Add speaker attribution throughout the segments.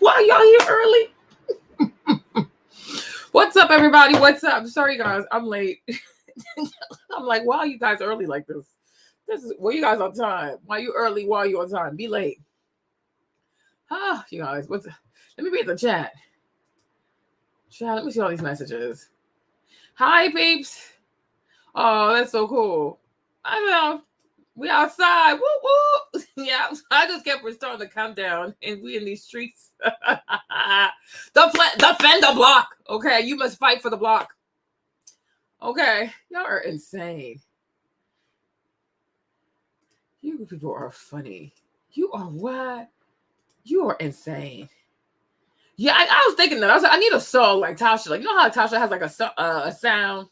Speaker 1: Why y'all here early? What's up, everybody? What's up? Sorry, guys, I'm late. I'm like, why are you guys early like this? This is why you guys on time. Why you early? Why you on time? Be late. You guys, let me read the chat. Chat, let me see all these messages. Hi, peeps. Oh, that's so cool. I know. We outside. Woo woo. Yeah, I just kept restoring the countdown, and we in these streets. Defend the block. Okay, you must fight for the block. Okay, y'all are insane. You people are funny. You are what? You are insane. Yeah, I was thinking that. I was like, I need a song like Tasha. Like, you know how Tasha has like a sound?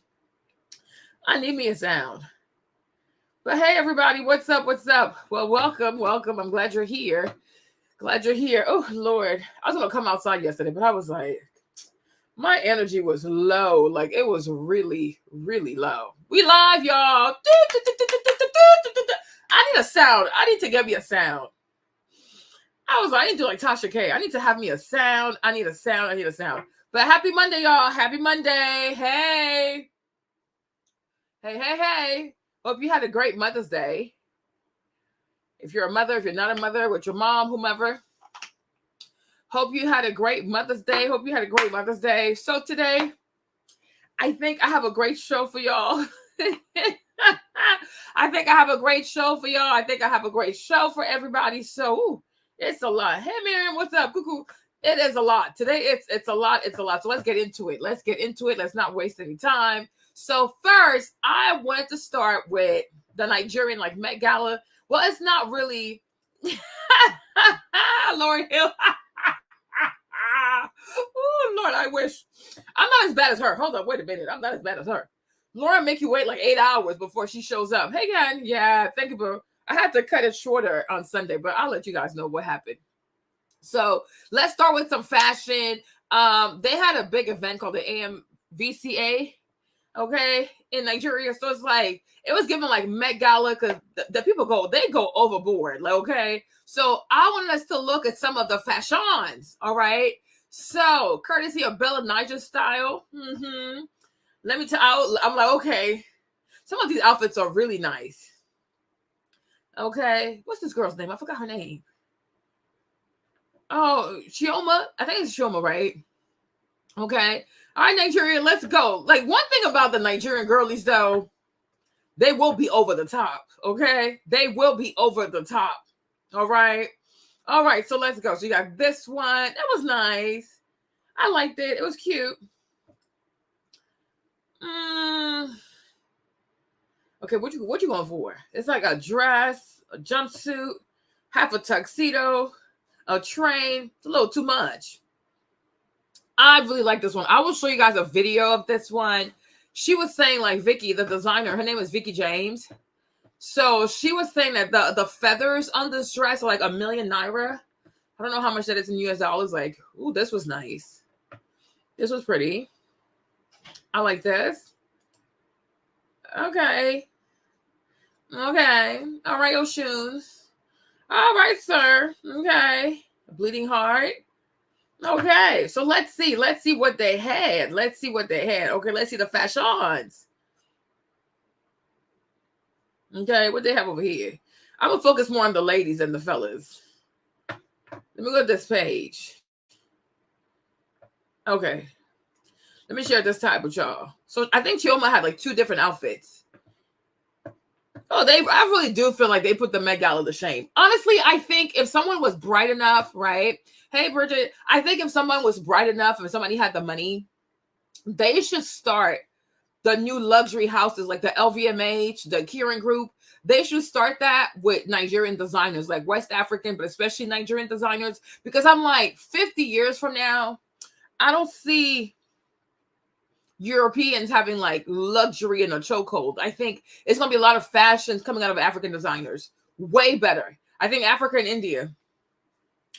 Speaker 1: I need me a sound. But hey, everybody, what's up? What's up? Well, welcome. I'm glad you're here. Oh, Lord. I was going to come outside yesterday, but I was like, my energy was low. Like, it was really, really low. We live, y'all. I need a sound. I need to get me a sound. I was like, I need to do like Tasha K. I need to have me a sound. I need a sound. But happy Monday, y'all. Happy Monday. Hey. Hope you had a great Mother's Day. If you're a mother, if you're not a mother, with your mom, whomever. Hope you had a great Mother's Day. So today, I think I have a great show for y'all. I think I have a great show for everybody. So it's a lot. Hey, Miriam, what's up? Cuckoo. It is a lot. Today, it's a lot. So let's get into it. Let's not waste any time. So first, I wanted to start with the Nigerian like Met Gala. Well, it's not really Lauren Hill. Oh, Lord, I wish. I'm not as bad as her. Hold on, wait a minute. I'm not as bad as her. Lauren make you wait like 8 hours before she shows up. Hey, Ken. Yeah, thank you, bro. I had to cut it shorter on Sunday, but I'll let you guys know what happened. So let's start with some fashion. They had a big event called the AMVCA. Okay, in Nigeria, so it's like it was given like Met Gala because the people go overboard. Like, okay, so I wanted us to look at some of the fashions. All right, so courtesy of Bella Naija style. Let me tell. I'm like, okay, some of these outfits are really nice. Okay, what's this girl's name? I forgot her name. Oh, Chioma. I think it's Chioma, right? Okay. All right, Nigeria, let's go. Like, one thing about the Nigerian girlies, though, they will be over the top, okay? They will be over the top, all right? All right, so let's go. So you got this one. That was nice. I liked it. It was cute. Okay, what you going for? It's like a dress, a jumpsuit, half a tuxedo, a train. It's a little too much. I really like this one. I will show you guys a video of this one. She was saying like Vicky, the designer, her name is Vicky James. So she was saying that the feathers on this dress are like ₦1 million naira. I don't know how much that is in US dollars. Like, ooh, this was nice. This was pretty. I like this. Okay. All right, your shoes. All right, sir. Okay. Bleeding heart. Okay, so let's see what they had. Okay, let's see the fashions. Okay, what they have over here. I'm gonna focus more on the ladies than the fellas. Let me go to this page. Okay, let me share this type with y'all. So I think Chioma had like 2 different outfits. Oh, I really do feel like they put the Met Gala to shame. Honestly, I think if someone was bright enough, right? Hey, Bridget, I think if someone was bright enough, if somebody had the money, they should start the new luxury houses like the LVMH, the Kieran Group. They should start that with Nigerian designers, like West African, but especially Nigerian designers. Because I'm like, 50 years from now, I don't see Europeans having like luxury in a chokehold. I think it's going to be a lot of fashions coming out of African designers. Way better. I think Africa and India.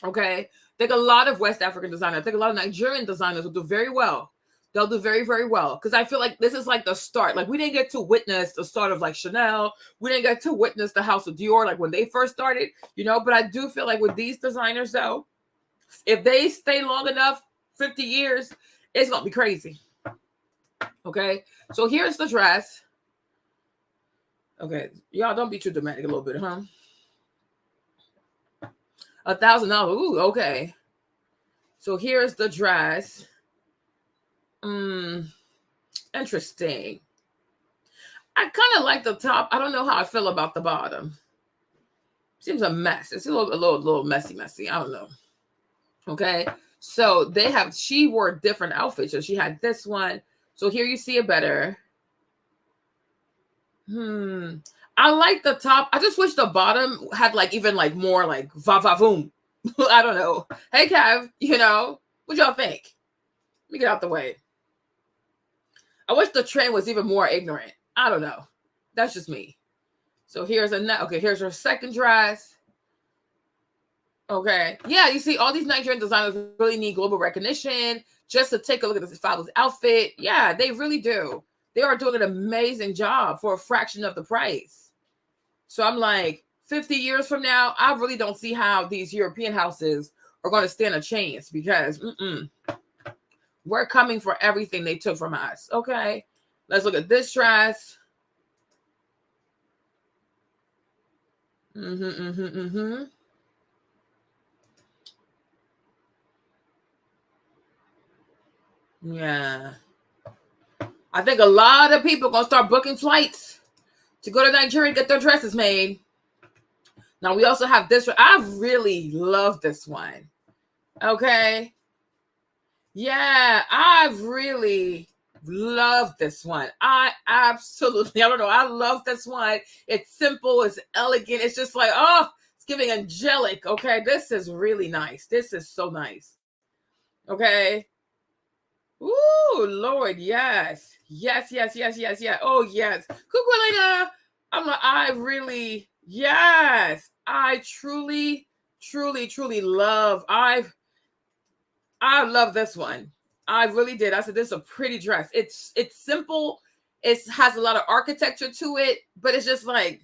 Speaker 1: Okay. I think a lot of West African designers, I think a lot of Nigerian designers will do very well. They'll do very, very well. Because I feel like this is like the start. Like we didn't get to witness the start of like Chanel. We didn't get to witness the House of Dior like when they first started, you know. But I do feel like with these designers though, If they stay long enough, 50 years, it's going to be crazy. Okay. So here's the dress. Okay. Y'all don't be too dramatic a little bit, huh? $1,000. Ooh, okay. So here's the dress. Interesting. I kind of like the top. I don't know how I feel about the bottom. Seems a mess. It's a little messy. I don't know. Okay. So she wore different outfits. So she had this one. So here you see it better. I like the top. I just wish the bottom had like even like more like va-va-voom. I don't know. Hey, Kev, what y'all think? Let me get out the way. I wish the trend was even more ignorant. I don't know. That's just me. So here's here's her second dress. Okay. Yeah, you see, all these Nigerian designers really need global recognition just to take a look at this father's outfit. Yeah, they really do. They are doing an amazing job for a fraction of the price. So I'm like, 50 years from now, I really don't see how these European houses are going to stand a chance because we're coming for everything they took from us. Okay. Let's look at this dress. Yeah. I think a lot of people are going to start booking flights to go to Nigeria and get their dresses made. Now, we also have this one. I really love this one. Okay. Yeah, I really love this one. I don't know. I love this one. It's simple. It's elegant. It's just like, oh, it's giving angelic. Okay. This is really nice. This is so nice. Okay. Ooh, Lord, yes. Yes. Oh, yes. Kukulina. Yes. I truly love. I love this one. I really did. I said, this is a pretty dress. It's simple. It has a lot of architecture to it, but it's just like,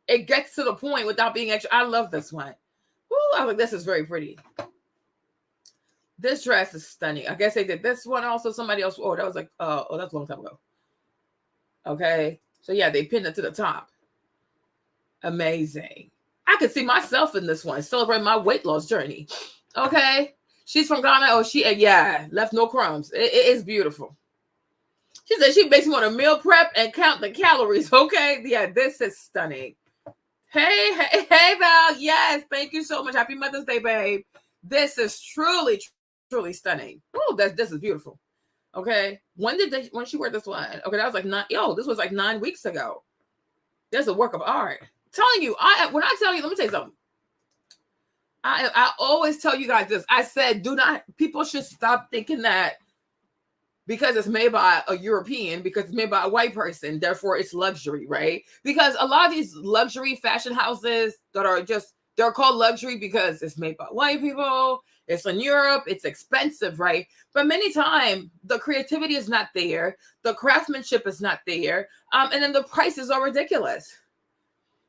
Speaker 1: it gets to the point without being extra. I love this one. Ooh, I was like, this is very pretty. This dress is stunning. I guess they did this one also. Somebody else. Oh, that was like, that's a long time ago. Okay. So yeah, they pinned it to the top. Amazing. I could see myself in this one, celebrating my weight loss journey. Okay. She's from Ghana. Oh, left no crumbs. It is beautiful. She said she makes me want to meal prep and count the calories. Okay. Yeah, this is stunning. Hey, Val. Yes. Thank you so much. Happy Mother's Day, babe. This is truly stunning. Oh, this is beautiful. Okay. When she wear this one? Okay, that was like this was like 9 weeks ago. There's a work of art. I'm telling you, when I tell you, let me tell you something. I always tell you guys this. I said, people should stop thinking that because it's made by a European, because it's made by a white person, therefore it's luxury, right? Because a lot of these luxury fashion houses that are they're called luxury because it's made by white people, it's in Europe, it's expensive, right? But many times the creativity is not there, the craftsmanship is not there, and then the prices are ridiculous.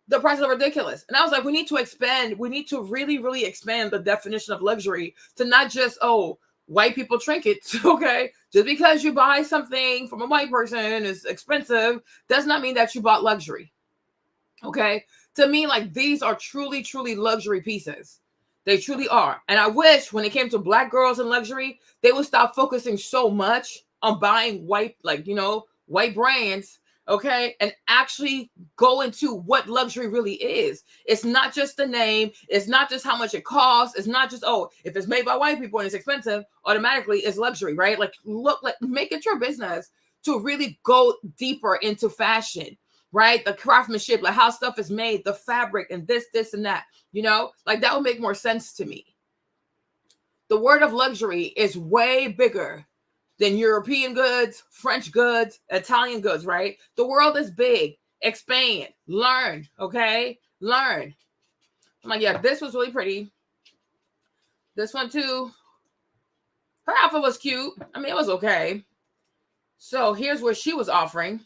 Speaker 1: The prices are ridiculous. And I was like, we need to really, really expand the definition of luxury to not just, white people trinkets, okay? Just because you buy something from a white person and it's expensive does not mean that you bought luxury, okay? To me, like, these are truly, truly luxury pieces. They truly are. And I wish when it came to Black girls and luxury, they would stop focusing so much on buying white brands, okay, and actually go into what luxury really is. It's not just the name. It's not just how much it costs. It's not just, if it's made by white people and it's expensive, automatically it's luxury, right? Like, make it your business to really go deeper into fashion, right? The craftsmanship, like how stuff is made, the fabric, and this and that, like that would make more sense to me. The word of luxury is way bigger than European goods, French goods, Italian goods, right? The world is big. Expand, learn, okay? Learn. I'm like, yeah, this was really pretty. This one too. Her outfit was cute. I mean, it was okay. So here's what she was offering.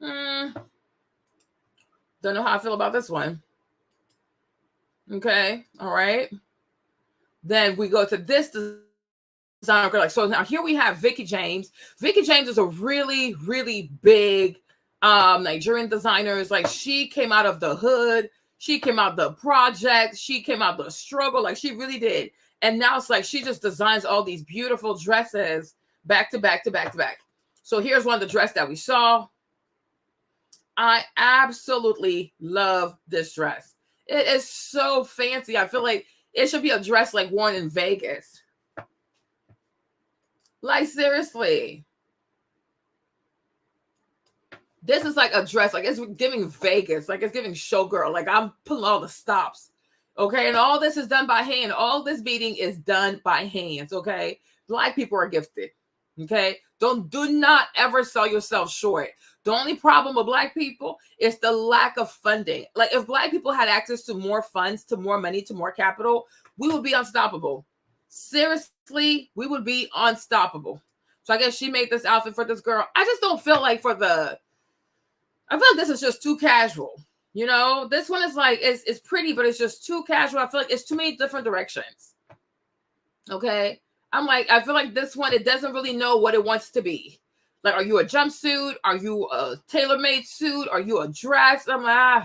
Speaker 1: Don't know how I feel about this one. Okay, all right. Then we go to this designer girl. Like, so now here we have Vicky James. Vicky James is a really, really big Nigerian designer. Like, she came out of the hood. She came out the project. She came out the struggle. Like, she really did. And now it's like she just designs all these beautiful dresses back to back to back to back. So here's one of the dresses that we saw. I absolutely love this dress. It is so fancy. I feel like it should be a dress like worn in Vegas. Like, seriously. This is like a dress. Like, it's giving Vegas. Like, it's giving showgirl. Like, I'm pulling all the stops. Okay, and all this is done by hand. All this beading is done by hands, okay? Black people are gifted, okay? Do not ever sell yourself short. The only problem with Black people is the lack of funding. Like, if Black people had access to more funds, to more money, to more capital, we would be unstoppable. Seriously, we would be unstoppable. So I guess she made this outfit for this girl. I just don't feel like I feel like this is just too casual. You know, this one is like, it's pretty, but it's just too casual. I feel like it's too many different directions. Okay. I feel like this one, it doesn't really know what it wants to be. Like, are you a jumpsuit? Are you a tailor-made suit? Are you a dress? I'm like,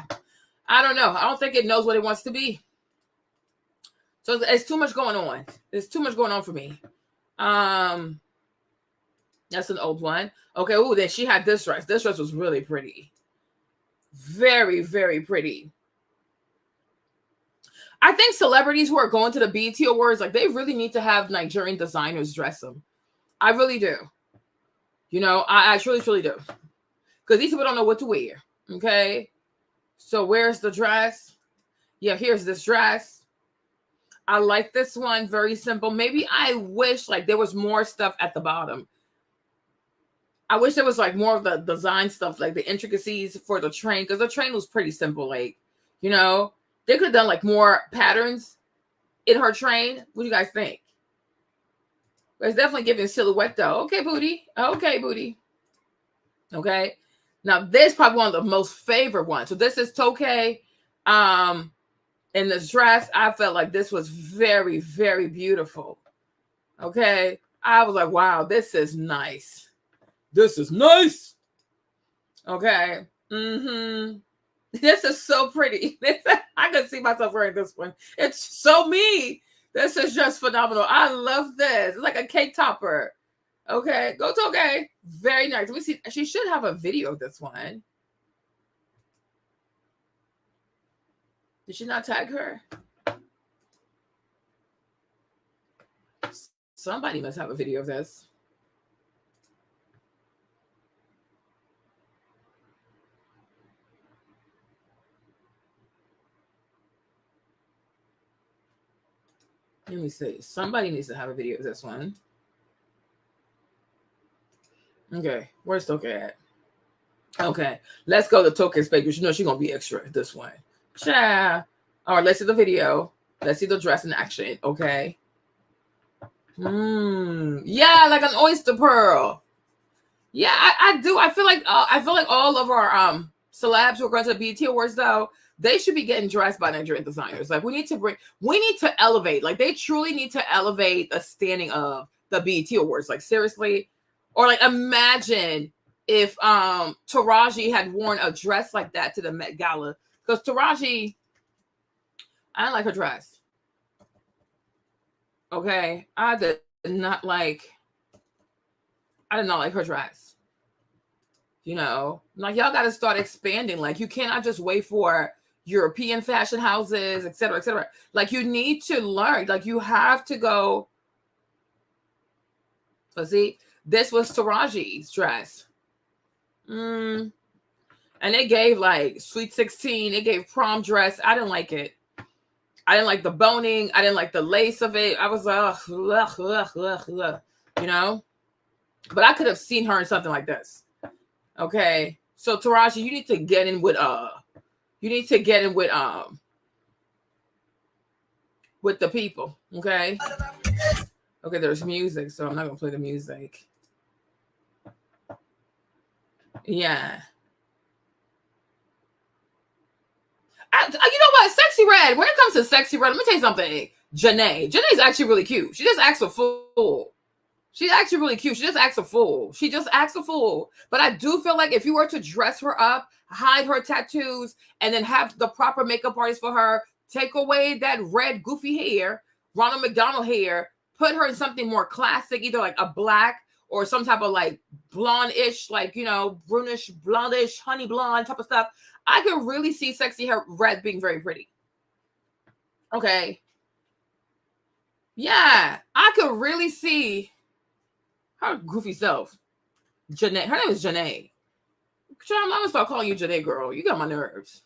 Speaker 1: I don't know. I don't think it knows what it wants to be. So it's too much going on. There's too much going on for me. That's an old one. Okay. Oh, then she had this dress. This dress was really pretty. Very, very pretty. I think celebrities who are going to the BET Awards, like, they really need to have Nigerian designers dress them. I really do. You know, I truly, truly do. Because these people don't know what to wear. Okay. So where's the dress? Yeah, here's this dress. I like this one. Very simple. Maybe I wish like there was more stuff at the bottom. I wish there was like more of the design stuff, like the intricacies for the train, because the train was pretty simple. Like, you know, they could have done like more patterns in her train. What do you guys think? But it's definitely giving silhouette though. Okay, booty. Okay, booty. Okay. Now this is probably one of the most favorite ones. So this is Toke. In this dress, I felt like this was very, very beautiful. Okay. I was like, wow, this is nice. This is nice. Okay. This is so pretty. I could see myself wearing this one. It's so me. This is just phenomenal. I love this. It's like a cake topper. Okay. Go to okay. Very nice. We see. She should have a video of this one. Did she not tag her? Somebody must have a video of this. Let me see. Somebody needs to have a video of this one. Okay. Where's Toke at? Okay. Let's go to Toke's page. You know she's going to be extra this one. Yeah. All right. Let's see the video. Let's see the dress in action. Okay. Yeah, like an oyster pearl. Yeah, I do. I feel like all of our celebs who are going to the BET Awards though, they should be getting dressed by Nigerian designers. Like we need to elevate. Like they truly need to elevate the standing of the BET Awards. Like seriously, or like imagine if Taraji had worn a dress like that to the Met Gala, because Taraji, I didn't like her dress. Okay, I did not like her dress. You know, like y'all got to start expanding. Like you cannot just wait for European fashion houses, et cetera, et cetera. Like you need to learn. Like you have to go. Let's see. This was Taraji's dress. And they gave like Sweet 16. They gave prom dress. I didn't like it. I didn't like the boning. I didn't like the lace of it. I was like, you know. But I could have seen her in something like this. Okay. So Taraji, you need to get in with the people. Okay. Okay, there's music, so I'm not gonna play the music. Yeah. You know what? Sexy Red. When it comes to Sexy Red, let me tell you something. Janae's actually really cute. She just acts a fool. She's actually really cute. She just acts a fool. She just acts a fool. But I do feel like if you were to dress her up, hide her tattoos, and then have the proper makeup artist for her, take away that red goofy hair, Ronald McDonald hair, put her in something more classic, either like a black or some type of like blonde-ish, like, you know, brunish, blondish, honey blonde type of stuff. I could really see sexy hair red being very pretty. Okay. Yeah, I could really see her goofy self. Janae. Her name is Janae. I'm gonna start calling you Janae, girl. You got my nerves.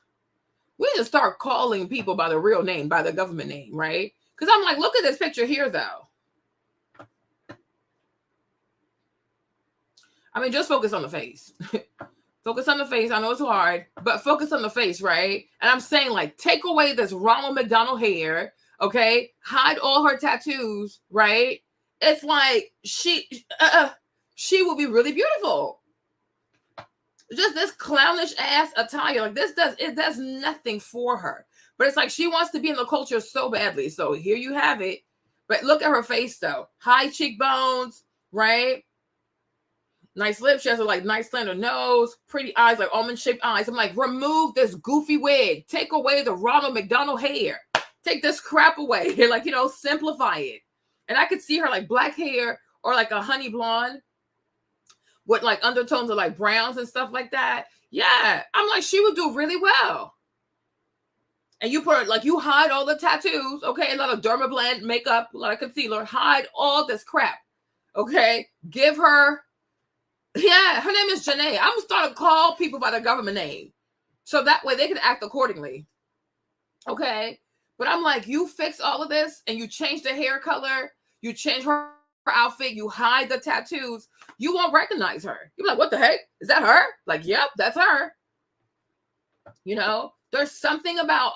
Speaker 1: We need to start calling people by the real name, by the government name, right? Because I'm like, look at this picture here, though. I mean, just focus on the face. Focus on the face. I know it's hard, but focus on the face, right? And I'm saying, like, take away this Ronald McDonald hair, okay? Hide all her tattoos, right? It's like she will be really beautiful. Just this clownish ass attire, like it does nothing for her. But it's like she wants to be in the culture so badly. So here you have it. But look at her face though. High cheekbones, right? Nice lips. She has a like nice slender nose, pretty eyes, like almond-shaped eyes. I'm like, remove this goofy wig. Take away the Ronald McDonald hair. Take this crap away. Like, you know, simplify it. And I could see her like black hair or like a honey blonde with like undertones of like browns and stuff like that. Yeah, I'm like, she would do really well. And you put like, you hide all the tattoos, okay? A lot of dermablend makeup, a lot of concealer, hide all this crap, okay? Give her, yeah, her name is Janae. I'm starting to call people by their government name, so that way they can act accordingly, okay? But I'm like, you fix all of this and you change the hair color, you change her outfit, you hide the tattoos, you won't recognize her. You're like, what the heck? Is that her? Like, yep, that's her. You know, there's something about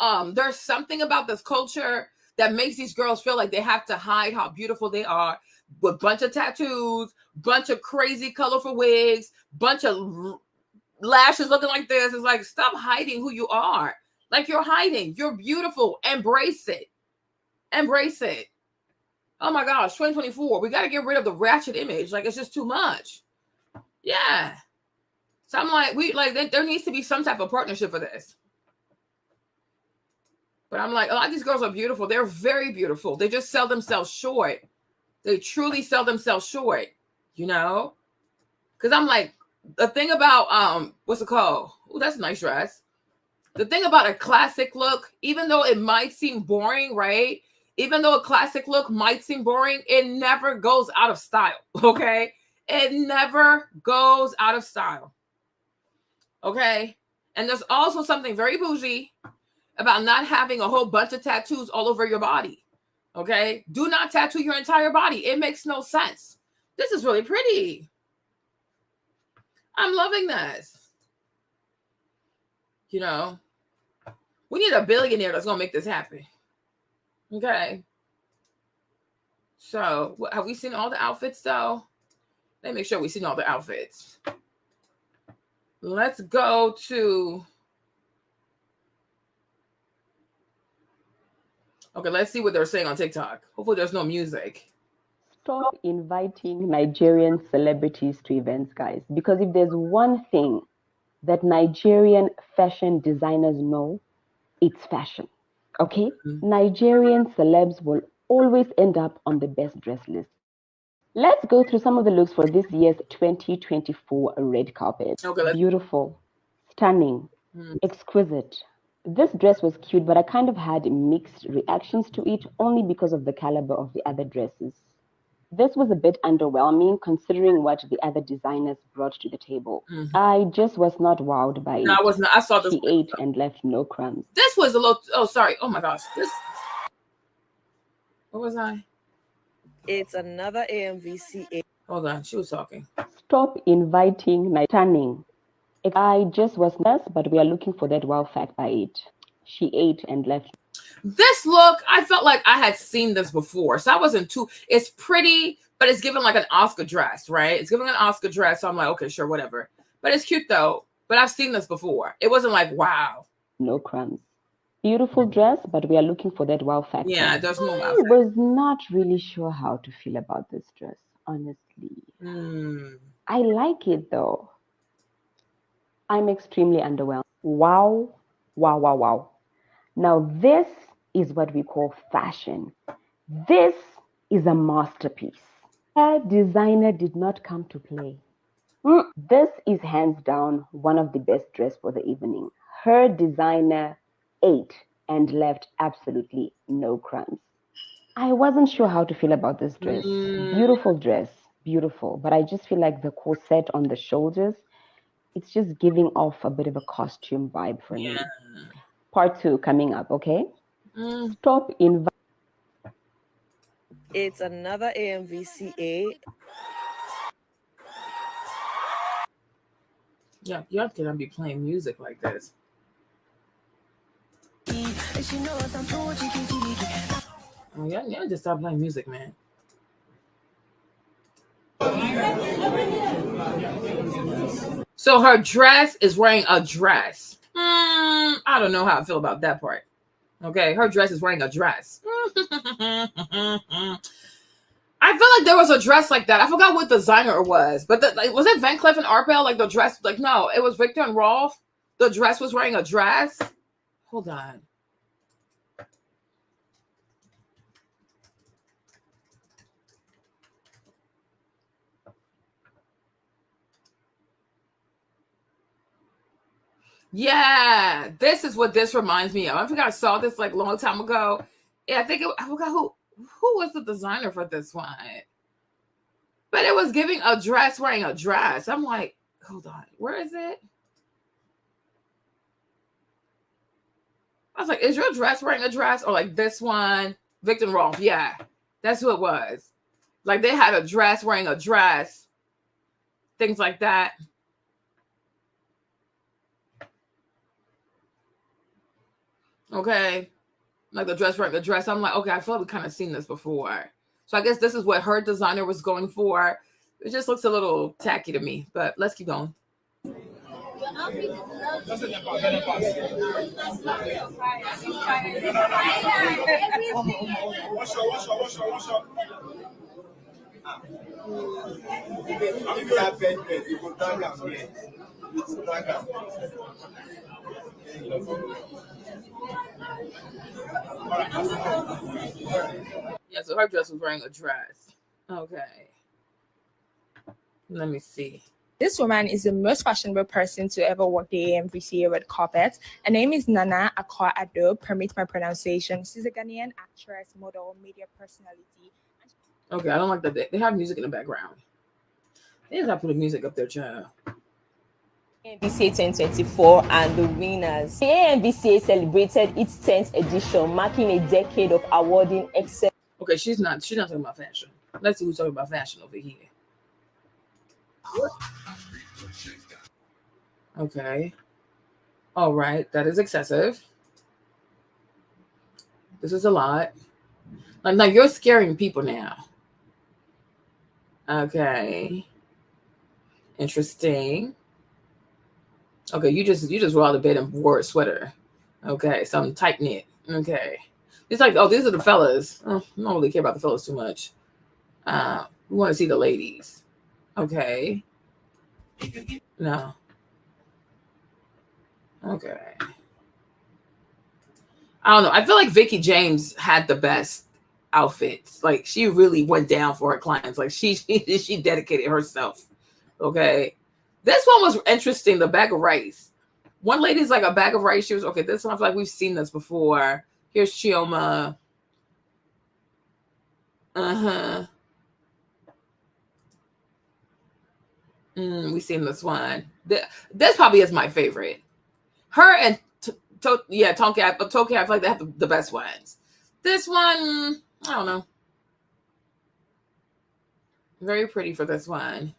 Speaker 1: this culture that makes these girls feel like they have to hide how beautiful they are with a bunch of tattoos, bunch of crazy colorful wigs, bunch of lashes looking like this. It's like, stop hiding who you are. Like, you're hiding. You're beautiful. Embrace it. Embrace it. Oh my gosh, 2024. We got to get rid of the ratchet image. Like, it's just too much. Yeah. So I'm like, there needs to be some type of partnership for this. But I'm like, a lot of these girls are beautiful. They're very beautiful. They just sell themselves short. They truly sell themselves short, you know? Because I'm like, the thing about, what's it called? Oh, that's a nice dress. The thing about a classic look, even though it might seem boring, right? Even though a classic look might seem boring, it never goes out of style, okay? It never goes out of style, okay? And there's also something very bougie about not having a whole bunch of tattoos all over your body, okay? Do not tattoo your entire body. It makes no sense. This is really pretty. I'm loving this. You know, we need a billionaire that's going to make this happen. Okay. So, have we seen all the outfits, though? Let me make sure we've seen all the outfits. Let's go to... Okay, let's see what they're saying on TikTok. Hopefully there's no music.
Speaker 2: Stop inviting Nigerian celebrities to events, guys. Because if there's one thing that Nigerian fashion designers know, it's fashion. Okay? Mm-hmm. Nigerian celebs will always end up on the best dress list. Let's go through some of the looks for this year's 2024 red carpet. Okay, beautiful, stunning, exquisite. This dress was cute, but I kind of had mixed reactions to it only because of the caliber of the other dresses. This was a bit underwhelming considering what the other designers brought to the table. Mm-hmm. I just was not wowed by it.
Speaker 1: No, I was not. I saw this.
Speaker 2: She ate and left no crumbs.
Speaker 1: This was a little... Oh, sorry. Oh, my gosh. What was I?
Speaker 3: It's another AMVCA.
Speaker 1: Hold on. She was talking.
Speaker 2: Stop inviting my stunning. I just was nuts, but we are looking for that wow fact by it. She ate and left.
Speaker 1: This look, I felt like I had seen this before. So I wasn't too... It's pretty, but it's given like an Oscar dress, right? It's giving an Oscar dress. So I'm like, okay, sure, whatever. But it's cute, though. But I've seen this before. It wasn't like, wow.
Speaker 2: No crumbs. Beautiful dress, but we are looking for that wow factor.
Speaker 1: Yeah, there's no wow
Speaker 2: I
Speaker 1: factor.
Speaker 2: was not really sure how to feel about this dress, honestly. I like it though. I'm extremely underwhelmed. Wow, wow, wow, wow. Now, this is what we call fashion. This is a masterpiece. Her designer did not come to play. This is hands down one of the best dress for the evening. Her designer ate and left absolutely no crumbs. I wasn't sure how to feel about this dress. Beautiful dress, beautiful. But I just feel like the corset on the shoulders, it's just giving off a bit of a costume vibe for me. Part 2 coming up, okay? Stop inviting.
Speaker 3: It's another AMVCA.
Speaker 1: Yeah, y'all cannot be playing music like this. Oh, y'all just stop playing music, man. So her dress is wearing a dress. I don't know how I feel about that part. Okay, her dress is wearing a dress. I feel like there was a dress like that. I forgot what designer it was, but was it Van Cleef and Arpels? Like the dress, like no, it was Victor and Rolf. The dress was wearing a dress. Hold on. Yeah, this is what this reminds me of. I think I saw this like a long time ago. Yeah, I forgot who was the designer for this one. But it was giving a dress wearing a dress. I'm like, hold on, where is it? I was like, is your dress wearing a dress? Or like this one, Victor and Rolf? Yeah, that's who it was. Like they had a dress wearing a dress, things like that. Okay, like the dress wearing the dress. I'm like, okay, I feel like we kind of seen this before. So I guess this is what her designer was going for. It just looks a little tacky to me, but let's keep going. Yeah, so her dress was wearing a dress. Okay. Let me see.
Speaker 4: This woman is the most fashionable person to ever walk the AMVCA red carpet. Her name is Nana Akwa Ado. Permit my pronunciation. She's a Ghanaian actress, model, media personality.
Speaker 1: Okay, I don't like that. They have music in the background. They just have to put the music up there, child.
Speaker 5: AMVCA 2024 and the winners. The AMVCA celebrated its 10th edition, marking a decade of awarding excellence.
Speaker 1: Okay, she's not talking about fashion. Let's see who's talking about fashion over here. Okay. All right, that is excessive. This is a lot. Like, now you're scaring people now. Okay. Interesting. Okay, you just rolled out of bed and wore a sweater. Okay, something tight knit. Okay. It's like, oh, these are the fellas. Oh, I don't really care about the fellas too much. We want to see the ladies. Okay. No. Okay. I don't know. I feel like Vicky James had the best outfits. Like she really went down for her clients. Like she dedicated herself. Okay. This one was interesting. The bag of rice. One lady's like a bag of rice. She was okay. This one I feel like we've seen this before. Here's Chioma. We've seen this one. This probably is my favorite. Her and Tonka, but Tonka, I feel like they have the best ones. This one, I don't know. Very pretty for this one.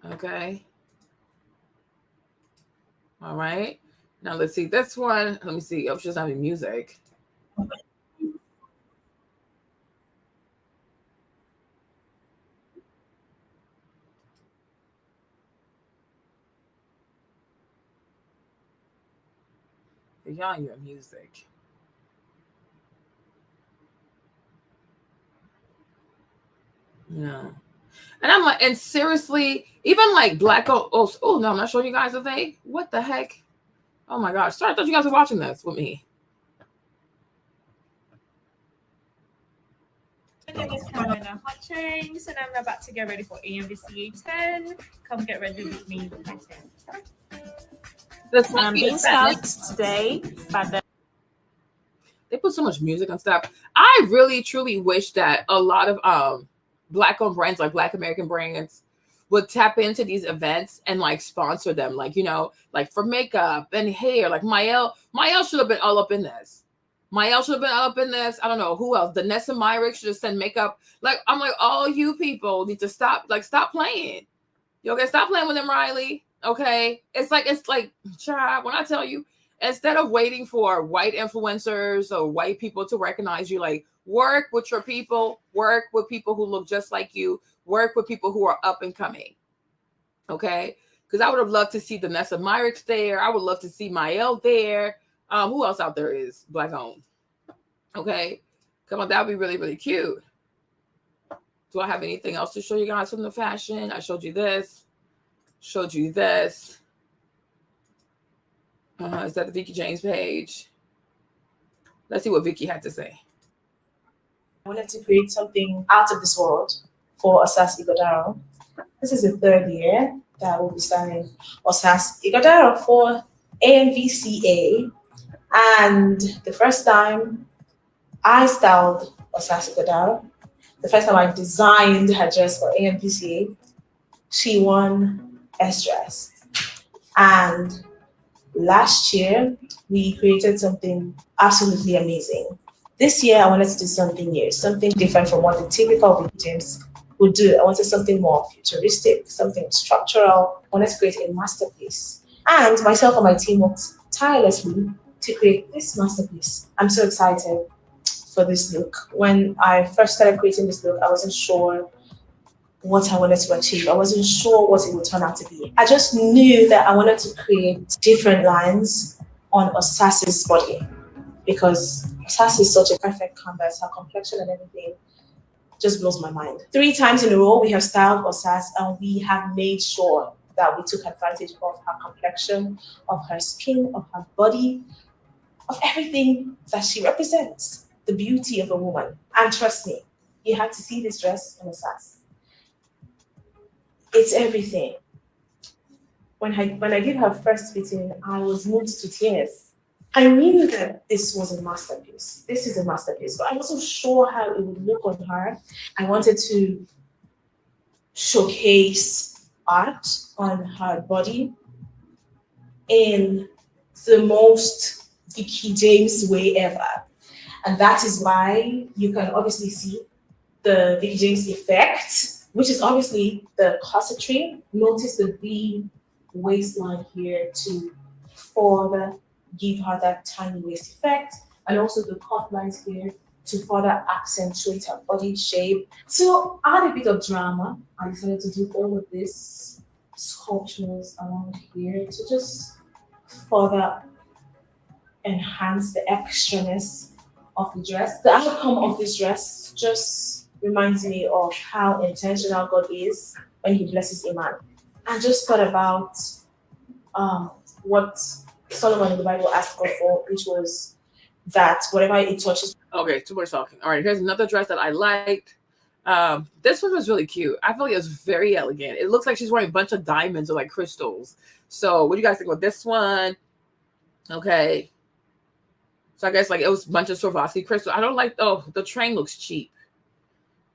Speaker 1: Okay. All right. Now let's see this one. Let me see. Oh, she's having music. beyond your music. Yeah. And I'm like, and seriously, even like black oh no, I'm not showing you guys the thing. What the heck? Oh my gosh. Sorry, I thought you guys were watching this with me.
Speaker 6: My name is Carolina Hutchings, and I'm about to get ready for AMVCA 10. Come get ready with me with my 10. I'm being styled today by the.
Speaker 1: They put so much music and stuff. I really truly wish that a lot of black owned brands, like Black American brands, would tap into these events and like sponsor them, like, you know, like for makeup and hair. Like Mael should have been all up in this. Mael should have been all up in this. I don't know who else. Danessa Myrick should have sent makeup. Like, I'm like, all you people need to stop playing. You okay? Stop playing with them, Riley. Okay. It's like, child, when I tell you, instead of waiting for white influencers or white people to recognize you, like, work with your people, work with people who look just like you, work with people who are up and coming. Okay. Because I would have loved to see Danessa Myrick there. I would love to see Mael there. Who else out there is black owned? Okay. Come on. That would be really, really cute. Do I have anything else to show you guys from the fashion? I showed you this. Showed you this. Is that the Vicky James page? Let's see what Vicky had to say.
Speaker 7: I wanted to create something out of this world for Osas Ighodaro. This is the third year that we'll be styling Osas Ighodaro for AMVCA. And the first time I styled Osas Ighodaro, the first time I designed her dress for AMVCA, she won Best Dress. And last year, we created something absolutely amazing. This year, I wanted to do something new, something different from what the typical Vicky James would do. I wanted something more futuristic, something structural. I wanted to create a masterpiece. And myself and my team worked tirelessly to create this masterpiece. I'm so excited for this look. When I first started creating this look, I wasn't sure what I wanted to achieve. I wasn't sure what it would turn out to be. I just knew that I wanted to create different lines on Osas's body because Osas is such a perfect canvas. Her complexion and everything just blows my mind. 3 times in a row, we have styled Osas and we have made sure that we took advantage of her complexion, of her skin, of her body, of everything that she represents, the beauty of a woman. And trust me, you have to see this dress on Osas. It's everything. When I did her first fitting, I was moved to tears. I knew that this was a masterpiece. This is a masterpiece, but I wasn't sure how it would look on her. I wanted to showcase art on her body in the most Vicky James way ever. And that is why you can obviously see the Vicky James effect, which is obviously the corsetry. Notice the V waistline here to further give her that tiny waist effect, and also the cut lines here to further accentuate her body shape. To add a bit of drama, I decided to do all of this sculptures around here to just further enhance the extraness of the dress. The outcome of this dress just reminds me of how intentional God is when He blesses a man. I just thought about what Solomon in the Bible asked God for, which was that whatever it touches.
Speaker 1: Okay, too much talking. All right, here's another dress that I liked. This one was really cute. I feel like it was very elegant. It looks like she's wearing a bunch of diamonds or like crystals. So what do you guys think about this one? Okay. So I guess like it was a bunch of Swarovski crystals. I don't like, the train looks cheap.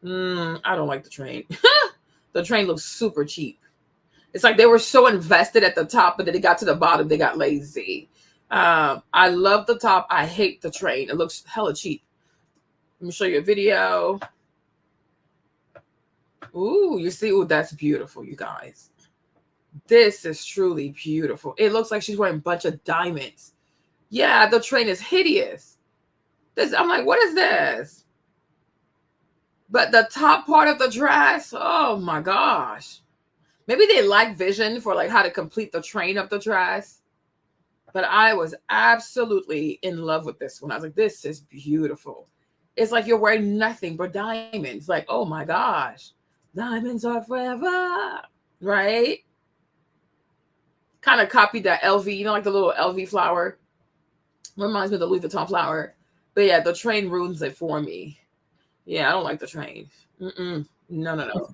Speaker 1: I don't like the train. The train looks super cheap. It's like they were so invested at the top, but then they got to the bottom, they got lazy. I love the top. I hate the train. It looks hella cheap. Let me show you a video. Ooh, you see? Ooh, that's beautiful, you guys. This is truly beautiful. It looks like she's wearing a bunch of diamonds. Yeah, the train is hideous. I'm like, what is this? But the top part of the dress, oh my gosh. Maybe they lack vision for like how to complete the train of the dress. But I was absolutely in love with this one. I was like, this is beautiful. It's like you're wearing nothing but diamonds. Like, oh my gosh, diamonds are forever, right? Kind of copied that LV, you know, like the little LV flower. Reminds me of the Louis Vuitton flower. But yeah, the train ruins it for me. Yeah, I don't like the train. No.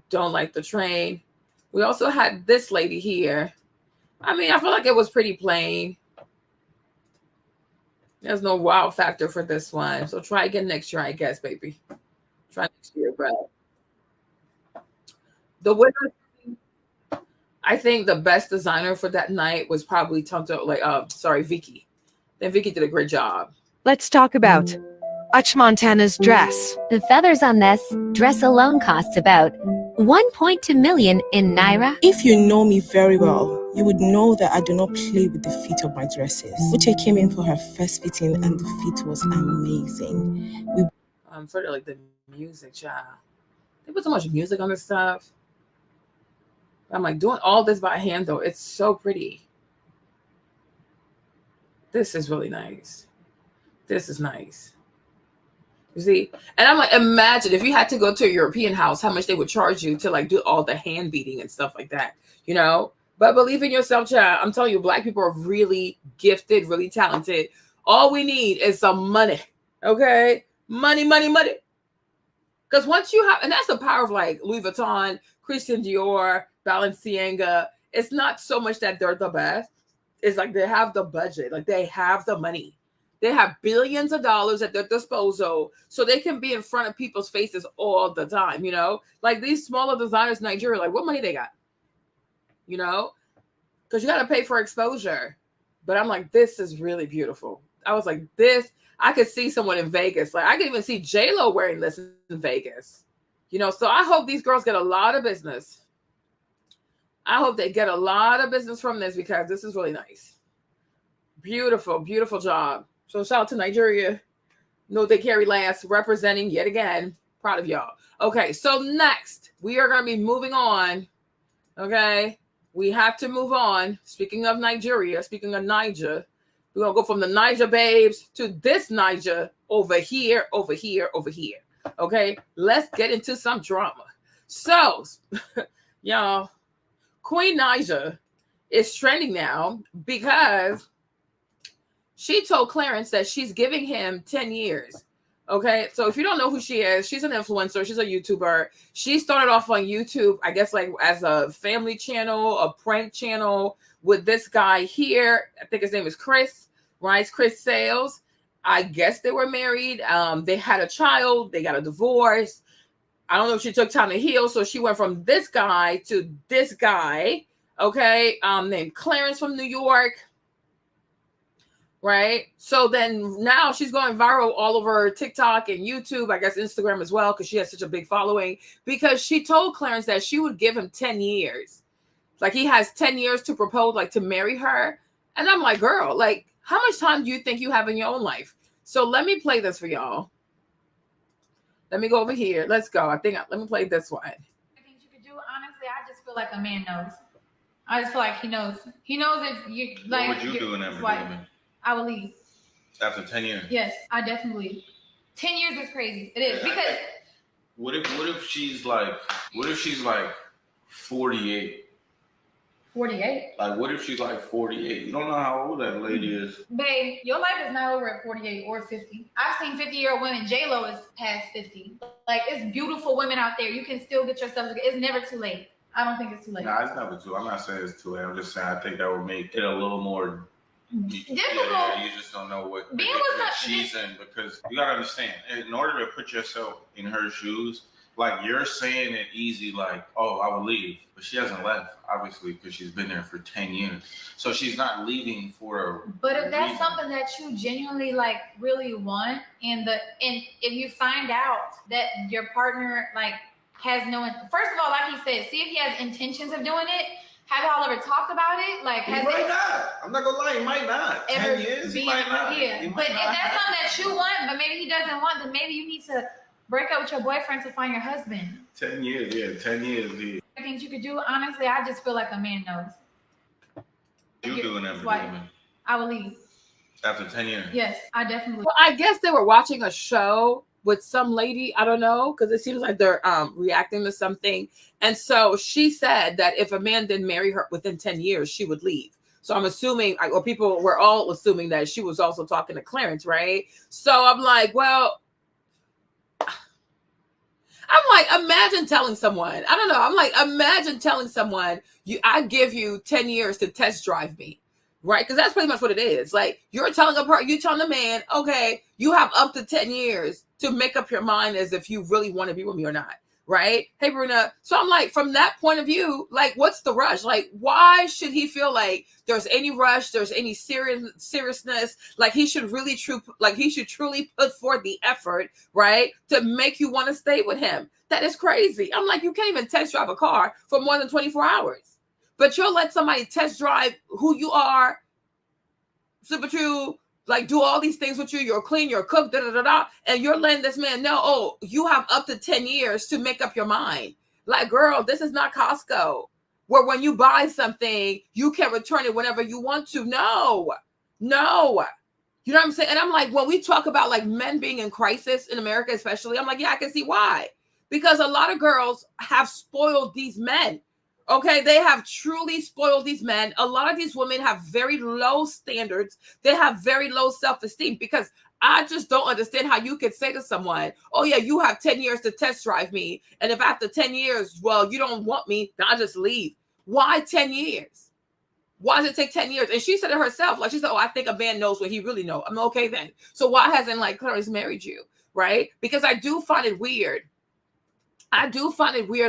Speaker 1: Don't like the train. We also had this lady here. I mean, I feel like it was pretty plain. There's no wow factor for this one. So try again next year, I guess, baby. Try next year, but the winner, I think the best designer for that night was probably Vicky. Then Vicky did a great job.
Speaker 8: Let's talk about Hutch Montana's dress.
Speaker 9: The feathers on this dress alone costs about 1.2 million in Naira.
Speaker 3: If you know me very well, you would know that I do not play with the feet of my dresses. Uche came in for her first fitting and the fit was amazing.
Speaker 1: For like the music, child. They put so much music on this stuff. I'm like doing all this by hand though. It's so pretty. This is really nice. This is nice. You see? And I'm like, imagine if you had to go to a European house, how much they would charge you to like do all the hand beating and stuff like that, you know? But believe in yourself, child. I'm telling you, Black people are really gifted, really talented. All we need is some money. Okay? Money. Because once you have, and that's the power of like Louis Vuitton, Christian Dior, Balenciaga. It's not so much that they're the best. It's like they have the budget. Like they have the money. They have billions of dollars at their disposal so they can be in front of people's faces all the time, you know? Like these smaller designers in Nigeria, like what money they got? You know? Because you got to pay for exposure. But I'm like, this is really beautiful. I was like, this, I could see someone in Vegas. Like I could even see J-Lo wearing this in Vegas. You know, so I hope these girls get a lot of business. I hope they get a lot of business from this because this is really nice. Beautiful, beautiful job. So shout out to Nigeria. No, they carry last, representing yet again. Proud of y'all. Okay, so next we are going to be moving on. Okay, we have to move on. Speaking of Nigeria, speaking of Naija, we're going to go from the Naija babes to this Naija over here. Okay, let's get into some drama. So, y'all, Queen Naija is trending now because she told Clarence that she's giving him 10 years. Okay, so if you don't know who she is, she's an influencer. She's a YouTuber. She started off on YouTube, I guess, like as a family channel, a prank channel with this guy here. I think his name is Chris, right? It's Chris Sales. I guess they were married. They had a child. They got a divorce. I don't know if she took time to heal. So she went from this guy to this guy, okay, named Clarence from New York. Right. So then now she's going viral all over TikTok and YouTube, I guess Instagram as well, because she has such a big following, because she told Clarence that she would give him 10 years. Like he has 10 years to propose, like to marry her. And I'm like, girl, like how much time do you think you have in your own life? So let me play this for y'all. Let me go over here. Let's go. Let me play this one.
Speaker 10: Things you could do, honestly, I just feel like a man knows. I just feel like he knows. He knows if you like.
Speaker 11: What would you do in that predicament?
Speaker 10: I will leave.
Speaker 11: After 10 years?
Speaker 10: Yes, I definitely leave. 10 years is crazy. It is because.
Speaker 11: What if she's like 48?
Speaker 10: 48?
Speaker 11: Like what if she's like 48? You don't know how old that lady is.
Speaker 10: Babe, your life is not over at 48 or 50. I've seen 50-year-old women. J-Lo is past 50. Like it's beautiful women out there. You can still get yourself together. It's never too late. I don't think it's too late.
Speaker 11: Nah, it's never too. I'm not saying it's too late. I'm just saying I think that would make it a little more
Speaker 10: difficult.
Speaker 11: Yeah, you just don't know what she's in, because you gotta understand, in order to put yourself in her shoes, like you're saying it easy, like, oh, I would leave, but she hasn't left, obviously, because she's been there for 10 years. So she's not leaving for
Speaker 10: But if that's something that you genuinely like really want, and if you find out that your partner like has no, first of all, like he said, see if he has intentions of doing it. Have y'all ever talked about it? Like,
Speaker 11: he might not. I'm not gonna lie, he might not. 10 years, he might not.
Speaker 10: Yeah, but if that's something that you want, but maybe he doesn't want, then maybe you need to break up with your boyfriend to find your husband.
Speaker 11: 10 years, yeah, 10 years. Yeah.
Speaker 10: Things you could do, honestly, I just feel like a man knows.
Speaker 11: You doing that,
Speaker 10: I will leave.
Speaker 11: After 10 years?
Speaker 10: Yes, I definitely.
Speaker 1: Well, I guess they were watching a show with some lady. I don't know, because it seems like they're reacting to something. And so she said that if a man didn't marry her within 10 years, she would leave. So I'm assuming, or people were all assuming that she was also talking to Clarence, right? So I'm like, well, imagine telling someone, I don't know. I'm like, imagine telling someone, I give you 10 years to test drive me. Right? Because that's pretty much what it is. Like, you're telling a man, okay, you have up to 10 years to make up your mind as if you really want to be with me or not. Right? Hey, Bruna. So I'm like, from that point of view, like, what's the rush? Like, why should he feel like there's any rush? There's any seriousness? Like, he should truly put forth the effort, right, to make you want to stay with him. That is crazy. I'm like, you can't even test drive a car for more than 24 hours. But you'll let somebody test drive who you are, super true, like do all these things with you. You're clean, you're cooked, and you're letting this man know, oh, you have up to 10 years to make up your mind. Like, girl, this is not Costco, where when you buy something, you can return it whenever you want to. No. You know what I'm saying? And I'm like, when we talk about like men being in crisis in America, especially, I'm like, yeah, I can see why. Because a lot of girls have spoiled these men. Okay, they have truly spoiled these men. A lot of these women have very low standards. They have very low self-esteem, because I just don't understand how you could say to someone, oh yeah, you have 10 years to test drive me. And if after 10 years, well, you don't want me, then I'll just leave. Why 10 years? Why does it take 10 years? And she said it herself. Like, she said, oh, I think a man knows what he really knows. I'm okay then. So why hasn't like Clarence married you? Right? Because I do find it weird.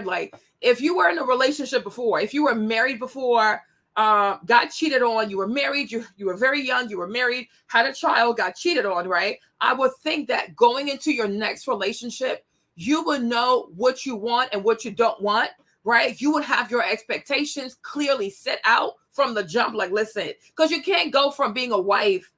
Speaker 1: Like, if you were in a relationship before, if you were married before, got cheated on, you were married, you were very young, you were married, had a child, got cheated on, right? I would think that going into your next relationship, you would know what you want and what you don't want, right? You would have your expectations clearly set out from the jump. Like, listen, because you can't go from being a wife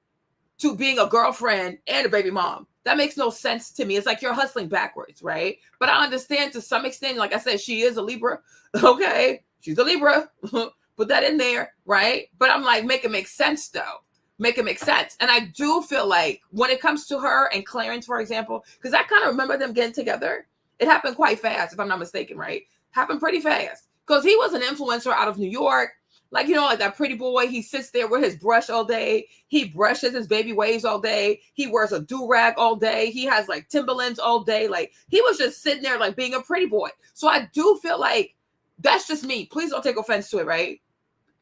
Speaker 1: to being a girlfriend and a baby mom. That makes no sense to me. It's like you're hustling backwards, right? But I understand to some extent, like I said, she is a Libra. Okay, she's a Libra. Put that in there, right? But I'm like, make it make sense, though. Make it make sense. And I do feel like when it comes to her and Clarence, for example, because I kind of remember them getting together. It happened quite fast, if I'm not mistaken, right? Happened pretty fast. Because he was an influencer out of New York. Like, you know, like that pretty boy, he sits there with his brush all day. He brushes his baby waves all day. He wears a do-rag all day. He has like Timberlands all day. Like, he was just sitting there like being a pretty boy. So I do feel like that's just me. Please don't take offense to it, right?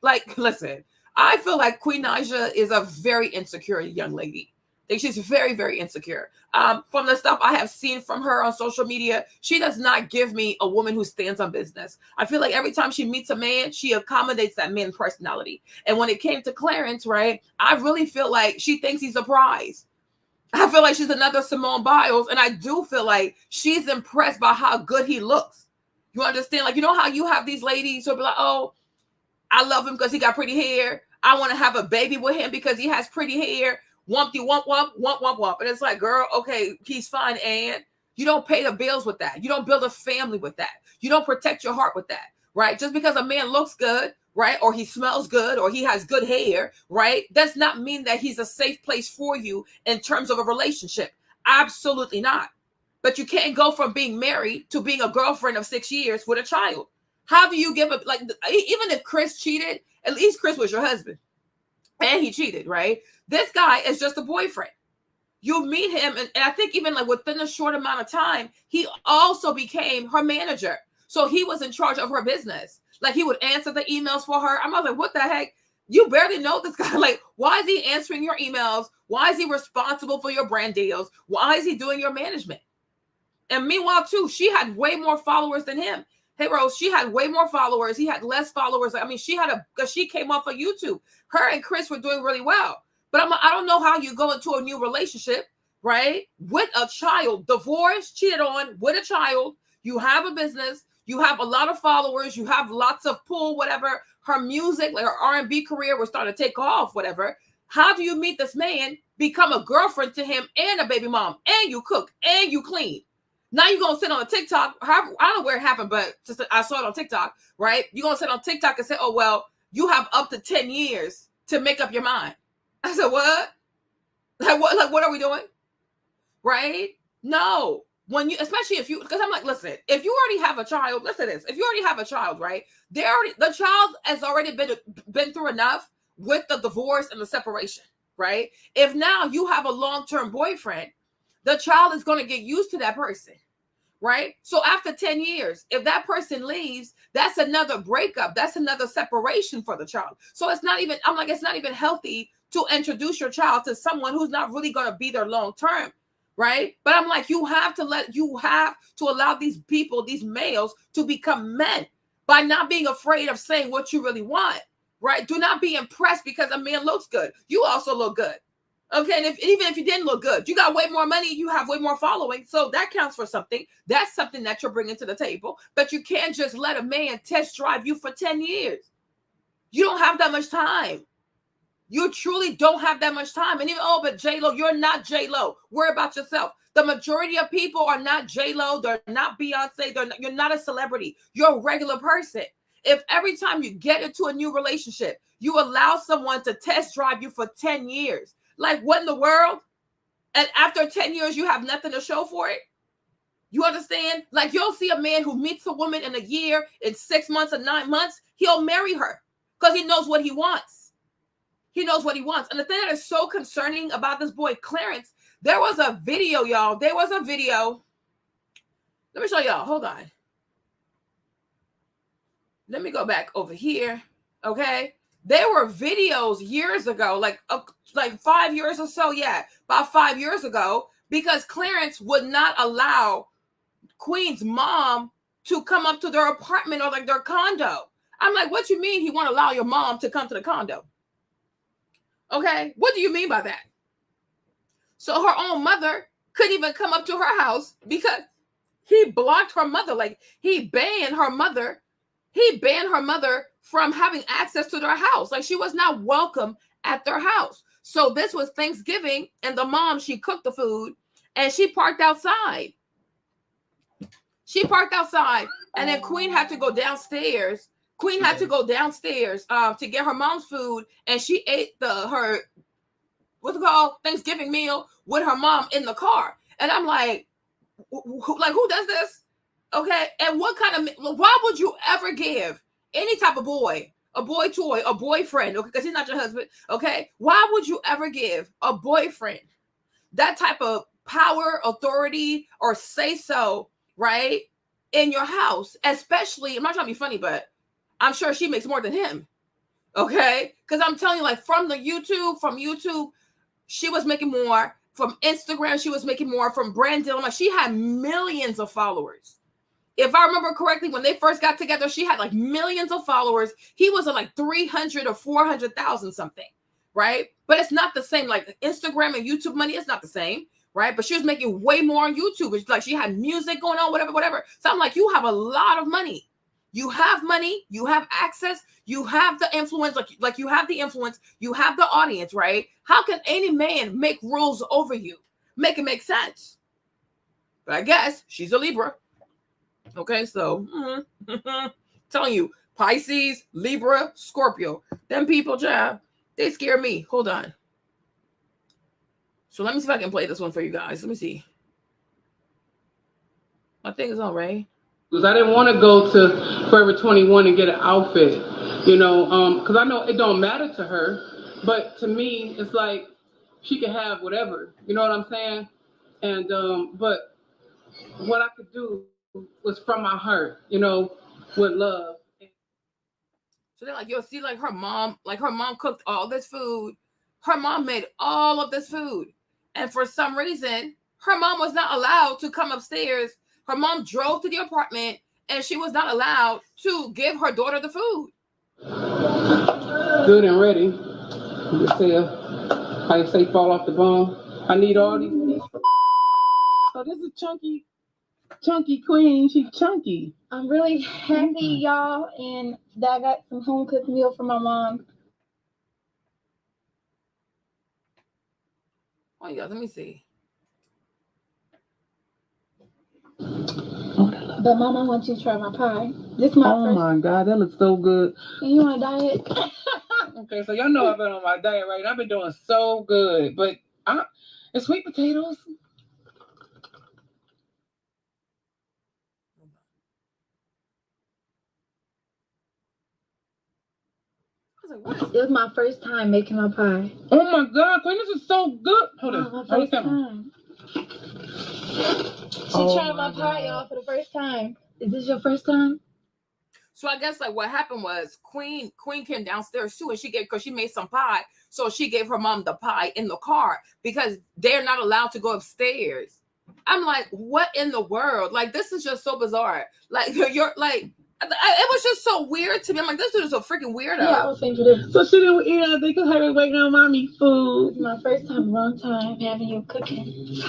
Speaker 1: Like, listen, I feel like Queen Naija is a very insecure young lady. I think she's very, very insecure. From the stuff I have seen from her on social media, she does not give me a woman who stands on business. I feel like every time she meets a man, she accommodates that man's personality. And when it came to Clarence, right, I really feel like she thinks he's a prize. I feel like she's another Simone Biles. And I do feel like she's impressed by how good he looks. You understand? Like, you know how you have these ladies who'll be like, oh, I love him because he got pretty hair. I want to have a baby with him because he has pretty hair. Wumpty wump wump wump wump wump. And it's like, girl, okay, he's fine, and you don't pay the bills with that. You don't build a family with that. You don't protect your heart with that, right? Just because a man looks good, right, or he smells good, or he has good hair, right, does not mean that he's a safe place for you in terms of a relationship. Absolutely not. But you can't go from being married to being a girlfriend of 6 years with a child. How do you give up? Like, even if Chris cheated, at least Chris was your husband. And he cheated, right? This guy is just a boyfriend. You meet him, and I think even like within a short amount of time, he also became her manager. So he was in charge of her business. Like, he would answer the emails for her. I'm like, what the heck? You barely know this guy. Like, why is he answering your emails? Why is he responsible for your brand deals? Why is he doing your management? And meanwhile, too, she had way more followers than him. Hey, Rose, she had way more followers. He had less followers. I mean, because she came off of YouTube. Her and Chris were doing really well. But I don't know how you go into a new relationship, right, with a child, divorced, cheated on, with a child. You have a business. You have a lot of followers. You have lots of pull, whatever. Her music, like her R&B career was starting to take off, whatever. How do you meet this man, become a girlfriend to him and a baby mom, and you cook, and you clean? Now you're going to sit on a TikTok. I don't know where it happened, but just I saw it on TikTok, right? You're going to sit on TikTok and say, oh, well, you have up to 10 years to make up your mind. I said, what? Like what are we doing? Right? No. When you, especially if you, because I'm like, listen, if you already have a child, listen to this. If you already have a child, right? The child has already been through enough with the divorce and the separation, right? If now you have a long-term boyfriend, the child is going to get used to that person, right? So after 10 years, if that person leaves, that's another breakup. That's another separation for the child. So it's not even, I'm like, it's not even healthy to introduce your child to someone who's not really going to be there long-term, right? But I'm like, you have to allow these people, these males, to become men by not being afraid of saying what you really want, right? Do not be impressed because a man looks good. You also look good. Okay, and even if you didn't look good, you got way more money, you have way more following, so that counts for something. That's something that you're bringing to the table. But you can't just let a man test drive you for 10 years. You don't have that much time. You truly don't have that much time. And even, oh, but J-Lo, you're not J-Lo. Worry about yourself. The majority of people are not J-Lo. They're not Beyonce. You're not a celebrity. You're a regular person. If every time you get into a new relationship, you allow someone to test drive you for 10 years, like what in the world? And after 10 years, you have nothing to show for it? You understand? Like you'll see a man who meets a woman in a year, in 6 months or 9 months, he'll marry her because he knows what he wants. He knows what he wants. And the thing that is so concerning about this boy, Clarence, there was a video, y'all. There was a video. Let me show y'all. Hold on. Let me go back over here. Okay. There were videos years ago, like 5 years or so. Yeah, about 5 years ago, because Clarence would not allow Queen's mom to come up to their apartment or like their condo. I'm like, what you mean he won't allow your mom to come to the condo? Okay, what do you mean by that? So her own mother couldn't even come up to her house because he blocked her mother. Like he banned her mother. He banned her mother from having access to their house. Like she was not welcome at their house. So this was Thanksgiving, and the mom, she cooked the food and she parked outside. She parked outside, and then Queen had to go downstairs. Queen had to go downstairs to get her mom's food, and she ate her what's it called, Thanksgiving meal with her mom in the car. And I'm like who does this? Okay, and what kind of, why would you ever give any type of boy a boy toy, a boyfriend? Okay, because he's not your husband. Okay, why would you ever give a boyfriend that type of power, authority, or say so, right, in your house? Especially, I'm not trying to be funny, but I'm sure she makes more than him. Okay, because I'm telling you, like from YouTube, she was making more. From Instagram, she was making more. From brand deal, she had millions of followers. If I remember correctly, when they first got together, she had like millions of followers. He was at like 300 or 400,000 something, right? But it's not the same. Like Instagram and YouTube money, it's not the same, right? But she was making way more on YouTube. It's like she had music going on, whatever. So I'm like, you have a lot of money. You have money, you have access, you have the influence, like you have the influence, you have the audience, right? How can any man make rules over you? Make it make sense. But I guess she's a Libra. Okay, so telling you, Pisces, Libra, Scorpio, them people, child, they scare me. Hold on. So let me see if I can play this one for you guys. Let me see. My thing is on, right?
Speaker 12: I didn't want to go to Forever 21 and get an outfit, because I know it don't matter to her, but to me, it's like she can have whatever, you know what I'm saying? And, but what I could do was from my heart, with love.
Speaker 1: So they're like, you'll see, like her mom cooked all this food. Her mom made all of this food. And for some reason, her mom was not allowed to come upstairs. Her mom drove to the apartment, and she was not allowed to give her daughter the food.
Speaker 12: Good and ready. You can tell how you say fall off the bone. I need all these. So this is chunky queen. She's chunky.
Speaker 13: I'm really happy, y'all, and that I got some home cooked meal from my mom.
Speaker 1: Oh, yeah, let me see.
Speaker 12: Oh,
Speaker 13: But Mom, I want you to try my pie. This is my
Speaker 12: Oh
Speaker 13: first.
Speaker 12: my God, that looks so good.
Speaker 13: And you on a diet?
Speaker 12: Okay, so y'all know I've been on my diet, right? I've been doing so good, but it's sweet potatoes.
Speaker 13: It was my first time making my pie.
Speaker 12: Oh my God, Queen, this is so good. Hold on.
Speaker 13: My first time. She tried my pie, y'all, for the first time. Is this your first time?
Speaker 1: So I guess like what happened was Queen came downstairs too, and because she made some pie, so she gave her mom the pie in the car because they're not allowed to go upstairs. I'm like, what in the world? Like, this is just so bizarre. Like, you're like, it was just so weird to me. I'm like, this dude is a freaking weirdo.
Speaker 13: Yeah, I was thinking this.
Speaker 12: So she didn't eat anything because her was waiting on mommy food.
Speaker 13: This is my first time, long time having you cooking.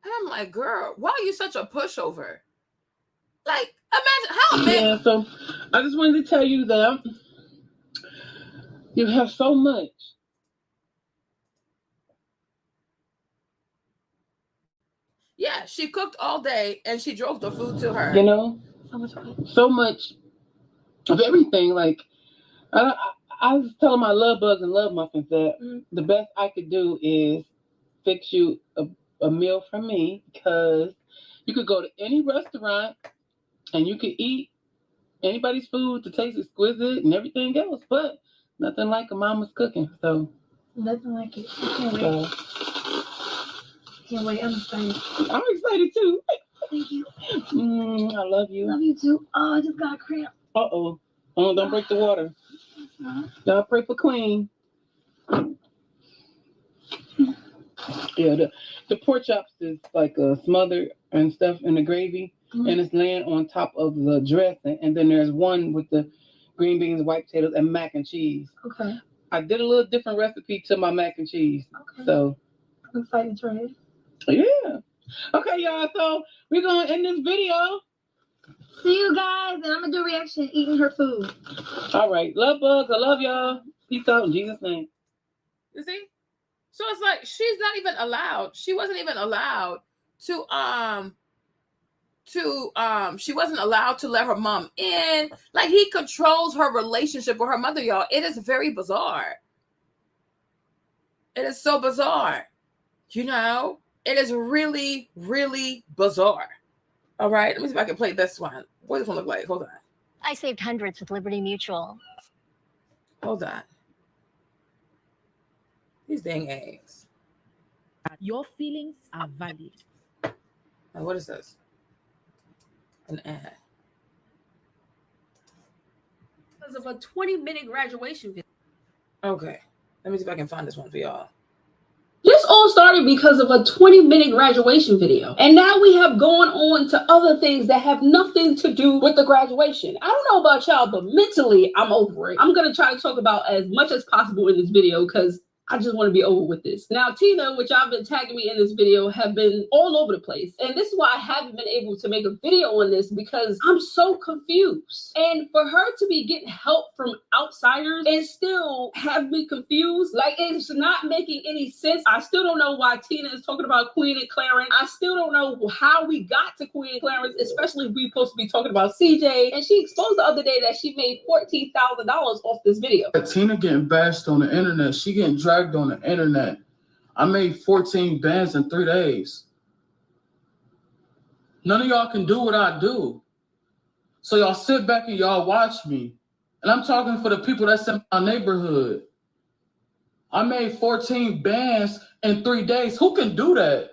Speaker 1: I'm like, girl, why are you such a pushover? Like, imagine how a man.
Speaker 12: Yeah, so I just wanted to tell you that you have so much.
Speaker 1: Yeah, she cooked all day and she drove the food to her.
Speaker 12: You know, so much of everything. Like, I was telling my love bugs and love muffins that the best I could do is fix you a meal for me, because you could go to any restaurant and you could eat anybody's food to taste exquisite and everything else, but nothing like a mama's cooking. So
Speaker 13: nothing like it. I can't wait. Can't wait. I'm excited.
Speaker 12: I'm excited too.
Speaker 13: Thank you.
Speaker 12: I love you.
Speaker 13: Love you too. Oh, I just got a cramp.
Speaker 12: Oh, don't break the water. Y'all pray for Queen. Yeah, the pork chops is like smothered and stuff in the gravy, and it's laying on top of the dressing, and then there's one with the green beans, white potatoes, and mac and cheese.
Speaker 13: Okay.
Speaker 12: I did a little different recipe to my mac and cheese.
Speaker 13: Okay.
Speaker 12: So
Speaker 13: I'm excited to try it.
Speaker 12: Yeah. Okay, y'all. So we're gonna end this video.
Speaker 13: See you guys, and I'm gonna do a reaction eating her food.
Speaker 12: All right. Love bugs. I love y'all. Peace out in Jesus' name.
Speaker 1: You see? So it's like she's not even allowed. She wasn't even allowed to she wasn't allowed to let her mom in. Like, he controls her relationship with her mother, y'all. It is very bizarre. It is so bizarre. You know, it is really, really bizarre. All right, let me see if I can play this one. What does this one look like? Hold on.
Speaker 9: I saved hundreds with Liberty Mutual.
Speaker 1: Hold on. These dang eggs.
Speaker 14: Your feelings are valid.
Speaker 1: Now, what is this? An ad.
Speaker 14: Because of a 20-minute graduation video.
Speaker 1: Okay. Let me see if I can find this one for y'all.
Speaker 14: This all started because of a 20-minute graduation video. And now we have gone on to other things that have nothing to do with the graduation. I don't know about y'all, but mentally, I'm over it. I'm going to try to talk about as much as possible in this video because I just want to be over with this. Now, Tina, which I've been tagging me in this video, have been all over the place. And this is why I haven't been able to make a video on this, because I'm so confused. And for her to be getting help from outsiders and still have me confused, like, it's not making any sense. I still don't know why Tina is talking about Queen and Clarence. I still don't know how we got to Queen and Clarence, especially if we're supposed to be talking about CJ. And she exposed the other day that she made $14,000 off this video.
Speaker 15: Tina getting bashed on the internet. She getting dragged on the internet. I made 14 bands in 3 days. None of y'all can do what I do. So y'all sit back and y'all watch me. And I'm talking for the people that's in my neighborhood. I made 14 bands in 3 days. Who can do that?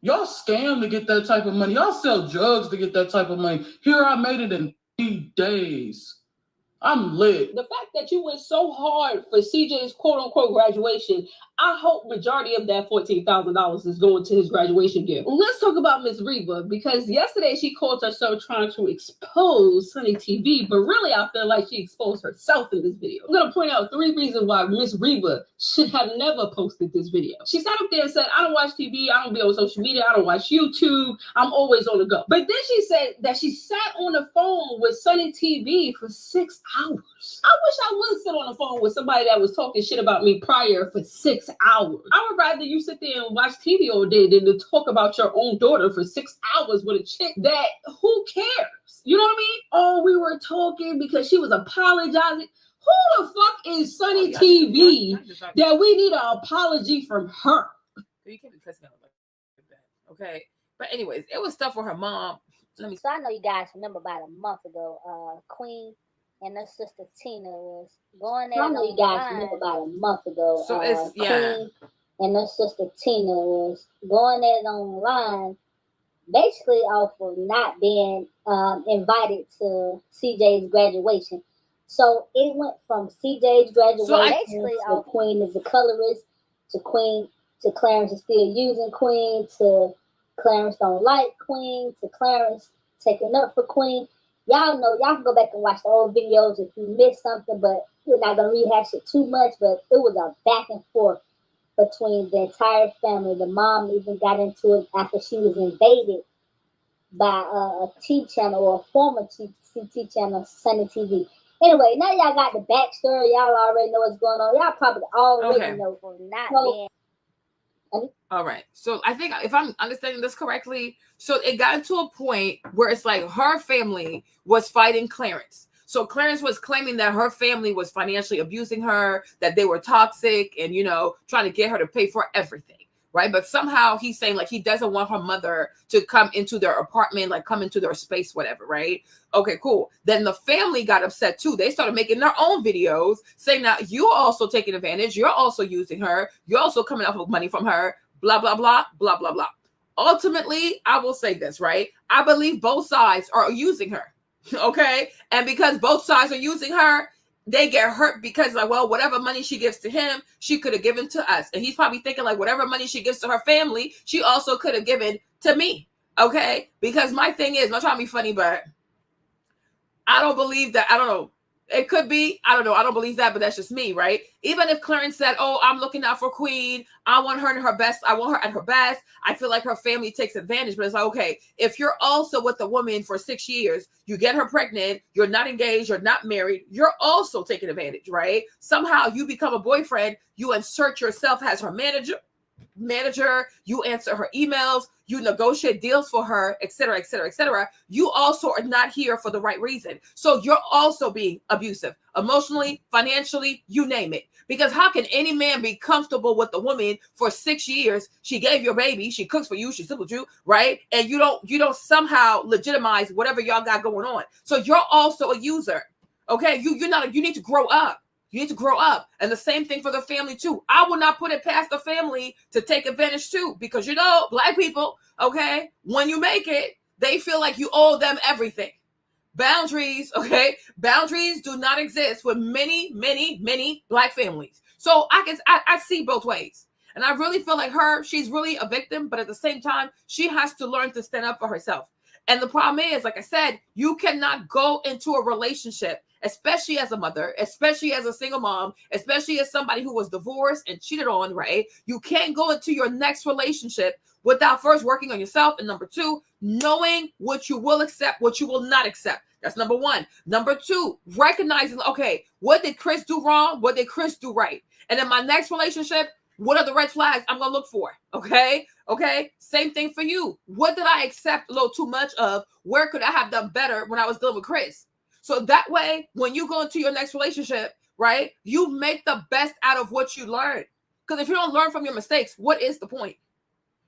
Speaker 15: Y'all scam to get that type of money. Y'all sell drugs to get that type of money. Here I made it in 3 days. I'm lit.
Speaker 14: The fact that you went so hard for CJ's quote-unquote graduation, I hope majority of that $14,000 is going to his graduation gift. Let's talk about Miss Reba, because yesterday she called herself trying to expose Sunny TV, but really I feel like she exposed herself in this video. I'm going to point out 3 reasons why Miss Reba should have never posted this video. She sat up there and said, I don't watch TV, I don't be on social media, I don't watch YouTube, I'm always on the go. But then she said that she sat on the phone with Sunny TV for 6 hours. I wish I would sit on the phone with somebody that was talking shit about me prior for 6 hours. I would rather you sit there and watch TV all day than to talk about your own daughter for 6 hours with a chick that, who cares? You know what I mean? Oh, we were talking because she was apologizing. Who the fuck is Sunny TV that we need an apology from her?
Speaker 1: You can't be cussing out like that, okay? But anyways, it was stuff for her mom.
Speaker 16: So I know you guys remember about a month ago, Queen and her sister Tina was going at Queen and her sister Tina was going at it online, basically off of not being invited to CJ's graduation. So it went from CJ's graduation to Queen is a colorist, to Queen, to Clarence is still using Queen, to Clarence don't like Queen, to Clarence taking up for Queen. Y'all know, y'all can go back and watch the old videos if you missed something, but we're not going to rehash it too much, but it was a back and forth between the entire family. The mom even got into it after she was invaded by a T channel or a former T channel, Sunny TV. Anyway, now y'all got the backstory. Y'all already know what's going on. Y'all probably already know for not being.
Speaker 1: All right. So I think if I'm understanding this correctly, so it got to a point where it's like her family was fighting Clarence. So Clarence was claiming that her family was financially abusing her, that they were toxic and, you know, trying to get her to pay for everything. Right. But somehow he's saying like he doesn't want her mother to come into their apartment, like come into their space, whatever. Right. OK, cool. Then the family got upset, too. They started making their own videos saying that you're also taking advantage. You're also using her. You're also coming up with money from her. Blah, blah, blah, blah, blah, blah. Ultimately, I will say this, right? I believe both sides are using her. OK, and because both sides are using her, they get hurt because like, well, whatever money she gives to him, she could have given to us. And he's probably thinking like whatever money she gives to her family, she also could have given to me. OK, because my thing is, I'm not trying to be funny, but I don't believe that. I don't know. It could be. I don't know. I don't believe that, but that's just me, right? Even if Clarence said, oh, I'm looking out for Queen. I want her at her best. I want her at her best. I feel like her family takes advantage. But it's like, okay, if you're also with a woman for 6 years, you get her pregnant, you're not engaged, you're not married, you're also taking advantage, right? Somehow you become a boyfriend, you insert yourself as her manager, you answer her emails, you negotiate deals for her, etc., etc., etc. You also are not here for the right reason. So you're also being abusive, emotionally, financially, you name it. Because how can any man be comfortable with a woman for 6 years? She gave your baby, she cooks for you, she sleeps with you, right? And you don't somehow legitimize whatever y'all got going on. So you're also a user. Okay, you need to grow up. You need to grow up. And the same thing for the family too. I will not put it past the family to take advantage too, because you know, Black people, okay, when you make it, they feel like you owe them everything. Boundaries, okay? Boundaries do not exist with many, many, many Black families. So I see both ways. And I really feel like she's really a victim, but at the same time, she has to learn to stand up for herself. And the problem is, like I said, you cannot go into a relationship, especially as a mother, especially as a single mom, especially as somebody who was divorced and cheated on, right? You can't go into your next relationship without first working on yourself. And number two, knowing what you will accept, what you will not accept. That's number one. Number two, recognizing, okay, what did Chris do wrong? What did Chris do right? And in my next relationship, what are the red flags I'm going to look for? Okay. Okay. Same thing for you. What did I accept a little too much of? Where could I have done better when I was dealing with Chris? So that way, when you go into your next relationship, right, you make the best out of what you learn. Because if you don't learn from your mistakes, what is the point?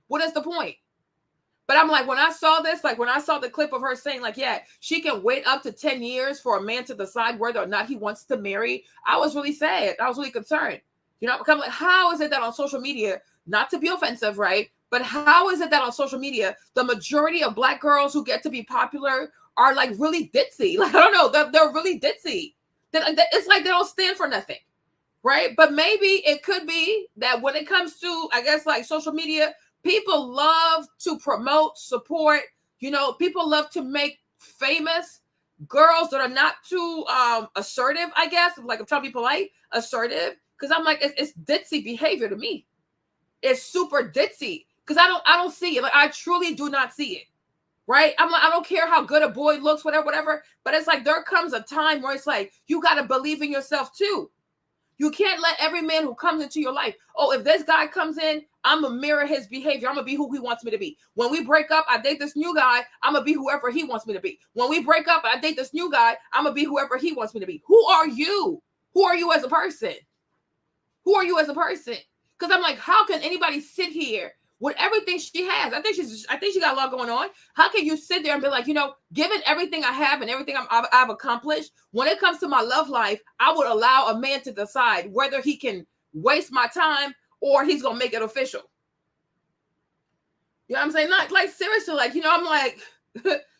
Speaker 1: What is the point? But I'm like, when I saw this, like when I saw the clip of her saying like, yeah, she can wait up to 10 years for a man to decide whether or not he wants to marry. I was really sad. I was really concerned. You know, I'm like, how is it that on social media, not to be offensive, right? But how is it that on social media, the majority of Black girls who get to be popular are like really ditzy? Like, I don't know, they're really ditzy. It's like they don't stand for nothing, right? But maybe it could be that when it comes to, I guess, like social media, people love to promote, support, you know, people love to make famous girls that are not too assertive, I guess. Like, I'm trying to be polite, assertive. Because I'm like, it's ditzy behavior to me. It's super ditzy. Because I don't see it. Like, I truly do not see it. Right? I'm like, I don't care how good a boy looks, whatever. But it's like, there comes a time where it's like, you got to believe in yourself too. You can't let every man who comes into your life, oh, if this guy comes in, I'm going to mirror his behavior. I'm going to be who he wants me to be. When we break up, I date this new guy. I'm going to be whoever he wants me to be. When we break up, I date this new guy. I'm going to be whoever he wants me to be. Who are you? Who are you as a person? Who are you as a person? Because I'm like, how can anybody sit here with everything she has? I think she got a lot going on. How can you sit there and be like, given everything I have and everything I've accomplished, when it comes to my love life, I would allow a man to decide whether he can waste my time or he's gonna make it official. You know what I'm saying? Not like seriously, like, I'm like,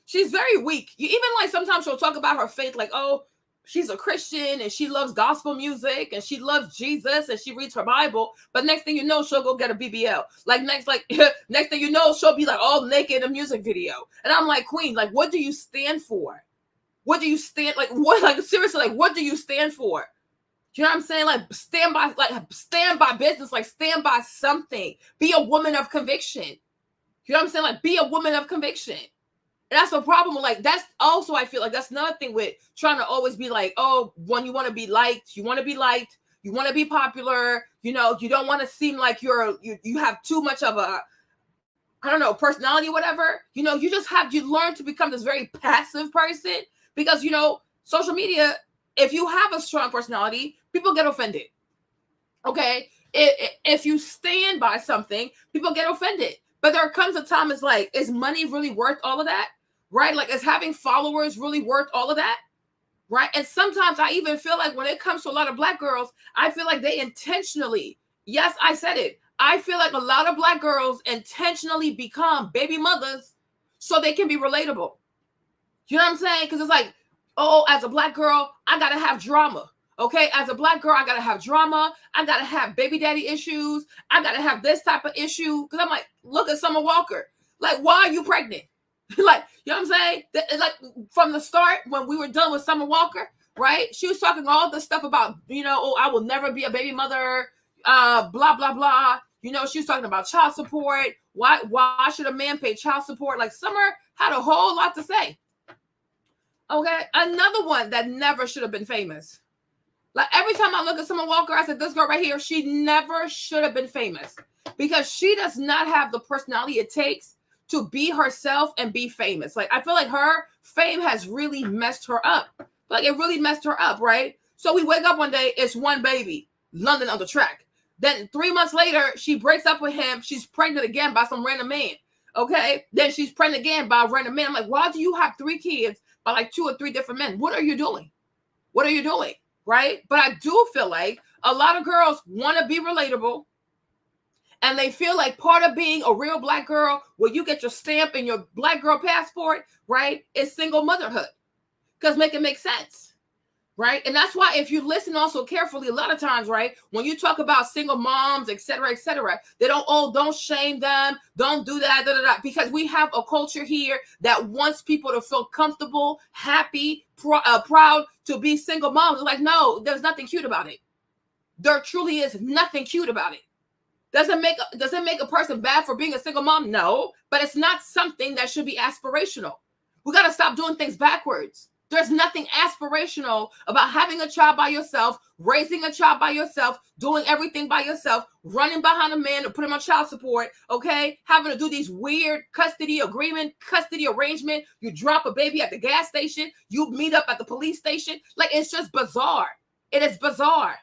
Speaker 1: she's very weak. Even like sometimes she'll talk about her faith, like, oh, she's a Christian and she loves gospel music and she loves Jesus and she reads her Bible. But next thing you know, she'll go get a BBL. Next thing you know, she'll be like all naked in a music video. And I'm like, Queen, like, what do you stand for? What do you stand seriously, like, what do you stand for? Do you know what I'm saying? Like, stand by business, like stand by something. Be a woman of conviction. You know what I'm saying? Like, be a woman of conviction. And that's the problem with, like, that's also, I feel like that's another thing with trying to always be like, oh, when you want to be liked, you want to be popular, you don't want to seem like you have too much of a, I don't know, personality or whatever. You learn to become this very passive person because, social media, if you have a strong personality, people get offended. Okay? If you stand by something, people get offended. But there comes a time it's like, is money really worth all of that? Right? Like, is having followers really worth all of that? Right? And sometimes I even feel like when it comes to a lot of Black girls, I feel like they intentionally, yes, I said it. I feel like a lot of Black girls intentionally become baby mothers so they can be relatable. You know what I'm saying? Because it's like, oh, as a Black girl, I got to have drama. Okay, as a Black girl, I got to have drama. I got to have baby daddy issues. I got to have this type of issue. Because I'm like, look at Summer Walker. Like, why are you pregnant? Like, you know what I'm saying? Like, from the start, when we were done with Summer Walker, right? She was talking all this stuff about, oh, I will never be a baby mother, blah, blah, blah. She was talking about child support. Why should a man pay child support? Like, Summer had a whole lot to say. Okay, another one that never should have been famous. Like, every time I look at Summer Walker, I said, this girl right here, she never should have been famous because she does not have the personality it takes to be herself and be famous. Like, I feel like her fame has really messed her up. Like, it really messed her up, right? So we wake up one day, it's one baby, London on the track. Then 3 months later, she breaks up with him. She's pregnant again by some random man. Okay? Then she's pregnant again by a random man. I'm like, why do you have 3 kids by like 2 or 3 different men? What are you doing? What are you doing? Right? But I do feel like a lot of girls want to be relatable. And they feel like part of being a real Black girl, where you get your stamp and your Black girl passport, right, is single motherhood. Because make it make sense. Right? And that's why if you listen also carefully, a lot of times, right, when you talk about single moms, et cetera, they don't shame them. Don't do that, because we have a culture here that wants people to feel comfortable, happy, proud to be single moms. Like, no, there's nothing cute about it. There truly is nothing cute about it. Does it make a person bad for being a single mom? No, but it's not something that should be aspirational. We got to stop doing things backwards. There's nothing aspirational about having a child by yourself, raising a child by yourself, doing everything by yourself, running behind a man to put him on child support, okay? Having to do these weird custody arrangement. You drop a baby at the gas station. You meet up at the police station. Like, it's just bizarre. It is bizarre.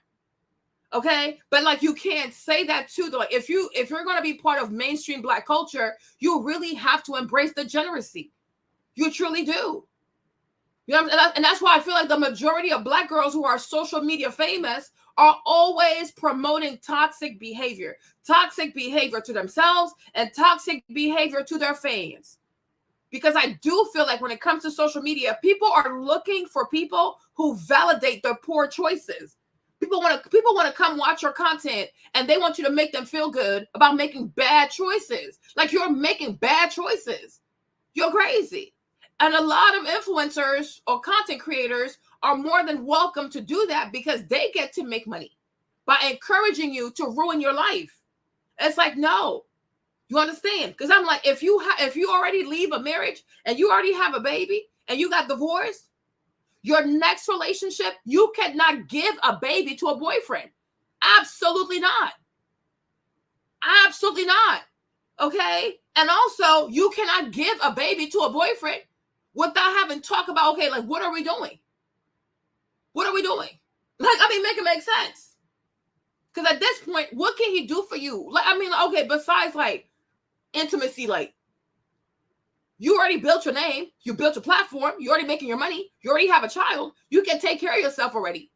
Speaker 1: Okay? But like, you can't say that too. Like, if you're going to be part of mainstream Black culture, you really have to embrace the degeneracy. You truly do. You know what I'm saying? And that's why I feel like the majority of Black girls who are social media famous are always promoting toxic behavior to themselves and toxic behavior to their fans. Because I do feel like when it comes to social media, people are looking for people who validate their poor choices. People want to come watch your content and they want you to make them feel good about making bad choices. Like, you're making bad choices. You're crazy. And a lot of influencers or content creators are more than welcome to do that because they get to make money by encouraging you to ruin your life. It's like, no, you understand? Because I'm like, if you already leave a marriage and you already have a baby and you got divorced, Your next relationship, you cannot give a baby to a boyfriend. Absolutely not. Absolutely not. Okay? And also, you cannot give a baby to a boyfriend without having talk about, okay, like, what are we doing? What are we doing? Like, I mean, make it make sense. Because at this point, what can he do for you? Like, I mean, okay, besides, like, intimacy, like, you already built your name. You built your platform. You're already making your money. You already have a child. You can take care of yourself already,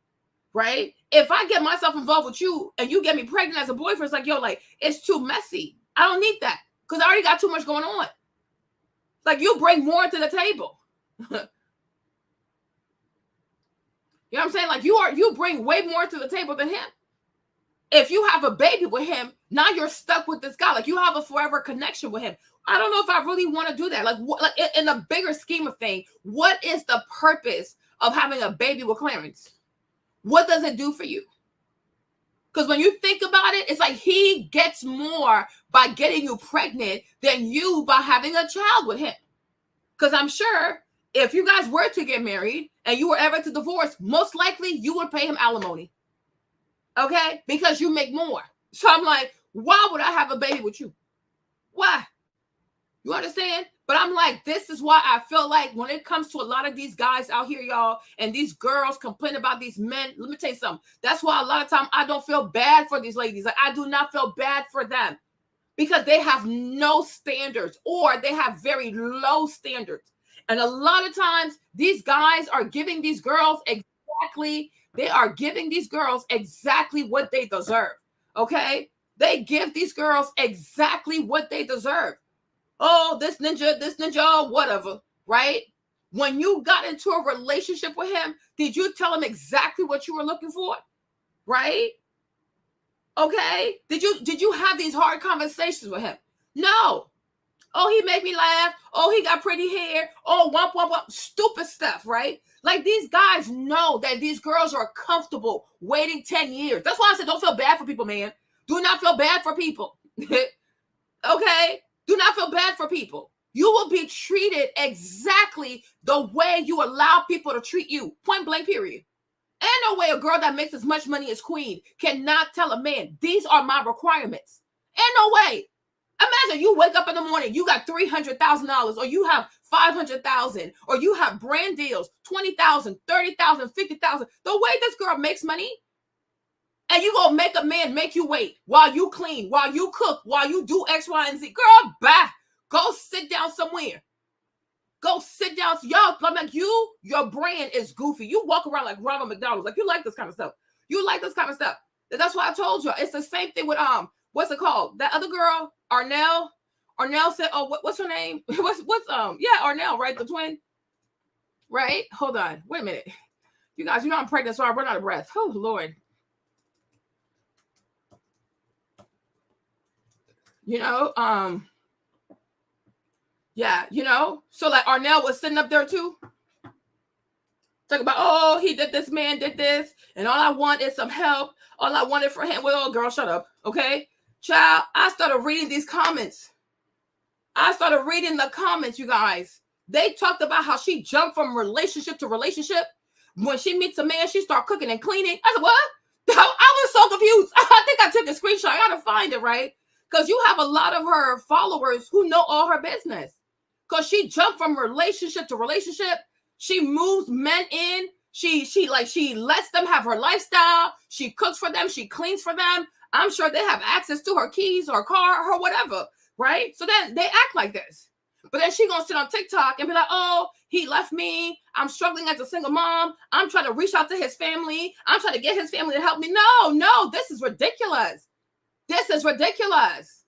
Speaker 1: right? If I get myself involved with you and you get me pregnant as a boyfriend, it's like, yo, like, it's too messy. I don't need that because I already got too much going on. Like, you bring more to the table. You know what I'm saying? Like, you bring way more to the table than him. If you have a baby with him, now you're stuck with this guy. Like, you have a forever connection with him. I don't know if I really want to do that. Like, what, like in the bigger scheme of things, what is the purpose of having a baby with Clarence? What does it do for you? Because when you think about it, it's like he gets more by getting you pregnant than you by having a child with him. Because I'm sure if you guys were to get married and you were ever to divorce, most likely you would pay him alimony. Okay? Because you make more. So I'm like, why would I have a baby with you? Why? You understand? But I'm like, this is why I feel like when it comes to a lot of these guys out here, y'all, and these girls complain about these men, let me tell you something. That's why a lot of time I don't feel bad for these ladies. Like, I do not feel bad for them because they have no standards or they have very low standards. And a lot of times these guys are giving these girls exactly what they deserve. Okay? They give these girls exactly what they deserve. Oh, this ninja, whatever, right? When you got into a relationship with him, did you tell him exactly what you were looking for? Right? Okay? Did you have these hard conversations with him? No. Oh, he made me laugh. Oh, he got pretty hair. Oh, wump. Stupid stuff, right? Like, these guys know that these girls are comfortable waiting 10 years. That's why I said don't feel bad for people, man. Do not feel bad for people. Okay? Do not feel bad for people. You will be treated exactly the way you allow people to treat you. Point blank, period. Ain't no way a girl that makes as much money as Queen cannot tell a man, these are my requirements. Ain't no way. Imagine you wake up in the morning, you got $300,000, or you have $500,000, or you have brand deals, $20,000, $30,000, $50,000. The way this girl makes money, and you gonna make a man make you wait while you clean, while you cook, while you do X, Y, and Z. Girl, bye. Go sit down somewhere. Go sit down. Y'all, I'm like, your brand is goofy. You walk around like Ronald McDonald. Like, you like this kind of stuff. You like this kind of stuff. That's why I told you. It's the same thing with, what's it called? That other girl, Arnell. Arnell said, oh, what's her name? Yeah, Arnell, right? The twin. Right? Hold on. Wait a minute. You guys, you know I'm pregnant, so I run out of breath. Oh, Lord. You know, yeah, you know, so like Arnell was sitting up there too. Talking about, oh, he did this, man did this, and all I want is some help. All I wanted for him, well, girl, shut up, okay? Child, I started reading these comments. I started reading the comments, you guys. They talked about how she jumped from relationship to relationship. When she meets a man, she start cooking and cleaning. I said, what? I was so confused. I think I took a screenshot. I gotta find it, right? Because you have a lot of her followers who know all her business. Because she jumped from relationship to relationship. She moves men in. She lets them have her lifestyle. She cooks for them. She cleans for them. I'm sure they have access to her keys, her car, her whatever, right? So then they act like this. But then she gonna sit on TikTok and be like, oh, he left me. I'm struggling as a single mom. I'm trying to reach out to his family. I'm trying to get his family to help me. No, this is ridiculous. This is ridiculous.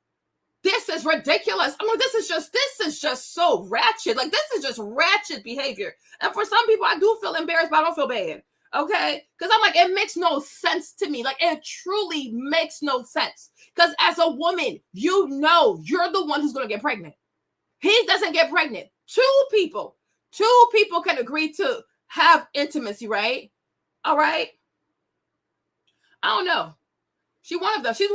Speaker 1: This is ridiculous. I'm like, this is just so ratchet. Like, this is just ratchet behavior. And for some people, I do feel embarrassed, but I don't feel bad. Okay? Because I'm like, it makes no sense to me. Like, it truly makes no sense. Because as a woman, you know you're the one who's going to get pregnant. He doesn't get pregnant. Two people can agree to have intimacy, right? All right? I don't know. She's one of them. She's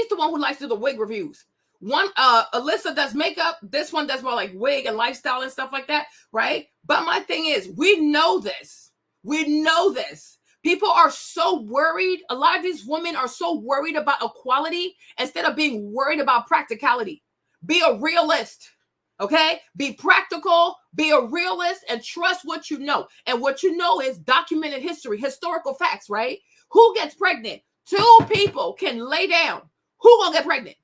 Speaker 1: the one who likes to do the wig reviews. One, Alyssa does makeup. This one does more like wig and lifestyle and stuff like that, right? But my thing is, we know this. We know this. People are so worried. A lot of these women are so worried about equality instead of being worried about practicality. Be a realist, okay? Be practical, be a realist, and trust what you know. And what you know is documented history, historical facts, right? Who gets pregnant? 2 people can lay down. Who gonna get pregnant?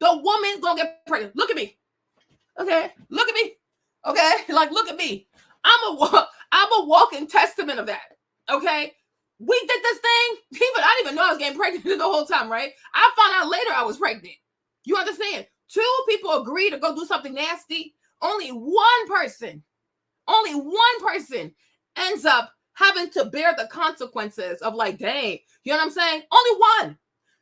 Speaker 1: The woman gonna get pregnant. Look at me. Okay, look at me. Okay, like look at me. I'm a walking testament of that. Okay, we did this thing. I didn't even know I was getting pregnant the whole time, right? I found out later I was pregnant. You understand? 2 people agree to go do something nasty. Only one person ends up having to bear the consequences of like, dang, you know what I'm saying? Only one.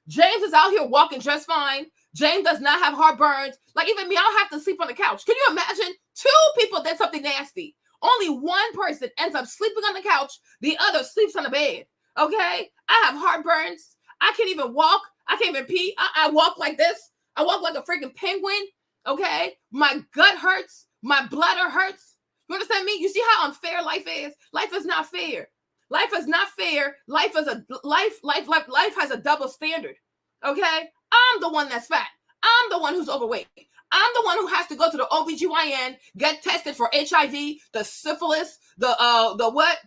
Speaker 1: James is out here walking just fine. James does not have heartburns. Like even me, I don't have to sleep on the couch. Can you imagine? 2 people did something nasty. Only one person ends up sleeping on the couch. The other sleeps on the bed. Okay? I have heartburns. I can't even walk. I can't even pee. I walk like this. I walk like a freaking penguin. Okay? My gut hurts. My bladder hurts. You understand me? You see how unfair life is? Life is not fair. Life is not fair. Life has a double standard. Okay? I'm the one that's fat. I'm the one who's overweight. I'm the one who has to go to the OBGYN, get tested for HIV, the syphilis, the what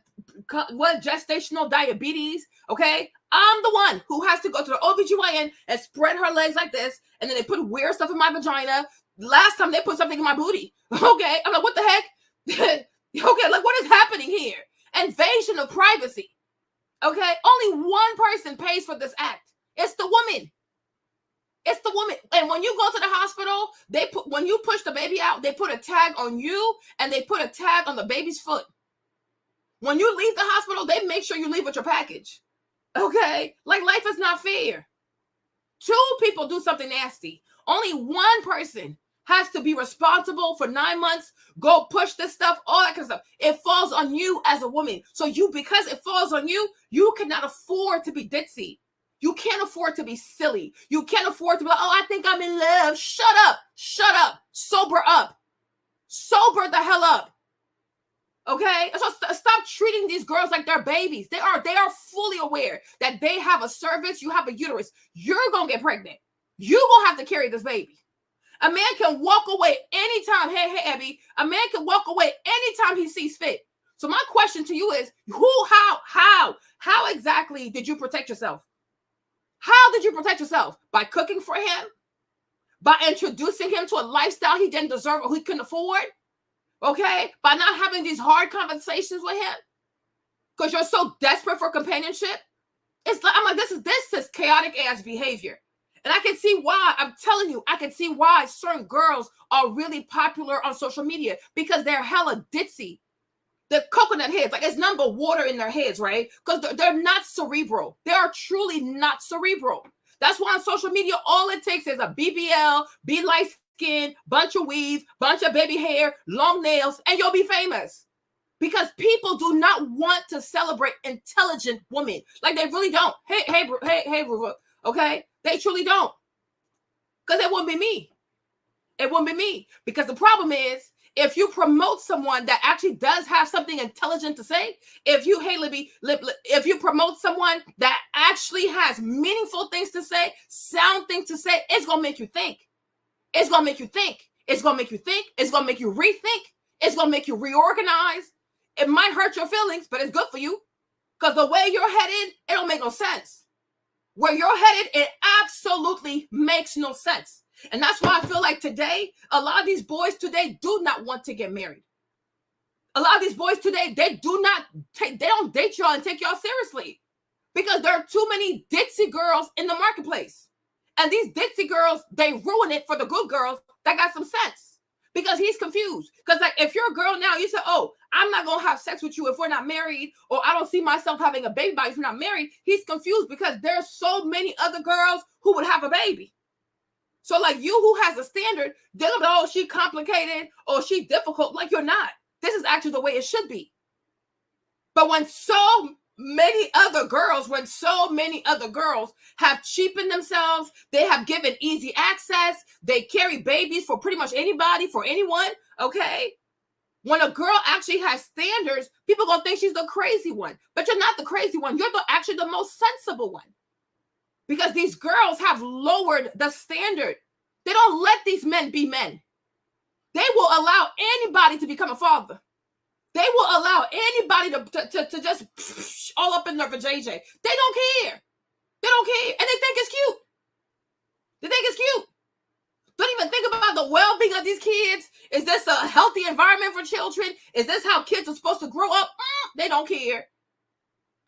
Speaker 1: gestational diabetes, okay? I'm the one who has to go to the OBGYN and spread her legs like this, and then they put weird stuff in my vagina. Last time they put something in my booty, okay? I'm like, what the heck? Okay, like what is happening here? Invasion of privacy, okay? Only one person pays for this act. It's the woman. It's the woman. And when you go to the hospital, when you push the baby out, they put a tag on you and they put a tag on the baby's foot. When you leave the hospital, they make sure you leave with your package. Okay? Like life is not fair. 2 people do something nasty. Only one person has to be responsible for 9 months, go push this stuff, all that kind of stuff. It falls on you as a woman. So because it falls on you, you cannot afford to be ditzy. You can't afford to be silly. You can't afford to be like, oh, I think I'm in love. Shut up. Shut up. Sober up. Sober the hell up. Okay? So stop treating these girls like they're babies. They are fully aware that they have a cervix, you have a uterus. You're going to get pregnant. You're going to have to carry this baby. A man can walk away anytime. Hey, Abby. A man can walk away anytime he sees fit. So my question to you is, how exactly did you protect yourself? How did you protect yourself? By cooking for him? By introducing him to a lifestyle he didn't deserve or he couldn't afford? Okay? By not having these hard conversations with him? Because you're so desperate for companionship? I'm like, this is chaotic ass behavior. And I can see why, I'm telling you, I can see why certain girls are really popular on social media because they're hella ditzy. They're coconut heads, like it's nothing but water in their heads, right? Because they're not cerebral. They are truly not cerebral. That's why on social media, all it takes is a BBL, be light skin, bunch of weave, bunch of baby hair, long nails, and you'll be famous. Because people do not want to celebrate intelligent women. Like they really don't. Hey, Ruva, okay? They truly don't. Because it wouldn't be me. It wouldn't be me. Because the problem is, if you promote someone that actually does have something intelligent to say, if you promote someone that actually has meaningful things to say, sound things to say, it's going to make you think. It's going to make you think. It's going to make you think. It's going to make you rethink. It's going to make you reorganize. It might hurt your feelings, but it's good for you. Because the way you're headed, it don't make no sense. Where you're headed, it absolutely makes no sense. And that's why I feel like today, a lot of these boys today do not want to get married. A lot of these boys today, they don't date y'all and take y'all seriously because there are too many ditzy girls in the marketplace. And these ditzy girls, they ruin it for the good girls that got some sense because he's confused. Because like if you're a girl now, you say, oh, I'm not going to have sex with you if we're not married, or I don't see myself having a baby by you if we're not married. He's confused because there's so many other girls who would have a baby. So like you who has a standard, they're gonna be, oh, she complicated or she difficult. Like you're not. This is actually the way it should be. But when so many other girls have cheapened themselves, they have given easy access, they carry babies for pretty much anybody, for anyone, okay? When a girl actually has standards, people gonna think she's the crazy one. But you're not the crazy one. You're actually the most sensible one. Because these girls have lowered the standard. They don't let these men be men. They will allow anybody to become a father. They will allow anybody to just all up in their vajayjay. They don't care. They don't care. And they think it's cute. They think it's cute. Don't even think about the well-being of these kids. Is this a healthy environment for children? Is this how kids are supposed to grow up? They don't care.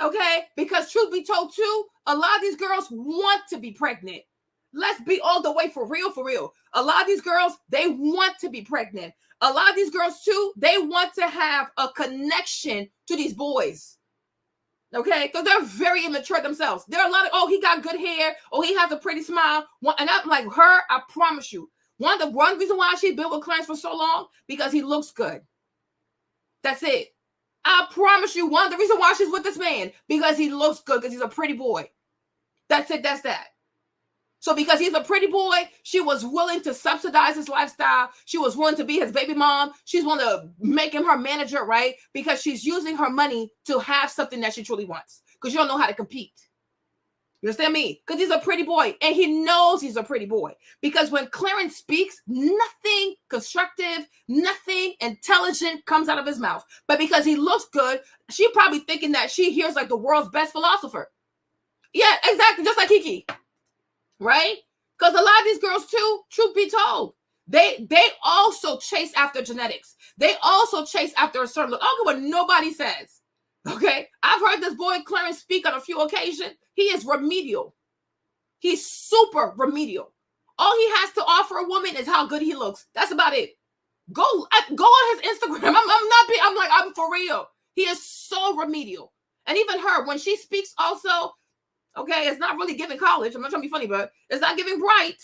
Speaker 1: Okay? Because truth be told too, a lot of these girls want to be pregnant. Let's be all the way for real, for real. A lot of these girls, they want to be pregnant. A lot of these girls too, they want to have a connection to these boys. Okay, because they're very immature themselves. There are a lot of, oh, he got good hair. Oh, he has a pretty smile. And I'm like, her, I promise you. One reason why she's been with Clarence for so long, because he looks good. That's it. I promise you, one of the reasons why she's with this man, because he looks good, because he's a pretty boy. That's it, that's that. So because he's a pretty boy, she was willing to subsidize his lifestyle. She was willing to be his baby mom. She's willing to make him her manager, right? Because she's using her money to have something that she truly wants. Because you don't know how to compete. You understand me? Because he's a pretty boy. And he knows he's a pretty boy. Because when Clarence speaks, nothing constructive, nothing intelligent comes out of his mouth. But because he looks good, she probably thinking that she hears like the world's best philosopher. Yeah, exactly. Just like Kiki. Right? Because a lot of these girls too, truth be told, they also chase after genetics. They also chase after a certain look. I don't care what nobody says. Okay? I've heard this boy Clarence speak on a few occasions. He is remedial. He's super remedial. All he has to offer a woman is how good he looks. That's about it. Go on his Instagram. I'm for real. He is so remedial. And even her, when she speaks also, okay, it's not really giving college. I'm not trying to be funny, but it's not giving bright.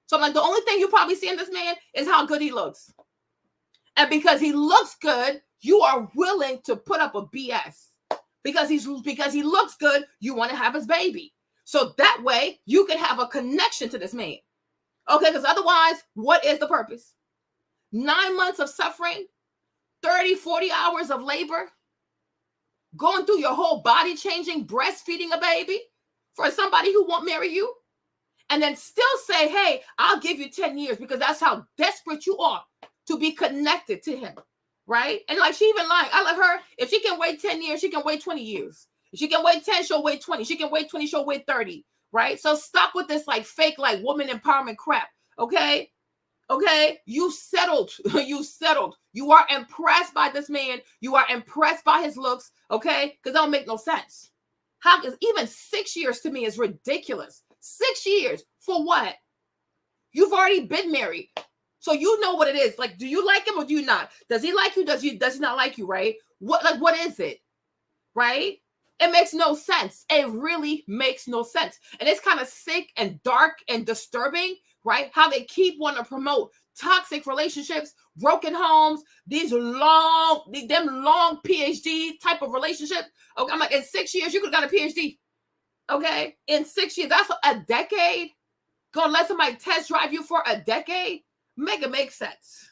Speaker 1: So I'm like, the only thing you probably see in this man is how good he looks. And because he looks good, you are willing to put up a BS. Because he looks good, you want to have his baby. So that way, you can have a connection to this man. Okay, because otherwise, what is the purpose? 9 months of suffering, 30, 40 hours of labor, going through your whole body changing, breastfeeding a baby for somebody who won't marry you, and then still say, hey, I'll give you 10 years because that's how desperate you are to be connected to him, right? And like she even lying. I let her, if she can wait 10 years, she can wait 20 years. If she can wait 10, she'll wait 20. She can wait 20, she'll wait 30, right? So stop with this like fake like woman empowerment crap, okay? Okay, you settled. You settled. You are impressed by this man. You are impressed by his looks, okay? Because that don't make no sense. How is even 6 years to me is ridiculous. 6 years for what? You've already been married, so you know what it is. Like, do you like him or do you not? Does he like you? Does he not like you? Right? What is it? Right? It makes no sense. It really makes no sense, and it's kind of sick and dark and disturbing. Right? How they keep wanting to promote toxic relationships, broken homes, these long PhD type of relationships. Okay, I'm like, in 6 years, you could have got a PhD. Okay, in 6 years, that's a decade. Gonna let somebody test drive you for a decade? Make it make sense.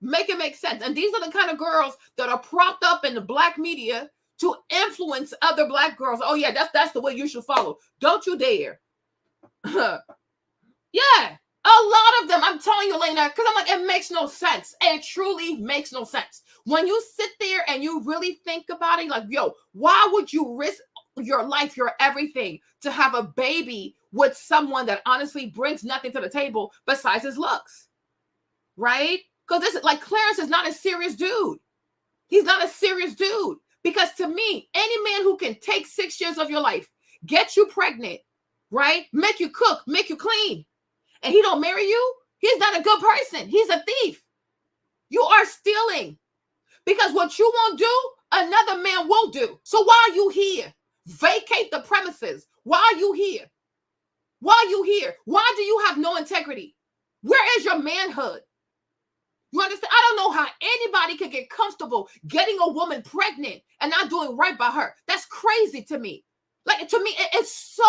Speaker 1: Make it make sense. And these are the kind of girls that are propped up in the black media to influence other black girls. Oh yeah, that's the way you should follow. Don't you dare. Yeah. A lot of them, I'm telling you, Elena, because I'm like, it makes no sense. It truly makes no sense. When you sit there and you really think about it, like, yo, why would you risk your life, your everything, to have a baby with someone that honestly brings nothing to the table besides his looks? Right? Because this is like, Clarence is not a serious dude. He's not a serious dude. Because to me, any man who can take 6 years of your life, get you pregnant, right? Make you cook, make you clean, and he don't marry you, he's not a good person. He's a thief. You are stealing. Because what you won't do, another man will do. So why are you here? Vacate the premises. Why are you here? Why are you here? Why do you have no integrity? Where is your manhood? You understand? I don't know how anybody can get comfortable getting a woman pregnant and not doing right by her. That's crazy to me. Like, to me, it's so,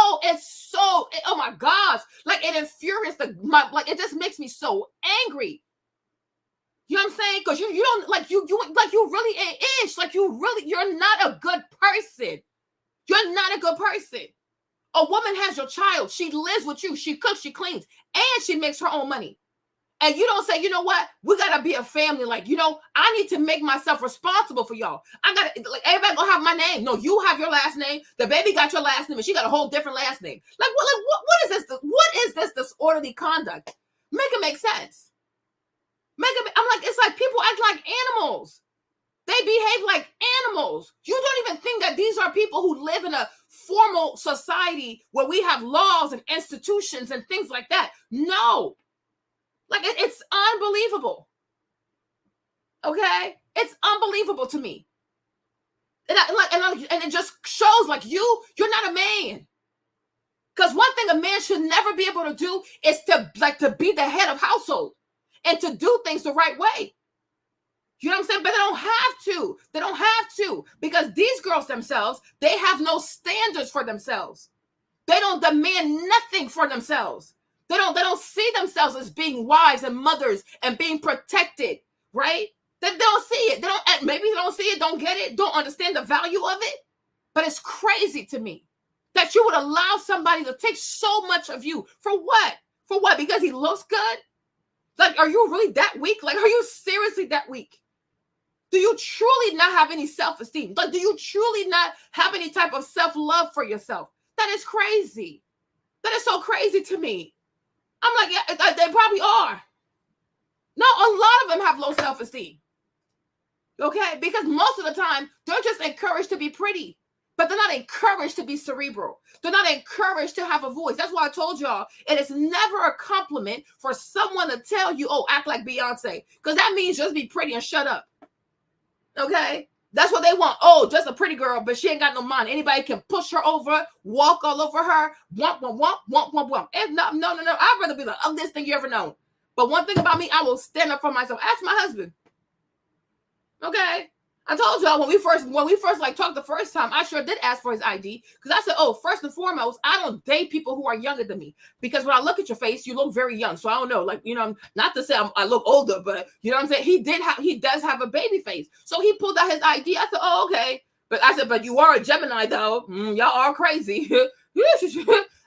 Speaker 1: oh my gosh. Like, it infuriates it just makes me so angry. You know what I'm saying? Because you don't like you really an ish. Like you're not a good person. You're not a good person. A woman has your child. She lives with you. She cooks, she cleans, and she makes her own money. And you don't say, you know what? We gotta be a family. Like, I need to make myself responsible for y'all. I gotta like everybody gonna have my name. No, you have your last name. The baby got your last name, and she got a whole different last name. Like what is this? What is this disorderly conduct? Make it make sense. I'm like, it's like people act like animals. They behave like animals. You don't even think that these are people who live in a formal society where we have laws and institutions and things like that. No. Like, it's unbelievable. Okay? It's unbelievable to me. And it just shows, like, you're not a man. Because one thing a man should never be able to do is to be the head of household and to do things the right way. You know what I'm saying? But they don't have to. They don't have to. Because these girls themselves, they have no standards for themselves. They don't demand nothing for themselves. They don't see themselves as being wives and mothers and being protected, right? They don't see it. Maybe they don't see it, don't get it, don't understand the value of it. But it's crazy to me that you would allow somebody to take so much of you. For what? For what? Because he looks good? Like, are you really that weak? Like, are you seriously that weak? Do you truly not have any self-esteem? Like, do you truly not have any type of self-love for yourself? That is crazy. That is so crazy to me. I'm like, yeah, they probably are. No, a lot of them have low self-esteem. Okay? Because most of the time, they're just encouraged to be pretty. But they're not encouraged to be cerebral. They're not encouraged to have a voice. That's why I told y'all, it is never a compliment for someone to tell you, oh, act like Beyonce. Because that means just be pretty and shut up. Okay? That's what they want. Oh, just a pretty girl, but she ain't got no mind. Anybody can push her over, walk all over her, womp, womp, womp, womp, womp, womp. And no. I'd rather be the ugliest thing you ever known. But one thing about me, I will stand up for myself. Ask my husband. Okay? I told y'all when we first like talked the first time, I sure did ask for his ID because I said, oh, first and foremost, I don't date people who are younger than me because when I look at your face, you look very young. So I don't know, like, not to say I look older, but you know what I'm saying? He does have a baby face. So he pulled out his ID. I said, oh, okay. But I said, but you are a Gemini though. Y'all are crazy.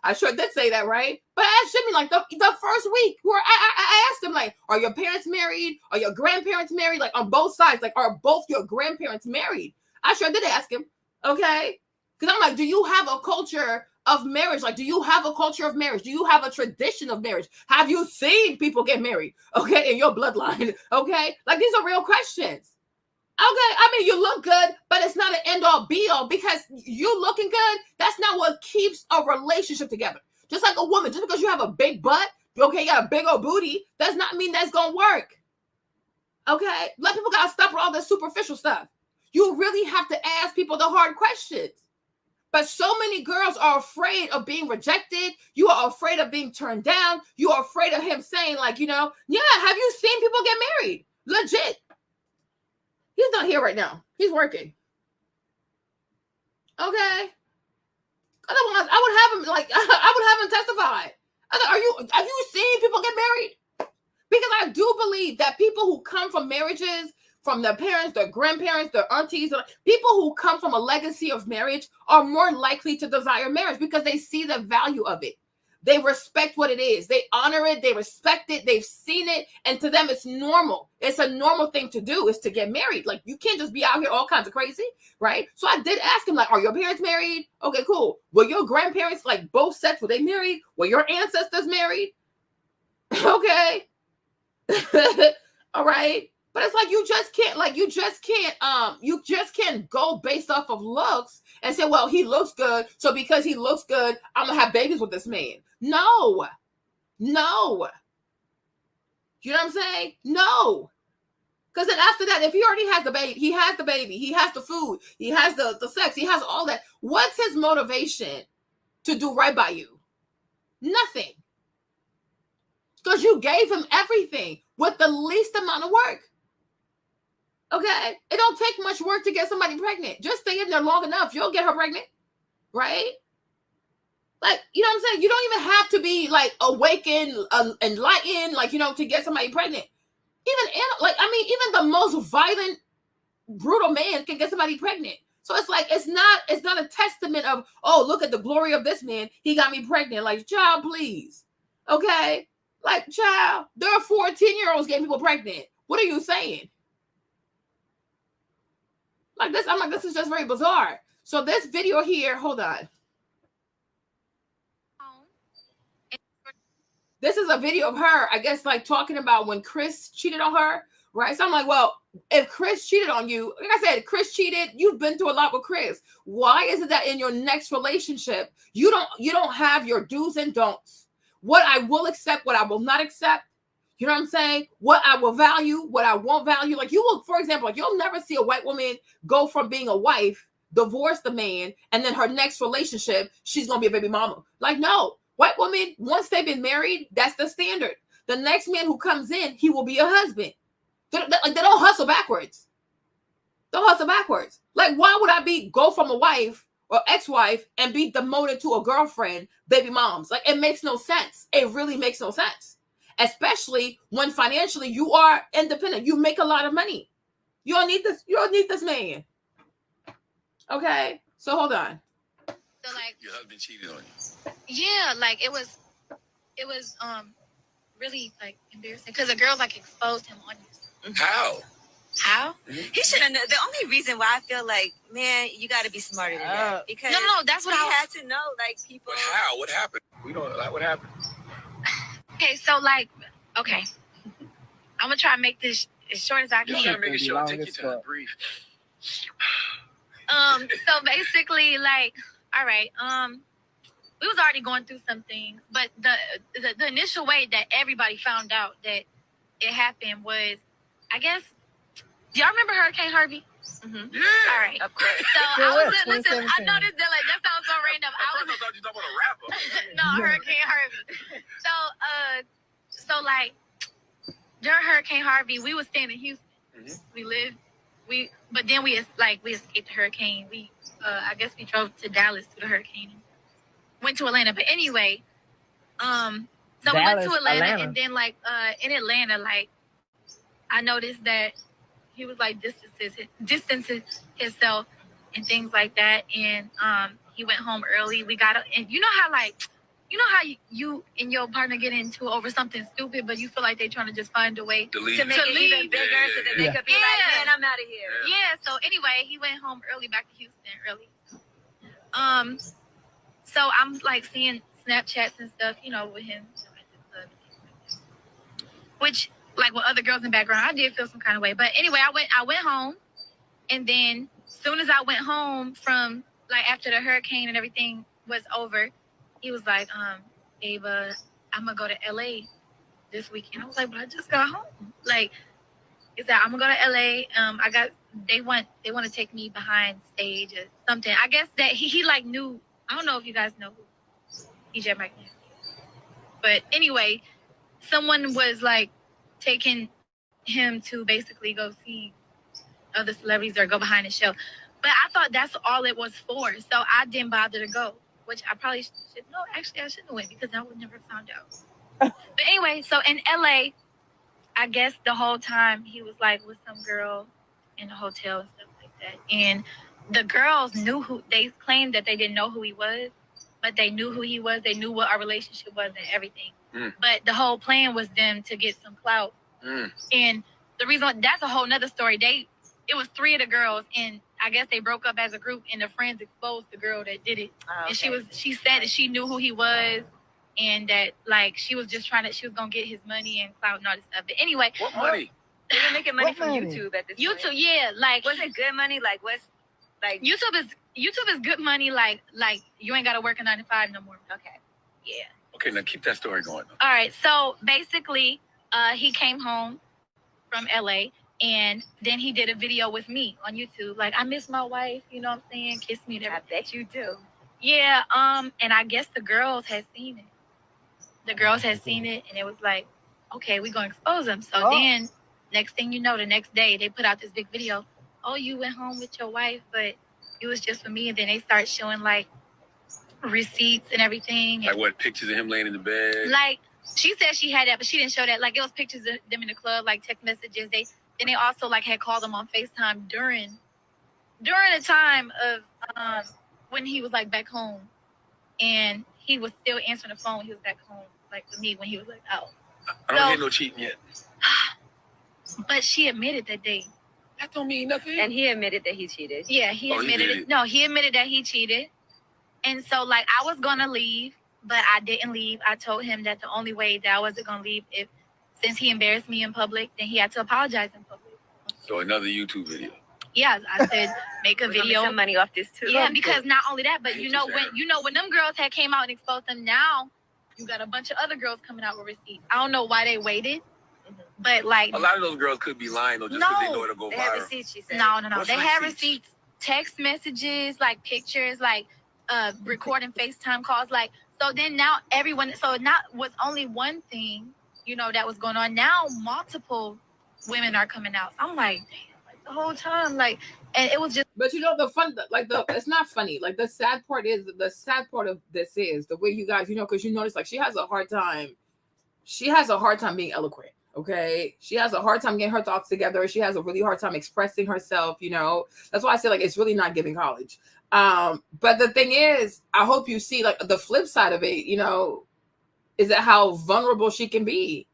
Speaker 1: I sure did say that, right? But I asked Jimmy, like, the first week, I asked him, like, are your parents married? Are your grandparents married? Like, on both sides, like, are both your grandparents married? I sure did ask him, okay? Because I'm like, do you have a culture of marriage? Like, do you have a culture of marriage? Do you have a tradition of marriage? Have you seen people get married, okay, in your bloodline, okay? Like, these are real questions. Okay, I mean, you look good, but it's not an end-all, be-all because you looking good, that's not what keeps a relationship together. Just like a woman, just because you have a big butt, okay, you got a big old booty, does not mean that's going to work. Okay? Let people got to stop with all this superficial stuff. You really have to ask people the hard questions. But so many girls are afraid of being rejected. You are afraid of being turned down. You are afraid of him saying, like, yeah, have you seen people get married? Legit. He's not here right now. He's working. Okay. Otherwise, I would have him testify. Have you seen people get married? Because I do believe that people who come from marriages, from their parents, their grandparents, their aunties, people who come from a legacy of marriage are more likely to desire marriage because they see the value of it. They respect what it is. They honor it. They respect it. They've seen it. And to them, it's normal. It's a normal thing to do is to get married. Like, you can't just be out here all kinds of crazy, right? So I did ask him, like, are your parents married? Okay, cool. Were your grandparents, like, both sets? Were they married? Were your ancestors married? Okay. All right. But it's like, you just can't go based off of looks and say, well, he looks good. So because he looks good, I'm going to have babies with this man. No. You know what I'm saying? No. Because then after that, if he already has the baby, he has the food, he has the sex, he has all that. What's his motivation to do right by you? Nothing. Because you gave him everything with the least amount of work. Okay? It don't take much work to get somebody pregnant. Just stay in there long enough. You'll get her pregnant. Right? Like, you know what I'm saying? You don't even have to be, like, awakened, enlightened, like, to get somebody pregnant. Even the most violent, brutal man can get somebody pregnant. So it's like it's not a testament of, oh, look at the glory of this man, he got me pregnant. Like, child, please. Okay? Like, child, there are 14-year-olds getting people pregnant. What are you saying? Like this, I'm like, this is just very bizarre. So this video here, hold on. This is a video of her, I guess, like talking about when Chris cheated on her, right? So I'm like, well, if Chris cheated on you, like I said, Chris cheated, you've been through a lot with Chris. Why is it that in your next relationship, you don't have your do's and don'ts? What I will accept, what I will not accept. You know what I'm saying? What I will value, what I won't value. Like, you will, for example, like, you'll never see a white woman go from being a wife, divorce the man, and then her next relationship, she's going to be a baby mama. Like, no. White women, once they've been married, that's the standard. The next man who comes in, he will be a husband. They don't hustle backwards. Don't hustle backwards. Like, why would I go from a wife or ex-wife and be demoted to a girlfriend, baby moms? Like, it makes no sense. It really makes no sense. Especially when financially you are independent. You make a lot of money. You don't need this man. Okay? So hold on.
Speaker 17: So like
Speaker 18: your husband cheated on you.
Speaker 17: Yeah, like it was really like embarrassing because the girl like exposed him on you.
Speaker 18: How?
Speaker 19: He should have known. The only reason why I feel like, man, you got to be smarter than that. Because
Speaker 17: no, that's what I
Speaker 19: had to know. Like, people.
Speaker 18: But how? What happened? We don't like what happened.
Speaker 17: Okay, so like, okay, I'm gonna try to make this as short as I can.
Speaker 18: You gotta make it short. Take your time. Breathe.
Speaker 17: So basically, like, all right, we was already going through some things, but the initial way that everybody found out that it happened was, I guess, do y'all remember Hurricane Harvey?
Speaker 18: Mm-hmm.
Speaker 17: Yeah. All right.
Speaker 19: Of course.
Speaker 17: So I was listen. I noticed that that sounds so random.
Speaker 18: I thought you talking about a rapper.
Speaker 17: No, Hurricane Harvey. So like during Hurricane Harvey, we was staying in Houston. Mm-hmm. But then we escaped the hurricane. I guess we drove to Dallas to the hurricane. Went to Atlanta, but anyway, so Dallas, we went to Atlanta, and then like in Atlanta, like I noticed that he was like distancing himself and things like that, and he went home early. We got and you know how you and your partner get into over something stupid, but you feel like they're trying to just find a way to make it even bigger, so that they could be like, man, I'm out of here. Yeah. So anyway, he went home early, back to Houston early. So I'm like seeing Snapchats and stuff, you know, with him, which like with other girls in the background, I did feel some kind of way. But anyway, I went home, and then as soon as I went home from like after the hurricane and everything was over, he was like, Ava, I'm gonna go to LA this weekend. I was like, but I just got home. Like, he said, I'm gonna go to LA. They want to take me behind stage or something. I guess that he like knew. I don't know if you guys know who DJ Mike is. But anyway, someone was like taking him to basically go see other celebrities or go behind the show. But I thought that's all it was for. So I didn't bother to go, which I probably should. No, actually, I shouldn't have went because I would never found out. But anyway, so in LA, I guess the whole time he was like with some girl in a hotel and stuff like that. And the girls knew they claimed that they didn't know who he was, but they knew who he was. They knew what our relationship was and everything. But the whole plan was them to get some clout. And the reason, that's a whole nother story. It was 3 of the girls, and I guess they broke up as a group, and the friends exposed the girl that did it. Oh, okay. And she said that she knew who he was, and that like she was just she was gonna get his money and clout and all this stuff. But anyway,
Speaker 18: what money?
Speaker 19: They were making money from YouTube at this
Speaker 17: YouTube,
Speaker 19: point.
Speaker 17: yeah, like
Speaker 19: was it good money? Like what's like
Speaker 17: YouTube is good money. Like you ain't gotta work a 9 to 5 no more.
Speaker 19: Okay,
Speaker 17: yeah.
Speaker 18: Okay, now keep that story going.
Speaker 17: All right, so basically, he came home from LA. And then he did a video with me on YouTube. Like, I miss my wife, you know what I'm saying? Kiss me and everything.
Speaker 19: I bet you do.
Speaker 17: Yeah, and I guess the girls had seen it. The girls had seen it, and it was like, okay, we're going to expose him. So then, next thing you know, the next day, they put out this big video. Oh, you went home with your wife, but it was just for me. And then they start showing, like, receipts and everything.
Speaker 18: Like what, pictures of him laying in the bed?
Speaker 17: Like, She said she had that, but she didn't show that. Like, it was pictures of them in the club, like text messages. Then they also like had called them on FaceTime during the time of when he was like back home, and he was still answering the phone when he was back home, like with me when he was like out.
Speaker 18: I don't hear no cheating yet.
Speaker 17: But she admitted that day.
Speaker 18: That don't mean nothing.
Speaker 5: And he admitted that he cheated.
Speaker 17: Yeah, he admitted it. No, he admitted that he cheated. And so, like, I was gonna leave, but I didn't leave. I told him that the only way that I wasn't gonna leave, since he embarrassed me in public, then he had to apologize in public.
Speaker 18: So another YouTube video.
Speaker 17: Yeah, I said make a video.
Speaker 5: Some money off this too.
Speaker 17: Yeah, because not only that, but when them girls had came out and exposed them, now you got a bunch of other girls coming out with receipts. I don't know why they waited, but like
Speaker 18: a lot of those girls could be lying though, just because they know it'll go viral.
Speaker 17: They had receipts, she said. No.
Speaker 18: What's
Speaker 17: They had
Speaker 18: receipts?
Speaker 17: receipts, text messages, like pictures, like recording FaceTime calls, like so. Then now everyone, so it not was only one thing, that was going on. Now multiple women are coming out. I'm like, damn, like the whole time, like, and it was just.
Speaker 1: But it's not funny. Like the sad part of this is the way you guys, because you notice like she has a hard time being eloquent. Okay, she has a hard time getting her thoughts together. She has a really hard time expressing herself. That's why I say like it's really not giving college. But the thing is, I hope you see like the flip side of it. Is that how vulnerable she can be?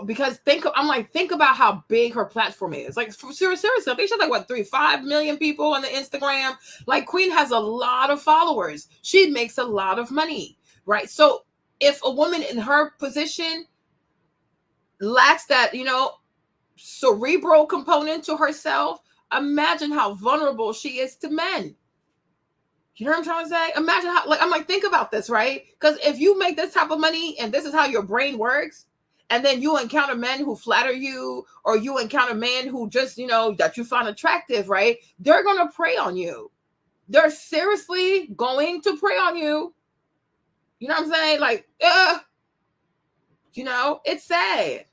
Speaker 1: Because think about how big her platform is. Like seriously, I think she's like 5 million people on the Instagram. Like Queen has a lot of followers. She makes a lot of money, right? So if a woman in her position lacks that, cerebral component to herself, imagine how vulnerable she is to men. You know what I'm trying to say? Imagine how, like, I'm like, think about this, right? Because if you make this type of money and this is how your brain works, and then you encounter men who flatter you, or you encounter men who just, that you find attractive, right? They're going to prey on you. They're seriously going to prey on you. You know what I'm saying? Like, it's sad.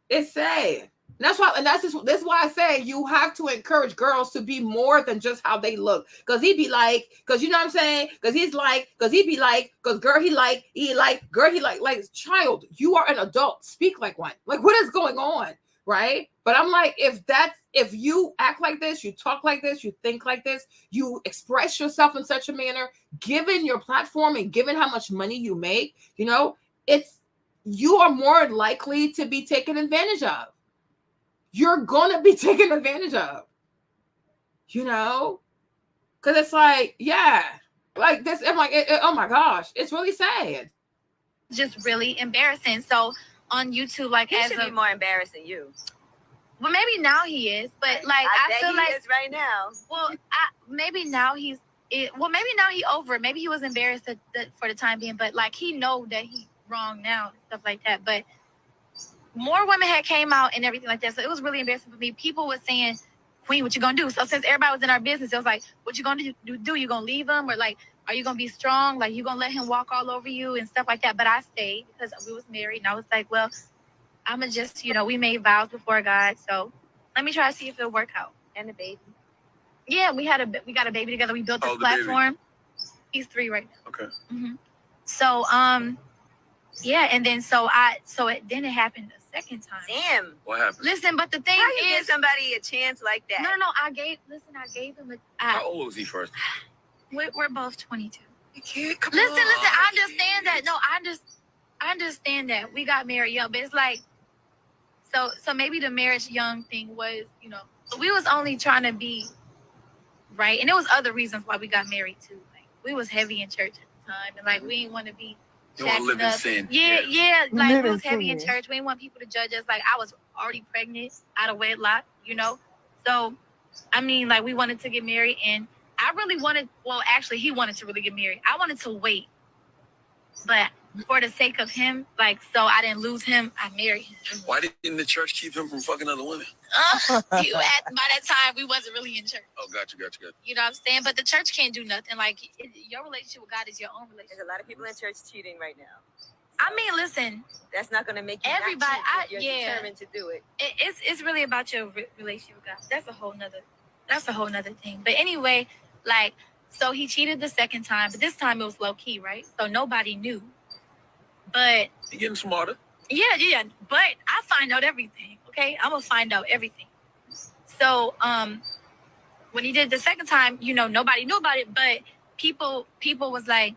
Speaker 1: It's sad. That's why I say you have to encourage girls to be more than just how they look. Because you know what I'm saying? Like, child, you are an adult. Speak like one. Like, what is going on? Right? But I'm like, if you act like this, you talk like this, you think like this, you express yourself in such a manner, given your platform and given how much money you make, you are more likely to be taken advantage of. You're gonna be taken advantage of, because it's like, yeah, like this. I'm like, oh my gosh, it's really sad.
Speaker 17: Just really embarrassing. So on YouTube, like,
Speaker 5: he should be more embarrassed than you.
Speaker 17: Well, maybe now he is, but like I feel like
Speaker 5: he is right now.
Speaker 17: Well, maybe now he's over it. Maybe he was embarrassed for the time being, but like he know that he's wrong now and stuff like that. But more women had came out and everything like that, so it was really embarrassing for me. People were saying, "Queen, what you gonna do?" So since everybody was in our business, it was like, "What you gonna do? You gonna leave him, or like, are you gonna be strong? Like, you gonna let him walk all over you and stuff like that?" But I stayed because we was married, and I was like, "Well, I'ma just, we made vows before God, so let me try to see if it'll work out."
Speaker 5: And the baby.
Speaker 17: Yeah, we got a baby together. We built this platform. He's 3 right now.
Speaker 18: Okay.
Speaker 17: Mm-hmm. So yeah, and then then it happened the second time.
Speaker 5: Damn.
Speaker 18: What happened?
Speaker 17: Listen, but the thing
Speaker 5: How you
Speaker 17: is,
Speaker 5: give somebody a chance like that?
Speaker 17: No. I gave him a.
Speaker 18: How old was he first?
Speaker 17: We're both 22.
Speaker 18: Listen,
Speaker 17: I understand that. No, I understand that we got married young, but it's like, so maybe the marriage young thing was, we was only trying to be right, and there was other reasons why we got married too. Like, we was heavy in church at the time, and like we didn't want to be.
Speaker 18: You want to live in sin.
Speaker 17: Yeah. Like, we was heavy in church. We didn't want people to judge us. Like, I was already pregnant out of wedlock, So, I mean, like, we wanted to get married, and I really wanted. Well, actually, he wanted to really get married. I wanted to wait, but for the sake of him, like, so I didn't lose him, I married him.
Speaker 18: Why didn't the church keep him from fucking other women?
Speaker 17: By that time, we wasn't really in church.
Speaker 18: Oh, gotcha.
Speaker 17: You know what I'm saying? But the church can't do nothing. Like, your relationship with God is your own relationship.
Speaker 5: There's a lot of people in church cheating right now.
Speaker 17: I mean, listen.
Speaker 5: That's not going to make you
Speaker 17: everybody.
Speaker 5: Not cheat if you're determined to do it.
Speaker 17: It's really about your relationship with God. That's a whole nother thing. But anyway, like, so he cheated the second time, but this time it was low key, right? So nobody knew. But
Speaker 18: You're getting smarter.
Speaker 17: yeah. But I find out everything. Okay, I'm gonna find out everything. So when he did the second time, nobody knew about it, but people was like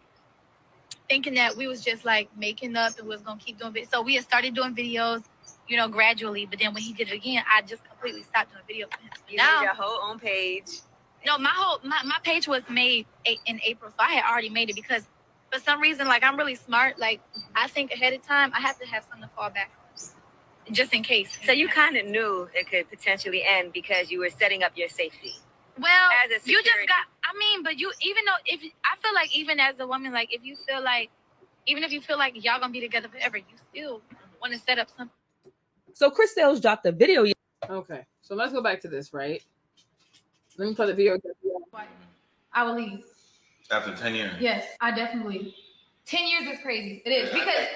Speaker 17: thinking that we was just like making up and we was gonna keep doing it. So we had started doing videos, gradually. But then when he did it again, I just completely stopped doing videos for him. So
Speaker 19: You made your whole own page.
Speaker 17: No, my page was made in April, so I had already made it because for some reason, like I'm really smart. Like I think ahead of time. I have to have something to fall back on, just in case.
Speaker 19: So you kind of knew it could potentially end because you were setting up your safety.
Speaker 17: Well,
Speaker 19: as a
Speaker 17: you just
Speaker 19: security.
Speaker 17: but you, even though I feel like even as a woman, like if you feel like y'all gonna be together forever, you still want to set up something.
Speaker 5: So Chris Sales dropped a video.
Speaker 1: Okay, so let's go back to this, right? Let me play the video.
Speaker 10: I will leave.
Speaker 11: After 10 years.
Speaker 10: Yes, I definitely leave. 10 years is crazy. It is because.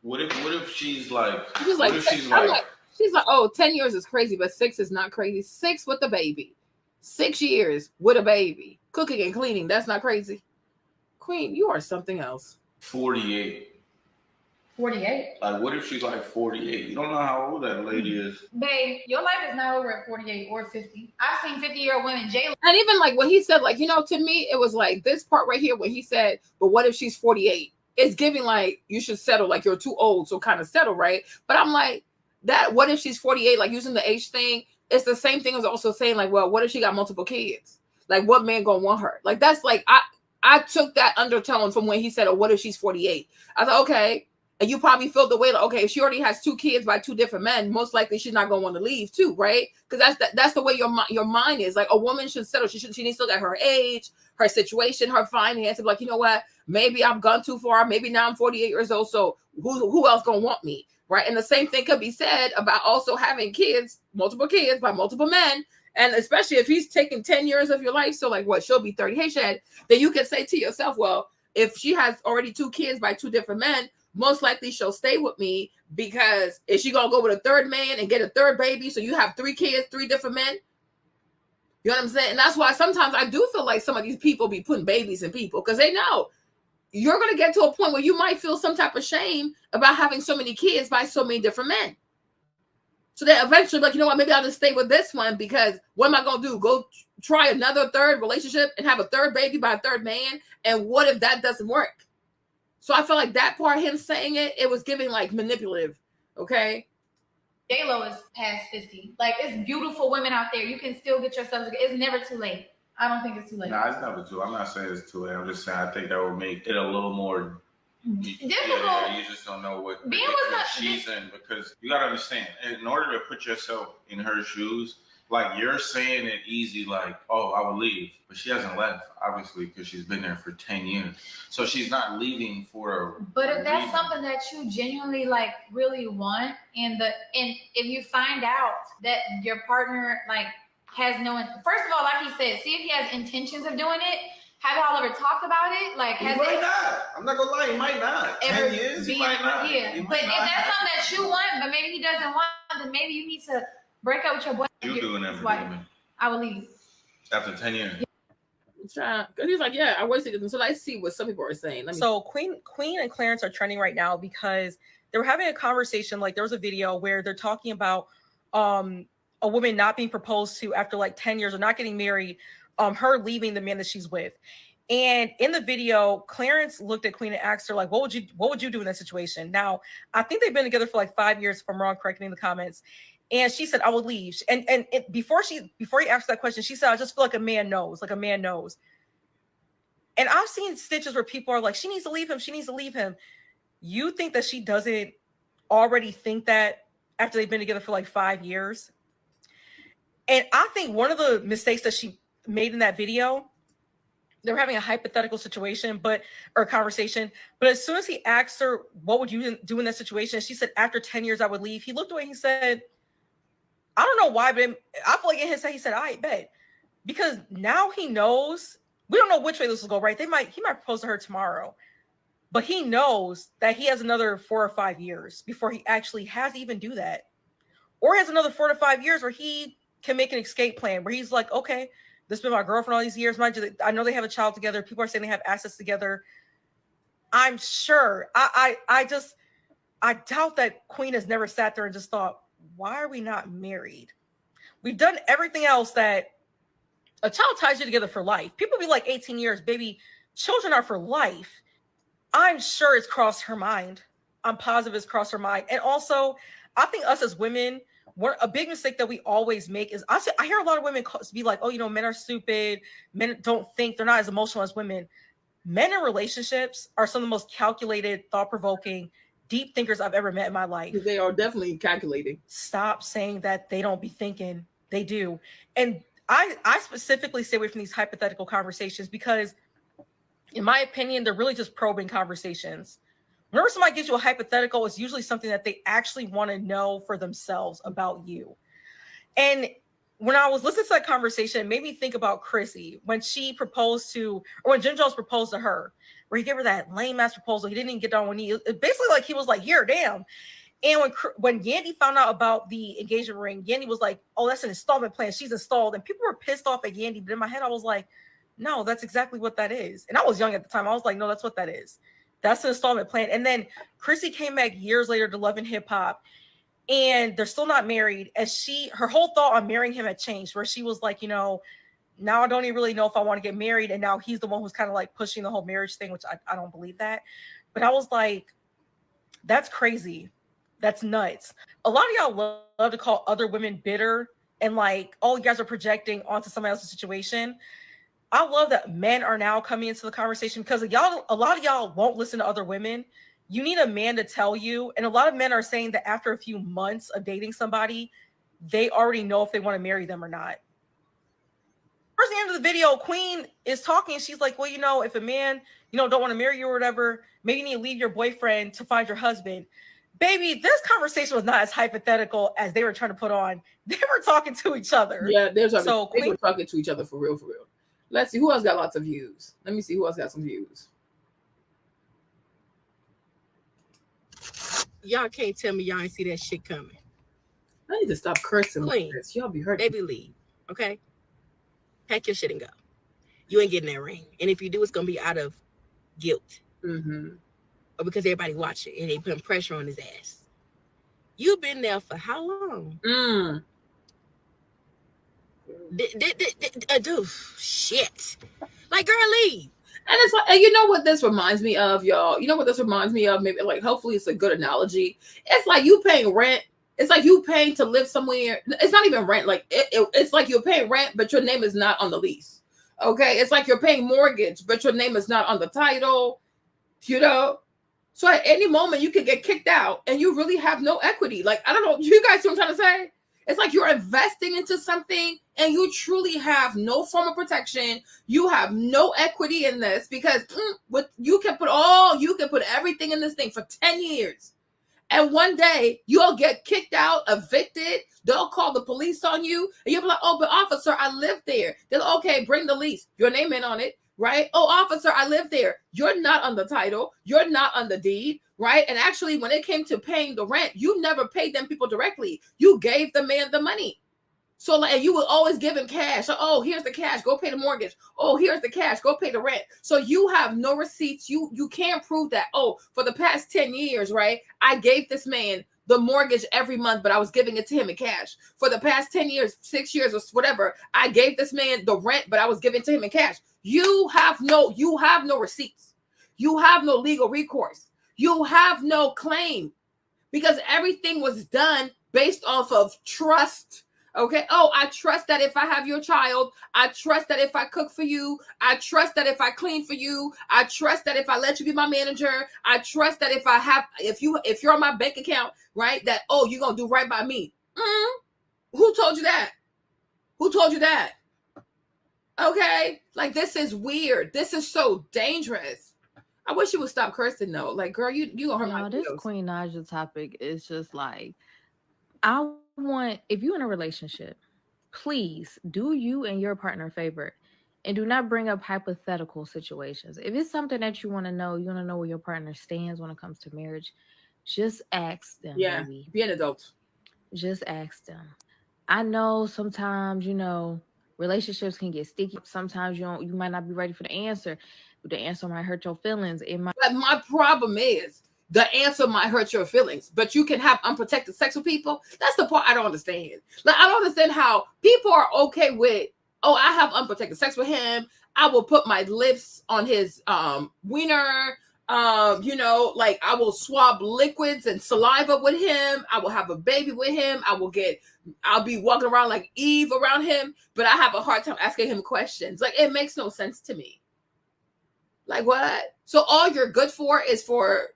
Speaker 11: What if she's like?
Speaker 1: She's like, oh, 10 years is crazy, but 6 is not crazy. 6 with a baby, 6 years with a baby, cooking and cleaning. That's not crazy. Queen, you are something else.
Speaker 11: 48.
Speaker 10: 48.
Speaker 11: Like, what if she's like 48? You don't know how old that lady is.
Speaker 10: Babe, your life is not over at 48 or 50. I've seen 50-year-old women jail.
Speaker 1: And even like when he said, like, to me, it was like this part right here when he said, but what if she's 48? It's giving like you should settle, like you're too old, so kind of settle, right? But I'm like, that what if she's 48, like using the age thing, it's the same thing as also saying, like, well, what if she got multiple kids? Like, what man gonna want her? Like, that's like, I took that undertone from when he said, oh, what if she's 48? I thought, okay. And you probably felt the way, like, okay, if she already has 2 kids by 2 different men, most likely she's not gonna want to leave too, right? Because that's the way your mind is. Like, a woman should settle. She needs to look at her age, her situation, her finances. Like, you know what? Maybe I've gone too far. Maybe now I'm 48 years old. So who else gonna want me, right? And the same thing could be said about also having kids, multiple kids by multiple men. And especially if he's taking 10 years of your life, so like what, she'll be 30. Hey, Shad, then you can say to yourself, well, if she has already 2 kids by 2 different men, most likely she'll stay with me because is she gonna go with a 3rd man and get a 3rd baby? So you have 3 kids, 3 different men. You know what I'm saying? And that's why sometimes I do feel like some of these people be putting babies in people because they know you're gonna get to a point where you might feel some type of shame about having so many kids by so many different men. So then eventually, like, you know what? Maybe I'll just stay with this one because what am I gonna do? Go try another 3rd relationship and have a 3rd baby by a 3rd man? And what if that doesn't work? So I feel like that part, him saying it was giving like manipulative. Okay.
Speaker 10: J-Lo is past 50. Like, it's beautiful women out there. You can still get yourself together. It's never too late. I don't think it's too late.
Speaker 11: Nah, it's never too. I'm not saying it's too late. I'm just saying I think that would make it a little more
Speaker 10: difficult.
Speaker 11: Yeah, you just don't know what she's in because you gotta understand. In order to put yourself in her shoes, like you're saying it easy, like, oh, I would leave, but she hasn't left, obviously, because she's been there for 10 years. So she's not leaving for
Speaker 10: But if that's something that you genuinely like really want, and if you find out that your partner like has first of all, like he said, see if he has intentions of doing it. Have y'all ever talked about it? Like,
Speaker 11: he might not. I'm not gonna lie, he might not. 10 years, he might not.
Speaker 10: Yeah, but if that's something that you want, but maybe he doesn't want, then maybe you need to break up with your boyfriend.
Speaker 11: You doing that for me?
Speaker 10: I will leave
Speaker 11: after 10 years.
Speaker 1: Yeah. He's like, yeah, I wasted it. So let's see what some people are saying.
Speaker 20: So Queen and Clarence are trending right now because they were having a conversation. Like there was a video where they're talking about a woman not being proposed to after like 10 years or not getting married, her leaving the man that she's with. And in the video, Clarence looked at Queen and asked her, like, what would you do in that situation? Now, I think they've been together for like 5 years, if I'm wrong, correct me in the comments. And she said, I would leave. And before he asked that question, she said, I just feel like a man knows. And I've seen stitches where people are like, she needs to leave him. She needs to leave him. You think that she doesn't already think that after they've been together for like 5 years? And I think one of the mistakes that she made in that video, they were having a hypothetical situation, or conversation. But as soon as he asked her, what would you do in that situation? She said, after 10 years, I would leave. He looked away and he said, I don't know why, but I feel like in his head, he said, I bet. Because now he knows, we don't know which way this will go, right? He might propose to her tomorrow. But he knows that he has another 4 or 5 years before he actually has to even do that. Or has another 4 to 5 years where he can make an escape plan, where he's like, okay, this has been my girlfriend all these years. I know they have a child together. People are saying they have assets together. I'm sure. I doubt that Queen has never sat there and just thought, why are we not married? We've done everything else that a child ties you together for life. People be like 18 years, baby, children are for life. I'm sure it's crossed her mind. I'm positive it's crossed her mind. And also, I think us as women, a big mistake that we always make is, I hear a lot of women be like, oh, men are stupid. Men don't think, they're not as emotional as women. Men in relationships are some of the most calculated, thought-provoking, deep thinkers I've ever met in my life.
Speaker 1: They are definitely calculating.
Speaker 20: Stop saying that they don't be thinking. They do. And I specifically stay away from these hypothetical conversations because, in my opinion, they're really just probing conversations. Whenever somebody gives you a hypothetical, it's usually something that they actually want to know for themselves about you. And when I was listening to that conversation, it made me think about Chrissy when she proposed to, or when Jim Jones proposed to her, where he gave her that lame ass proposal. He didn't even get down one knee. Basically, like he was like, "Here, damn." And when Yandy found out about the engagement ring, Yandy was like, "Oh, that's an installment plan. She's installed." And people were pissed off at Yandy, but in my head, I was like, "No, that's exactly what that is." And I was young at the time. I was like, "No, that's what that is. That's an installment plan." And then Chrissy came back years later to Love and Hip Hop. And they're still not married. As her whole thought on marrying him had changed, where she was like, now I don't even really know if I want to get married. And now he's the one who's kind of like pushing the whole marriage thing, which I don't believe that. But I was like, that's crazy. That's nuts. A lot of y'all love to call other women bitter and like, oh, you guys are projecting onto somebody else's situation. I love that men are now coming into the conversation because a lot of y'all won't listen to other women. You need a man to tell you. And a lot of men are saying that after a few months of dating somebody, they already know if they want to marry them or not. Towards the end of the video, Queen is talking. She's like, well, if a man, don't want to marry you or whatever, maybe you need to leave your boyfriend to find your husband. Baby, this conversation was not as hypothetical as they were trying to put on. They were talking to each other.
Speaker 1: Yeah, they were talking to each other for real, for real. Let's see who else got lots of views. Let me see who else got some views.
Speaker 21: Y'all can't tell me y'all ain't see that shit coming.
Speaker 1: I need to stop cursing.
Speaker 21: Clean.
Speaker 1: Like this. Y'all be hurting.
Speaker 21: Baby, leave. Okay? Pack your shit and go. You ain't getting that ring. And if you do, it's going to be out of guilt.
Speaker 1: Mm-hmm.
Speaker 21: Or because everybody watching and they putting pressure on his ass. You've been there for how long? Dude, shit. Like, girl, leave.
Speaker 1: And it's like, you know what this reminds me of, y'all? You know what this reminds me of? Maybe like, hopefully it's a good analogy. It's like you paying rent. It's like you paying to live somewhere. It's not even rent. Like it's like you're paying rent, but your name is not on the lease. Okay. It's like you're paying mortgage, but your name is not on the title, So at any moment you could get kicked out and you really have no equity. Like, I don't know. You guys see what I'm trying to say? It's like you're investing into something and you truly have no form of protection. You have no equity in this because you can put everything in this thing for 10 years. And one day you'll get kicked out, evicted. They'll call the police on you. And you'll be like, oh, but officer, I live there. They're like, okay, bring the lease. Your name in on it, right? Oh, officer, I live there. You're not on the title. You're not on the deed, right? And actually, when it came to paying the rent, you never paid them people directly. You gave the man the money. So like you would always give him cash. Oh, here's the cash. Go pay the mortgage. Oh, here's the cash. Go pay the rent. So you have no receipts. You can't prove that. Oh, for the past 10 years, right? I gave this man the mortgage every month, but I was giving it to him in cash. For the past 10 years, 6 years or whatever, I gave this man the rent, but I was giving it to him in cash. You have no receipts. You have no legal recourse. You have no claim because everything was done based off of trust. Okay. Oh, I trust that if I have your child, I trust that if I cook for you, I trust that if I clean for you, I trust that if I let you be my manager, I trust that if you're on my bank account, right, that, oh, you're going to do right by me. Who told you that? Who told you that? Okay. Like, this is weird. This is so dangerous. I wish you would stop cursing though. Like, girl, you gonna hurt my
Speaker 22: this
Speaker 1: feels.
Speaker 22: Queen Naija topic is just like, if you're in a relationship, please do you and your partner a favor and do not bring up hypothetical situations. If it's something that you want to know where your partner stands when it comes to marriage, just ask them, baby.
Speaker 1: Be an adult.
Speaker 22: Just ask them. I know sometimes, Relationships can get sticky. Sometimes you might not be ready for the answer. The answer might hurt your feelings. It might.
Speaker 1: But my problem is the answer might hurt your feelings, but you can have unprotected sex with people. That's the part I don't understand. Like, I don't understand how people are okay with, oh, I have unprotected sex with him. I will put my lips on his wiener. You know, like I will swab liquids and saliva with him. I will have a baby with him. I'll be walking around like Eve around him, but I have a hard time asking him questions. Like, it makes no sense to me. Like, what? So all you're good for is for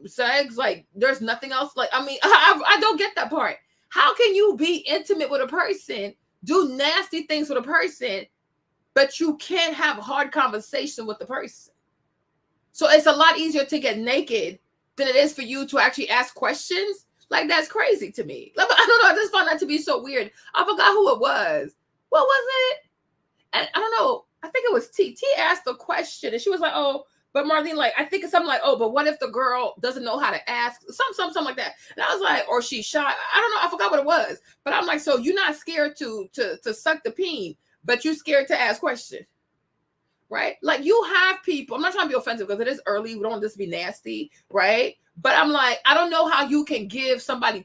Speaker 1: sex? Like, there's nothing else? Like, I mean, I don't get that part. How can you be intimate with a person, do nasty things with a person, but you can't have hard conversation with the person? So it's a lot easier to get naked than it is for you to actually ask questions. Like, that's crazy to me. Like, I don't know. I just found that to be so weird. I forgot who it was. What was it? And I don't know. I think it was T. T asked the question, and she was like, "Oh, but Marlene, like, I think it's something like, oh, but what if the girl doesn't know how to ask? Something like that." And I was like, or she's shy. I don't know. I forgot what it was. But I'm like, so you're not scared to suck the peen, but you're scared to ask questions. Right? Like, you have people, I'm not trying to be offensive because it is early. We don't want this to be nasty, right? But I'm like, I don't know how you can give somebody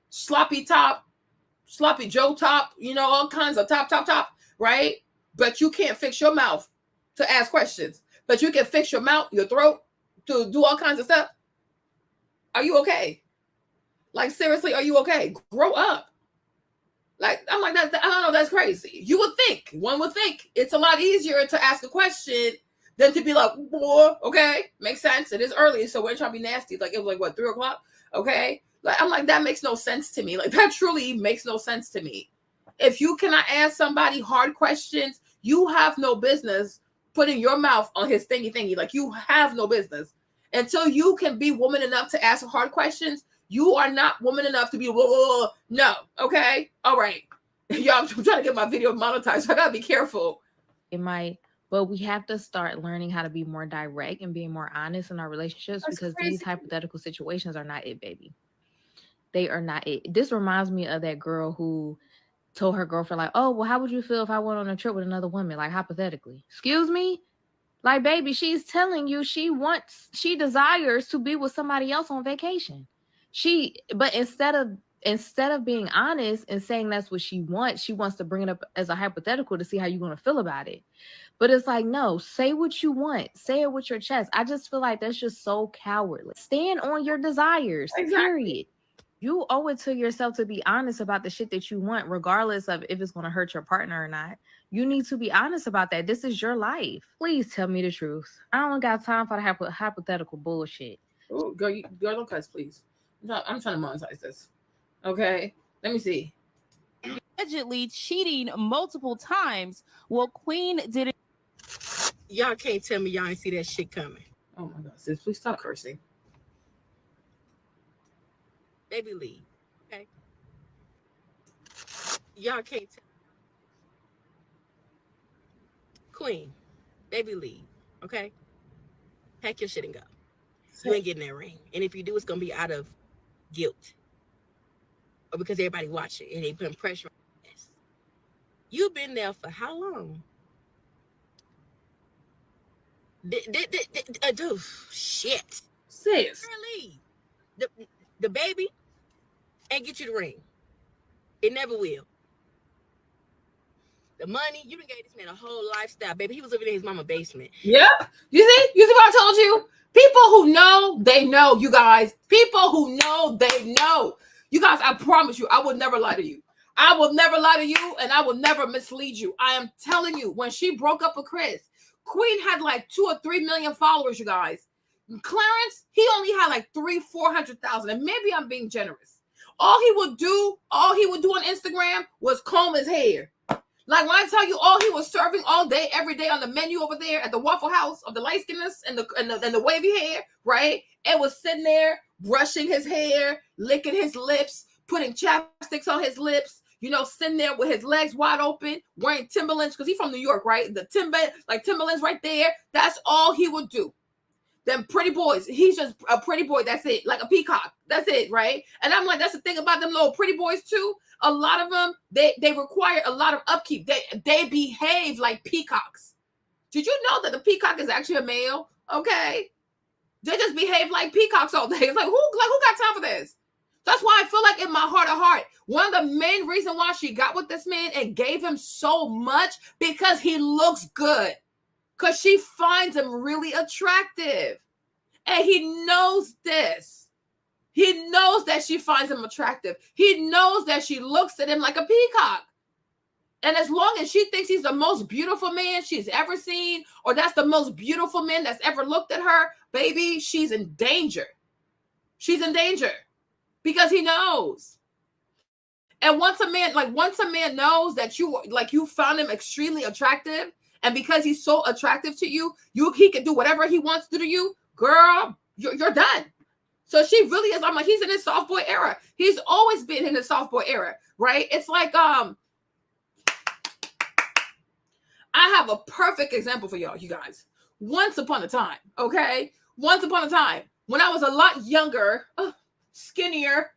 Speaker 1: sloppy Joe top, you know, all kinds of top, right? But you can't fix your mouth to ask questions. But you can fix your mouth, your throat, to do all kinds of stuff. Are you okay? Like, seriously, are you okay? Grow up. Like, I'm like, I don't know, that's crazy. One would think it's a lot easier to ask a question than to be like, whoa, okay, makes sense. It is early, so we're trying to be nasty. Like, it was like, what, 3 o'clock? Okay. Like, I'm like, that makes no sense to me. Like, that truly makes no sense to me. If you cannot ask somebody hard questions, you have no business putting your mouth on his thingy. Like, you have no business. Until you can be woman enough to ask hard questions, you are not woman enough to be, whoa, no, okay? All right. Y'all, I'm trying to get my video monetized, so I gotta be careful.
Speaker 22: It might, but we have to start learning how to be more direct and being more honest in our relationships. That's because crazy. These hypothetical situations are not it, baby. They are not it. This reminds me of that girl who told her girlfriend, like, oh, well, how would you feel if I went on a trip with another woman? Like, hypothetically. Excuse me? Like, baby, she's telling you she desires to be with somebody else on vacation. But instead of being honest and saying that's what she wants to bring it up as a hypothetical to see how you're going to feel about it. But it's like, no, say what you want. Say it with your chest. I just feel like that's just so cowardly. Stand on your desires, exactly. Period. You owe it to yourself to be honest about the shit that you want, regardless of if it's going to hurt your partner or not. You need to be honest about that. This is your life. Please tell me the truth. I don't got time for the hypothetical bullshit.
Speaker 1: Oh, girl, don't cuss, please. I'm trying to monetize this. Okay, let me see.
Speaker 2: Allegedly cheating multiple times. Well, Queen didn't.
Speaker 21: Y'all can't tell me y'all ain't see that shit coming.
Speaker 1: Oh my God, sis, please stop cursing.
Speaker 21: Baby leave. Okay. Y'all can't tell. Queen, baby leave. Okay. Pack your shit and go. You ain't getting that ring. And if you do, it's gonna be out of guilt. Or because everybody watching and they putting pressure on this. You've been there for how long? Dude, shit.
Speaker 1: Sis.
Speaker 21: Leave. The baby ain't get you the ring. It never will. The money, you done gave this man a whole lifestyle, baby. He was living in his mama's basement.
Speaker 1: Yep. You see what I told you? People who know, they know, you guys. People who know, they know. You guys, I promise you, I will never lie to you. I will never lie to you, and I will never mislead you. I am telling you, when she broke up with Chris, Queen had like 2 or 3 million followers, you guys. Clarence, he only had like 300,000-400,000, and maybe I'm being generous. All he would do on Instagram was comb his hair. Like, when I tell you, all he was serving all day, every day on the menu over there at the Waffle House of the light skinness and the wavy hair, right? And was sitting there brushing his hair, licking his lips, putting chapsticks on his lips, you know, sitting there with his legs wide open, wearing Timberlands, because he's from New York, right? The Timberlands right there. That's all he would do. them pretty boys. He's just a pretty boy. That's it. Like a peacock. That's it, right? And I'm like, that's the thing about them little pretty boys too. A lot of them, they require a lot of upkeep. They behave like peacocks. Did you know that the peacock is actually a male? Okay. They just behave like peacocks all day. It's like, who got time for this? That's why I feel like in my heart of heart, one of the main reasons why she got with this man and gave him so much, because he looks good. Because she finds him really attractive. And he knows this. He knows that she finds him attractive. He knows that she looks at him like a peacock. And as long as she thinks he's the most beautiful man she's ever seen, or that's the most beautiful man that's ever looked at her, baby, she's in danger. She's in danger because he knows. And once a man knows that you found him extremely attractive, and because he's so attractive to you, he can do whatever he wants to do to you, girl, you're done. So she really is. I'm like, he's in his soft boy era. He's always been in his soft boy era, right? It's like I have a perfect example for y'all, you guys. Once upon a time, okay? Once upon a time, when I was a lot younger, skinnier,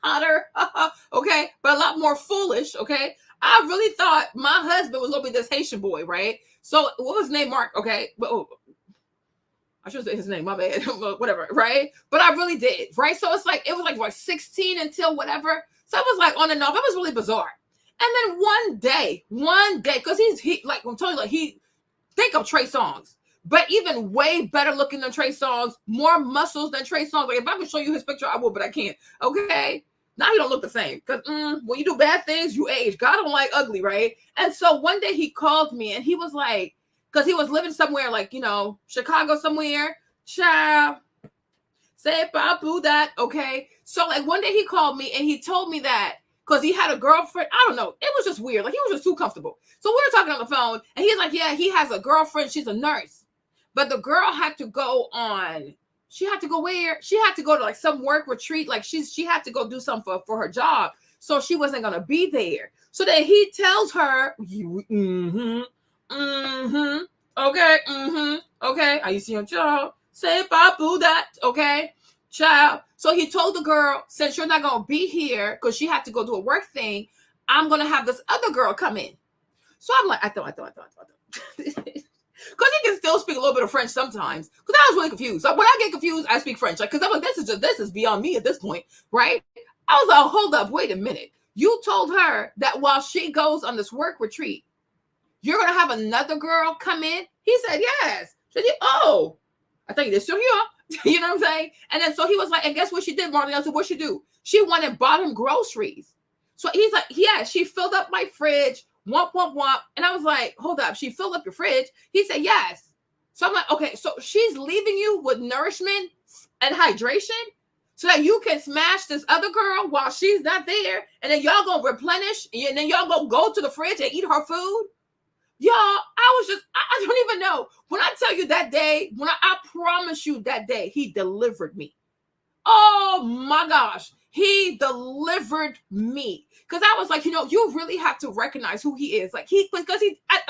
Speaker 1: hotter, okay? But a lot more foolish, okay? I really thought my husband was going to be this Haitian boy, right? So what was his name? Mark, okay? I should say his name, my bad, whatever, right? But I really did, right? So it's like, it was like 16 until whatever. So it was like on and off. It was really bizarre. And then one day, because he like I'm telling you, like think of Trey Songz, but even way better looking than Trey Songz, more muscles than Trey Songz. Like if I could show you his picture, I would, but I can't. Okay, now he don't look the same because when you do bad things, you age. God don't like ugly, right? And so one day he called me and he was like, because he was living somewhere like Chicago somewhere, child. Say papu that, okay. So like one day he called me and he told me that. Because he had a girlfriend. I don't know. It was just weird. Like, he was just too comfortable. So we were talking on the phone, and he's like, yeah, he has a girlfriend. She's a nurse. But the girl had to go on. She had to go where? She had to go to, like, some work retreat. Like, she had to go do something for her job. So she wasn't going to be there. So then he tells her, okay. Are you seeing your job? Say, papu that, okay? Child. So he told the girl, since you're not going to be here because she had to go do a work thing, I'm going to have this other girl come in. So I'm like, I thought. Because he can still speak a little bit of French sometimes. Because I was really confused. Like, when I get confused, I speak French. Like, because I'm like, this is beyond me at this point, right? I was like, hold up, wait a minute. You told her that while she goes on this work retreat, you're going to have another girl come in? He said, yes. She said, oh, I think this is here. You know what I'm saying? And then so he was like, and guess what she did, Marley? I said, what'd she do? She went and bought him groceries. So he's like, yeah, she filled up my fridge. Womp, womp, womp. And I was like, hold up. She filled up your fridge? He said, yes. So I'm like, okay, so she's leaving you with nourishment and hydration so that you can smash this other girl while she's not there. And then y'all gonna replenish and then y'all gonna go to the fridge and eat her food. Y'all, I don't even know. When I tell you that day, I promise you that day, he delivered me. Oh my gosh, he delivered me. Because I was like, you really have to recognize who he is. Like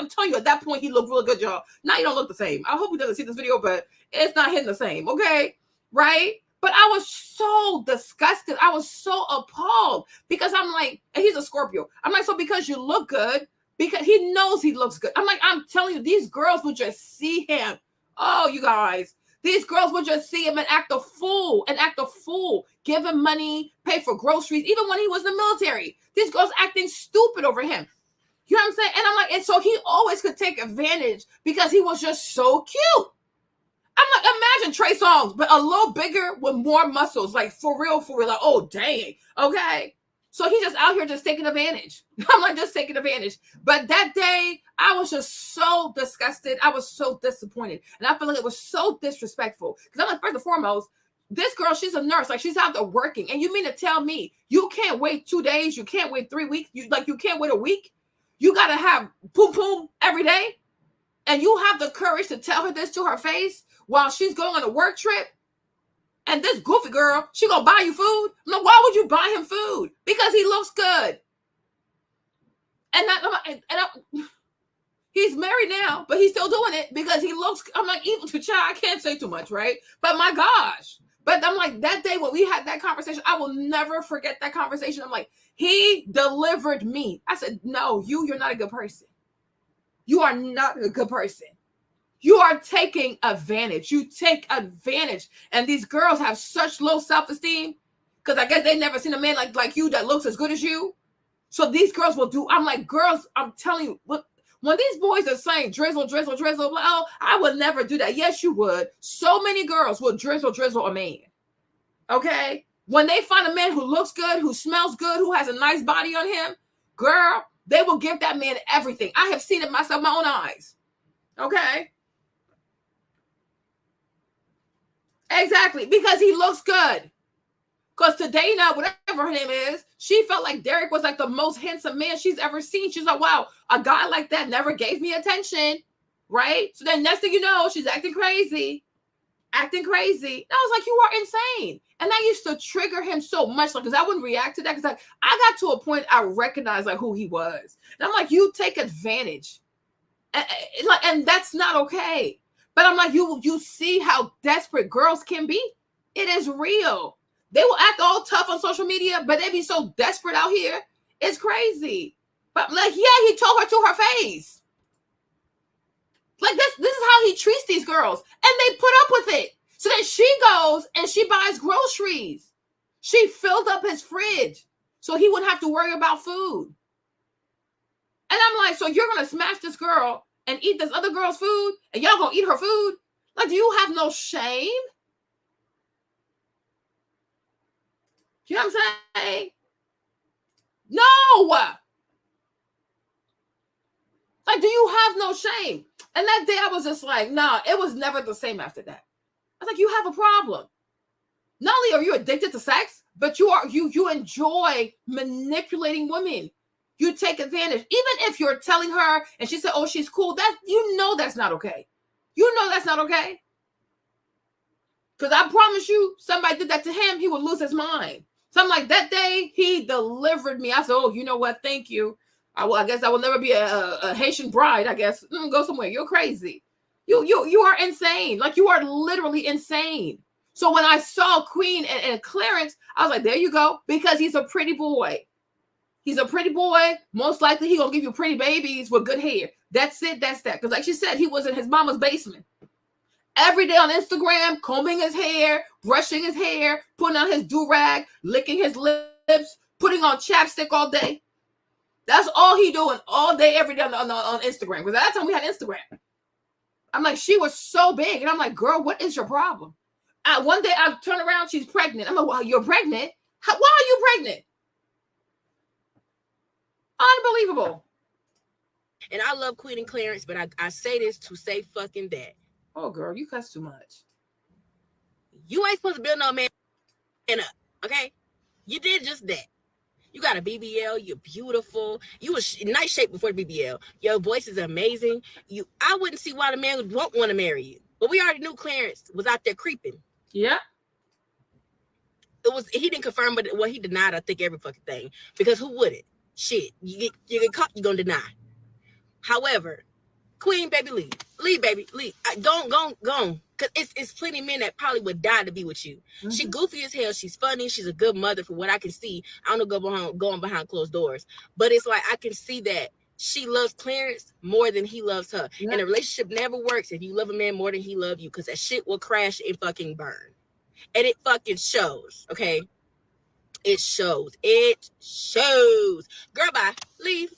Speaker 1: I'm telling you, at that point, he looked really good, y'all. Now you don't look the same. I hope he doesn't see this video, but it's not hitting the same, okay? Right? But I was so disgusted. I was so appalled because I'm like, and he's a Scorpio. I'm like, so because you look good, because he knows he looks good. I'm like, I'm telling you, these girls would just see him. Oh, you guys, these girls would just see him and act a fool, give him money, pay for groceries, even when he was in the military. These girls acting stupid over him. You know what I'm saying? And I'm like, and so he always could take advantage because he was just so cute. I'm like, imagine Trey Songz, but a little bigger with more muscles, like for real, like, oh, dang, okay. So he's just out here just taking advantage. I'm like, just taking advantage. But that day, I was just so disgusted. I was so disappointed. And I feel like it was so disrespectful. Because I'm like, first and foremost, this girl, she's a nurse. Like, she's out there working. And you mean to tell me you can't wait 2 days? You can't wait 3 weeks? You can't wait a week? You got to have poom every day? And you have the courage to tell her this to her face while she's going on a work trip? And this goofy girl, she gonna buy you food? No, why would you buy him food? Because he looks good. And He's married now, but he's still doing it because he looks, I'm like, even to child, I can't say too much, right? But my gosh. But I'm like, that day when we had that conversation, I will never forget that conversation. I'm like, he delivered me. I said, no, you're not a good person. You are not a good person. You are taking advantage. You take advantage. And these girls have such low self-esteem because I guess they've never seen a man like you that looks as good as you. So these girls will do, I'm like, girls, I'm telling you, look, when these boys are saying drizzle, drizzle, drizzle, well, I would never do that. Yes, you would. So many girls will drizzle, drizzle a man. Okay? When they find a man who looks good, who smells good, who has a nice body on him, girl, they will give that man everything. I have seen it myself, my own eyes. Okay? Exactly. Because he looks good. Because to Dana, whatever her name is, she felt like Derek was like the most handsome man she's ever seen. She's like, wow, a guy like that never gave me attention, right? So then next thing you know, she's acting crazy. Acting crazy. And I was like, you are insane. And that used to trigger him so much, like, because I wouldn't react to that. Because I got to a point I recognized like who he was. And I'm like, you take advantage. And that's not okay. But I'm like, you see how desperate girls can be? It is real. They will act all tough on social media, but they be so desperate out here. It's crazy. But like, yeah, he told her to her face. Like this is how he treats these girls. And they put up with it. So then she goes and she buys groceries. She filled up his fridge so he wouldn't have to worry about food. And I'm like, so you're going to smash this girl and eat this other girl's food? And y'all going to eat her food? Like, do you have no shame? You know what I'm saying? No! Like, do you have no shame? And that day I was just like, nah, it was never the same after that. I was like, you have a problem. Not only are you addicted to sex, but you enjoy manipulating women. You take advantage. Even if you're telling her and she said, oh, she's cool, that you know that's not okay. You know that's not okay. Because I promise you, somebody did that to him, he would lose his mind. So I'm like, that day he delivered me. I said, oh, you know what? Thank you. I guess I will never be a Haitian bride. I guess go somewhere. You're crazy. You are insane. Like, you are literally insane. So when I saw Queen and Clarence, I was like, there you go, because he's a pretty boy. He's a pretty boy. Most likely he gonna give you pretty babies with good hair. That's it. That's that. Because like she said, he was in his mama's basement. Every day on Instagram, combing his hair, brushing his hair, putting on his do-rag, licking his lips, putting on chapstick all day. That's all he doing all day, every day on Instagram. Because at that time we had Instagram. I'm like, she was so big. And I'm like, girl, what is your problem? One day I turn around, she's pregnant. I'm like, well, you're pregnant? Why are you pregnant? Unbelievable.
Speaker 21: And I love Queen and Clarence, but I say this to say fucking that.
Speaker 1: Oh, girl, you cuss too much.
Speaker 21: You ain't supposed to build no man up, okay? You did just that. You got a BBL. You're beautiful. You was in nice shape before the BBL. Your voice is amazing. I wouldn't see why the man would want to marry you. But we already knew Clarence was out there creeping.
Speaker 1: Yeah.
Speaker 21: He didn't confirm, but he denied, I think, every fucking thing. Because who wouldn't? Shit. You get caught, you're gonna deny. However, Queen, baby, leave, baby, leave. Go on. Because it's plenty of men that probably would die to be with you. Mm-hmm. She goofy as hell. She's funny. She's a good mother from what I can see. I don't know going behind closed doors. But it's like I can see that she loves Clarence more than he loves her. Yeah. And a relationship never works if you love a man more than he loves you. Because that shit will crash and fucking burn. And it fucking shows, okay? It shows. It shows. Girl, bye. Leave.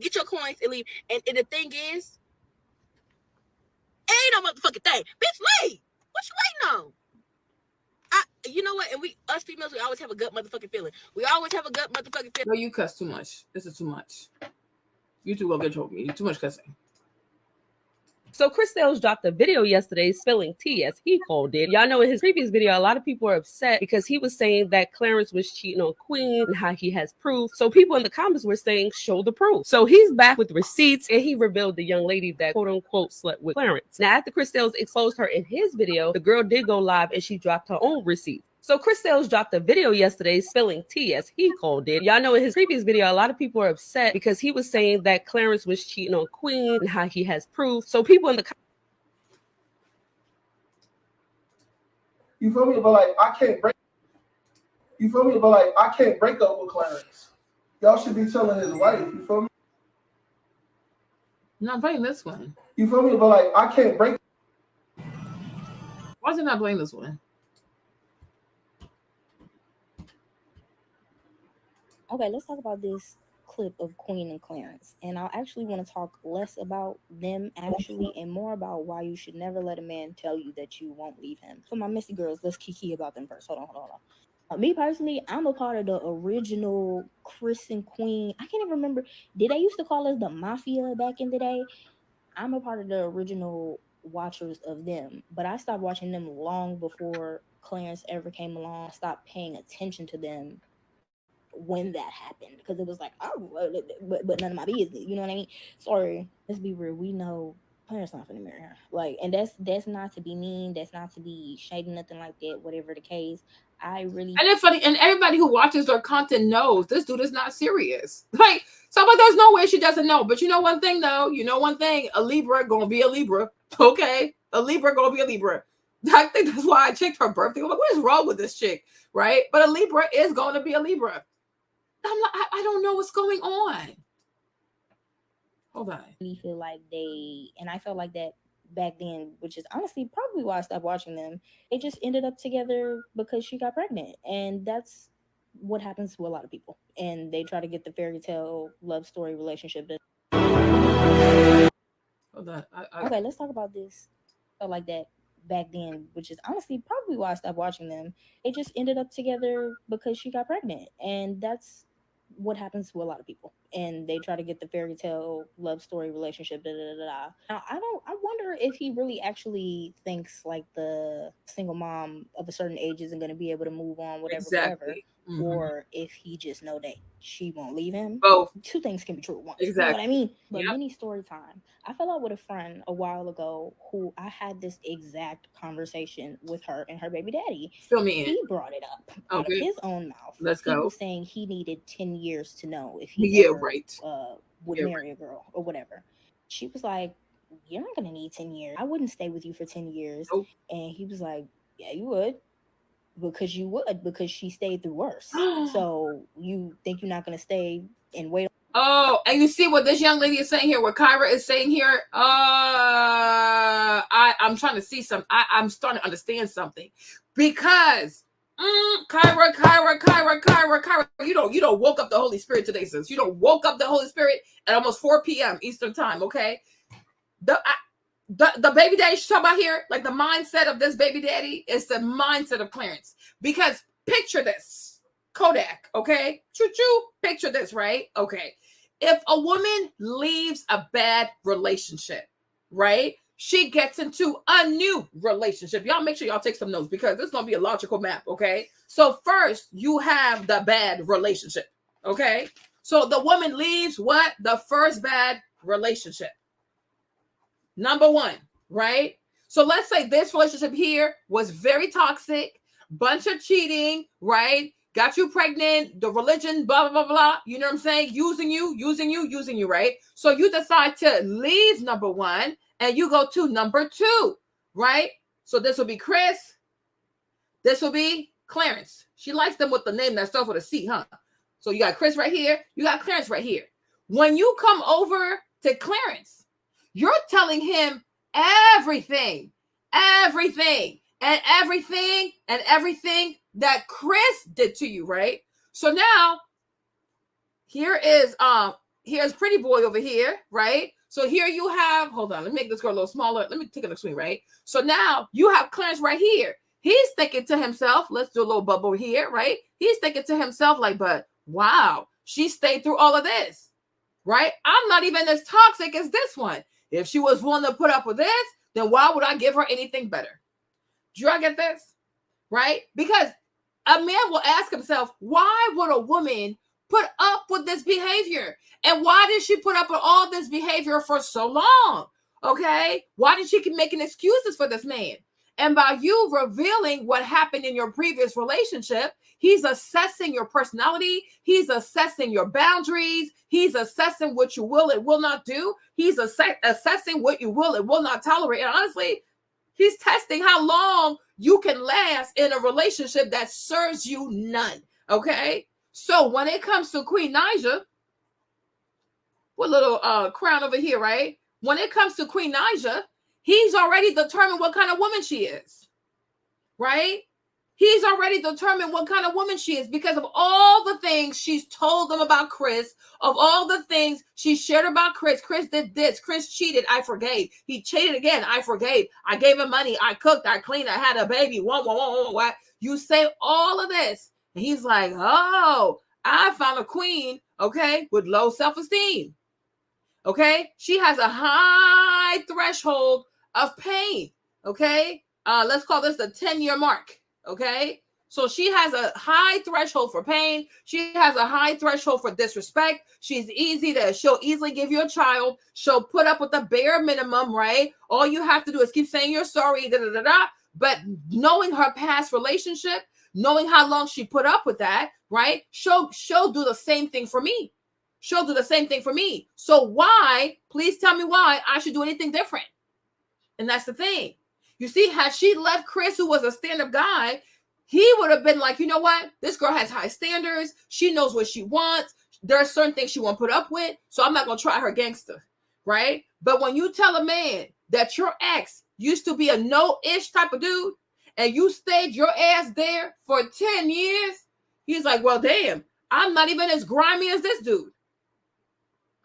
Speaker 21: Get your coins and leave. And the thing is, ain't no motherfucking thing. Bitch, leave. What you waiting on? You know what? And us females, we always have a gut motherfucking feeling. We always have a gut motherfucking feeling.
Speaker 1: No, you cuss too much. This is too much. You two gonna get trouble with me. Too much cussing.
Speaker 4: So Chris Sales dropped a video yesterday spilling tea, as he called it. Y'all know in his previous video, a lot of people are upset because he was saying that Clarence was cheating on Queen and how he has proof. So people in the comments were saying, show the proof. So he's back with receipts, and he revealed the young lady that quote unquote slept with Clarence. Now, after Chris Sales exposed her in his video, the girl did go live and she dropped her own receipts. So Chris Sales dropped a video yesterday spilling tea, as he called it. Y'all know in his previous video, a lot of people are upset because he was saying that Clarence was cheating on Queen and how he has proof. So people in the
Speaker 6: You feel me? But like I can't break. You feel me? But like I can't break up with Clarence. Y'all should be telling his wife. You feel me?
Speaker 1: Not playing this one.
Speaker 6: You feel me? But like I can't break.
Speaker 1: Why is it not playing this one?
Speaker 7: Okay, let's talk about this clip of Queen and Clarence. And I actually want to talk less about them actually and more about why you should never let a man tell you that you won't leave him. For my messy girls, let's kiki about them first. Hold on. Me personally, I'm a part of the original Chris and Queen. I can't even remember. Did they used to call us the Mafia back in the day? I'm a part of the original watchers of them, but I stopped watching them long before Clarence ever came along. I stopped paying attention to them when that happened because it was like, oh, but none of my business. You know what I mean? Sorry, let's be real. We know Clarence not finna marry her. Like, and that's not to be mean. That's not to be shady, nothing like that. Whatever the case, and
Speaker 1: it's funny, and everybody who watches their content knows this dude is not serious. Like, so, but there's no way she doesn't know. But you know one thing, though. You know one thing. A Libra gonna be a Libra. Okay, a Libra gonna be a Libra. I think that's why I checked her birthday. I'm like, what is wrong with this chick, right? But a Libra is going to be a Libra. I don't know what's going on. Hold on.
Speaker 7: I feel like and I felt like that back then, which is honestly probably why I stopped watching them. They just ended up together because she got pregnant, and that's what happens to a lot of people. And they try to get the fairy tale love story relationship.
Speaker 1: Hold on.
Speaker 7: Okay, let's talk about this. Felt like that back then, which is honestly probably why I stopped watching them. They just ended up together because she got pregnant, and that's what happens to a lot of people. And they try to get the fairy tale love story relationship. Now I wonder if he really actually thinks like the single mom of a certain age isn't going to be able to move on, whatever, forever. Mm-hmm. Or if he just know that she won't leave him.
Speaker 1: Both.
Speaker 7: Two things can be true at once.
Speaker 1: Exactly.
Speaker 7: You know what I mean? But mini story time. I fell out with a friend a while ago who I had this exact conversation with her and her baby daddy.
Speaker 1: Fill me in.
Speaker 7: He brought it up out of his own mouth.
Speaker 1: Let's go.
Speaker 7: He was saying he needed 10 years to know if he ever, would marry a girl or whatever. She was like, you're not going to need 10 years. I wouldn't stay with you for 10 years. Nope. And he was like, yeah, you would. Because she stayed through worse. So you think you're not going to stay and wait?
Speaker 1: Oh, and you see what this young lady is saying here, what Kyra is saying here? I'm trying to see something. I'm starting to understand something. Because Kyra, you don't woke up the Holy Spirit today, sis. You don't woke up the Holy Spirit at almost 4 p.m. Eastern time, okay? The baby daddy she's talking about here, like the mindset of this baby daddy is the mindset of Clarence. Because picture this, Kodak, okay? Choo-choo, picture this, right? Okay. If a woman leaves a bad relationship, right? She gets into a new relationship. Y'all make sure y'all take some notes because this is going to be a logical map, okay? So first, you have the bad relationship, okay? So the woman leaves what? The first bad relationship. Number one, right? So let's say this relationship here was very toxic, bunch of cheating, right? Got you pregnant, the religion, blah, blah, blah, blah. You know what I'm saying? Using you, right? So you decide to leave number one and you go to number two, right? So this will be Chris. This will be Clarence. She likes them with the name that starts with a C, huh? So you got Chris right here. You got Clarence right here. When you come over to Clarence, you're telling him everything that Chris did to you, right? So now here's pretty boy over here, right? So here you have, hold on, let me make this girl a little smaller. Let me take it on the screen, right? So now you have Clarence right here. He's thinking to himself, let's do a little bubble here, right? He's thinking to himself like, but wow, she stayed through all of this, right? I'm not even as toxic as this one. If she was willing to put up with this, then why would I give her anything better? Do y'all get this? Right? Because a man will ask himself, why would a woman put up with this behavior? And why did she put up with all this behavior for so long? Okay? Why did she keep making excuses for this man? And by you revealing what happened in your previous relationship, he's assessing your personality. He's assessing your boundaries. He's assessing what you will and will not do. He's assessing what you will and will not tolerate. And honestly, he's testing how long you can last in a relationship that serves you none. Okay? So when it comes to Queen Naija, with little crown over here, right? When it comes to Queen Naija, he's already determined what kind of woman she is, right? He's already determined what kind of woman she is because of all the things she's told them about Chris, of all the things she shared about Chris. Chris did this. Chris cheated. I forgave. He cheated again. I forgave. I gave him money. I cooked. I cleaned. I had a baby. What? You say all of this. And he's like, oh, I found a queen, okay, with low self-esteem. Okay, she has a high threshold of pain. Okay, let's call this the 10-year mark. Okay, so she has a high threshold for pain. She has a high threshold for disrespect. She'll easily give you a child. She'll put up with the bare minimum, right? All you have to do is keep saying you're sorry, But knowing her past relationship, knowing how long she put up with that, right? She'll do the same thing for me. She'll do the same thing for me. So why, please tell me why I should do anything different? And that's the thing. You see, had she left Chris, who was a stand-up guy, he would have been like, you know what? This girl has high standards. She knows what she wants. There are certain things she won't put up with. So I'm not going to try her gangster, right? But when you tell a man that your ex used to be a no-ish type of dude, and you stayed your ass there for 10 years, he's like, well, damn, I'm not even as grimy as this dude.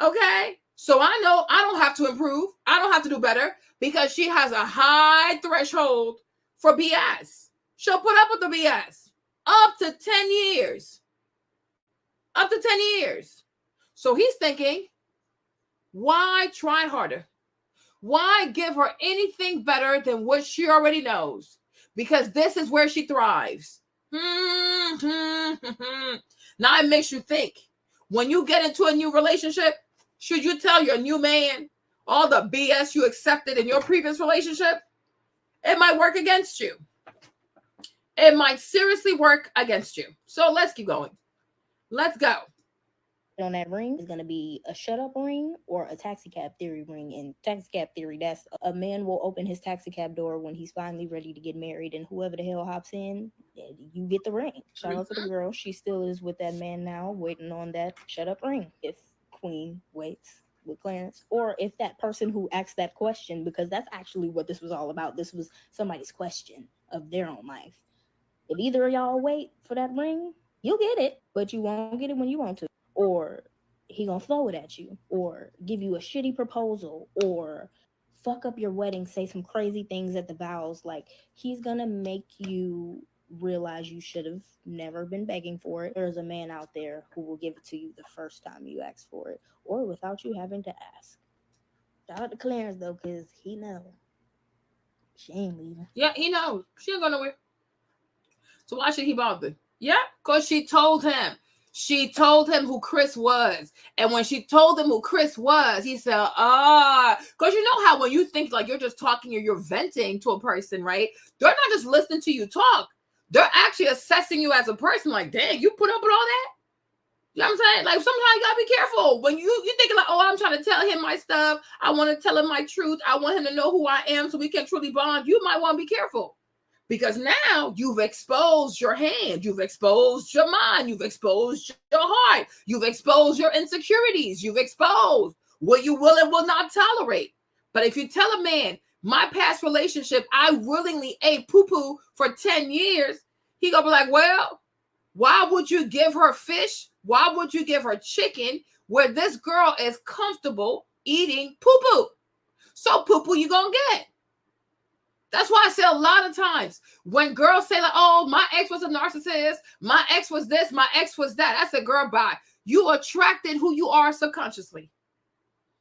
Speaker 1: Okay, so I know I don't have to improve. I don't have to do better because she has a high threshold for BS. She'll put up with the BS up to 10 years. Up to 10 years. So he's thinking, why try harder? Why give her anything better than what she already knows? Because this is where she thrives. Now it makes you think. When you get into a new relationship, should you tell your new man all the BS you accepted in your previous relationship? It might work against you. It might seriously work against you. So let's keep going. Let's go.
Speaker 7: On that ring is going to be a shut up ring or a taxi cab theory ring. In taxi cab theory, that's a man will open his taxi cab door when he's finally ready to get married, and whoever the hell hops in, you get the ring. Shout out to the girl. She still is with that man now, waiting on that shut up ring. If Queen waits with Clarence, or if that person who asked that question, because that's actually what this was all about. This was somebody's question of their own life. If either of y'all wait for that ring, you'll get it, but you won't get it when you want to. Or he gonna throw it at you, or give you a shitty proposal, or fuck up your wedding, say some crazy things at the vows. Like, he's gonna make you realize you should have never been begging for it. There's a man out there who will give it to you the first time you ask for it, or without you having to ask. Shout out to Clarence though, because he know she ain't leaving.
Speaker 1: Yeah, he knows. She ain't going nowhere. So why should he bother? Yeah, because she told him. She told him who Chris was. And when she told him who Chris was, he said, because you know how when you think like you're just talking or you're venting to a person, right? They're not just listening to you talk. They're actually assessing you as a person. Like, dang, you put up with all that? You know what I'm saying? Like, sometimes you gotta be careful. When you thinking like, oh, I'm trying to tell him my stuff. I want to tell him my truth. I want him to know who I am so we can truly bond. You might want to be careful. Because now you've exposed your hand, you've exposed your mind, you've exposed your heart, you've exposed your insecurities, you've exposed what you will and will not tolerate. But if you tell a man, my past relationship, I willingly ate poo-poo for 10 years, he gonna be like, well, why would you give her fish? Why would you give her chicken where this girl is comfortable eating poo-poo? So poo-poo you gonna get. That's why I say a lot of times when girls say like, oh, my ex was a narcissist, my ex was this, my ex was that. I said, girl, bye. You attracted who you are subconsciously.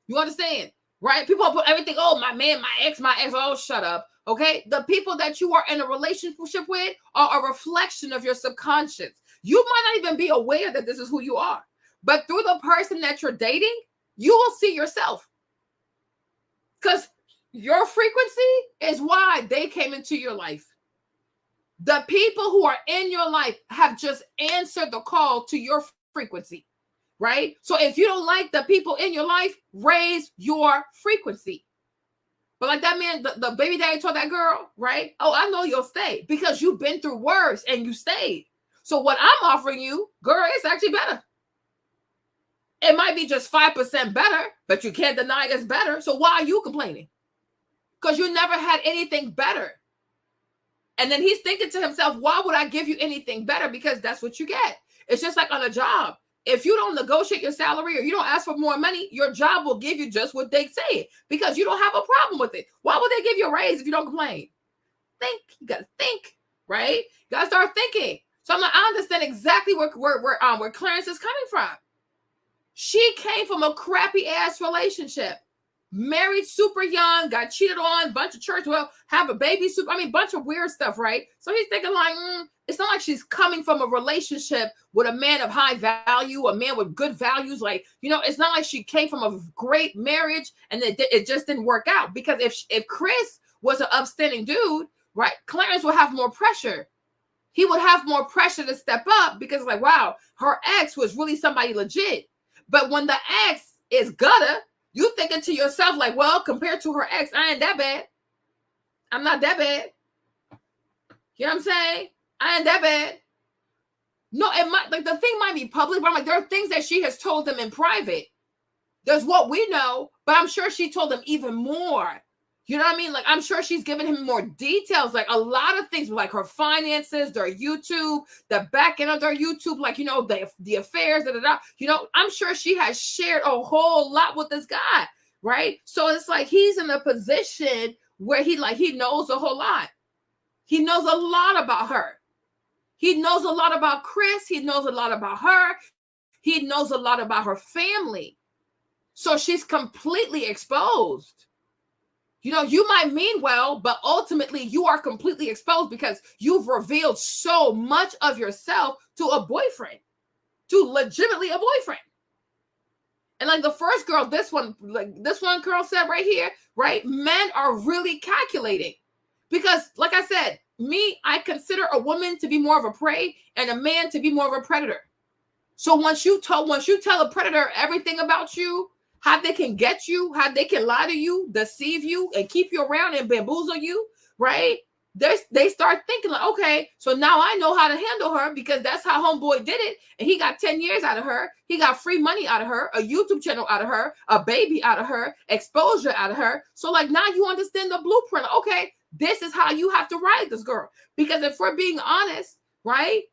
Speaker 1: You understand? Right? People put everything, oh, my man, my ex, oh, shut up. Okay? The people that you are in a relationship with are a reflection of your subconscious. You might not even be aware that this is who you are. But through the person that you're dating, you will see yourself. Because Your frequency is why they came into your life. The people who are in your life have just answered the call to your frequency, right? So if you don't like the people in your life, raise your frequency. But like that man, the baby daddy told that girl, right? Oh, I know you'll stay because you've been through worse and you stayed. So what I'm offering you, girl, it's actually better. It might be just 5% better, but you can't deny it's better. So why are you complaining? Because you never had anything better. And then he's thinking to himself, why would I give you anything better? Because that's what you get. It's just like on a job. If you don't negotiate your salary or you don't ask for more money, your job will give you just what they say because you don't have a problem with it. Why would they give you a raise if you don't complain? Think. You got to think, right? You got to start thinking. So I'm like, I understand exactly where Clarence is coming from. She came from a crappy ass relationship. Married super young, got cheated on, bunch of church, have a baby, bunch of weird stuff, right? So he's thinking like, it's not like she's coming from a relationship with a man of high value, a man with good values. Like, it's not like she came from a great marriage and it just didn't work out. Because if Chris was an upstanding dude, right, Clarence would have more pressure. He would have more pressure to step up because like, wow, her ex was really somebody legit. But when the ex is gutter, you thinking to yourself like, well, compared to her ex, I ain't that bad. I'm not that bad. You know what I'm saying? I ain't that bad. No, it might, like, the thing might be public, but I'm like, there are things that she has told them in private. There's what we know, but I'm sure she told them even more. You know what I mean? Like, I'm sure she's given him more details, like a lot of things, like her finances, their YouTube, the back end of their YouTube, like, the affairs, I'm sure she has shared a whole lot with this guy, right? So it's like he's in a position where he knows a whole lot. He knows a lot about her. He knows a lot about Chris. He knows a lot about her. He knows a lot about her family. So she's completely exposed. You might mean well, but ultimately you are completely exposed because you've revealed so much of yourself to a boyfriend, to legitimately a boyfriend. And like the first girl, this one girl said right here, right? Men are really calculating because like I said, I consider a woman to be more of a prey and a man to be more of a predator. So once you tell a predator everything about you, how they can get you, how they can lie to you, deceive you, and keep you around and bamboozle you, right? They start thinking like, okay, so now I know how to handle her because that's how homeboy did it. And he got 10 years out of her. He got free money out of her, a YouTube channel out of her, a baby out of her, exposure out of her. So like now you understand the blueprint. Okay, this is how you have to ride this girl. Because if we're being honest, right?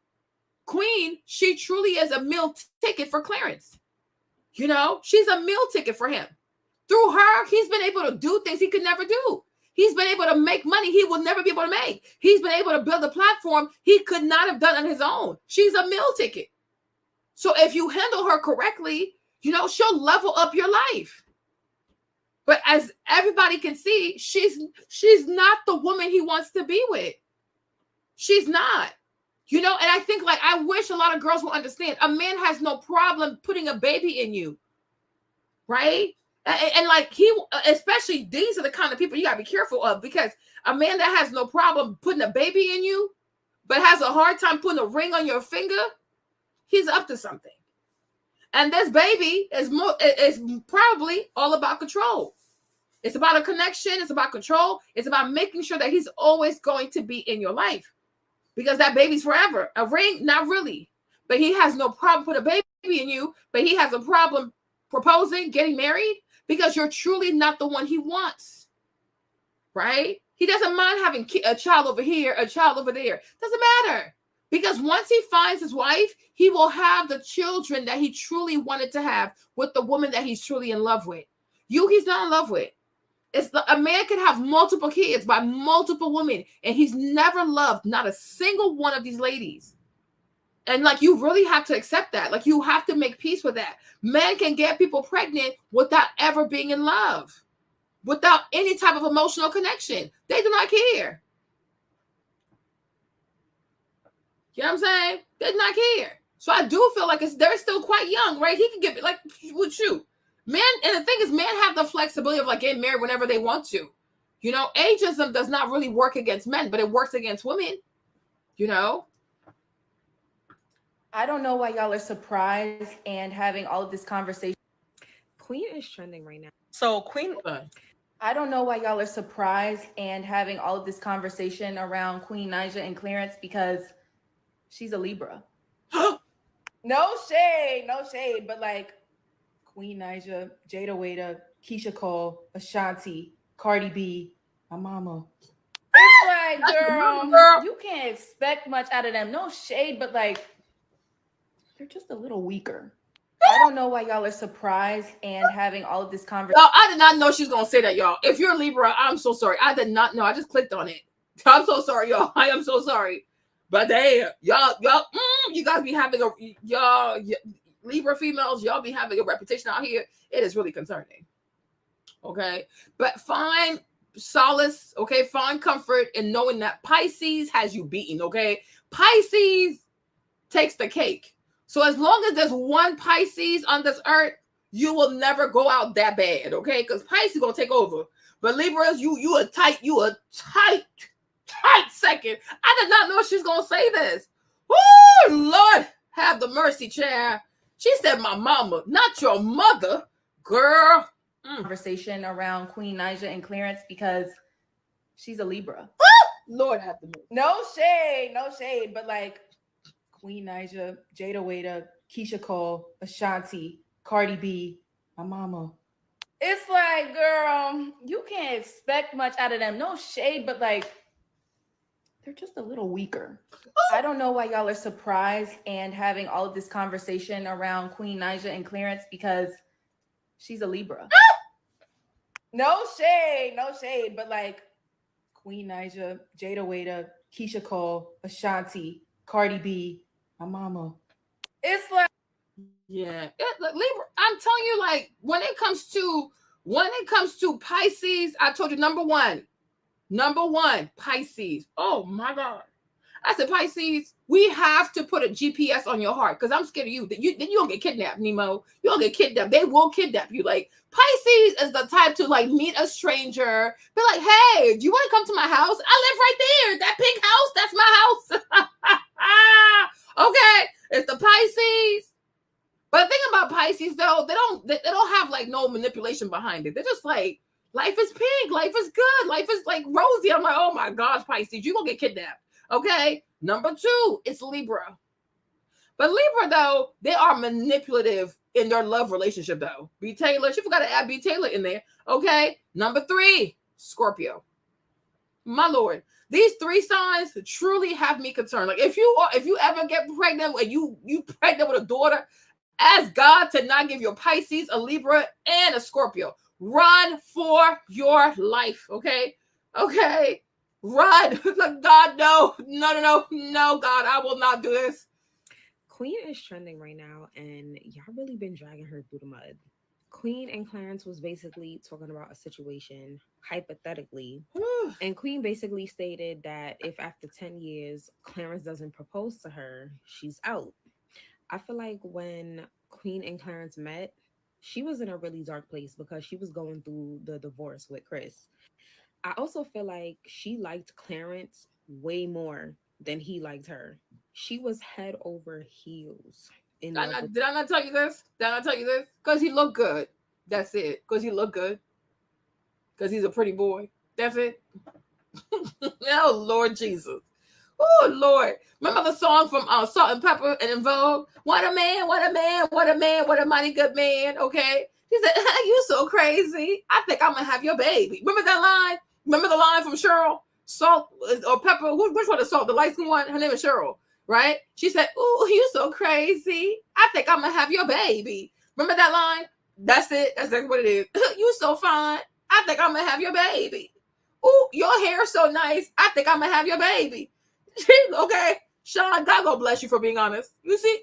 Speaker 1: Queen, she truly is a meal ticket for Clarence. She's a meal ticket for him. Through her, he's been able to do things he could never do. He's been able to make money he will never be able to make. He's been able to build a platform he could not have done on his own. She's a meal ticket. So if you handle her correctly, she'll level up your life. But as everybody can see, she's not the woman he wants to be with. She's not. And I think like I wish a lot of girls will understand a man has no problem putting a baby in you. Right? And like especially these are the kind of people you gotta be careful of because a man that has no problem putting a baby in you, but has a hard time putting a ring on your finger, he's up to something. And this baby is probably all about control. It's about a connection. It's about control. It's about making sure that he's always going to be in your life. Because that baby's forever. A ring, not really. But he has no problem putting a baby in you, but he has a problem proposing, getting married, because you're truly not the one he wants. Right? He doesn't mind having a child over here, a child over there. Doesn't matter. Because once he finds his wife, he will have the children that he truly wanted to have with the woman that he's truly in love with. He's not in love with. A man can have multiple kids by multiple women, and he's never loved not a single one of these ladies. And like, you really have to accept that. Like, you have to make peace with that. Men can get people pregnant without ever being in love, without any type of emotional connection. They do not care. You know what I'm saying? They do not care. So I do feel like they're still quite young, right? He can get men, and the thing is, men have the flexibility of like getting married whenever they want to. You know, ageism does not really work against men, but it works against women. You know?
Speaker 2: I don't know why y'all are surprised and having all of this conversation.
Speaker 22: Queen is trending right now.
Speaker 20: So Queen,
Speaker 2: I don't know why y'all are surprised and having all of this conversation around Queen Naija and Clarence because she's a Libra. No shade, but like Queen Naija, Jada Waiter, Keisha Cole, Ashanti, Cardi B, my mama. It's like, girl, you can't expect much out of them. No shade, but like, they're just a little weaker. I don't know why y'all are surprised and having all of this conversation.
Speaker 1: Y'all, I did not know she's gonna say that, y'all. If you're a Libra, I'm so sorry. I did not know. I just clicked on it. I'm so sorry, y'all. I am so sorry. But damn, y'all, you guys be having Libra females, y'all be having a reputation out here. It is really concerning. Okay, but find solace, okay, find comfort in knowing that Pisces has you beaten. Okay, Pisces takes the cake. So as long as there's one Pisces on this earth, you will never go out that bad, okay? Because Pisces gonna take over. But Libras, you a tight second. I did not know she's gonna say this. Oh Lord, have the mercy, child. She said, "My mama, not your mother, girl."
Speaker 2: Conversation around Queen Naija and Clarence because she's a Libra.
Speaker 1: Lord have the mercy.
Speaker 2: No shade, but like Queen Naija, Jada Waiter, Keisha Cole, Ashanti, Cardi B, my mama. It's like, girl, you can't expect much out of them. No shade, but like, they're just a little weaker. I don't know why y'all are surprised and having all of this conversation around Queen Naija and Clarence because she's a Libra. No shade, but like Queen Naija, Jada Waiter, Keisha Cole, Ashanti, Cardi B, my mama. It's like,
Speaker 1: yeah, Libra. I'm telling you, like when it comes to Pisces, I told you number one, Pisces. Oh my God. I said, Pisces, we have to put a GPS on your heart because I'm scared of you. Then you don't get kidnapped, Nemo. You don't get kidnapped. They will kidnap you. Like Pisces is the type to like meet a stranger, be like, hey, do you want to come to my house? I live right there. That pink house, that's my house. Okay, it's the Pisces. But the thing about Pisces, though, they don't have like no manipulation behind it. They're just like, life is pink, life is good, life is like rosy. I'm like, oh my gosh, Pisces, you're gonna get kidnapped. Okay, number two, it's Libra. But Libra, though, they are manipulative in their love relationship, though. B. Taylor, she forgot to add B. Taylor in there. Okay, number three, Scorpio. My Lord, these three signs truly have me concerned. Like if you ever get pregnant and you pregnant with a daughter, ask God to not give you a Pisces, a Libra, and a Scorpio. Run for your life, okay? Okay. Run. God, no, God, I will not do this.
Speaker 22: Queen is trending right now, and y'all really been dragging her through the mud. Queen and Clarence was basically talking about a situation, hypothetically, and Queen basically stated that if after 10 years, Clarence doesn't propose to her, she's out. I feel like when Queen and Clarence met, she was in a really dark place because she was going through the divorce with Chris. I also feel like she liked Clarence way more than he liked her. She was head over heels. Did I
Speaker 1: not tell you this? Because he looked good. That's it. Because he looked good. Because he's a pretty boy. That's it. Oh, Lord Jesus. Oh, Lord. Remember the song from Salt and Pepper and In Vogue? What a man, what a man, what a man, what a mighty good man. Okay. He said, you so crazy. I think I'm going to have your baby. Remember that line? Remember the line from Cheryl? Salt or Pepper? Which one is Salt? The light skin one? Her name is Cheryl, right? She said, ooh, you so crazy. I think I'm going to have your baby. Remember that line? That's it. That's exactly what it is. You so fine. I think I'm going to have your baby. Ooh, your hair is so nice. I think I'm going to have your baby. Okay. Sean, God go bless you for being honest. You see,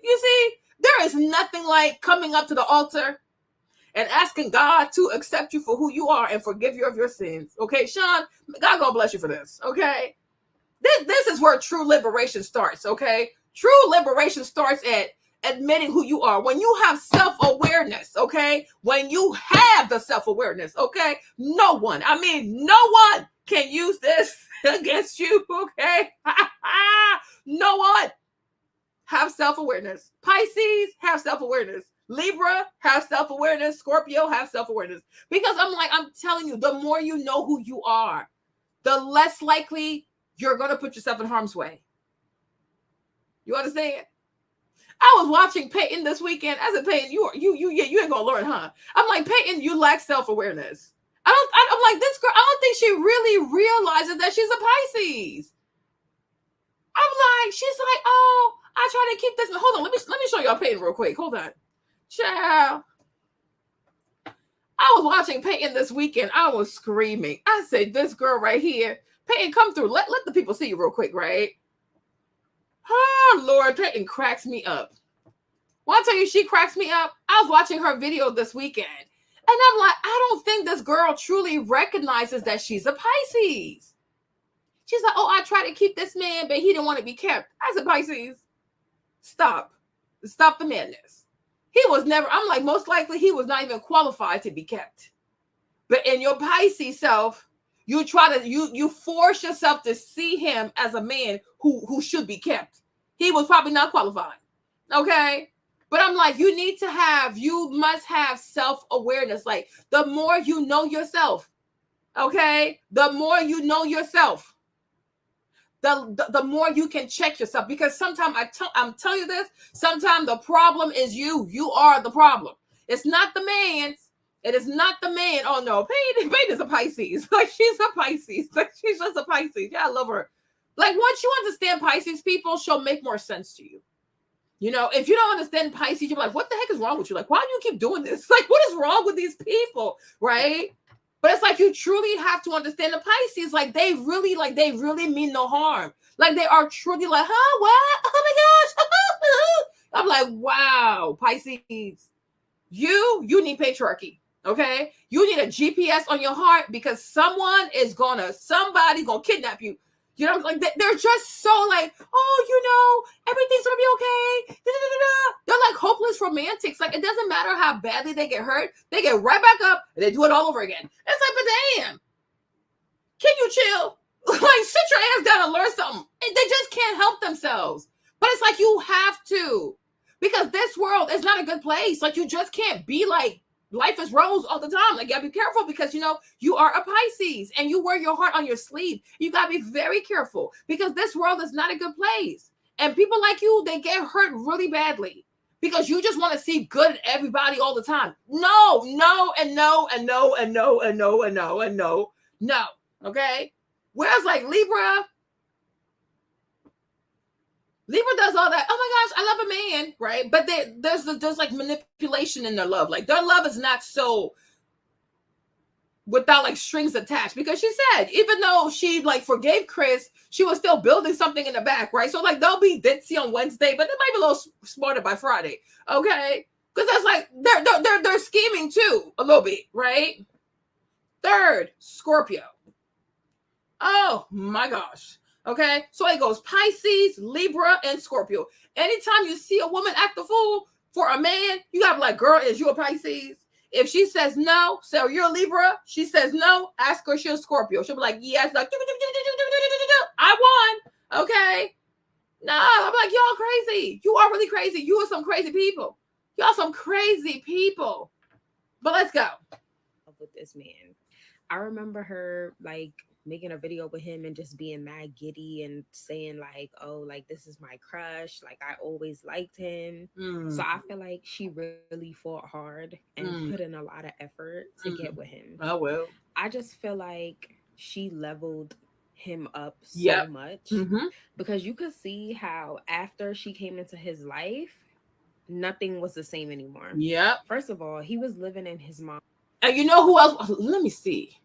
Speaker 1: there is nothing like coming up to the altar and asking God to accept you for who you are and forgive you of your sins. Okay, Sean, God gonna bless you for this. Okay, this is where true liberation starts. Okay, true liberation starts at admitting who you are. When you have self-awareness, okay, when you have the self-awareness, okay, no one can use this against you, okay? No one. Have self-awareness. Pisces, have self-awareness. Libra, have self-awareness. Scorpio, have self-awareness. Because I'm telling you, the more you know who you are, the less likely you're going to put yourself in harm's way. You understand? I was watching Peyton this weekend. I said, Peyton, you ain't gonna learn, huh? I'm like, Peyton, you lack self-awareness. I'm like, this girl, I don't think she really realizes that she's a Pisces. I'm like, she's like, oh, I try to keep this. Hold on, let me show y'all Peyton real quick. Hold on. Child. I was watching Peyton this weekend. I was screaming. I said, this girl right here. Peyton, come through. Let the people see you real quick, right? Oh, Lord, Peyton cracks me up. Well, I'll tell you, she cracks me up. I was watching her video this weekend, and I'm like, I don't think this girl truly recognizes that she's a Pisces. She's like, oh, I tried to keep this man, but he didn't want to be kept. I said, Pisces, stop. Stop the madness. He was never, I'm like, most likely he was not even qualified to be kept. But in your Pisces self, you try to, you force yourself to see him as a man who should be kept. He was probably not qualified. Okay? But I'm like, you must have self-awareness. Like, the more you know yourself, okay? The more you know yourself, the more you can check yourself. Because sometimes I'm telling you this, sometimes the problem is you. You are the problem. It's not the man. It is not the man. Oh, no. Peyton is a Pisces. Like, she's a Pisces. Like, she's just a Pisces. Yeah, I love her. Like, once you understand Pisces people, she'll make more sense to you. You know, if you don't understand Pisces, you're like, what the heck is wrong with you? Like, why do you keep doing this? Like, what is wrong with these people? Right? But it's like, you truly have to understand the Pisces. Like, they really mean no harm. Like, they are truly like, huh? What? Oh my gosh. I'm like, wow, Pisces, you need patriarchy. Okay, you need a GPS on your heart, because somebody's gonna kidnap you. You know, like they're just so like, oh, you know, everything's gonna be okay. They're like hopeless romantics. Like, it doesn't matter how badly they get hurt, they get right back up and they do it all over again. It's like, but damn, can you chill? Like, sit your ass down and learn something. They just can't help themselves. But it's like, you have to, because this world is not a good place. Like, you just can't be like, life is rose all the time. Like, you gotta be careful, because, you know, you are a Pisces and you wear your heart on your sleeve. You gotta be very careful, because this world is not a good place. And people like you, they get hurt really badly because you just want to see good in everybody all the time. No, and no, and no, and no, and no, and no, and no, no. Okay? Whereas like Libra does all that. Oh my gosh, I love a man, right? But there's like manipulation in their love. Like, their love is not so without like strings attached, because she said, even though she like forgave Chris, she was still building something in the back, right? So like, they'll be ditzy on Wednesday, but they might be a little smarter by Friday, okay? Because that's like, they're scheming too, a little bit, right? Third, Scorpio. Oh my gosh. Okay, so it goes Pisces, Libra, and Scorpio. Anytime you see a woman act a fool for a man, you gotta be like, girl, is you a Pisces? If she says no, say, so you're a Libra. She says no, ask her if she's a Scorpio. She'll be like, yes, like, I won. Okay. No, I'm like, y'all crazy. You are really crazy. You are some crazy people. Y'all some crazy people. But let's go.
Speaker 4: With this man, I remember her like making a video with him and just being mad giddy and saying like, oh, like, this is my crush, like, I always liked him. So I feel like she really fought hard and put in a lot of effort to get with him.
Speaker 1: Oh, well,
Speaker 4: I just feel like she leveled him up so much, because you could see how after she came into his life, nothing was the same anymore. First of all, he was living in his mom.
Speaker 1: And you know who else? Let me see.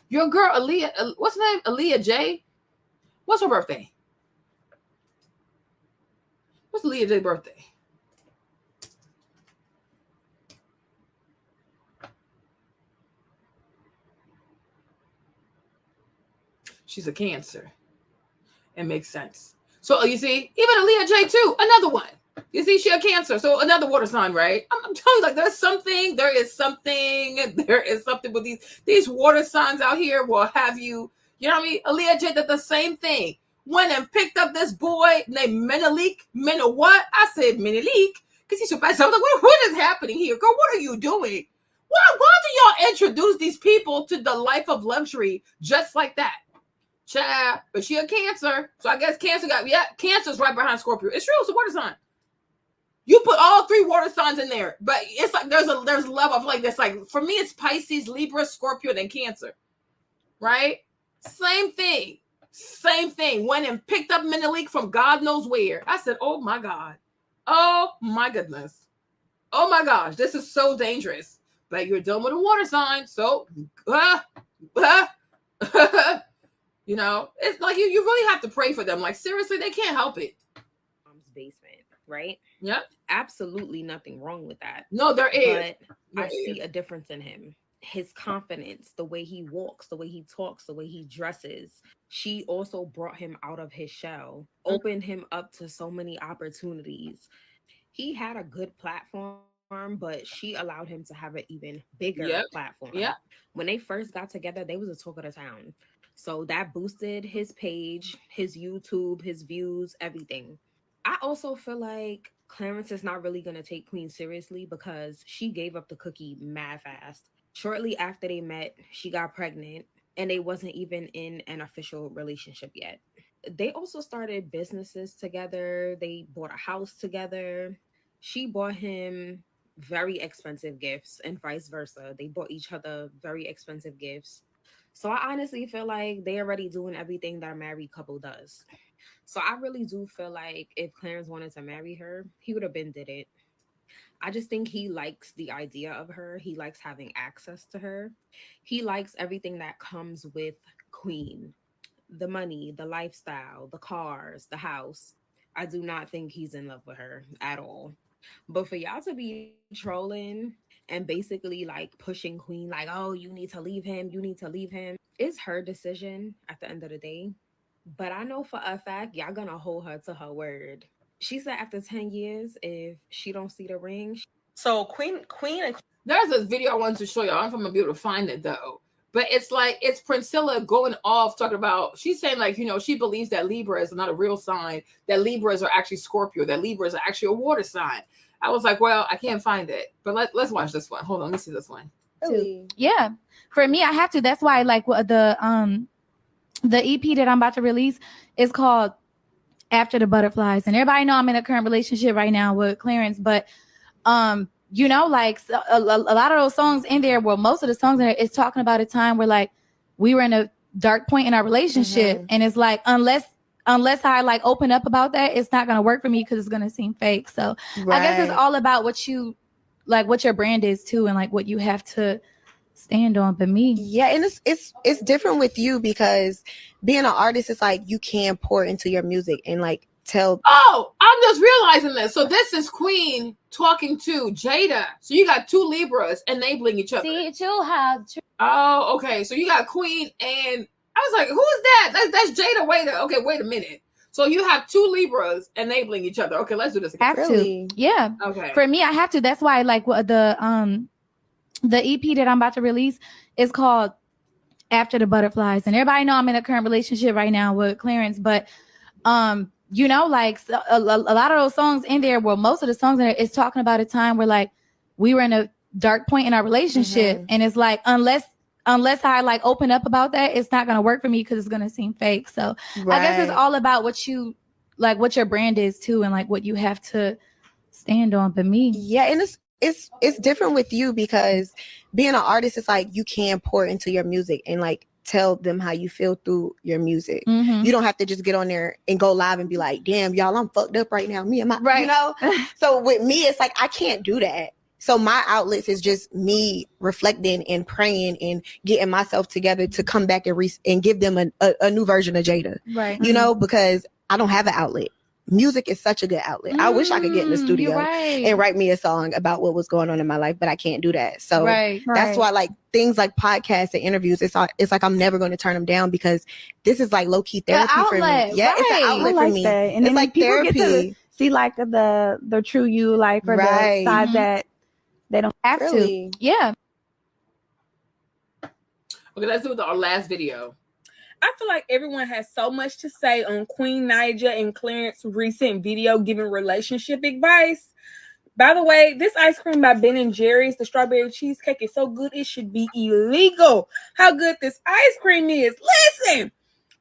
Speaker 1: Your girl, Aaliyah, what's her name? Aaliyah J? What's her birthday? What's Aaliyah J's birthday? She's a Cancer. It makes sense. So you see, even Aaliyah J too, another one. You see, she a Cancer, so another water sign, right? I'm telling you, like, there is something with these water signs out here will have you, you know what I mean? Aaliyah J did the same thing. Went and picked up this boy named Menelik. What? I said Menelik, because he's so bad. So I was like, what is happening here? Girl, what are you doing? Why do y'all introduce these people to the life of luxury just like that? Child, but she a Cancer, so I guess Cancer's right behind Scorpio. It's true, it's a water sign. You put all 3 water signs in there, but it's like there's love of like this. Like for me, it's Pisces, Libra, Scorpio, and Cancer, right? Same thing. Went and picked up Menelik from God knows where. I said, oh my God, oh my goodness, oh my gosh, this is so dangerous. But you're dealing with a water sign, so you know, it's like you really have to pray for them. Like seriously, they can't help it.
Speaker 4: Mom's basement, right?
Speaker 1: Yep.
Speaker 4: Absolutely nothing wrong with that.
Speaker 1: No, there is.
Speaker 4: But I see a difference in him. His confidence, the way he walks, the way he talks, the way he dresses. She also brought him out of his shell, opened him up to so many opportunities. He had a good platform, but she allowed him to have an even bigger platform.
Speaker 1: Yeah.
Speaker 4: When they first got together, they was a talk of the town. So that boosted his page, his YouTube, his views, everything. I also feel like Clarence is not really going to take Queen seriously because she gave up the cookie mad fast. Shortly after they met, she got pregnant and they wasn't even in an official relationship yet. They also started businesses together. They bought a house together. She bought him very expensive gifts and vice versa. They bought each other very expensive gifts. So I honestly feel like they're already doing everything that a married couple does. So I really do feel like if Clarence wanted to marry her, he would have been did it. I just think he likes the idea of her. He likes having access to her. He likes everything that comes with Queen. The money, the lifestyle, the cars, the house. I do not think he's in love with her at all. But for y'all to be trolling and basically like pushing Queen, like, oh, you need to leave him, it's her decision at the end of the day. But I know for a fact, y'all gonna hold her to her word. She said after 10 years, if she don't see the ring.
Speaker 20: So Queen and
Speaker 1: there's this video I wanted to show y'all. I don't know if I'm gonna be able to find it though. But it's like, it's Priscilla going off talking about, she's saying like, you know, she believes that Libra is not a real sign, that Libras are actually Scorpio, that Libras are actually a water sign. I was like, well, I can't find it. But let's watch this one. Hold on, let me see this one.
Speaker 2: Yeah. For me, I have to. That's why like the EP that I'm about to release is called After the Butterflies. And everybody know I'm in a current relationship right now with Clarence, but you know, like a lot of those songs in there, well, most of the songs in there is talking about a time where like we were in a dark point in our relationship. And it's like, unless I like open up about that, it's not going to work for me because it's going to seem fake. So I guess it's all about what you like, what your brand is too, and like what you have to stand on. But me,
Speaker 3: and it's different with you because being an artist is like you can pour into your music and like tell.
Speaker 1: Oh, I'm just realizing this. So this is Queen talking to Jada. So you got 2 Libras enabling each other.
Speaker 2: See, you have.
Speaker 1: Oh, okay. So you got Queen, and I was like, who is that? That's Jada. Wait a minute. So you have 2 Libras enabling each other. Okay, let's do this again.
Speaker 2: Have to. Yeah.
Speaker 1: Okay.
Speaker 2: For me, I have to. That's why like the EP that I'm about to release is called After the Butterflies. And everybody know I'm in a current relationship right now with Clarence, but you know, like a lot of those songs in there, well, most of the songs in there is talking about a time where like we were in a dark point in our relationship. And it's like, unless I like open up about that, it's not going to work for me because it's going to seem fake. So I guess it's all about what you like, what your brand is too, and like what you have to stand on. But me,
Speaker 3: and it's different with you because being an artist is like you can pour into your music and like tell them how you feel through your music. You don't have to just get on there and go live and be like, damn, y'all, I'm fucked up right now. Me and my, you know? So with me, it's like, I can't do that. So my outlets is just me reflecting and praying and getting myself together to come back and give them a new version of Jada. You know, because I don't have an outlet. Music is such a good outlet. I wish I could get in the studio and write me a song about what was going on in my life, but I can't do that. So that's why like things like podcasts and interviews, it's like I'm never going to turn them down because this is like low key therapy for me. Yeah, it's an outlet for me.
Speaker 8: And
Speaker 3: it's like therapy.
Speaker 8: see like the true you, like, or
Speaker 3: Right.
Speaker 8: the side that they don't have
Speaker 3: Really?
Speaker 8: to. Yeah.
Speaker 1: Okay, let's do our last video.
Speaker 4: I feel like everyone has so much to say on Queen Naija and Clarence's recent video giving relationship advice. By the way, this ice cream by Ben & Jerry's, the strawberry cheesecake, is so good it should be illegal. How good this ice cream is. Listen.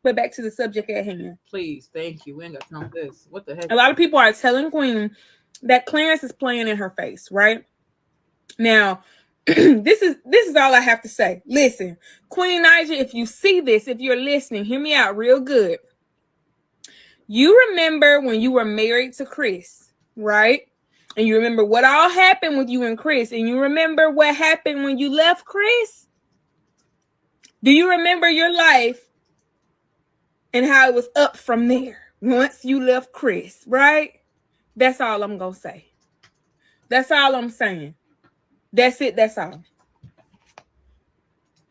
Speaker 4: But back to the subject at hand.
Speaker 1: Please, thank you. We ain't got time for this. What the heck?
Speaker 4: A lot of people are telling Queen that Clarence is playing in her face, right? Now, this is all I have to say. Listen, Queen Naija, if you see this, if you're listening, hear me out real good. You remember when you were married to Chris, right? And you remember what all happened with you and Chris, and you remember what happened when you left Chris? Do you remember your life and how it was up from there once you left Chris, right? That's all I'm going to say. That's all I'm saying. That's it. That's all.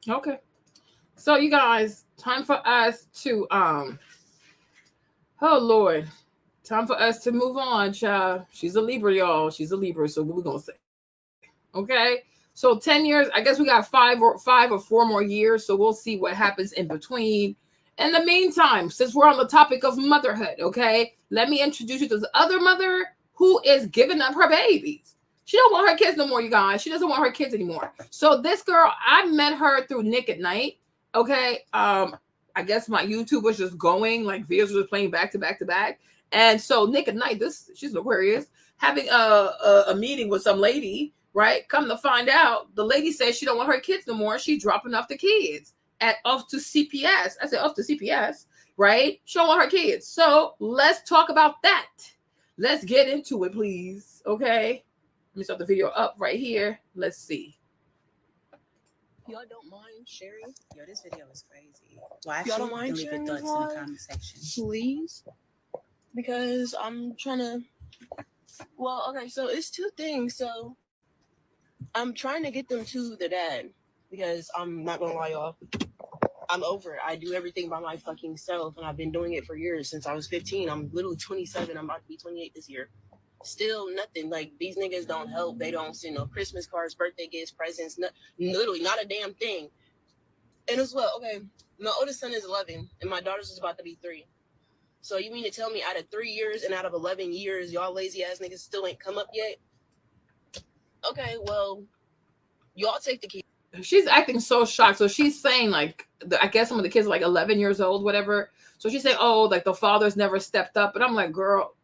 Speaker 1: Okay. So you guys, time for us to oh Lord. Time for us to move on, child. She's a Libra, y'all. She's a Libra, so what we gonna say? Okay. So 10 years, I guess we got five or 4 more years, so we'll see what happens in between. In the meantime, since we're on the topic of motherhood, okay, let me introduce you to the other mother who is giving up her babies. She don't want her kids no more, you guys. She doesn't want her kids anymore. So this girl, I met her through Nique at Night. Okay. I guess my YouTube was just going, like videos were playing back to back to back. And so Nique at Night, she's an Aquarius, having a meeting with some lady, right? Come to find out, the lady says she don't want her kids no more. She's dropping off the kids off to CPS. I said off to CPS, right? She don't want her kids. So let's talk about that. Let's get into it, please. Okay. Let me start the video up right here. Let's see.
Speaker 13: Y'all don't mind sharing? Yo, this video is crazy. Watch
Speaker 21: Y'all
Speaker 13: it
Speaker 21: don't mind
Speaker 13: and leave your
Speaker 21: sharing
Speaker 13: thoughts
Speaker 21: this
Speaker 13: in the
Speaker 21: live?
Speaker 13: comment section.
Speaker 21: Please? Because I'm trying to... Well, okay, so it's 2 things. So I'm trying to get them to the dad. Because I'm not going to lie, y'all. I'm over it. I do everything by my fucking self. And I've been doing it for years. Since I was 15. I'm literally 27. I'm about to be 28 this year. Still nothing. Like, these niggas don't help. They don't send no Christmas cards, birthday gifts, presents, literally not a damn thing. And as well, okay, my oldest son is 11 and my daughter's is about to be 3. So you mean to tell me out of 3 years and out of 11 years, y'all lazy ass niggas still ain't come up yet? Okay, well, y'all take the key.
Speaker 1: She's acting so shocked. So she's saying, like, I guess some of the kids are like 11 years old, whatever. So she's saying, oh, like the fathers never stepped up. But I'm like, girl,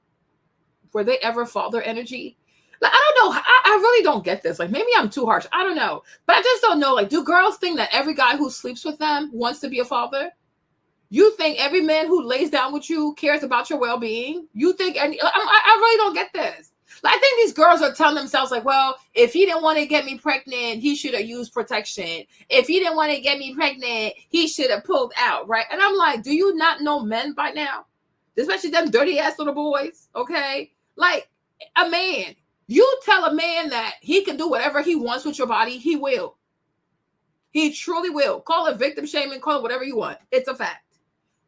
Speaker 1: were they ever father energy? Like, I don't know. I really don't get this. Like, maybe I'm too harsh. I don't know. But I just don't know. Like, do girls think that every guy who sleeps with them wants to be a father? You think every man who lays down with you cares about your well-being? You think I really don't get this. Like, I think these girls are telling themselves, like, well, if he didn't want to get me pregnant, he should have used protection. If he didn't want to get me pregnant, he should have pulled out, right? And I'm like, do you not know men by now? Especially them dirty-ass little boys, okay? Like, a man, you tell a man that he can do whatever he wants with your body, he will. He truly will. Call it victim shaming, call it whatever you want. It's a fact,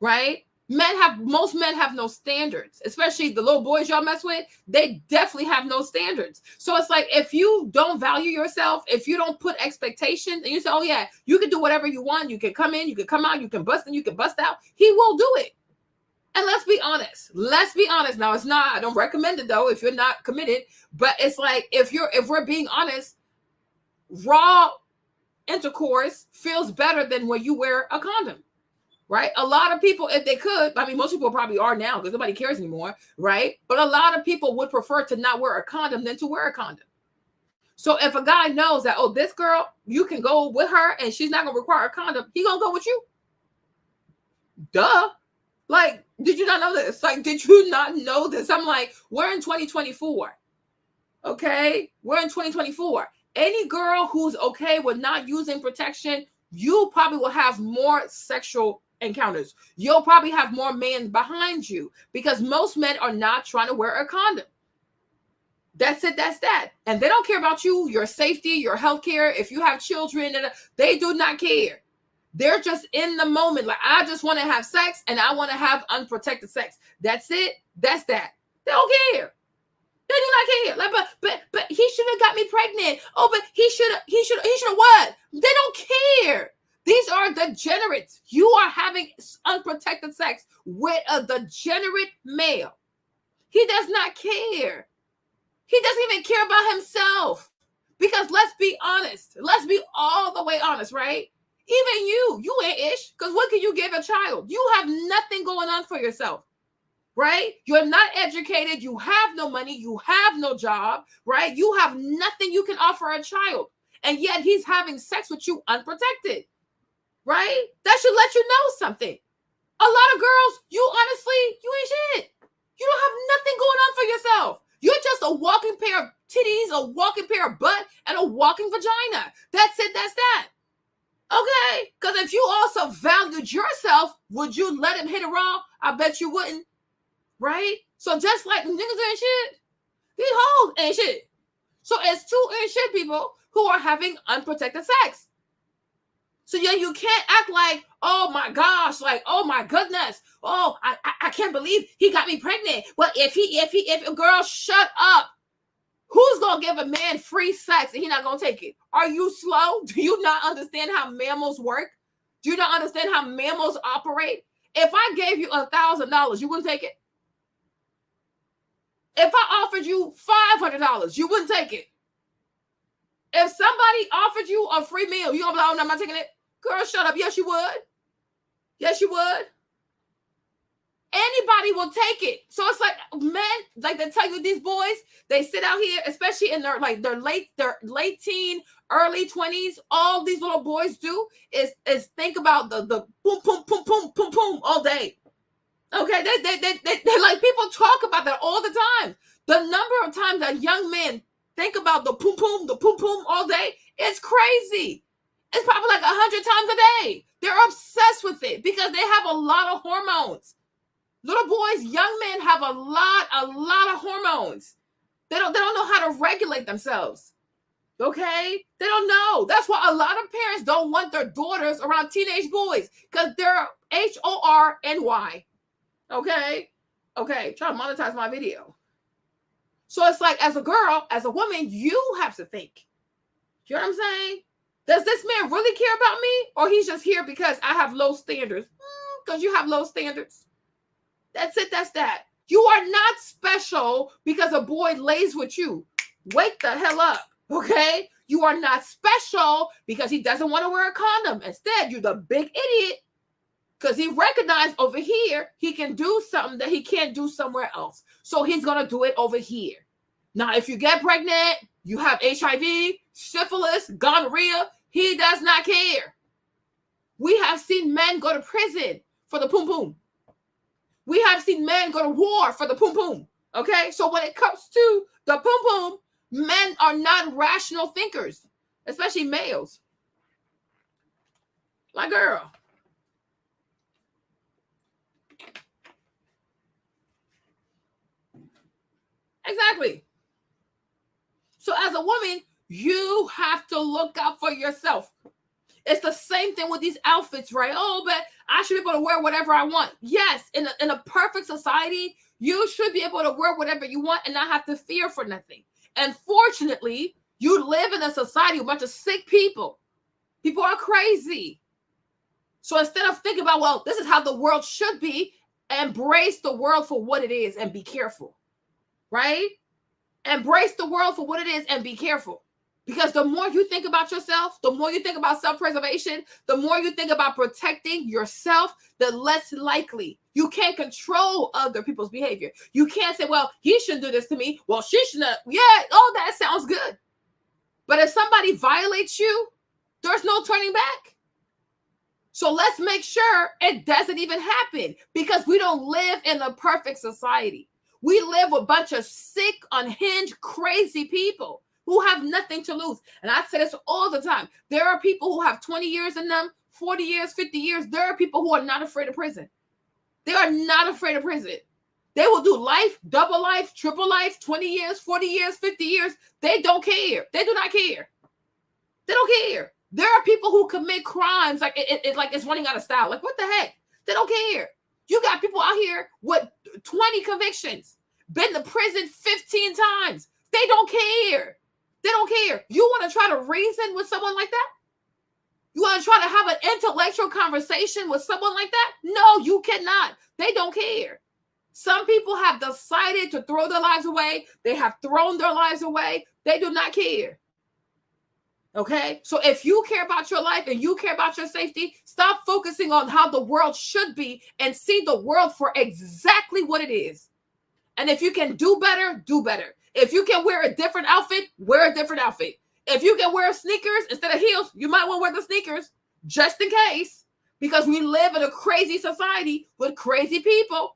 Speaker 1: right? Most men have no standards, especially the little boys y'all mess with. They definitely have no standards. So it's like, if you don't value yourself, if you don't put expectations and you say, oh yeah, you can do whatever you want. You can come in, you can come out, you can bust in, you can bust out. He will do it. And let's be honest. Let's be honest. Now, it's not, I don't recommend it though, if you're not committed, but it's like, if we're being honest, raw intercourse feels better than when you wear a condom, right? A lot of people, if they could, I mean, most people probably are now because nobody cares anymore, right? But a lot of people would prefer to not wear a condom than to wear a condom. So if a guy knows that, oh, this girl, you can go with her and she's not going to require a condom, he going to go with you. Duh. Like, did you not know this? Like, did you not know this? I'm like, we're in 2024. Okay? We're in 2024. Any girl who's okay with not using protection, you probably will have more sexual encounters. You'll probably have more men behind you because most men are not trying to wear a condom. That's it. That's that. And they don't care about you, your safety, your health care. If you have children, they do not care. They're just in the moment. Like, I just want to have sex and I want to have unprotected sex. That's it. That's that. They don't care. They do not care. Like, but he should have got me pregnant. Oh, but he should have what? They don't care. These are degenerates. You are having unprotected sex with a degenerate male. He does not care. He doesn't even care about himself. Because let's be honest. Let's be all the way honest, right? Even you ain't ish. Because what can you give a child? You have nothing going on for yourself. Right? You're not educated. You have no money. You have no job. Right? You have nothing you can offer a child. And yet he's having sex with you unprotected. Right? That should let you know something. A lot of girls, you honestly, you ain't shit. You don't have nothing going on for yourself. You're just a walking pair of titties, a walking pair of butt, and a walking vagina. That's it. That's that. Okay? Because if you also valued yourself, would you let him hit it raw? I bet you wouldn't. Right? So just like niggas ain't shit, these hoes ain't shit. So it's two ain't shit people who are having unprotected sex. So yeah, you can't act like, oh my gosh, like, oh my goodness, oh, I can't believe he got me pregnant. Well, if girl, shut up. Who's gonna give a man free sex and he not gonna take it? Are you slow? Do you not understand how mammals work? Do you not understand how mammals operate? If I gave you $1,000, you wouldn't take it. If I offered you $500, you wouldn't take it. If somebody offered you a free meal, you gonna be like, oh, no, I'm not taking it. Girl, shut up. Yes, you would. Yes, you would. Anybody will take it. So it's like men, like they tell you, these boys, they sit out here, especially in their late teen, early 20s. All these little boys do is think about the boom, boom, boom, boom, boom, boom all day. Okay, they like, people talk about that all the time. The number of times that young men think about the poom poom all day, it's crazy. It's probably like 100 times a day. They're obsessed with it because they have a lot of hormones. Little boys, young men have a lot of hormones. They don't know how to regulate themselves. Okay? They don't know. That's why a lot of parents don't want their daughters around teenage boys because they're HORNY. Okay? Okay, try to monetize my video. So it's like, as a girl, as a woman, you have to think. You know what I'm saying? Does this man really care about me? Or he's just here because I have low standards? Because you have low standards. That's it. That's that. You are not special because a boy lays with you. Wake the hell up. Okay? You are not special because he doesn't want to wear a condom. Instead, you're the big idiot because he recognized over here he can do something that he can't do somewhere else. So he's going to do it over here. Now, if you get pregnant, you have HIV, syphilis, gonorrhea, he does not care. We have seen men go to prison for the poom poom. We have seen men go to war for the poom poom. Okay? So when it comes to the poom poom, men are not rational thinkers, especially males. My girl. Exactly. So as a woman, you have to look out for yourself. It's the same thing with these outfits, right? Oh, but I should be able to wear whatever I want. Yes, in a perfect society, you should be able to wear whatever you want and not have to fear for nothing. And fortunately, you live in a society with a bunch of sick people. People are crazy. So instead of thinking about, well, this is how the world should be, embrace the world for what it is and be careful, right? Embrace the world for what it is and be careful. Because the more you think about yourself, the more you think about self-preservation, the more you think about protecting yourself, the less likely. You can't control other people's behavior. You can't say, well, he shouldn't do this to me. Well, she shouldn't. Yeah, oh, that sounds good. But if somebody violates you, there's no turning back. So let's make sure it doesn't even happen because we don't live in a perfect society. We live with a bunch of sick, unhinged, crazy people who have nothing to lose. And I say this all the time. There are people who have 20 years in them, 40 years, 50 years. There are people who are not afraid of prison. They are not afraid of prison. They will do life, double life, triple life, 20 years, 40 years, 50 years. They don't care. They do not care. They don't care. There are people who commit crimes like it's running out of style. Like, what the heck? They don't care. You got people out here with 20 convictions. been to prison 15 times. They don't care. They don't care. You want to try to reason with someone like that? You want to try to have an intellectual conversation with someone like that? No, you cannot. They don't care. Some people have decided to throw their lives away. They have thrown their lives away. They do not care. Okay? So if you care about your life and you care about your safety, stop focusing on how the world should be and see the world for exactly what it is. And if you can do better, do better. If you can wear a different outfit, wear a different outfit. If you can wear sneakers instead of heels, you might want to wear the sneakers just in case, because we live in a crazy society with crazy people.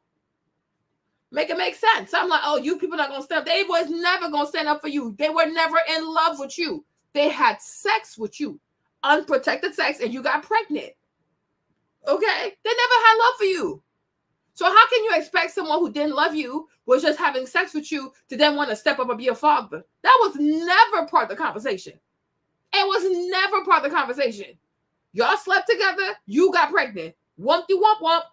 Speaker 1: Make it make sense. I'm like, oh, you people not going to stand up. They was never going to stand up for you. They were never in love with you. They had sex with you, unprotected sex, and you got pregnant. Okay? They never had love for you. So how can you expect someone who didn't love you, was just having sex with you, to then want to step up and be a father? That was never part of the conversation. It was never part of the conversation. Y'all slept together. You got pregnant. Wumpty wump wump.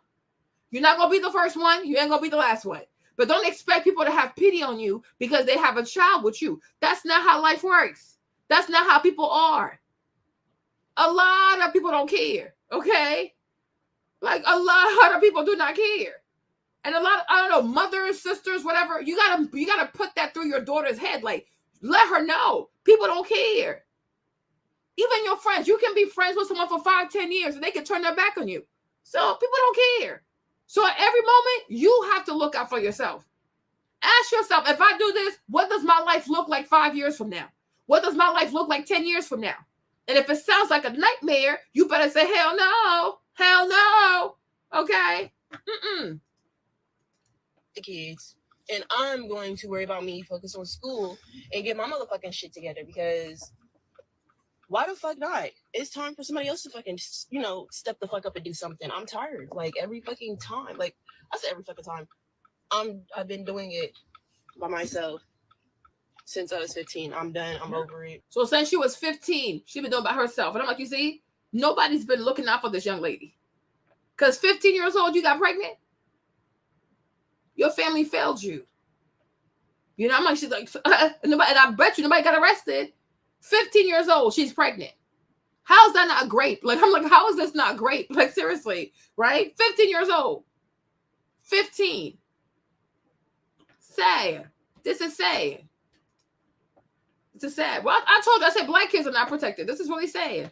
Speaker 1: You're not going to be the first one. You ain't going to be the last one. But don't expect people to have pity on you because they have a child with you. That's not how life works. That's not how people are. A lot of people don't care. Okay? Like, a lot of people do not care. And a lot of, I don't know, mothers, sisters, whatever, you gotta put that through your daughter's head. Like, let her know. People don't care. Even your friends, you can be friends with someone for 5-10 years and they can turn their back on you. So people don't care. So at every moment, you have to look out for yourself. Ask yourself, if I do this, what does my life look like 5 years from now? What does my life look like 10 years from now? And if it sounds like a nightmare, you better say, hell no. Hell no. Okay? Mm-mm.
Speaker 21: The kids. And I'm going to worry about me, focus on school, and get my motherfucking shit together, because why the fuck not? It's time for somebody else to fucking, step the fuck up and do something. I'm tired. Like, every fucking time. Like, I said every fucking time. I've been doing it by myself since I was 15. I'm done. I'm over it.
Speaker 1: So since she was 15, she been doing it by herself. And I'm like, you see, nobody's been looking out for this young lady. Because 15 years old, you got pregnant? Your family failed you. You know, I'm like, she's like, and I bet you nobody got arrested. 15 years old, she's pregnant. How is that not great? Like, I'm like, how is this not great? Like, seriously, right? 15 years old. 15. Sad. This is sad. This is sad. Well, I told you, I said black kids are not protected. This is really sad.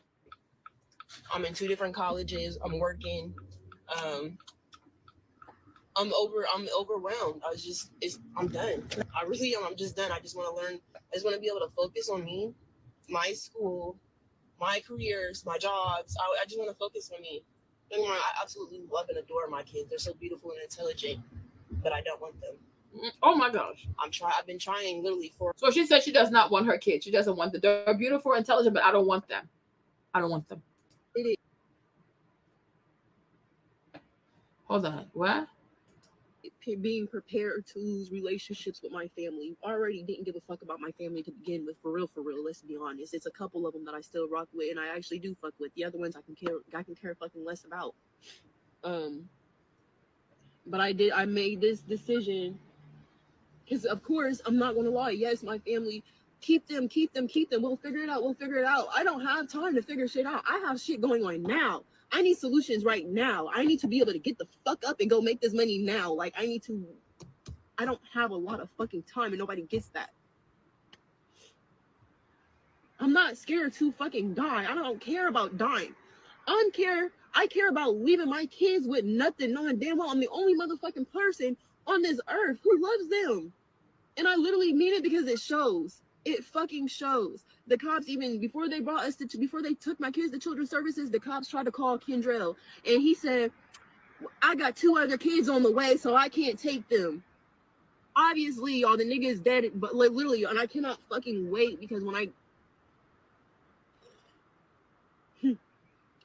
Speaker 21: I'm in 2 different colleges. I'm working. I'm overwhelmed. I'm done. I really am. I'm just done. I just want to learn. I just want to be able to focus on me, my school, my careers, my jobs. I just want to focus on me. I absolutely love and adore my kids. They're so beautiful and intelligent, but I don't want them.
Speaker 1: Oh my gosh.
Speaker 21: I've been trying literally for.
Speaker 1: So she said she does not want her kids. She doesn't want them. They're beautiful, intelligent, but I don't want them. I don't want them.
Speaker 21: It is.
Speaker 1: Hold on. What?
Speaker 21: Being prepared to lose relationships with my family. I already didn't give a fuck about my family to begin with, for real. Let's be honest. It's a couple of them that I still rock with, and I actually do fuck with. The other ones I can care fucking less about. But I made this decision because, of course, I'm not gonna lie. Yes, my family, keep them. We'll figure it out. I don't have time to figure shit out. I have shit going on now. I need solutions right now. I need to be able to get the fuck up and go make this money now. Like, I don't have a lot of fucking time, and nobody gets that. I'm not scared to fucking die. I don't care about dying. I care about leaving my kids with nothing, knowing damn well I'm the only motherfucking person on this earth who loves them. And I literally mean it, because it shows. It fucking shows. The cops, even before they before they took my kids to children's services, the cops tried to call Kendrell, and he said, I got 2 other kids on the way, so I can't take them. Obviously, y'all, the nigga is dead, but like, literally, and I cannot fucking wait, because when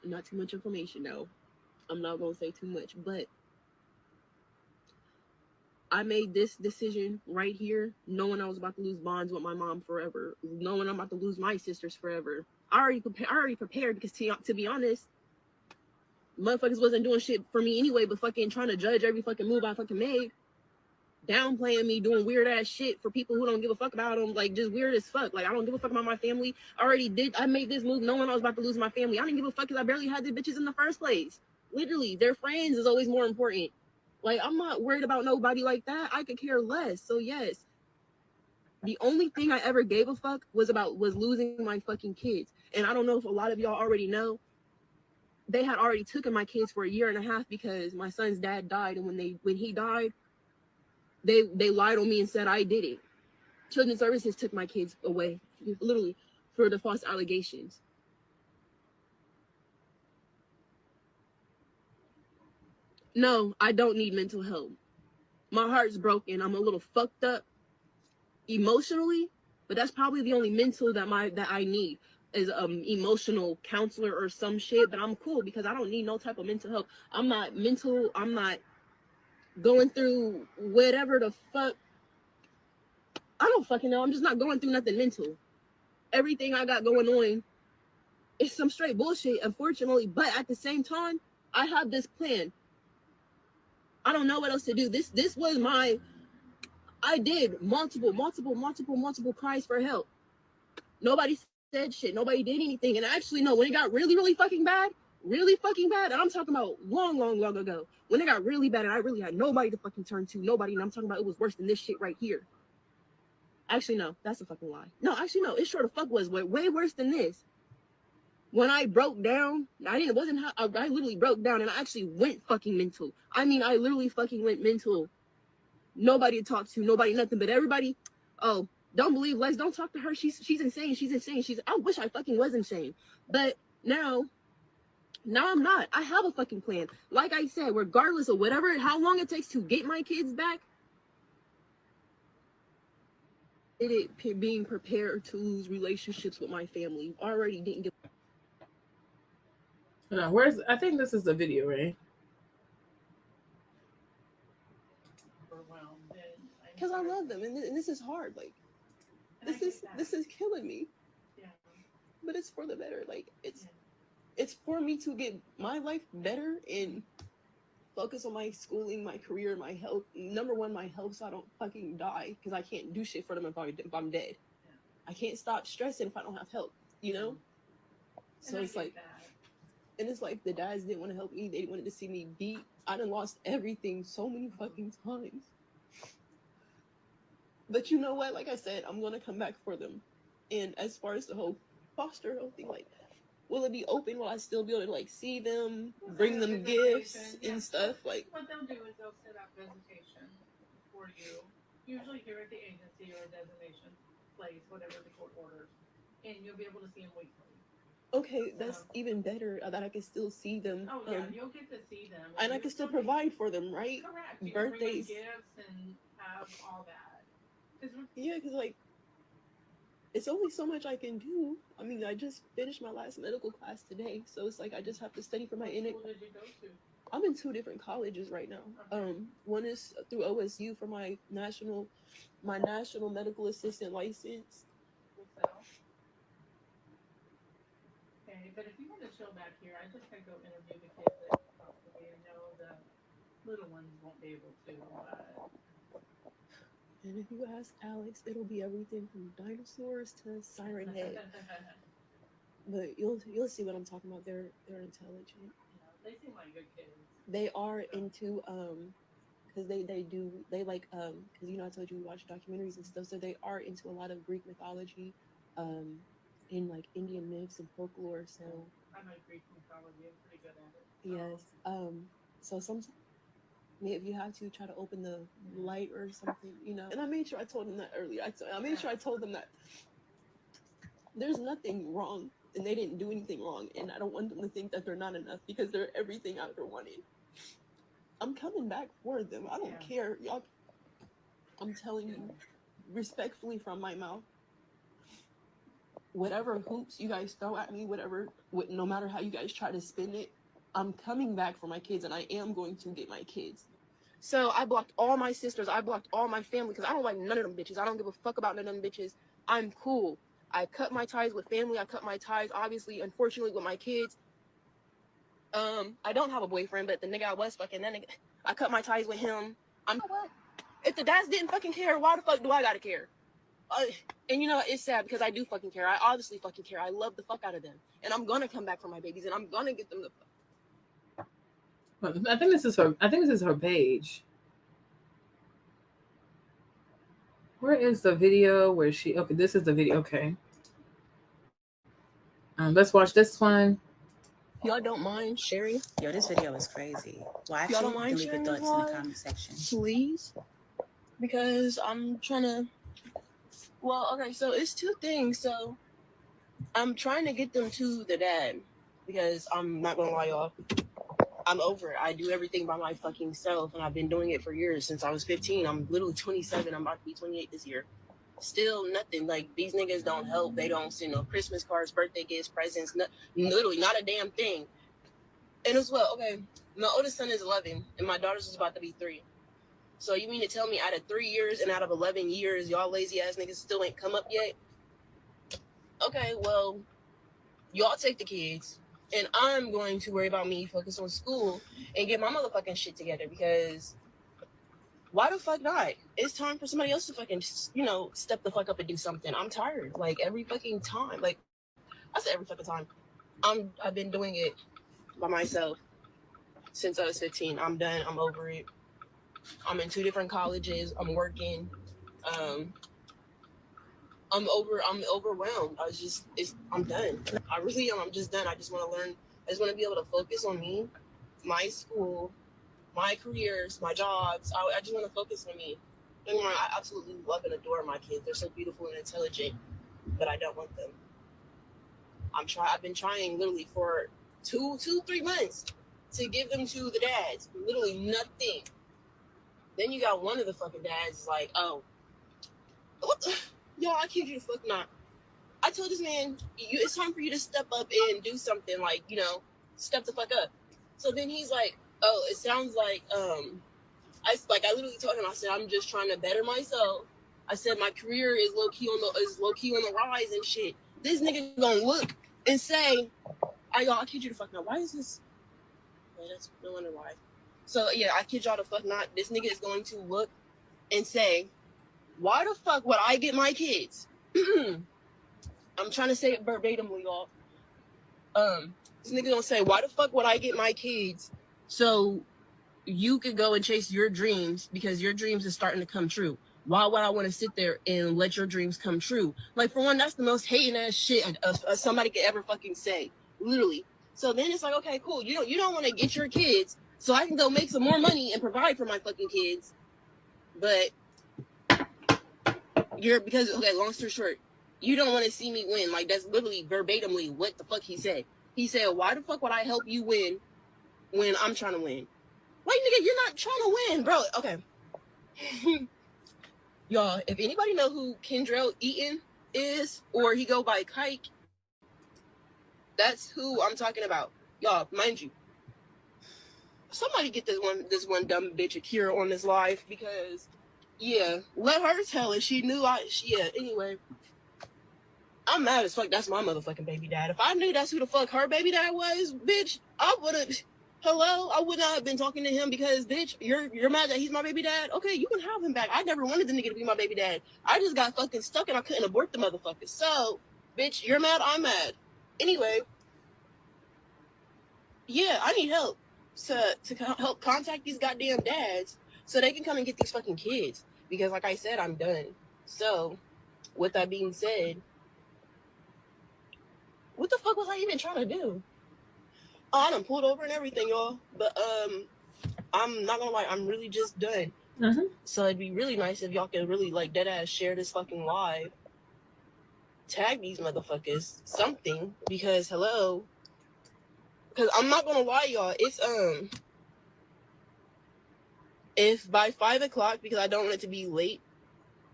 Speaker 21: not too much information, no. I'm not gonna say too much, but I made this decision right here, knowing I was about to lose bonds with my mom forever, knowing I'm about to lose my sisters forever. I already prepared, because to be honest, motherfuckers wasn't doing shit for me anyway, but fucking trying to judge every fucking move I fucking made. downplaying me, doing weird ass shit for people who don't give a fuck about them, like just weird as fuck. Like I don't give a fuck about my family. I made this move knowing I was about to lose my family. I didn't give a fuck because I barely had the bitches in the first place. Literally, their friends is always more important. Like I'm not worried about nobody like that. I could care less. So yes, the only thing I ever gave a fuck was losing my fucking kids. And I don't know if a lot of y'all already know, they had already taken my kids for 1.5 years because my son's dad died, and when he died, they lied on me and said I did it. Children's Services took my kids away, literally, for the false allegations. No, I don't need mental help. My heart's broken. I'm a little fucked up emotionally, but that's probably the only mental that I need is emotional counselor or some shit. But I'm cool because I don't need no type of mental help. I'm not mental. I'm not going through whatever the fuck. I don't fucking know. I'm just not going through nothing mental. Everything I got going on is some straight bullshit, unfortunately. But at the same time, I have this plan. I don't know what else to do. This was I did multiple cries for help. Nobody said shit. Nobody did anything. And actually, no, when it got really, really fucking bad, and I'm talking about long ago, when it got really bad and I really had nobody to fucking turn to, nobody, and I'm talking about it was worse than this shit right here. Actually, no, that's a fucking lie. No, actually, no, it sure the fuck was way worse than this. When I broke down, I literally broke down and I actually went fucking mental. I mean, I literally fucking went mental. Nobody to talk to, nobody, nothing, but everybody, oh, don't believe Les, don't talk to her. She's insane. I wish I fucking was insane. But now I'm not. I have a fucking plan. Like I said, regardless of how long it takes to get my kids back, being prepared to lose relationships with my family. Already didn't give.
Speaker 1: I think this is the video, right?
Speaker 21: Because I love them, and this is hard. Like, this is killing me. Yeah. But it's for the better. Like, it's for me to get my life better and focus on my schooling, my career, my health. Number one, my health, so I don't fucking die. Because I can't do shit for them if I'm dead. Yeah. I can't stop stressing if I don't have help. You know. So it's like. And it's like the dads didn't want to help me. They wanted to see me beat. I done lost everything so many fucking times. But you know what? Like I said, I'm going to come back for them. And as far as the whole foster home thing, like, will it be open? Will I still be able to, like, see them, bring them gifts and stuff? Like,
Speaker 9: what they'll do is they'll set up visitation for you, usually here at the agency or a designation place, whatever the court orders. And you'll be able to see them weekly.
Speaker 21: Okay, that's even better that I can still see them.
Speaker 9: Oh yeah, you'll get to see them,
Speaker 21: and I can still provide for them, right?
Speaker 9: Correct. You
Speaker 21: Birthdays,
Speaker 9: can bring them gifts, and have all that.
Speaker 21: Yeah, because like, it's only so much I can do. I mean, I just finished my last medical class today, so it's like I just have to study for my
Speaker 9: What school did you go to?
Speaker 21: I'm in 2 different colleges right now. Okay. One is through OSU for my national medical assistant license.
Speaker 9: Okay, but if you want to chill back here, I just gotta go interview the kids that possibly know the little ones won't be able to.
Speaker 21: And if you ask Alex, it'll be everything from dinosaurs to Siren Head. But you'll see what I'm talking about. They're intelligent.
Speaker 9: Yeah, they seem like good kids.
Speaker 21: They are into because they like because you know I told you we watch documentaries and stuff, so they are into a lot of Greek mythology, in like Indian myths and folklore. So
Speaker 9: I know Greek mythology. I'm pretty good at it.
Speaker 21: Yes. So sometimes if you have to try to open the light or something, you know. And I made sure I told them that earlier. I made sure I told them that there's nothing wrong and they didn't do anything wrong. And I don't want them to think that they're not enough because they're everything I ever wanted. I'm coming back for them. I don't care. Y'all, I'm telling you respectfully from my mouth, whatever hoops you guys throw at me, no matter how you guys try to spin it, I'm coming back for my kids and I am going to get my kids. So I blocked all my sisters. I blocked all my family because I don't like none of them bitches. I don't give a fuck about none of them bitches. I'm cool. I cut my ties with family. I cut my ties, obviously, unfortunately, with my kids. I don't have a boyfriend, but the nigga I was fucking, that nigga, I cut my ties with him. You know what? If the dads didn't fucking care, why the fuck do I gotta care? And you know, it's sad because I do fucking care. I honestly fucking care. I love the fuck out of them. And I'm gonna come back for my babies and I'm gonna get them the
Speaker 1: I think this is her page. Where is the video where she okay, this is the video. Okay. Let's watch this one.
Speaker 21: Y'all don't mind sharing?
Speaker 13: Yo, this video is crazy. Well,
Speaker 21: Y'all
Speaker 13: actually,
Speaker 21: don't mind
Speaker 13: leave your
Speaker 21: sharing
Speaker 13: thoughts
Speaker 21: this
Speaker 13: in the
Speaker 21: live?
Speaker 13: comment section.
Speaker 21: Please? Because I'm trying to well, okay, so it's two things. So I'm trying to get them to the dad because I'm not gonna lie, y'all. I'm over it. I do everything by my fucking self, and I've been doing it for years since I was 15. I'm literally 27. I'm about to be 28 this year. Still nothing. Like, these niggas don't help. They don't send no Christmas cards, birthday gifts, presents, literally not a damn thing. And as well, okay, my oldest son is 11, and my daughter's is about to be 3. So you mean to tell me out of 3 years and out of 11 years, y'all lazy ass niggas still ain't come up yet? Okay, well, y'all take the kids, and I'm going to worry about me, focus on school, and get my motherfucking shit together, because why the fuck not? It's time for somebody else to fucking, you know, step the fuck up and do something. I'm tired. Like, every fucking time. Like, I said every fucking time. I've been doing it by myself since I was 15. I'm done. I'm over it. I'm in 2 different colleges. I'm working. I'm overwhelmed. I'm done. I really am. I'm just done. I just want to learn. I just want to be able to focus on me, my school, my careers, my jobs. I just want to focus on me. I absolutely love and adore my kids. They're so beautiful and intelligent, but I don't want them. I've been trying literally for 3 months to give them to the dads. Literally nothing. Then you got one of the fucking dads is like, oh, what the? Yo, I kid you the fuck not. I told this man, it's time for you to step up and do something, like, you know, step the fuck up. So then he's like, oh, it sounds like, I literally told him, I said, I'm just trying to better myself. I said, my career is low key on the rise and shit. This nigga gonna look and say, I kid you the fuck not. Why is this? Oh, that's no wonder why. So yeah, I kid y'all the fuck not. This nigga is going to look and say, why the fuck would I get my kids? I'm trying to say it verbatimly, y'all. This nigga gonna say, why the fuck would I get my kids so you could go and chase your dreams because your dreams is starting to come true? Why would I want to sit there and let your dreams come true? Like, for one, that's the most hating ass shit somebody could ever fucking say, literally. So then it's like, okay, cool. You don't want to get your kids so I can go make some more money and provide for my fucking kids, but okay, long story short, you don't want to see me win. Like, that's literally verbatimly what the fuck he said. He said, why the fuck would I help you win when I'm trying to win? Like, nigga, you're not trying to win, bro. Okay. Y'all, if anybody know who Kendrell Eaton is, or he go by Kike, that's who I'm talking about. Y'all, mind you, somebody get this one dumb bitch Akira on this live, because yeah, let her tell it. She knew anyway. I'm mad as fuck. That's my motherfucking baby dad. If I knew that's who the fuck her baby dad was, bitch, I would have. Hello, I would not have been talking to him because, bitch, you're mad that he's my baby dad. Okay, you can have him back. I never wanted the nigga to be my baby dad. I just got fucking stuck and I couldn't abort the motherfucker. So, bitch, you're mad. I'm mad. Anyway, yeah, I need help to help contact these goddamn dads so they can come and get these fucking kids. Because, like I said, I'm done. So, with that being said, what the fuck was I even trying to do? Oh, I done pulled over and everything, y'all. But I'm not gonna lie, I'm really just done.
Speaker 1: Mm-hmm.
Speaker 21: So it'd be really nice if y'all could really, like, dead ass share this fucking live. Tag these motherfuckers something, because hello. Because I'm not gonna lie, y'all. It's if by 5 o'clock, because I don't want it to be late,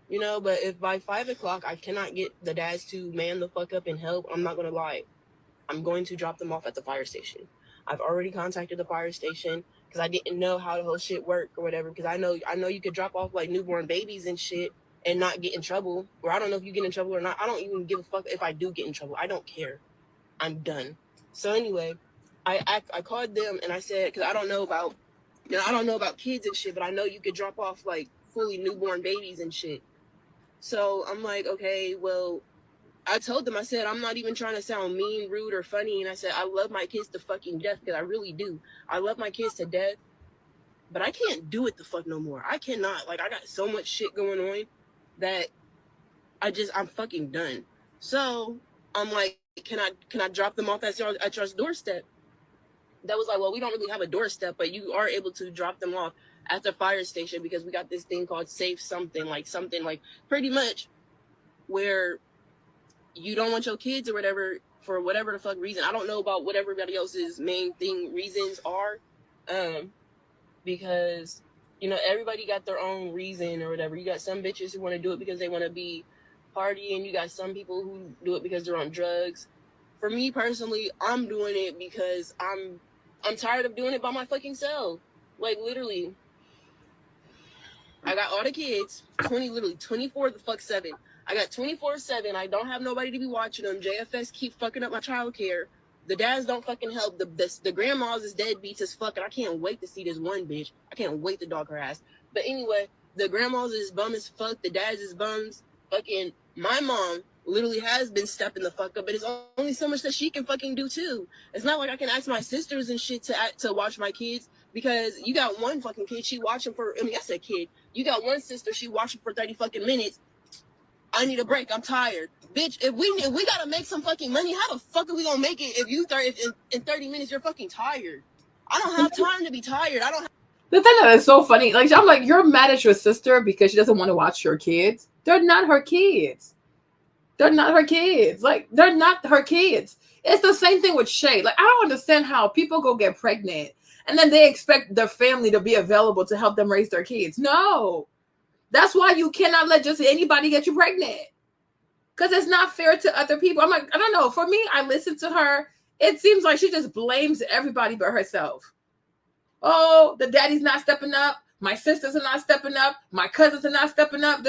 Speaker 21: you know, but if by 5 o'clock I cannot get the dads to man the fuck up and help, I'm not gonna lie. I'm going to drop them off at the fire station. I've already contacted the fire station because I didn't know how the whole shit worked or whatever. Because I know you could drop off like newborn babies and shit and not get in trouble. Or I don't know if you get in trouble or not. I don't even give a fuck if I do get in trouble. I don't care. I'm done. So anyway, I called them and I said, because I don't know about kids and shit, but I know you could drop off like fully newborn babies and shit. So I'm like, okay, well, I told them, I said, I'm not even trying to sound mean, rude, or funny. And I said, I love my kids to fucking death, because I really do. I love my kids to death, but I can't do it the fuck no more. I cannot. Like, I got so much shit going on that I'm fucking done. So I'm like, can I drop them off at your doorstep? That was like, well, we don't really have a doorstep, but you are able to drop them off at the fire station, because we got this thing called Safe Something, like pretty much where you don't want your kids or whatever, for whatever the fuck reason. I don't know about what everybody else's main reasons are, because, you know, everybody got their own reason or whatever. You got some bitches who want to do it because they want to be partying. You got some people who do it because they're on drugs. For me personally, I'm doing it because I'm tired of doing it by my fucking self. Like, literally, I got all the kids, 24/7. I got 24/7. I don't have nobody to be watching them. JFS keep fucking up my childcare. The dads don't fucking help. The grandmas is deadbeats as fuck, and I can't wait to see this one bitch. I can't wait to dog her ass. But anyway, the grandmas is bum as fuck. The dads is bums. Fucking my mom literally has been stepping the fuck up, but it's only so much that she can fucking do too. It's not like I can ask my sisters and shit to watch my kids, because you got one fucking kid, she watching for, I mean, I said kid. You got one sister, she watching for 30 fucking minutes. I need a break. I'm tired. Bitch, if we gotta make some fucking money, how the fuck are we gonna make it if in 30 minutes you're fucking tired? I don't have time to be tired. I don't have.
Speaker 1: The thing that is so funny, like, I'm like, you're mad at your sister because she doesn't want to watch your kids. They're not her kids. They're not her kids. Like, they're not her kids. It's the same thing with Shay. Like, I don't understand how people go get pregnant and then they expect their family to be available to help them raise their kids. No. That's why you cannot let just anybody get you pregnant. Because it's not fair to other people. I'm like, I don't know. For me, I listen to her. It seems like she just blames everybody but herself. Oh, the daddy's not stepping up. My sisters are not stepping up. My cousins are not stepping up.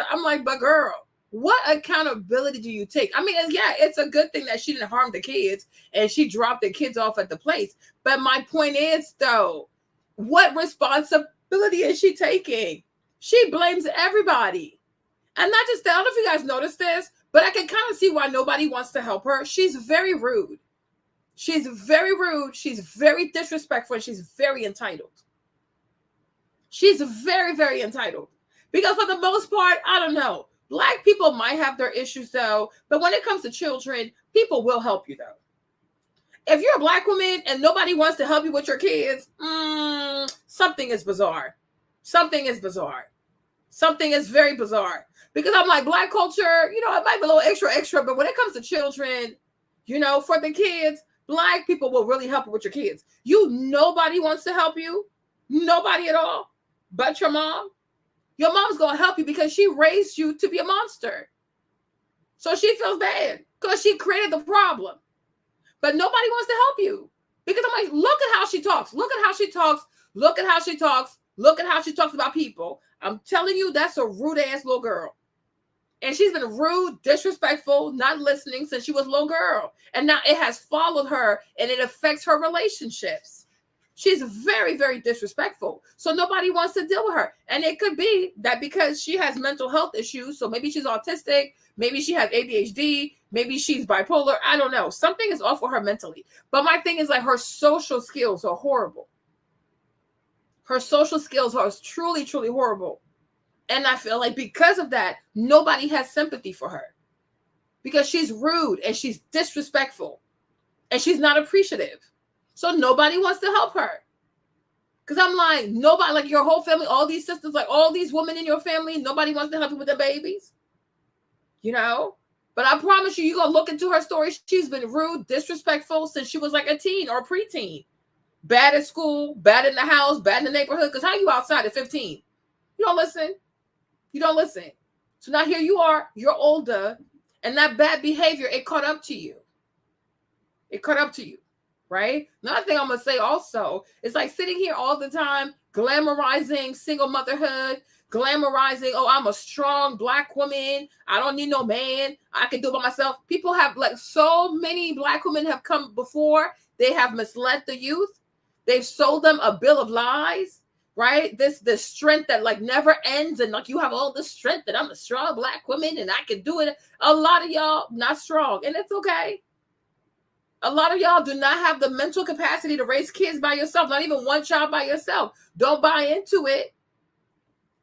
Speaker 1: I'm like, but girl, what accountability do you take? I mean, yeah, it's a good thing that she didn't harm the kids and she dropped the kids off at the place. But my point is, though, what responsibility is she taking? She blames everybody. And not just that, I don't know if you guys noticed this, but I can kind of see why nobody wants to help her. She's very rude. She's very rude. She's very disrespectful. And she's very entitled. She's very, very entitled. Because for the most part, I don't know. Black people might have their issues, though. But when it comes to children, people will help you, though. If you're a Black woman and nobody wants to help you with your kids, something is bizarre. Something is bizarre. Something is very bizarre. Because I'm like, Black culture, you know, it might be a little extra, but when it comes to children, you know, for the kids, Black people will really help you with your kids. Nobody wants to help you. Nobody at all. But your mom. Your mom's going to help you because she raised you to be a monster. So she feels bad because she created the problem. But nobody wants to help you. Because I'm like, look at how she talks. Look at how she talks. Look at how she talks. Look at how she talks about people. I'm telling you, that's a rude ass little girl. And she's been rude, disrespectful, not listening since she was a little girl. And now it has followed her and it affects her relationships. She's very, very disrespectful. So nobody wants to deal with her. And it could be that because she has mental health issues, so maybe she's autistic, maybe she has ADHD, maybe she's bipolar, I don't know. Something is off with her mentally. But my thing is, like, her social skills are horrible. Her social skills are truly, truly horrible. And I feel like because of that, nobody has sympathy for her. Because she's rude and she's disrespectful. And she's not appreciative. So nobody wants to help her. Because I'm like, nobody, like your whole family, all these sisters, like all these women in your family, nobody wants to help you with their babies. You know? But I promise you, you're going to look into her story. She's been rude, disrespectful since she was like a teen or a preteen. Bad at school, bad in the house, bad in the neighborhood. Because how you outside at 15? You don't listen. You don't listen. So now here you are, you're older, and that bad behavior, it caught up to you. It caught up to you, right? Another thing I'm going to say also is like sitting here all the time, glamorizing single motherhood, glamorizing, oh, I'm a strong Black woman. I don't need no man. I can do it by myself. People have, like, so many Black women have come before. They have misled the youth. They've sold them a bill of lies, right? This strength that like never ends, and like you have all this strength that I'm a strong Black woman and I can do it. A lot of y'all not strong, and it's okay. A lot of y'all do not have the mental capacity to raise kids by yourself, not even one child by yourself. Don't buy into it.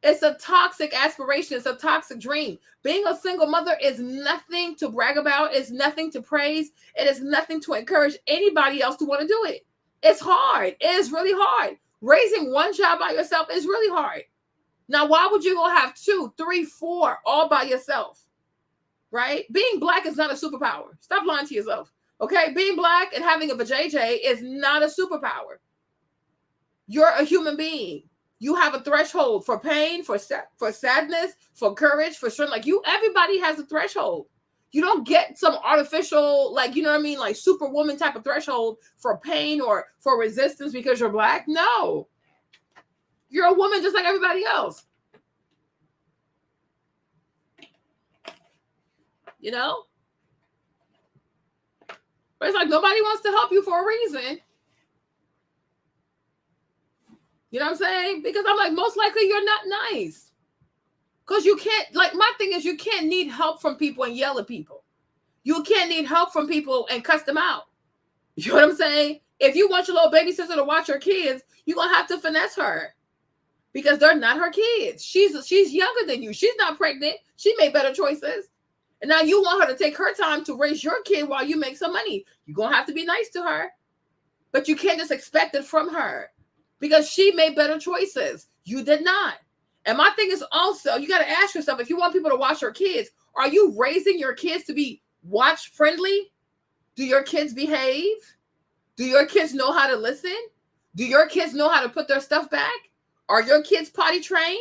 Speaker 1: It's a toxic aspiration. It's a toxic dream. Being a single mother is nothing to brag about. It's nothing to praise. It is nothing to encourage anybody else to want to do it. It's hard. It is really hard. Raising one child by yourself is really hard. Now, why would you go have 2, 3, 4 all by yourself? Right? Being Black is not a superpower. Stop lying to yourself. Okay? Being Black and having a vajayjay is not a superpower. You're a human being. You have a threshold for pain, for sadness, for courage, for strength. Like everybody has a threshold. You don't get some artificial, like, you know what I mean? Like superwoman type of threshold for pain or for resistance because you're Black. No. You're a woman just like everybody else. You know? But it's like nobody wants to help you for a reason. You know what I'm saying? Because I'm like, most likely you're not nice. Because you can't, like, my thing is you can't need help from people and yell at people. You can't need help from people and cuss them out. You know what I'm saying? If you want your little baby sister to watch your kids, you're going to have to finesse her. Because they're not her kids. She's younger than you. She's not pregnant. She made better choices. And now you want her to take her time to raise your kid while you make some money. You're going to have to be nice to her. But you can't just expect it from her. Because she made better choices. You did not. And my thing is also, you got to ask yourself, if you want people to watch your kids, are you raising your kids to be watch friendly? Do your kids behave? Do your kids know how to listen? Do your kids know how to put their stuff back? Are your kids potty trained?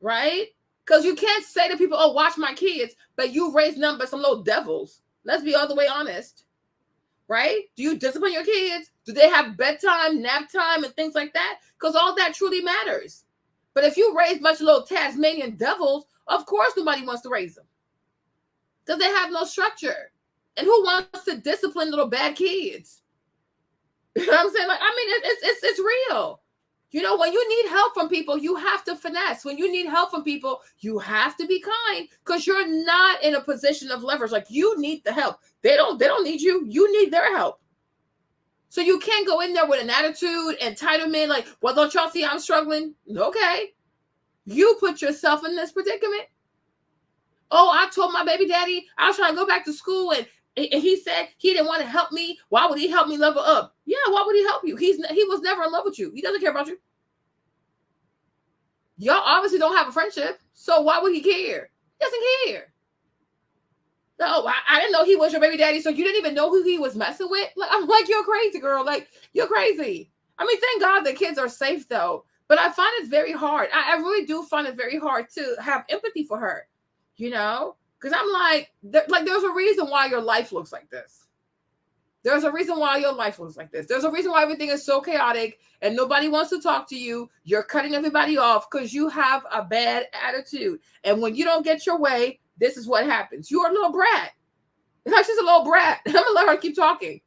Speaker 1: Right? Because you can't say to people, oh, watch my kids, but you raise them but some little devils. Let's be all the way honest. Right? Do you discipline your kids? Do they have bedtime, nap time, and things like that? Because all that truly matters. But if you raise a bunch of little Tasmanian devils, of course nobody wants to raise them. Because they have no structure. And who wants to discipline little bad kids? You know what I'm saying? Like, I mean, it's real. You know, when you need help from people, you have to finesse. When you need help from people, you have to be kind because you're not in a position of leverage. Like, you need the help. They don't need you. You need their help. So you can't go in there with an attitude, entitlement, like, well, don't y'all see I'm struggling? Okay. You put yourself in this predicament. Oh, I told my baby daddy I was trying to go back to school and he said he didn't want to help me. Why would he help me level up? Yeah, why would he help you? He was never in love with you. He doesn't care about you. Y'all obviously don't have a friendship, so why would he care? He doesn't care. No, I didn't know he was your baby daddy, so you didn't even know who he was messing with? Like, I'm like, you're crazy, girl. Like, you're crazy. I mean, thank God the kids are safe, though. But I find it very hard. I really do find it very hard to have empathy for her, you know? Because I'm like, there's a reason why your life looks like this. There's a reason why your life looks like this. There's a reason why everything is so chaotic and nobody wants to talk to you. You're cutting everybody off because you have a bad attitude. And when you don't get your way, this is what happens. You're a little brat. She's a little brat. I'm going to let her keep talking.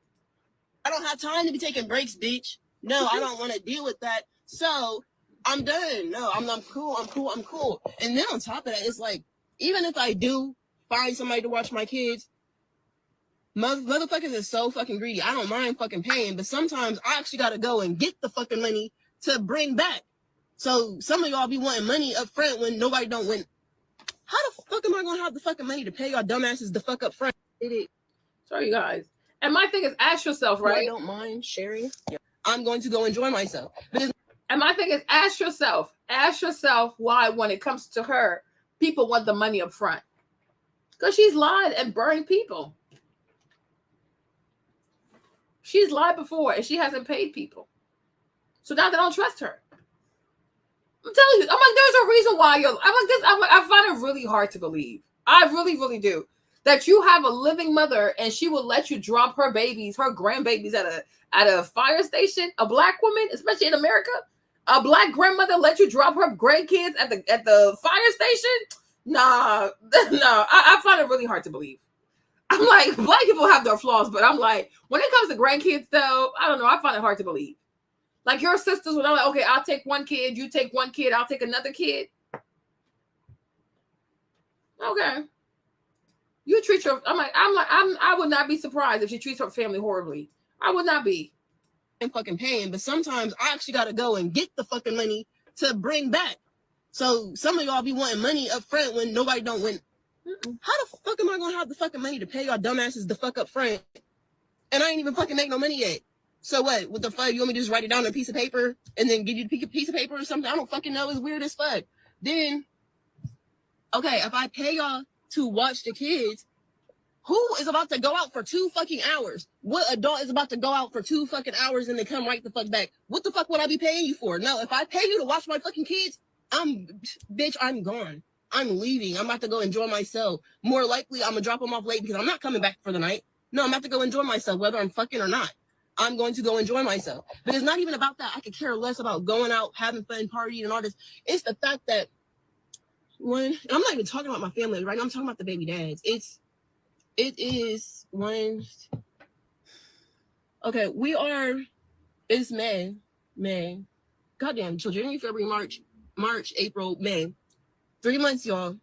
Speaker 12: I don't have time to be taking breaks, bitch. No, I don't want to deal with that. So I'm done. No, I'm cool. And then on top of that, it's like, even if I do find somebody to watch my kids, motherfuckers is so fucking greedy. I don't mind fucking paying, but sometimes I actually got to go and get the fucking money to bring back. So some of y'all be wanting money up front when nobody don't win. How the fuck am I going to have the fucking money to pay y'all dumbasses the fuck up front?
Speaker 1: Sorry, you guys. And my thing is, ask yourself, right?
Speaker 12: I don't mind sharing. I'm going to go enjoy myself.
Speaker 1: And my thing is, ask yourself why, when it comes to her, people want the money up front. Because she's lied and burned people. She's lied before and she hasn't paid people. So now they don't trust her. I'm telling you, I'm like, there's a reason why I find it really hard to believe. I really, really do. That you have a living mother and she will let you drop her babies, her grandbabies at a fire station. A black woman, especially in America, a black grandmother let you drop her grandkids at the fire station? Nah, I find it really hard to believe. I'm like, black people have their flaws, but I'm like, when it comes to grandkids, though, I don't know. I find it hard to believe. Like your sisters would, I'm like, okay, I'll take one kid, you take one kid, I'll take another kid. Okay. You treat your, I would not be surprised if she treats her family horribly. I would not be.
Speaker 12: I'm fucking paying, but sometimes I actually gotta go and get the fucking money to bring back. So some of y'all be wanting money up front when nobody don't win. How the fuck am I gonna have the fucking money to pay y'all dumbasses the fuck up front? And I ain't even fucking make no money yet. So what? What the fuck? You want me to just write it down on a piece of paper and then give you a piece of paper or something? I don't fucking know. It's weird as fuck. Then, okay, if I pay y'all to watch the kids, who is about to go out for 2 fucking hours? What adult is about to go out for 2 fucking hours and then come right the fuck back? What the fuck would I be paying you for? No, if I pay you to watch my fucking kids, I'm gone. I'm leaving. I'm about to go enjoy myself. More likely, I'm gonna drop them off late because I'm not coming back for the night. No, I'm about to go enjoy myself, whether I'm fucking or not. I'm going to go enjoy myself. But it's not even about that. I could care less about going out, having fun, partying, and all this. It's the fact that when I'm not even talking about my family right now. I'm talking about the baby dads. It is one. Okay, it's May. Goddamn, so January, February, March, April, May. 3 months, y'all.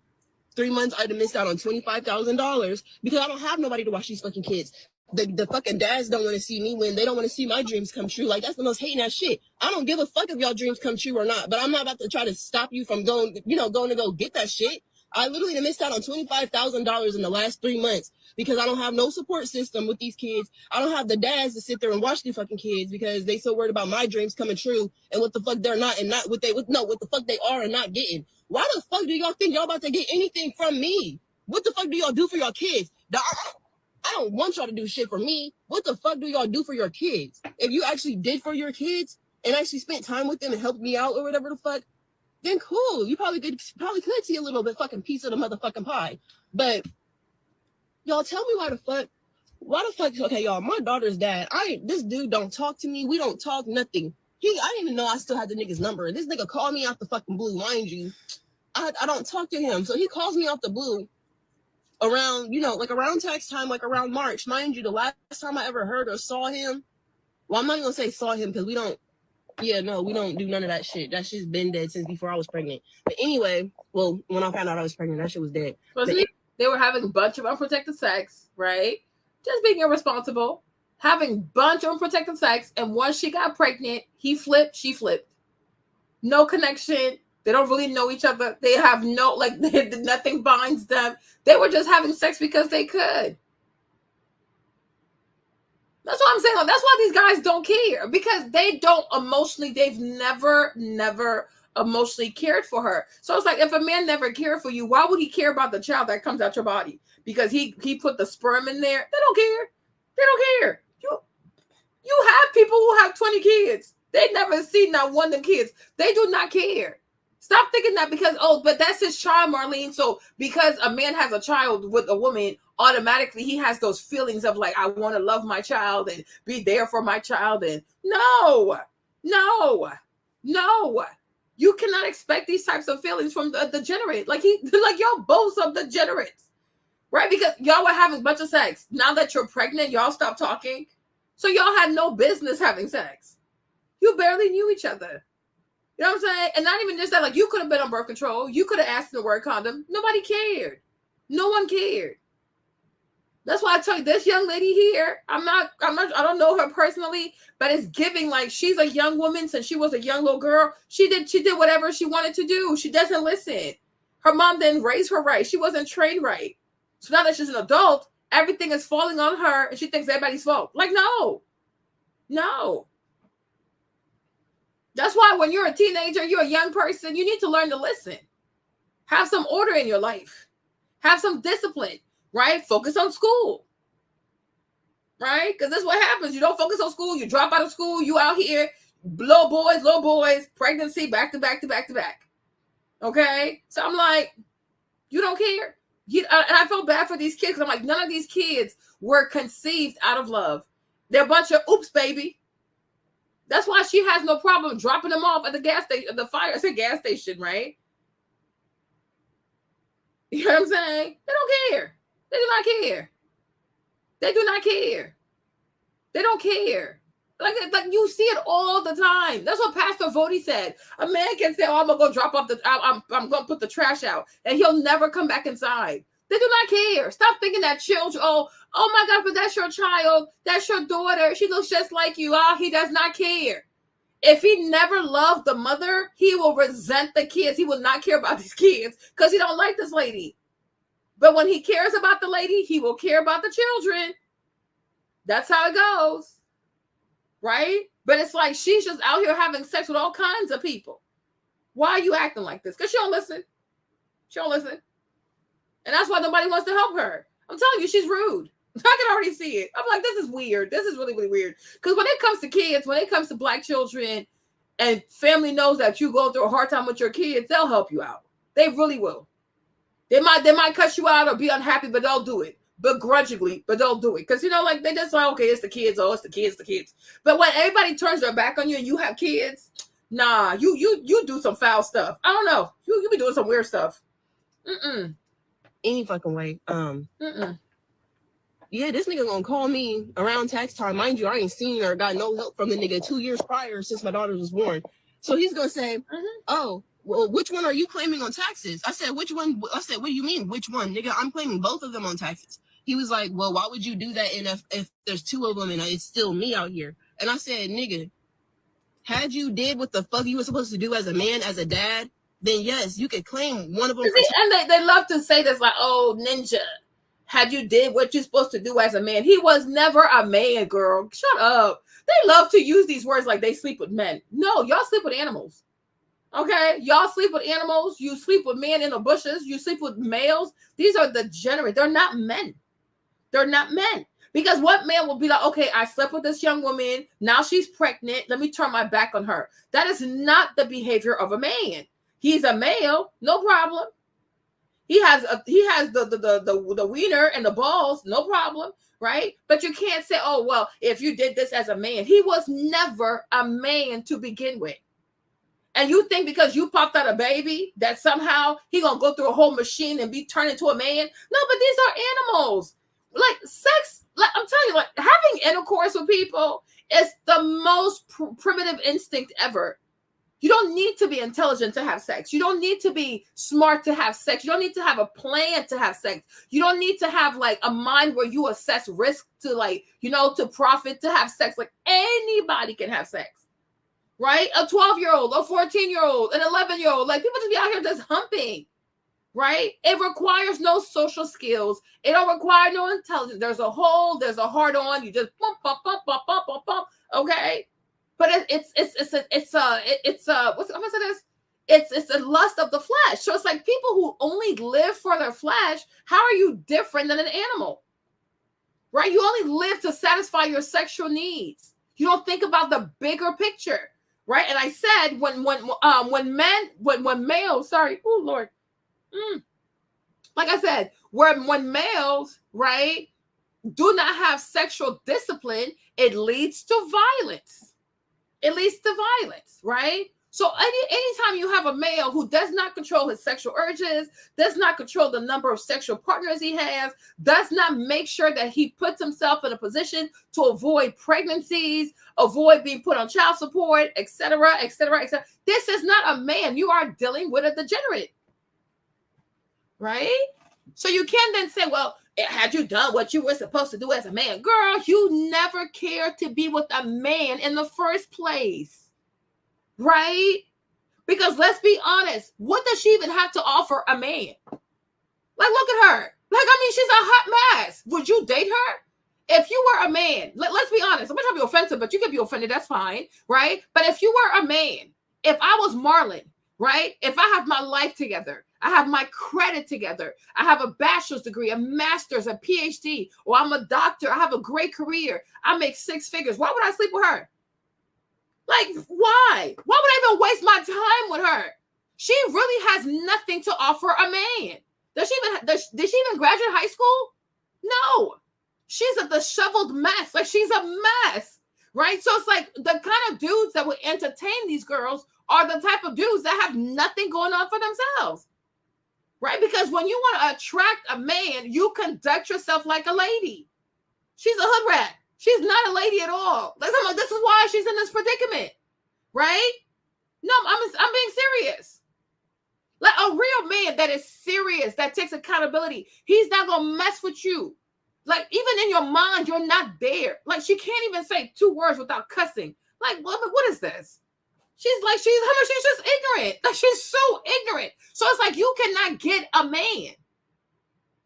Speaker 12: 3 months, I'd have missed out on $25,000 because I don't have nobody to watch these fucking kids. The fucking dads don't want to see me win. They don't want to see my dreams come true. Like, that's the most hating ass shit. I don't give a fuck if y'all dreams come true or not, but I'm not about to try to stop you from going to go get that shit. I literally missed out on $25,000 in the last 3 months because I don't have no support system with these kids. I don't have the dads to sit there and watch these fucking kids because they so worried about my dreams coming true and what the fuck they're not and not what the fuck they are and not getting. Why the fuck do y'all think y'all about to get anything from me? What the fuck do y'all do for your kids? I don't want y'all to do shit for me. What the fuck do y'all do for your kids? If you actually did for your kids and actually spent time with them and helped me out or whatever the fuck, then cool. You probably could see a little bit fucking piece of the motherfucking pie. But y'all tell me why the fuck, okay, y'all, my daughter's dad, this dude don't talk to me. We don't talk nothing. I didn't even know I still had the nigga's number. This nigga called me out the fucking blue, mind you. I don't talk to him. So he calls me out the blue around, around tax time, like around March. Mind you, the last time I ever heard or saw him, well, I'm not going to say saw him because we don't do none of that shit. That shit's been dead since before I was pregnant. But anyway, well, when I found out I was pregnant, that shit was dead.
Speaker 1: They were having a bunch of unprotected sex, right? Just being irresponsible, having a bunch of unprotected sex. And once she got pregnant, he flipped, she flipped. No connection. They don't really know each other. They have nothing binds them. They were just having sex because they could. That's what I'm saying. That's why these guys don't care, because they don't emotionally, they've never emotionally cared for her. So it's like, if a man never cared for you, why would he care about the child that comes out your body? Because he put the sperm in there. They don't care. They don't care. You have people who have 20 kids. They never seen not one of the kids. They do not care. Stop thinking that because, but that's his child, Marlene. So because a man has a child with a woman, automatically he has those feelings of like, I want to love my child and be there for my child. And no. You cannot expect these types of feelings from the degenerate. Like y'all both some degenerates, right? Because y'all were having a bunch of sex. Now that you're pregnant, y'all stop talking. So y'all had no business having sex. You barely knew each other. You know what I'm saying? And not even just that, like, you could have been on birth control. You could have asked the word condom. Nobody cared. No one cared. That's why I tell you, this young lady here, I don't know her personally, but it's giving like she's a young woman since she was a young little girl. She did whatever she wanted to do. She doesn't listen. Her mom didn't raise her right. She wasn't trained right. So now that she's an adult, everything is falling on her and she thinks everybody's fault. Like, no. That's why when you're a teenager, you're a young person, you need to learn to listen. Have some order in your life. Have some discipline, right? Focus on school, right? Because that's what happens. You don't focus on school. You drop out of school. You out here, low boys, pregnancy, back to back. Okay? So I'm like, you don't care? And I feel bad for these kids. I'm like, none of these kids were conceived out of love. They're a bunch of oops, baby. That's why she has no problem dropping them off at the gas station, it's a gas station, right? You know what I'm saying? They don't care. They do not care. They do not care. They don't care. Like you see it all the time. That's what Pastor Voti said. A man can say, "Oh, I'm gonna go drop off I'm gonna put the trash out," and he'll never come back inside. They do not care. Stop thinking that children. Oh my God, but that's your child. That's your daughter. She looks just like you. Oh, he does not care. If he never loved the mother, he will resent the kids. He will not care about these kids because he don't like this lady. But when he cares about the lady, he will care about the children. That's how it goes. Right? But it's like she's just out here having sex with all kinds of people. Why are you acting like this? Because she don't listen. She don't listen. And that's why nobody wants to help her. I'm telling you, she's rude. I can already see it. I'm like, this is weird. This is really, really weird. Because when it comes to kids, when it comes to Black children, and family knows that you go through a hard time with your kids, they'll help you out. They really will. They might cut you out or be unhappy, but they'll do it. Begrudgingly, but they'll do it. Because, like, they just like, okay, it's the kids. Oh, it's the kids. But when everybody turns their back on you and you have kids, nah, you do some foul stuff. I don't know. You be doing some weird stuff.
Speaker 12: Any fucking way. Yeah, this nigga gonna call me around tax time. Mind you, I ain't seen or got no help from the nigga 2 years prior since my daughter was born. So he's gonna say, oh, well, which one are you claiming on taxes? I said, which one? I said, what do you mean, which one? Nigga, I'm claiming both of them on taxes. He was like, well, why would you do that if there's two of them and it's still me out here? And I said, nigga, had you did what the fuck you were supposed to do as a man, as a dad, then yes, you could claim one of them.
Speaker 1: And they love to say this like, oh, ninja, had you did what you're supposed to do as a man. He was never a man, girl. Shut up. They love to use these words like they sleep with men. No, y'all sleep with animals. Okay? Y'all sleep with animals. You sleep with men in the bushes. You sleep with males. These are degenerate. They're not men. They're not men. Because what man will be like, okay, I slept with this young woman. Now she's pregnant. Let me turn my back on her. That is not the behavior of a man. He's a male. No problem. He has the wiener and the balls. No problem. Right? But you can't say, oh, well, if you did this as a man. He was never a man to begin with. And you think because you popped out a baby that somehow he gonna go through a whole machine and be turned into a man? No, but these are animals. Like sex, like I'm telling you, like having intercourse with people is the most primitive instinct ever. You don't need to be intelligent to have sex. You don't need to be smart to have sex. You don't need to have a plan to have sex. You don't need to have like a mind where you assess risk to like, to profit to have sex. Like anybody can have sex. Right? A 12-year-old, a 14-year-old, an 11-year-old. Like people just be out here just humping. Right? It requires no social skills. It don't require no intelligence. There's a hole, there's a heart on. You just bump, bump, bump, bump, bump, bump, bump. Okay? But it's a lust of the flesh. So it's like people who only live for their flesh, how are you different than an animal? Right? You only live to satisfy your sexual needs. You don't think about the bigger picture. Right? And I said when males, sorry, oh Lord. Like I said, when males, right, do not have sexual discipline, it leads to violence. It leads to violence, right? So anytime you have a male who does not control his sexual urges, does not control the number of sexual partners he has, does not make sure that he puts himself in a position to avoid pregnancies, avoid being put on child support, etc., etc., etc. This is not a man. You are dealing with a degenerate. Right? So you can then say, well, had you done what you were supposed to do as a man? Girl, you never cared to be with a man in the first place. Right? Because let's be honest, what does she even have to offer a man? Like, look at her. Like, I mean, she's a hot mess. Would you date her? If you were a man, let's be honest. I'm not trying to be offensive, but you can be offended. That's fine. Right? But if you were a man, if I was Marlon, right? If I have my life together, I have my credit together, I have a bachelor's degree, a master's, a PhD, or I'm a doctor, I have a great career, I make 6 figures. Why would I sleep with her? Like, why? Why would I even waste my time with her? She really has nothing to offer a man. Did she even graduate high school? No. She's a disheveled mess. Like, she's a mess. Right? So it's like the kind of dudes that would entertain these girls are the type of dudes that have nothing going on for themselves. Right? Because when you want to attract a man, you conduct yourself like a lady. She's a hood rat. She's not a lady at all. Like, I'm like, this is why she's in this predicament, right? No, I'm being serious. Like a real man that is serious, that takes accountability. He's not gonna mess with you. Like even in your mind, you're not there. Like she can't even say 2 words without cussing. Like what is this? She's just ignorant. Like she's so ignorant. So it's like you cannot get a man.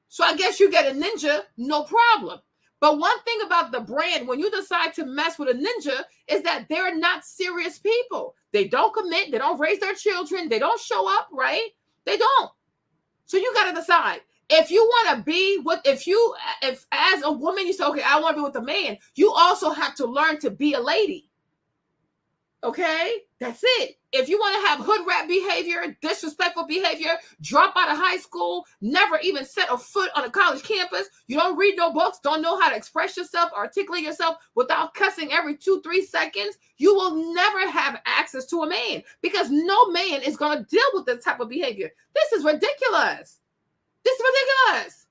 Speaker 1: So I guess you get a ninja, no problem. But one thing about the brand, when you decide to mess with a ninja, is that they're not serious people. They don't commit. They don't raise their children. They don't show up, right? They don't. So you got to decide. If you want to be with, if as a woman, you say, okay, I want to be with a man, you also have to learn to be a lady. Okay? That's it. If you want to have hood rat behavior, disrespectful behavior, drop out of high school, never even set a foot on a college campus, you don't read no books, don't know how to express yourself, articulate yourself without cussing every 2-3 seconds, you will never have access to a man because no man is going to deal with this type of behavior. This is ridiculous. This is ridiculous.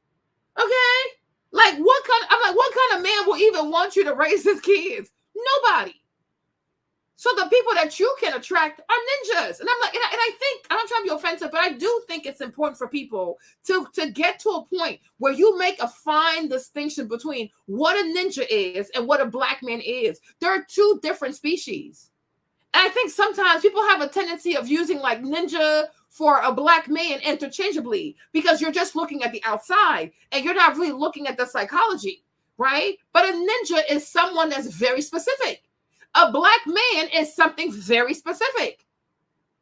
Speaker 1: Okay? Like what kind of man will even want you to raise his kids? Nobody. So the people that you can attract are ninjas. And I'm like, and I think, I'm not trying to be offensive, but I do think it's important for people to get to a point where you make a fine distinction between what a ninja is and what a black man is. There are 2 different species. And I think sometimes people have a tendency of using like ninja for a black man interchangeably because you're just looking at the outside and you're not really looking at the psychology, right? But a ninja is someone that's very specific. A black man is something very specific.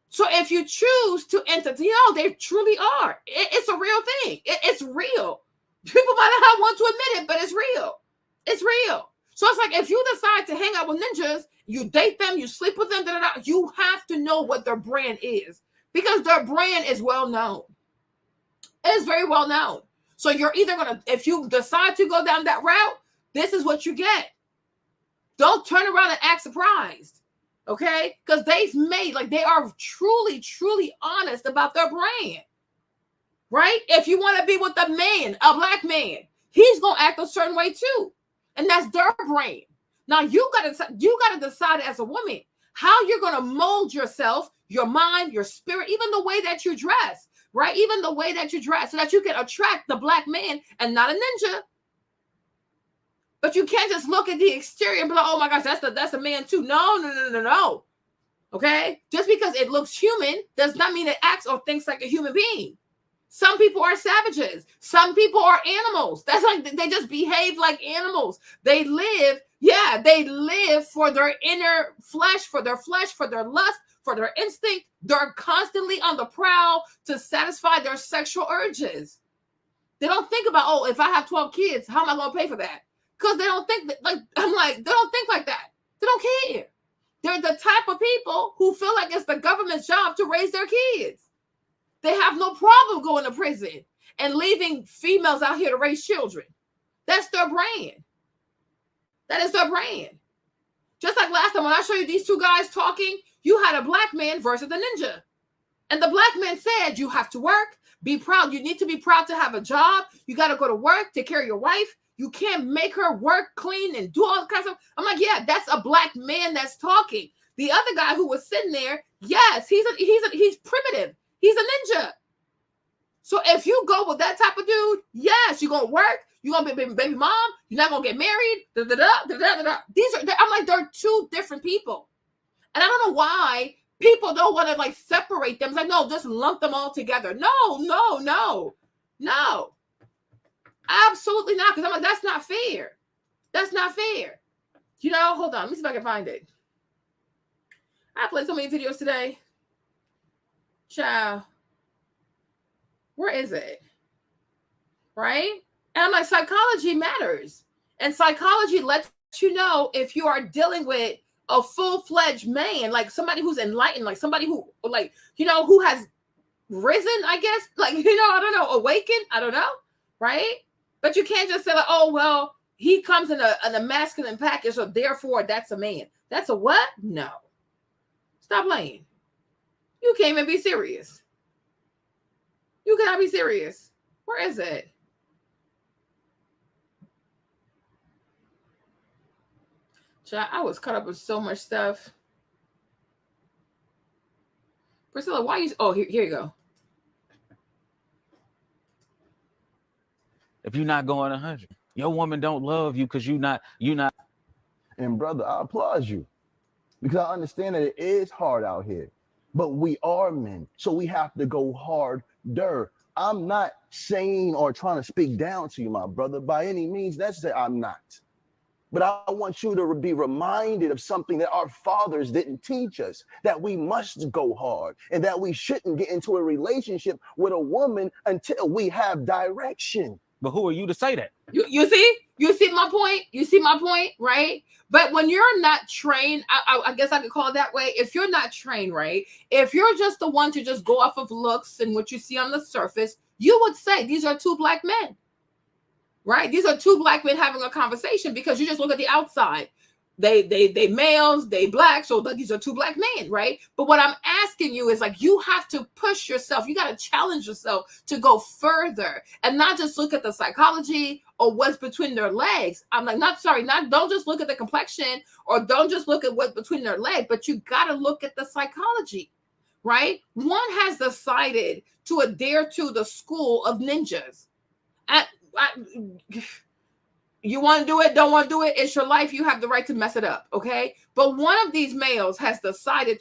Speaker 1: So if you choose to enter, they truly are. It's a real thing. It's real. People might not want to admit it, but it's real. It's real. So it's like if you decide to hang out with ninjas, you date them, you sleep with them, you have to know what their brand is because their brand is well known. It's very well known. So you're either if you decide to go down that route, this is what you get. Don't turn around and act surprised, okay? Because they are truly, truly honest about their brand, right? If you want to be with a man, a black man, he's going to act a certain way too. And that's their brand. Now, you got to decide as a woman how you're going to mold yourself, your mind, your spirit, even the way that you dress, right? Even the way that you dress so that you can attract the black man and not a ninja. But you can't just look at the exterior and be like, oh my gosh, that's a man too. No. Okay? Just because it looks human does not mean it acts or thinks like a human being. Some people are savages. Some people are animals. That's like they just behave like animals. They live for their inner flesh, for their lust, for their instinct. They're constantly on the prowl to satisfy their sexual urges. They don't think about, oh, if I have 12 kids, how am I going to pay for that? Because they don't think they don't think like that. They don't care. They're the type of people who feel like it's the government's job to raise their kids. They have no problem going to prison and leaving females out here to raise children. That's their brand. That is their brand. Just like last time when I showed you these 2 guys talking, you had a black man versus a ninja. And the black man said, you have to work, be proud. You need to be proud to have a job. You got to go to work, take care of your wife. You can't make her work, clean, and do all the kinds of stuff. I'm like, yeah, that's a black man that's talking. The other guy who was sitting there, yes, he's primitive. He's a ninja. So if you go with that type of dude, yes, you're gonna work. You're gonna be baby mom. You're not gonna get married. I'm like, they're 2 different people, and I don't know why people don't want to like separate them. It's like, no, just lump them all together. No. Absolutely not. Because I'm like, that's not fair. That's not fair. Hold on. Let me see if I can find it. I played so many videos today. Child. Where is it? Right? And I'm like, psychology matters. And psychology lets you know if you are dealing with a full-fledged man, like somebody who's enlightened, like somebody who, like, who has risen, I guess. Like, I don't know, awakened. I don't know. Right? But you can't just say like, oh, well, he comes in a masculine package, so therefore that's a man. That's a what? No. Stop lying. You can't even be serious. You cannot be serious. Where is it? I was caught up with so much stuff. Priscilla, why you? Oh, here you go.
Speaker 14: If you're not going 100, your woman don't love you because you not.
Speaker 15: And brother, I applaud you because I understand that it is hard out here, but we are men, so we have to go harder. I'm not saying or trying to speak down to you, my brother, by any means necessary. I'm not. But I want you to be reminded of something that our fathers didn't teach us, that we must go hard and that we shouldn't get into a relationship with a woman until we have direction.
Speaker 14: But who are you to say that?
Speaker 1: You see my point? You see my point, right? But when you're not trained, I guess I could call it that way. If you're not trained, right? If you're just the one to just go off of looks and what you see on the surface, you would say these are two black men, right? These are two black men having a conversation because you just look at the outside. They males, they black, so these are two black men, right? But what I'm asking you is like, you have to push yourself. You got to challenge yourself to go further and not just look at the psychology or what's between their legs. I'm like, don't just look at the complexion or don't just look at what's between their legs, but you got to look at the psychology, right? One has decided to adhere to the school of ninjas. You want to do it, don't want to do it, it's your life. You have the right to mess it up, okay? But one of these males has decided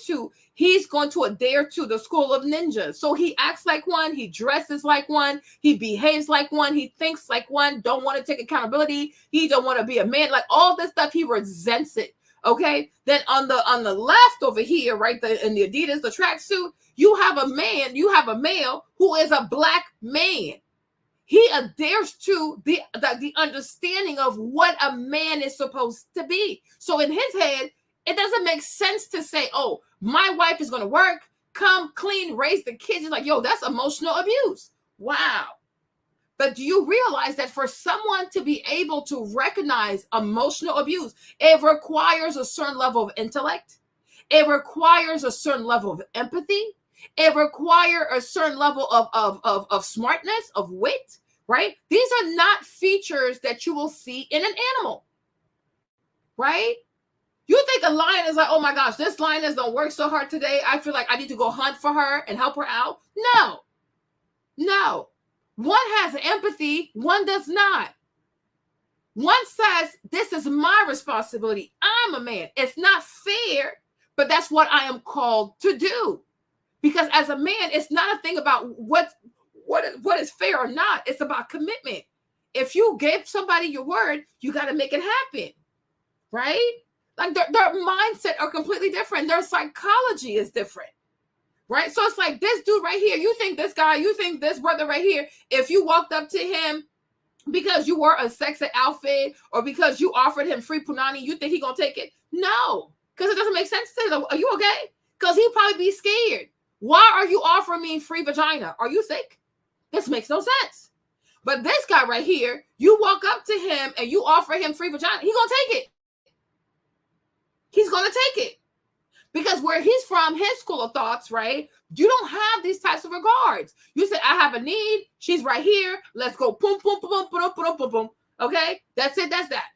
Speaker 1: he's going to adhere to the school of ninjas. So he acts like one, he dresses like one, he behaves like one, he thinks like one, don't want to take accountability, he don't want to be a man, like all this stuff, he resents it, okay? Then on the left over here, right, in the Adidas, the tracksuit, you have a male who is a black man. He adheres to the understanding of what a man is supposed to be. So in his head, it doesn't make sense to say, oh, my wife is going to work, come clean, raise the kids. It's like, yo, that's emotional abuse. Wow. But do you realize that for someone to be able to recognize emotional abuse, it requires a certain level of intellect. It requires a certain level of empathy. It requires a certain level of smartness, of wit, right? These are not features that you will see in an animal, right? You think a lion is like, oh my gosh, this lioness don't work so hard today. I feel like I need to go hunt for her and help her out. No. One has empathy, one does not. One says, this is my responsibility. I'm a man. It's not fair, but that's what I am called to do. Because as a man, it's not a thing about what is fair or not. It's about commitment. If you gave somebody your word, you got to make it happen, right? Like their mindset are completely different. Their psychology is different, right? So it's like this dude right here. You think this guy, you think this brother right here, if you walked up to him because you wore a sexy outfit or because you offered him free punani, you think he gonna take it? No, because it doesn't make sense to him. Are you okay? Because he'd probably be scared. Why are you offering me free vagina? Are you sick? This makes no sense. But this guy right here, you walk up to him and you offer him free vagina, he's gonna take it. He's gonna take it. Because where he's from, his school of thoughts, right? You don't have these types of regards. You say, I have a need. She's right here. Let's go. Boom, boom, boom, boom, boom, boom, boom. Okay? That's it. That's that.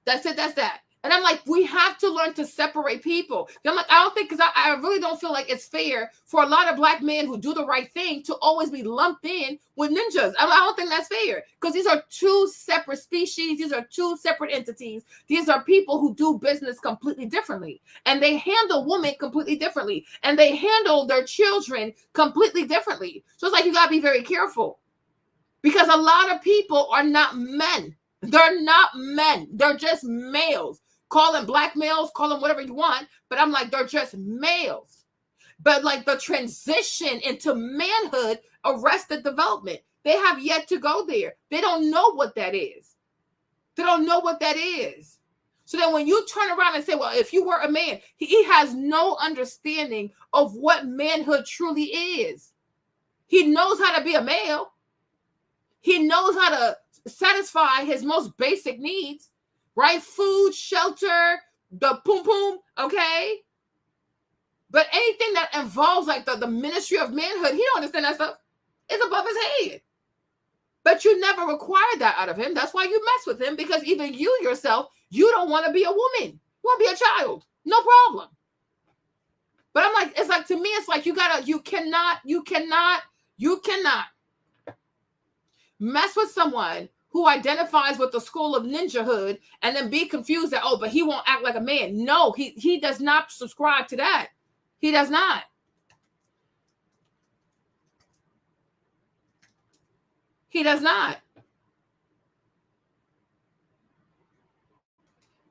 Speaker 1: That's it. That's that. And I'm like, we have to learn to separate people. I'm like, I don't think, because I really don't feel like it's fair for a lot of black men who do the right thing to always be lumped in with ninjas. I don't think that's fair because these are two separate species. These are two separate entities. These are people who do business completely differently and they handle women completely differently and they handle their children completely differently. So it's like, you got to be very careful because a lot of people are not men. They're not men. They're just males. Call them black males, call them whatever you want, but I'm like, they're just males. But like the transition into manhood, arrested development, they have yet to go there. They don't know what that is. They don't know what that is. So then when you turn around and say, well, if you were a man, he has no understanding of what manhood truly is. He knows how to be a male. He knows how to satisfy his most basic needs. Right? Food, shelter, the poom poom, okay? But anything that involves like the ministry of manhood, he don't understand that stuff. It's above his head. But you never require that out of him. That's why you mess with him, because even you yourself, You don't want to be a woman. You want to be a child. No problem. But I'm like, it's like, to me, it's like you cannot mess with someone who identifies with the school of ninjahood and then be confused that, oh, but he won't act like a man. No, he does not subscribe to that. He does not. He does not.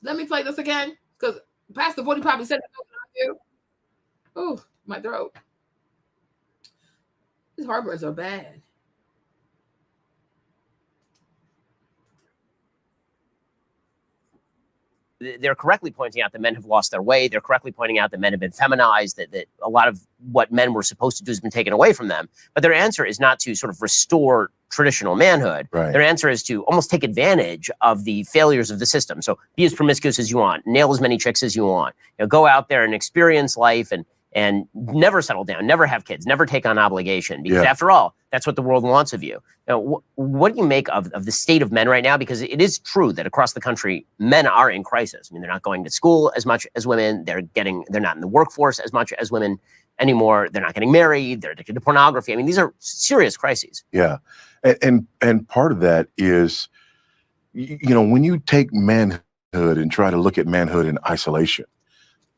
Speaker 1: Let me play this again, because Pastor Woody probably said it. Oh, my throat. These heartburns are bad.
Speaker 16: They're correctly pointing out that men have lost their way. They're correctly pointing out that men have been feminized, that a lot of what men were supposed to do has been taken away from them. But their answer is not to sort of restore traditional manhood.
Speaker 18: Right.
Speaker 16: Their answer is to almost take advantage of the failures of the system. So be as promiscuous as you want, nail as many chicks as you want, go out there and experience life and never settle down, never have kids, never take on obligation. Because after all, that's what the world wants of you. Now, what do you make of the state of men right now? Because it is true that across the country, men are in crisis. I mean, they're not going to school as much as women. They're not in the workforce as much as women anymore. They're not getting married. They're addicted to pornography. I mean, these are serious crises.
Speaker 18: Yeah. And part of that is, when you take manhood and try to look at manhood in isolation.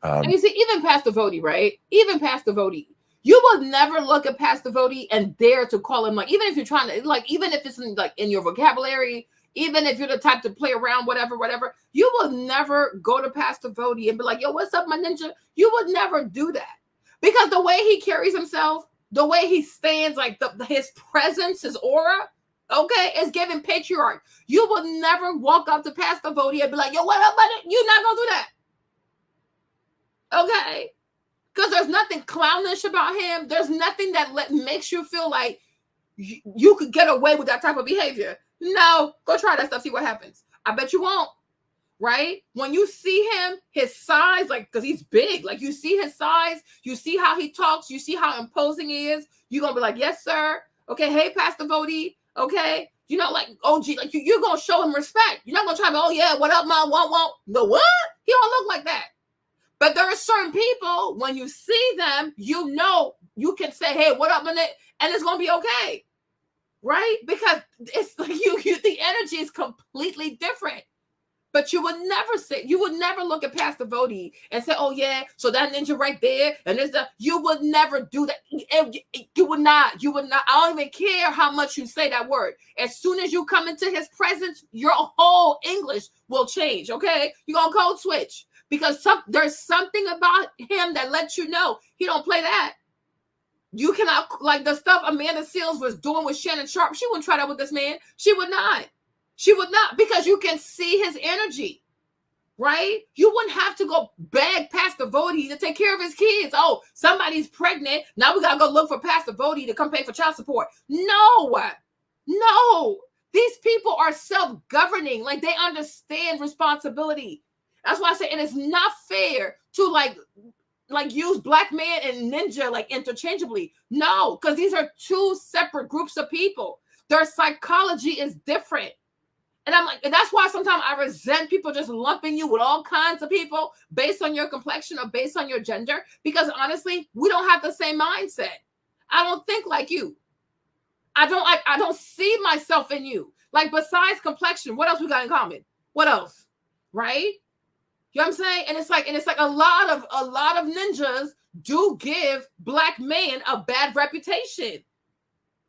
Speaker 1: And you see, even Pastor Vody, right? Even Pastor Vody, you will never look at Pastor Vody and dare to call him, like, even if you're trying to, like, even if it's in your vocabulary, even if you're the type to play around, whatever, you will never go to Pastor Vody and be like, yo, what's up, my ninja? You would never do that. Because the way he carries himself, the way he stands, like his presence, his aura, okay, is giving patriarch. You will never walk up to Pastor Vody and be like, yo, what up, buddy? You're not going to do that. Okay, because there's nothing clownish about him. There's nothing that makes you feel like you could get away with that type of behavior. No, go try that stuff. See what happens. I bet you won't. Right? When you see him, his size, like, because he's big, like, you see his size, you see how he talks, you see how imposing he is. You're gonna be like, yes, sir. Okay, hey, Pastor Vody. Okay, like, OG, like, you're gonna show him respect. You're not gonna try to, oh yeah, what up, man? Won't. No, what? He don't look like that. But there are certain people, when you see them, you can say, hey, what up, minute, and it's going to be okay, right? Because it's like the energy is completely different. But you would never look at Pastor Vody and say, oh, yeah, so that ninja right there, and you would never do that. You would not. I don't even care how much you say that word. As soon as you come into his presence, your whole English will change, okay? You're going to code switch. Because there's something about him that lets you know he don't play that. You cannot, like the stuff Amanda Seales was doing with Shannon Sharp. She wouldn't try that with this man. She would not. Because you can see his energy, right? You wouldn't have to go beg Pastor Vody to take care of his kids. Oh, somebody's pregnant. Now we got to go look for Pastor Vody to come pay for child support. No. These people are self-governing. Like, they understand responsibility. That's why I say it is not fair to like use black man and ninja like interchangeably. No, because these are two separate groups of people. Their psychology is different. And I'm like, and that's why sometimes I resent people just lumping you with all kinds of people based on your complexion or based on your gender. Because honestly, we don't have the same mindset. I don't think like you. I don't see myself in you. Like, besides complexion, what else we got in common? What else? Right? You know what I'm saying? And it's like a lot of ninjas do give black men a bad reputation.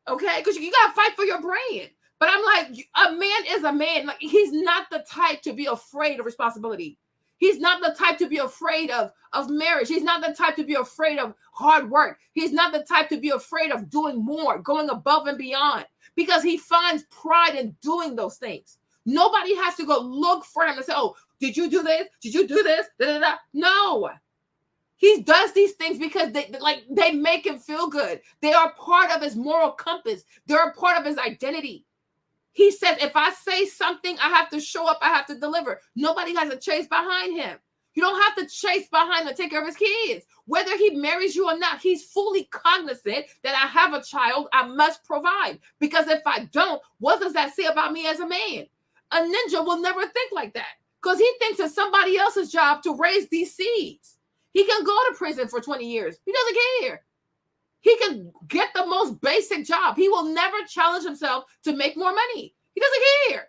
Speaker 1: Okay? Because you gotta fight for your brand. But I'm like, a man is a man. Like, he's not the type to be afraid of responsibility. He's not the type to be afraid of marriage. He's not the type to be afraid of hard work. He's not the type to be afraid of doing more, going above and beyond, because he finds pride in doing those things. Nobody has to go look for him and say, oh, did you do this? Did you do this? Da, da, da. No. He does these things because they make him feel good. They are part of his moral compass. They're a part of his identity. He says, if I say something, I have to show up, I have to deliver. Nobody has to chase behind him. You don't have to chase behind him to take care of his kids. Whether he marries you or not, he's fully cognizant that I have a child, I must provide. Because if I don't, what does that say about me as a man? A ninja will never think like that. because he thinks it's somebody else's job to raise these seeds. He can go to prison for 20 years. He doesn't care. He can get the most basic job. He will never challenge himself to make more money. He doesn't care.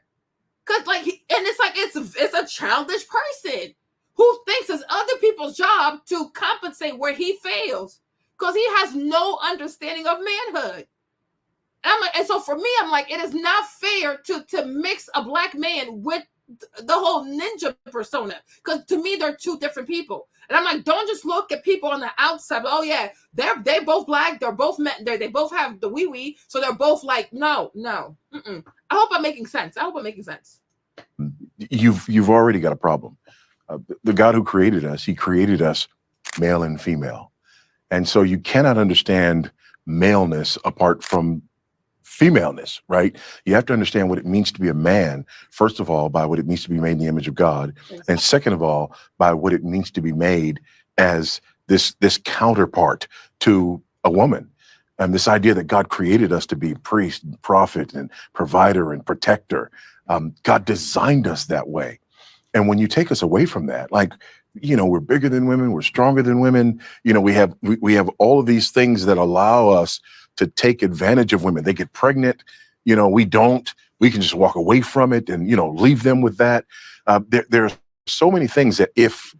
Speaker 1: Because it's a childish person who thinks it's other people's job to compensate where he fails because he has no understanding of manhood. And so for me, I'm like, it is not fair to mix a black man with the whole ninja persona, because to me they're two different people. And I'm like, don't just look at people on the outside. Oh yeah, they both black, they're both men, they both have the wee, so they're both like, no. I hope I'm making sense.
Speaker 18: You've already got a problem. The God who created us, he created us male and female, and so you cannot understand maleness apart from femaleness, right? You have to understand what it means to be a man, first of all, by what it means to be made in the image of God, and second of all, by what it means to be made as this counterpart to a woman. And this idea that God created us to be priest, and prophet, and provider and protector. God designed us that way. And when you take us away from that, like, we're bigger than women, we're stronger than women, we have all of these things that allow us to take advantage of women. They get pregnant, we don't. We can just walk away from it and, leave them with that. There are so many things that if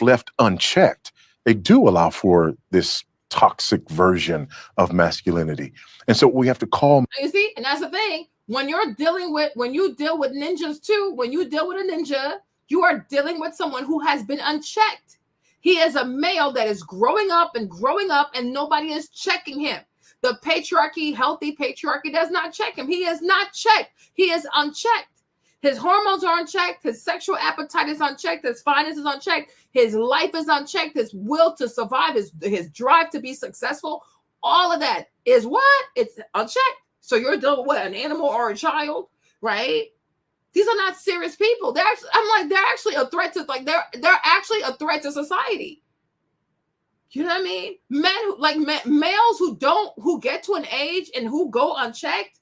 Speaker 18: left unchecked, they do allow for this toxic version of masculinity. And so we have to call.
Speaker 1: You see, and that's the thing. When you deal with ninjas too, when you deal with a ninja, you are dealing with someone who has been unchecked. He is a male that is growing up, and nobody is checking him. The patriarchy, healthy patriarchy, does not check him. He is not checked. He is unchecked. His hormones are unchecked. His sexual appetite is unchecked. His finances unchecked. His life is unchecked. His will to survive, his drive to be successful, all of that is what? It's unchecked. So you're dealing with what? An animal or a child, right? These are not serious people. They're actually a threat to they're actually a threat to society. You know what I mean? Males who get to an age and who go unchecked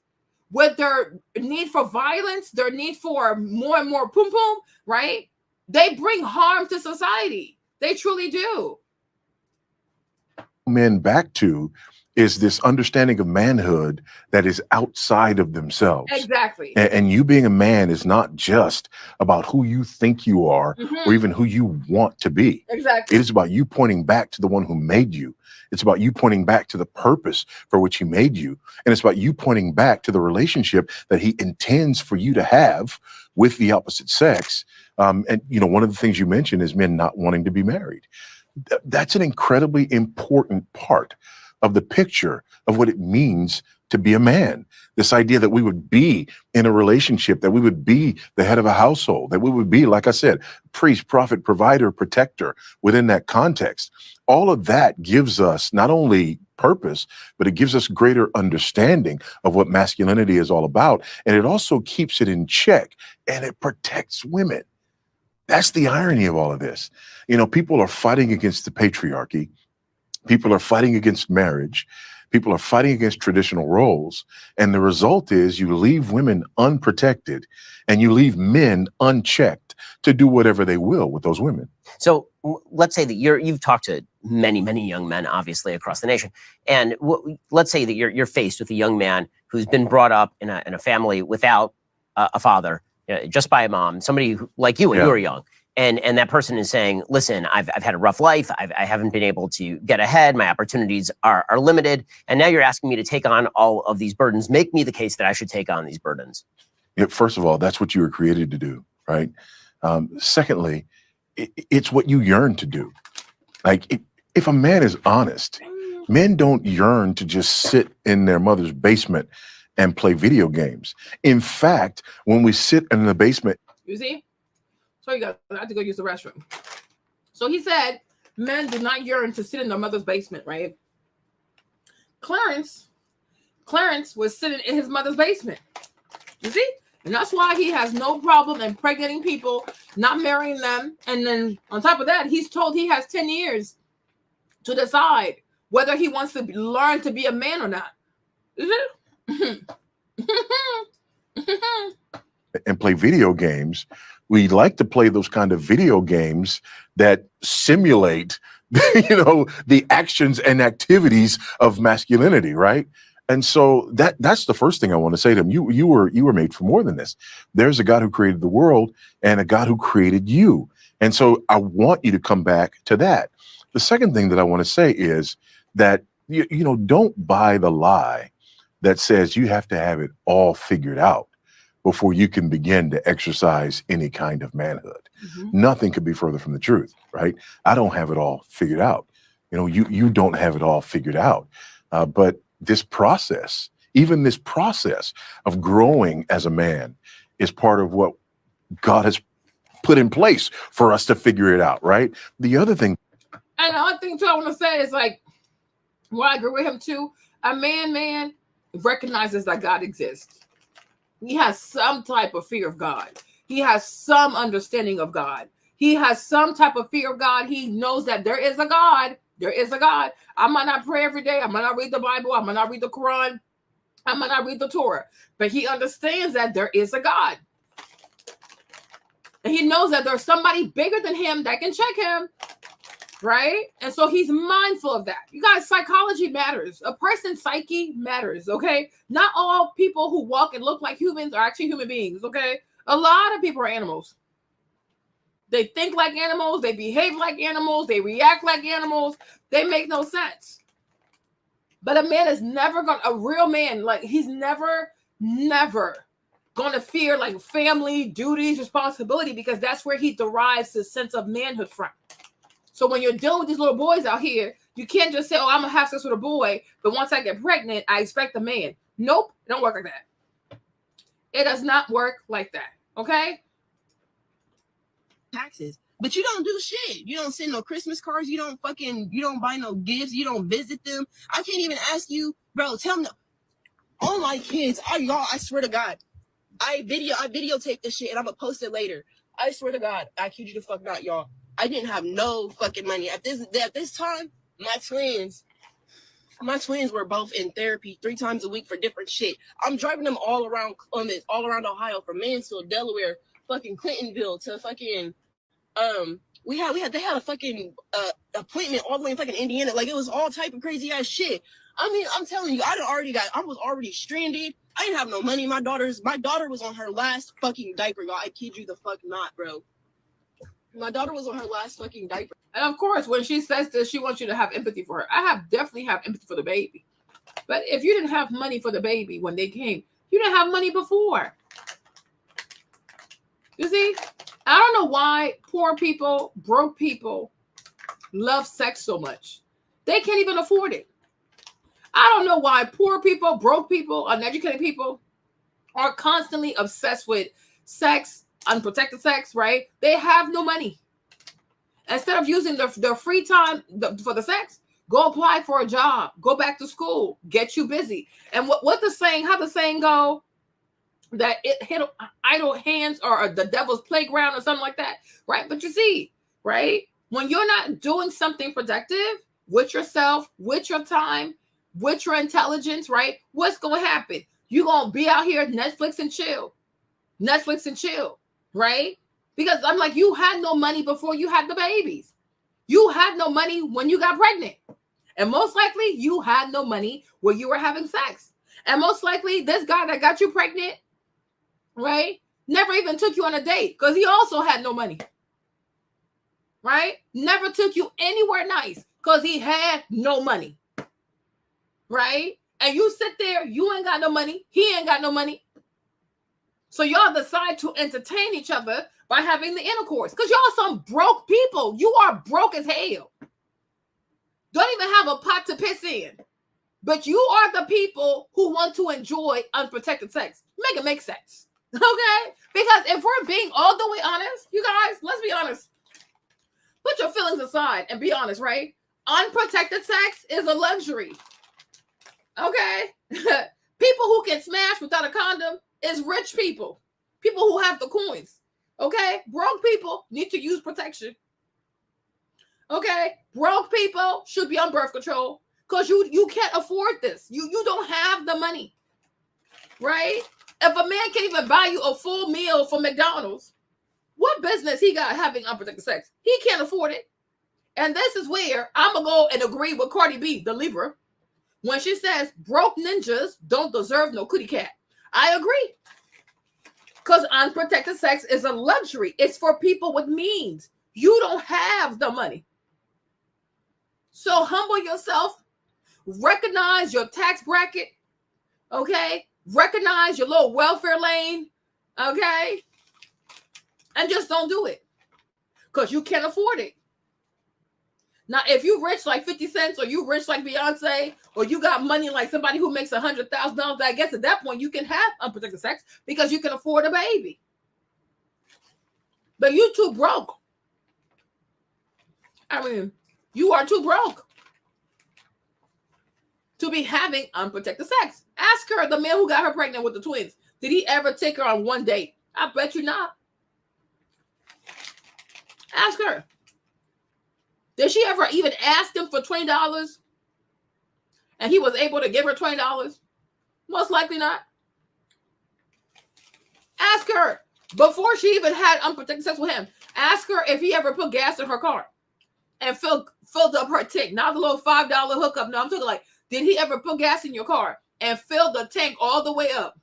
Speaker 1: with their need for violence, their need for more and more pum pum, right? They bring harm to society. They truly do.
Speaker 18: Men back to is this understanding of manhood that is outside of themselves.
Speaker 1: Exactly.
Speaker 18: And you being a man is not just about who you think you are, or even who you want to be.
Speaker 1: Exactly.
Speaker 18: It is about you pointing back to the one who made you. It's about you pointing back to the purpose for which he made you. And it's about you pointing back to the relationship that he intends for you to have with the opposite sex. And one of the things you mentioned is men not wanting to be married. That's an incredibly important part of the picture of what it means to be a man. This idea that we would be in a relationship, that we would be the head of a household, that we would be, like I said, priest, prophet, provider, protector within that context. All of that gives us not only purpose, but it gives us greater understanding of what masculinity is all about. And it also keeps it in check, and it protects women. That's the irony of all of this. People are fighting against the patriarchy. People are fighting against marriage. People are fighting against traditional roles. And the result is you leave women unprotected and you leave men unchecked to do whatever they will with those women.
Speaker 16: So let's say that you've talked to many, many young men, obviously, across the nation. And let's say that you're faced with a young man who's been brought up in a family without a father, just by a mom, somebody like you when you were young. And that person is saying, listen, I've had a rough life. I haven't been able to get ahead. My opportunities are limited. And now you're asking me to take on all of these burdens. Make me the case that I should take on these burdens.
Speaker 18: First of all, that's what you were created to do, right? Secondly, it's what you yearn to do. If a man is honest, men don't yearn to just sit in their mother's basement and play video games. In fact, when we sit in the basement.
Speaker 1: You see? So I have to go use the restroom. So he said, men do not yearn to sit in their mother's basement, right? Clarence was sitting in his mother's basement. You see? And that's why he has no problem impregnating people, not marrying them. And then on top of that, he's told he has 10 years to decide whether he wants to learn to be a man or not. Is it?
Speaker 18: And play video games We like to play those kind of video games that simulate, the actions and activities of masculinity, right? And so that's the first thing I want to say to him. You were made for more than this. There's a God who created the world and a God who created you. And so I want you to come back to that. The second thing that I want to say is that, don't buy the lie that says you have to have it all figured out before you can begin to exercise any kind of manhood. Nothing could be further from the truth, right? I don't have it all figured out. You don't have it all figured out. But this process, even this process of growing as a man, is part of what God has put in place for us to figure it out, right? The other thing.
Speaker 1: And the other thing too I want to say is I agree with him too. A man recognizes that God exists. He has some type of fear of God. He has some understanding of God. He has some type of fear of God. He knows that there is a God. There is a God. I might not pray every day. I might not read the Bible. I might not read the Quran. I might not read the Torah. But he understands that there is a God. And he knows that there's somebody bigger than him that can check him. Right? And so he's mindful of that. You guys, psychology matters. A person's psyche matters, okay? Not all people who walk and look like humans are actually human beings, okay? A lot of people are animals. They think like animals. They behave like animals. They react like animals. They make no sense. But a man is never a real man, he's never going to fear family, duties, responsibility, because that's where he derives his sense of manhood from. So when you're dealing with these little boys out here, you can't just say, oh, I'm going to have sex with a boy, but once I get pregnant, I expect a man. Nope, it don't work like that. It does not work like that, okay?
Speaker 12: Taxes. But you don't do shit. You don't send no Christmas cards. You don't buy no gifts. You don't visit them. I can't even ask you, bro, tell me. All my kids, I swear to God, I videotape this shit and I'm going to post it later. I swear to God, I kid you the fuck not, y'all. I didn't have no fucking money. At this time, my twins were both in therapy 3 times a week for different shit. I'm driving them all around Ohio, from Mansfield, Delaware, fucking Clintonville to fucking they had a fucking appointment all the way in fucking Indiana. It was all type of crazy ass shit. I mean, I'm telling you, I was already stranded. I didn't have no money. My daughter was on her last fucking diaper, y'all. I kid you the fuck not, bro. My daughter was on her last fucking diaper.
Speaker 1: And of course, when she says this, she wants you to have empathy for her. I definitely have empathy for the baby. But if you didn't have money for the baby when they came, you didn't have money before. You see? I don't know why poor people, broke people love sex so much. They can't even afford it. I don't know why poor people, broke people, uneducated people are constantly obsessed with sex, unprotected sex, right? They have no money. Instead of using their free time for the sex, go apply for a job, go back to school, get you busy. And how the saying go, that it hit idle hands or the devil's playground or something like that, right? But you see, right? When you're not doing something productive with yourself, with your time, with your intelligence, right? What's going to happen? You're going to be out here Netflix and chill, right? Because I'm you had no money before you had the babies. You had no money when you got pregnant. And most likely you had no money when you were having sex. And most likely this guy that got you pregnant, right, never even took you on a date because he also had no money. Right? Never took you anywhere nice because he had no money. Right? And you sit there, you ain't got no money. He ain't got no money. So y'all decide to entertain each other by having the intercourse. Because y'all some broke people. You are broke as hell. Don't even have a pot to piss in. But you are the people who want to enjoy unprotected sex. Make it make sense. Okay? Because if we're being all the way honest, you guys, let's be honest. Put your feelings aside and be honest, right? Unprotected sex is a luxury. Okay? People who can smash without a condom is rich people. People who have the coins. Okay? Broke people need to use protection. Okay? Broke people should be on birth control because you can't afford this. You don't have the money. Right? If a man can't even buy you a full meal from McDonald's, What business he got having unprotected sex? He can't afford it. And this is where I'm going to go and agree with Cardi B, the Libra, when she says broke ninjas don't deserve no cootie cat. I agree. Because unprotected sex is a luxury. It's for people with means. You don't have the money. So humble yourself. Recognize your tax bracket. Okay? Recognize your little welfare lane. Okay? And just don't do it. Because you can't afford it. Now, if you rich like 50 cents or you rich like Beyonce or you got money like somebody who makes $100,000, I guess at that point you can have unprotected sex because you can afford a baby. But you too broke. I mean, you are too broke to be having unprotected sex. Ask her, the man who got her pregnant with the twins, did he ever take her on one date? I bet you not. Ask her. Did she ever even ask him for $20? And he was able to give her $20? Most likely not. Ask her, before she even had unprotected sex with him, ask her if he ever put gas in her car and filled up her tank. Not the little $5 hookup. No, I'm talking like, did he ever put gas in your car and fill the tank all the way up?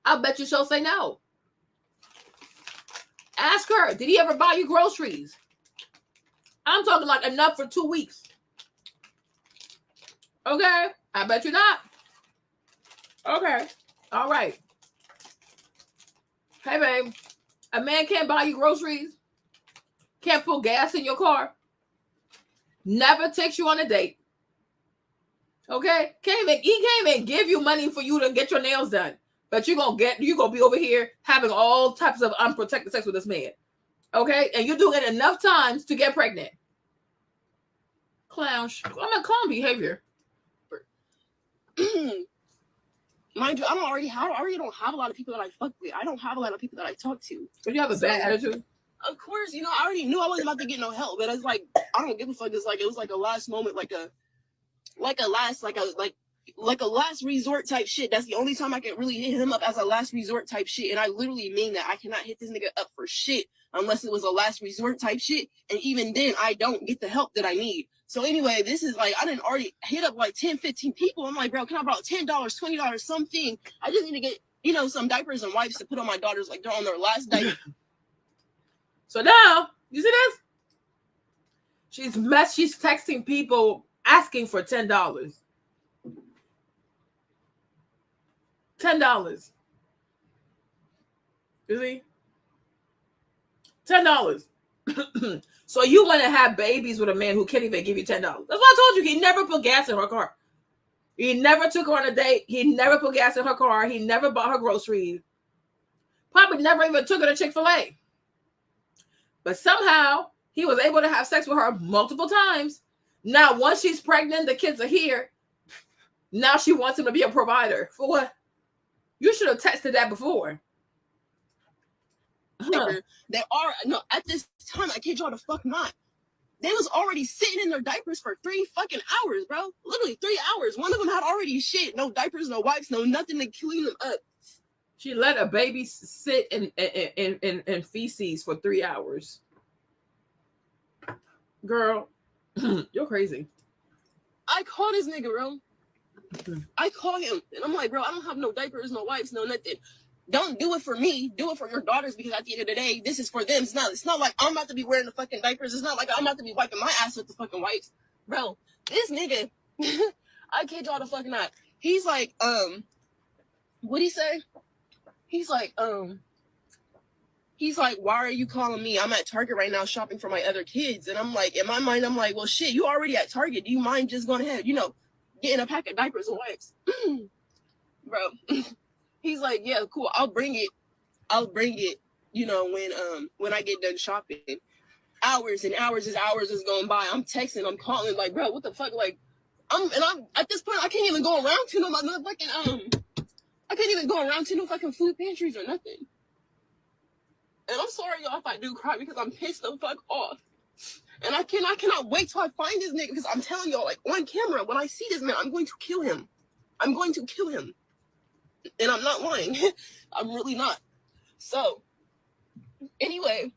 Speaker 1: I bet you she'll say no. Ask her, did he ever buy you groceries? I'm talking like enough for 2 weeks. Okay. I bet you not. Okay. All right. Hey, babe. A man can't buy you groceries. Can't put gas in your car. Never takes you on a date. Okay? He can't even give you money for you to get your nails done. But you're gonna be over here having all types of unprotected sex with this man. Okay? And you're doing it enough times to get pregnant. Clown. Clown behavior.
Speaker 12: Mind you, I already don't have a lot of people that I fuck with. I don't have a lot of people that I talk to.
Speaker 1: But you have a bad attitude?
Speaker 12: Of course, I already knew I wasn't about to get no help, but it's like, I don't give a fuck. It's like, it was like a last moment, like a last resort type shit. That's the only time I can really hit him up as a last resort type shit. And I literally mean that. I cannot hit this nigga up for shit unless it was a last resort type shit. And even then, I don't get the help that I need. So anyway, this is like, I didn't already hit up like 10, 15 people. I'm like, bro, can I borrow $10, $20, something? I just need to get, some diapers and wipes to put on my daughters like they're on their last diaper.
Speaker 1: So now, you see this? She's texting people asking for $10. $10. You see? $10. So you want to have babies with a man who can't even give you $10. That's what I told you. He never put gas in her car. He never took her on a date. He never put gas in her car. He never bought her groceries. Probably never even took her to Chick-fil-A. But somehow he was able to have sex with her multiple times. Now, once she's pregnant, the kids are here. Now she wants him to be a provider. For what? You should have tested that before.
Speaker 12: At this time, I kid y'all the fuck not. They was already sitting in their diapers for 3 fucking hours, bro. Literally 3 hours. One of them had already shit. No diapers, no wipes, no nothing to clean them up.
Speaker 1: She let a baby sit in feces for 3 hours. Girl, you're crazy.
Speaker 12: I call this nigga, bro. I call him, and I'm like, bro, I don't have no diapers, no wipes, no nothing. Don't do it for me. Do it for your daughters, because at the end of the day, this is for them. It's not like I'm about to be wearing the fucking diapers. It's not like I'm about to be wiping my ass with the fucking wipes. Bro, this nigga, I kid y'all the fucking not. He's like, what'd he say? He's like, why are you calling me? I'm at Target right now shopping for my other kids. And I'm like, in my mind, I'm like, well, shit, you already at Target. Do you mind just going ahead, getting a pack of diapers and wipes? Bro. He's like, yeah, cool. I'll bring it, when I get done shopping. Hours and hours is going by. I'm texting, I'm calling, like, bro, what the fuck? Like, I'm at this point, I can't even go around to no fucking, I can't even go around to no fucking food pantries or nothing. And I'm sorry, y'all, if I do cry, because I'm pissed the fuck off. And I cannot wait till I find this nigga, because I'm telling y'all, like, on camera, when I see this man, I'm going to kill him. I'm going to kill him. And I'm not lying. I'm really not. So, anyway,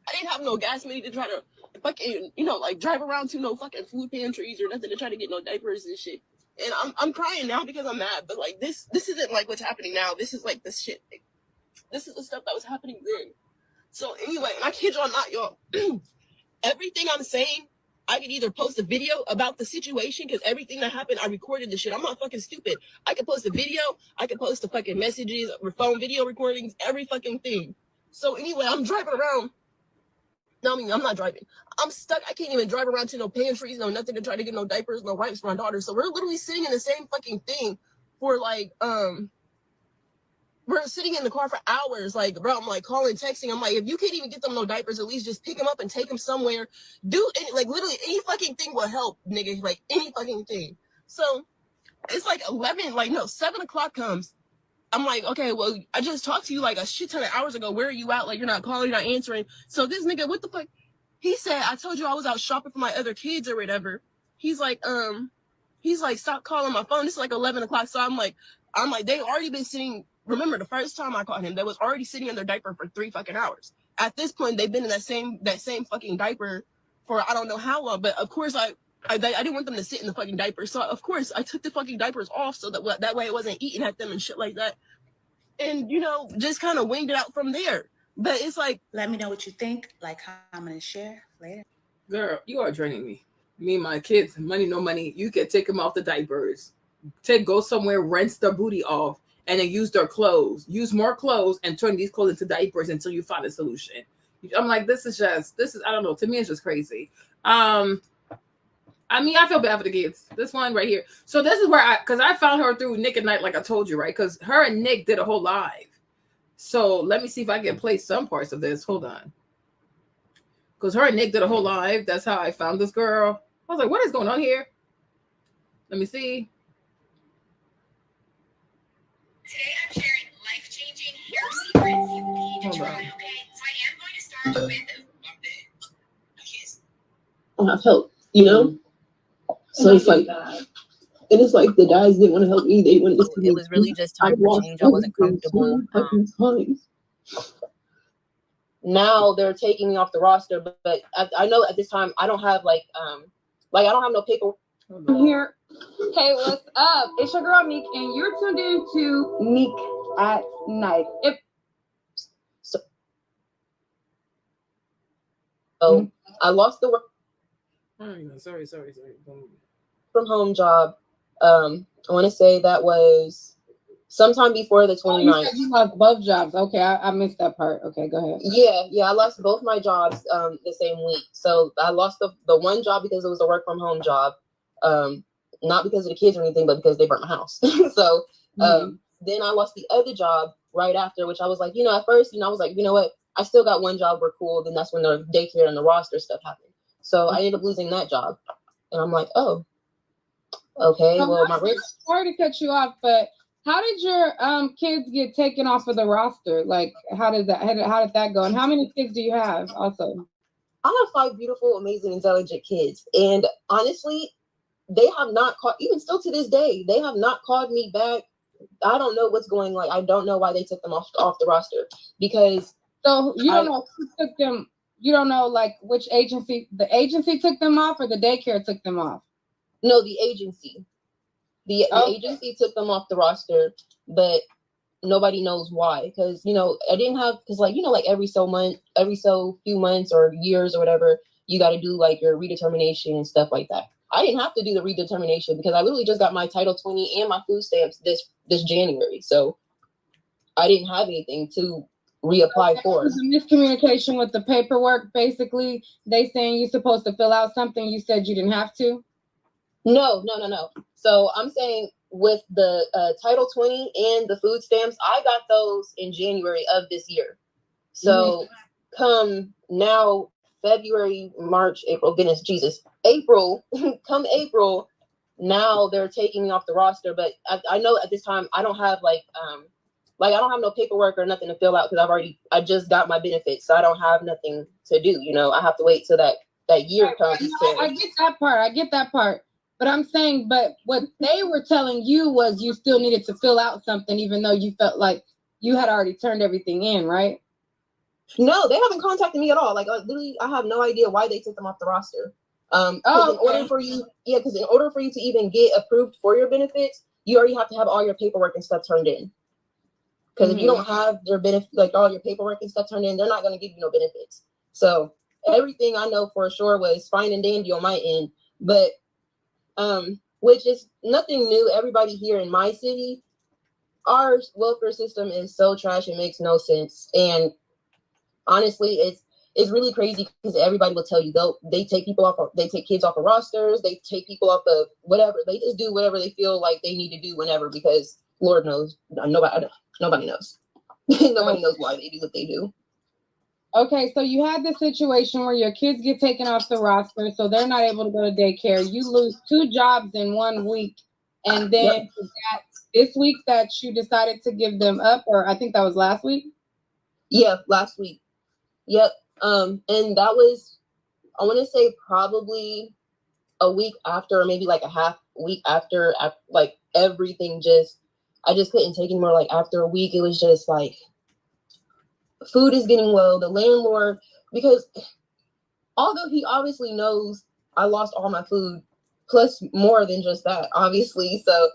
Speaker 12: I didn't have no gas money to try to fucking, like drive around to no fucking food pantries or nothing to try to get no diapers and shit. And I'm crying now because I'm mad, but like this isn't like what's happening now. This is like this shit. Like, this is the stuff that was happening then. So anyway, and I kid y'all not, y'all. Everything I'm saying, I could either post a video about the situation because everything that happened, I recorded the shit. I'm not fucking stupid. I could post a video. I could post the fucking messages, phone video recordings, every fucking thing. So anyway, I'm driving around. No, I mean, I'm not driving. I'm stuck. I can't even drive around to no pantries, no nothing to try to get no diapers, no wipes for my daughter. So we're literally sitting in the same fucking thing for like, we're sitting in the car for hours. Like, bro, I'm like calling, texting. I'm like, if you can't even get them no diapers, at least just pick them up and take them somewhere. Do any, like literally any fucking thing will help, nigga. Like any fucking thing. So it's like 7 o'clock comes. I'm like, okay, well, I just talked to you like a shit ton of hours ago. Where are you at? Like, you're not calling, you're not answering. So this nigga, what the fuck? He said, I told you I was out shopping for my other kids or whatever. He's like, stop calling my phone. It's like 11 o'clock. So I'm like, they already been sitting. Remember, the first time I called him, they was already sitting in their diaper for 3 fucking hours. At this point, they've been in that same fucking diaper for I don't know how long. But of course, I didn't want them to sit in the fucking diaper. So of course, I took the fucking diapers off so that way it wasn't eating at them and shit like that. And just kind of winged it out from there. But it's like,
Speaker 2: let me know what you think. Like, comment, and share later.
Speaker 1: Girl, you are draining me. Me and my kids, money, no money. You can take them off the diapers. Go somewhere, rinse their booty off, and then use their clothes. Use more clothes and turn these clothes into diapers until you find a solution. I'm like, this is I don't know. To me, it's just crazy. I mean, I feel bad for the kids. This one right here. So this is where because I found her through Nick at Night, like I told you, right? Because her and Nick did a whole live. So let me see if I can play some parts of this. Hold on. Because her and Nick did a whole live. That's how I found this girl. I was like, what is going on here? Let me see.
Speaker 17: Today I'm sharing life-changing hair secrets you need to try, okay? So I am going to start with
Speaker 12: I've helped, So it's like, and it's like the guys didn't want to help me. They wanted to see
Speaker 7: It was really just time for change. I wasn't comfortable.
Speaker 12: Now they're taking me off the roster, but I know at this time I don't have I don't have no paper.
Speaker 19: I'm here. Hey, what's up? It's your girl Nique, and you're tuned in to Nique at Night.
Speaker 12: I lost the work.
Speaker 1: Sorry.
Speaker 12: From home job. I want to say that was sometime before the 29th.
Speaker 19: You said you lost both jobs. Okay, I missed that part. Okay, go ahead.
Speaker 12: Yeah, I lost both my jobs the same week. So I lost the one job because it was a work from home job. Not because of the kids or anything, but because they burnt my house. So then I lost the other job right after, which I was like, at first, I was like, you know what? I still got one job. We're cool. Then that's when the daycare and the roster stuff happened. So I ended up losing that job. And I'm like, oh, okay. Well, my rent.
Speaker 19: Sorry to cut you off, but how did your kids get taken off of the roster? Like, how did that go? And how many kids do you have also?
Speaker 12: I have 5 beautiful, amazing, intelligent kids. And honestly, they have not called, even still to this day, they have not called me back. I don't know what's going on. I don't know why they took them off the roster because.
Speaker 19: So you don't know who took them. You don't know like which agency, the agency took them off or the daycare took them off?
Speaker 12: No, the agency. The agency took them off the roster, but nobody knows why. Because, I didn't have, because every so few months or years or whatever, you got to do like your redetermination and stuff like that. I didn't have to do the redetermination because I literally just got my Title 20 and my food stamps this January. So I didn't have anything to reapply for.
Speaker 19: It was a miscommunication with the paperwork. Basically, they saying you're supposed to fill out something. You said you didn't have to.
Speaker 12: No. So I'm saying with the Title 20 and the food stamps, I got those in January of this year. So come now, February, March, April, goodness, Jesus, April, come April, now they're taking me off the roster. But I know at this time, I don't have I don't have no paperwork or nothing to fill out because I just got my benefits. So I don't have nothing to do. I have to wait till that year comes.
Speaker 19: I get that part. But I'm saying, but what they were telling you was you still needed to fill out something, even though you felt like you had already turned everything in, right?
Speaker 5: No, they haven't contacted me at all. Like, literally, I have no idea why they took them off the roster. Because in order for you to even get approved for your benefits, you already have to have all your paperwork and stuff turned in. Because if you don't have their benefit, like all your paperwork and stuff turned in, they're not going to give you no benefits. So everything I know for sure was fine and dandy on my end, but which is nothing new. Everybody here in my city, our welfare system is so trash, it makes no sense. And honestly, it's really crazy because everybody will tell you they take people off, they take kids off of rosters, they take people off of whatever. They just do whatever they feel like they need to do whenever, because Lord knows, nobody knows. Nobody knows why they do what they do.
Speaker 19: Okay, so you had the situation where your kids get taken off the roster, so they're not able to go to daycare. You lose 2 jobs in 1 week, and then this week that you decided to give them up, or I think that was last week?
Speaker 5: Yeah, last week. Yep. And that was, I want to say probably a week after, or maybe like a half week after like everything I just couldn't take anymore. Like after a week, it was just like, food is getting low. The landlord, because although he obviously knows I lost all my food, plus more than just that, obviously. So,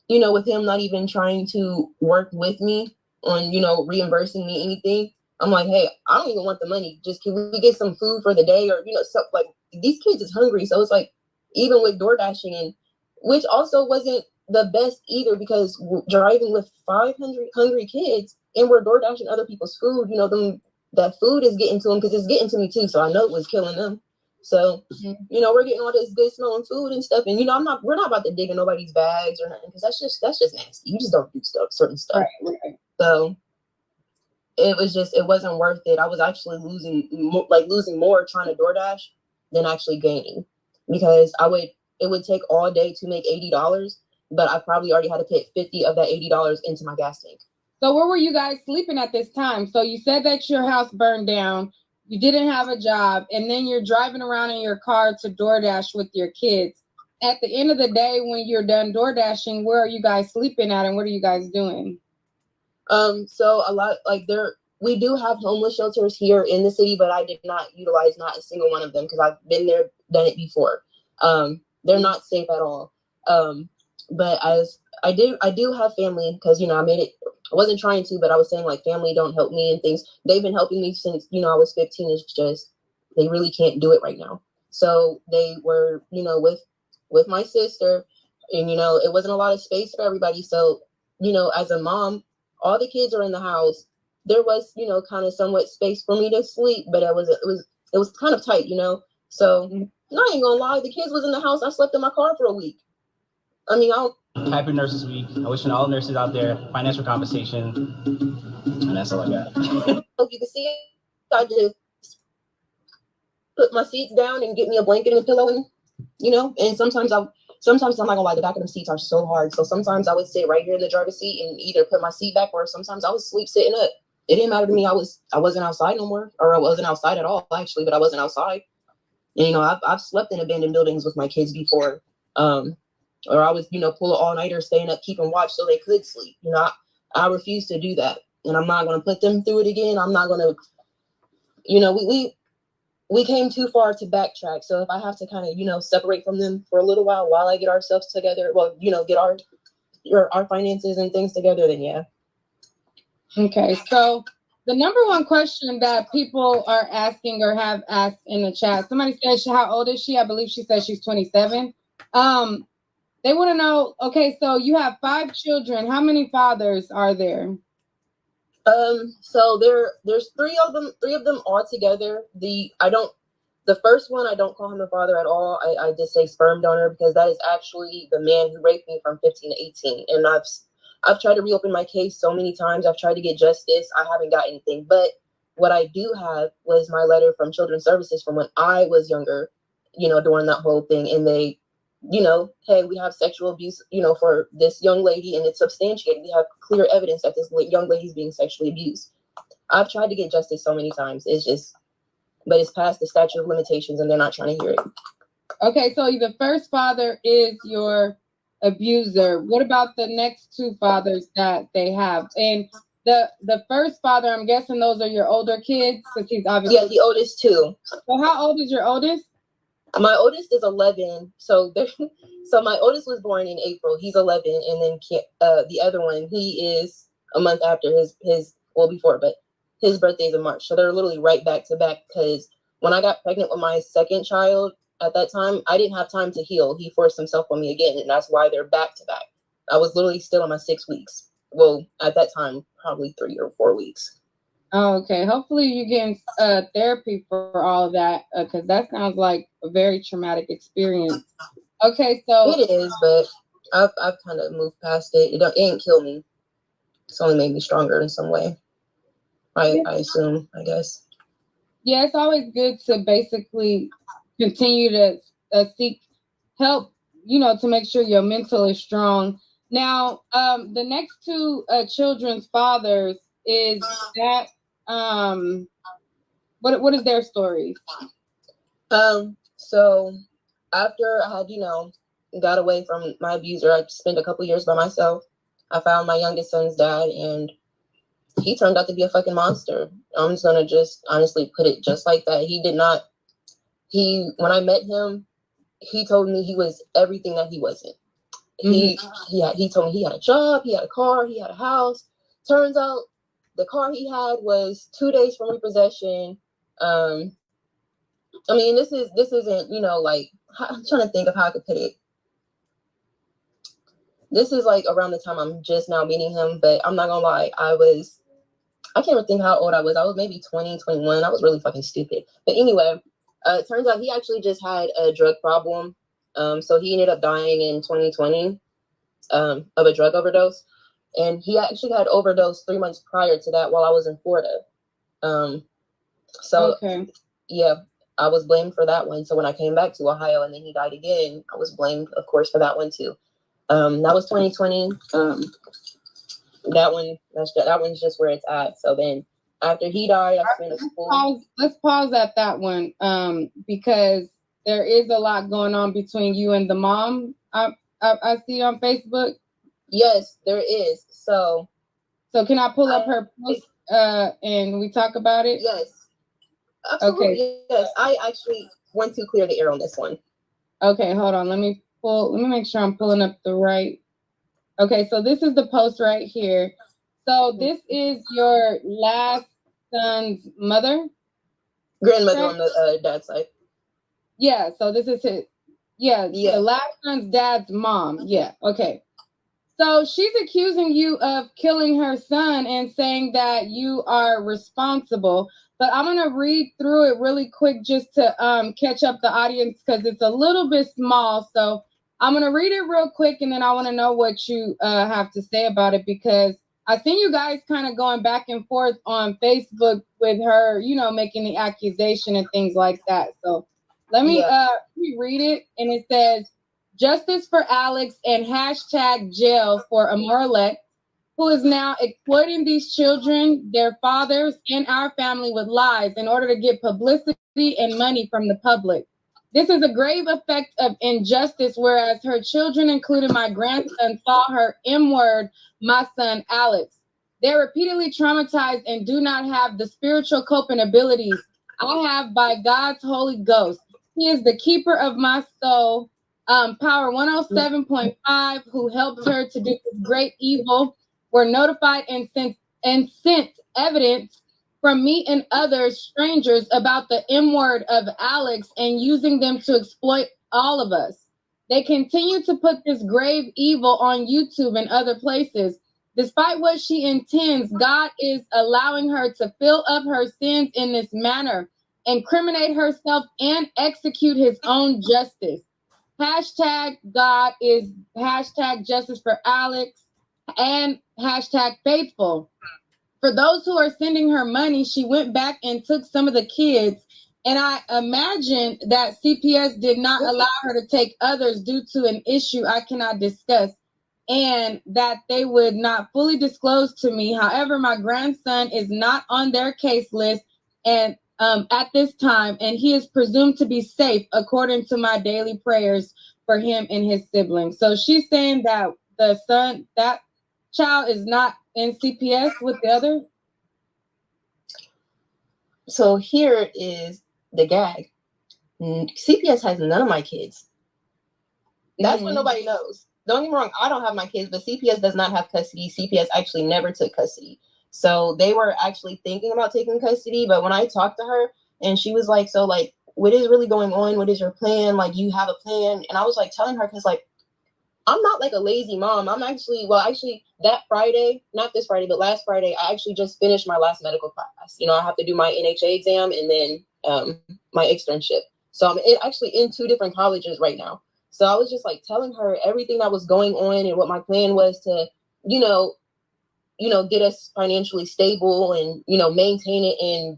Speaker 5: with him not even trying to work with me on, reimbursing me anything, I'm like, hey, I don't even want the money. Just can we get some food for the day, or stuff like these kids is hungry. So it's like, even with door dashing, and which also wasn't the best either, because we're driving with 500 hungry kids and we're door dashing other people's food. That food is getting to them, because it's getting to me too. So I know it was killing them. So, we're getting all this good smelling food and stuff. And, we're not about to dig in nobody's bags or nothing, because that's just nasty. You just don't do certain stuff.
Speaker 19: Right.
Speaker 5: So it wasn't worth it. I was actually losing more trying to DoorDash than actually gaining, because it would take all day to make $80, but I probably already had to put 50 of that $80 into my gas tank.
Speaker 19: So where were you guys sleeping at this time? So you said that your house burned down, you didn't have a job, and then you're driving around in your car to DoorDash with your kids. At the end of the day, when you're done DoorDashing, where are you guys sleeping at, and what are you guys doing?
Speaker 5: So a lot, we do have homeless shelters here in the city, but I did not utilize not a single one of them, because I've been there, done it before. They're not safe at all. But as I do have family, because, I made it, I wasn't trying to, but I was saying, like, family don't help me and things. They've been helping me since, I was 15. It's just, they really can't do it right now. So they were, with my sister, and, it wasn't a lot of space for everybody. So, as a mom, all the kids are in the house. There was, kind of somewhat space for me to sleep, but it was kind of tight, So I ain't gonna lie, the kids was in the house. I slept in my car for a week. I mean,
Speaker 10: Happy Nurses Week. I wish all nurses out there financial compensation, and that's all I got.
Speaker 5: You can see, I just put my seats down and get me a blanket and a pillow, and and sometimes I'm not gonna lie, the back of the seats are so hard. So sometimes I would sit right here in the driver's seat and either put my seat back, or sometimes I would sleep sitting up. It didn't matter to me. I wasn't outside no more, or I wasn't outside at all, actually, but I wasn't outside. And, I've slept in abandoned buildings with my kids before. Or I was, pull an all-nighter, staying up, keeping watch so they could sleep. I refuse to do that. And I'm not going to put them through it again. I'm not going to, we came too far to backtrack. So if I have to kind of, separate from them for a little while I get ourselves together, get our finances and things together, then yeah.
Speaker 19: Okay, so the number one question that people are asking or have asked in the chat, somebody says, how old is she? I believe she says she's 27. They want to know, okay, so you have 5 children. How many fathers are there?
Speaker 5: So there's 3 of them all together. The first one, I don't call him a father at all. I just say sperm donor, because that is actually the man who raped me from 15 to 18. And I've tried to reopen my case so many times. I've tried to get justice. I haven't got anything. But what I do have was my letter from Children's Services from when I was younger, during that whole thing. And they, hey, we have sexual abuse, for this young lady, and it's substantiated. We have clear evidence that this young lady is being sexually abused. I've tried to get justice so many times. But it's past the statute of limitations, and they're not trying to hear it.
Speaker 19: Okay, so the first father is your abuser. What about the next 2 fathers that they have? And the first father, I'm guessing those are your older kids, since he's obviously
Speaker 5: Yeah, the oldest two.
Speaker 19: So how old is your oldest?
Speaker 5: My oldest is 11. So my oldest was born in April. He's 11, and then the other one, he is a month after his well before, but his birthday is in March. So they're literally right back to back. Because when I got pregnant with my second child at that time, I didn't have time to heal. He forced himself on me again, and that's why they're back to back. I was literally still on my 6 weeks. Well, at that time, probably 3 or 4 weeks.
Speaker 19: Oh, okay. Hopefully you're getting therapy for all of that, because that sounds like a very traumatic experience. Okay, so
Speaker 5: it is, but I've kind of moved past it. It ain't killed me. It's only made me stronger in some way. I assume, I guess.
Speaker 19: Yeah, it's always good to basically continue to seek help, to make sure your mental is strong. Now, the next two children's fathers, is that what is their stories?
Speaker 5: So after I had, got away from my abuser, I spent a couple years by myself. I found my youngest son's dad, and he turned out to be a fucking monster. I'm just gonna just honestly put it just like that. When I met him, he told me he was everything that he wasn't. He told me he had a job, he had a car, he had a house. Turns out the car he had was 2 days from repossession. I mean, this isn't, like, I'm trying to think of how I could put it. This is like around the time I'm just now meeting him, but I'm not gonna lie, I can't even think how old I was. I was maybe 20, 21. I was really fucking stupid. But anyway, it turns out he actually just had a drug problem. So he ended up dying in 2020 of a drug overdose. And he actually had overdosed 3 months prior to that while I was in Florida. Yeah, I was blamed for that one. So when I came back to Ohio and then he died again, I was blamed, of course, for that one too. That was 2020. That one's just where it's at. So then after he died, I spent a school.
Speaker 19: Let's pause at that one, because there is a lot going on between you and the mom. I see on Facebook.
Speaker 5: Yes, there is. So
Speaker 19: can I pull up her post and we talk about it?
Speaker 5: Yes. Absolutely. Okay. Yes, I actually went to clear the air on this one.
Speaker 19: Okay, hold on. Let me make sure I'm pulling up the right. Okay, so this is the post right here. So this is your last son's mother?
Speaker 5: Grandmother on the dad's side.
Speaker 19: Yeah, so this is his. Yeah, the last son's dad's mom. Yeah, okay. So she's accusing you of killing her son and saying that you are responsible. But I'm going to read through it really quick just to catch up the audience because it's a little bit small. So I'm going to read it real quick and then I want to know what you have to say about it, because I seen you guys kind of going back and forth on Facebook with her, making the accusation and things like that. So let me read it. And it says, "Justice for Alex and #jail for Amorelek, who is now exploiting these children, their fathers, and our family with lies in order to get publicity and money from the public. This is a grave effect of injustice, whereas her children, including my grandson, saw her M-word my son Alex. They're repeatedly traumatized and do not have the spiritual coping abilities I have by God's Holy Ghost. He is the keeper of my soul. Power 107.5, who helped her to do this great evil, were notified and sent evidence from me and others, strangers, about the M-word of Alex and using them to exploit all of us. They continue to put this grave evil on YouTube and other places. Despite what she intends, God is allowing her to fill up her sins in this manner, incriminate herself, and execute his own justice. God is #justice for Alex and #faithful. For those who are sending her money, she went back and took some of the kids, and I imagine that CPS did not allow her to take others due to an issue I cannot discuss, and that they would not fully disclose to me. However, my grandson is not on their case list and at this time, and he is presumed to be safe according to my daily prayers for him and his siblings." So she's saying that that child is not in CPS with the other?
Speaker 5: So here is the gag. CPS has none of my kids. That's what nobody knows. Don't get me wrong, I don't have my kids, but CPS does not have custody. CPS actually never took custody. So they were actually thinking about taking custody, but when I talked to her and she was like, so like, what is really going on? What is your plan? Like, you have a plan? And I was like telling her, because like, I'm not like a lazy mom. I'm actually that Friday, not this Friday, but last Friday, I actually just finished my last medical class. You know, I have to do my NHA exam and then my externship. So I'm actually in 2 different colleges right now. So I was just like telling her everything that was going on and what my plan was to, get us financially stable and, maintain it and,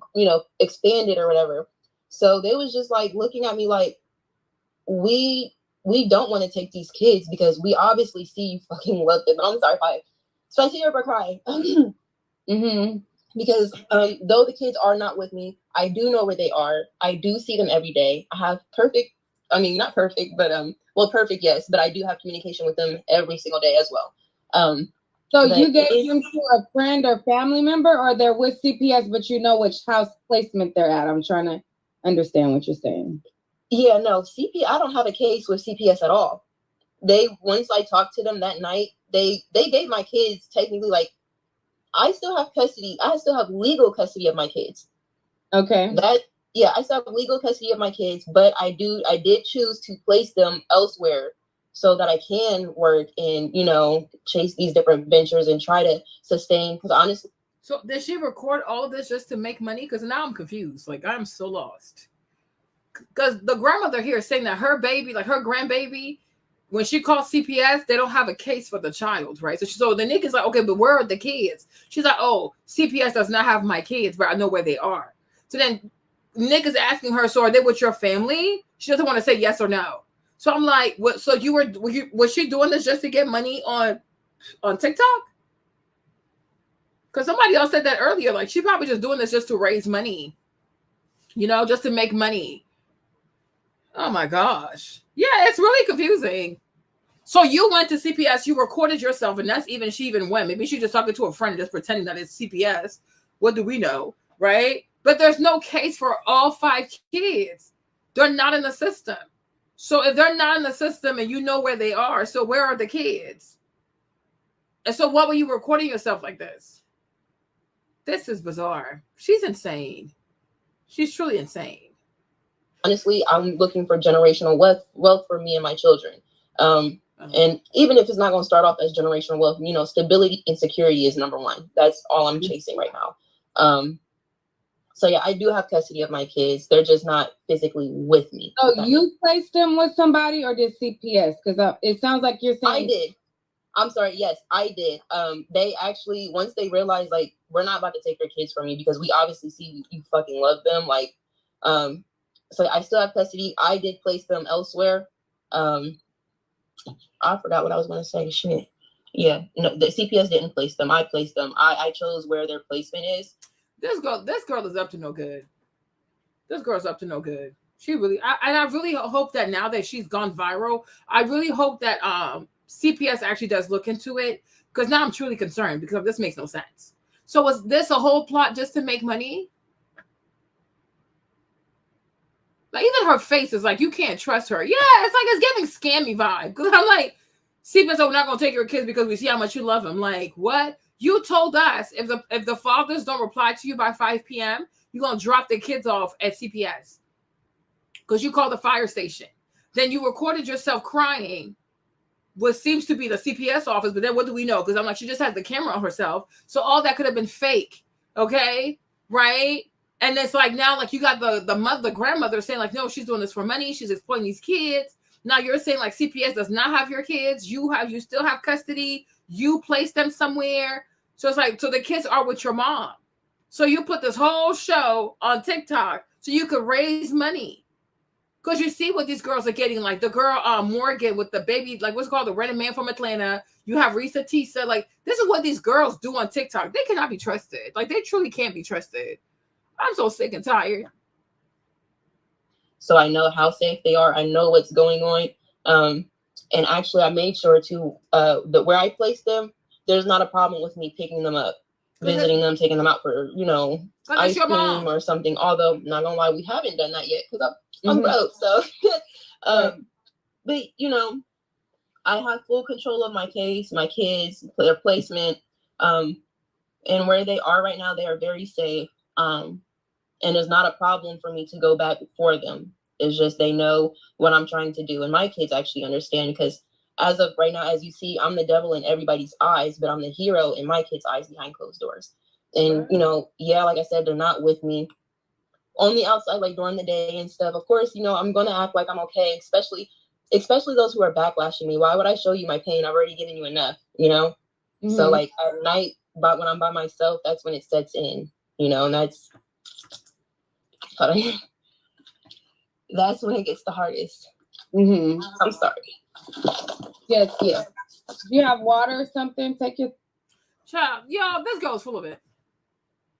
Speaker 5: expand it or whatever. So they was just like looking at me like, we don't want to take these kids because we obviously see you fucking love them. I'm sorry if I see her cry. Because though the kids are not with me, I do know where they are. I do see them every day. I have not perfect, but perfect, yes. But I do have communication with them every single day as well.
Speaker 19: So you gave them to a friend or family member, or they're with CPS, but you know which house placement they're at? I'm trying to understand what you're saying.
Speaker 5: Yeah, no, I don't have a case with CPS at all. Once I talked to them that night, they gave my kids technically, like, I still have custody. I still have legal custody of my kids.
Speaker 19: Okay.
Speaker 5: I still have legal custody of my kids, but I did choose to place them elsewhere so that I can work and, chase these different ventures and try to sustain, because honestly.
Speaker 1: So did she record all of this just to make money? Because now I'm confused. Like, I'm so lost. Because the grandmother here is saying that her baby, like her grandbaby, when she calls CPS, they don't have a case for the child, right? So the Nique is like, okay, but where are the kids? She's like, oh, CPS does not have my kids, but I know where they are. So then Nique is asking her, so are they with your family? She doesn't want to say yes or no. So I'm like, what? So was she doing this just to get money on TikTok? Because somebody else said that earlier. Like, she probably just doing this just to raise money, just to make money. Oh my gosh. Yeah, it's really confusing. So you went to CPS, you recorded yourself, and she even went. Maybe she's just talking to a friend, just pretending that it's CPS. What do we know, right? But there's no case for all 5 kids. They're not in the system. So if they're not in the system and you know where they are, so where are the kids? And so what were you recording yourself like this? This is bizarre. She's insane. She's truly insane.
Speaker 5: Honestly, I'm looking for generational wealth for me and my children. And even if it's not going to start off as generational wealth, stability and security is number 1. That's all I'm chasing right now. So yeah, I do have custody of my kids. They're just not physically with me.
Speaker 19: So you placed them with somebody, or did CPS? Because it sounds like you're saying.
Speaker 5: I did. I'm sorry. Yes, I did. They actually, once they realized, like, we're not about to take your kids from you because we obviously see you fucking love them. Like, so I still have custody. I did place them elsewhere. I forgot what I was going to say. Shit. Yeah. No, the CPS didn't place them. I placed them. I chose where their placement is.
Speaker 1: This girl is up to no good. This girl's up to no good. She really, I really hope that now that she's gone viral, I really hope that CPS actually does look into it, because now I'm truly concerned because this makes no sense. So was this a whole plot just to make money? Like, even her face is like, you can't trust her. Yeah, it's giving scammy vibe. Because I'm like, CPS, we're not going to take your kids because we see how much you love them. Like, what? You told us if the fathers don't reply to you by 5 p.m., you're going to drop the kids off at CPS. Because you called the fire station. Then you recorded yourself crying, what seems to be the CPS office, but then what do we know? Because I'm like, she just has the camera on herself. So all that could have been fake. Okay? Right? And it's like, now, like, you got the grandmother saying, like, no, she's doing this for money. She's exploiting these kids. Now you're saying, like, CPS does not have your kids. You still have custody. You place them somewhere. So it's like, so the kids are with your mom. So you put this whole show on TikTok so you could raise money. Because you see what these girls are getting. Like the girl Morgan with the baby, like what's called the Rented Man from Atlanta. You have Reesa, Teesa. Like, this is what these girls do on TikTok. They cannot be trusted. Like, they truly can't be trusted. I'm so sick and tired.
Speaker 5: So I know how safe they are. I know what's going on. And actually, I made sure to where I placed them, there's not a problem with me picking them up, visiting them, taking them out for, you know, ice cream or something. Although, not gonna lie, we haven't done that yet because I'm broke. So, but you know, I have full control of my case, my kids, their placement, and where they are right now. They are very safe, and it's not a problem for me to go back for them. It's just they know what I'm trying to do, and my kids actually understand because as of right now, as you see, I'm the devil in everybody's eyes, but I'm the hero in my kids' eyes behind closed doors. And you know, yeah, like I said, they're not with me on the outside, like during the day and stuff. Of course, you know, I'm gonna act like I'm okay, especially those who are backlashing me. Why would I show you my pain? I've already given you enough, you know. So like at night, but when I'm by myself, that's when it sets in, you know, and that's when it gets the hardest. I'm sorry.
Speaker 19: Yes. Do you have water or something? Take your
Speaker 1: child. Y'all, this girl's full of it.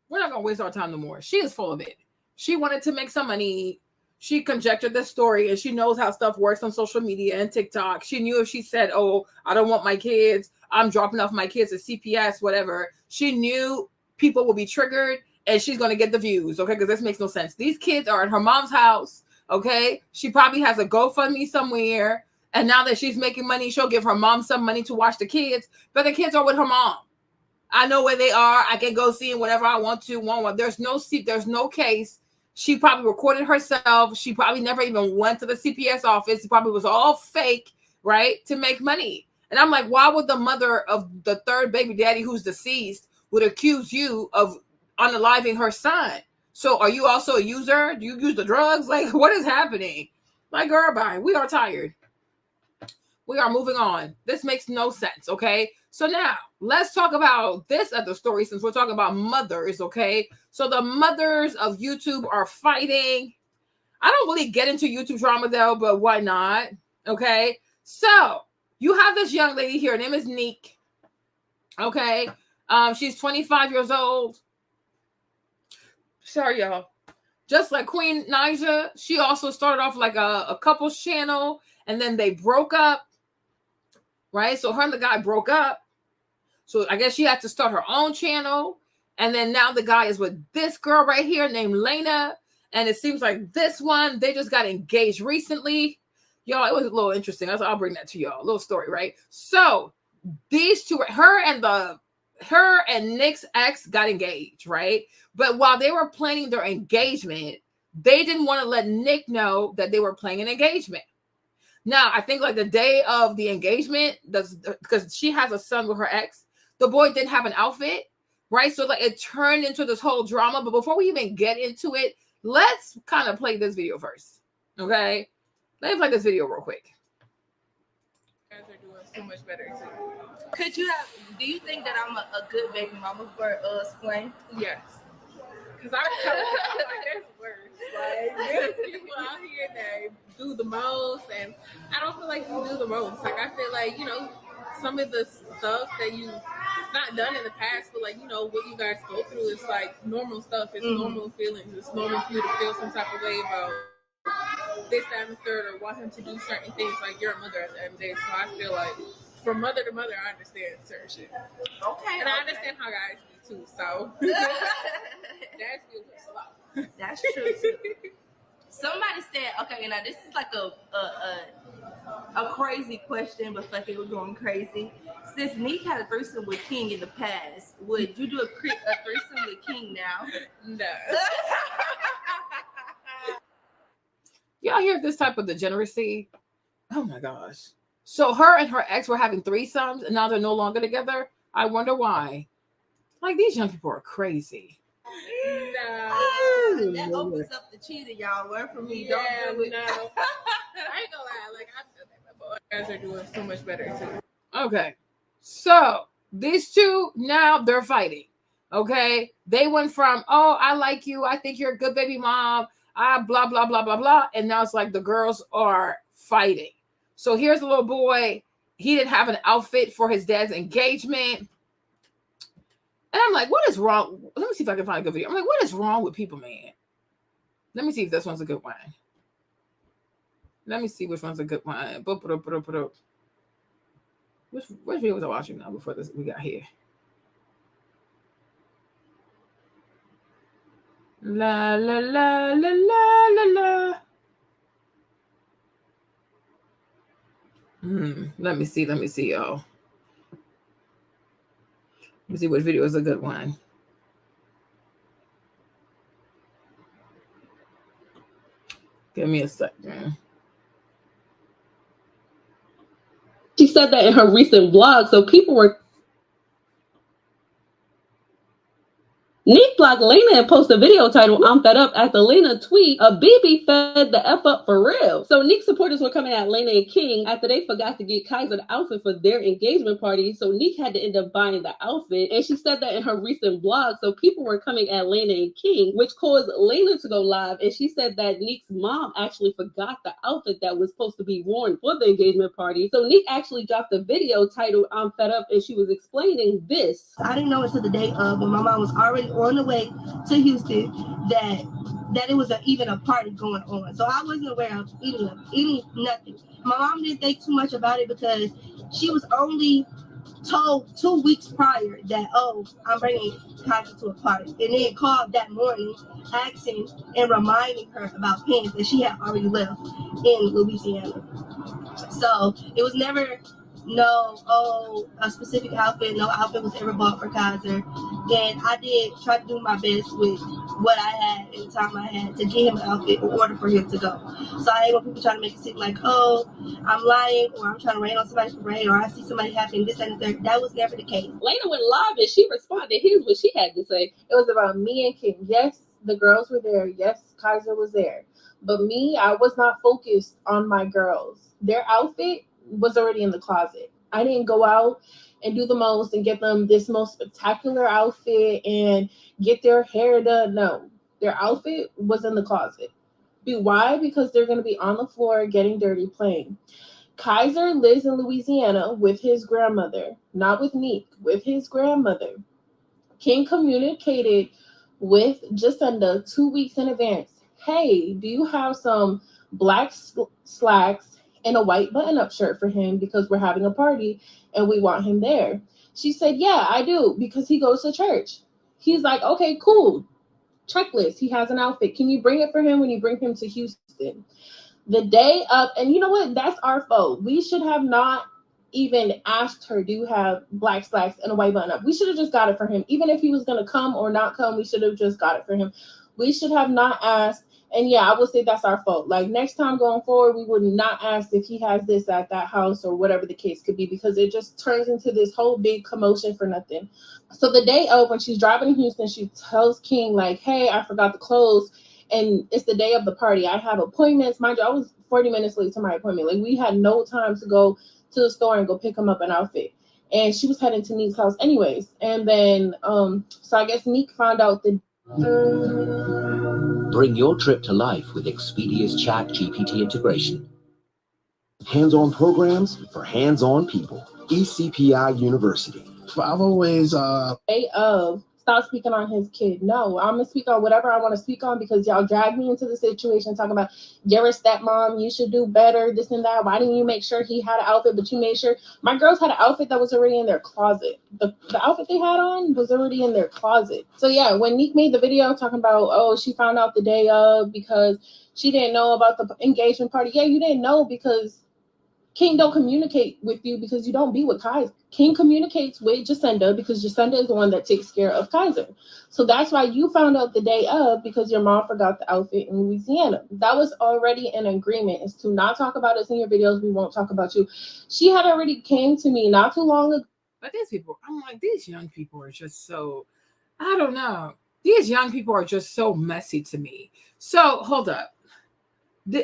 Speaker 1: We're not gonna waste our time no more. She is full of it. She wanted to make some money. She conjectured this story, and she knows how stuff works on social media and TikTok. She knew if she said, "Oh, I don't want my kids. I'm dropping off my kids at CPS, whatever." She knew people will be triggered, and she's gonna get the views. Okay, because this makes no sense. These kids are at her mom's house. Okay, she probably has a GoFundMe somewhere, and now that she's making money, she'll give her mom some money to watch the kids. But the kids are with her mom. I know where they are. I can go see them whenever I want to. There's no case. She probably recorded herself. She probably never even went to the CPS office. It probably was all fake, right? To make money. And I'm like, why would the mother of the third baby daddy who's deceased would accuse you of unaliving her son? So are you also a user? Do you use the drugs? Like, what is happening? Like, girl, bye. We are tired. We are moving on. This makes no sense, okay? So now, let's talk about this other story since we're talking about mothers, okay? So the mothers of YouTube are fighting. I don't really get into YouTube drama though, but why not? Okay? So, you have this young lady here. Her name is Nique. Okay? She's 25 years old. Sorry, y'all. Just like Queen Naija, she also started off like a couples channel, and then they broke up. Right? So her and the guy broke up. So I guess she had to start her own channel. And then now the guy is with this girl right here named Lena. And it seems like this one, they just got engaged recently. Y'all, it was a little interesting. I'll bring that to y'all. A little story, right? So these two, her and Nick's ex got engaged, right? But while they were planning their engagement, they didn't want to let Nick know that they were planning an engagement. Now, I think like the day of the engagement, because she has a son with her ex, the boy didn't have an outfit, right? So like it turned into this whole drama. But before we even get into it, let's kind of play this video first, okay? Let me play this video real quick.
Speaker 2: You guys are doing so much better too. Do you think that I'm a good baby mama for Splay? Yes. Because I feel like there's worse. Like, there's people out here that do the most, and I don't feel like you do the most. Like, I feel like, you know, some of the stuff that you've not done in the past, but like, you know, what you guys go through is like normal stuff. It's normal feelings. It's normal for you to feel some type of way about this, that, and the third, or want him to do certain things. Like, you're a mother at the end of the day. So I feel like from mother to mother, I understand certain shit. Okay. And I understand how guys do too. So that's a little slow.
Speaker 6: That's true too. Somebody said, okay, now this is like a crazy question, but fuck it, we're going crazy. Since Nique had a threesome with King in the past, would you do a threesome with King now?
Speaker 2: No.
Speaker 1: Y'all hear this type of degeneracy? Oh my gosh. So her and her ex were having threesomes, and now they're no longer together. I wonder why. Like, these young people are crazy.
Speaker 6: No. That opens up the cheating, y'all. Learn from me.
Speaker 2: Yeah,
Speaker 6: Don't do it.
Speaker 2: no. I ain't gonna lie. Like, I feel that before. You guys are doing so much better too.
Speaker 1: Okay. So these two, now they're fighting. Okay. They went from, oh, I like you. I think you're a good baby mom. Blah, blah, blah, blah, blah. And now it's like the girls are fighting. So here's a little boy. He didn't have an outfit for his dad's engagement. And I'm like, what is wrong? Let me see if I can find a good video. I'm like, what is wrong with people, man? Let me see if this one's a good one. Let me see which one's a good one. Which video was I watching now before this we got here? La la la la la la la. Let me see, y'all. Let me see what video is a good one. Give me a second.
Speaker 5: She said that in her recent vlog, so people were. Nique blocked Lena and posted a video titled "I'm Fed Up" after Lena tweet a BB fed the F up for real. So Nique supporters were coming at Lena and King after they forgot to get Kaiser the outfit for their engagement party. So Nique had to end up buying the outfit, and she said that in her recent vlog. So people were coming at Lena and King, which caused Lena to go live, and she said that Nique's mom actually forgot the outfit that was supposed to be worn for the engagement party. So Nique actually dropped a video titled "I'm Fed Up," and she was explaining this.
Speaker 11: I didn't know until the day of when my mom was already on the way to Houston that it was even a party going on. So I wasn't aware of nothing. My mom didn't think too much about it because she was only told 2 weeks prior that, oh, I'm bringing Kaiser to a party, and then called that morning asking and reminding her about pants that she had already left in Louisiana. So it was never a specific outfit. No outfit was ever bought for Kaiser. And I did try to do my best with what I had and the time I had to get him an outfit in order for him to go. So I hate when people try to make it seem like, oh, I'm lying, or I'm trying to rain on somebody's parade, or I see somebody happening this and that. That was never the case.
Speaker 5: Lena went live and she responded. Here's what she had to say. It was about me and King. Yes, the girls were there. Yes, Kaiser was there. But me, I was not focused on my girls. Their outfit was already in the closet. I didn't go out and do the most and get them this most spectacular outfit and get their hair done. No, their outfit was in the closet. Why? Because they're going to be on the floor getting dirty playing. Kaiser lives in Louisiana with his grandmother, not with Nique, with his grandmother. King communicated with Jacinda 2 weeks in advance. Hey, do you have some black slacks and a white button-up shirt for him because we're having a party and we want him there? She said, yeah, I do, because he goes to church. He's like, okay, cool. Checklist. He has an outfit. Can you bring it for him when you bring him to Houston? The day of, and you know what? That's our fault. We should have not even asked her, do you have black slacks and a white button-up? We should have just got it for him. Even if he was going to come or not come, we should have just got it for him. We should have not asked. And yeah, I would say that's our fault. Like next time going forward, we would not ask if he has this at that house or whatever the case could be, because it just turns into this whole big commotion for nothing. So the day of, when she's driving to Houston, she tells King like, hey, I forgot the clothes. And it's the day of the party. I have appointments. Mind you, I was 40 minutes late to my appointment. Like we had no time to go to the store and go pick him up an outfit. And she was heading to Nique's house anyways. And then, so I guess Nique found out the...
Speaker 22: Bring your trip to life with Expedia's Chat GPT integration. Hands-on programs for hands-on people. ECPI University.
Speaker 12: I've always
Speaker 5: day of stop speaking on his kid. No, I'm gonna speak on whatever I want to speak on, because y'all dragged me into the situation talking about you're a stepmom, you should do better, this and that. Why didn't you make sure he had an outfit, but you made sure? My girls had an outfit that was already in their closet. The outfit they had on was already in their closet. So yeah, when Nique made the video talking about, oh, she found out the day of because she didn't know about the engagement party. Yeah, you didn't know because King don't communicate with you, because you don't be with Kaiser. King communicates with Jacinda because Jacinda is the one that takes care of Kaiser. So that's why you found out the day of, because your mom forgot the outfit in Louisiana. That was already an agreement, is to not talk about us in your videos. We won't talk about you. She had already came to me not too long ago.
Speaker 1: But these people, I'm like, these young people are just so, I don't know. These young people are just so messy to me. So hold up.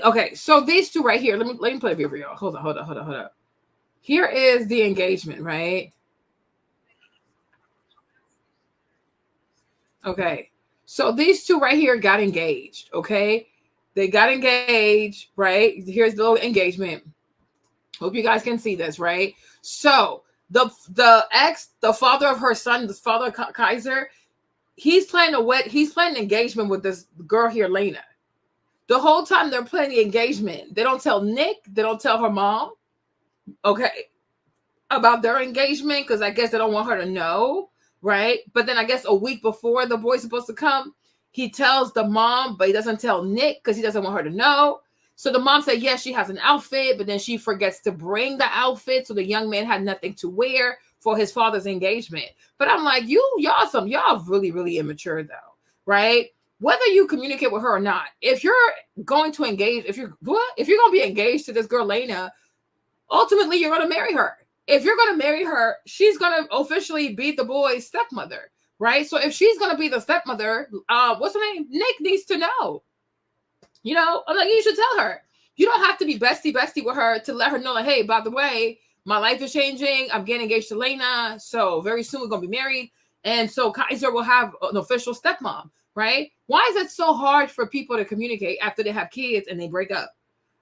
Speaker 1: Okay, so these two right here, let me play a video. Hold up. Here is the engagement, right? Okay, so these two right here got engaged, okay? They got engaged, right? Here's the little engagement. Hope you guys can see this, right? So the father of her son, the father of Kaiser, he's planning an engagement with this girl here, Lena. The whole time they're planning the engagement, they don't tell Nique, they don't tell her mom. Okay. about their engagement because I guess they don't want her to know, right? But then I guess a week before the boy's supposed to come, he tells the mom, but he doesn't tell Nick because he doesn't want her to know. So the mom said, yes, she has an outfit, but then she forgets to bring the outfit. So the young man had nothing to wear for his father's engagement. But I'm like, y'all really, really immature though, right? Whether you communicate with her or not, if you're going to engage, if you're going to be engaged to this girl, Lena, ultimately you're going to marry her. If you're going to marry her, she's going to officially be the boy's stepmother, right? So if she's going to be the stepmother, what's her name? Nick needs to know. You know, I'm like, you should tell her. You don't have to be bestie with her to let her know, like, hey, by the way, my life is changing. I'm getting engaged to Lena. So very soon we're going to be married. And so Kaiser will have an official stepmom, right? Why is it so hard for people to communicate after they have kids and they break up?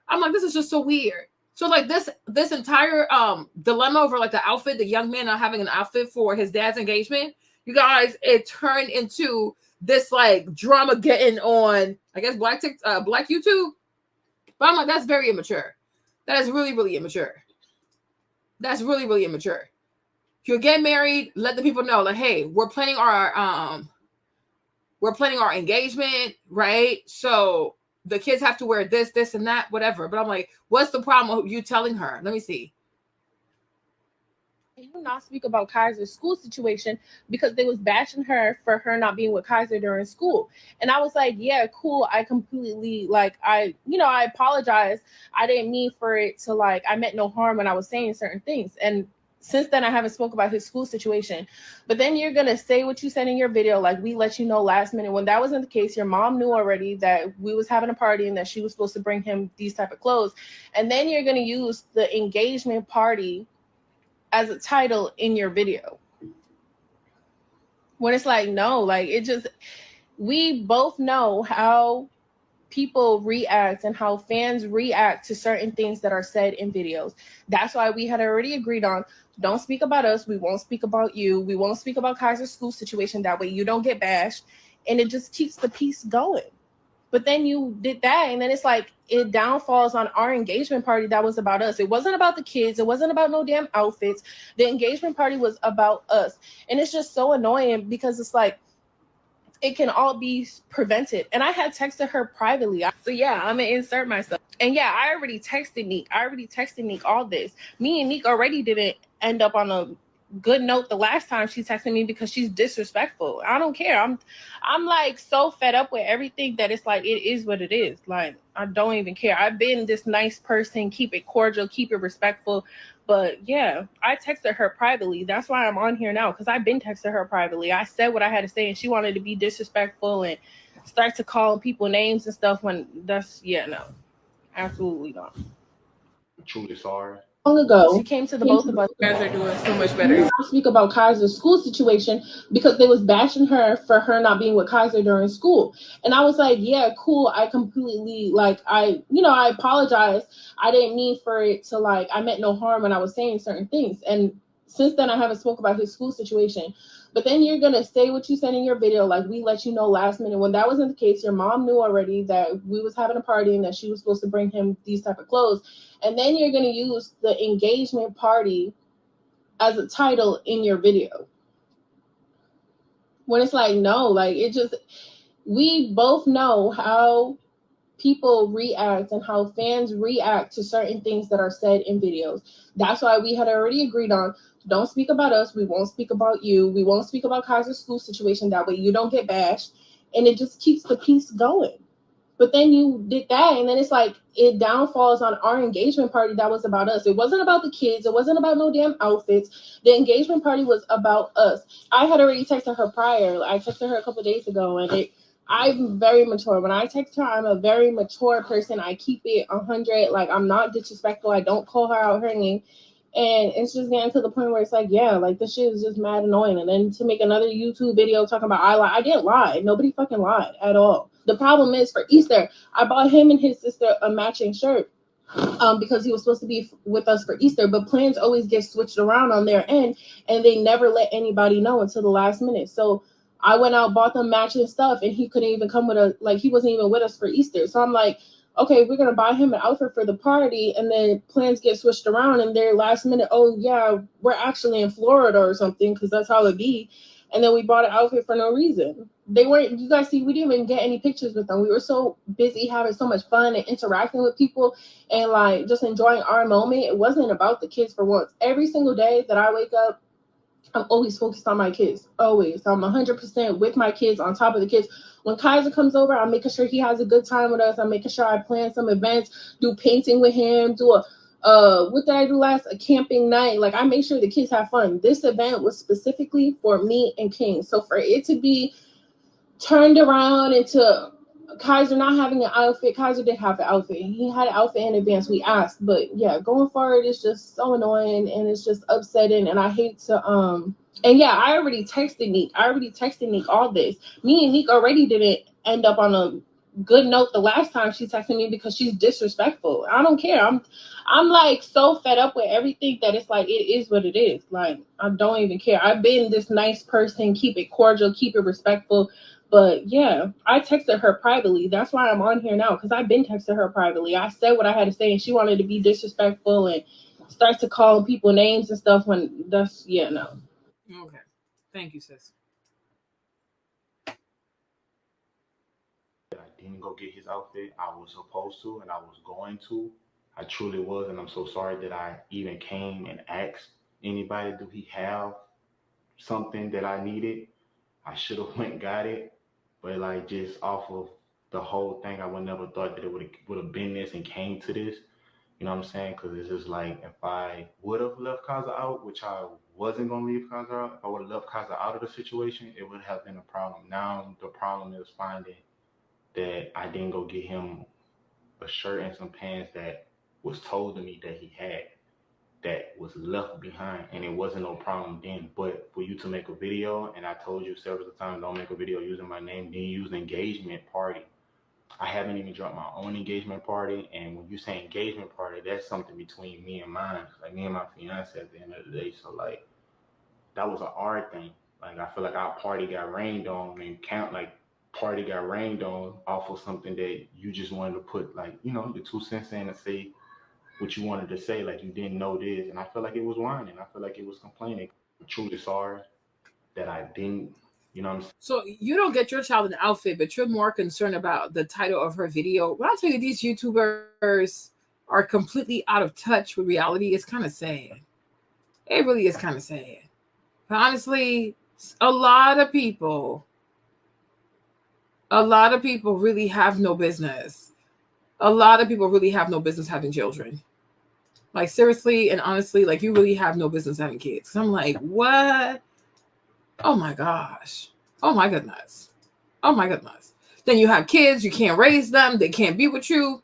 Speaker 1: I'm like, this is just so weird. So like this entire dilemma over like the outfit, the young man not having an outfit for his dad's engagement, you guys, it turned into this like drama getting on, I guess, black YouTube. But I'm like, that's very immature. That is really, really immature. That's really, really immature. If you get married, let the people know, like, hey, we're planning our engagement, right? So the kids have to wear this, and that, whatever. But I'm like, what's the problem with you telling her? Let me see.
Speaker 4: You not speak about Kaiser's school situation because they was bashing her for her not being with Kaiser during school. And I was like, yeah, cool. I completely I apologize. I didn't mean for it to I meant no harm when I was saying certain things. And since then I haven't spoke about his school situation. But then you're gonna say what you said in your video, like we let you know last minute, when that wasn't the case. Your mom knew already that we was having a party and that she was supposed to bring him these type of clothes. And then you're gonna use the engagement party as a title in your video, when it's like, no, like it just, we both know how people react and how fans react to certain things that are said in videos. That's why we had already agreed on, don't speak about us, we won't speak about you, we won't speak about Kaiser's school situation, that way you don't get bashed, and it just keeps the piece going. But then you did that, and then it's like it downfalls on our engagement party that was about us. It wasn't about the kids. It wasn't about no damn outfits. The engagement party was about us. And it's just so annoying because it's like it can all be prevented. And I had texted her privately. So yeah, I'm going to insert myself. And yeah, I already texted Nique all this. Me and Nique already didn't end up on a good note the last time she texted me because she's disrespectful. I don't care. I'm like so fed up with everything that it's like it is what it is. Like I don't even care. I've been this nice person, keep it cordial, keep it respectful. But yeah, I texted her privately. That's why I'm on here now, because I've been texting her privately. I said what I had to say, and she wanted to be disrespectful and start to call people names and stuff when that's, yeah, no, absolutely not.
Speaker 18: I'm truly sorry.
Speaker 4: Long ago, she came to the both of us.
Speaker 1: You guys are doing so much better.
Speaker 4: Speak about Kaiser's school situation because they was bashing her for her not being with Kaiser during school. And I was like, yeah, cool. I completely I apologize. I didn't mean for it to I meant no harm when I was saying certain things. And since then I haven't spoke about his school situation. But then you're gonna say what you said in your video, like we let you know last minute, when that wasn't the case. Your mom knew already that we was having a party and that she was supposed to bring him these type of clothes. And then you're gonna use the engagement party as a title in your video, when it's like, no, like it just, we both know how people react and how fans react to certain things that are said in videos. That's why we had already agreed on, don't speak about us, we won't speak about you, we won't speak about Kaiser's school situation, that way you don't get bashed, and it just keeps the piece going. But then you did that, and then it's like it downfalls on our engagement party that was about us. It wasn't about the kids. It wasn't about no damn outfits. The engagement party was about us. I had already texted her prior. I texted her a couple of days ago, and I'm very mature. When I text her, I'm a very mature person. I keep it 100. Like, I'm not disrespectful. I don't call her out her name. And it's just getting to the point where it's like, yeah, like this shit is just mad annoying. And then to make another YouTube video talking about I lied. I didn't lie. Nobody fucking lied at all. The problem is, for Easter, I bought him and his sister a matching shirt because he was supposed to be with us for Easter. But plans always get switched around on their end, and they never let anybody know until the last minute. So I went out, bought them matching stuff, and he couldn't even come with he wasn't even with us for Easter. So I'm like,
Speaker 19: okay, we're gonna buy him an outfit for the party, and then plans get switched around, and they're last minute, oh yeah, we're actually in Florida or something, because that's how it be. And then we bought an outfit for no reason. They weren't, you guys see, we didn't even get any pictures with them. We were so busy having so much fun and interacting with people and like just enjoying our moment. It wasn't about the kids for once. Every single day that I wake up, I'm always focused on my kids. Always. I'm 100% with my kids, on top of the kids. When Kaiser comes over, I'm making sure he has a good time with us. I'm making sure I plan some events, do painting with him, do what did I do last? A camping night. Like, I make sure the kids have fun. This event was specifically for me and King. So for it to be turned around into Kaiser not having an outfit. Kaiser did have an outfit. He had an outfit in advance. We asked, but yeah, going forward, it's just so annoying and it's just upsetting. And I hate to and yeah, I already texted Nique all this. Me and Nique already didn't end up on a good note the last time she texted me because she's disrespectful. I don't care. I'm like so fed up with everything that it's like it is what it is. Like, I don't even care. I've been this nice person, keep it cordial, keep it respectful. But yeah, I texted her privately. That's why I'm on here now, because I've been texting her privately. I said what I had to say, and she wanted to be disrespectful and start to call people names and stuff when that's, yeah, no.
Speaker 1: Okay. Thank you, sis.
Speaker 3: I didn't go get his outfit. I was supposed to, and I was going to. I truly was, and I'm so sorry that I even came and asked anybody, do he have something that I needed? I should have went and got it. But like, just off of the whole thing, I would never thought that it would have been this and came to this. You know what I'm saying? Because it's just like, if I would have left Kaza out, which I wasn't going to leave Kaza out, if I would have left Kaza out of the situation, it would have been a problem. Now the problem is finding that I didn't go get him a shirt and some pants that was told to me that he had, that was left behind, and it wasn't no problem then. But for you to make a video, and I told you several times, don't make a video using my name, then use engagement party. I haven't even dropped my own engagement party, and when you say engagement party, that's something between me and mine, like me and my fiance at the end of the day. So like, that was an art thing. Like, I feel like our party got rained on, and party got rained on off of something that you just wanted to put, like, you know, your 2 cents in and say what you wanted to say, like you didn't know this. And I feel like it was whining. I feel like it was complaining. I'm truly sorry that I didn't, you know what I'm saying?
Speaker 1: So you don't get your child an outfit, but you're more concerned about the title of her video. When I tell you these YouTubers are completely out of touch with reality, it's kind of sad. It really is kind of sad. But honestly, a lot of people really have no business. A lot of people really have no business having children. Like, seriously and honestly, like, you really have no business having kids. I'm like, what? Oh my gosh. Oh my goodness. Oh my goodness. Then you have kids, you can't raise them, they can't be with you.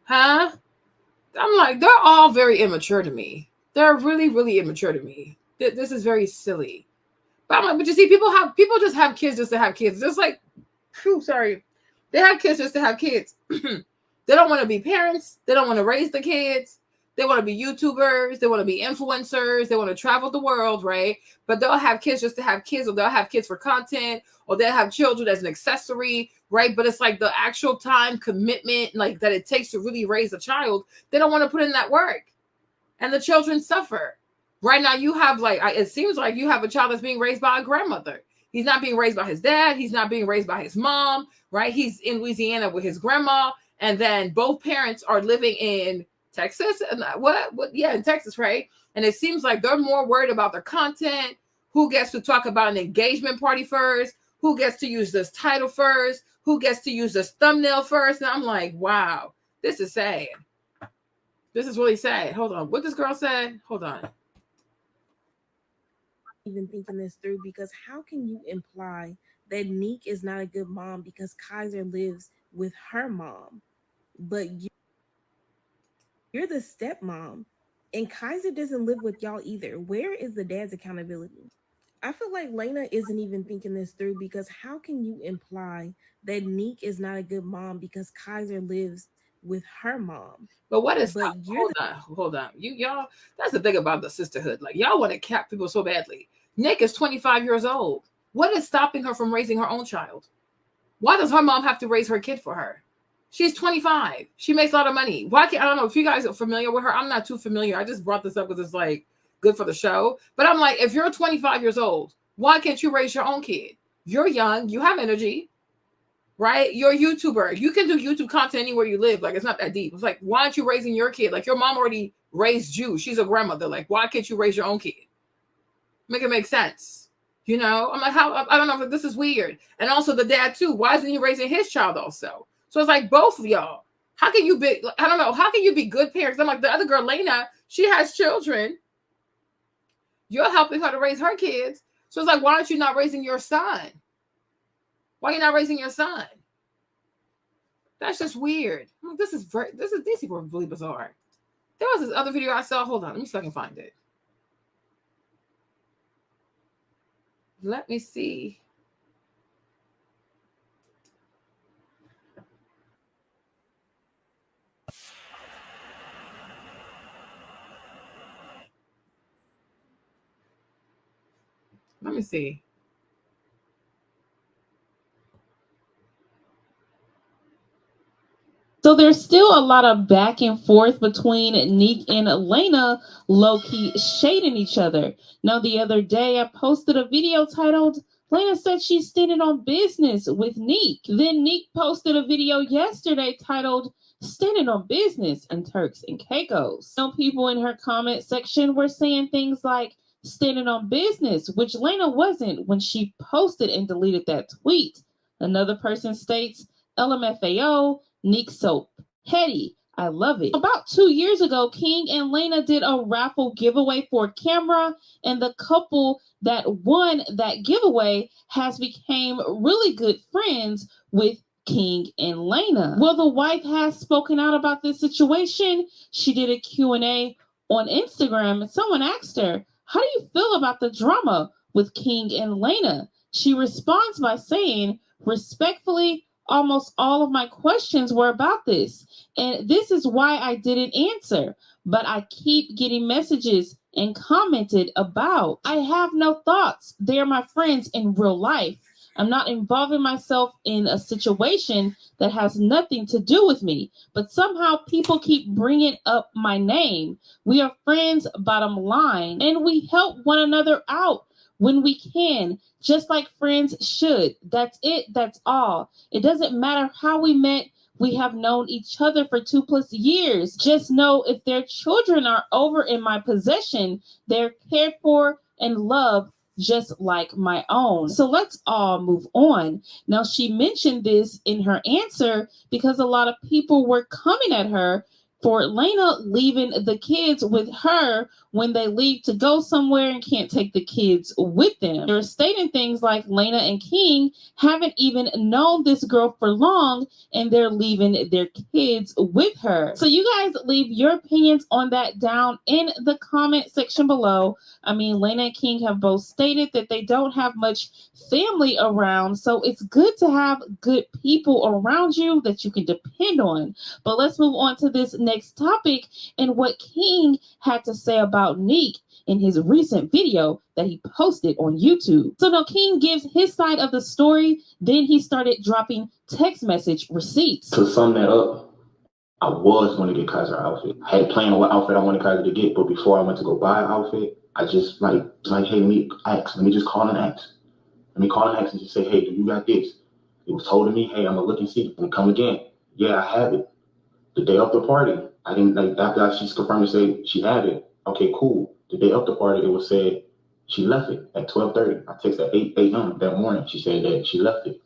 Speaker 1: Huh? I'm like, they're all very immature to me. They're really, really immature to me. This is very silly. But I'm like, but you see, people just have kids just to have kids. Just like, sorry. They have kids just to have kids. They don't want to be parents. They don't want to raise the kids. They want to be YouTubers. They want to be influencers. They want to travel the world, right? But they'll have kids just to have kids, or they'll have kids for content, or they'll have children as an accessory, right? But it's like the actual time commitment, like that it takes to really raise a child. They don't want to put in that work. And the children suffer. Right now, you have it seems like you have a child that's being raised by a grandmother. He's not being raised by his dad. He's not being raised by his mom, right? He's in Louisiana with his grandma. And then both parents are living in Texas. And yeah, in Texas, right? And it seems like they're more worried about their content. Who gets to talk about an engagement party first? Who gets to use this title first? Who gets to use this thumbnail first? And I'm like, wow, this is sad. This is really sad. Hold on. What this girl said? Hold on.
Speaker 21: Even thinking this through, because how can you imply that Nique is not a good mom because Kaiser lives with her mom, but you're the stepmom and Kaiser doesn't live with y'all either? Where is the dad's accountability? I feel like Lena isn't even thinking this through, because how can you imply that Nique is not a good mom because Kaiser lives with her mom?
Speaker 1: But what is hold on. Y'all, that's the thing about the sisterhood. Like, y'all want to cap people so badly. Nique is 25 years old. What is stopping her from raising her own child? Why does her mom have to raise her kid for her? She's 25. She makes a lot of money. Why can't, I don't know if you guys are familiar with her. I'm not too familiar. I just brought this up because it's like good for the show. But I'm like, if you're 25 years old, why can't you raise your own kid? You're young. You have energy, right? You're a YouTuber. You can do YouTube content anywhere you live. Like, it's not that deep. It's like, why aren't you raising your kid? Like, your mom already raised you. She's a grandmother. Like, why can't you raise your own kid? Make it make sense. You know, I'm like, how? I don't know if this is weird. And also the dad too. Why isn't he raising his child also? So it's like both of y'all. How can you be? I don't know. How can you be good parents? I'm like the other girl, Lena. She has children. You're helping her to raise her kids. So it's like, why aren't you not raising your son? Why are you not raising your son? That's just weird. I'm like, these people are really bizarre. There was this other video I saw. Hold on, let me see if I can find it. Let me see. Let me see.
Speaker 8: So there's still a lot of back and forth between Nique and Elena, low-key shading each other. Now, the other day, I posted a video titled, Lena said she's standing on business with Nique. Then Nique posted a video yesterday titled, Standing on Business and Turks and Caicos. Some people in her comment section were saying things like, standing on business, which Lena wasn't when she posted and deleted that tweet. Another person states, LMFAO, Nique so petty. I love it. About 2 years ago, King and Lena did a raffle giveaway for a camera, and the couple that won that giveaway has become really good friends with King and Lena. Well, the wife has spoken out about this situation. She did a Q&A on Instagram, and someone asked her, how do you feel about the drama with King and Lena? She responds by saying, respectfully, almost all of my questions were about this, and this is why I didn't answer, but I keep getting messages and commented about. I have no thoughts. They're my friends in real life. I'm not involving myself in a situation that has nothing to do with me, but somehow people keep bringing up my name. We are friends, bottom line, and we help one another out when we can, just like friends should. That's it. That's all. It doesn't matter how we met. We have known each other for 2+ years. Just know if their children are over in my possession, they're cared for and loved just like my own. So let's all move on. Now, she mentioned this in her answer because a lot of people were coming at her for Lena leaving the kids with her when they leave to go somewhere and can't take the kids with them. They're stating things like Lena and King haven't even known this girl for long and they're leaving their kids with her. So you guys leave your opinions on that down in the comment section below. I mean, Lena and King have both stated that they don't have much family around, so it's good to have good people around you that you can depend on. But let's move on to this next topic and what King had to say about Nique in his recent video that he posted on YouTube. So now King gives his side of the story, then he started dropping text message receipts.
Speaker 3: To sum that up, I was going to get Kaiser an outfit. I had planned on what outfit I wanted Kaiser to get, but before I went to go buy an outfit, I just like, hey, let me just call and ask. Let me call and ask and just say, hey, do you got this? It was told to me, hey, I'm gonna look and see. And come again. Yeah, I have it. The day of the party, I didn't like after she's confirmed to say she had it. Okay, cool. The day of the party, it was said she left it at 12:30. I texted at 8 a.m. that morning. She said that she left it.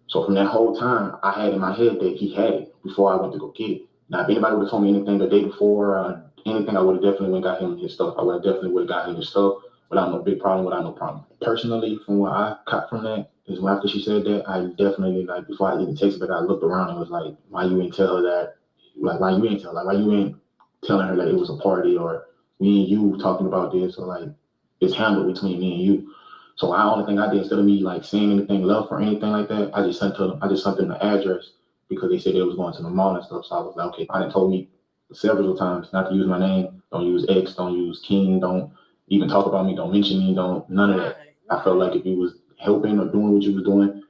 Speaker 3: So from that whole time, I had in my head that he had it before I went to go get it. Now, if anybody would have told me anything the day before, anything, I would have definitely went and got him his stuff. I would have definitely would have got him his stuff without no big problem, without no problem. Personally, from what I got from that, is after she said that, I definitely, like, before I even texted her, I looked around and was like, why you ain't tell her that? Like, why you ain't tell her? Like, why you ain't telling her that it was a party or me and you talking about this, or like it's handled between me and you. So the only thing I did, instead of me like saying anything love or anything like that, I just sent them the address because they said they was going to the mall and stuff. So I was like, okay, I done told me several times not to use my name, don't use X, don't use King, don't even talk about me, don't mention me, don't none of that. I felt like if you was helping or doing what you was doing,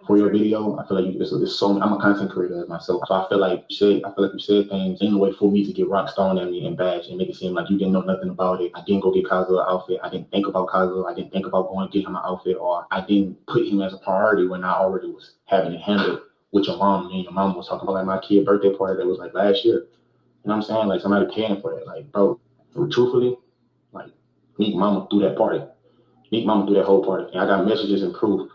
Speaker 3: for your video. I feel like it's so. I'm a content creator myself, so I feel like you said things in a way for me to get rocks thrown at me and bash and make it seem like you didn't know nothing about it. I didn't go get Kazu an outfit. I didn't think about Kazu. I didn't think about going to get him an outfit, or I didn't put him as a priority when I already was having it handled with your mom. Me and your mom was talking about like my kid birthday party that was like last year. You know what I'm saying? Like somebody paying for it. Like, bro, truthfully, like Nique mama threw that party. Nique mama threw that whole party. And I got messages and proof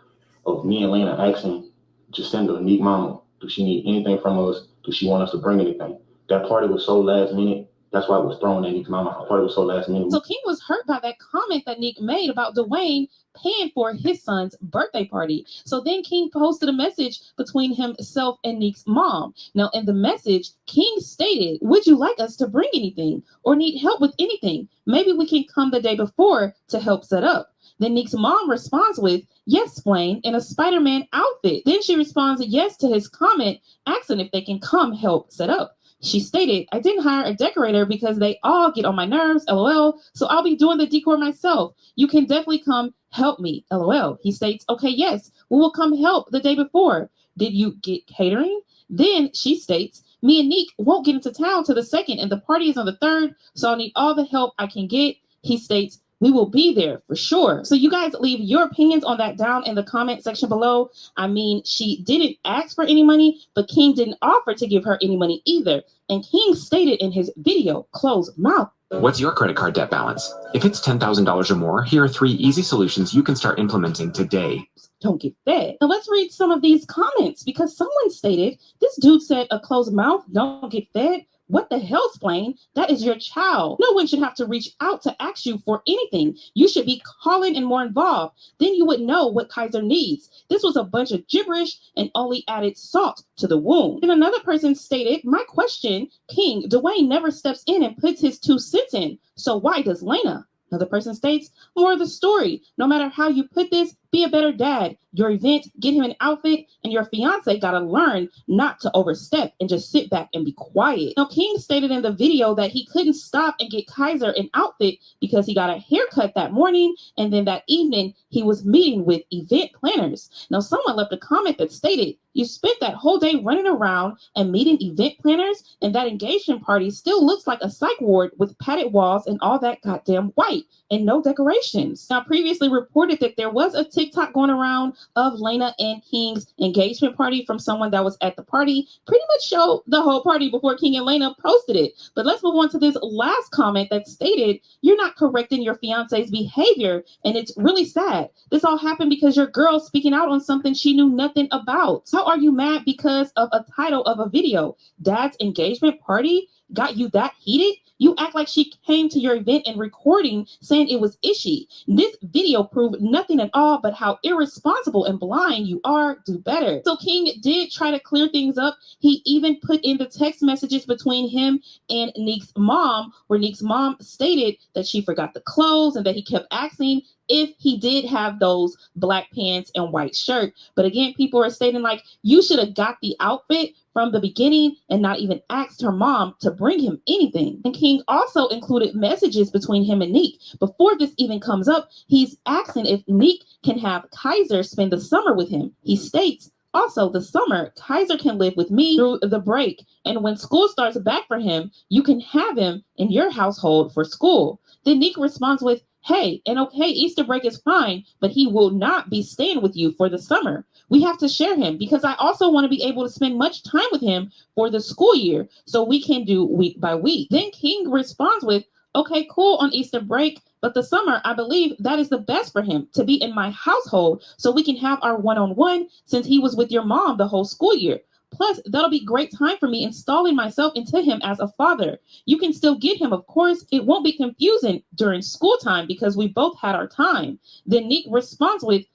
Speaker 3: of me and Lena asking Jacinda, Nique mama, do she need anything from us? Do she want us to bring anything? That party was so last minute. That's why it was thrown at Nique's mama. The party was so last minute.
Speaker 8: So King was hurt by that comment that Nique made about Dwayne paying for his son's birthday party. So then King posted a message between himself and Nique's mom. Now in the message, King stated, would you like us to bring anything or need help with anything? Maybe we can come the day before to help set up. Then Nique's mom responds with, yes, Blaine, in a Spider-Man outfit. Then she responds yes to his comment, asking if they can come help set up. She stated, I didn't hire a decorator because they all get on my nerves, LOL, so I'll be doing the decor myself. You can definitely come help me, LOL. He states, okay, yes, we will come help the day before. Did you get catering? Then she states, me and Nique won't get into town till the 2nd and the party is on the 3rd, so I'll need all the help I can get. He states, we will be there for sure. So you guys leave your opinions on that down in the comment section below. I mean, she didn't ask for any money, but King didn't offer to give her any money either. And King stated in his video, close mouth.
Speaker 9: What's your credit card debt balance? If it's $10,000 or more, here are 3 easy solutions you can start implementing today.
Speaker 8: Don't get fed. Now let's read some of these comments because someone stated, this dude said a closed mouth, don't get fed. What the hell, Blaine? That is your child. No one should have to reach out to ask you for anything. You should be calling and more involved. Then you would know what Kaiser needs. This was a bunch of gibberish and only added salt to the wound. And another person stated, my question, King, Dwayne never steps in and puts his 2 cents in. So why does Lena? Another person states, more of the story. No matter how you put this, be a better dad. Your event, get him an outfit, and your fiance gotta learn not to overstep and just sit back and be quiet. Now, King stated in the video that he couldn't stop and get Kaiser an outfit because he got a haircut that morning, and then that evening he was meeting with event planners. Now, someone left a comment that stated, you spent that whole day running around and meeting event planners, and that engagement party still looks like a psych ward with padded walls and all that goddamn white and no decorations. Now, previously reported that there was a TikTok going around of Lena and King's engagement party from someone that was at the party, pretty much showed the whole party before King and Lena posted it. But let's move on to this last comment that stated, you're not correcting your fiance's behavior, and it's really sad. This all happened because your girl speaking out on something she knew nothing about. How are you mad because of a title of a video? Dad's engagement party got you that heated? You act like she came to your event and recording saying it was ishy. This video proved nothing at all but how irresponsible and blind you are. Do better. So King did try to clear things up. He even put in the text messages between him and Nique's mom, where Nique's mom stated that she forgot the clothes and that he kept asking if he did have those black pants and white shirt. But again, people are stating like, you should have got the outfit from the beginning and not even asked her mom to bring him anything. And King also included messages between him and Nique. Before this even comes up, he's asking if Nique can have Kaiser spend the summer with him. He states, also, the summer, Kaiser can live with me through the break. And when school starts back for him, you can have him in your household for school. Then Nique responds with, hey, and okay, Easter break is fine, but he will not be staying with you for the summer. We have to share him because I also want to be able to spend much time with him for the school year so we can do week by week. Then King responds with, okay, cool on Easter break, but the summer, I believe that is the best for him to be in my household so we can have our one-on-one since he was with your mom the whole school year. Plus, that'll be great time for me installing myself into him as a father. You can still get him, of course. It won't be confusing during school time because we both had our time. Then Nique responds with,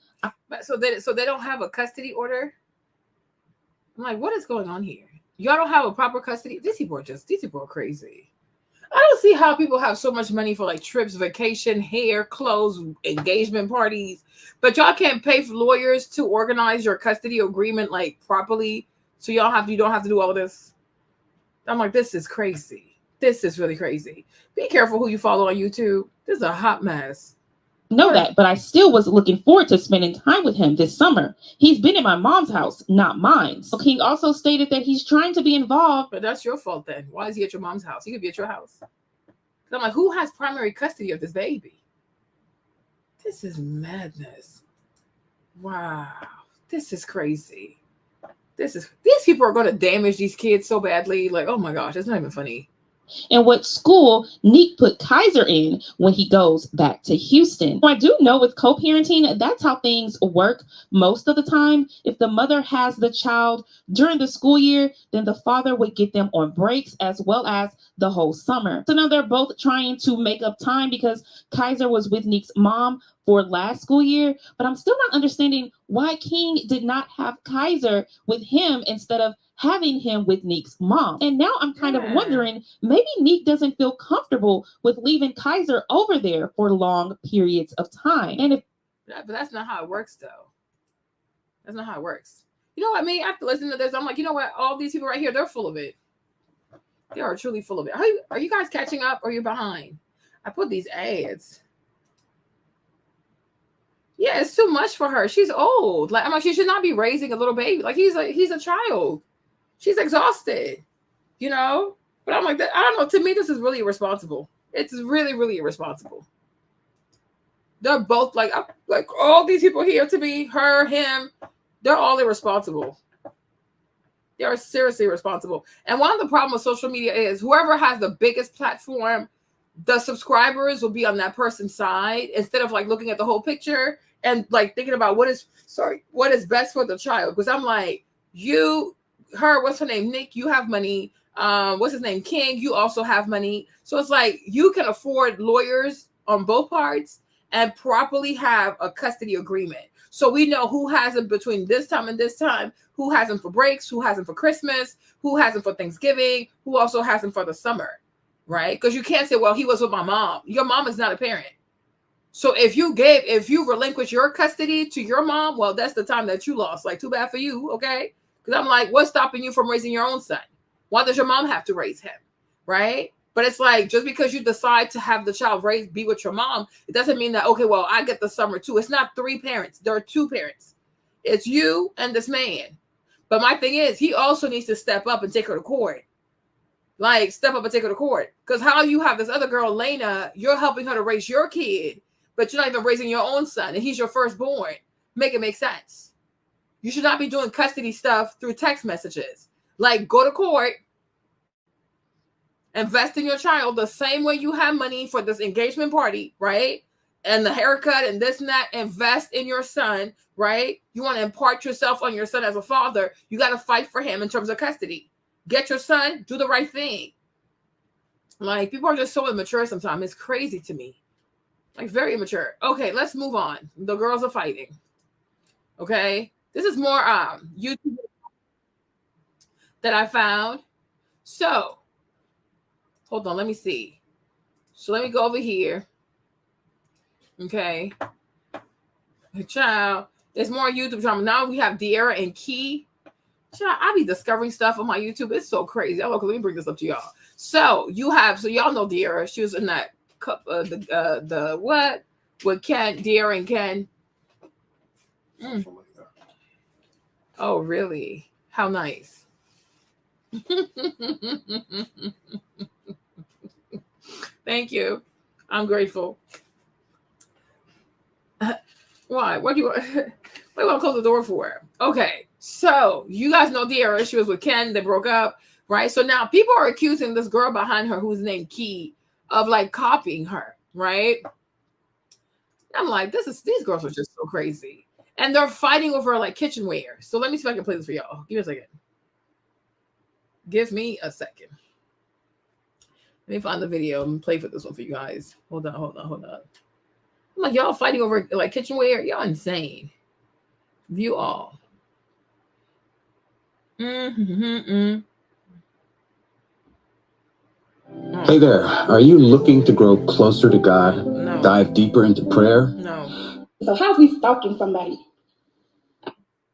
Speaker 1: so they don't have a custody order? I'm like, what is going on here? Y'all don't have a proper custody? These people are crazy. I don't see how people have so much money for like trips, vacation, hair, clothes, engagement parties, but y'all can't pay for lawyers to organize your custody agreement like properly. So you don't have to do all of this. I'm like, this is crazy. This is really crazy. Be careful who you follow on YouTube. This is a hot mess.
Speaker 8: know that, but I still was looking forward to spending time with him this summer. He's been in my mom's house, not mine. So King also stated that he's trying to be involved.
Speaker 1: But that's your fault then. Why is he at your mom's house? He could be at your house. I'm like, who has primary custody of this baby? This is madness. Wow. This is crazy. These people are going to damage these kids so badly. Like, oh my gosh, it's not even funny.
Speaker 8: And what school Nique put Kaiser in when he goes back to Houston. I do know with co-parenting, that's how things work most of the time. If the mother has the child during the school year, then the father would get them on breaks as well as the whole summer. So now they're both trying to make up time because Kaiser was with Nique's mom for last school year, but I'm still not understanding why King did not have Kaiser with him instead of having him with Nique's mom. And now I'm kind of wondering, maybe Nique doesn't feel comfortable with leaving Kaiser over there for long periods of time. And if
Speaker 1: but that's not how it works, though. That's not how it works. You know what I mean? After listening to this, I'm like, you know what? All these people right here, they're full of it. They are truly full of it. Are you guys catching up or are you behind? I put these ads. Yeah, it's too much for her. She's old. Like, I'm like, she should not be raising a little baby. Like, he's a child. She's exhausted, you know? But I'm like, I don't know. To me, this is really irresponsible. It's really, really irresponsible. They're both like all these people here to me, her, him, they're all irresponsible. They are seriously irresponsible. And one of the problems with social media is whoever has the biggest platform, the subscribers will be on that person's side instead of like looking at the whole picture and like thinking about what is best for the child. Because I'm like, what's her name? Nique, you have money. What's his name? King, you also have money. So it's like you can afford lawyers on both parts and properly have a custody agreement. So we know who has them between this time and this time, who has them for breaks, who has them for Christmas, who has them for Thanksgiving, who also has them for the summer, right? Because you can't say, well, he was with my mom. Your mom is not a parent. So if you relinquish your custody to your mom, well, that's the time that you lost. Like, too bad for you, okay? Because I'm like, what's stopping you from raising your own son? Why does your mom have to raise him, right? But it's like, just because you decide to have the child be with your mom, it doesn't mean that, okay, well, I get the summer too. It's not 3 parents. There are 2 parents. It's you and this man. But my thing is, he also needs to step up and take her to court. Like, step up and take her to court. Because how you have this other girl, Lena, you're helping her to raise your kid, but you're not even raising your own son, and he's your firstborn. Make it make sense. You should not be doing custody stuff through text messages. Like, go to court, invest in your child the same way you have money for this engagement party, right? And the haircut and this and that. Invest in your son, right? You want to impart yourself on your son as a father. You got to fight for him in terms of custody. Get your son, do the right thing. Like, people are just so immature sometimes. It's crazy to me. Like, very immature. Okay, let's move on. The girls are fighting. Okay? This is more YouTube that I found. So, hold on, let me see. So let me go over here. Okay. Child, there's more YouTube drama. Now we have Deara and Key. Child, I be discovering stuff on my YouTube. It's so crazy. Oh, look, let me bring this up to y'all. So y'all know Deara. She was in that cup the what? With Ken, Deara and Ken. Oh, really? How nice. Thank you. I'm grateful. Why? What do you want to close the door for? Okay. So you guys know Deara. She was with Ken. They broke up, right? So now people are accusing this girl behind her who's named Key of like copying her, right? I'm like, these girls are just so crazy. And they're fighting over like kitchenware. So let me see if I can play this for y'all. Give me a second. Give me a second. Let me find the video and play for this one for you guys. Hold on. I'm like, y'all fighting over like kitchenware? Y'all insane. View all.
Speaker 22: Hey there, are you looking to grow closer to God?
Speaker 1: No.
Speaker 22: Dive deeper into prayer?
Speaker 1: No.
Speaker 7: So how's he stalking somebody?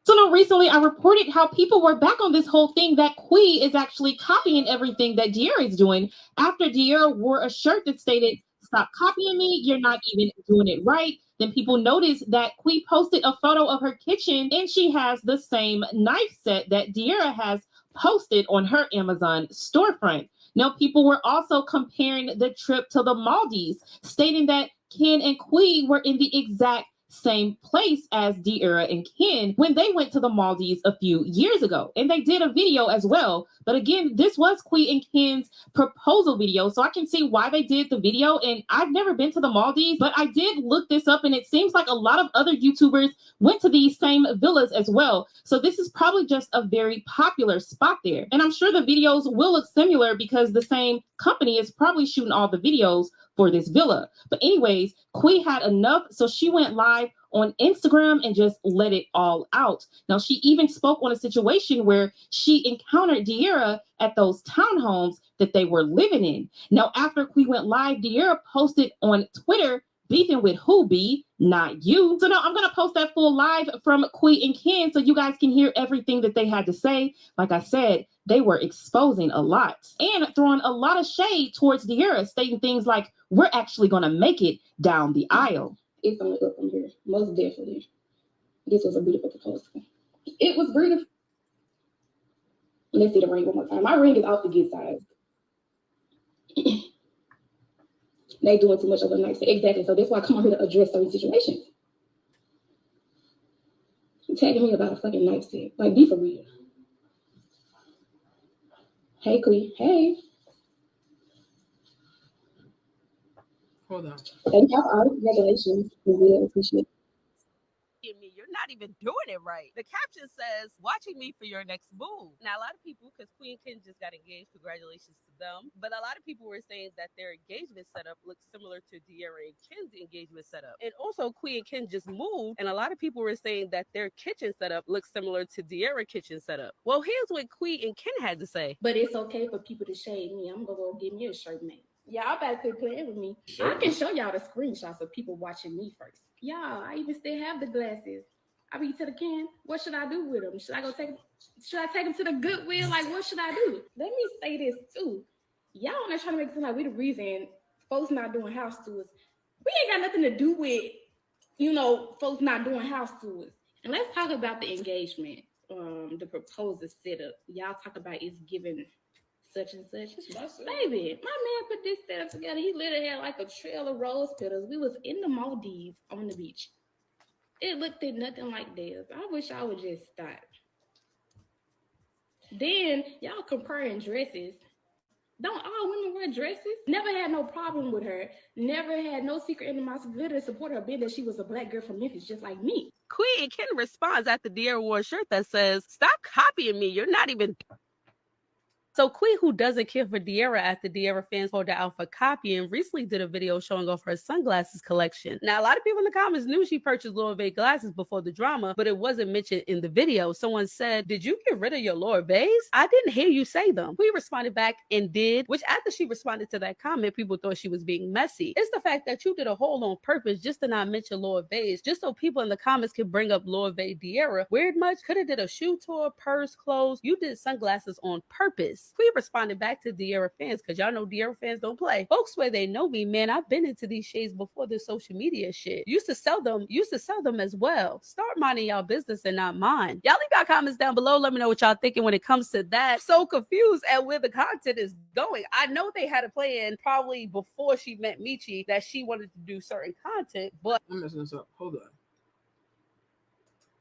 Speaker 8: So now recently I reported how people were back on this whole thing that Quee is actually copying everything that Deara is doing after Deara wore a shirt that stated, "Stop copying me, you're not even doing it right. Then people noticed that Quee posted a photo of her kitchen and she has the same knife set that Deara has posted on her Amazon storefront. Now, people were also comparing the trip to the Maldives, stating that Ken and Quee were in the exact same place as Deara and Ken when they went to the Maldives a few years ago. And they did a video as well. But again, this was Quee and Ken's proposal video. So I can see why they did the video. And I've never been to the Maldives, but I did look this up and it seems like a lot of other YouTubers went to these same villas as well. So this is probably just a very popular spot there. And I'm sure the videos will look similar because the same company is probably shooting all the videos for this villa. But anyways, Quee had enough, so she went live on Instagram and just let it all out. Now, she even spoke on a situation where she encountered Deara at those townhomes that they were living in. Now, after Quee went live, Deara posted on Twitter, beefing with who, B? Not you. So now I'm going to post that full live from Quee and Ken so you guys can hear everything that they had to say. Like I said, they were exposing a lot and throwing a lot of shade towards Deara, stating things like, we're actually going to make it down the aisle.
Speaker 13: It's only up from here, most definitely. This was a beautiful proposal. It was beautiful. Let's see the ring one more time. My ring is off the good side. They doing too much of a nice thing. Exactly. So that's why I come on here to address certain situations. Tagging me about a fucking knife set. Like, be for real. Hey, Quee. Hey.
Speaker 1: Hold on.
Speaker 13: Thank y'all for all the congratulations. We really appreciate it.
Speaker 4: Me, you're not even doing it right. The caption says, watching me for your next move. Now, a lot of people, because Queen and Ken just got engaged, congratulations to them. But a lot of people were saying that their engagement setup looks similar to Deara and Ken's engagement setup. And also, Queen and Ken just moved, and a lot of people were saying that their kitchen setup looks similar to Deara's kitchen setup. Well, here's what Queen and Ken had to say.
Speaker 13: But it's okay for people to shade me. I'm gonna go get me a shirt made. Y'all better quit playing with me. Sure. I can show y'all the screenshots of people watching me first. Y'all, I even still have the glasses. I be to the Ken. What should I do with them? Should I take them to the Goodwill? Like, what should I do? Let me say this too. Y'all not trying to make it seem like we the reason folks not doing house tours. We ain't got nothing to do with, folks not doing house tours. And let's talk about the engagement, the proposal setup. Y'all talk about it's giving such and such. Baby, my man put this setup together. He literally had like a trail of rose petals. We was in the Maldives on the beach. It looked at nothing like theirs. I wish I would just stop. Then y'all comparing dresses. Don't all women wear dresses? Never had no problem with her. Never had no secret animosity to support her, being that she was a black girl from Memphis, just like me.
Speaker 4: Queen and Ken responds after Deara wore a shirt that says, stop copying me. You're not even... So Queen, who doesn't care for Deara after Deara fans called her out for copying, recently did a video showing off her sunglasses collection. Now, a lot of people in the comments knew she purchased Laura Vey glasses before the drama, but it wasn't mentioned in the video. Someone said, did you get rid of your Laura Veys? I didn't hear you say them. Queen responded back and did, which after she responded to that comment, people thought she was being messy. It's the fact that you did a whole on purpose just to not mention Laura Veys, just so people in the comments could bring up Laura Vey Deara. Weird much? Could have did a shoe tour, purse, clothes. You did sunglasses on purpose. Queen responded back to Deara fans, because y'all know Deara fans don't play. Folks swear they know me, man. I've been into these shades before this social media shit. Used to sell them as well. Start minding y'all business and not mine. Y'all leave y'all comments down below. Let me know what y'all thinking when it comes to that. So confused at where the content is going. I know they had a plan probably before she met Michi that she wanted to do certain content, but
Speaker 1: I'm messing this up. Hold on.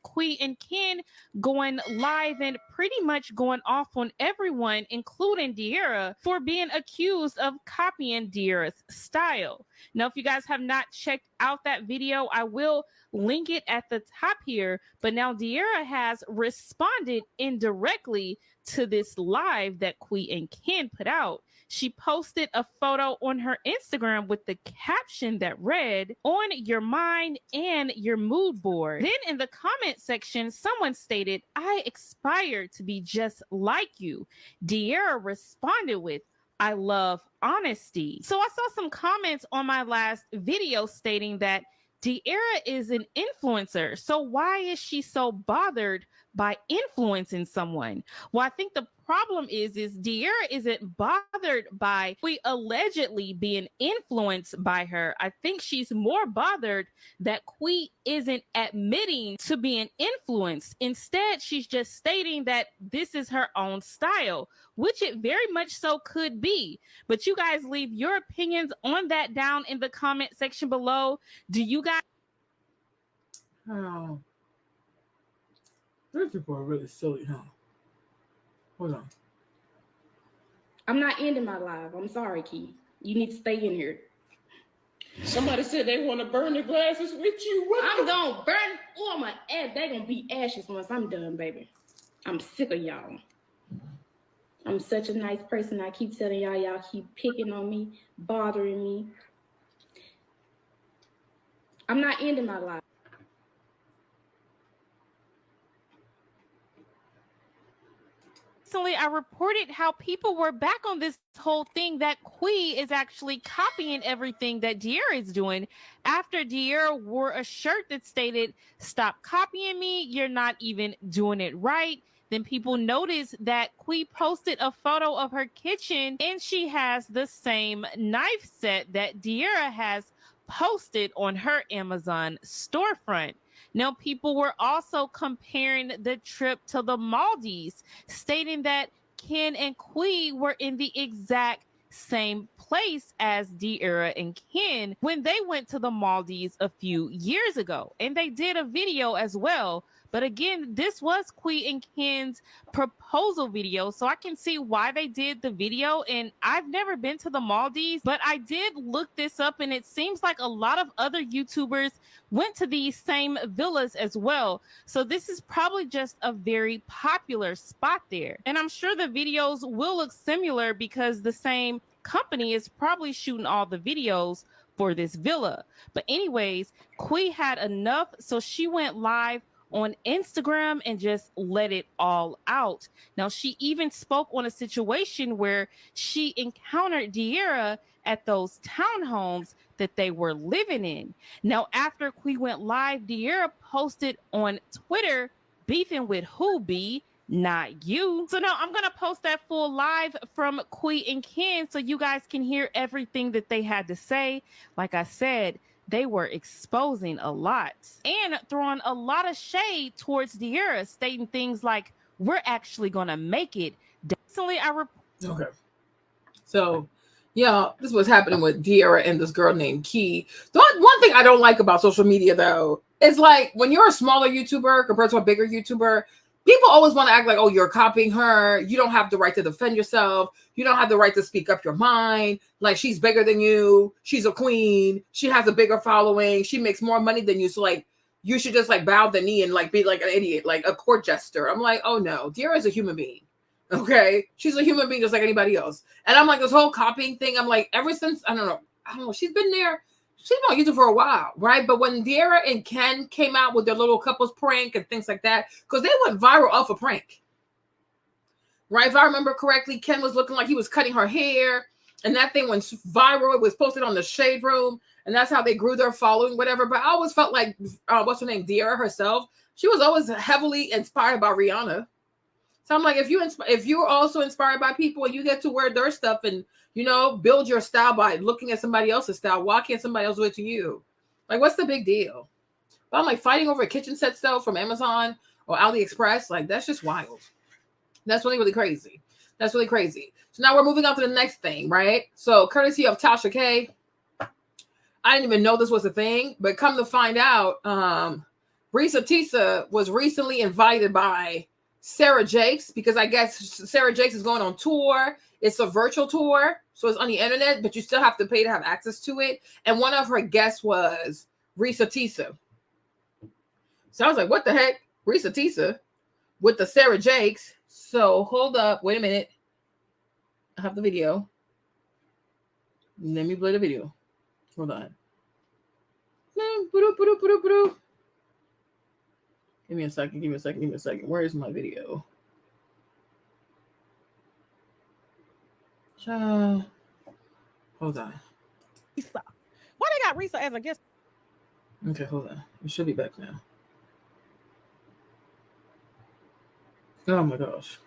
Speaker 8: Queen and Ken going live and pretty much going off on everyone, including Deara, for being accused of copying Deara's style. Now, if you guys have not checked out that video, I will link it at the top here. But now Deara has responded indirectly to this live that Queen and Ken put out. She posted a photo on her Instagram with the caption that read, "On your mind and your mood board." Then in the comment section, someone stated, "I aspire to be just like you." Deara responded with, "I love honesty." So I saw some comments on my last video stating that Deara is an influencer. So why is she so bothered by influencing someone? Well, I think the
Speaker 15: problem is Deara isn't bothered by we allegedly being influenced by her. I think she's more bothered that Quee isn't admitting to being influenced. Instead, she's just stating that this is her own style, which it very much so could be. But you guys leave your opinions on that down in the comment section below. Do you guys?
Speaker 1: Oh, these people are really silly, huh? Hold on.
Speaker 13: I'm not ending my live. I'm sorry, Key. You need to stay in here.
Speaker 20: Somebody said they want to burn the glasses with you.
Speaker 13: I'm gonna burn all my ass. They're gonna be ashes once I'm done, baby. I'm sick of y'all. I'm such a nice person. I keep telling y'all, y'all keep picking on me, bothering me. I'm not ending my life.
Speaker 15: Recently, I reported how people were back on this whole thing that Quee is actually copying everything that Deara is doing after Deara wore a shirt that stated, "Stop copying me, you're not even doing it right." Then people noticed that Quee posted a photo of her kitchen and she has the same knife set that Deara has posted on her Amazon storefront. Now, people were also comparing the trip to the Maldives, stating that Ken and Quee were in the exact same place as Deara and Ken when they went to the Maldives a few years ago. And they did a video as well. But again, this was Quee and Ken's proposal video, so I can see why they did the video. And I've never been to the Maldives, but I did look this up, and it seems like a lot of other YouTubers went to these same villas as well. So this is probably just a very popular spot there. And I'm sure the videos will look similar because the same company is probably shooting all the videos for this villa. But anyways, Quee had enough, so she went live on Instagram and just let it all out. Now, she even spoke on a situation where she encountered Deara at those townhomes that they were living in. Now, after Quee went live, Deara posted on Twitter, "Beefing with who, B? Not you." So now I'm going to post that full live from Quee and Ken so you guys can hear everything that they had to say. Like I said, they were exposing a lot and throwing a lot of shade towards Deara, stating things like, "We're actually going to make it." Recently,
Speaker 1: Okay. So, yeah, this was happening with Deara and this girl named Key. The one thing I don't like about social media, though, is like when you're a smaller YouTuber compared to a bigger YouTuber, people always want to act like, oh, you're copying her. You don't have the right to defend yourself. You don't have the right to speak up your mind. Like, she's bigger than you. She's a queen. She has a bigger following. She makes more money than you. So, like, you should just, like, bow the knee and, like, be like an idiot, like a court jester. I'm like, oh, no. Deara is a human being. Okay? She's a human being just like anybody else. And I'm like, this whole copying thing, I'm like, ever since, I don't know, she's been there. She's been on YouTube for a while, right? But when Deara and Ken came out with their little couples prank and things like that, because they went viral off a prank, right? If I remember correctly, Ken was looking like he was cutting her hair, and that thing went viral. It was posted on the Shade Room, and that's how they grew their following, whatever. But I always felt like, what's her name, Deara herself, she was always heavily inspired by Rihanna. So I'm like, if you're also inspired by people and you get to wear their stuff and, you know, build your style by looking at somebody else's style, why can't somebody else do it to you? Like, what's the big deal? But I'm like, fighting over a kitchen set stuff from Amazon or AliExpress, like, that's just wild. That's really, really crazy. That's really crazy. So now we're moving on to the next thing, right? So courtesy of Tasha K. I didn't even know this was a thing, but come to find out, Reesa Teesa was recently invited by Sarah Jakes, because I guess Sarah Jakes is going on tour. It's a virtual tour, so it's on the internet, but you still have to pay to have access to it. And one of her guests was Reesa Teesa. So I was like, what the heck? Reesa Teesa with the Sarah Jakes. So hold up. Wait a minute. I have the video. Let me play the video. Hold on. Give me a second. Where is my video? Hold on.
Speaker 15: Reesa. Why they got Reesa as a guest?
Speaker 1: Okay, hold on. We should be back now. Oh my gosh.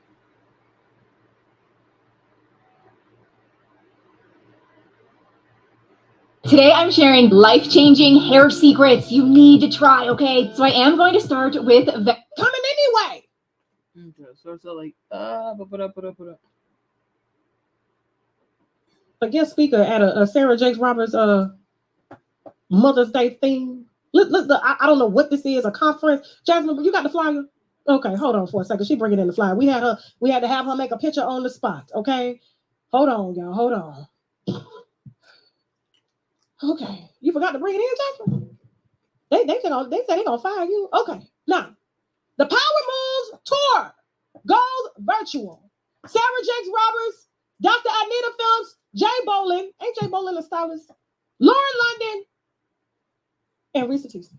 Speaker 14: Today I'm sharing life-changing hair secrets you need to try, okay? So I am going to start with coming anyway.
Speaker 1: Okay, so like put up.
Speaker 16: A guest speaker at a Sarah Jakes Roberts Mother's Day thing. Look, I don't know what this is, a conference. Jasmine, you got the flyer? Okay, hold on for a second. She bringing in the flyer. We had to have her make a picture on the spot. Okay, hold on, y'all. Hold on. Okay, you forgot to bring it in, Jasmine. They said they gonna fire you. Okay, now the Power Moves tour goes virtual. Sarah Jakes Roberts, Dr. Anita Phillips, Jay Bolin, ain't Jay Bolin a stylist? Lauren London, and Reesa Teesa.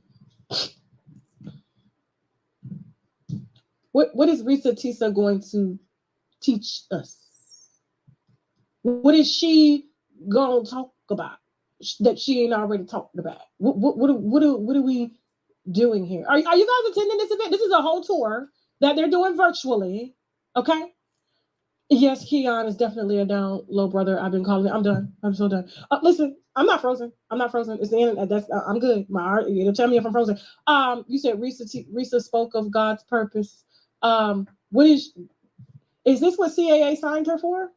Speaker 16: What is Reesa Teesa going to teach us? What is she gonna talk about that she ain't already talked about? What are we doing here? Are you guys attending this event? This is a whole tour that they're doing virtually. Okay. Yes, Keon is definitely a down low brother. I've been calling it. I'm done. I'm so done. Listen, I'm not frozen. It's the end. I'm good. My heart. It'll tell me if I'm frozen. You said Reesa spoke of God's purpose. What is this what CAA signed her for?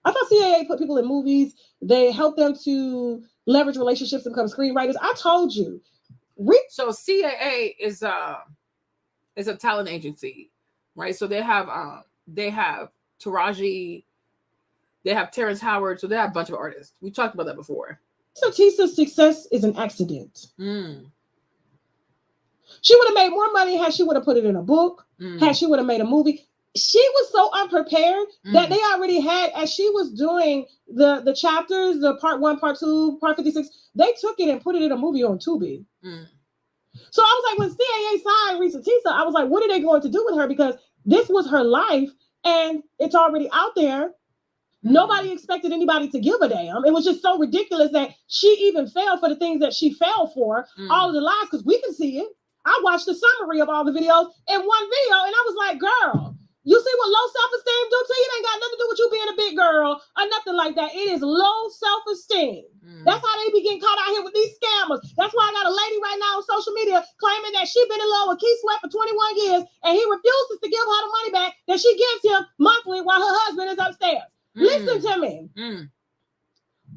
Speaker 16: I thought CAA put people in movies. They help them to leverage relationships and become screenwriters. I told you.
Speaker 1: So CAA is a talent agency, right? So they have Taraji, they have Terrence Howard, so they have a bunch of artists. We talked about that before.
Speaker 16: So Teesa's success is an accident. She would have made more money had she would have put it in a book, had she would have made a movie. She was so unprepared that they already had, as she was doing the chapters, the part 1, part 2, part 56, they took it and put it in a movie on Tubi. So I was like, when CAA signed Reesa Teesa, I was like, what are they going to do with her? Because this was her life and it's already out there. Nobody expected anybody to give a damn. It was just so ridiculous that she even fell for the things that she fell for, all of the lies, because we can see it. I watched the summary of all the videos in one video and I was like, girl, you see what low self-esteem do to you? It ain't got nothing to do with you being a big girl or nothing like that. It is low self-esteem. That's how they be getting caught out here with these scammers. That's why I got a lady right now on social media claiming that she been in love with Keith Sweat for 21 years and he refuses to give her the money back that she gives him monthly while her husband is upstairs. Listen to me.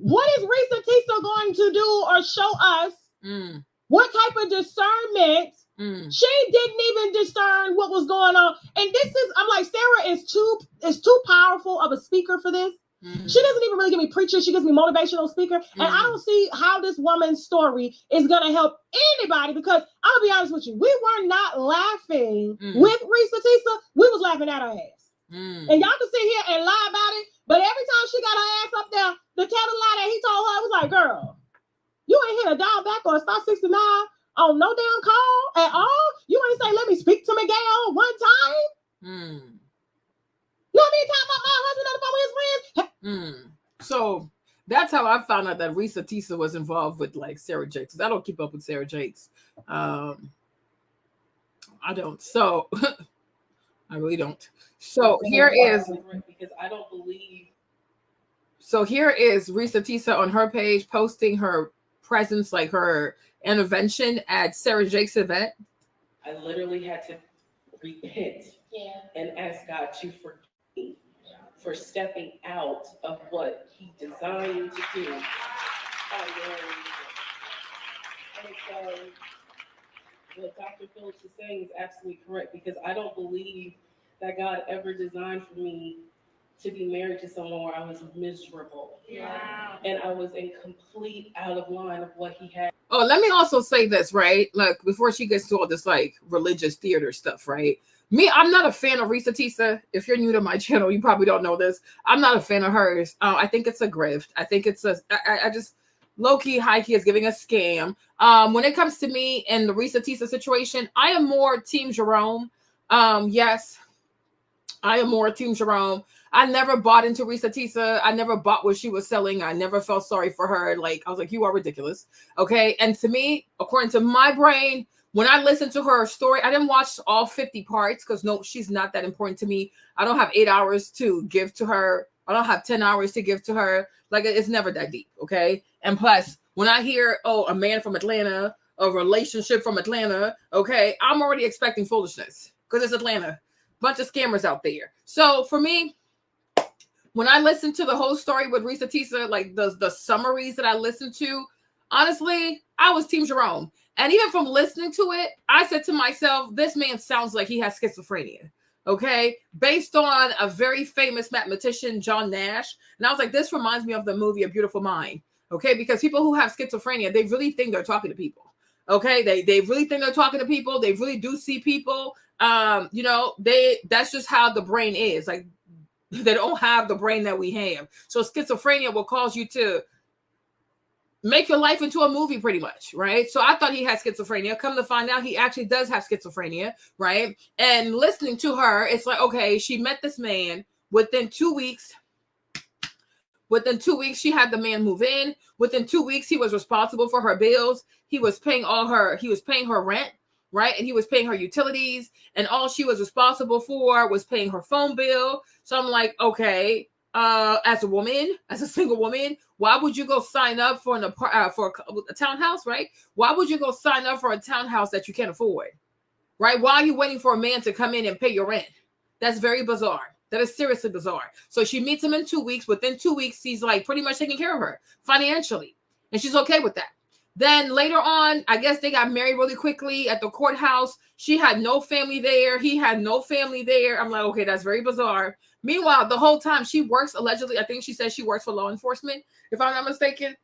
Speaker 16: What is Reesa Teesa going to do or show us? What type of discernment? She didn't even discern what was going on. And this is, I'm like, Sarah is too powerful of a speaker for this. She doesn't even really give me preacher. She gives me motivational speaker. And I don't see how this woman's story is going to help anybody, because I'm going to be honest with you. We were not laughing with Reesa Teesa. We was laughing at her ass. And y'all can sit here and lie about it. But every time she got her ass up there to tell the lie that he told her, I was like, girl, you ain't hit a dial back or a star 69 on no damn call at all. You ain't say, let me speak to Miguel one time. Let me talk about my husband on the phone with his friends.
Speaker 1: So that's how I found out that Reesa Teesa was involved with like Sarah Jakes. I don't keep up with Sarah Jakes. I don't. So I really don't. So here is,
Speaker 20: because I don't believe.
Speaker 1: So here is Reesa Teesa on her page posting her presence, like her intervention at Sarah Jakes' event.
Speaker 20: I literally had to repent and ask God to forgive me for stepping out of what He designed to do. And so what Dr. Phillips is saying is absolutely correct, because I don't believe that God ever designed for me to be married to someone where I was miserable. And I was in complete out of line of what He had.
Speaker 1: Oh, let me also say this, right? Like, before she gets to all this like religious theater stuff, right? Me, I'm not a fan of Reesa Teesa. If you're new to my channel, you probably don't know this. I'm not a fan of hers. I think it's a grift. I think it's I just low-key, high-key is giving a scam. When it comes to me and the Reesa Teesa situation, I am more Team Jerome. Yes, I am more Team Jerome. I never bought into Reesa Teesa. I never bought what she was selling. I never felt sorry for her. Like, I was like, you are ridiculous. Okay. And to me, according to my brain, when I listened to her story, I didn't watch all 50 parts because no, she's not that important to me. I don't have 8 hours to give to her I don't have 10 hours to give to her. Like, it's never that deep, okay? And plus, when I hear, oh, a man from Atlanta, a relationship from Atlanta, okay, I'm already expecting foolishness because it's Atlanta. Bunch of scammers out there. So for me, when I listened to the whole story with Reesa Teesa, like the summaries that I listened to, honestly, I was Team Jerome. And even from listening to it, I said to myself, this man sounds like he has schizophrenia. Okay, based on a very famous mathematician, John Nash. And I was like, this reminds me of the movie A Beautiful Mind. Okay, because people who have schizophrenia, they really think they're talking to people. Okay, they really think they're talking to people. They really do see people. You know, that's just how the brain is. Like, they don't have the brain that we have. So schizophrenia will cause you to make your life into a movie pretty much, right? So I thought he had schizophrenia. Come to find out, he actually does have schizophrenia, right? And listening to her, it's like, okay, she met this man within 2 weeks. Within 2 weeks, she had the man move in. Within 2 weeks, he was responsible for her bills. He was paying her rent, right? And he was paying her utilities. And all she was responsible for was paying her phone bill. So I'm like, okay, as a woman, as a single woman, why would you go sign up for a townhouse, right? Why would you go sign up for a townhouse that you can't afford, right? Why are you waiting for a man to come in and pay your rent? That's very bizarre. That is seriously bizarre. So she meets him in 2 weeks. Within 2 weeks, he's like pretty much taking care of her financially. And she's okay with that. Then later on, I guess they got married really quickly at the courthouse. She had no family there. He had no family there. I'm like, okay, that's very bizarre. Meanwhile, the whole time she works, allegedly, I think she said she works for law enforcement, if I'm not mistaken.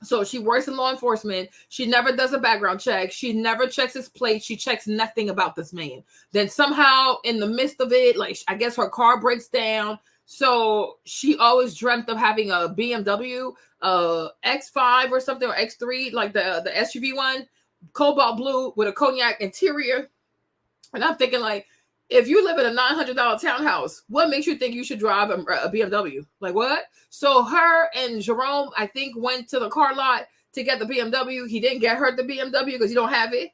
Speaker 1: So she works in law enforcement. She never does a background check. She never checks his plate. She checks nothing about this man. Then somehow in the midst of it, like, I guess her car breaks down. So she always dreamt of having a BMW, X5 or something, or X3, like the SUV one, cobalt blue with a cognac interior. And I'm thinking, like, if you live in a $900 townhouse, what makes you think you should drive a BMW? Like, what? So her and Jerome, I think, went to the car lot to get the BMW. He didn't get her the BMW because he don't have it.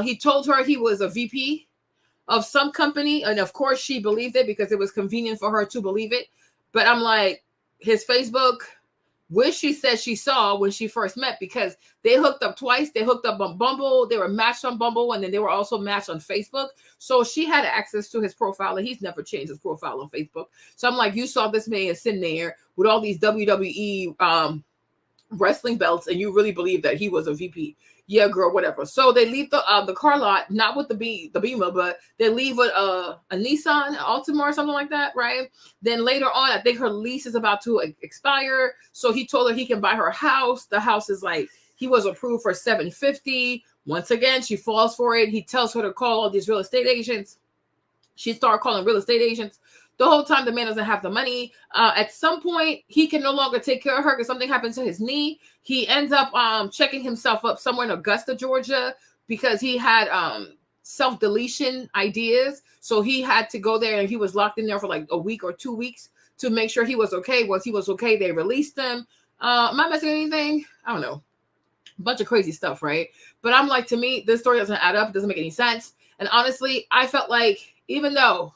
Speaker 1: He told her he was a VP of some company. And of course, she believed it because it was convenient for her to believe it. But I'm like, his Facebook, which she said she saw when she first met, because they hooked up twice. They hooked up on Bumble. They were matched on Bumble, and then they were also matched on Facebook. So she had access to his profile, and he's never changed his profile on Facebook. So I'm like, you saw this man sitting there with all these WWE wrestling belts, and you really believe that he was a VP? Yeah, girl, whatever. So they leave the car lot, not with the Beamer, but they leave with a Nissan Altima or something like that, right? Then later on, I think her lease is about to expire. So he told her he can buy her a house. The house is like, he was approved for $750,000. Once again, she falls for it. He tells her to call all these real estate agents. She started calling real estate agents. The whole time the man doesn't have the money. At some point, he can no longer take care of her because something happened to his knee. He ends up checking himself up somewhere in Augusta, Georgia, because he had self-deletion ideas. So he had to go there, and he was locked in there for like a week or 2 weeks to make sure he was okay. Once he was okay, they released him. Am I missing anything? I don't know. A bunch of crazy stuff, right? But I'm like, to me, this story doesn't add up. It doesn't make any sense. And honestly, I felt like even though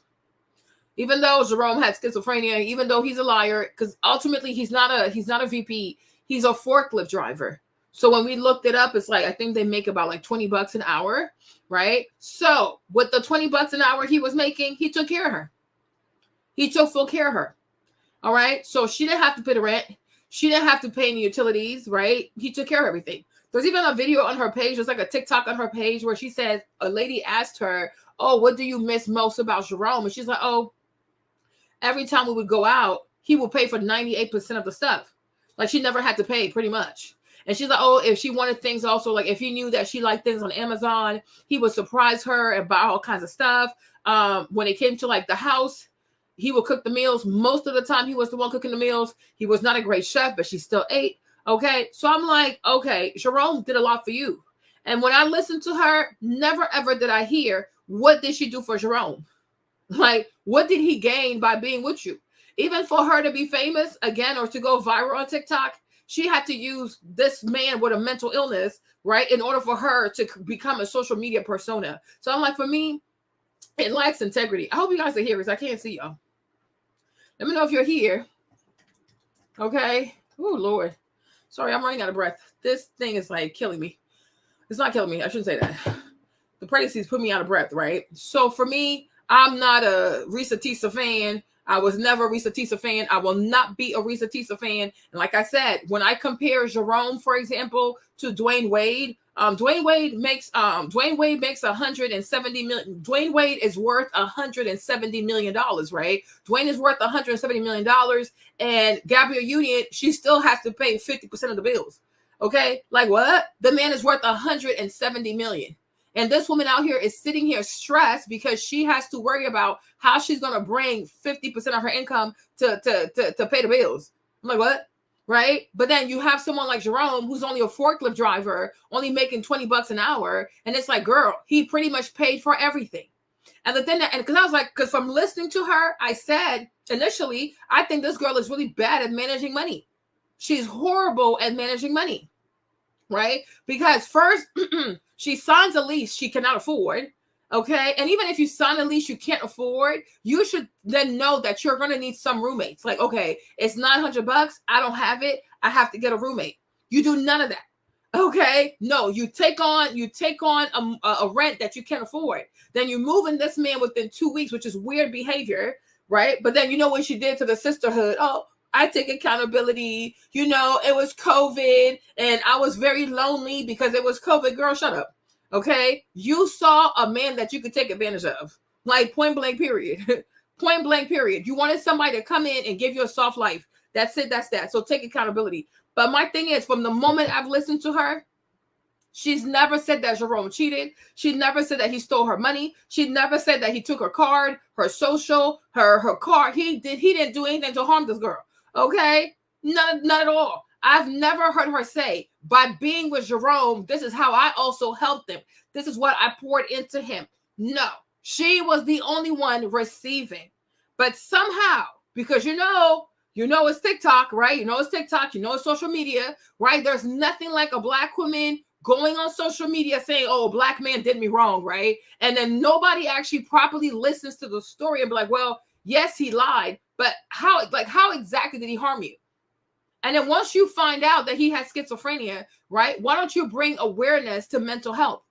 Speaker 1: Jerome had schizophrenia, even though he's a liar, because ultimately he's not a VP, he's a forklift driver. So when we looked it up, it's like, I think they make about like $20 an hour, right? So with the $20 an hour he was making, he took care of her. He took full care of her. All right. So she didn't have to pay the rent. She didn't have to pay any utilities, right? He took care of everything. There's even a video on her page. There's like a TikTok on her page where she says, a lady asked her, oh, what do you miss most about Jerome? And she's like, oh, every time we would go out, he would pay for 98% of the stuff. Like, she never had to pay, pretty much. And she's like, oh, if she wanted things also, like if he knew that she liked things on Amazon, he would surprise her and buy all kinds of stuff. When it came to like the house, he would cook the meals. Most of the time, he was the one cooking the meals. He was not a great chef, but she still ate. Okay. So I'm like, okay, Jerome did a lot for you. And when I listened to her, never ever did I hear, what did she do for Jerome? Like, what did he gain by being with you? Even for her to be famous again, or to go viral on TikTok, she had to use this man with a mental illness, right, in order for her to become a social media persona. So I'm like, for me, it lacks integrity. I hope you guys are here because I can't see y'all. Let me know if you're here. Okay. Oh, Lord. Sorry, I'm running out of breath. This thing is like killing me. It's not killing me. I shouldn't say that. The pregnancy's put me out of breath, right? So for me, I'm not a Reesa Teesa fan. I was never a Reesa Teesa fan. I will not be a Reesa Teesa fan. And like I said, when I compare Jerome, for example, to Dwayne Wade, Dwayne Wade makes 170 million. Dwayne Wade is worth $170 million, right? Dwayne is worth $170 million, and Gabrielle Union, she still has to pay 50% of the bills. Okay, like what? The man is worth 170 million. And this woman out here is sitting here stressed because she has to worry about how she's going to bring 50% of her income to pay the bills. I'm like, what? Right? But then you have someone like Jerome, who's only a forklift driver, only making $20 an hour. And it's like, girl, he pretty much paid for everything. And the thing that, and because I was like, because from listening to her, I said initially, I think this girl is really bad at managing money. She's horrible at managing money. Right? Because first, she signs a lease she cannot afford. Okay. And even if you sign a lease you can't afford, you should then know that you're going to need some roommates. Like, okay, it's $900. I don't have it. I have to get a roommate. You do none of that. Okay. No, you take on a rent that you can't afford. Then you move in this man within 2 weeks, which is weird behavior. Right. But then you know what she did to the sisterhood. Oh, I take accountability. You know, it was COVID and I was very lonely because it was COVID. Girl, shut up. Okay. You saw a man that you could take advantage of. Like point blank period. Point blank period. You wanted somebody to come in and give you a soft life. That's it. That's that. So take accountability. But my thing is, from the moment I've listened to her, she's never said that Jerome cheated. She never said that he stole her money. She never said that he took her card, her social, her car. He didn't do anything to harm this girl. Okay? None at all. I've never heard her say, by being with Jerome, this is how I also helped him. This is what I poured into him. No, she was the only one receiving. But somehow, because you know it's TikTok, right? You know it's TikTok, you know it's social media, right? There's nothing like a Black woman going on social media saying, oh, a Black man did me wrong, right? And then nobody actually properly listens to the story and be like, well, yes, he lied, but how exactly did he harm you? And then once you find out that he has schizophrenia, right, why don't you bring awareness to mental health?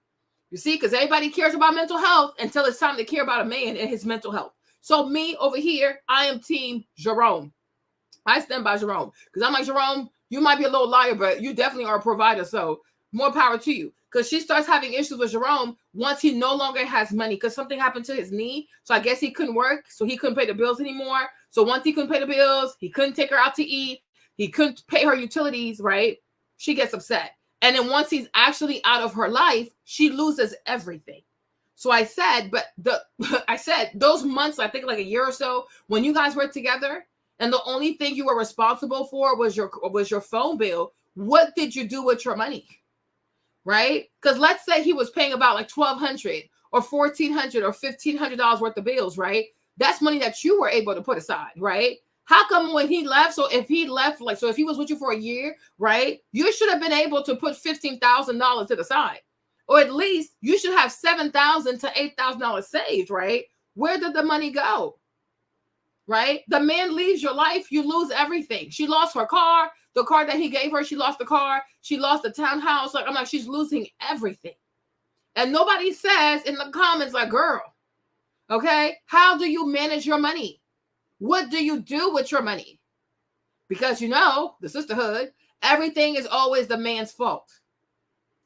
Speaker 1: You see, because everybody cares about mental health until it's time to care about a man and his mental health. So me over here, I am team Jerome. I stand by Jerome because I'm like, Jerome, you might be a little liar, but you definitely are a provider. So more power to you. Because she starts having issues with Jerome once he no longer has money because something happened to his knee. So I guess he couldn't work. So he couldn't pay the bills anymore. So once he couldn't pay the bills, he couldn't take her out to eat. He couldn't pay her utilities, right? She gets upset. And then once he's actually out of her life, she loses everything. So I said, those months, I think like a year or so, when you guys were together, and the only thing you were responsible for was your phone bill, what did you do with your money? Right? Because let's say he was paying about like $1,200 or $1,400 or $1,500 worth of bills, right? That's money that you were able to put aside, right? How come when he left, so if he was with you for a year, right, you should have been able to put $15,000 to the side. Or at least you should have $7,000 to $8,000 saved, right? Where did the money go? Right? The man leaves your life, you lose everything. She lost her car, the car that he gave her, she lost the car, she lost the townhouse. Like, I'm like, she's losing everything. And nobody says in the comments, like, girl, okay, how do you manage your money? What do you do with your money? Because you know, the sisterhood, everything is always the man's fault.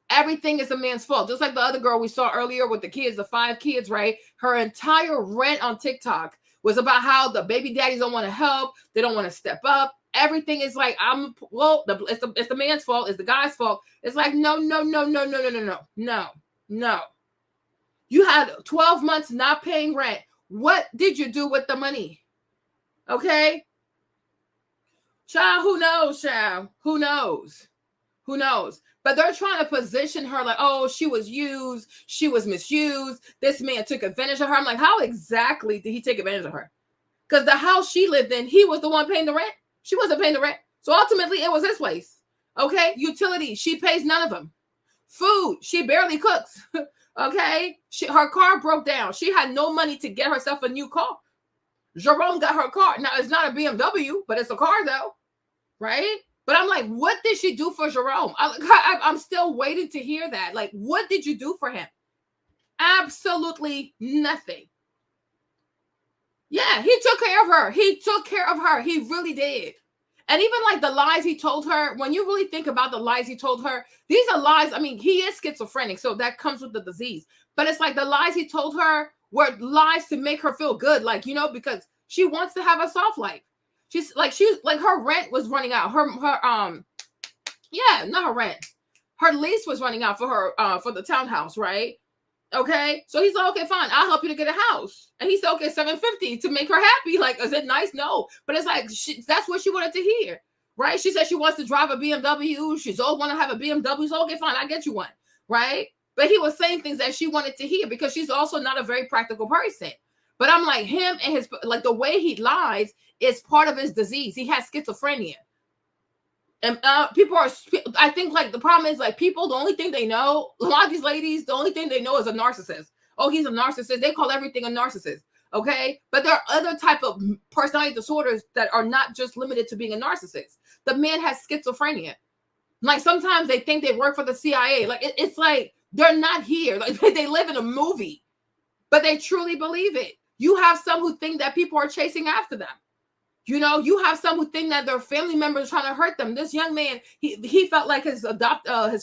Speaker 1: Everything is a man's fault. Just like the other girl we saw earlier with the kids, the 5 kids, right? Her entire rant on TikTok was about how the baby daddies don't want to help. They don't want to step up. Everything is like, it's the man's fault. It's the guy's fault. It's like, no. You had 12 months not paying rent. What did you do with the money? Okay. Child, who knows, child? Who knows? Who knows? But they're trying to position her like, oh, she was used. She was misused. This man took advantage of her. I'm like, how exactly did he take advantage of her? Because the house she lived in, he was the one paying the rent. She wasn't paying the rent. So ultimately, it was his place. Okay? Utilities, she pays none of them. Food, she barely cooks. Okay? Her car broke down. She had no money to get herself a new car. Jerome got her car. Now, it's not a BMW, but it's a car, though. right? But I'm like, what did she do for Jerome? I'm still waiting to hear that. Like, what did you do for him? Absolutely nothing. Yeah, he took care of her. He took care of her. He really did. And even like the lies he told her, when you really think about the lies he told her, these are lies. I mean, he is schizophrenic, so that comes with the disease. But it's like the lies he told her were lies to make her feel good, like, you know, because she wants to have a soft life. She's like her rent was running out. Not her rent. Her lease was running out for her for the townhouse, right? Okay, so he's like, okay, fine, I'll help you to get a house. And he said, okay, $750 to make her happy. Like, is it nice? No, but it's like that's what she wanted to hear, right? She said she wants to drive a BMW. She's always want to have a BMW. So okay, fine, I get you one, right? But he was saying things that she wanted to hear because she's also not a very practical person. But I'm like, him and his, like, the way he lies is part of his disease. He has schizophrenia. And people are, I think, like, the problem is, like, people, the only thing they know, a lot of these ladies, the only thing they know is a narcissist. Oh, he's a narcissist. They call everything a narcissist. Okay. But there are other type of personality disorders that are not just limited to being a narcissist. The man has schizophrenia. Like, sometimes they think they work for the CIA. Like, it's like, they're not here. Like, they live in a movie, but they truly believe it. You have some who think that people are chasing after them. You know, you have some who think that their family members trying to hurt them. This young man, he felt like his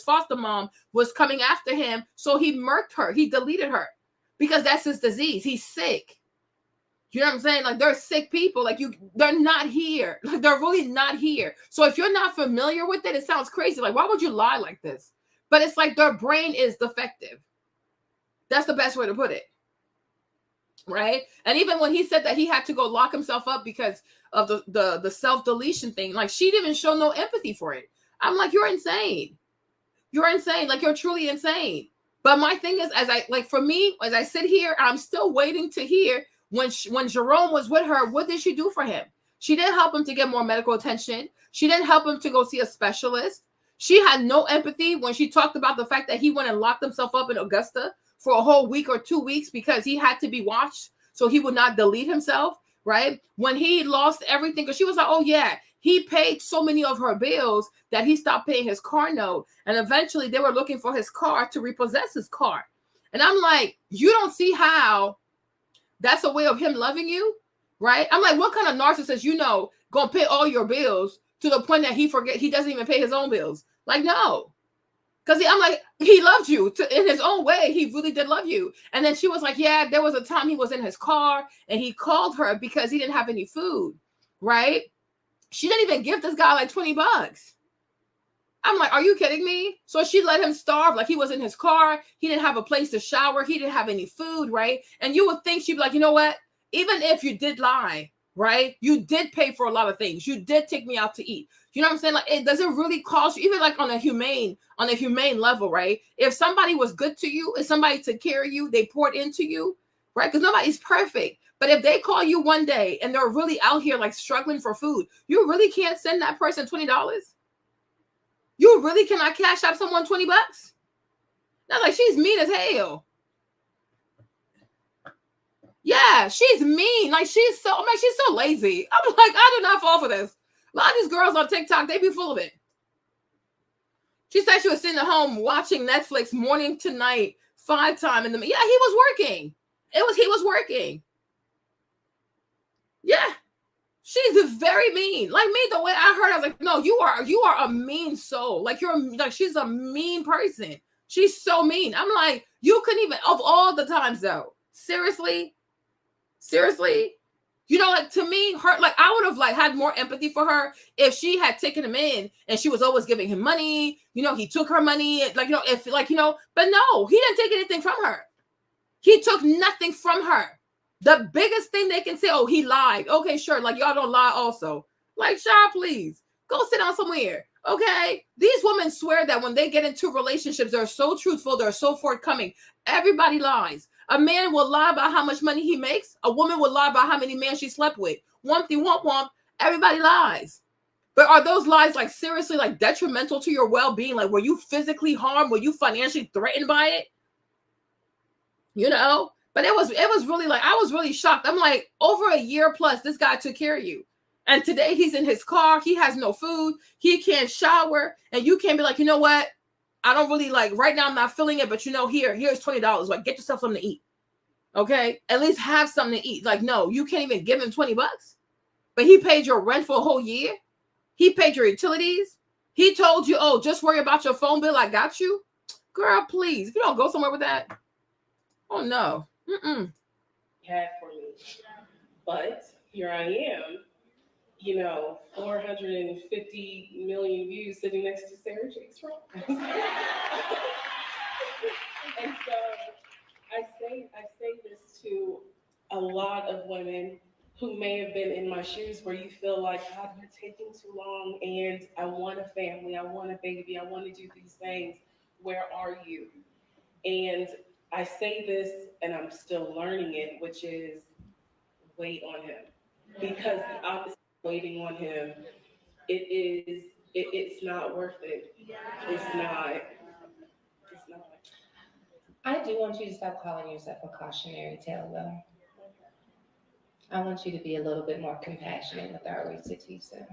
Speaker 1: foster mom was coming after him, so he murked her. He deleted her because that's his disease. He's sick. You know what I'm saying? Like, they're sick people. Like, they're not here. Like, they're really not here. So if you're not familiar with it, it sounds crazy. Like, why would you lie like this? But it's like their brain is defective. That's the best way to put it. Right? And even when he said that he had to go lock himself up because of the self-deletion thing, like, she didn't even show no empathy for it. I'm like, you're insane. You're insane. Like, you're truly insane. But my thing is, for me, as I sit here, I'm still waiting to hear when Jerome was with her, what did she do for him? She didn't help him to get more medical attention. She didn't help him to go see a specialist. She had no empathy when she talked about the fact that he went and locked himself up in Augusta for a whole week or 2 weeks because he had to be watched so he would not delete himself, right? When he lost everything, because she was like, oh yeah, he paid so many of her bills that he stopped paying his car note. And eventually they were looking for his car to repossess his car. And I'm like, you don't see how that's a way of him loving you, right? I'm like, what kind of narcissist, gonna pay all your bills to the point that he doesn't even pay his own bills? Like, no. Because I'm like, he loved you in his own way. He really did love you. And then she was like, yeah, there was a time he was in his car and he called her because he didn't have any food, right? She didn't even give this guy like $20. I'm like, are you kidding me? So she let him starve. Like, he was in his car. He didn't have a place to shower. He didn't have any food, right? And you would think she'd be like, you know what? Even if you did lie, right? You did pay for a lot of things. You did take me out to eat. You know what I'm saying? Like, it doesn't really cost you, even like on a humane level, right? If somebody was good to you, if somebody took care of you, they poured into you, right? Because nobody's perfect. But if they call you one day and they're really out here like struggling for food, you really can't send that person $20. You really cannot cash out someone $20. Now, like, she's mean as hell. Yeah, she's mean. Like, she's so lazy. I'm like, I do not fall for this. A lot of these girls on TikTok, they be full of it. She said she was sitting at home watching Netflix morning to night, 5 times in the. Yeah, he was working. He was working. Yeah, she's very mean. Like me, the way I heard, I was like, no, you are a mean soul. Like, she's a mean person. She's so mean. I'm like, you couldn't even, of all the times though. Seriously. Like, to me, her, like, I would have like had more empathy for her if she had taken him in and she was always giving him money. He took her money, but no, he didn't take anything from her. He took nothing from her. The biggest thing they can say, oh, he lied. Okay, sure. Like, y'all don't lie also. Like, child, please go sit down somewhere. Okay. These women swear that when they get into relationships, they're so truthful. They're so forthcoming. Everybody lies. A man will lie about how much money he makes. A woman will lie about how many men she slept with. Wumpty wump wump. Everybody lies. But are those lies like seriously like detrimental to your well-being? Like, were you physically harmed? Were you financially threatened by it? But it was really like, I was really shocked. I'm like, over a year plus, this guy took care of you. And today he's in his car. He has no food. He can't shower. And you can't be like, you know what? I don't really like, right now I'm not feeling it, but you know, here's $20. Like, get yourself something to eat. Okay? At least have something to eat. Like, no, you can't even give him $20. But he paid your rent for a whole year. He paid your utilities. He told you, oh, just worry about your phone bill. I got you. Girl, please. If you don't go somewhere with that. Oh, no.
Speaker 20: Had for me. But here I am, 450 million views sitting next to Sarah Jake's room. And so I say this to a lot of women who may have been in my shoes where you feel like, God, you're taking too long and I want a family, I want a baby, I want to do these things. Where are you? And I say this and I'm still learning it, which is wait on him. Because the opposite of waiting on him, it's not worth it. It's not.
Speaker 10: I do want you to stop calling yourself a cautionary tale, though. I want you to be a little bit more compassionate with our Reesa Teesa.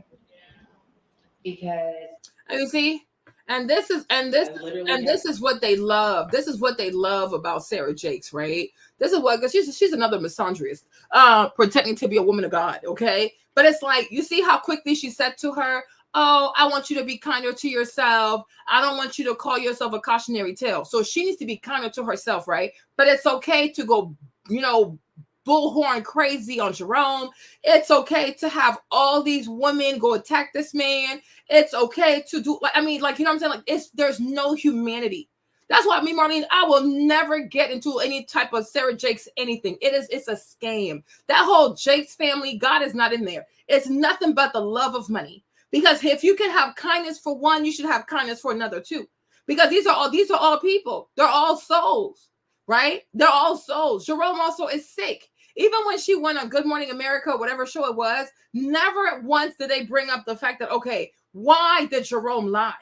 Speaker 10: Because
Speaker 1: you see, and this is what they love. This is what they love about Sarah Jakes, right? This is what, because she's another misandrist, pretending to be a woman of God, okay? But it's like, you see how quickly she said to her, oh, I want you to be kinder to yourself. I don't want you to call yourself a cautionary tale. So she needs to be kinder to herself, right? But it's okay to go, bullhorn crazy on Jerome. It's okay to have all these women go attack this man. It's okay to do, you know what I'm saying? Like, there's no humanity. That's why me, Marlene, I will never get into any type of Sarah Jakes anything. It's a scam. That whole Jakes family, God is not in there. It's nothing but the love of money. Because if you can have kindness for one, you should have kindness for another too. Because these are all people. They're all souls, right? They're all souls. Jerome also is sick. Even when she went on Good Morning America, whatever show it was, never once did they bring up the fact that, okay, why did Jerome lie?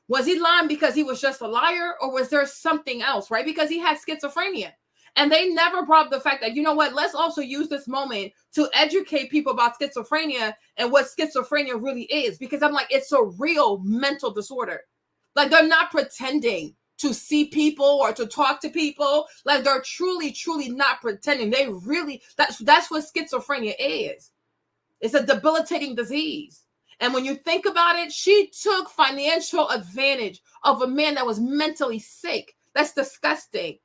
Speaker 1: Was he lying because he was just a liar, or was there something else, right? Because he had schizophrenia. And they never brought up the fact that, you know what, let's also use this moment to educate people about schizophrenia and what schizophrenia really is. Because I'm like, it's a real mental disorder. Like, they're not pretending to see people or to talk to people. Like, they're truly, truly not pretending. They really, that's what schizophrenia is. It's a debilitating disease. And when you think about it, she took financial advantage of a man that was mentally sick. That's disgusting.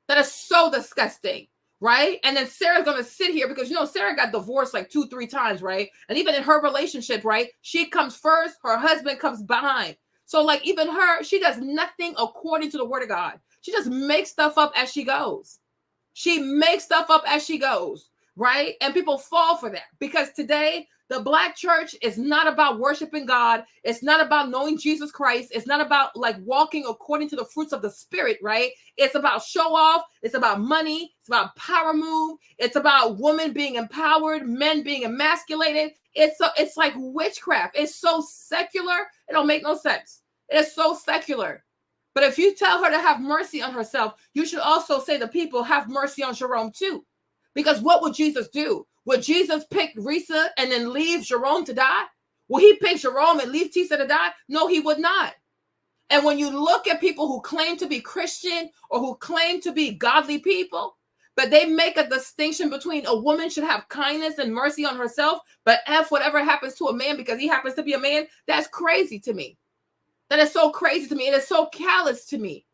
Speaker 1: That is so disgusting, right? And then Sarah's going to sit here because, Sarah got divorced like 2-3 times, right? And even in her relationship, right? She comes first, her husband comes behind. So like even her, she does nothing according to the word of God. She just makes stuff up as she goes. She makes stuff up as she goes, right? And people fall for that because today the Black church is not about worshiping God. It's not about knowing Jesus Christ. It's not about like walking according to the fruits of the Spirit, right? It's about show off. It's about money. It's about power move. It's about women being empowered, men being emasculated. It's like witchcraft. It's so secular. It don't make no sense. It's so secular. But if you tell her to have mercy on herself, you should also say to people, have mercy on Jerome too. Because what would Jesus do? Would Jesus pick Reesa and then leave Jerome to die? Will he pick Jerome and leave Teesa to die? No, he would not. And when you look at people who claim to be Christian or who claim to be godly people, but they make a distinction between a woman should have kindness and mercy on herself, but F whatever happens to a man because he happens to be a man, that's crazy to me. That is so crazy to me. It is so callous to me.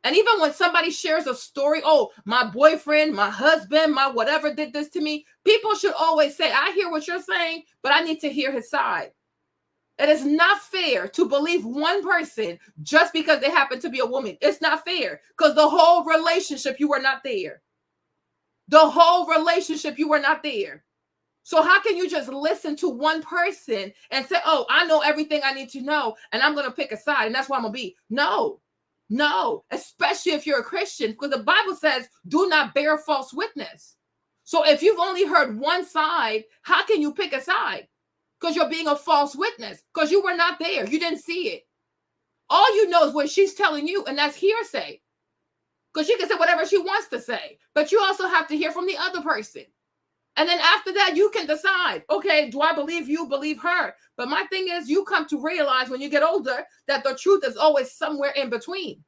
Speaker 1: And even when somebody shares a story, oh, my boyfriend, my husband, my whatever did this to me, people should always say, I hear what you're saying, but I need to hear his side. It is not fair to believe one person just because they happen to be a woman. It's not fair because the whole relationship, you were not there. The whole relationship, you were not there. So how can you just listen to one person and say, oh, I know everything I need to know, and I'm going to pick a side, and that's why I'm going to be? No, especially if you're a Christian, because the Bible says, do not bear false witness. So if you've only heard one side, how can you pick a side? Because you're being a false witness, because you were not there. You didn't see it. All you know is what she's telling you, and that's hearsay. Because she can say whatever she wants to say, but you also have to hear from the other person. And then after that, you can decide, okay, do I believe you, believe her? But my thing is, you come to realize when you get older that the truth is always somewhere in between.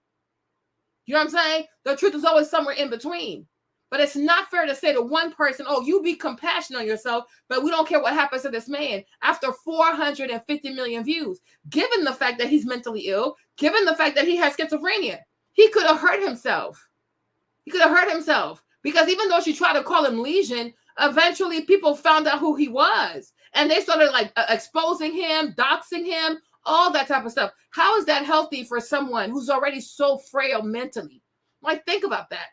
Speaker 1: You know what I'm saying? The truth is always somewhere in between. But it's not fair to say to one person, oh, you be compassionate on yourself, but we don't care what happens to this man after 450 million views. Given the fact that he's mentally ill, given the fact that he has schizophrenia, he could have hurt himself. He could have hurt himself. Because even though she tried to call him Legion, eventually people found out who he was. And they started like exposing him, doxing him, all that type of stuff. How is that healthy for someone who's already so frail mentally? Like, think about that.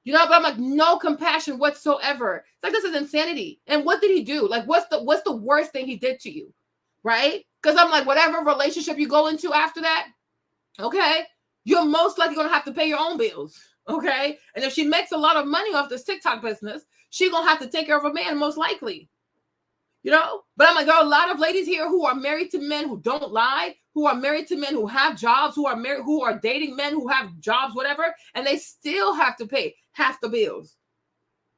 Speaker 1: You know, but I'm like, no compassion whatsoever. It's like, this is insanity. And what did he do? Like, what's the worst thing he did to you? Right? Because I'm like, whatever relationship you go into after that, okay, you're most likely going to have to pay your own bills. Okay? And if she makes a lot of money off this TikTok business, she's going to have to take care of a man, most likely. You know? But I'm like, there are a lot of ladies here who are married to men who don't lie, who are married to men who have jobs, who are married, who are dating men who have jobs, whatever, and they still have to pay half the bills.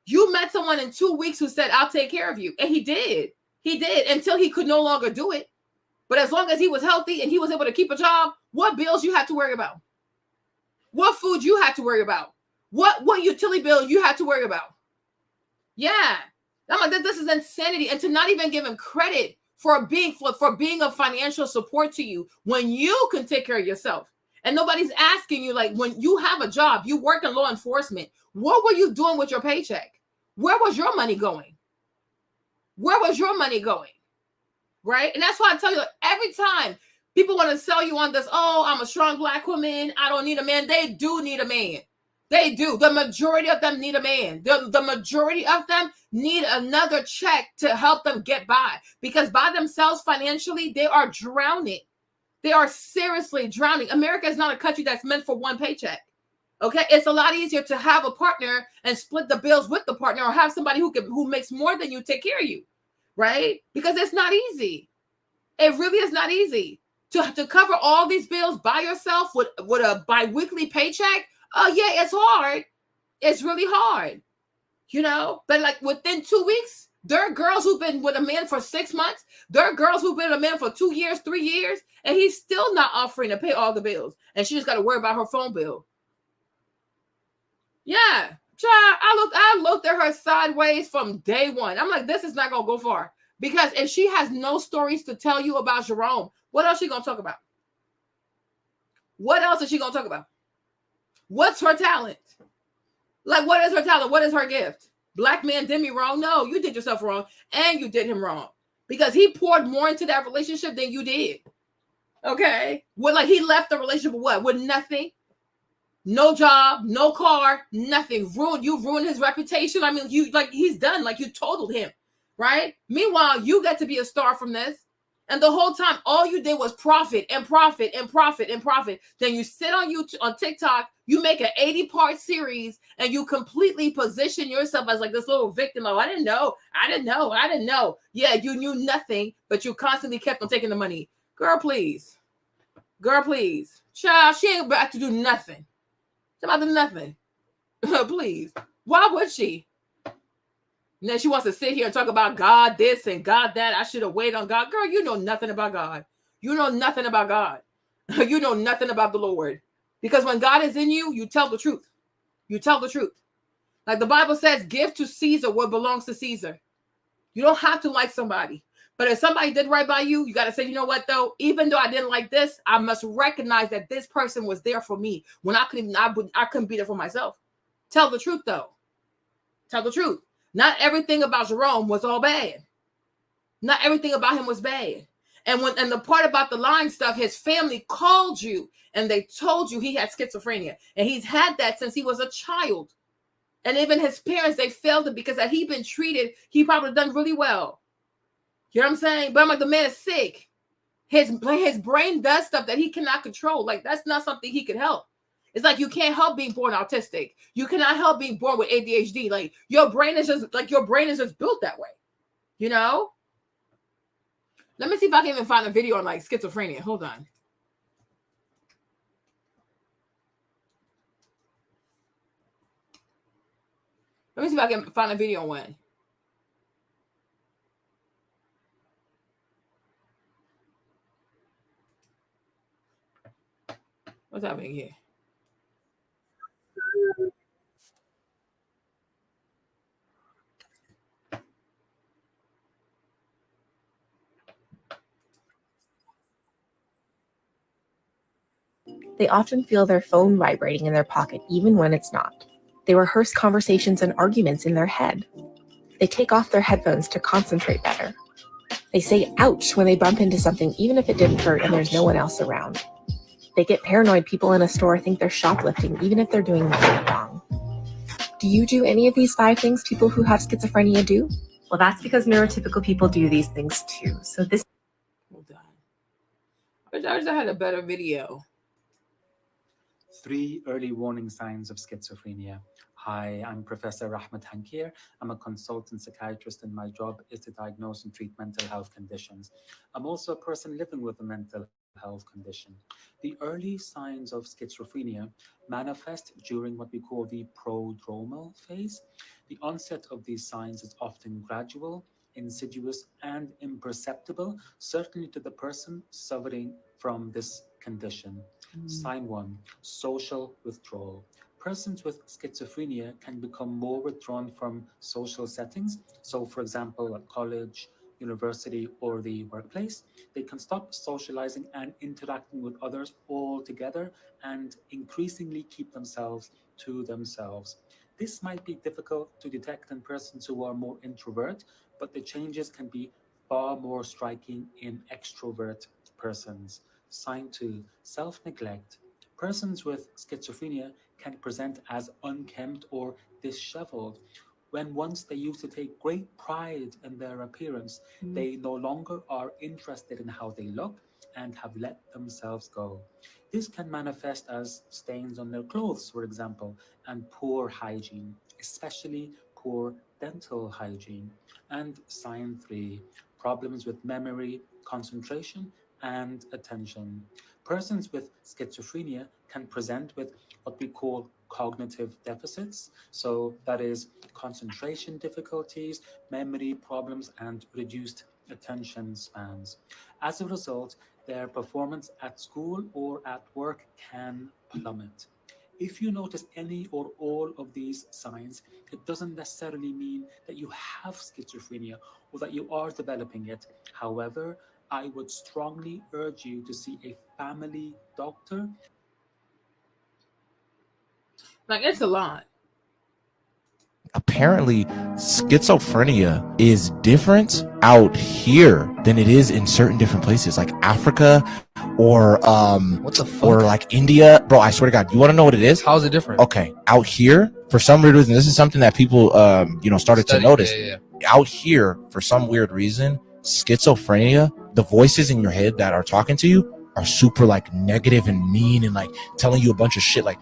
Speaker 1: You met someone in 2 weeks who said, I'll take care of you. And he did. He did until he could no longer do it. But as long as he was healthy and he was able to keep a job, what bills you had to worry about? What food you had to worry about? What utility bill you had to worry about? Yeah. I'm like, this is insanity. And to not even give him credit for being a financial support to you when you can take care of yourself. And nobody's asking you, like, when you have a job, you work in law enforcement, what were you doing with your paycheck? Where was your money going? Where was your money going? Right? And that's why I tell you, every time people want to sell you on this, oh, I'm a strong Black woman, I don't need a man. They do need a man. They do. The majority of them need a man. The majority of them need another check to help them get by, because by themselves financially, they are drowning. They are seriously drowning. America is not a country that's meant for one paycheck. Okay, it's a lot easier to have a partner and split the bills with the partner, or have somebody who makes more than you take care of you, right? Because it's not easy. It really is not easy to cover all these bills by yourself with a bi-weekly paycheck. Oh yeah, it's hard. It's really hard, you know. But like within 2 weeks, there are girls who've been with a man for 6 months. There are girls who've been with a man for 2 years, 3 years, and he's still not offering to pay all the bills, and she just got to worry about her phone bill. Yeah, child, I looked at her sideways from day one. I'm like, this is not gonna go far, because if she has no stories to tell you about Jerome, what else is she gonna talk about? What else is she gonna talk about? What's her talent? Like, what is her talent? What is her gift? Black man did me wrong. No, you did yourself wrong, and you did him wrong, because he poured more into that relationship than you did. Okay, well, like, he left the relationship with nothing, no job, no car, nothing. You ruined his reputation. I mean, he's done. Like, you totaled him, right? Meanwhile, you got to be a star from this. And the whole time, all you did was profit and profit and profit and profit. Then you sit on TikTok, you make an 80-part series, and you completely position yourself as like this little victim. Oh, I didn't know. Yeah, you knew nothing, but you constantly kept on taking the money. Girl, please. Child, she ain't about to do nothing. She's about to do nothing. Please. Why would she? And then she wants to sit here and talk about God this and God that. I should have waited on God. Girl, you know nothing about God. You know nothing about God. You know nothing about the Lord. Because when God is in you, you tell the truth. You tell the truth. Like the Bible says, give to Caesar what belongs to Caesar. You don't have to like somebody. But if somebody did right by you, you got to say, you know what, though? Even though I didn't like this, I must recognize that this person was there for me when I couldn't be there for myself. Tell the truth, though. Tell the truth. Not everything about Jerome was all bad. Not everything about him was bad. And the part about the lying stuff, his family called you and they told you he had schizophrenia. And he's had that since he was a child. And even his parents, they failed him, because had he been treated, he probably done really well. You know what I'm saying? But I'm like, the man is sick. His brain does stuff that he cannot control. Like, that's not something he could help. It's like you can't help being born autistic. You cannot help being born with ADHD. Like, your brain is just built that way. You know? Let me see if I can even find a video on like schizophrenia. Hold on. Let me see if I can find a video on one. What's happening here?
Speaker 6: They often feel their phone vibrating in their pocket even when it's not. They rehearse conversations and arguments in their head. They take off their headphones to concentrate better. They say ouch when they bump into something even if it didn't hurt and there's no one else around. They get paranoid people in a store think they're shoplifting even if they're doing nothing wrong. Do you do any of these 5 things people who have schizophrenia do? Well, that's because neurotypical people do these things too. So this...
Speaker 1: Hold on. I wish I had a better video.
Speaker 17: 3 early warning signs of schizophrenia. Hi, I'm Professor Rahmat Hankir. I'm a consultant psychiatrist and my job is to diagnose and treat mental health conditions. I'm also a person living with a mental health condition. The early signs of schizophrenia manifest during what we call the prodromal phase. The onset of these signs is often gradual, insidious, and imperceptible, certainly to the person suffering from this condition. Sign 1, social withdrawal. Persons with schizophrenia can become more withdrawn from social settings. So, for example, at college, university, or the workplace, they can stop socializing and interacting with others altogether and increasingly keep themselves to themselves. This might be difficult to detect in persons who are more introvert, but the changes can be far more striking in extrovert persons. Sign 2, self-neglect. Persons with schizophrenia can present as unkempt or disheveled. When once they used to take great pride in their appearance, they no longer are interested in how they look and have let themselves go. This can manifest as stains on their clothes, for example, and poor hygiene, especially poor dental hygiene. And sign 3, problems with memory, concentration, and attention. Persons with schizophrenia can present with what we call cognitive deficits. So that is concentration difficulties, memory problems, and reduced attention spans. As a result, their performance at school or at work can plummet. If you notice any or all of these signs, it doesn't necessarily mean that you have schizophrenia or that you are developing it. However, I would strongly urge you to see a family doctor.
Speaker 1: Like, it's a lot.
Speaker 23: Apparently, schizophrenia is different out here than it is in certain different places, like Africa or what the fuck? Or like India. Bro, I swear to God, you want to know what it is? How is it different? Okay, out here, for some weird reason, this is something that people started to notice. Out here, for some weird reason, schizophrenia, the voices in your head that are talking to you are super like negative and mean and like telling you a bunch of shit, like,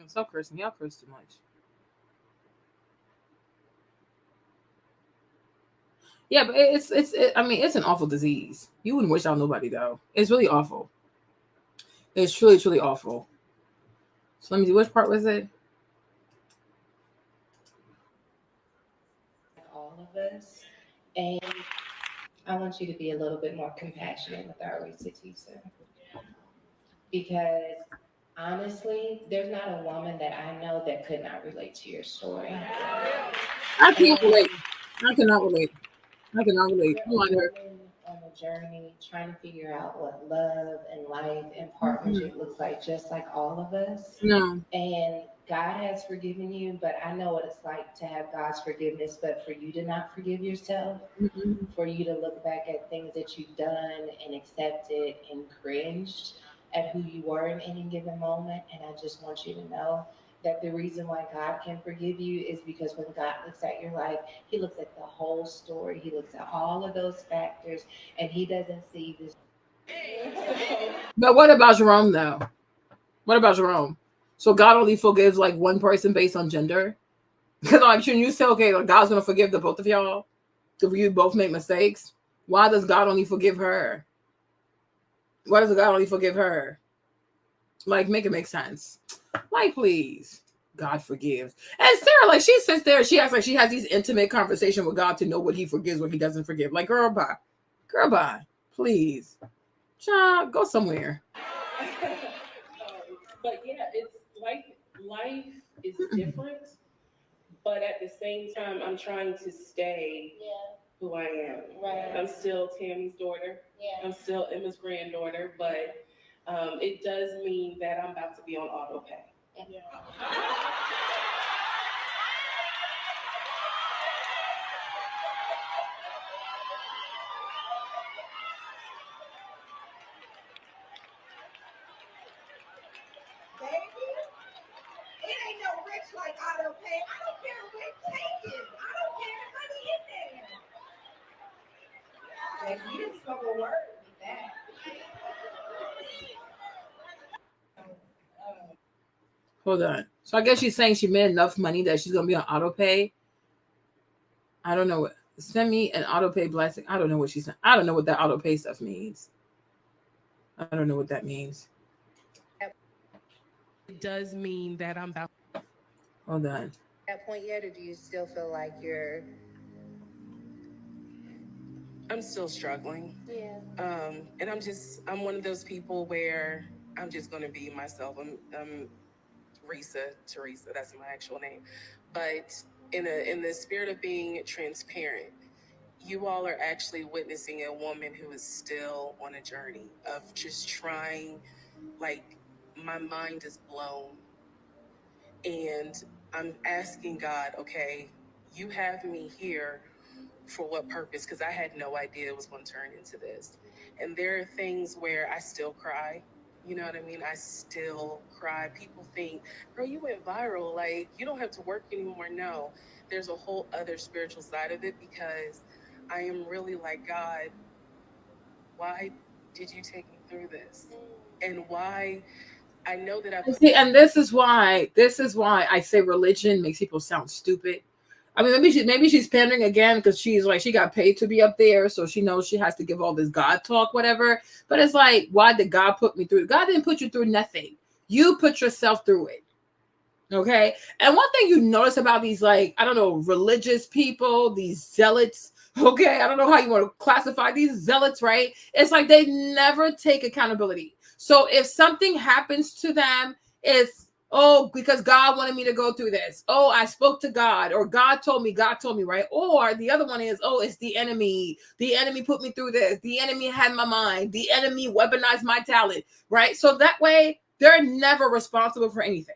Speaker 1: Stop cursing. Y'all curse too much. Yeah, but it's an awful disease. You wouldn't wish on nobody though. It's really awful. It's truly, truly awful. So let me see, which part was it?
Speaker 10: All of us, and I want you to be a little bit more compassionate with our Reesa Teesa. Because honestly, there's not a woman that I know that could not relate to your story.
Speaker 1: I can't relate. I cannot relate. I cannot relate. Come on,
Speaker 10: You're a woman on a journey trying to figure out what love and life and partnership looks like, just like all of us.
Speaker 1: No.
Speaker 10: And God has forgiven you, but I know what it's like to have God's forgiveness, but for you to not forgive yourself, for you to look back at things that you've done and accepted and cringed at who you were in any given moment. And I just want you to know that the reason why God can forgive you is because when God looks at your life, he looks at the whole story. He looks at all of those factors, and he doesn't see this.
Speaker 1: But what about Jerome though? What about Jerome? So God only forgives like one person based on gender? Because like, shouldn't you say, okay, like God's gonna forgive the both of y'all if you both make mistakes? Why does God only forgive her? Why does God only forgive her? Like, make it make sense. Like, please. God forgives. And Sarah, like, she sits there, she acts like she has these intimate conversations with God to know what he forgives, what he doesn't forgive. Like, girl, bye. Girl, bye. Please. Child, go somewhere.
Speaker 20: life is different, but at the same time, I'm trying to stay who I am. Right. I'm still Tammy's daughter. Yeah. I'm still Emma's granddaughter, but it does mean that I'm about to be on auto pay. Yeah.
Speaker 2: It ain't no rich like auto pay. I don't care what take it. I don't care the money in there. Like, you didn't spoke a word with that.
Speaker 1: Hold on. So I guess she's saying she made enough money that she's gonna be on auto pay. I don't know what. Send me an auto pay blessing. I don't know what she's saying. I don't know what that auto pay stuff means. I don't know what that means.
Speaker 21: It does mean that I'm about.
Speaker 1: Hold on.
Speaker 10: That point yet, or do you still feel like you're?
Speaker 21: I'm still struggling.
Speaker 10: Yeah.
Speaker 21: And I'm one of those people where I'm just going to be myself. I'm Reesa, Teresa, that's my actual name. But in the spirit of being transparent, you all are actually witnessing a woman who is still on a journey of just trying, like, my mind is blown. And I'm asking God, okay, you have me here for what purpose? Because I had no idea it was going to turn into this. And there are things where I still cry. You know what I mean? I still cry. People think, girl, you went viral. Like, you don't have to work anymore. No, there's a whole other spiritual side of it, because I am really like, God, why did you take me through this? And why? I know that I've...
Speaker 1: See, and this is why I say religion makes people sound stupid. I mean, maybe she's pandering again because she's like, she got paid to be up there, so she knows she has to give all this God talk, whatever. But it's like, why did God put me through? God didn't put you through nothing. You put yourself through it. Okay. And one thing you notice about these, like, I don't know, religious people, these zealots. Okay. I don't know how you want to classify these zealots, right? It's like they never take accountability. So if something happens to them, it's, oh, because God wanted me to go through this. Oh, I spoke to God, or God told me, right? Or the other one is, oh, it's the enemy. The enemy put me through this. The enemy had my mind. The enemy weaponized my talent, right? So that way they're never responsible for anything,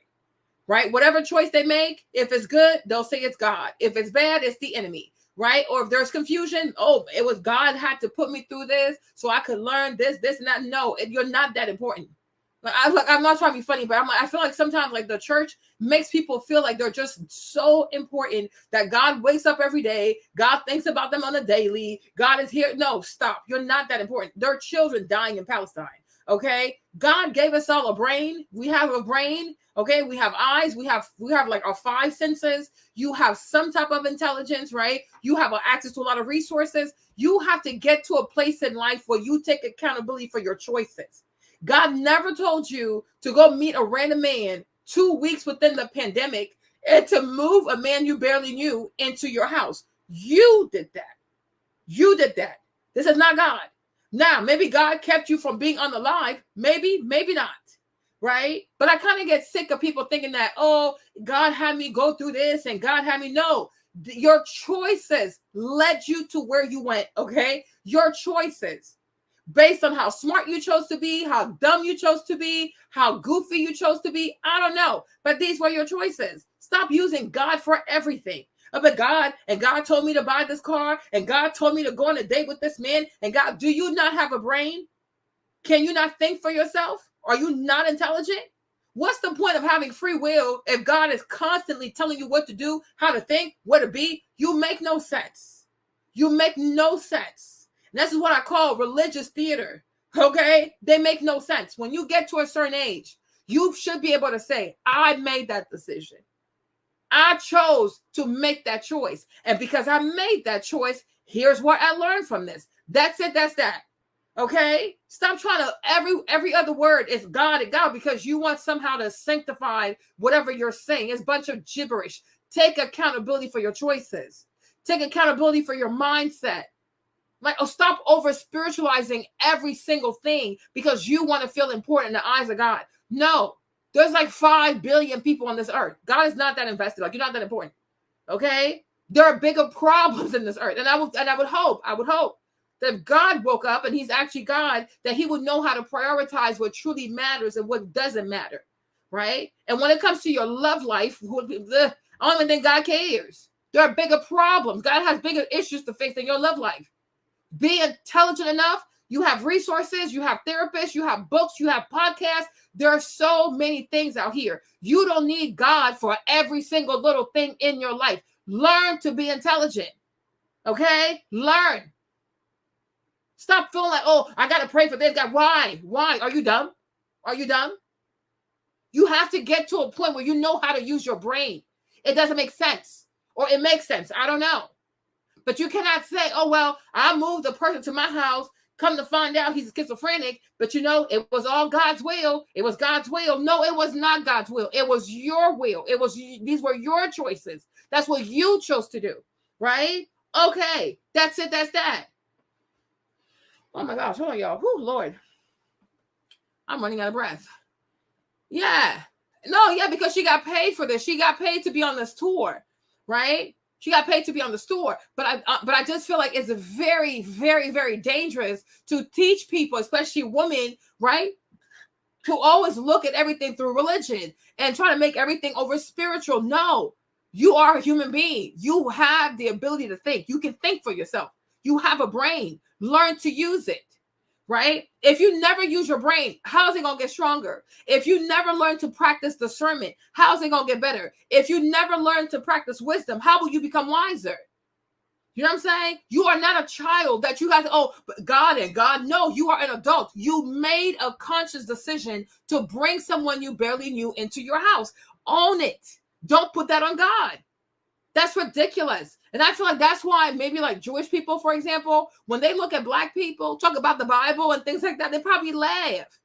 Speaker 1: right? Whatever choice they make, if it's good, they'll say it's God. If it's bad, it's the enemy, right? Or if there's confusion, oh, it was God had to put me through this so I could learn this, and that. No, you're not that important. I'm not trying to be funny, but I feel like sometimes, like, the church makes people feel like they're just so important that God wakes up every day. God thinks about them on a daily. God is here. No, stop. You're not that important. There are children dying in Palestine. Okay. God gave us all a brain. We have a brain. Okay. We have eyes. We have like our 5 senses. You have some type of intelligence, right? You have access to a lot of resources. You have to get to a place in life where you take accountability for your choices. God never told you to go meet a random man 2 weeks within the pandemic and to move a man you barely knew into your house. You did that. You did that. This is not God. Now, maybe God kept you from being unalive. Maybe not. Right? But I kind of get sick of people thinking that, oh, God had me go through this and God had me. No, your choices led you to where you went. Okay? Your choices. Based on how smart you chose to be, how dumb you chose to be, how goofy you chose to be. I don't know. But these were your choices. Stop using God for everything. But God told me to buy this car, and God told me to go on a date with this man. And God, do you not have a brain? Can you not think for yourself? Are you not intelligent? What's the point of having free will if God is constantly telling you what to do, how to think, where to be? You make no sense. You make no sense. This is what I call religious theater. Okay? They make no sense. When you get to a certain age, you should be able to say, I made that decision. I chose to make that choice. And because I made that choice, here's what I learned from this. That's it. That's that. Okay? Stop trying to, every other word is God and God because you want somehow to sanctify whatever you're saying. It's a bunch of gibberish. Take accountability for your choices. Take accountability for your mindset. Like, oh, stop over spiritualizing every single thing because you want to feel important in the eyes of God. No, There's like 5 billion people on this earth. God is not that invested. Like, you're not that important. Okay? There are bigger problems in this earth. And I would hope that if God woke up and he's actually God, that he would know how to prioritize what truly matters and what doesn't matter. Right? And when it comes to your love life, I don't even think God cares. There are bigger problems. God has bigger issues to face than your love life. Be intelligent enough. You have resources, you have therapists, you have books, you have podcasts. There are so many things out here. You don't need God for every single little thing in your life. Learn to be intelligent. Okay? Learn. Stop feeling like, oh, I got to pray for this guy. Why? Why? Are you dumb? Are you dumb? You have to get to a point where you know how to use your brain. It doesn't make sense. Or it makes sense. I don't know. But you cannot say, oh, well, I moved a person to my house. Come to find out he's schizophrenic. But it was all God's will. It was God's will. No, it was not God's will. It was your will. These were your choices. That's what you chose to do. Right? Okay. That's it. That's that. Oh my gosh. Hold on, y'all. Whew, Lord. I'm running out of breath. Yeah. No, yeah, because she got paid for this. She got paid to be on this tour. Right? She got paid to be on the tour, but I just feel like it's very, very, very dangerous to teach people, especially women, right, to always look at everything through religion and try to make everything over spiritual. No, you are a human being. You have the ability to think. You can think for yourself. You have a brain. Learn to use it. Right? If you never use your brain, how's it going to get stronger? If you never learn to practice discernment, how's it going to get better? If you never learn to practice wisdom, how will you become wiser? You know what I'm saying? You are not a child that you guys, but God and God. No, you are an adult. You made a conscious decision to bring someone you barely knew into your house. Own it. Don't put that on God. That's ridiculous. And I feel like that's why maybe like Jewish people, for example, when they look at Black people, talk about the Bible and things like that, they probably laugh,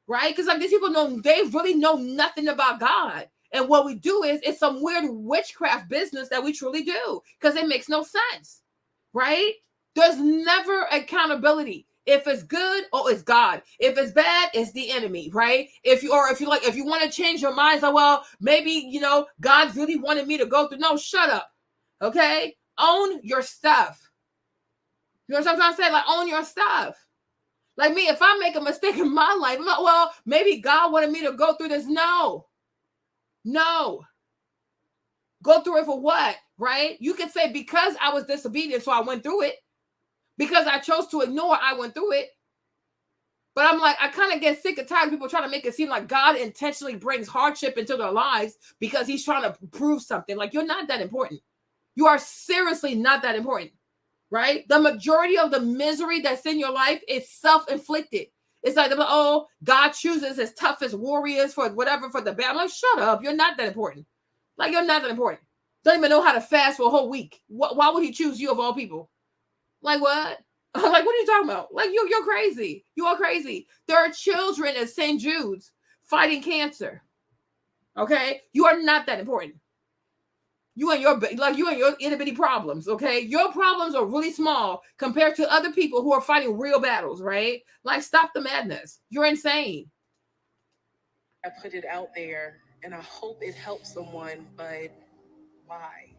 Speaker 1: right? Because like these people they really know nothing about God. And what we do is it's some weird witchcraft business that we truly do because it makes no sense, right? There's never accountability. If it's good, it's God. If it's bad, it's the enemy, right? If you want to change your mind, so well, maybe God really wanted me to go through. No, shut up. Okay? Own your stuff. You know what I'm trying to say? Like, own your stuff. Like me, if I make a mistake in my life, I'm like, well, maybe God wanted me to go through this. No. Go through it for what, right? You can say because I was disobedient, so I went through it. Because I chose to ignore, I went through it. But I'm like, I kind of get sick and tired of people trying to make it seem like God intentionally brings hardship into their lives because he's trying to prove something. Like, you're not that important. You are seriously not that important, right? The majority of the misery that's in your life is self-inflicted. It's like, oh, God chooses his toughest warriors for whatever, for the bad. I'm like, shut up. You're not that important. Like, you're not that important. Don't even know how to fast for a whole week. Why would he choose you of all people? Like, what? Like, what are you talking about? Like, you're crazy. You are crazy. There are children at St. Jude's fighting cancer. Okay? You are not that important. You and your itty bitty problems, okay? Your problems are really small compared to other people who are fighting real battles, right? Like, stop the madness. You're insane.
Speaker 5: I put it out there and I hope it helps someone, but why?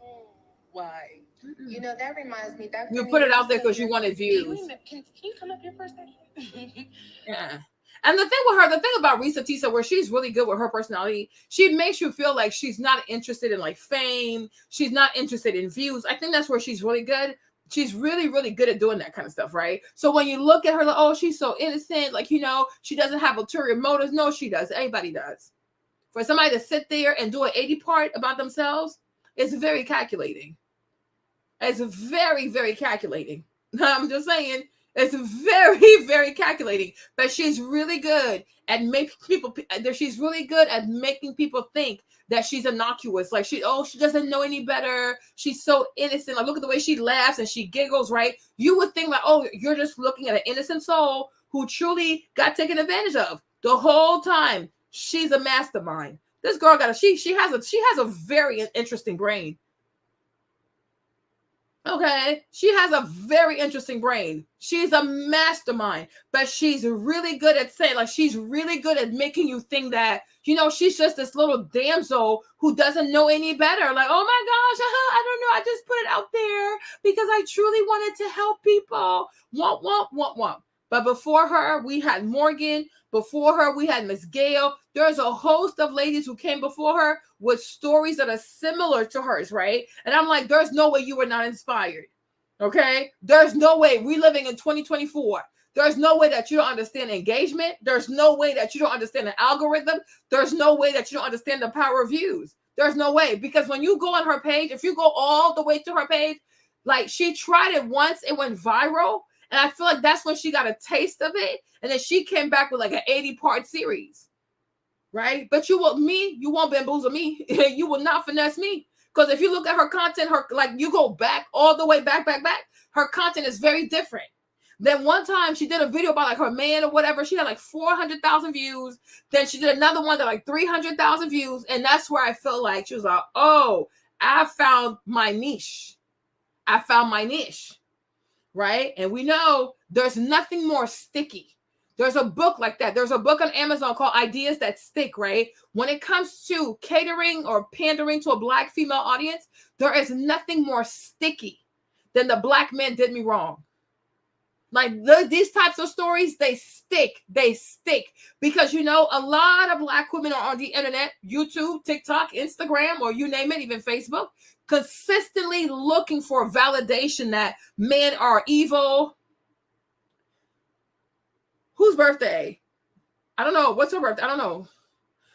Speaker 5: Why?
Speaker 2: You know, that reminds me. Dr.
Speaker 1: You put it out there because you
Speaker 2: Nique,
Speaker 1: wanted views.
Speaker 2: Can you come up here for a second?
Speaker 1: Yeah. And the thing about Reesa Teesa, where she's really good with her personality, she makes you feel like she's not interested in like fame. She's not interested in views. I think that's where she's really good. She's really, really good at doing that kind of stuff, right? So when you look at her, like, oh, she's so innocent, like, she doesn't have ulterior motives. No, she does. Everybody does. For somebody to sit there and do an 80 part about themselves, it's very calculating. It's very, very calculating. I'm just saying, it's very, very calculating. But she's really good at making people. She's really good at making people think that she's innocuous. Like she doesn't know any better. She's so innocent. Like, look at the way she laughs and she giggles. Right? You would think like, oh, you're just looking at an innocent soul who truly got taken advantage of the whole time. She's a mastermind. This girl she has a very interesting brain. Okay, she has a very interesting brain. She's a mastermind, but she's really good at saying, like, she's really good at making you think that, you know, she's just this little damsel who doesn't know any better. Like, oh my gosh, I don't know. I just put it out there because I truly wanted to help people. Womp, womp, womp, womp. But before her, we had Morgan. Before her, we had Miss Gail. There's a host of ladies who came before her with stories that are similar to hers, right? And I'm like, there's no way you were not inspired. Okay? There's no way. We living in 2024. There's no way that you don't understand engagement. There's no way that you don't understand the algorithm. There's no way that you don't understand the power of views. There's no way. Because when you go on her page, if you go all the way to her page, like, she tried it once, it went viral. And I feel like that's when she got a taste of it. And then she came back with like an 80-part series. Right? But you won't bamboozle me. You will not finesse me. Because if you look at her content, you go back all the way back, her content is very different. Then one time she did a video about like her man or whatever. She had like 400,000 views. Then she did another one that like 300,000 views. And that's where I felt like she was like, oh, I found my niche. I found my niche. Right? And we know there's nothing more sticky. There's a book like that. There's a book on Amazon called Ideas That Stick, right? When it comes to catering or pandering to a Black female audience, there is nothing more sticky than the Black man did me wrong. Like these types of stories, they stick. They stick. Because, you know, a lot of Black women are on the internet, YouTube, TikTok, Instagram, or you name it, even Facebook, consistently looking for validation that men are evil. Whose birthday? I don't know. What's her birthday? I don't know.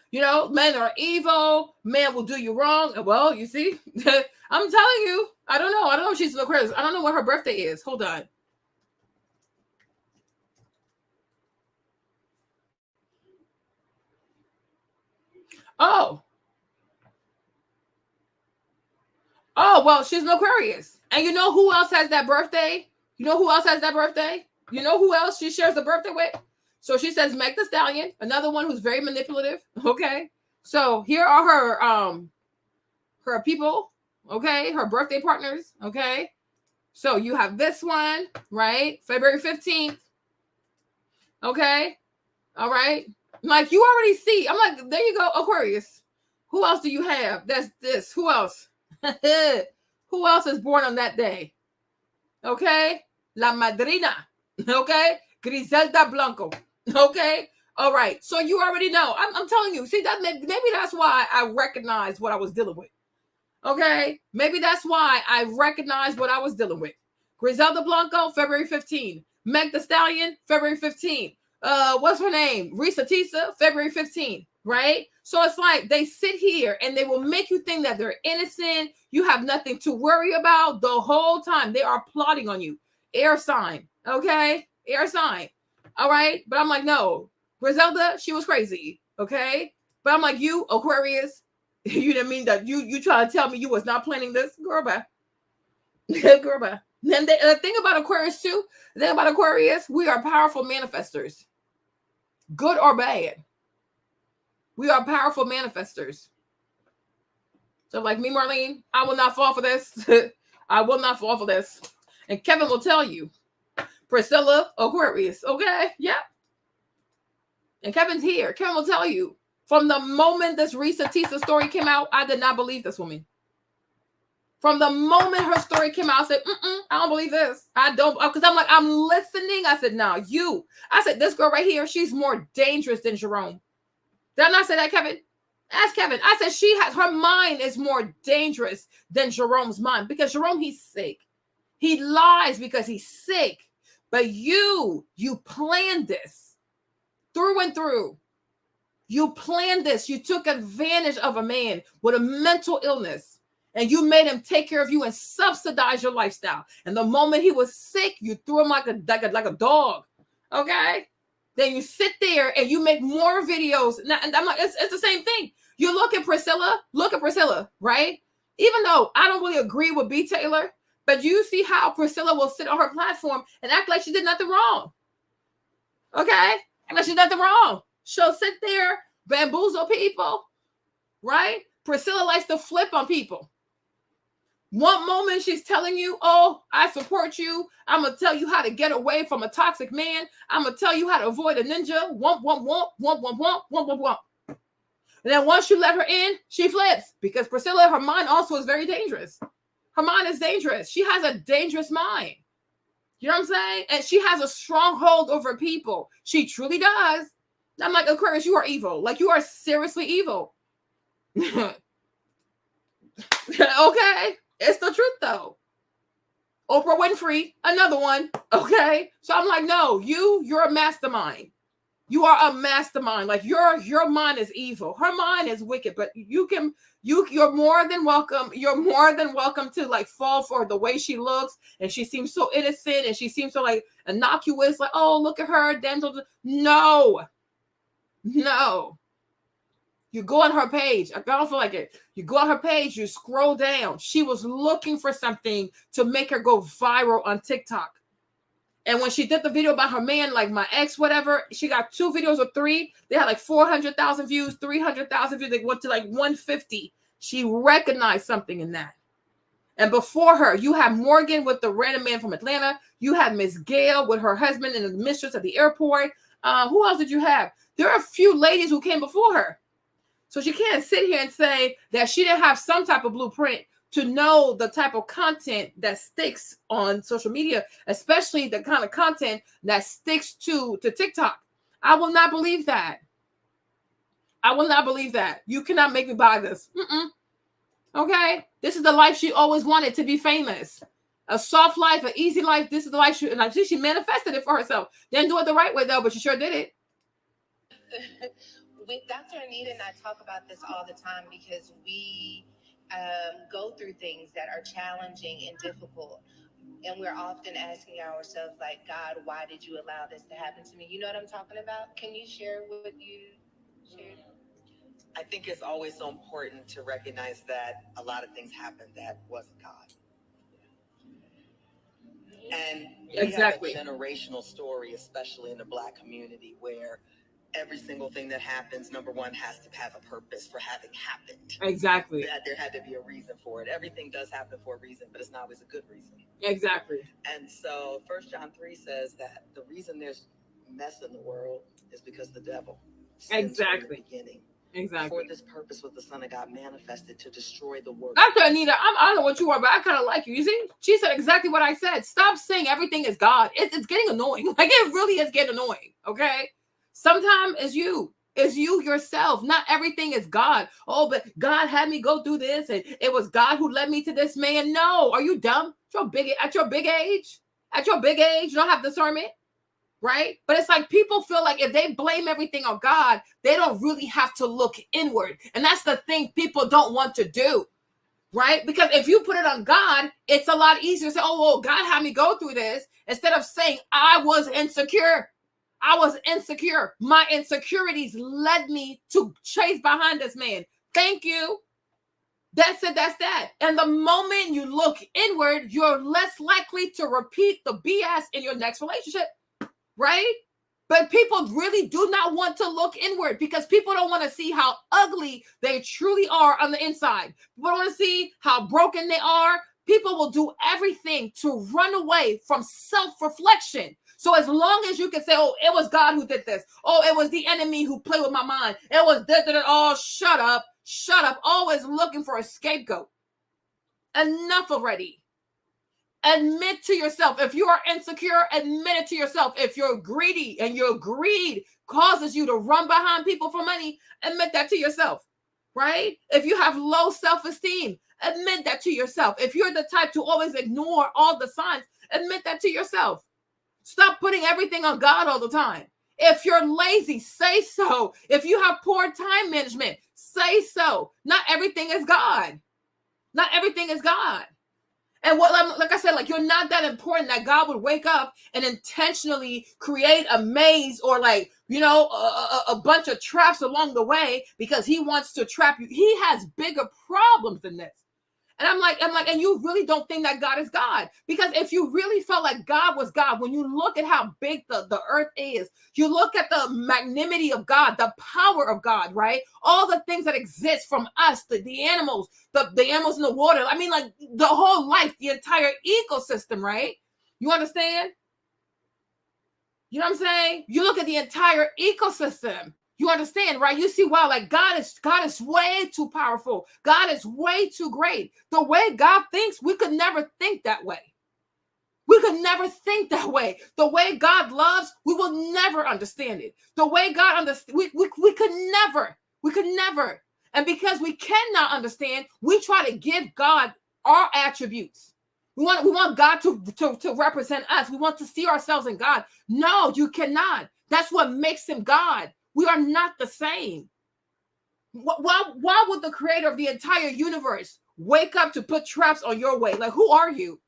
Speaker 1: You know, men are evil. Men will do you wrong. Well, you see, I'm telling you, I don't know. I don't know if she's an Aquarius. I don't know what her birthday is. Hold on. Oh, well, she's an Aquarius. And you know who else has that birthday? You know who else has that birthday? You know who else she shares the birthday with? So she says Meg the Stallion, another one who's very manipulative. Okay. So here are her people. Okay. Her birthday partners. Okay. So you have this one, right? February 15th. Okay. All right. Like you already see. I'm like, there you go, Aquarius. Who else do you have? That's this. Who else? Who else is born on that day? Okay. La Madrina. Okay. Griselda Blanco. Okay. All right. So you already know. I'm telling you. See, that maybe that's why I recognized what I was dealing with. Okay. Maybe that's why I recognized what I was dealing with. Griselda Blanco, February 15. Meg the Stallion, February 15. What's her name? Reesa Teesa, February 15. Right? So it's like they sit here and they will make you think that they're innocent. You have nothing to worry about the whole time. They are plotting on you. Air sign. Okay? Air sign. All right? But I'm like, no. Griselda, she was crazy. Okay? But I'm like, you, Aquarius, you didn't mean that you trying to tell me you was not planning this? Girl, bye. Girl, bye. Then the thing about Aquarius too, the thing about Aquarius, we are powerful manifestors. Good or bad. We are powerful manifestors. So like me, Marlene, I will not fall for this. I will not fall for this. And Kevin will tell you. Priscilla, Aquarius. Okay? Yep. And Kevin's here. Kevin will tell you. From the moment this Reesa Teesa story came out, I did not believe this woman. From the moment her story came out, I said, I don't believe this. I don't, because I'm like, I'm listening. I said, no, you. I said, this girl right here, she's more dangerous than Jerome. Did I not say that, Kevin? Ask Kevin. I said, her mind is more dangerous than Jerome's mind because Jerome, he's sick. He lies because he's sick. But you planned this through and through. You planned this. You took advantage of a man with a mental illness. And you made him take care of you and subsidize your lifestyle. And the moment he was sick, you threw him like a dog. Okay? Then you sit there and you make more videos. And I'm like, it's the same thing. You look at Priscilla, right? Even though I don't really agree with B. Taylor, but you see how Priscilla will sit on her platform and act like she did nothing wrong. Okay? Act like she did nothing wrong. She'll sit there, bamboozle people, right? Priscilla likes to flip on people. One moment she's telling you, oh, I support you. I'm going to tell you how to get away from a toxic man. I'm going to tell you how to avoid a ninja. Womp, womp, womp, womp, womp, womp, womp, womp, womp. And then once you let her in, she flips. Because Priscilla, her mind also is very dangerous. Her mind is dangerous. She has a dangerous mind. You know what I'm saying? And she has a strong hold over people. She truly does. I'm like, Aquarius, you are evil. Like, you are seriously evil. Okay? It's the truth, though. Oprah Winfrey, another one. Okay? So I'm like, no, you're a mastermind. You are a mastermind. Like, your mind is evil. Her mind is wicked, but you're more than welcome. You're more than welcome to like fall for the way she looks, and she seems so innocent, and she seems so like innocuous. Like, oh, look at her, Denzel. No. You go on her page. I don't feel like it. You go on her page. You scroll down. She was looking for something to make her go viral on TikTok. And when she did the video about her man, like my ex, whatever, she got 2 videos or 3. They had like 400,000 views, 300,000 views. They went to like 150. She recognized something in that. And before her, you had Morgan with the random man from Atlanta. You had Miss Gail with her husband and the mistress at the airport. Who else did you have? There are a few ladies who came before her. So she can't sit here and say that she didn't have some type of blueprint to know the type of content that sticks on social media, especially the kind of content that sticks to TikTok. I will not believe that. I will not believe that. You cannot make me buy this. Okay? This is the life she always wanted, to be famous. A soft life, an easy life. This is the life she manifested it for herself. Didn't do it the right way, though, but she sure did it.
Speaker 10: With Dr. Anita and I talk about this all the time because we go through things that are challenging and difficult. And we're often asking ourselves, like, God, why did you allow this to happen to me? You know what I'm talking about? Can you share what you shared?
Speaker 11: I think it's always so important to recognize that a lot of things happened that wasn't God. And we have a generational story, especially in the Black community, where every single thing that happens, number one, has to have a purpose for having happened.
Speaker 1: Exactly.
Speaker 11: That there had to be a reason for it. Everything does happen for a reason, but it's not always a good reason.
Speaker 1: Exactly.
Speaker 11: And so 1 John 3 says that the reason there's mess in the world is because the devil sins from the beginning.
Speaker 1: Exactly.
Speaker 11: For this purpose was the Son of God manifested to destroy the work.
Speaker 1: Dr. Anita, I don't know what you are, but I kind of like you. You see, she said exactly what I said. Stop saying everything is God. It's getting annoying. Like, it really is getting annoying. Okay. Sometimes it's you yourself. Not everything is God. Oh, but God had me go through this, and it was God who led me to this man. No, are you dumb? At your big age, you don't have discernment, right? But it's like people feel like if they blame everything on God, they don't really have to look inward, and that's the thing people don't want to do, right? Because if you put it on God, it's a lot easier to say, "Oh, well, God had me go through this," instead of saying, "I was insecure. My insecurities led me to chase behind this man. Thank you." That's it. That's that. And the moment you look inward, you're less likely to repeat the BS in your next relationship, right? But people really do not want to look inward because people don't want to see how ugly they truly are on the inside. People want to see how broken they are. People will do everything to run away from self-reflection. So as long as you can say, oh, it was God who did this. Oh, it was the enemy who played with my mind. It was this. Oh, shut up. Always looking for a scapegoat. Enough already. Admit to yourself. If you are insecure, admit it to yourself. If you're greedy and your greed causes you to run behind people for money, admit that to yourself, right? If you have low self-esteem, admit that to yourself. If you're the type to always ignore all the signs, admit that to yourself. Stop putting everything on God all the time. If you're lazy, say so. If you have poor time management, say so. Not everything is God. Not everything is God. And like I said, like, you're not that important that God would wake up and intentionally create a maze or a bunch of traps along the way because he wants to trap you. He has bigger problems than this. And I'm like, and you really don't think that God is God? Because if you really felt like God was God, when you look at how big the earth is, you look at the magnanimity of God, the power of God, right? All the things that exist from us, the animals, the animals in the water. I mean, like the whole life, the entire ecosystem, right? You understand? You know what I'm saying? You look at the entire ecosystem. You understand, right? You see, wow, like God is way too powerful. God is way too great. The way God thinks, we could never think that way. We could never think that way. The way God loves, we will never understand it. The way God understands, we could never. And because we cannot understand, we try to give God our attributes. We want God to represent us. We want to see ourselves in God. No, you cannot. That's what makes him God. We are not the same. Why would the creator of the entire universe wake up to put traps on your way? Like, who are you?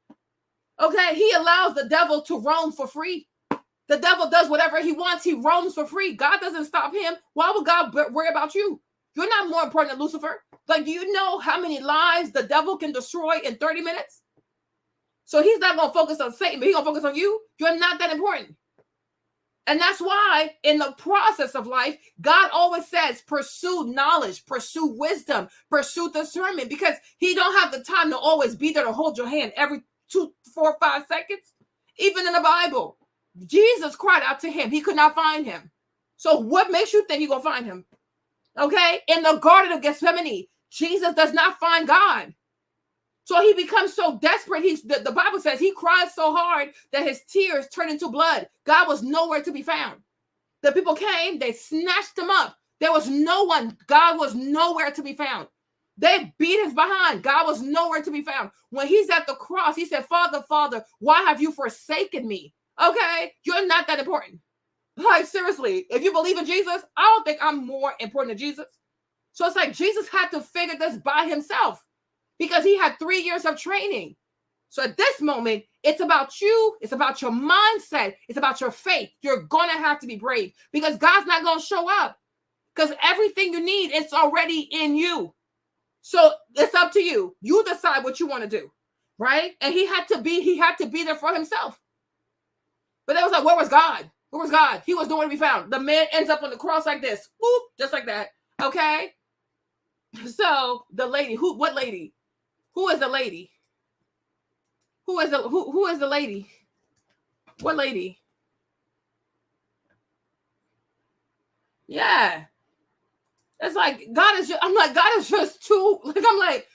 Speaker 1: Okay, he allows the devil to roam for free. The devil does whatever he wants. He roams for free. God doesn't stop him. Why would God worry about you? You're not more important than Lucifer. Like, do you know how many lives the devil can destroy in 30 minutes? So he's not going to focus on Satan, but he's going to focus on you. You're not that important. And that's why in the process of life, God always says, pursue knowledge, pursue wisdom, pursue discernment, because he don't have the time to always be there to hold your hand every 2, 4, 5 seconds. Even in the Bible, Jesus cried out to him. He could not find him. So what makes you think you're going to find him? Okay. In the Garden of Gethsemane, Jesus does not find God. So he becomes so desperate. The Bible says he cried so hard that his tears turned into blood. God was nowhere to be found. The people came, they snatched him up. There was no one. God was nowhere to be found. They beat his behind. God was nowhere to be found. When he's at the cross, he said, Father, Father, why have you forsaken me? Okay, you're not that important. Like, seriously, if you believe in Jesus, I don't think I'm more important than Jesus. So it's like Jesus had to figure this by himself, because he had 3 years of training. So at this moment, it's about you. It's about your mindset. It's about your faith. You're going to have to be brave, because God's not going to show up, because everything you need, it's already in you. So it's up to you. You decide what you want to do, right? And he had to be there for himself. But it was like, where was God? Where was God? He was nowhere to be found. The man ends up on the cross like this. Boop, just like that. Okay? So the lady, what lady? Who is the lady? Who is the lady? What lady? Yeah. It's like God is just too, like, I'm like,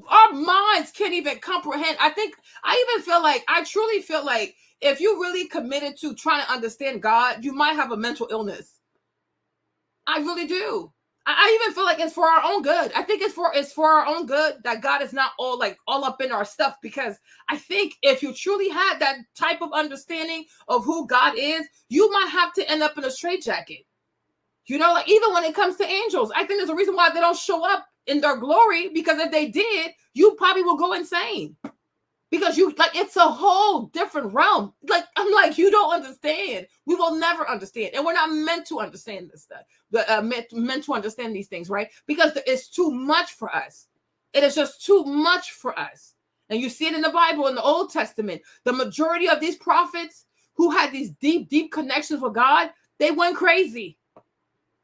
Speaker 1: our minds can't even comprehend. I truly feel like if you really committed to trying to understand God, you might have a mental illness. I really do. I even feel like it's for our own good. I think it's for our own good that God is not all up in our stuff, because I think if you truly had that type of understanding of who God is, you might have to end up in a straitjacket. You know, like even when it comes to angels, I think there's a reason why they don't show up in their glory, because if they did, you probably will go insane, because it's a whole different realm. Like, I'm like, you don't understand. We will never understand. And we're not meant to understand this stuff, meant to understand these things, right? Because it's too much for us. It is just too much for us. And you see it in the Bible, in the Old Testament, the majority of these prophets who had these deep, deep connections with God, they went crazy.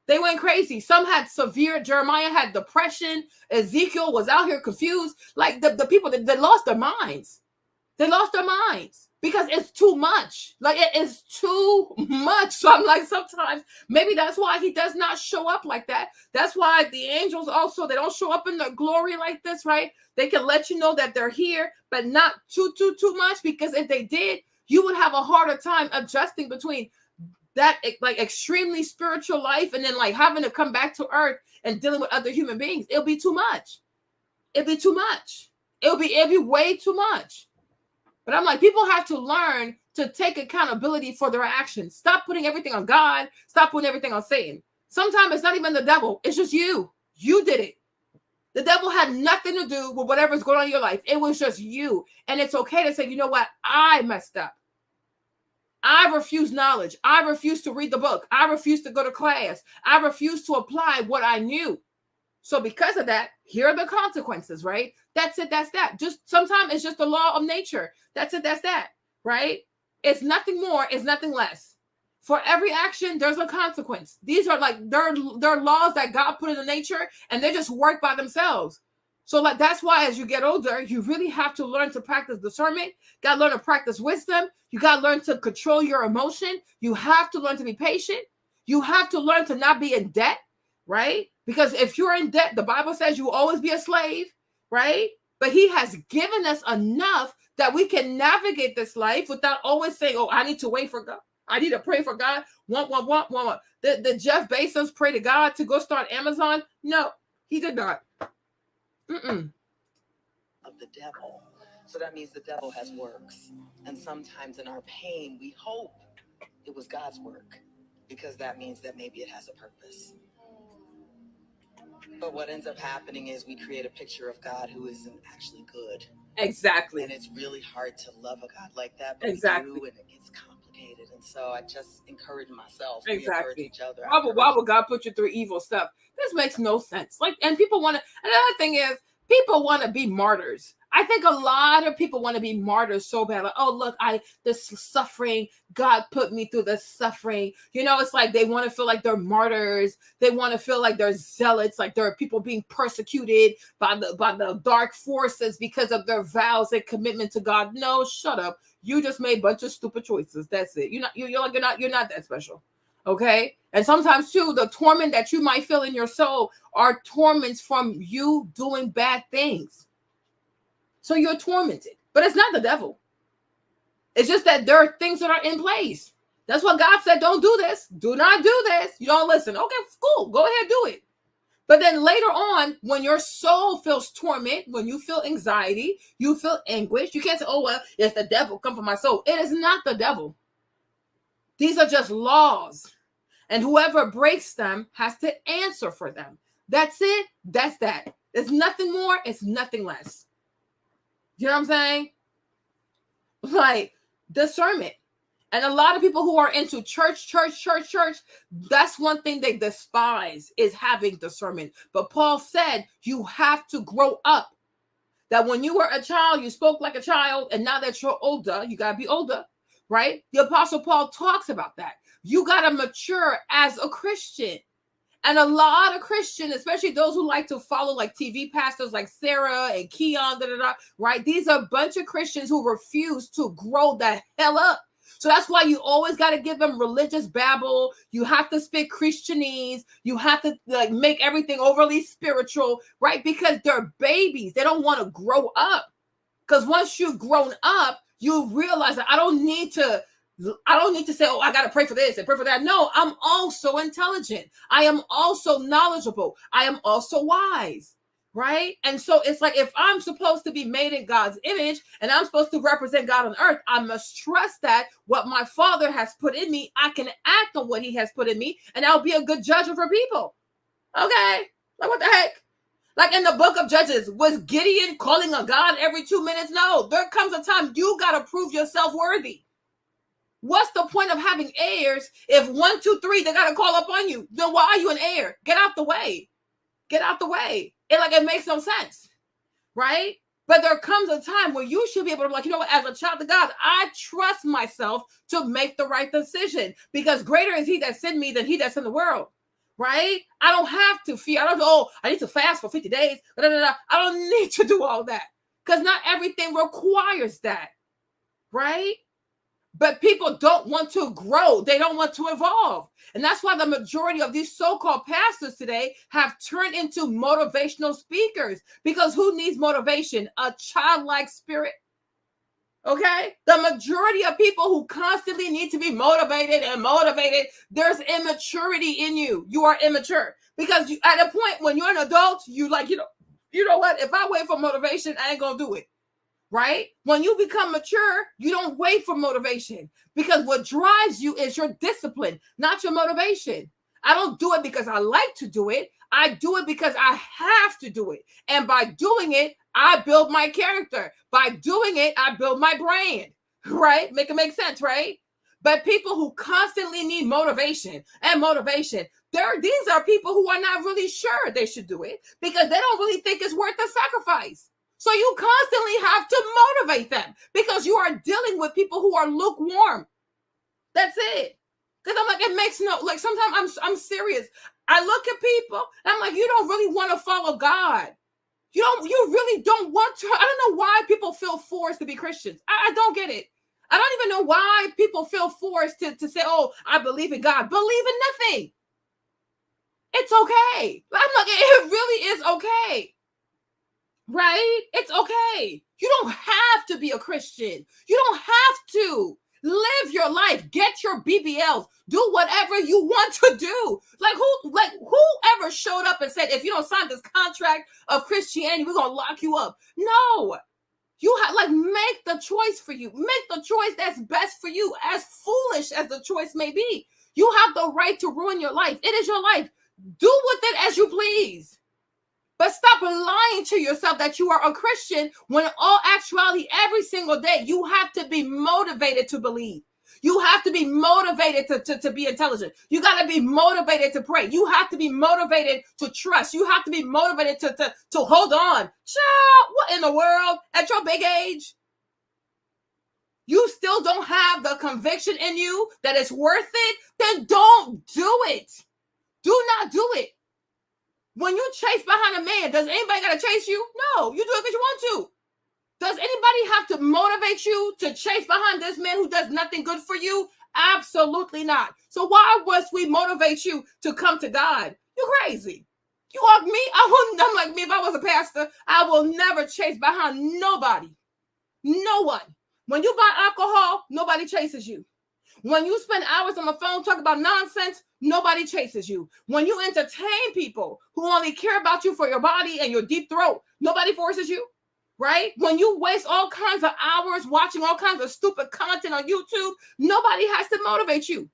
Speaker 1: They went crazy. Some had severe, Jeremiah had depression. Ezekiel was out here confused. Like the people that lost their minds. They lost their minds because it's too much. Like, it is too much. So I'm like, sometimes maybe that's why he does not show up like that. That's why the angels also, they don't show up in their glory like this, right? They can let you know that they're here, but not too much, because if they did, you would have a harder time adjusting between that like extremely spiritual life and then like having to come back to earth and dealing with other human beings. It'll be too much. It'll be too much. It'll be way too much. But I'm like, people have to learn to take accountability for their actions. Stop putting everything on God. Stop putting everything on Satan. Sometimes it's not even the devil. It's just you. You did it. The devil had nothing to do with whatever's going on in your life. It was just you. And it's okay to say, you know what? I messed up. I refuse knowledge. I refuse to read the book. I refuse to go to class. I refuse to apply what I knew. So because of that, here are the consequences, right? That's it. That's that. Just sometimes it's just the law of nature. That's it. That's that, right? It's nothing more. It's nothing less. For every action, there's a consequence. These are like, they're laws that God put into nature, and they just work by themselves. So like, that's why as you get older, you really have to learn to practice discernment. You got to learn to practice wisdom. You got to learn to control your emotion. You have to learn to be patient. You have to learn to not be in debt, right? Because if you're in debt, the Bible says you will always be a slave, right? But he has given us enough that we can navigate this life without always saying, oh, I need to wait for God. I need to pray for God. Want. Did Jeff Bezos pray to God to go start Amazon? No, he did not.
Speaker 11: Of the devil. So that means the devil has works. And sometimes in our pain, we hope it was God's work, because that means that maybe it has a purpose. But what ends up happening is we create a picture of God who isn't actually good.
Speaker 1: Exactly.
Speaker 11: And it's really hard to love a God like that, but
Speaker 1: exactly.
Speaker 11: we do, and it gets complicated. And so I just encourage myself.
Speaker 1: Exactly.
Speaker 11: We encourage each other.
Speaker 1: Why would God put you through evil stuff? This makes no sense. Like, and people want to, another thing is, people want to be martyrs. I think a lot of people want to be martyrs so bad. Like, oh, look, this suffering, God put me through this suffering. You know, it's like they want to feel like they're martyrs. They want to feel like they're zealots, like there are people being persecuted by the dark forces because of their vows and commitment to God. No, shut up. You just made a bunch of stupid choices. That's it. You're not that special. Okay. And sometimes too, the torment that you might feel in your soul are torments from you doing bad things. So you're tormented, but it's not the devil. It's just that there are things that are in place. That's what God said. Don't do this. Do not do this. You don't listen. Okay, cool. Go ahead, do it. But then later on, when your soul feels torment, when you feel anxiety, you feel anguish, you can't say, oh, well, it's the devil come from my soul. It is not the devil. These are just laws. And whoever breaks them has to answer for them. That's it. That's that. It's nothing more. It's nothing less. You know what I'm saying? Like discernment. And a lot of people who are into church, that's one thing they despise is having discernment. But Paul said you have to grow up. That when you were a child, you spoke like a child. And now that you're older, you got to be older, right? The Apostle Paul talks about that. You got to mature as a Christian. And a lot of Christians, especially those who like to follow like TV pastors like Sarah and Keon, right? These are a bunch of Christians who refuse to grow the hell up. So that's why you always got to give them religious babble. You have to speak Christianese. You have to like make everything overly spiritual, right? Because they're babies. They don't want to grow up. Because once you've grown up, you realize that I don't need to say, oh, I got to pray for this and pray for that. No, I'm also intelligent. I am also knowledgeable. I am also wise, right? And so it's like, if I'm supposed to be made in God's image and I'm supposed to represent God on earth, I must trust that what my Father has put in me, I can act on what he has put in me, and I'll be a good judge for people. Okay? Like, what the heck? Like in the book of Judges, was Gideon calling on God every 2 minutes? No, there comes a time you got to prove yourself worthy. What's the point of having heirs if 1, 2, 3, they got to call up on you? Then why are you an heir? Get out the way. Get out the way. It makes no sense, right? But there comes a time where you should be able to, like, you know what, as a child of God, I trust myself to make the right decision because greater is he that's in me than he that's in the world, right? I don't have to fear. I don't know, oh, I need to fast for 50 days. I don't need to do all that because not everything requires that, right? But people don't want to grow. They don't want to evolve. And that's why the majority of these so-called pastors today have turned into motivational speakers. Because who needs motivation? A childlike spirit. Okay? The majority of people who constantly need to be motivated, there's immaturity in you. You are immature. Because at a point when you're an adult, you know what? If I wait for motivation, I ain't going to do it. Right? When you become mature, you don't wait for motivation because what drives you is your discipline, not your motivation. I don't do it because I like to do it. I do it because I have to do it. And by doing it, I build my character. By doing it, I build my brand, right? Make it make sense, right? But people who constantly need motivation, These are people who are not really sure they should do it because they don't really think it's worth the sacrifice. So you constantly have to motivate them because you are dealing with people who are lukewarm. That's it. Because I'm like, it makes no, like sometimes I'm serious. I look at people and I'm like, you don't really want to follow God. You really don't want to. I don't know why people feel forced to be Christians. I don't get it. I don't even know why people feel forced to say, oh, I believe in God. Believe in nothing. It's okay. I'm like, it really is okay. Right? It's okay. You don't have to be a Christian. You don't have to. Live your life. Get your BBLs. Do whatever you want to do. Like whoever showed up and said, if you don't sign this contract of Christianity, we're gonna lock you up. No. You have make the choice for you. Make the choice that's best for you, as foolish as the choice may be. You have the right to ruin your life. It is your life. Do with it as you please. But stop lying to yourself that you are a Christian when in all actuality, every single day, you have to be motivated to believe. You have to be motivated to be intelligent. You got to be motivated to pray. You have to be motivated to trust. You have to be motivated to hold on. Child, what in the world? At your big age? You still don't have the conviction in you that it's worth it? Then don't do it. Do not do it. When you chase behind a man, does anybody got to chase you? No, you do it because you want to. Does anybody have to motivate you to chase behind this man who does nothing good for you? Absolutely not. So why must we motivate you to come to God? You're crazy. You are me. I'm like me. If I was a pastor, I will never chase behind nobody. No one. When you buy alcohol, nobody chases you. When you spend hours on the phone talking about nonsense, nobody chases you. When you entertain people who only care about you for your body and your deep throat, nobody forces you, right? When you waste all kinds of hours watching all kinds of stupid content on YouTube, nobody has to motivate you.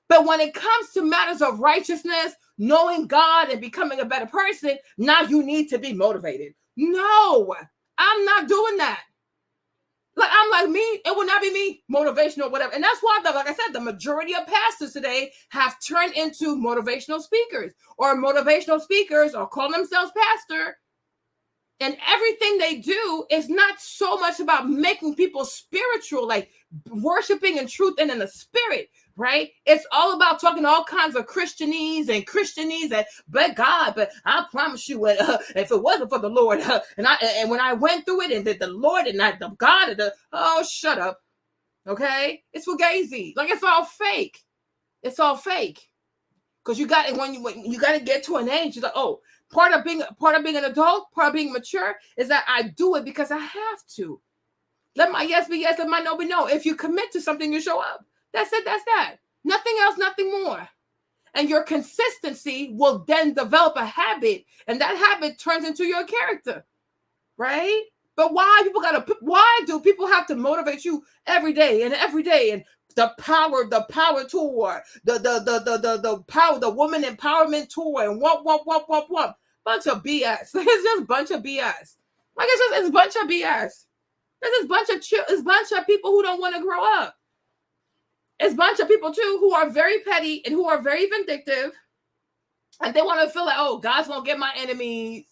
Speaker 1: But when it comes to matters of righteousness, knowing God and becoming a better person, now you need to be motivated. No, I'm not doing that. Like, I'm like me, it will not be me, motivational, whatever. And that's why, like I said, the majority of pastors today have turned into motivational speakers or call themselves pastor. And everything they do is not so much about making people spiritual, like worshiping in truth and in the spirit, right? It's all about talking all kinds of Christianese and but God, but I promise you, if it wasn't for the Lord, and when I went through it and the Lord and the God and oh, shut up, okay? It's fugazi, like it's all fake. It's all fake. Because you got when you got to get to an age, you're like, oh, part of being an adult, part of being mature is that I do it because I have to. Let my yes be yes, let my no be no. If you commit to something, you show up. That's it. That's that. Nothing else, nothing more. And your consistency will then develop a habit, and that habit turns into your character, right? But why do people have to motivate you every day and the power tour, the power, the woman empowerment tour, and what bunch of BS. It's just a bunch of BS. Like it's a bunch of BS. There's this bunch of people who don't want to grow up. It's a bunch of people too who are very petty and who are very vindictive, and they want to feel like, oh, God's gonna get my enemies.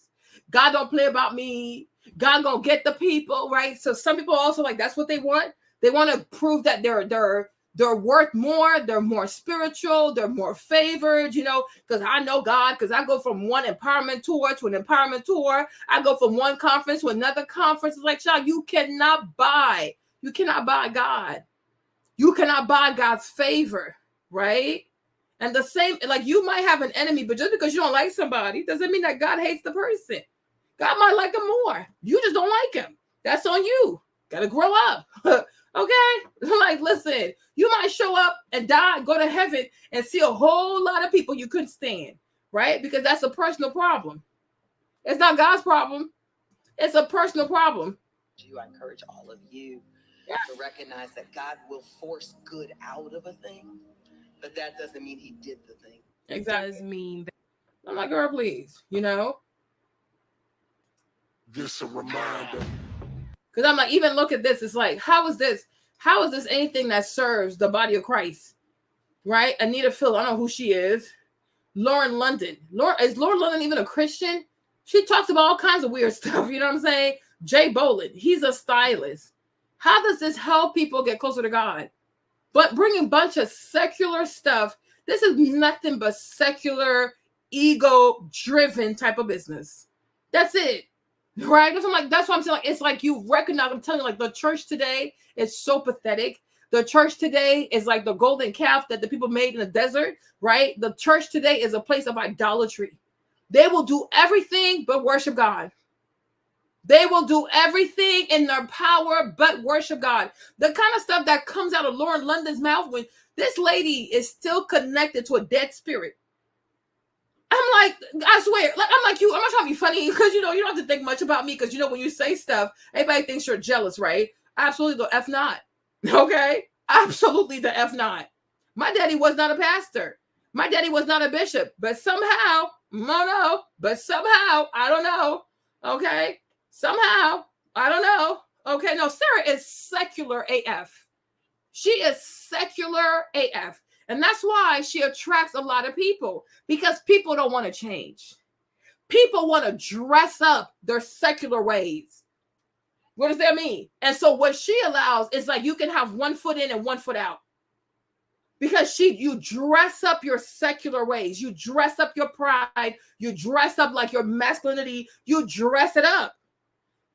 Speaker 1: God don't play about me. God gonna get the people, right? So some people also like that's what they want. They want to prove that they're worth more. They're more spiritual. They're more favored, because I know God. Because I go from one empowerment tour to an empowerment tour. I go from one conference to another conference. It's like, child, you cannot buy God. You cannot buy God's favor, right? And the same, like you might have an enemy, but just because you don't like somebody doesn't mean that God hates the person. God might like him more. You just don't like him. That's on you. Gotta grow up. Okay? Like, listen, you might show up and die, go to heaven, and see a whole lot of people you couldn't stand, right? Because that's a personal problem. It's not God's problem. It's a personal problem.
Speaker 11: I encourage all of you to recognize that God will force good out of a thing, but that doesn't mean he did the thing.
Speaker 1: Exactly.
Speaker 21: It does mean that.
Speaker 1: I'm like, girl, please,
Speaker 12: Just a reminder.
Speaker 1: Because I'm like, even look at this. It's like, how is this anything that serves the body of Christ? Right? Anita Phil, I don't know who she is. Lauren London. Is Lauren London even a Christian? She talks about all kinds of weird stuff. You know what I'm saying? Jay Boland, he's a stylist. How does this help people get closer to God? But bringing a bunch of secular stuff, this is nothing but secular, ego-driven type of business. That's it. Right? That's what I'm saying. Like, it's like you recognize, I'm telling you, like the church today is so pathetic. The church today is like the golden calf that the people made in the desert, right? The church today is a place of idolatry. They will do everything but worship God. They will do everything in their power but worship God. The kind of stuff that comes out of Lauren London's mouth when this lady is still connected to a dead spirit. I'm like, I swear, like I'm like you. I'm not trying to be funny because you don't have to think much about me because when you say stuff, everybody thinks you're jealous, right? Absolutely the F not. Okay? Absolutely the F not. My daddy was not a pastor. My daddy was not a bishop, but somehow, I don't know. Okay? Somehow, I don't know. Okay, no, Sarah is secular AF. She is secular AF. And that's why she attracts a lot of people because people don't want to change. People want to dress up their secular ways. What does that mean? And so what she allows is like you can have 1 foot in and 1 foot out. Because you dress up your secular ways. You dress up your pride. You dress up like your masculinity. You dress it up.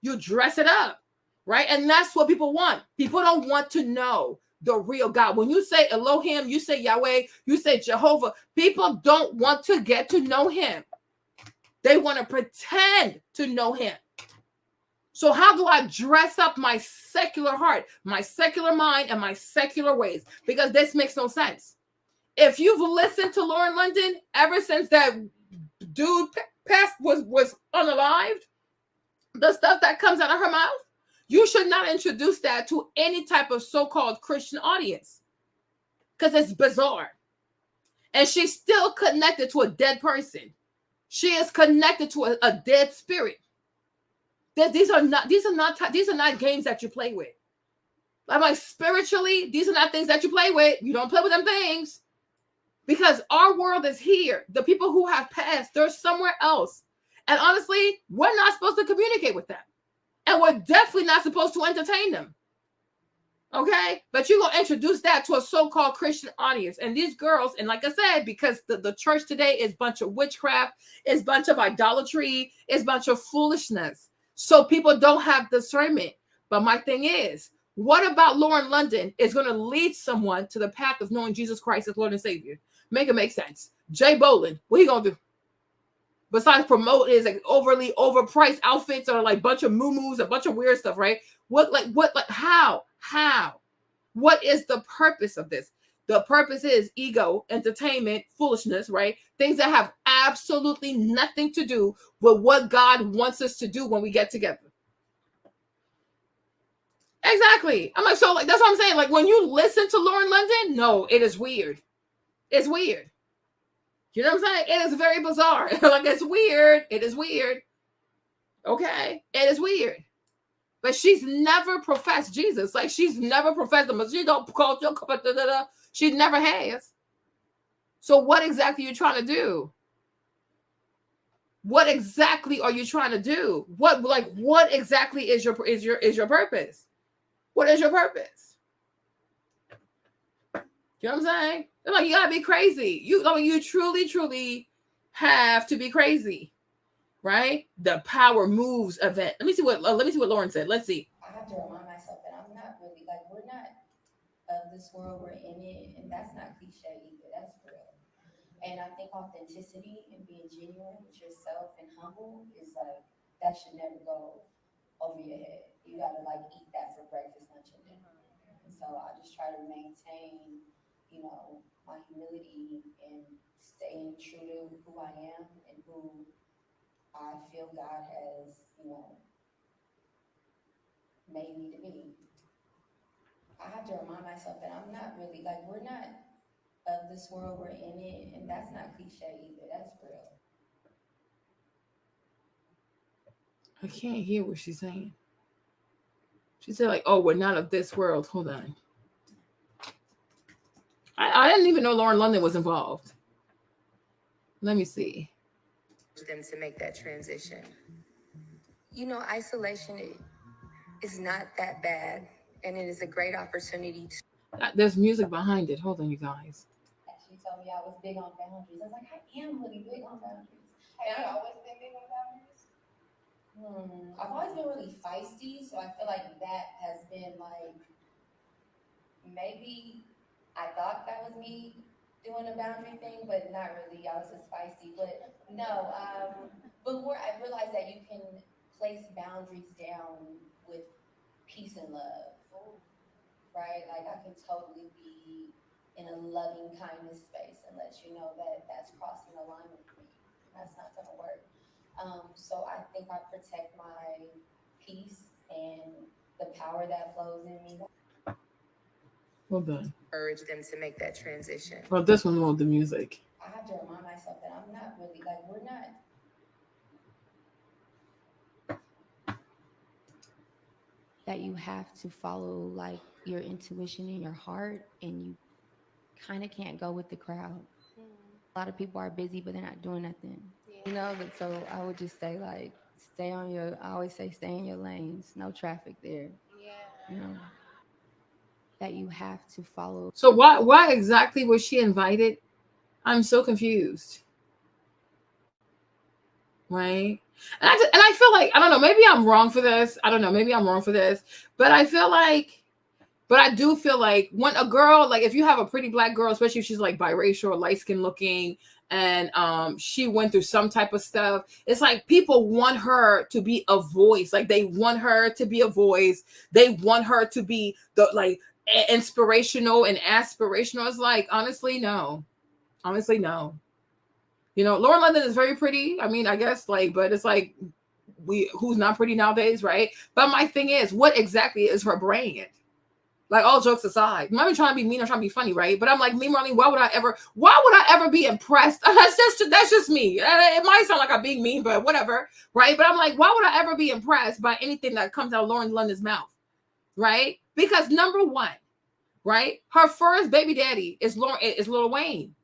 Speaker 1: You dress it up, right? And that's what people want. People don't want to know the real God. When you say Elohim, you say Yahweh, you say Jehovah, people don't want to get to know him. They want to pretend to know him. So how do I dress up my secular heart, my secular mind, and my secular ways? Because this makes no sense. If you've listened to Lauren London ever since that dude was unalived, the stuff that comes out of her mouth, you should not introduce that to any type of so-called Christian audience because it's bizarre. And she's still connected to a dead person. She is connected to a dead spirit. These are not games that you play with. Like spiritually, these are not things that you play with. You don't play with them things because our world is here. The people who have passed, they're somewhere else. And honestly, we're not supposed to communicate with them. And we're definitely not supposed to entertain them. Okay? But you're going to introduce that to a so-called Christian audience. And these girls, and like I said, because the church today is a bunch of witchcraft, is a bunch of idolatry, is a bunch of foolishness. So people don't have discernment. But my thing is, what about Lauren London is going to lead someone to the path of knowing Jesus Christ as Lord and Savior? Make it make sense. Jay Boland, what he going to do? Besides promote is like overly overpriced outfits or like a bunch of muumuus, a bunch of weird stuff, right? How? What is the purpose of this? The purpose is ego, entertainment, foolishness, right? Things that have absolutely nothing to do with what God wants us to do when we get together. Exactly. I'm like, so like that's what I'm saying. Like when you listen to Lauren London, no, it is weird. It's weird. You know what I'm saying? It is very bizarre. Like it's weird. It is weird. Okay. It is weird. But she's never professed Jesus. Like she's never professed him. She don't call you. She never has. So what exactly are you trying to do? What exactly are you trying to do? What exactly is your purpose? What is your purpose? You know what I'm saying? Like you gotta be crazy. You truly have to be crazy, right? The Power Moves event. Let me see what Lauren said. Let's see.
Speaker 10: I have to remind myself that I'm not really we're not of this world, we're in it, and that's not cliche either. That's real. And I think authenticity and being genuine with yourself and humble is that should never go over your head. You gotta eat that for breakfast, lunch, and dinner. And so I just try to maintain, my humility and staying true to who I am and who I feel God has, made me to be. I have to remind myself that I'm not really we're not of this world, we're in it, and that's not cliche either. That's real.
Speaker 1: I can't hear what she's saying. She said oh, we're not of this world. Hold on. I didn't even know Lauren London was involved. Let me see.
Speaker 3: Them to make that transition. You know, isolation is not that bad, and it is a great opportunity to.
Speaker 1: There's music behind it. Hold on, you guys.
Speaker 3: She told me I was big on boundaries. I was like, I am really big on boundaries. Have you always been big on boundaries? I've always been really feisty, so I feel like that has been like, maybe I thought that was me doing a boundary thing, but not really. I was just feisty. But no, but more I realized that you can place boundaries down with peace and love, right? Like I can totally be in a loving kindness space and let you know that that's crossing a line with me. That's not gonna work. So I think I protect my peace and the power that flows in me.
Speaker 1: Hold on.
Speaker 3: Urge them to make that transition.
Speaker 1: Well, this one won't the music.
Speaker 3: I have to remind myself that I'm not really like we're not. That you have to follow like your intuition in your heart, and you kind of can't go with the crowd. A lot of people are busy, but they're not doing nothing. You know, but so I would just say like, stay on your. I always say, stay in your lanes. No traffic there. Yeah. You know. That you have to follow.
Speaker 1: So why exactly was she invited? I'm so confused. Right? And I feel like, I don't know, maybe I'm wrong for this. I don't know, maybe I'm wrong for this. But I do feel like when a girl, like if you have a pretty black girl, especially if she's like biracial or light skin looking, and she went through some type of stuff, it's like people want her to be a voice. Like they want her to be a voice. They want her to be the like inspirational and aspirational. It's like, honestly, no. Honestly, no. You know, Lauren London is very pretty. I mean, I guess like, but it's like, who's not pretty nowadays, right? But my thing is, what exactly is her brand? Like, all jokes aside, I'm not even trying to be mean or trying to be funny, right? But I'm like, me, Marlene, why would I ever be impressed? That's just me. It might sound like I'm being mean, but whatever, right? But I'm like, why would I ever be impressed by anything that comes out of Lauren London's mouth, right? Because number one, right, her first baby daddy is Lil Wayne,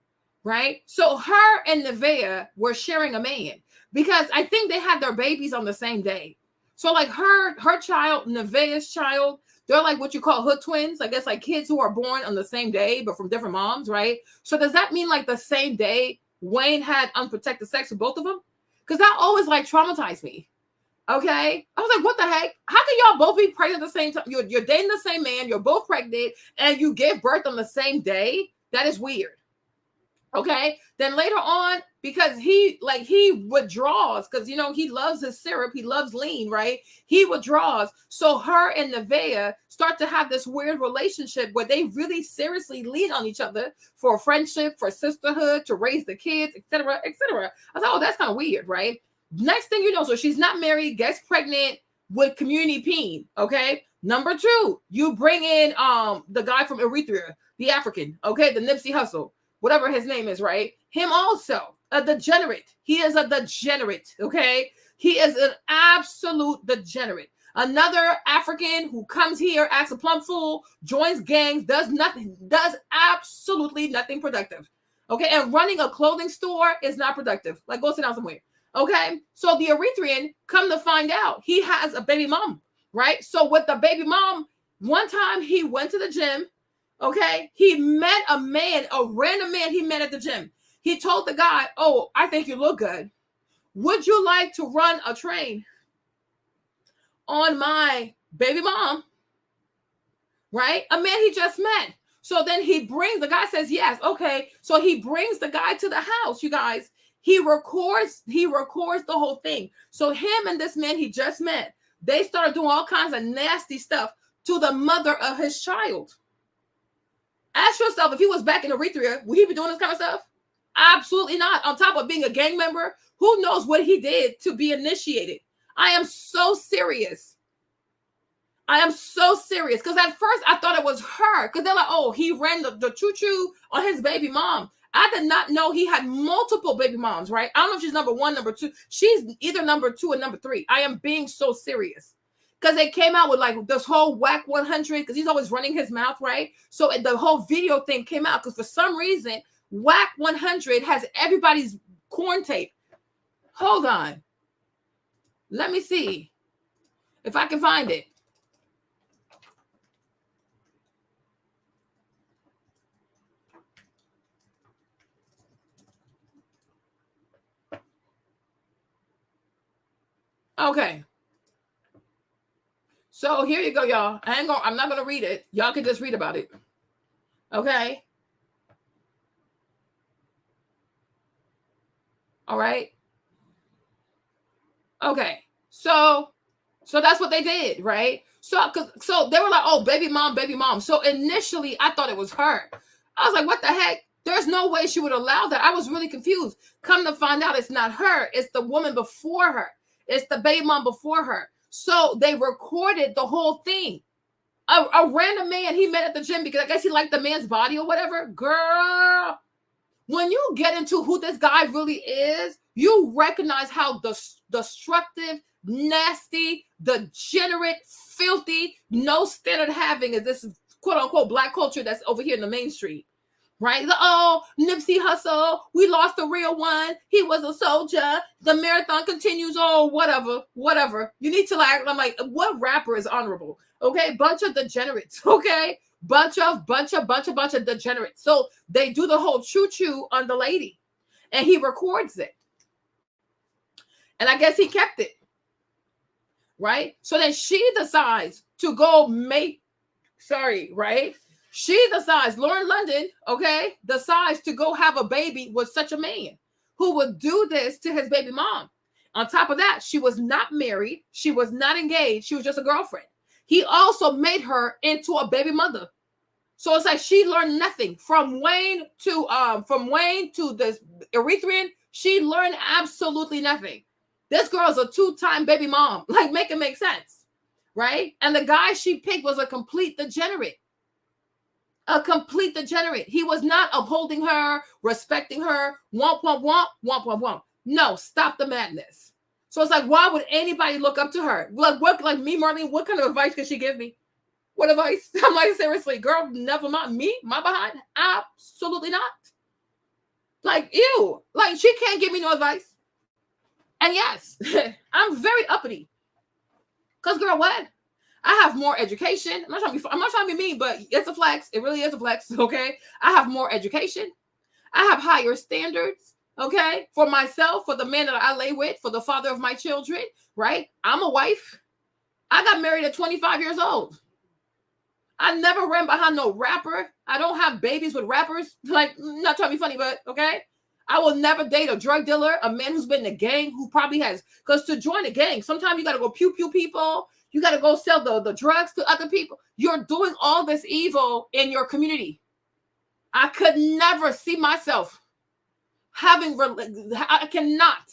Speaker 1: right? So her and Nevaeh were sharing a man because I think they had their babies on the same day. So like her child, Nevaeh's child, they're like what you call hood twins. I guess like kids who are born on the same day, but from different moms, right? So does that mean like the same day Wayne had unprotected sex with both of them? Because that always like traumatized me. Okay. I was like, what the heck? How can y'all both be pregnant at the same time? You're dating the same man, you're both pregnant, and you give birth on the same day? That is weird. Okay. Then later on, because he withdraws, because you know he loves his syrup, he loves lean, right? He withdraws. So her and Nevaeh start to have this weird relationship where they really seriously lean on each other for friendship, for sisterhood, to raise the kids, etc., etc. I was like, oh, that's kind of weird, right? Next thing you know, so she's not married, gets pregnant with community peen. Okay. Number two, you bring in the guy from Eritrea, the African, okay, the Nipsey Hussle, whatever his name is, right? Him also, a degenerate. He is a degenerate, okay? He is an absolute degenerate. Another African who comes here, acts a plumb fool, joins gangs, does absolutely nothing productive, okay? And running a clothing store is not productive. Like, go sit down somewhere, okay? So the Eritrean, come to find out, he has a baby mom, right? So with the baby mom, one time he went to the gym, okay, he met a man, a random man he met at the gym. He told the guy, oh, I think you look good. Would you like to run a train on my baby mom? Right? A man he just met. So then the guy says, yes, okay. So he brings the guy to the house, you guys. He records the whole thing. So him and this man he just met, they started doing all kinds of nasty stuff to the mother of his child. Ask yourself, if he was back in Eritrea, would he be doing this kind of stuff? Absolutely not. On top of being a gang member, who knows what he did to be initiated? I am so serious. I am so serious. Because at first I thought it was her. Because they're like, oh, he ran the choo-choo on his baby mom. I did not know he had multiple baby moms, right? I don't know if she's number one, number two. She's either number two or number three. I am being so serious. Because they came out with like this whole whack 100, because he's always running his mouth, right? So the whole video thing came out because for some reason, whack 100 has everybody's corn tape. Hold on. Let me see if I can find it. Okay. So here you go, y'all. I'm not gonna read it. Y'all can just read about it. Okay. All right. Okay. So that's what they did, right? So they were like, oh, baby mom, baby mom. So initially I thought it was her. I was like, what the heck? There's no way she would allow that. I was really confused. Come to find out, it's not her. It's the woman before her. It's the baby mom before her. So they recorded the whole thing. A random man he met at the gym because I guess he liked the man's body or whatever. Girl, when you get into who this guy really is, you recognize how destructive, nasty, degenerate, filthy, no standard having is this quote unquote black culture that's over here in the main street. Right? Oh, Nipsey Hussle, we lost the real one. He was a soldier. The marathon continues. Oh, whatever. You need to I'm like, what rapper is honorable? Okay, bunch of degenerates. Okay, bunch of degenerates. So they do the whole choo-choo on the lady, and he records it, and I guess he kept it. Right? So then she decides to go right? She decides, Lauren London, okay, decides to go have a baby with such a man who would do this to his baby mom. On top of that, she was not married. She was not engaged. She was just a girlfriend. He also made her into a baby mother. So it's like she learned nothing from Wayne to the Eritrean. She learned absolutely nothing. This girl's a 2-time baby mom. Like, make it make sense, right? And the guy she picked was a complete degenerate. A complete degenerate. He was not upholding her, respecting her. Womp. No, stop the madness. So it's like, why would anybody look up to her? Like me, Marlene, what kind of advice could she give me? What advice? I'm like, seriously, girl, never mind. Me, my behind? Absolutely not. Like, ew. Like, she can't give me no advice. And yes, I'm very uppity. Because, girl, what? I have more education. I'm not trying to be mean, but it's a flex. It really is a flex, okay? I have more education. I have higher standards, okay? For myself, for the man that I lay with, for the father of my children, right? I'm a wife. I got married at 25 years old. I never ran behind no rapper. I don't have babies with rappers. Like, not trying to be funny, but okay? I will never date a drug dealer, a man who's been in a gang, who probably has, because to join a gang, sometimes you got to go pew people. You got to go sell the drugs to other people. You're doing all this evil in your community. I could never see myself I cannot.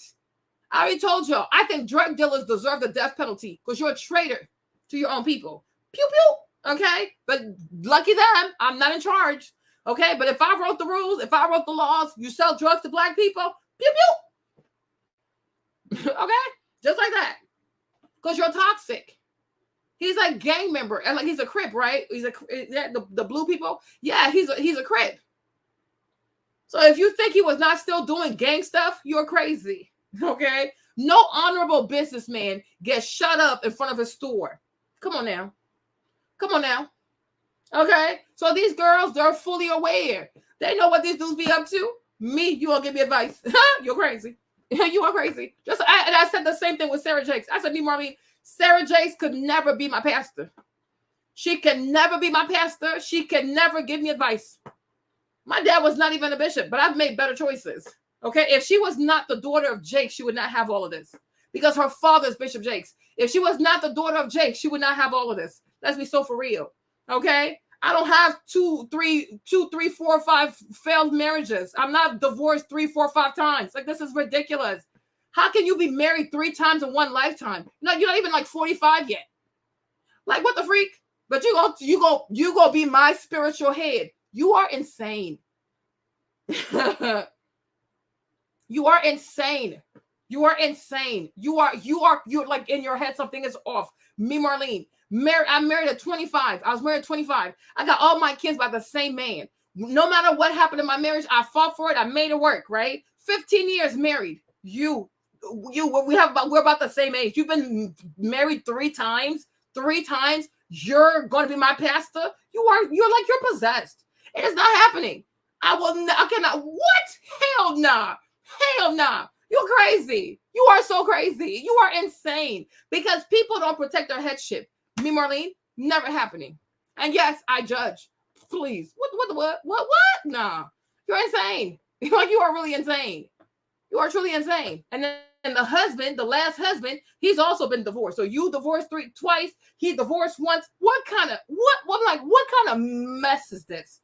Speaker 1: I already told y'all, I think drug dealers deserve the death penalty because you're a traitor to your own people. Pew, okay? But lucky them, I'm not in charge, okay? But if I wrote the rules, if I wrote the laws, you sell drugs to black people, pew. Okay? Just like that. Because you're toxic. He's like gang member, and like he's a Crip, right? He's the blue people. Yeah, he's a Crip. So if you think he was not still doing gang stuff, you're crazy. Okay? No honorable businessman gets shut up in front of his store. Come on now. Okay? So these girls, they're fully aware. They know what these dudes be up to. Me, you won't give me advice. You're crazy. You are crazy. And I said the same thing with Sarah Jakes. I said, me, Marlene, Sarah Jakes could never be my pastor. She can never be my pastor. She can never give me advice. My dad was not even a bishop, but I've made better choices. Okay? If she was not the daughter of Jake, she would not have all of this. Because her father is Bishop Jakes. If she was not the daughter of Jake, she would not have all of this. Let's be so for real. Okay? I don't have 2, 3, 4, 5 failed marriages. I'm not divorced 3, 4, 5 times. Like, this is ridiculous. How can you be married 3 times in one lifetime? No, you're not even like 45 yet. Like, what the freak? But you go be my spiritual head. You are insane. You are insane. You're like in your head, something is off. Me, Marlene, I'm married at 25. I was married at 25. I got all my kids by the same man. No matter what happened in my marriage, I fought for it. I made it work, right? 15 years married. We're about the same age. You've been married 3 times. 3 times. You're going to be my pastor. You're possessed. It is not happening. I cannot. What? Hell nah. Hell nah. You're crazy. You are so crazy. You are insane because people don't protect their headship. Me, Marlene, never happening. And yes, I judge. Please. What? Nah. You're insane. You are really insane. You are truly insane. And then the husband, the last husband, he's also been divorced. So you divorced twice. He divorced once. What kind of mess is this?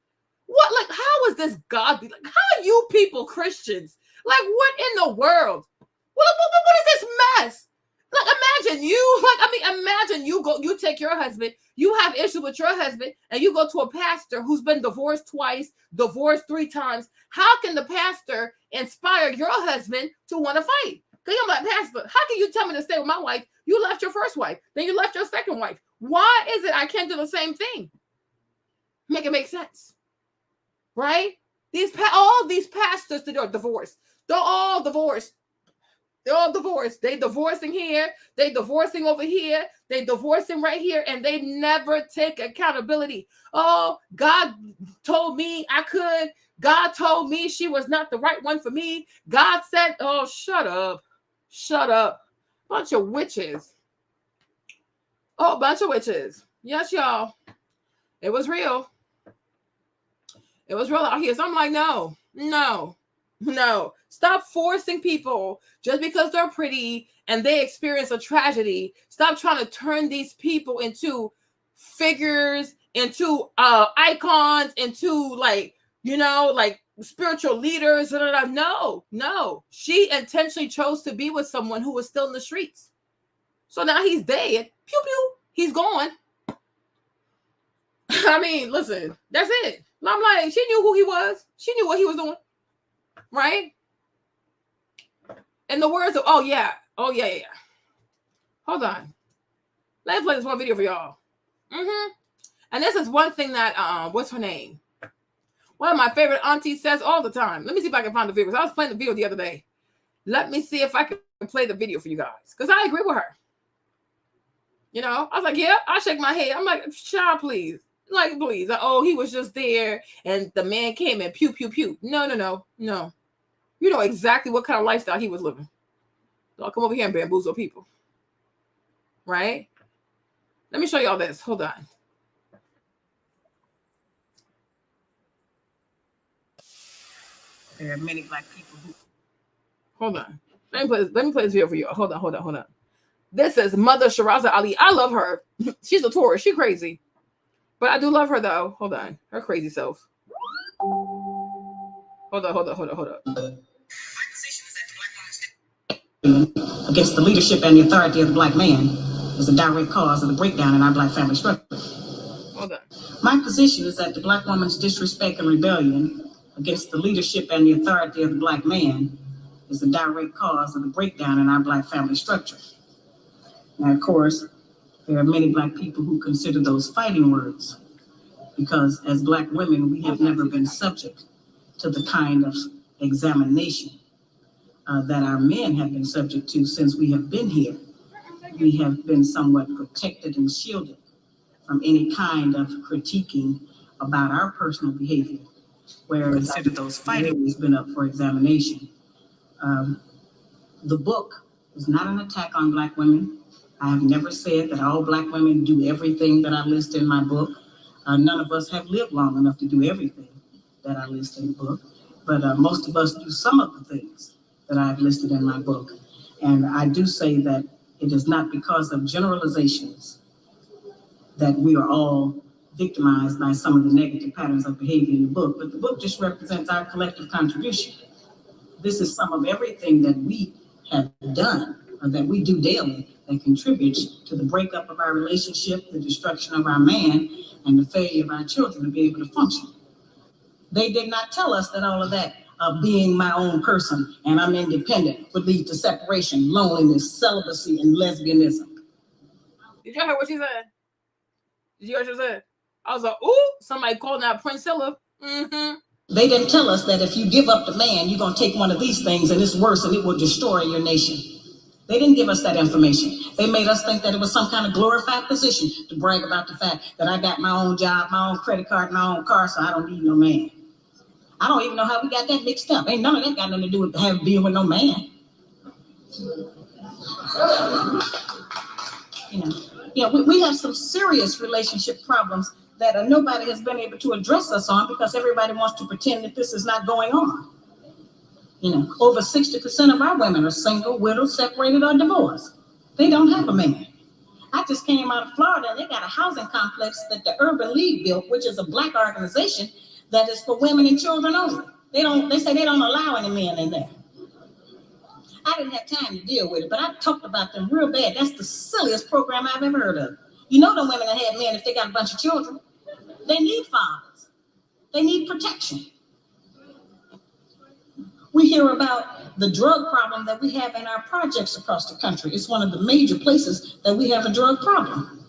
Speaker 1: How is this godly? How are you people Christians? What in the world? What is this mess? Imagine you take your husband, you have issues with your husband, and you go to a pastor who's been divorced twice, divorced 3 times. How can the pastor inspire your husband to want to fight? Because I'm like, Pastor, how can you tell me to stay with my wife? You left your first wife, then you left your second wife. Why is it I can't do the same thing? Make it make sense. Right? All these pastors that are divorced, they're all divorced. They're all divorced. They divorcing here. They divorcing over here. They divorcing right here. And they never take accountability. Oh, God told me I could. God told me she was not the right one for me. God said, oh, shut up. Shut up. Bunch of witches. Oh, bunch of witches. Yes, y'all. It was real. It was real out here. So I'm like, no. Stop forcing people just because they're pretty and they experience a tragedy. Stop trying to turn these people into figures, into icons, into spiritual leaders. No. She intentionally chose to be with someone who was still in the streets. So now he's dead. Pew pew. He's gone. I mean, listen, that's it. I'm like, she knew who he was. She knew what he was doing. Right? In the words of, oh yeah. Hold on. Let me play this one video for y'all. And this is one thing that, what's her name? One of my favorite aunties says all the time. Let me see if I can find the video. I was playing the video the other day. Let me see if I can play the video for you guys. Because I agree with her. I was like, yeah, I shake my head. I'm like, child, please. Please. Oh, he was just there and the man came and pew, pew, pew. No. You know exactly what kind of lifestyle he was living. Don't come over here and bamboozle people. Right? Let me show y'all this. Hold on. There are many Black people who... Hold on. Let me play this video for you. Hold on. This is Mother Shiraza Ali. I love her. She's a tourist. She's crazy. But I do love her, though. Hold on. Her crazy self. Hold on.
Speaker 9: Against the leadership and the authority of the Black man is a direct cause of the breakdown in our Black family structure.
Speaker 1: Hold on.
Speaker 9: My position is that the Black woman's disrespect and rebellion against the leadership and the authority of the Black man is the direct cause of the breakdown in our Black family structure. Now, of course, there are many Black people who consider those fighting words because as Black women, we have never been subject to the kind of examination that our men have been subject to since we have been here. We have been somewhat protected and shielded from any kind of critiquing about our personal behavior, whereas those fighting has been up for examination. The book is not an attack on Black women. I have never said that all Black women do everything that I list in my book. None of us have lived long enough to do everything that I list in the book, but most of us do some of the things that I've listed in my book. And I do say that it is not because of generalizations that we are all victimized by some of the negative patterns of behavior in the book, but the book just represents our collective contribution. This is some of everything that we have done, or that we do daily, that contributes to the breakup of our relationship, the destruction of our man, and the failure of our children to be able to function. They did not tell us that all of that being my own person and I'm independent would lead to separation, loneliness, celibacy, and lesbianism.
Speaker 1: Did y'all hear what she said? Did you hear what she said? I was like, ooh, somebody called out Priscilla.
Speaker 9: They didn't tell us that if you give up the man, you're going to take one of these things and it's worse and it will destroy your nation. They didn't give us that information. They made us think that it was some kind of glorified position to brag about the fact that I got my own job, my own credit card, my own car, so I don't need no man. I don't even know how we got that mixed up. Ain't none of that got nothing to do with being with no man. We have some serious relationship problems that nobody has been able to address us on because everybody wants to pretend that this is not going on. Over 60% of our women are single, widowed, separated, or divorced. They don't have a man. I just came out of Florida and they got a housing complex that the Urban League built, which is a Black organization that is for women and children only. They say they don't allow any men in there. I didn't have time to deal with it, but I talked about them real bad. That's the silliest program I've ever heard of. The women that have men, if they got a bunch of children, they need fathers. They need protection. We hear about the drug problem that we have in our projects across the country. It's one of the major places that we have a drug problem.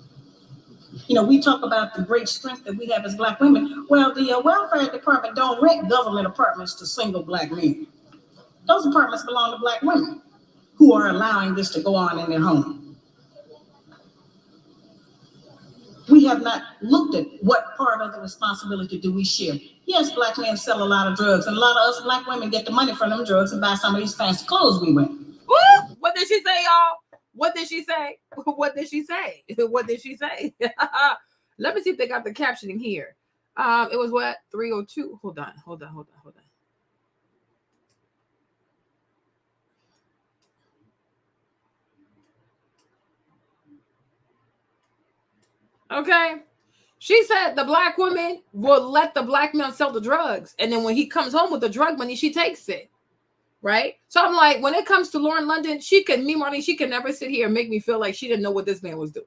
Speaker 9: We talk about the great strength that we have as Black women. Well, the welfare department don't rent government apartments to single Black men. Those apartments belong to Black women who are allowing this to go on in their home. We have not looked at what part of the responsibility do we share. Yes, Black men sell a lot of drugs, and a lot of us Black women get the money from them drugs and buy some of these fancy clothes we wear.
Speaker 1: Woo! What did she say, y'all? What did she say? What did she say? What did she say? Let me see if they got the captioning here. It was what? 3:02. Hold on. Okay. She said the Black woman will let the Black man sell the drugs. And then when he comes home with the drug money, she takes it. Right? So I'm like, when it comes to Lauren London, she can never sit here and make me feel like she didn't know what this man was doing.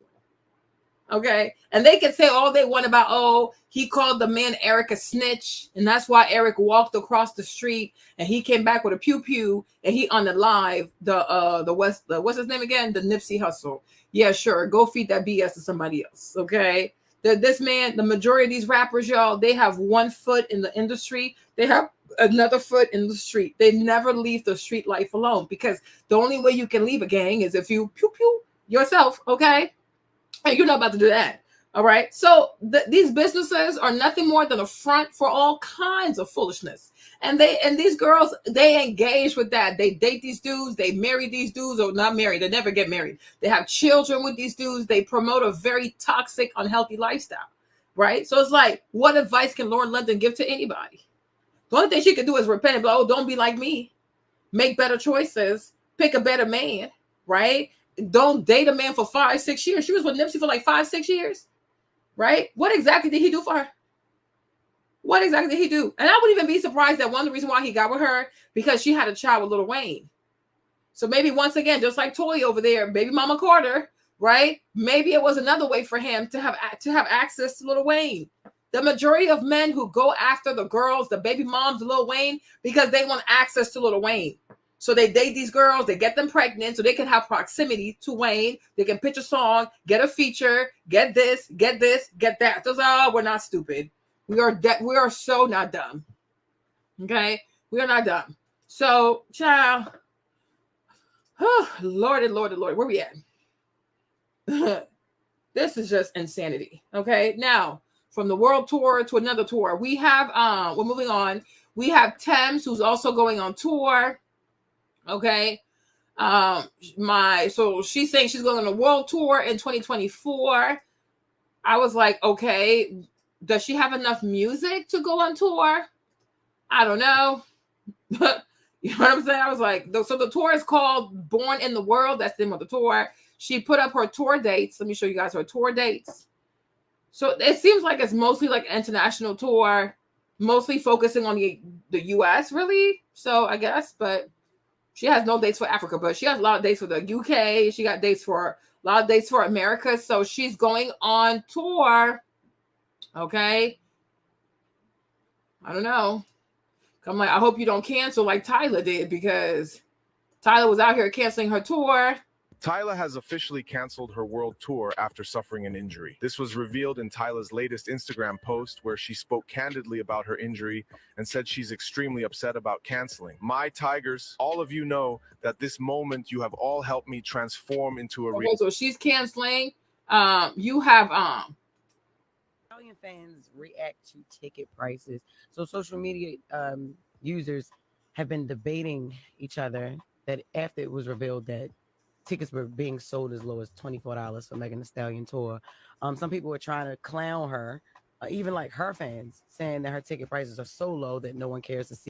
Speaker 1: Okay? And they can say all they want about, he called the man Eric a snitch. And that's why Eric walked across the street and he came back with a pew-pew and he on the live, what's his name again? The Nipsey Hussle. Yeah, sure. Go feed that BS to somebody else. Okay? This man, the majority of these rappers, y'all, they have one foot in the industry. They have another foot in the street. They never leave the street life alone because the only way you can leave a gang is if you pew-pew yourself, okay? And you're not about to do that. All right. So these businesses are nothing more than a front for all kinds of foolishness. And these girls, they engage with that. They date these dudes. They marry these dudes, or not married. They never get married. They have children with these dudes. They promote a very toxic, unhealthy lifestyle. Right. So it's like, what advice can Lauren London give to anybody? The only thing she could do is repent and go, don't be like me. Make better choices. Pick a better man. Right. Don't date a man for 5-6 years. She was with Nipsey for like 5-6 years. Right? What exactly did he do for her? What exactly did he do? And I wouldn't even be surprised that one of the reasons why he got with her, because she had a child with Lil Wayne. So maybe once again, just like Toy over there, baby mama Carter, right? Maybe it was another way for him to have access to Lil Wayne. The majority of men who go after the girls, the baby moms of Lil Wayne, because they want access to Lil Wayne. So they date these girls, they get them pregnant so they can have proximity to Wayne. They can pitch a song, get a feature, get this, get that. So we're not stupid. We are so not dumb. Okay? We are not dumb. So, child, Lord, where we at? This is just insanity. Okay? Now, from the world tour to another tour, we have, we're moving on. We have Tems, who's also going on tour. Okay. So she's saying she's going on a world tour in 2024. I was like, okay, does she have enough music to go on tour? I don't know. You know what I'm saying? I was like, so the tour is called Born in the World. That's the name of the tour. She put up her tour dates. Let me show you guys her tour dates. So it seems like it's mostly like an international tour, mostly focusing on the US, really. So I guess, but she has no dates for Africa, but she has a lot of dates for the UK. She got dates for a lot of dates for America. So she's going on tour. Okay. I don't know. I'm like, I hope you don't cancel like Tyler did, because Tyler was out here canceling her tour.
Speaker 18: Tyla has officially canceled her world tour after suffering an injury. This was revealed in Tyla's latest Instagram post, where she spoke candidly about her injury and said she's extremely upset about canceling. My Tigers, all of you know that this moment you have all helped me transform into a
Speaker 1: Okay, so she's canceling. You have
Speaker 19: Italian fans react to ticket prices. So social media users have been debating each other that after it was revealed that tickets were being sold as low as $24 for Megan Thee Stallion tour. Some people were trying to clown her, even like her fans, saying that her ticket prices are so low that no one cares to see.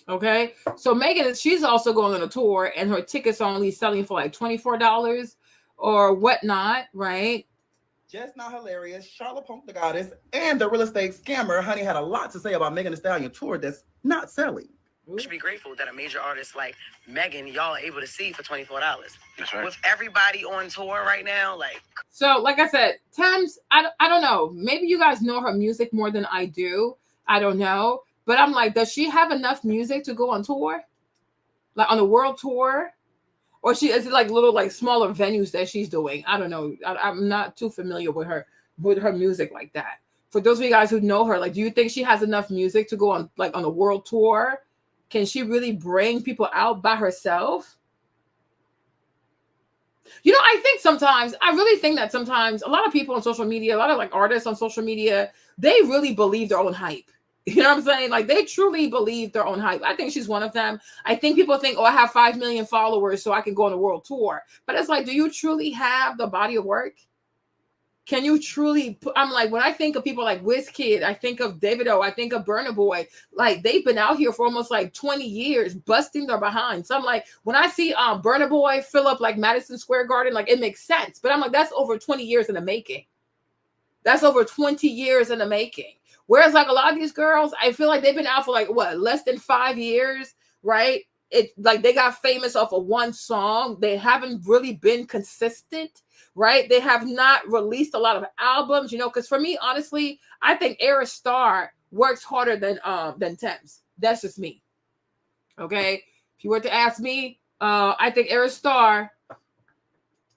Speaker 1: Okay, so Megan, she's also going on a tour, and her tickets are only selling for like $24 or whatnot, right?
Speaker 22: Just not hilarious. Charlotte Punk the Goddess and the real estate scammer Honey had a lot to say about Megan Thee Stallion tour that's not selling.
Speaker 24: You should be grateful that a major artist like Megan, y'all are able to see for $24.
Speaker 22: That's right.
Speaker 24: With everybody on tour right now, like.
Speaker 1: So, like I said, Tems, I don't know. Maybe you guys know her music more than I do. I don't know. But I'm like, does she have enough music to go on tour? Like on a world tour? Or is it like little, like smaller venues that she's doing? I don't know. I'm not too familiar with her music like that. For those of you guys who know her, like, do you think she has enough music to go on like on a world tour? Can she really bring people out by herself? You know, I really think that sometimes a lot of people on social media, a lot of like artists on social media, they really believe their own hype. You know what I'm saying? Like they truly believe their own hype. I think she's one of them. I think people think, oh, I have 5 million followers, so I can go on a world tour. But it's like, do you truly have the body of work? Can you truly I'm like, when I think of people like WizKid, I think of Davido, I think of Burna Boy, like they've been out here for almost like 20 years busting their behind. So I'm like, when I see Burna Boy fill up like Madison Square Garden, like it makes sense. But I'm like, that's over 20 years in the making. That's over 20 years in the making. Whereas like a lot of these girls, I feel like they've been out for like what, less than 5 years, right? It like they got famous off of one song. They haven't really been consistent, right? They have not released a lot of albums, you know, because for me, honestly, I think Era Star works harder than Tems. That's just me. Okay. If you were to ask me, I think Era Star,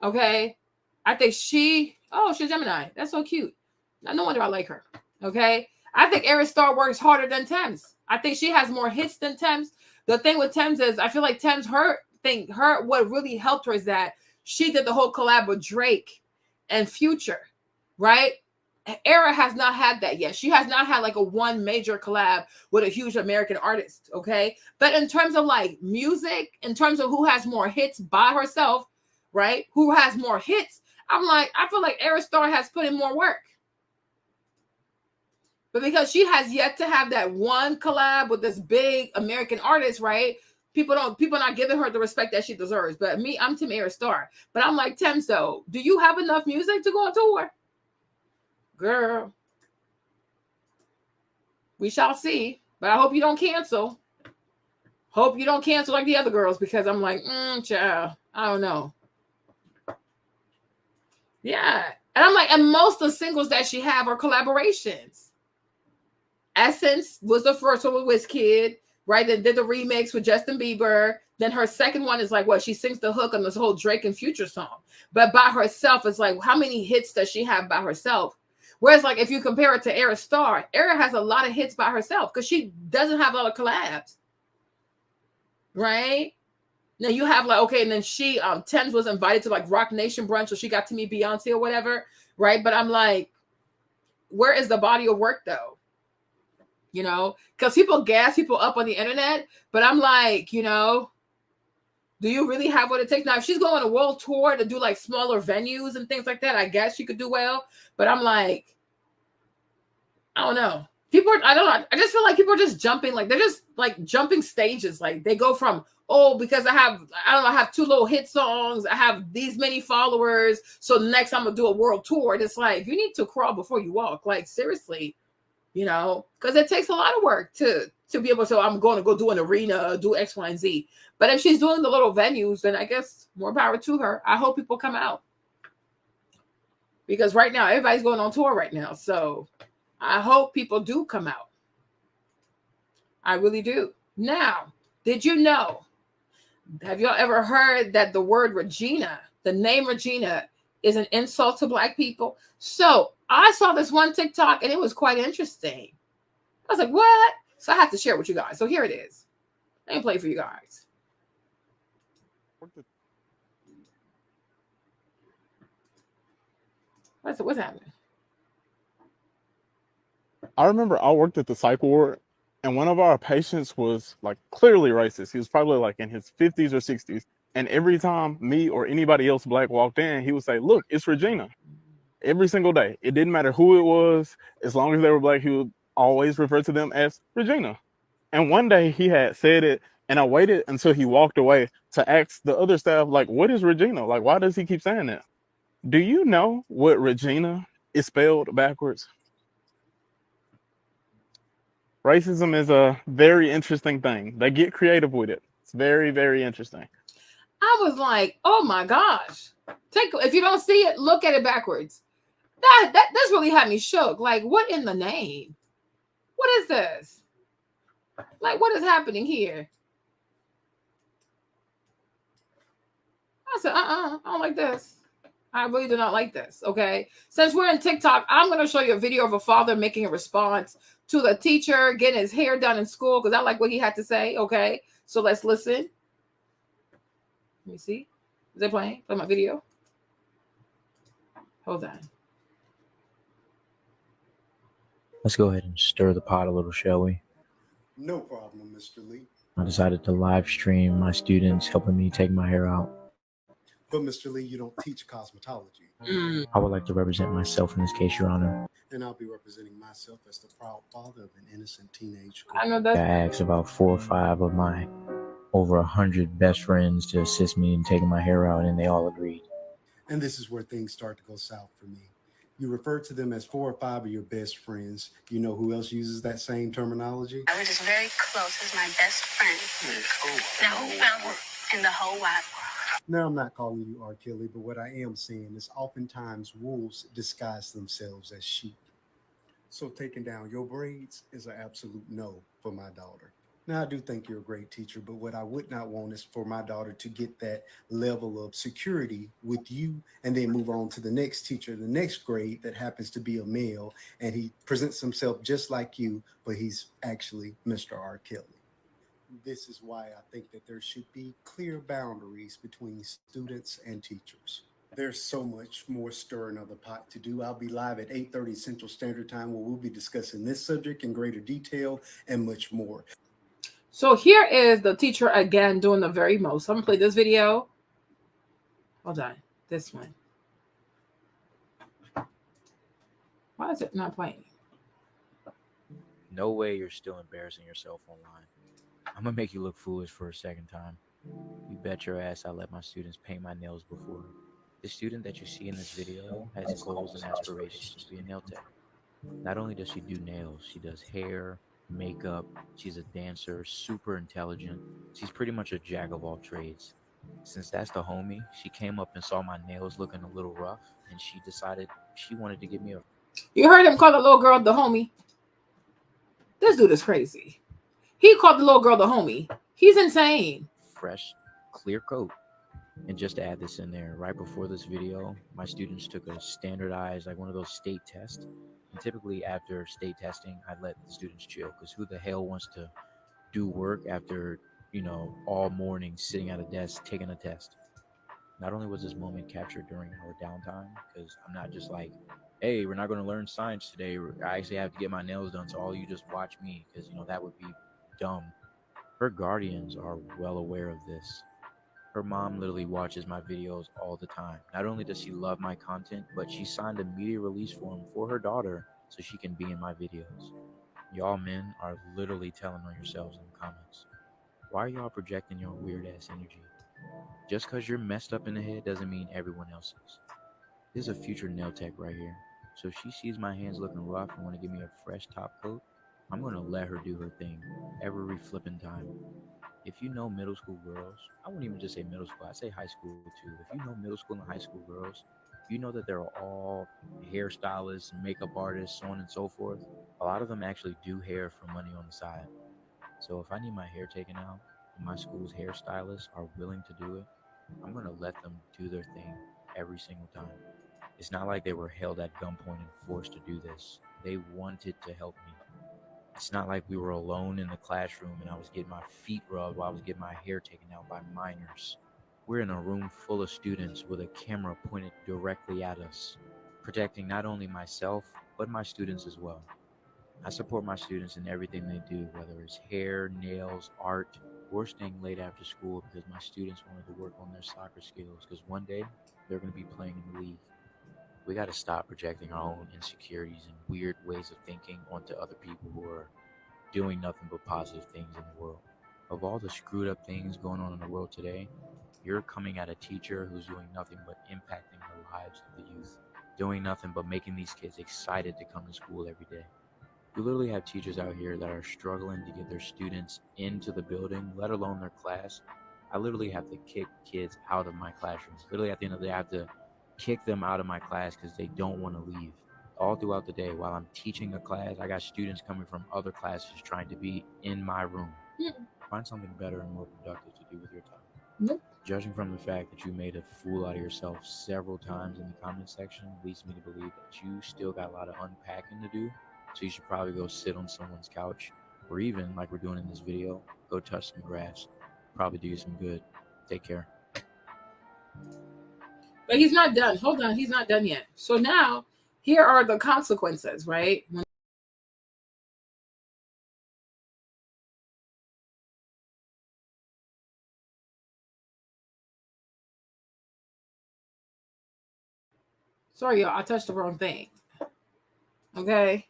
Speaker 1: okay, I think she's Gemini. That's so cute. No wonder I like her. Okay. I think Era Star works harder than Tems. I think she has more hits than Tems. The thing with Tems is I feel like Tems, what really helped her is that she did the whole collab with Drake and Future, right? Era has not had that yet. She has not had like a one major collab with a huge American artist, okay? But in terms of like music, in terms of who has more hits by herself, right? Who has more hits, I feel like Era Star has put in more work. But because she has yet to have that one collab with this big American artist, right? People not giving her the respect that she deserves. But me, I'm Team Era Star. But I'm like, Tems, though, do you have enough music to go on tour? Girl. We shall see. But I hope you don't cancel. Hope you don't cancel like the other girls, because I'm like, child, I don't know. Yeah. And I'm like, and most of the singles that she have are collaborations. Essence was the first one with WizKid, right? Then did the remix with Justin Bieber. Then her second one is like what? She sings the hook on this whole Drake and Future song. But by herself, it's like, how many hits does she have by herself? Whereas like if you compare it to Era Star, Era has a lot of hits by herself because she doesn't have a lot of collabs. Right? Now you have like, okay, and then she, Tems was invited to like Rock Nation brunch, so she got to meet Beyonce or whatever, right? But I'm like, where is the body of work though? You know, because people gas people up on the internet, but I'm like, you know, do you really have what it takes? Now, if she's going on a world tour to do like smaller venues and things like that, I guess she could do well. But I'm like, I don't know. I don't know. I just feel like people are just jumping, like they're just like jumping stages. Like they go from, because I have 2 little hit songs, I have these many followers, so next I'm gonna do a world tour. And it's like, you need to crawl before you walk. Like seriously. You know, because it takes a lot of work to be able to say, I'm going to go do an arena, do X, Y, and Z. But if she's doing the little venues, then I guess more power to her. I hope people come out. Because right now, everybody's going on tour right now. So I hope people do come out. I really do. Now, did you know Have y'all ever heard that the word Regina, the name Regina, is an insult to Black people? So I saw this one TikTok and it was quite interesting. I was like, what? So I have to share it with you guys. So here it is. Let me play it for you guys. What's happening?
Speaker 4: I remember I worked at the psych ward, and one of our patients was like clearly racist. He was probably like in his 50s or 60s. And every time me or anybody else Black walked in, he would say, "Look, it's Regina." Every single day. It didn't matter who it was. As long as they were Black, he would always refer to them as Regina. And one day he had said it, and I waited until he walked away to ask the other staff, like, what is Regina? Like, why does he keep saying that? Do you know what Regina is spelled backwards? Racism is a very interesting thing. They get creative with it. It's very, very interesting.
Speaker 1: I was like, oh my gosh. If you don't see it, look at it backwards. That's really had me shook. Like, what in the name? What is this? Like, what is happening here? I said, I don't like this. I really do not like this. Okay. Since we're in TikTok, I'm going to show you a video of a father making a response to the teacher getting his hair done in school because I like what he had to say. Okay. So let's listen. Let me see. Is it playing? Play my video. Hold on.
Speaker 7: Let's go ahead and stir the pot a little, shall we?
Speaker 8: No problem, Mr. Lee.
Speaker 7: I decided to live stream my students helping me take my hair out.
Speaker 8: But Mr. Lee, you don't teach cosmetology.
Speaker 7: I would like to represent myself in this case, Your Honor.
Speaker 8: And I'll be representing myself as the proud father of an innocent teenage girl.
Speaker 1: I know that.
Speaker 7: I asked about 4 or 5 of my over 100 best friends to assist me in taking my hair out, and they all agreed.
Speaker 8: And this is where things start to go south for me. You refer to them as 4 or 5 of your best friends. You know who else uses that same terminology?
Speaker 13: I was just very close as my best friend. Now who found her in the whole wide world?
Speaker 8: Now, I'm not calling you R. Kelly, but what I am saying is oftentimes wolves disguise themselves as sheep. So taking down your braids is an absolute no for my daughter. Now, I do think you're a great teacher, but what I would not want is for my daughter to get that level of security with you and then move on to the next teacher, the next grade that happens to be a male, and he presents himself just like you, but he's actually Mr. R. Kelly. This is why I think that there should be clear boundaries between students and teachers. There's so much more stirring of the pot to do. I'll be live at 8:30 Central Standard Time where we'll be discussing this subject in greater detail and much more.
Speaker 1: So here is the teacher again doing the very most. I'm going to play this video. Hold on. This one. Why is it not playing?
Speaker 7: No way you're still embarrassing yourself online. I'm gonna make you look foolish for a second time. You bet your ass I let my students paint my nails before. The student that you see in this video has goals and aspirations to be a nail tech. Not only does she do nails, she does hair, makeup, she's a dancer, super intelligent. She's pretty much a jack of all trades. Since that's the homie, she came up and saw my nails looking a little rough, and she decided she wanted to give me a...
Speaker 1: You heard him call the little girl the homie? This dude is crazy. He called the little girl the homie. He's insane.
Speaker 7: fresh, clear coat. And just to add this in there, right before this video, my students took a standardized, like one of those state tests. And typically after state testing, I let the students chill, because who the hell wants to do work after, all morning sitting at a desk taking a test? Not only was this moment captured during our downtime, because I'm not just like, hey, we're not going to learn science today. I actually have to get my nails done, so all you just watch me, because, that would be dumb. Her guardians are well aware of this. Her mom literally watches my videos all the time. Not only does she love my content, but she signed a media release form for her daughter so she can be in my videos. Y'all men are literally telling on yourselves in the comments. Why are y'all projecting your weird ass energy? Just because you're messed up in the head doesn't mean everyone else is. There's a future nail tech right here. So if she sees my hands looking rough and want to give me a fresh top coat, I'm going to let her do her thing every flipping time. If you know middle school girls, I wouldn't even just say middle school, I'd say high school too. If you know middle school and high school girls, you know that they're all hairstylists, makeup artists, so on and so forth. A lot of them actually do hair for money on the side. So if I need my hair taken out, and my school's hairstylists are willing to do it, I'm going to let them do their thing every single time. It's not like they were held at gunpoint and forced to do this. They wanted to help me. It's not like we were alone in the classroom and I was getting my feet rubbed while I was getting my hair taken out by minors. We're in a room full of students with a camera pointed directly at us, protecting not only myself, but my students as well. I support my students in everything they do, whether it's hair, nails, art, or staying late after school because my students wanted to work on their soccer skills because one day they're going to be playing in the league. We got to stop projecting our own insecurities and weird ways of thinking onto other people who are doing nothing but positive things in the world. Of all the screwed up things going on in the world today, you're coming at a teacher who's doing nothing but impacting the lives of the youth, doing nothing but making these kids excited to come to school every day. You literally have teachers out here that are struggling to get their students into the building, let alone their class. I literally have to kick kids out of my classroom. Literally, at the end of the day, I have to kick them out of my class because they don't want to leave. All throughout the day, while I'm teaching a class, I got students coming from other classes trying to be in my room. Find something better and more productive to do with your time.
Speaker 1: Nope.
Speaker 7: Judging from the fact that you made a fool out of yourself several times in the comment section leads me to believe that you still got a lot of unpacking to do. So you should probably go sit on someone's couch, or even, like we're doing in this video, go touch some grass. Probably do you some good. Take care.
Speaker 1: But he's not done. Hold on, he's not done yet. So now, here are the consequences, right? Sorry, y'all, I touched the wrong thing. Okay.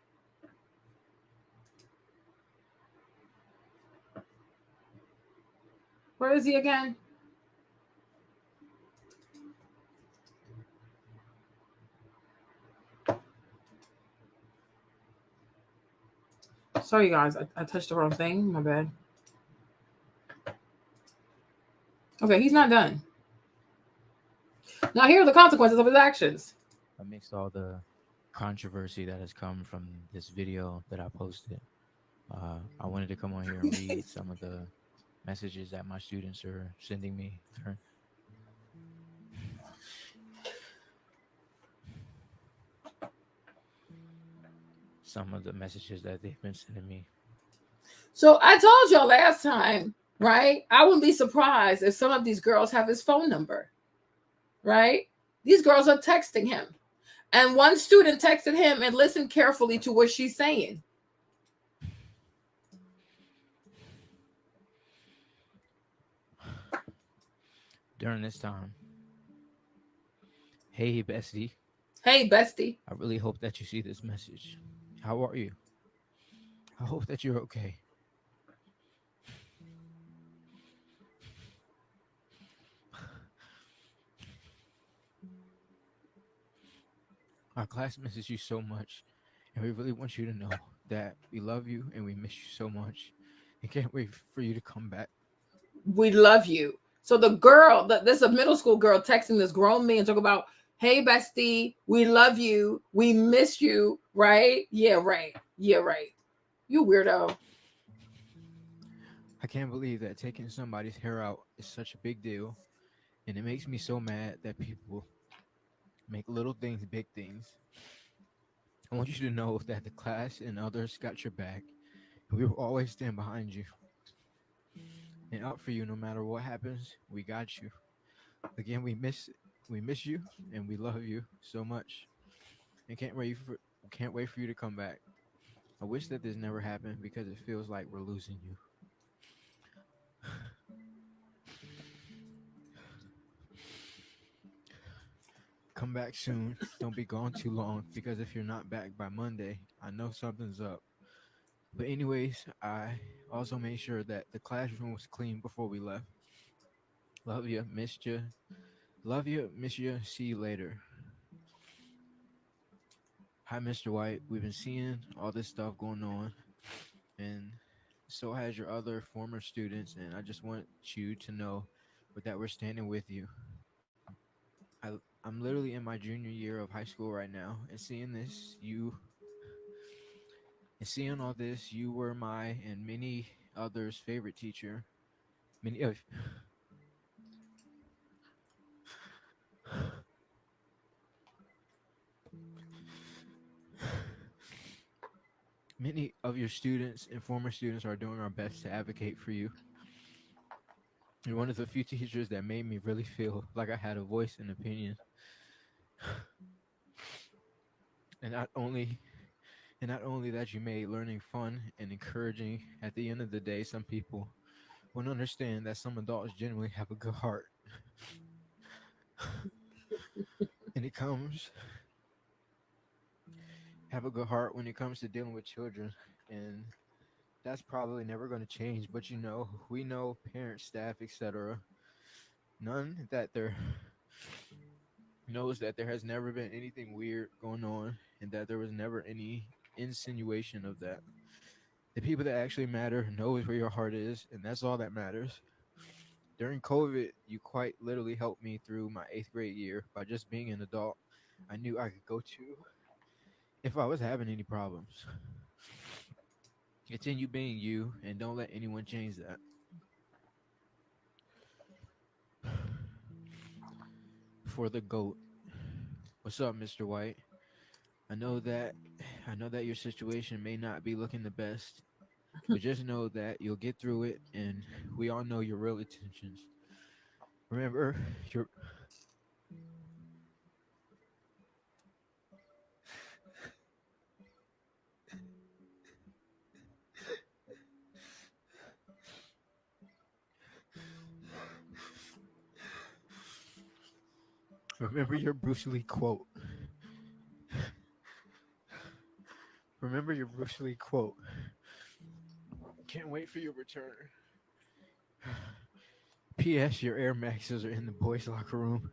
Speaker 1: Where is he again? Sorry, guys, I touched the wrong thing. My bad. Okay, he's not done. Now, here are the consequences of his actions.
Speaker 7: Amidst all the controversy that has come from this video that I posted, I wanted to come on here and read some of the messages that my students are sending me. Some of the messages that they've been sending me.
Speaker 1: So I told y'all last time, right? I wouldn't be surprised if some of these girls have his phone number, right? These girls are texting him. And one student texted him and listened carefully to what she's saying.
Speaker 7: During this time, hey, bestie.
Speaker 1: Hey, bestie.
Speaker 7: I really hope that you see this message. How are you? I hope that you're okay. Our class misses you so much, and we really want you to know that we love you and we miss you so much and can't wait for you to come back.
Speaker 1: We love you. So the girl, there's a middle school girl texting this grown man, talk about, hey, bestie, we love you. We miss you, right? Yeah, right. Yeah, right. You weirdo.
Speaker 7: I can't believe that taking somebody's hair out is such a big deal, and it makes me so mad that people make little things big things. I want you to know that the class and others got your back, and we will always stand behind you and out for you no matter what happens. We got you. Again, we miss you and we love you so much. And can't wait for you to come back. I wish that this never happened because it feels like we're losing you. Come back soon. Don't be gone too long because if you're not back by Monday, I know something's up. But anyways, I also made sure that the classroom was clean before we left. Love you, missed you. Love you, miss you. See you later. Hi, Mr. White. We've been seeing all this stuff going on, and so has your other former students. And I just want you to know that we're standing with you. I'm literally in my junior year of high school right now, and seeing all this, you were my and many others' favorite teacher. Many of Many of your students and former students are doing our best to advocate for you. You're one of the few teachers that made me really feel like I had a voice and opinion. And not only that, you made learning fun and encouraging. At the end of the day, some people won't understand that some adults genuinely have a good heart. And it comes have a good heart when it comes to dealing with children. And that's probably never going to change. But we know parents, staff, etc. None that there knows that there has never been anything weird going on and that there was never any insinuation of that. The people that actually matter knows where your heart is, and that's all that matters. During COVID, you quite literally helped me through my 8th grade year by just being an adult I knew I could go to if I was having any problems. Continue being you and don't let anyone change that. For the GOAT. What's up, Mr. White? I know that I know that your situation may not be looking the best, but just know that you'll get through it and we all know your real intentions. Remember your remember your Bruce Lee quote. Remember your Bruce Lee quote. Can't wait for your return. P.S. Your Air Maxes are in the boys' locker room.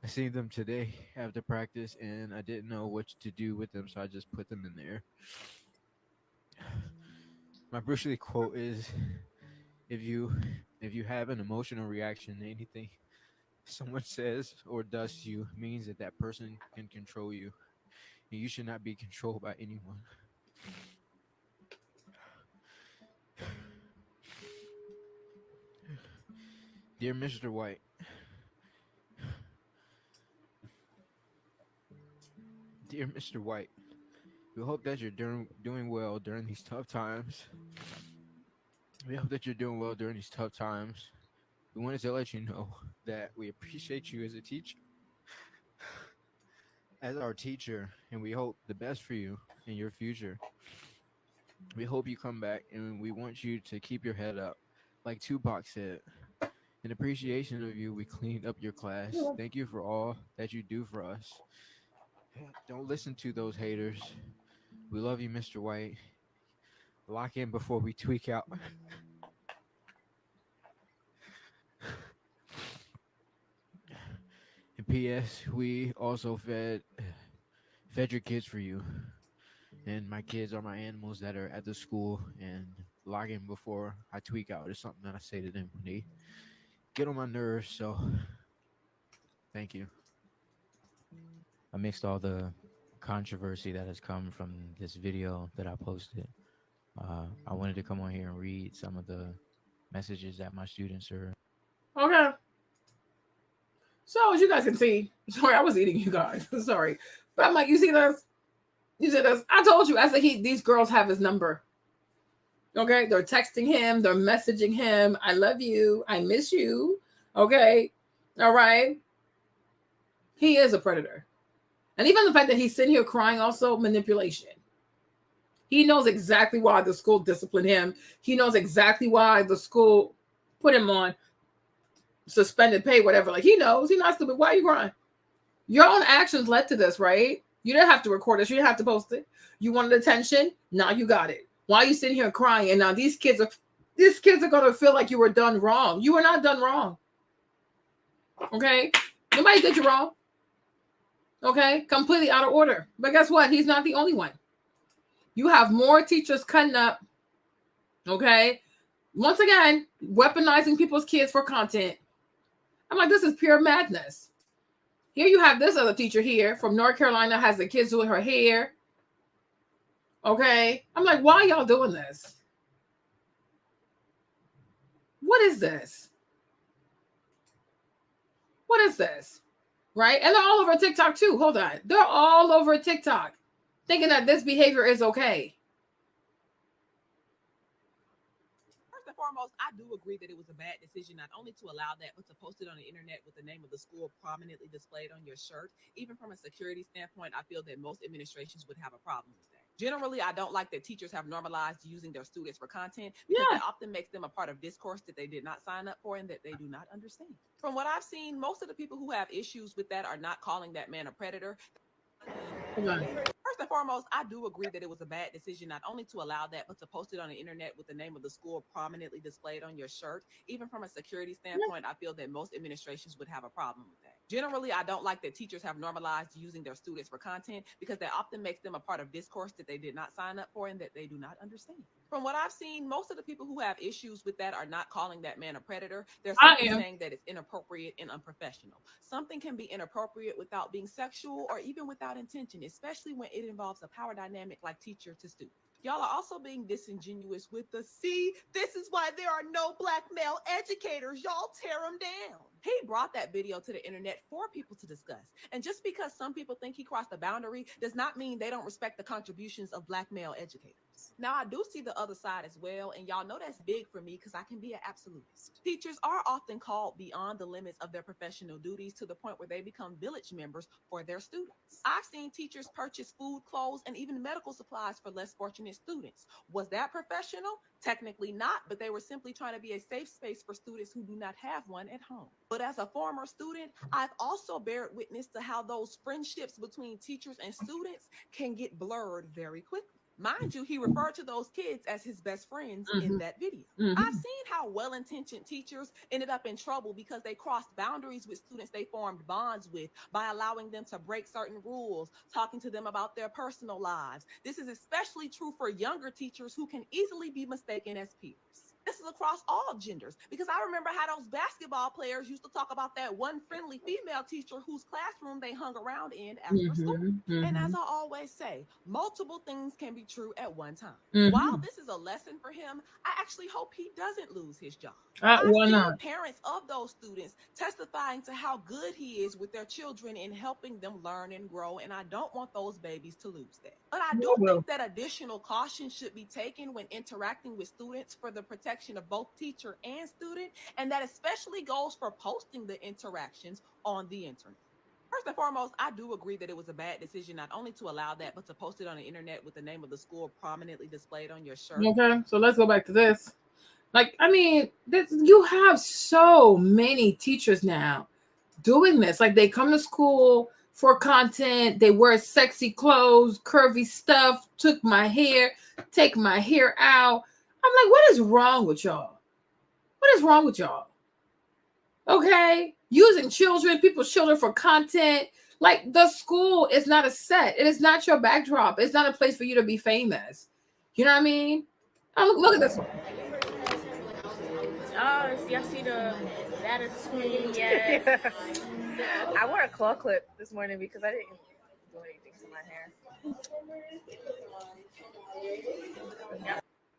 Speaker 7: I seen them today after practice, and I didn't know what to do with them, so I just put them in there. My Bruce Lee quote is: if you have an emotional reaction to anything someone says or does to you, means that that person can control you, and you should not be controlled by anyone. Dear Mr. White, dear Mr. White, we hope that you're doing well during these tough times. We hope that you're doing well during these tough times. We wanted to let you know that we appreciate you as a teacher, as our teacher, and we hope the best for you in your future. We hope you come back, and we want you to keep your head up. Like Tupac said, in appreciation of you, we cleaned up your class. Thank you for all that you do for us. Don't listen to those haters. We love you, Mr. White. Lock in before we tweak out. And P.S. We also fed your kids for you. And my kids are my animals that are at the school, and lock in before I tweak out is something that I say to them when they get on my nerves. So thank you. Amidst all the controversy that has come from this video that I posted, I wanted to come on here and read some of the messages that my students are.
Speaker 1: Okay. So as you guys can see, sorry, I was eating, you guys. Sorry. But I'm like, you see this? You see this? I told you, I said these girls have his number. Okay, they're texting him, they're messaging him. I love you. I miss you. Okay, all right. He is a predator. And even the fact that he's sitting here crying, also manipulation. He knows exactly why the school disciplined him. He knows exactly why the school put him on suspended pay, whatever. Like, he knows. He's not stupid. Why are you crying? Your own actions led to this, right? You didn't have to record this. You didn't have to post it. You wanted attention. Now you got it. Why are you sitting here crying? And now these kids are going to feel like you were done wrong. You were not done wrong. Okay? Nobody did you wrong. Okay? Completely out of order. But guess what? He's not the only one. You have more teachers cutting up. Okay? Once again, weaponizing people's kids for content. I'm like, this is pure madness. Here you have this other teacher here from North Carolina, has the kids doing her hair. Okay? I'm like, why are y'all doing this? What is this? What is this? Right? And they're all over TikTok too. Hold on. They're all over TikTok thinking that this behavior is okay.
Speaker 6: First and foremost, I do agree that it was a bad decision not only to allow that, but to post it on the internet with the name of the school prominently displayed on your shirt. Even from a security standpoint, I feel that most administrations would have a problem with that. Generally, I don't like that teachers have normalized using their students for content because it often makes them a part of discourse that they did not sign up for and that they do not understand. From what I've seen, most of the people who have issues with that are not calling that man a predator. First and foremost, I do agree that it was a bad decision not only to allow that, but to post it on the internet with the name of the school prominently displayed on your shirt. Even from a security standpoint, I feel that most administrations would have a problem with that. Generally, I don't like that teachers have normalized using their students for content because that often makes them a part of discourse that they did not sign up for and that they do not understand. From what I've seen, most of the people who have issues with that are not calling that man a predator. They're simply saying that it's inappropriate and unprofessional. Something can be inappropriate without being sexual or even without intention, especially when it involves a power dynamic like teacher to student. Y'all are also being disingenuous with the see, this is why there are no black male educators. Y'all tear them down. He brought that video to the internet for people to discuss. And just because some people think he crossed the boundary does not mean they don't respect the contributions of black male educators. Now, I do see the other side as well, and y'all know that's big for me because I can be an absolutist. Teachers are often called beyond the limits of their professional duties to the point where they become village members for their students. I've seen teachers purchase food, clothes, and even medical supplies for less fortunate students. Was that professional? Technically not, but they were simply trying to be a safe space for students who do not have one at home. But as a former student, I've also bared witness to how those friendships between teachers and students can get blurred very quickly. Mind you, he referred to those kids as his best friends in that video. I've seen how well-intentioned teachers ended up in trouble because they crossed boundaries with students they formed bonds with by allowing them to break certain rules, talking to them about their personal lives. This is especially true for younger teachers who can easily be mistaken as peers. This is across all genders because I remember how those basketball players used to talk about that one friendly female teacher whose classroom they hung around in after school. And as I always say, multiple things can be true at one time. While this is a lesson for him, I actually hope he doesn't lose his job. I've
Speaker 1: Why
Speaker 6: seen
Speaker 1: not?
Speaker 6: parents of those students testifying to how good he is with their children in helping them learn and grow, and I don't want those babies to lose that. But I do think that additional caution should be taken when interacting with students for the protection of both teacher and student, and that especially goes for posting the interactions on the internet. First and foremost, I do agree that it was a bad decision not only to allow that, but to post it on the internet with the name of the school prominently displayed on your shirt.
Speaker 1: Okay, so let's go back to this. Like, I mean, you have so many teachers now doing this. Like, they come to school for content, they wear sexy clothes, curvy stuff, took my hair, take my hair out. I'm like, what is wrong with y'all? What is wrong with y'all? Okay, using people's children for content. Like, the school is not a set. It is not your backdrop. It's not a place for you to be famous. You know what I mean? Oh, look at this one.
Speaker 14: Oh, y'all see the lattice screen yet? I wore a claw clip this morning because I didn't do anything to my hair.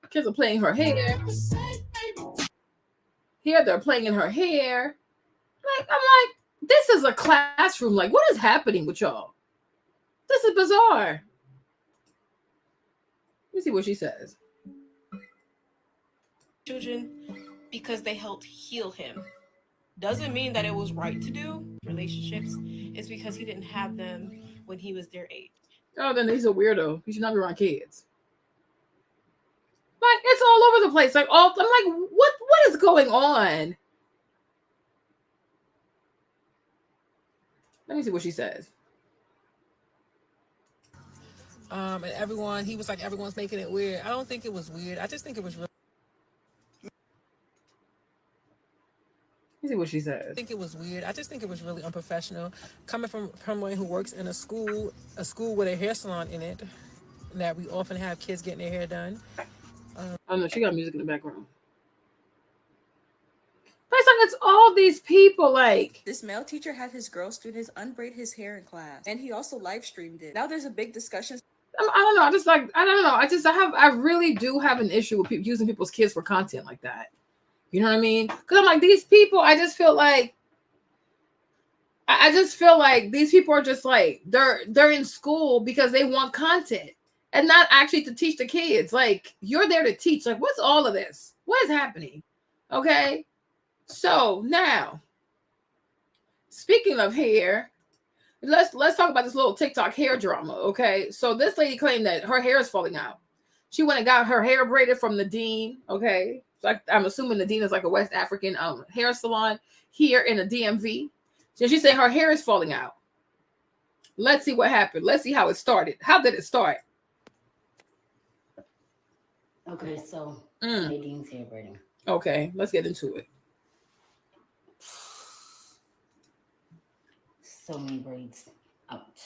Speaker 1: Kids are playing her hair. Here they're playing in her hair. Like, I'm like, this is a classroom. Like, what is happening with y'all? This is bizarre. Let me see what she says.
Speaker 15: Children because they helped heal him. Doesn't mean that it was right to do. Relationships is because he didn't have them when he was their age.
Speaker 1: Oh, then he's a weirdo. He should not be around kids. Like, it's all over the place. Like, I'm like, what is going on? Let me see what she says.
Speaker 6: And he was like, everyone's making it weird. I don't think it was weird. I just think it was really.
Speaker 1: Let me see what she says.
Speaker 6: I think it was weird. I just think it was really unprofessional. Coming from someone who works in a school with a hair salon in it, that we often have kids getting their hair done.
Speaker 1: Oh no, she got music in the background. But it's all these people. Like,
Speaker 16: this male teacher had his girl students unbraid his hair in class, and he also live streamed it. Now there's a big discussion.
Speaker 1: I don't know. I don't know. I really do have an issue with people using people's kids for content like that. You know what I mean? Because I'm like, these people, I just feel like these people are just like they're in school because they want content and not actually to teach the kids. Like, you're there to teach. Like, what's all of this? What is happening? Okay. So now, speaking of hair, let's talk about this little TikTok hair drama. Okay. So this lady claimed that her hair is falling out. She went and got her hair braided from Nadine. Okay. So I'm assuming Nadine is like a West African hair salon here in the DMV. So she said her hair is falling out. Let's see what happened. Let's see how it started. How did it start?
Speaker 5: Okay, so Nadine's hair braiding.
Speaker 1: Okay, let's get into it.
Speaker 5: So many braids out.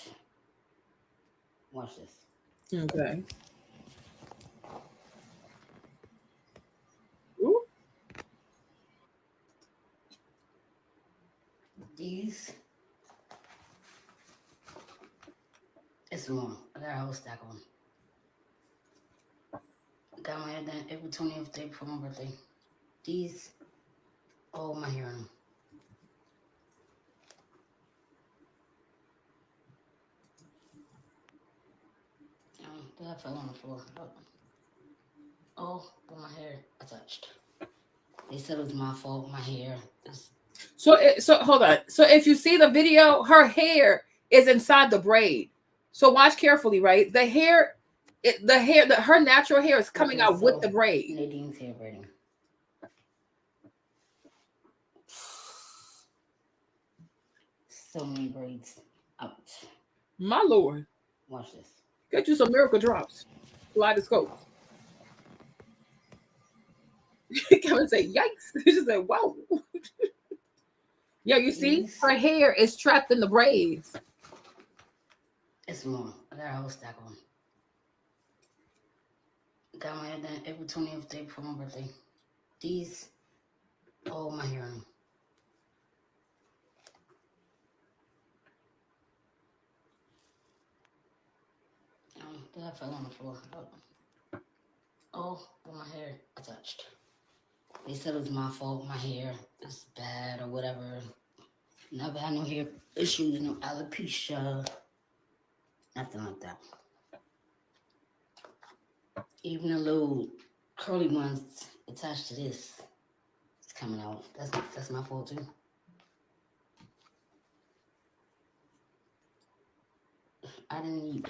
Speaker 5: Watch this.
Speaker 1: Okay. Ooh.
Speaker 5: These. It's more. I got a whole stack of them. Got my hair done April 20th, day before my birthday. These. All my hair on them. That fell on the floor. Oh, but my hair I touched. They said it was my fault. My hair.
Speaker 1: So hold on. So if you see the video, her hair is inside the braid. So watch carefully, right? The hair, her natural hair is coming out with the braid.
Speaker 5: Nadine's hair braiding. So many braids out.
Speaker 1: My Lord.
Speaker 5: Watch this.
Speaker 1: Get you some miracle drops. Kaleidoscope. Kevin say, yikes. She said, wow. Yeah, you see? Her hair is trapped in the braids.
Speaker 5: It's more. I got a whole stack of them. Got my hair done April 20th, day before my birthday. These. All my hair on them. That fell on the floor. Oh, but my hair I touched. They said it was my fault. My hair is bad or whatever. Never had no hair issues, no alopecia, nothing like that. Even the little curly ones attached to this, it's coming out. That's my fault too. I didn't need.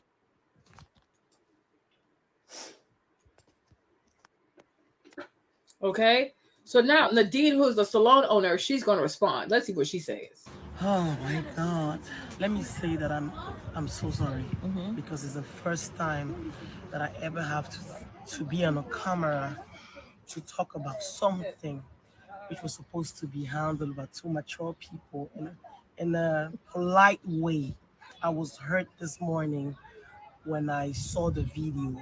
Speaker 1: Okay, so now Nadine, who's the salon owner, she's going to respond. Let's see what she says.
Speaker 17: Oh my God! Let me say that I'm so sorry because it's the first time that I ever have to be on a camera to talk about something which was supposed to be handled by two mature people in a polite way. I was hurt this morning when I saw the video,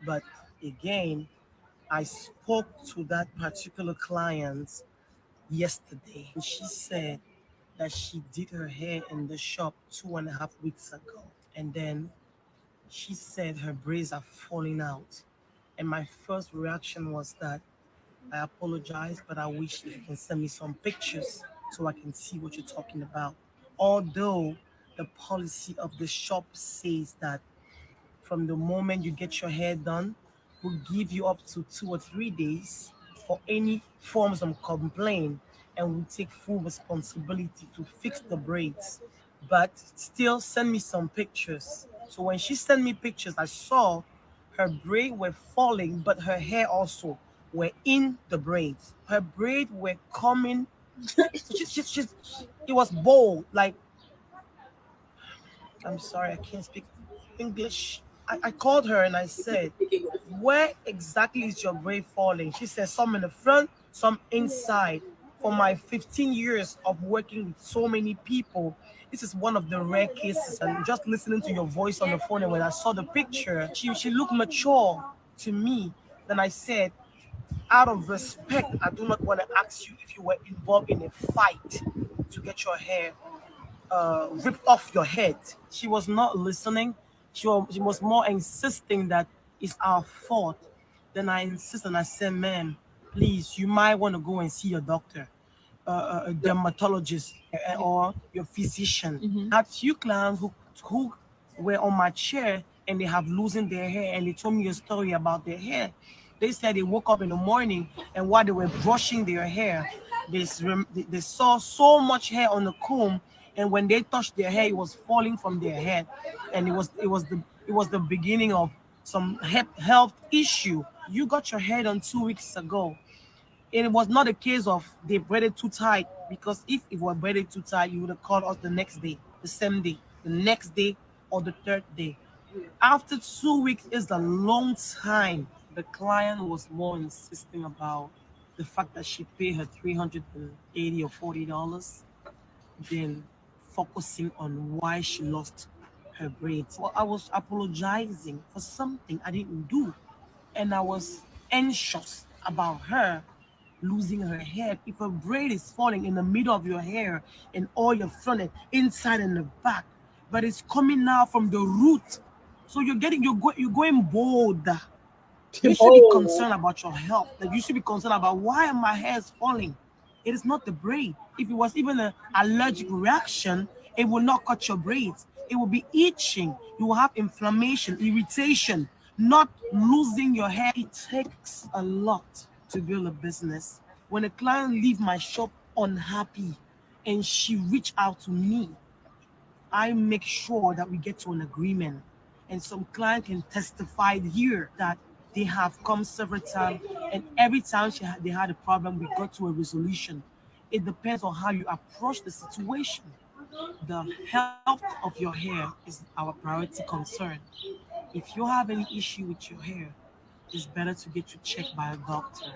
Speaker 17: but again, I spoke to that particular client yesterday, and she said that she did her hair in the shop 2.5 weeks ago. And then she said her braids are falling out. And my first reaction was that I apologize, but I wish you can send me some pictures so I can see what you're talking about. Although the policy of the shop says that from the moment you get your hair done, we'll give you up to 2 or 3 days for any forms of complaint, and we'll take full responsibility to fix the braids. But still send me some pictures. So when she sent me pictures, I saw her braid were falling, but her hair also were in the braids. Her braids were coming. It was bold. Like, I'm sorry, I can't speak English. I called her and I said, where exactly is your braid falling? She said, some in the front, some inside. For my 15 years of working with so many people, this is one of the rare cases. And just listening to your voice on the phone, and when I saw the picture, she looked mature to me. Then I said, out of respect, I do not want to ask you if you were involved in a fight to get your hair ripped off your head. She was not listening. She was more insisting that it's our fault. Then I insisted and I said, ma'am, please, you might want to go and see your doctor, a dermatologist, or your physician. I had few clients who were on my chair and they have loosened their hair, and they told me a story about their hair. They said they woke up in the morning, and while they were brushing their hair, they saw so much hair on the comb, and when they touched their hair, it was falling from their head, and it was the beginning of some health issue. You got your hair done 2 weeks ago. And it was not a case of they braided too tight, because if it were braided too tight, you would have called us the next day, the same day, the next day, or the third day. After 2 weeks is a long time. The client was more insisting about the fact that she paid her $380 or $40 than focusing on why she lost her braids. Well, I was apologizing for something I didn't do, and I was anxious about her losing her hair. If a braid is falling in the middle of your hair and all your front end, inside and the back, but it's coming out from the root, so you're going bald. You should be concerned about your health. Like, you should be concerned about why my hair is falling. It is not the braid. If it was even an allergic reaction, it will not cut your braids. It will be itching. You will have inflammation, irritation, not losing your hair. It takes a lot to build a business. When a client leave my shop unhappy and she reach out to me, I make sure that we get to an agreement. And some client can testify here that they have come several times, and every time they had a problem, we got to a resolution. It depends on how you approach the situation. The health of your hair is our priority concern. If you have any issue with your hair, it's better to get you checked by a doctor.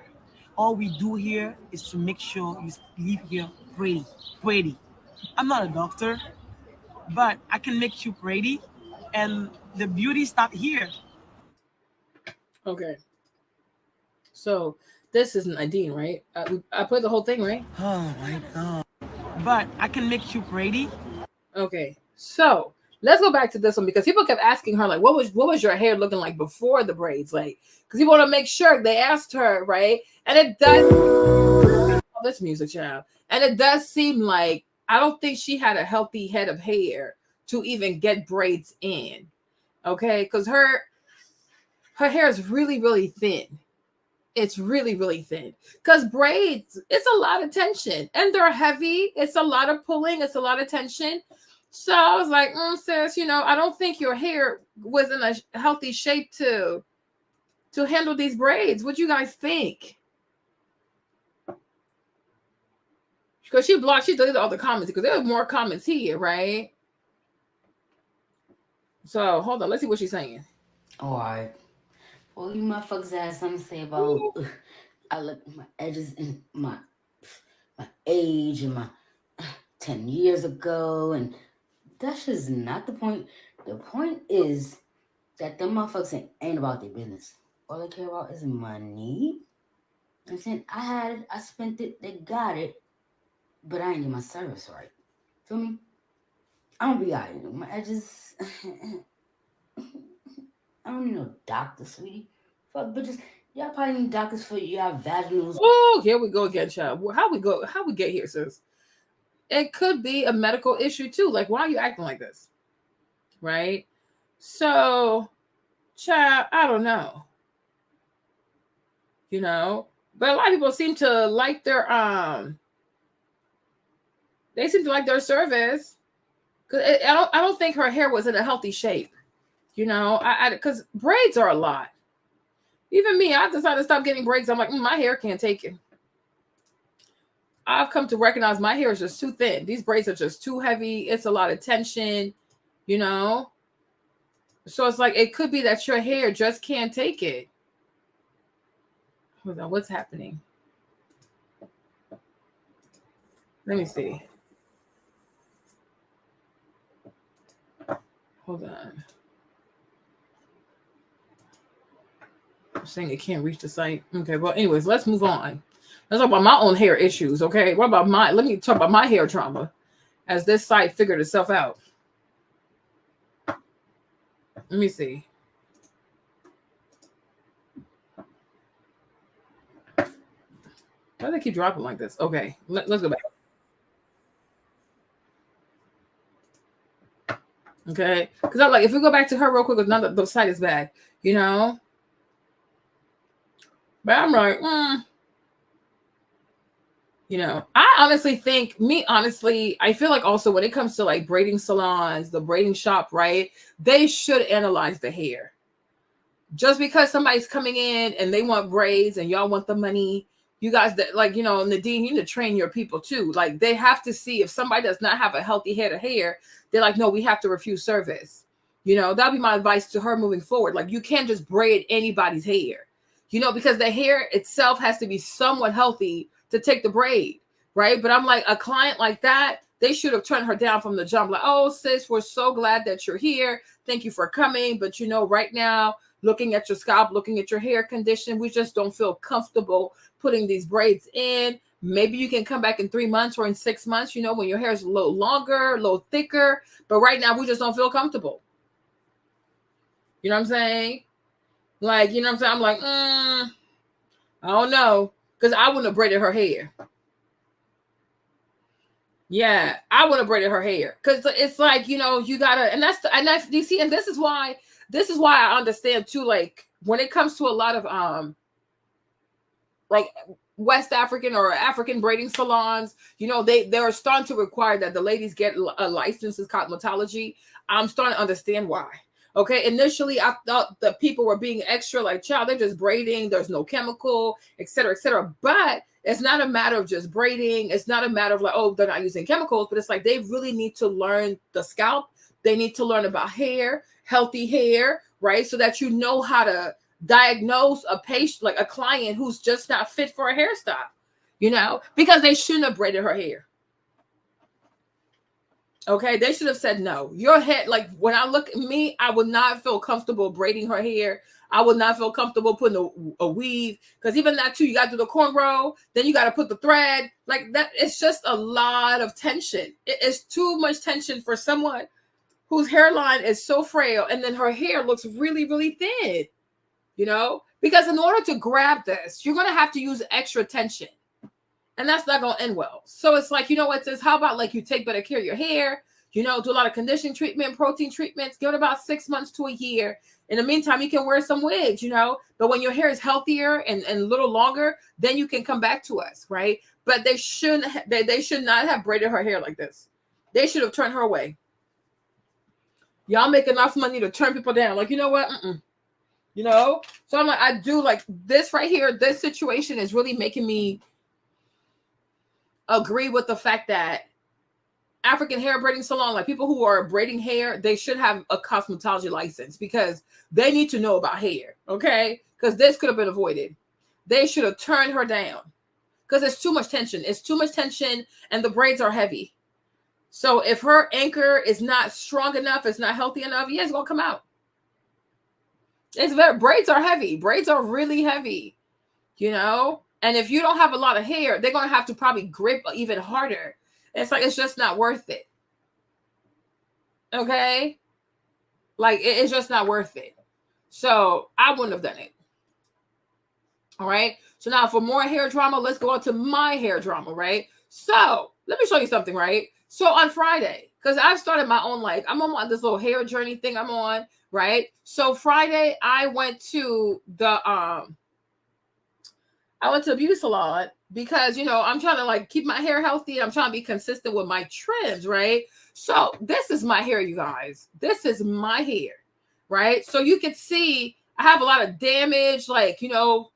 Speaker 17: All we do here is to make sure you leave here pretty. I'm not a doctor, but I can make you pretty, and the beauty start here.
Speaker 1: Okay. So this is Nadine, right? I put the whole thing, right?
Speaker 17: Oh my god! But I can make you pretty.
Speaker 1: Okay. So let's go back to this one, because people kept asking her, like, what was your hair looking like before the braids? Like, because you want to make sure they asked her, right? And it does this music, child. And it does seem like I don't think she had a healthy head of hair to even get braids in. Okay, because her hair is really, really thin. It's really, really thin. Because braids, it's a lot of tension. And they're heavy. It's a lot of pulling. It's a lot of tension. So I was like, sis, I don't think your hair was in a healthy shape to handle these braids. What do you guys think? Because she deleted all the comments, because there were more comments here, right? So hold on, let's see what she's saying.
Speaker 5: All right. Well, you motherfuckers had something to say about I look at my edges and my age and my 10 years ago, and that's just not the point. The point is that them motherfuckers ain't about their business. All they care about is money. I'm saying I had it, I spent it, they got it, but I ain't get my service right. Feel me? I'm gonna be alright. My edges. I don't need no doctor, sweetie. Fuck bitches. Y'all probably need doctors for your vaginals.
Speaker 1: Oh, here we go again, child. How we get here, sis? It could be a medical issue too. Like, why are you acting like this? Right? So, child, I don't know. But a lot of people seem to like their they seem to like their service. Cause I don't think her hair was in a healthy shape. Because braids are a lot. Even me, I decided to stop getting braids. I'm like, my hair can't take it. I've come to recognize my hair is just too thin. These braids are just too heavy. It's a lot of tension, So it's like, it could be that your hair just can't take it. Hold on, what's happening? Let me see. Hold on. I'm saying it can't reach the site. Okay, well, anyways, let's move on. Let's talk about my own hair issues, okay? Let me talk about my hair trauma as this site figured itself out. Let me see. Why do they keep dropping like this? Okay, let's go back. Okay, because I'm like, if we go back to her real quick, with none the site is back, you know. But I'm like, you know, I honestly think, I feel like also when it comes to like braiding salons, the braiding shop, right? They should analyze the hair. Just because somebody's coming in and they want braids and y'all want the money, you guys that like, you know, Nadine, you need to train your people too. Like they have to see if somebody does not have a healthy head of hair, they're like, no, we have to refuse service. You know, that'd be my advice to her moving forward. Like you can't just braid anybody's hair, you know, because the hair itself has to be somewhat healthy to take the braid, right? But I'm like, a client like that, they should have turned her down from the jump. Like, oh, sis, we're so glad that you're here. Thank you for coming. But, you know, right now, looking at your scalp, looking at your hair condition, we just don't feel comfortable putting these braids in. Maybe you can come back in 3 months or in 6 months, you know, when your hair is a little longer, a little thicker. But right now, we just don't feel comfortable. You know what I'm saying? Like, you know what I'm saying? I'm like, I don't know. Because I wouldn't have braided her hair. Yeah, I would have braided her hair. Because it's like, you know, you got to, and that's, you see, and this is why I understand too, like, when it comes to a lot of, like, West African or African braiding salons, you know, they're starting to require that the ladies get a license in cosmetology. I'm starting to understand why. Okay, initially I thought the people were being extra, like, child, they're just braiding, there's no chemical, et cetera, et cetera. But it's not a matter of just braiding. It's not a matter of like, oh, they're not using chemicals, but it's like they really need to learn the scalp. They need to learn about hair, healthy hair, right? So that you know how to diagnose a patient, like a client who's just not fit for a hairstyle, you know, because they shouldn't have braided her hair. Okay, they should have said no. Your head, like when I look at me, I would not feel comfortable braiding her hair. I would not feel comfortable putting a weave, because even that too, you got to do the cornrow, then you got to put the thread. Like that, it's just a lot of tension. It's too much tension for someone whose hairline is so frail, and then her hair looks really, really thin. You know, because in order to grab this, you're gonna have to use extra tension. And that's not going to end well. So it's like, you know what, says, how about like you take better care of your hair, you know, do a lot of conditioning treatment, protein treatments, give it about 6 months to a year. In the meantime, you can wear some wigs, you know, but when your hair is healthier and a little longer, then you can come back to us, right? But they should not have braided her hair like this. They should have turned her away. Y'all make enough money to turn people down. Like, you know what? You know? So I'm like, I do like this right here. This situation is really making me agree with the fact that African hair braiding salon, like people who are braiding hair, they should have a cosmetology license because they need to know about hair, okay? Because this could have been avoided. They should have turned her down because it's too much tension. It's too much tension and the braids are heavy. So if her anchor is not strong enough, it's not healthy enough, yeah, it's going to come out. Braids are heavy. Braids are really heavy, you know? And if you don't have a lot of hair, they're going to have to probably grip even harder. It's like, it's just not worth it. Okay? Like, it's just not worth it. So I wouldn't have done it. All right? So now for more hair drama, let's go on to my hair drama, right? So let me show you something, right? So on Friday, because I've started my own, like, I'm on this little hair journey thing I'm on, right? So Friday, I went to the beauty salon because, you know, I'm trying to like keep my hair healthy and I'm trying to be consistent with my trims, right? So this is my hair, you guys. This is my hair, right? So you can see I have a lot of damage, like, you know,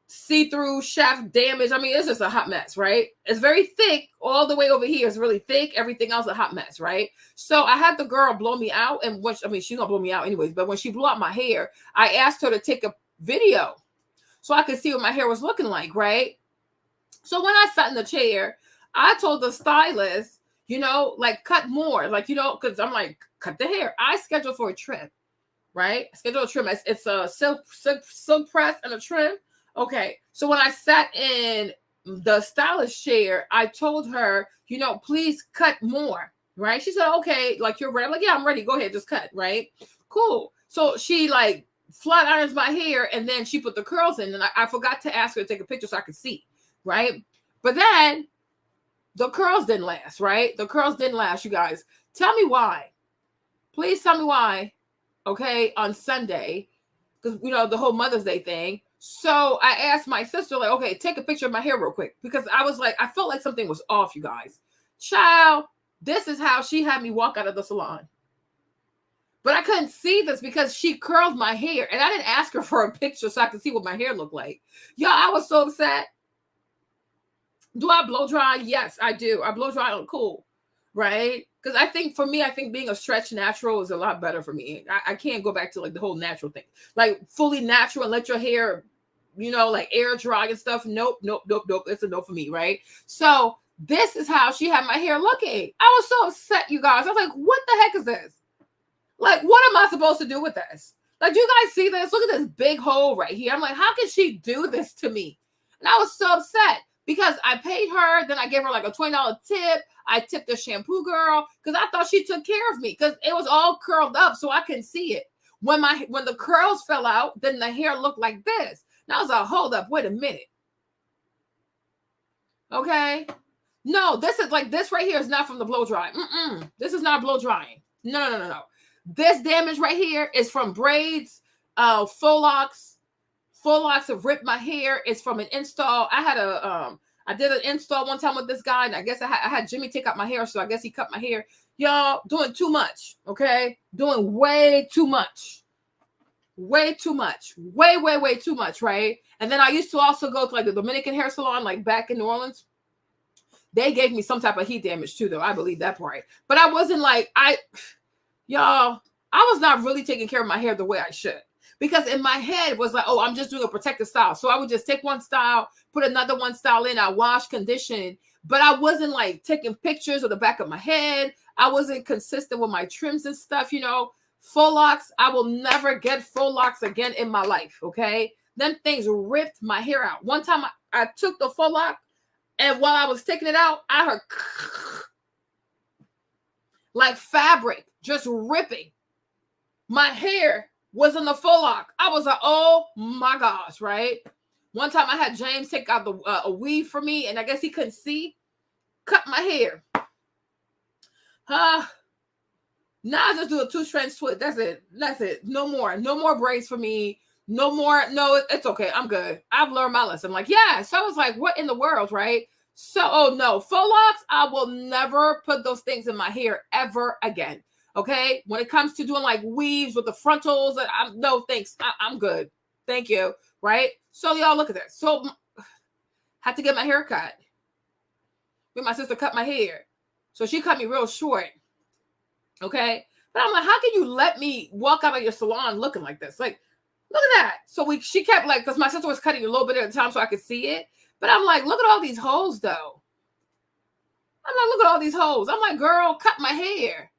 Speaker 1: see-through shaft damage. I mean, it's just a hot mess, right? It's very thick. All the way over here is really thick. Everything else a hot mess, right? So I had the girl blow me out, and she's gonna blow me out anyways, but when she blew out my hair, I asked her to take a video so I could see what my hair was looking like, right? So when I sat in the chair, I told the stylist, you know, like cut more, like, you know, because I'm like, cut the hair. I scheduled for a trim, right? I scheduled a trim. It's a silk press and a trim. Okay. So when I sat in the stylist chair, I told her, you know, please cut more, right? She said, okay, like you're ready. I'm like, yeah, I'm ready. Go ahead, just cut, right? Cool. So she like flat irons my hair and then she put the curls in, and I forgot to ask her to take a picture so I could see. right? But then the curls didn't last, right? The curls didn't last, you guys. Tell me why. Please tell me why, okay, on Sunday, because, you know, the whole Mother's Day thing. So I asked my sister, like, okay, take a picture of my hair real quick, because I was like, I felt like something was off, you guys. Child, this is how she had me walk out of the salon. But I couldn't see this because she curled my hair, and I didn't ask her for a picture so I could see what my hair looked like. Y'all, I was so upset. Do I blow dry? Yes, I do. I blow dry on cool, right? Because I think for me, I think being a stretch natural is a lot better for me. I can't go back to like the whole natural thing, like fully natural and let your hair, you know, like air dry and stuff. Nope. It's a no for me, right? So this is how she had my hair looking. I was so upset, you guys. I was like, what the heck is this? Like, what am I supposed to do with this? Like, do you guys see this? Look at this big hole right here. I'm like, how can she do this to me? And I was so upset because I paid her. Then I gave her like a $20 tip. I tipped the shampoo girl because I thought she took care of me because it was all curled up so I couldn't see it. When the curls fell out, then the hair looked like this. Now I was like, hold up, wait a minute. Okay. No, this is like, this right here is not from the blow dry. This is not blow drying. No. This damage right here is from braids, faux locks. Faux locks have ripped my hair. It's from an install. I did an install one time with this guy, and I guess I had Jimmy take out my hair, so I guess he cut my hair. Y'all, doing too much, okay? Doing way too much. Way too much. Way too much, right? And then I used to also go to like the Dominican hair salon, like back in New Orleans. They gave me some type of heat damage too, though. I believe that part. But I wasn't like, y'all, I was not really taking care of my hair the way I should. Because in my head it was like, oh, I'm just doing a protective style. So I would just take one style, put another one style in, I wash, condition. But I wasn't like taking pictures of the back of my head. I wasn't consistent with my trims and stuff, you know. Faux locks, I will never get faux locks again in my life, okay? Them things ripped my hair out. One time I took the faux lock, and while I was taking it out, I heard like fabric just ripping. My hair was in the faux lock. I was like, oh my gosh, right? One time I had James take out a weave for me, and I guess he couldn't see. Cut my hair. Now I just do a 2-strand twist. That's it. No more braids for me. No more. No, it's okay. I'm good. I've learned my lesson. Like, yeah. So I was like, what in the world, right? So, oh no, faux locks, I will never put those things in my hair ever again. Okay, when it comes to doing like weaves with the frontals, no thanks. I'm good. Thank you. Right? So y'all look at this. So had to get my hair cut. My sister cut my hair. So she cut me real short. Okay. But I'm like, how can you let me walk out of your salon looking like this? Like, look at that. So she kept like, because my sister was cutting a little bit at a time so I could see it. But I'm like, look at all these holes though. I'm like, look at all these holes. I'm like, girl, cut my hair.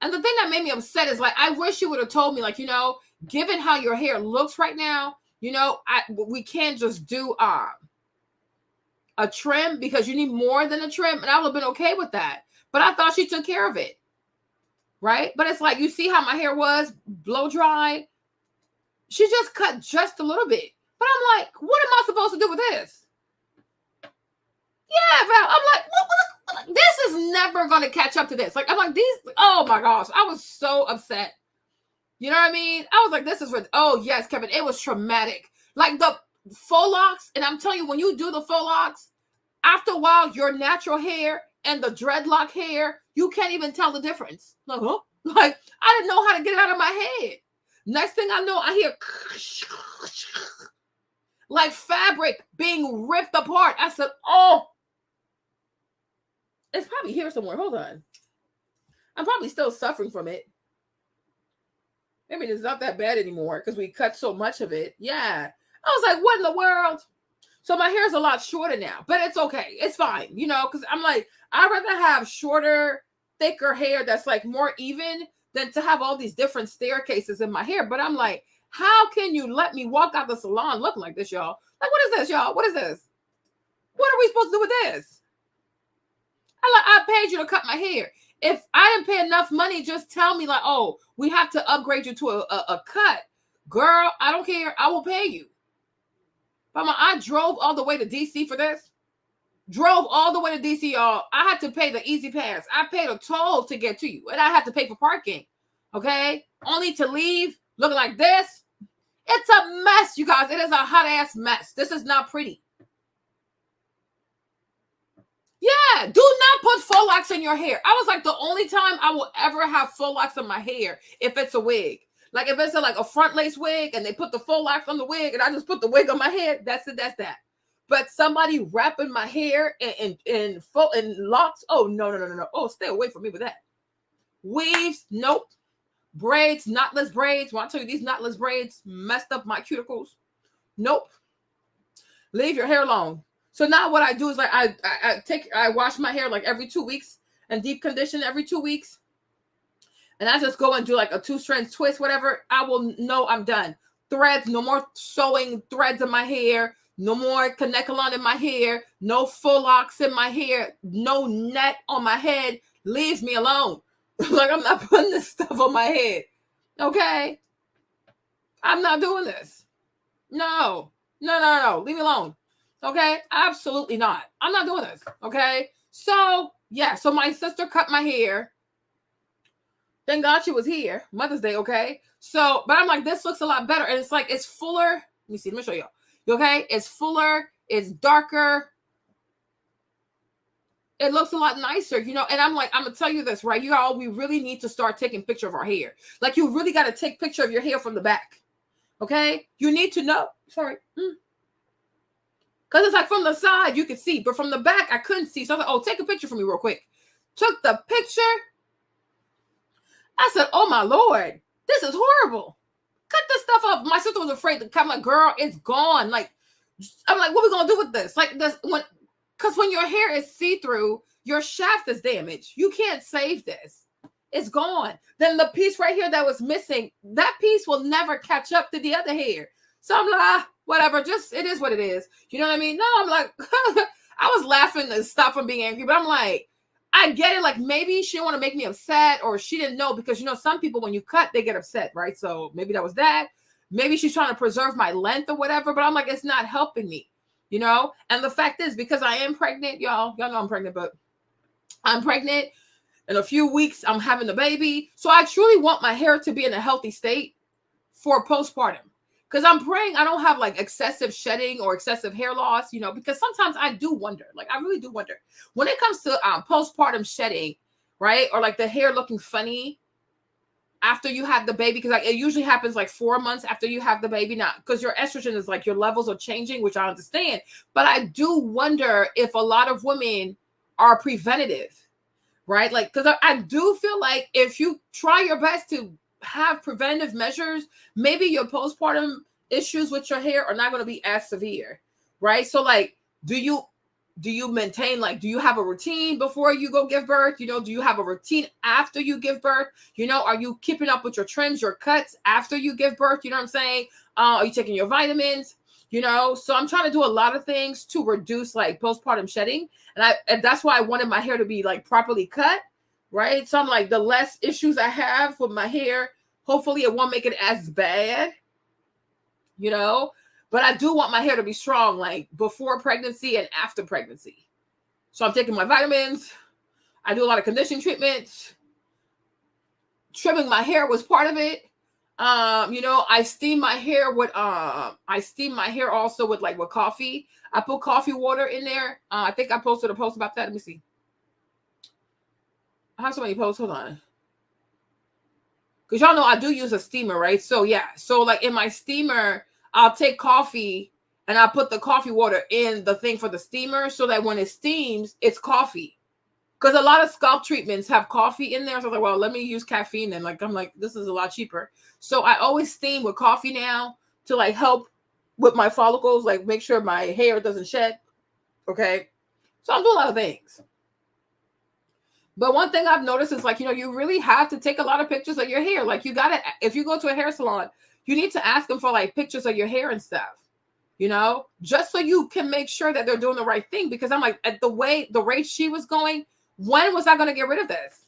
Speaker 1: And the thing that made me upset is like, I wish you would have told me, like, you know, given how your hair looks right now, you know, we can't just do a trim because you need more than a trim. And I would have been okay with that. But I thought she took care of it. Right? But it's like, you see how my hair was blow dry? She just cut just a little bit. But I'm like, what am I supposed to do with this? Yeah, Val. I'm like, what? This is never going to catch up to this. Like, I'm like, oh my gosh. I was so upset. You know what I mean? I was like, this is, oh yes, Kevin, it was traumatic. Like the faux locks, and I'm telling you, when you do the faux locks, after a while, your natural hair and the dreadlock hair, you can't even tell the difference. Like, huh? Like, I didn't know how to get it out of my head. Next thing I know, I hear like fabric being ripped apart. I said, oh, it's probably here somewhere. Hold on. I'm probably still suffering from it. Maybe it's not that bad anymore because we cut so much of it. Yeah. I was like, what in the world? So my hair's a lot shorter now, but it's okay. It's fine, you know, because I'm like, I'd rather have shorter, thicker hair that's like more even than to have all these different staircases in my hair. But I'm like, how can you let me walk out the salon looking like this, y'all? Like, what is this, y'all? What is this? What are we supposed to do with this? I paid you to cut my hair. If I didn't pay enough money, just tell me like, oh, we have to upgrade you to a cut. Girl, I don't care. I will pay you. But I drove all the way to DC for this. Drove all the way to DC, y'all. I had to pay the Easy Pass. I paid a toll to get to you, and I had to pay for parking. Okay, only to leave looking like this. It's a mess, you guys. It is a hot ass mess. This is not pretty. Yeah, do not put faux locks in your hair. I was like, the only time I will ever have faux locks in my hair if it's a wig. Like if it's like a front lace wig and they put the faux locks on the wig and I just put the wig on my head, that's it, that's that. But somebody wrapping my hair in faux and locks, oh no. Oh, stay away from me with that. Weaves, nope. Braids, knotless braids. When I tell you these knotless braids messed up my cuticles, nope. Leave your hair alone. So now what I do is like I wash my hair like every 2 weeks and deep condition every 2 weeks. And I just go and do like a 2-strand twist, whatever. I will know I'm done. Threads, no more sewing threads in my hair. No more connecalon in my hair. No faux locks in my hair. No net on my head. Leave me alone. Like I'm not putting this stuff on my head. Okay? I'm not doing this. No. Leave me alone. Okay? Absolutely not. I'm not doing this. Okay? So, yeah. So my sister cut my hair. Thank God she was here. Mother's Day, okay? So, but I'm like, this looks a lot better. And it's like, it's fuller. Let me see. Let me show y'all. Okay? It's fuller. It's darker. It looks a lot nicer, you know? And I'm like, I'm going to tell you this, right? You all, we really need to start taking picture of our hair. Like, you really got to take picture of your hair from the back. Okay? You need to know. Sorry. Because it's like from the side, you could see. But from the back, I couldn't see. So I was like, oh, take a picture for me real quick. Took the picture. I said, oh, my Lord. This is horrible. Cut this stuff up. My sister was afraid to come. Like, girl, it's gone. Like, I'm like, what are we going to do with this? Like, this, because when your hair is see-through, your shaft is damaged. You can't save this. It's gone. Then the piece right here that was missing, that piece will never catch up to the other hair. So I'm like, whatever. Just, it is what it is. You know what I mean? No, I'm like, I was laughing to stop from being angry, but I'm like, I get it. Like, maybe she didn't want to make me upset or she didn't know because, you know, some people, when you cut, they get upset, right? So maybe that was that. Maybe she's trying to preserve my length or whatever, but I'm like, it's not helping me, you know? And the fact is, because I am pregnant, y'all know I'm pregnant, but I'm pregnant. In a few weeks, I'm having a baby. So I truly want my hair to be in a healthy state for postpartum. Because I'm praying I don't have like excessive shedding or excessive hair loss, you know, because sometimes I do wonder, like I really do wonder when it comes to postpartum shedding, right? Or like the hair looking funny after you have the baby, because like it usually happens like 4 months after you have the baby. Now, because your estrogen is like your levels are changing, which I understand. But I do wonder if a lot of women are preventative, right? Like, because I do feel like if you try your best to have preventive measures, maybe your postpartum issues with your hair are not going to be as severe, right? So like, do you maintain, like, do you have a routine before you go give birth? You know, do you have a routine after you give birth? You know, are you keeping up with your trims, your cuts after you give birth? You know what I'm saying? Are you taking your vitamins? You know, so I'm trying to do a lot of things to reduce like postpartum shedding. And that's why I wanted my hair to be like properly cut. Right. So I'm like, the less issues I have with my hair, hopefully it won't make it as bad, you know, but I do want my hair to be strong, like before pregnancy and after pregnancy. So I'm taking my vitamins. I do a lot of conditioning treatments. Trimming my hair was part of it. You know, I steam my hair with, also with like with coffee. I put coffee water in there. I think I posted a post about that. Let me see. I have so many posts. Hold on. Because y'all know I do use a steamer, right? So yeah. So like in my steamer, I'll take coffee and I'll put the coffee water in the thing for the steamer so that when it steams, it's coffee. Because a lot of scalp treatments have coffee in there. So I was like, well, let me use caffeine. And like, I'm like, this is a lot cheaper. So I always steam with coffee now to like help with my follicles, like make sure my hair doesn't shed. Okay. So I'm doing a lot of things. But one thing I've noticed is like, you know, you really have to take a lot of pictures of your hair. Like you got to, if you go to a hair salon, you need to ask them for like pictures of your hair and stuff, you know, just so you can make sure that they're doing the right thing. Because I'm like, at the rate she was going, when was I going to get rid of this?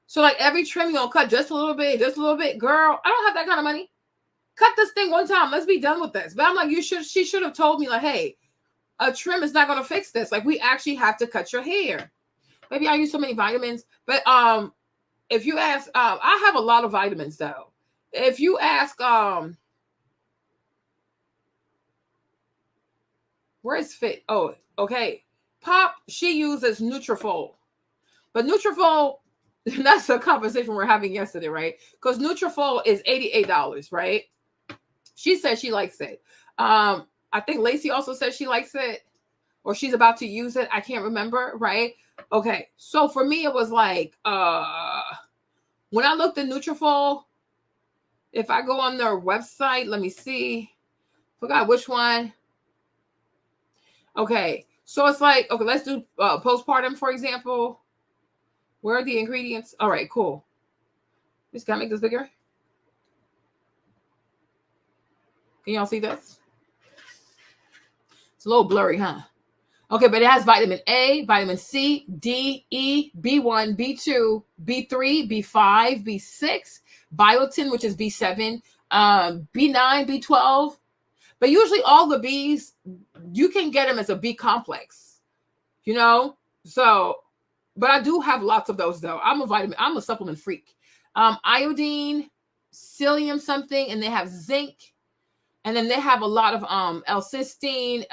Speaker 1: So like every trim you're going to cut just a little bit, girl, I don't have that kind of money. Cut this thing one time. Let's be done with this. But I'm like, she should have told me like, hey, a trim is not going to fix this. Like, we actually have to cut your hair. Maybe I use so many vitamins, but if you ask, I have a lot of vitamins though. If you ask, where's Fit? Oh, okay. Pop, she uses Nutrafol, but Nutrafol, that's a conversation we're having yesterday, right? Because Nutrafol is $88, right? She said she likes it. I think Lacey also said she likes it, or she's about to use it. I can't remember, right? Okay, so for me, it was like, when I looked at Nutrafol, if I go on their website, let me see. Forgot which one. Okay, so it's like, okay, let's do postpartum, for example. Where are the ingredients? All right, cool. Just gotta make this bigger. Can y'all see this? It's a little blurry, huh? Okay, but it has vitamin A, vitamin C, D, E, B1, B2, B3, B5, B6, biotin, which is B7, B9, B12. But usually all the Bs, you can get them as a B complex, you know? So, but I do have lots of those though. I'm a supplement freak. Iodine, psyllium something, and they have zinc. And then they have a lot of L-cysteine,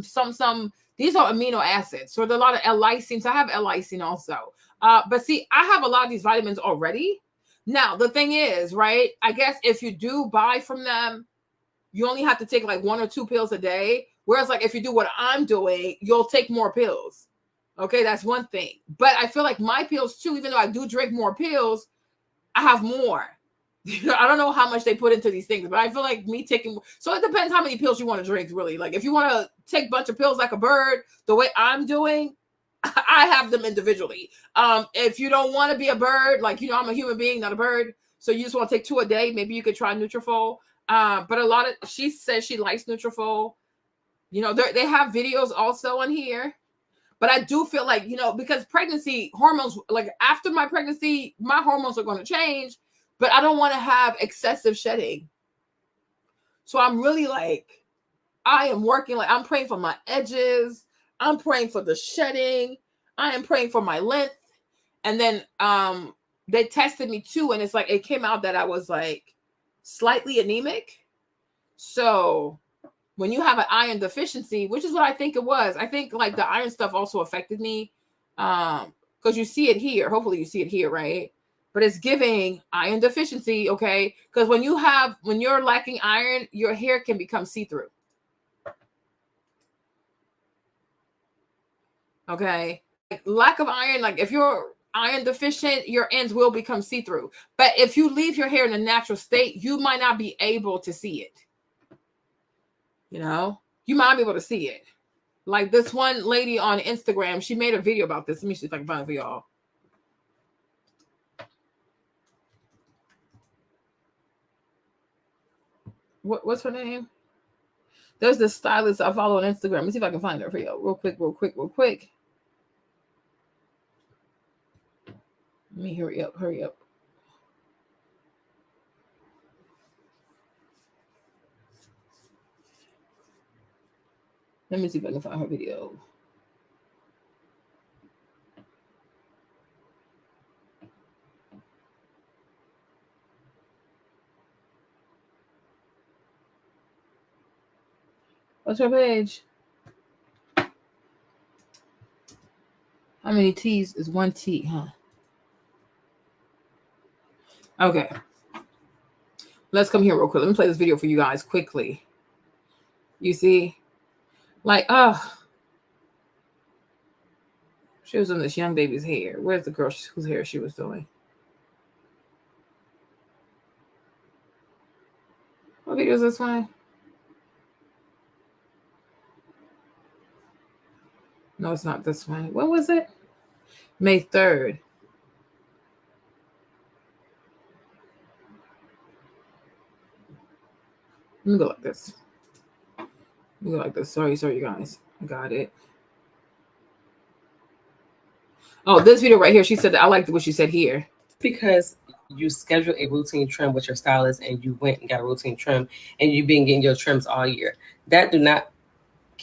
Speaker 1: some. These are amino acids. So there's a lot of L-lysine. So I have L-lysine also. But see, I have a lot of these vitamins already. Now, the thing is, right, I guess if you do buy from them, you only have to take like 1 or 2 pills a day. Whereas like if you do what I'm doing, you'll take more pills. Okay, that's one thing. But I feel like my pills too, even though I do drink more pills, I have more. I don't know how much they put into these things, but I feel like me taking, so it depends how many pills you want to drink, really. Like if you want to take a bunch of pills like a bird, the way I'm doing, I have them individually. If you don't want to be a bird, like, you know, I'm a human being, not a bird, so you just want to take 2 a day, maybe you could try Nutrafol. But she says she likes Nutrafol. You know, they have videos also on here. But I do feel like, you know, because pregnancy hormones, like after my pregnancy, my hormones are going to change. But I don't want to have excessive shedding. So I'm really like, I am working, like I'm praying for my edges. I'm praying for the shedding. I am praying for my length. And then they tested me too. And it's like, it came out that I was like slightly anemic. So when you have an iron deficiency, which is what I think it was, I think like the iron stuff also affected me. Because you see it here. Hopefully you see it here, right? But it's giving iron deficiency, okay? Because when you're lacking iron, your hair can become see-through. Okay? Like, lack of iron, like if you're iron deficient, your ends will become see-through. But if you leave your hair in a natural state, you might not be able to see it. You know? You might not be able to see it. Like this one lady on Instagram, she made a video about this. Let me see if I can find it for y'all. What's her name? There's this stylist I follow on Instagram. Let me see if I can find her for you. Real quick. Let me hurry up. Let me see if I can find her video. What's her page? How many T's is 1 T, huh? Okay. Let's come here real quick. Let me play this video for you guys quickly. You see? Like, she was in this young baby's hair. Where's the girl whose hair she was doing? What video is this one? No, it's not this one. What was it? May 3rd. Let me go like this. Sorry, you guys. I got it. Oh, this video right here. She said that I liked what she said here.
Speaker 2: Because you scheduled a routine trim with your stylist and you went and got a routine trim and you've been getting your trims all year. That do not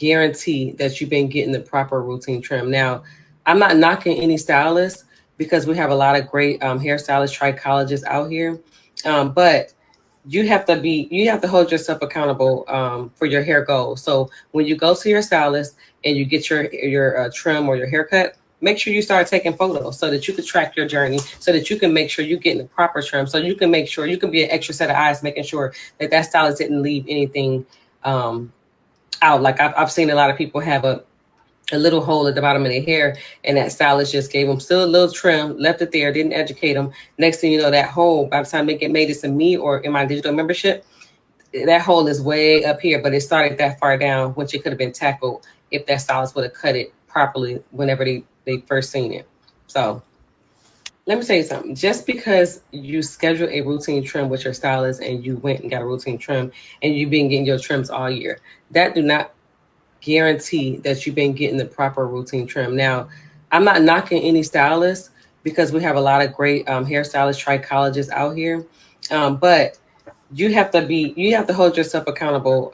Speaker 2: guarantee that you've been getting the proper routine trim. Now, I'm not knocking any stylist because we have a lot of great hairstylists, trichologists out here, but you have to hold yourself accountable for your hair goals. So when you go to your stylist and you get your trim or your haircut, make sure you start taking photos so that you can track your journey, so that you can make sure you're getting the proper trim, so you can make sure you can be an extra set of eyes, making sure that that stylist didn't leave anything out. Like I've seen a lot of people have a little hole at the bottom of their hair, and that stylist just gave them still a little trim, left it there, didn't educate them. Next thing you know, that hole, by the time they get made this in me or in my digital membership, that hole is way up here, but it started that far down, which it could have been tackled if that stylist would have cut it properly whenever they first seen it. So let me tell you something. Just because you schedule a routine trim with your stylist and you went and got a routine trim and you've been getting your trims all year, that do not guarantee that you've been getting the proper routine trim. Now, I'm not knocking any stylist because we have a lot of great hairstylists, trichologists out here, but you have to hold yourself accountable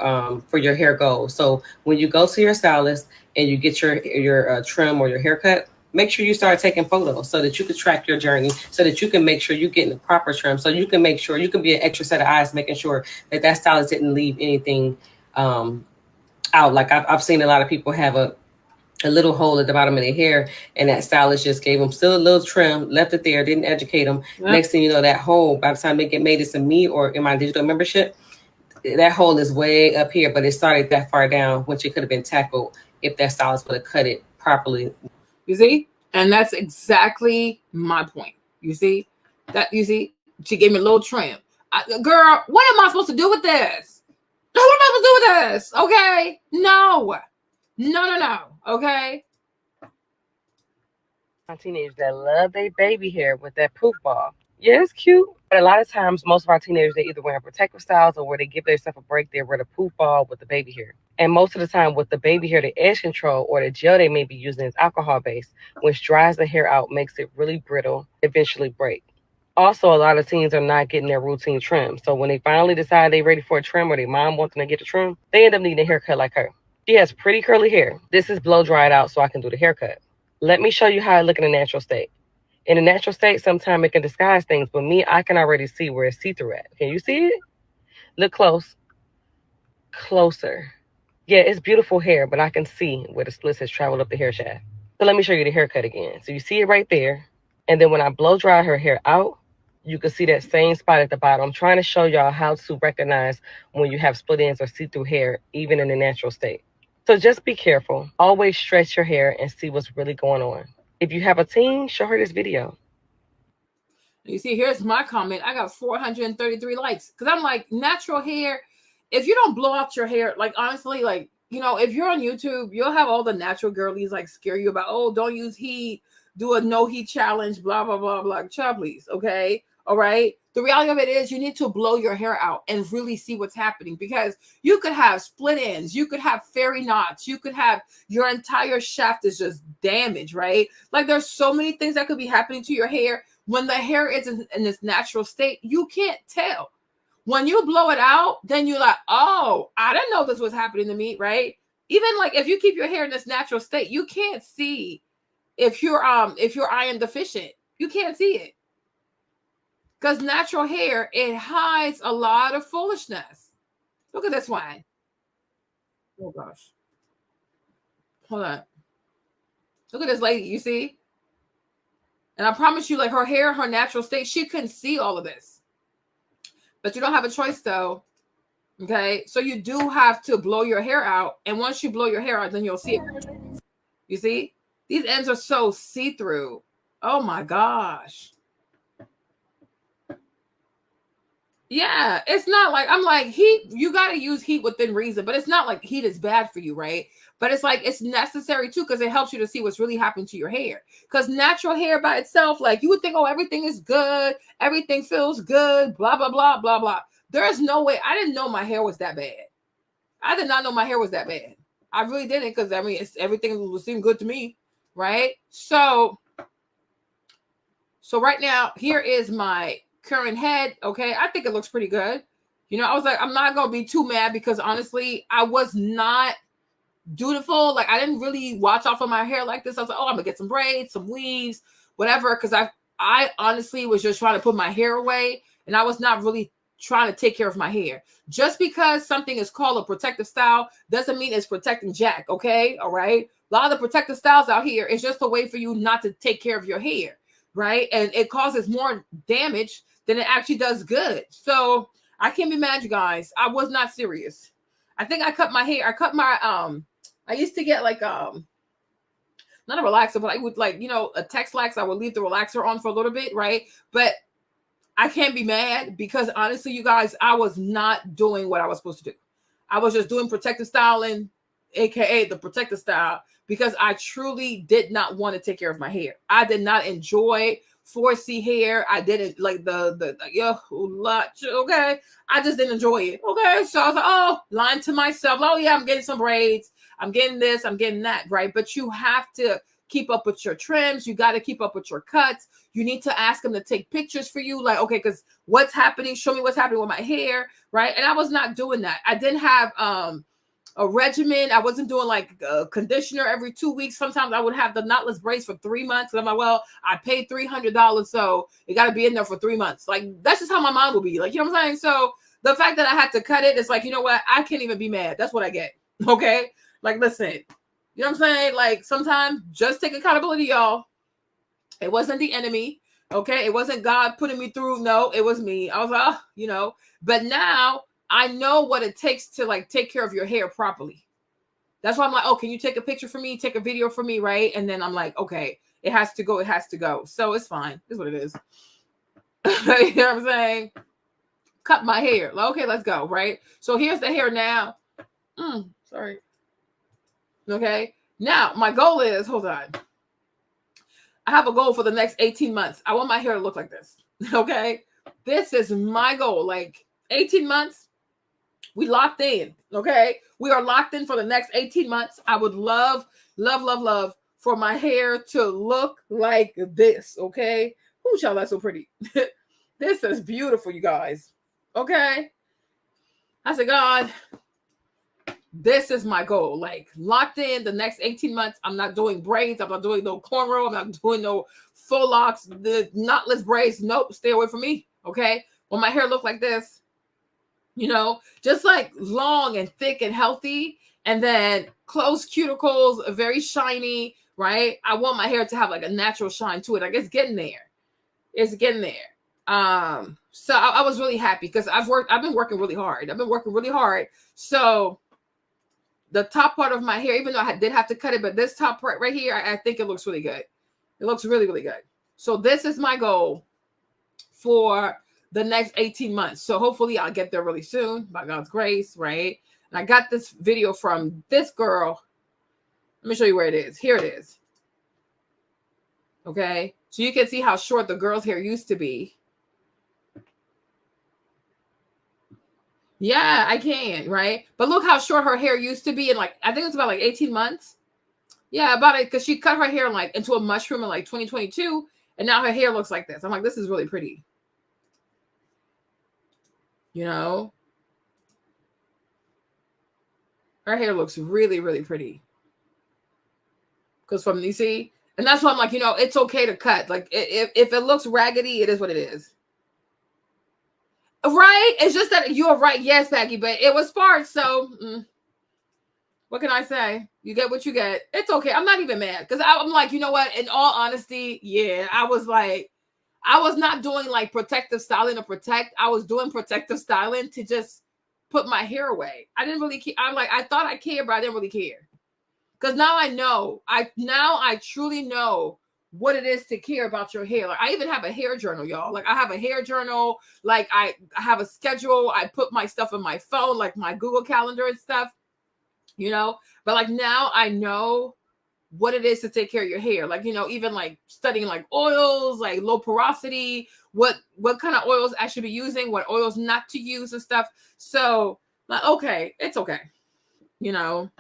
Speaker 2: for your hair goals. So when you go to your stylist and you get your trim or your haircut, make sure you start taking photos so that you can track your journey, so that you can make sure you're getting the proper trim, so you can make sure you can be an extra set of eyes, making sure that that stylist didn't leave anything out. Like I've seen a lot of people have a little hole at the bottom of their hair, and that stylist just gave them still a little trim, left it there, didn't educate them. Yeah. Next thing you know, that hole, by the time they get made this in me or in my digital membership, that hole is way up here, but it started that far down, which it could have been tackled if that stylist would have cut it properly.
Speaker 1: You see? And that's exactly my point. You see? She gave me a little trim. Girl, what am I supposed to do with this? What am I supposed to do with this? Okay? No. Okay?
Speaker 2: Teenagers that love their baby hair with that poof ball. Yeah, it's cute. But a lot of times, most of our teenagers, they either wear protective styles or where they give themselves a break, they wear the poof ball with the baby hair. And most of the time with the baby hair, the edge control or the gel they may be using is alcohol based, which dries the hair out, makes it really brittle, eventually break. Also, a lot of teens are not getting their routine trim. So when they finally decide they're ready for a trim or their mom wants them to get a trim, they end up needing a haircut like her. She has pretty curly hair. This is blow dried out so I can do the haircut. Let me show you how I look in a natural state. In a natural state, sometimes it can disguise things, but me, I can already see where it's see-through at. Can you see it? Look close. Closer. Yeah, it's beautiful hair, but I can see where the splits has traveled up the hair shaft. So let me show you the haircut again. So you see it right there. And then when I blow dry her hair out, you can see that same spot at the bottom. I'm trying to show y'all how to recognize when you have split ends or see-through hair, even in a natural state. So just be careful. Always stretch your hair and see what's really going on. If you have a teen, show her this video.
Speaker 1: You see, here's my comment. I got 433 likes because I'm like, natural hair. If you don't blow out your hair, like honestly, like, you know, if you're on YouTube, you'll have all the natural girlies like scare you about, oh, don't use heat, do a no heat challenge, blah, blah, blah, blah. Child, please. Okay. All right. The reality of it is you need to blow your hair out and really see what's happening, because you could have split ends. You could have fairy knots. You could have your entire shaft is just damaged, right? Like there's so many things that could be happening to your hair. When the hair is in its natural state, you can't tell. When you blow it out, then you're like, oh, I didn't know this was happening to me, right? Even like if you keep your hair in this natural state, you can't see if you're iron deficient. You can't see it. Because natural hair, it hides a lot of foolishness. Look at this one. Oh gosh. Hold on. Look at this lady, you see? And I promise you, like her hair, her natural state, she couldn't see all of this. But you don't have a choice though. Okay. So you do have to blow your hair out. And once you blow your hair out, then you'll see it. You see? These ends are so see-through. Oh my gosh. Yeah, it's not like, I'm like, heat, you got to use heat within reason, but it's not like heat is bad for you, right? But it's like, it's necessary too, because it helps you to see what's really happening to your hair. Because natural hair by itself, like you would think, oh, everything is good, everything feels good, blah, blah, blah, blah, blah. There is no way. I didn't know my hair was that bad. I did not know my hair was that bad. I really didn't, because I mean, everything seemed good to me, right? So right now, here is my current head. Okay, I think it looks pretty good. You know, I was like, I'm not gonna be too mad, because honestly, I was not dutiful. Like I didn't really watch out for my hair like this. I was like, oh, I'm gonna get some braids, some weaves, whatever. Because I honestly was just trying to put my hair away, and I was not really trying to take care of my hair. Just because something is called a protective style doesn't mean it's protecting Jack. Okay, all right. A lot of the protective styles out here is just a way for you not to take care of your hair, right? And it causes more damage than it actually does good. So I can't be mad, you guys. I was not serious. I think I cut my hair. I cut my I used to get like not a relaxer, but I would like, you know, a Tex-Lax. I would leave the relaxer on for a little bit, right? But I can't be mad because honestly, you guys, I was not doing what I was supposed to do. I was just doing protective styling, aka the protective style, because I truly did not want to take care of my hair. I did not enjoy 4C hair. I didn't like the okay. I just didn't enjoy it. Okay. So I was like, oh, lying to myself. Oh yeah, I'm getting some braids. I'm getting this, I'm getting that, right? But you have to keep up with your trims. You got to keep up with your cuts. You need to ask them to take pictures for you. Like, okay, because what's happening? Show me what's happening with my hair, right? And I was not doing that. I didn't have a regimen. I wasn't doing like a conditioner every 2 weeks. Sometimes I would have the knotless braids for 3 months. And I'm like, well, I paid $300, so it got to be in there for 3 months. Like, that's just how my mind will be. Like, you know what I'm saying? So the fact that I had to cut it, it's like, you know what? I can't even be mad. That's what I get. Okay. Like, listen, you know what I'm saying? Like, sometimes just take accountability, y'all. It wasn't the enemy. Okay. It wasn't God putting me through. No, it was me. I was like, oh, you know, but now I know what it takes to like take care of your hair properly. That's why I'm like, oh, can you take a picture for me? Take a video for me. Right. And then I'm like, okay, it has to go. It has to go. So it's fine. It's what it is. You know what I'm saying? Cut my hair. Like, okay, let's go. Right. So here's the hair now. Sorry. Okay. Now my goal is, hold on. I have a goal for the next 18 months. I want my hair to look like this. Okay. This is my goal. Like 18 months. We locked in. Okay. We are locked in for the next 18 months. I would love for my hair to look like this. Okay. Ooh, child, that's so pretty. This is beautiful, you guys. Okay. I said, God, this is my goal. Like locked in the next 18 months. I'm not doing braids. I'm not doing no cornrow. I'm not doing no faux locks, the knotless braids. Nope. Stay away from me. Okay. When my hair look like this, you know, just like long and thick and healthy, and then closed cuticles, very shiny, right? I want my hair to have like a natural shine to it. Like it's getting there. It's getting there. So I was really happy because I've been working really hard. So the top part of my hair, even though I did have to cut it, but this top part right here, I think it looks really good. It looks really, really good. So this is my goal for the next 18 months. So hopefully I'll get there really soon by God's grace, right? And I got this video from this girl. Let me show you where it is. Here it is. Okay. So you can see how short the girl's hair used to be. Yeah, I can, right? But look how short her hair used to be in like, I think it's about like 18 months. Yeah, about it, because she cut her hair like into a mushroom in like 2022, and now her hair looks like this. I'm like, this is really pretty. You know? Her hair looks really, really pretty. Because from, you see? And that's why I'm like, you know, it's okay to cut. Like, if it looks raggedy, it is what it is. Right? It's just that you're right. Yes, Peggy, but it was sparse. So, what can I say? You get what you get. It's okay. I'm not even mad because I'm like, you know what? In all honesty, yeah, I was not doing like protective styling to protect. I was doing protective styling to just put my hair away. I didn't really care. I'm like, I thought I cared, but I didn't really care. Because now I know. I truly know what it is to care about your hair. Like I even have a hair journal, y'all. Like I have a hair journal. Like I have a schedule. I put my stuff in my phone, like my Google Calendar and stuff, you know. But like now I know what it is to take care of your hair. Like, you know, even like studying like oils, like low porosity, what kind of oils I should be using, what oils not to use and stuff. So like, okay, it's okay, you know.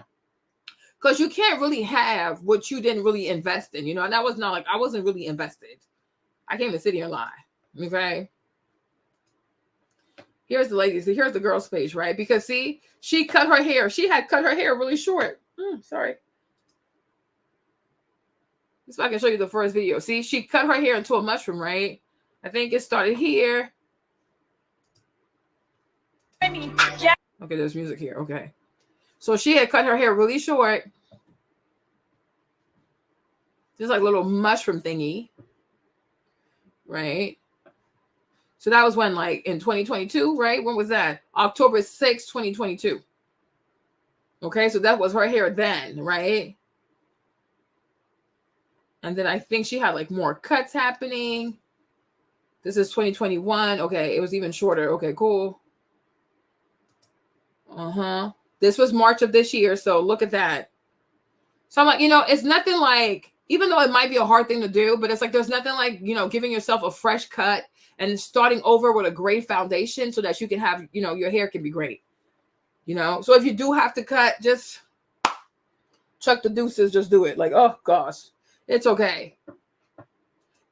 Speaker 1: Because you can't really have what you didn't really invest in, you know. And that was not like, I wasn't really invested. I can't even sit here and lie. Okay. Here's the ladies. Here's the girls page, right? Because see, she cut her hair. She had cut her hair really short. Sorry. So I can show you the first video. See, she cut her hair into a mushroom, right? I think it started here. Okay, there's music here. Okay. So she had cut her hair really short. Just like a little mushroom thingy. Right? So that was when, like, in 2022, right? When was that? October 6, 2022. Okay, so that was her hair then, right? And then I think she had like more cuts happening. This is 2021. Okay, it was even shorter. Okay, cool. This was March of this year. So look at that. So I'm like, it's nothing like, even though it might be a hard thing to do, but it's like there's nothing like, giving yourself a fresh cut and starting over with a great foundation so that you can have, your hair can be great. So if you do have to cut, just chuck the deuces, just do it. Like, oh gosh, it's okay.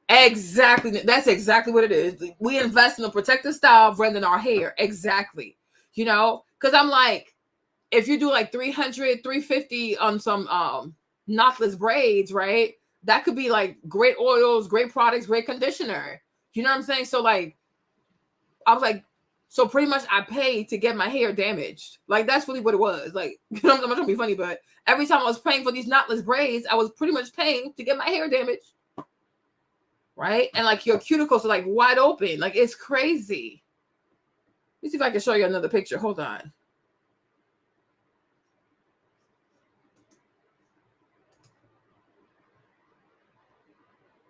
Speaker 1: Exactly. That's exactly what it is. We invest in a protective style rather than our hair. Exactly. Because I'm like, if you do like 300, 350 on some knotless braids, right? That could be like great oils, great products, great conditioner. You know what I'm saying? So like, I was like, so pretty much I paid to get my hair damaged. Like, that's really what it was. Like, I'm not trying to be funny, but every time I was paying for these knotless braids, I was pretty much paying to get my hair damaged. Right? And like your cuticles are like wide open. Like, it's crazy. Let me see if I can show you another picture. Hold on.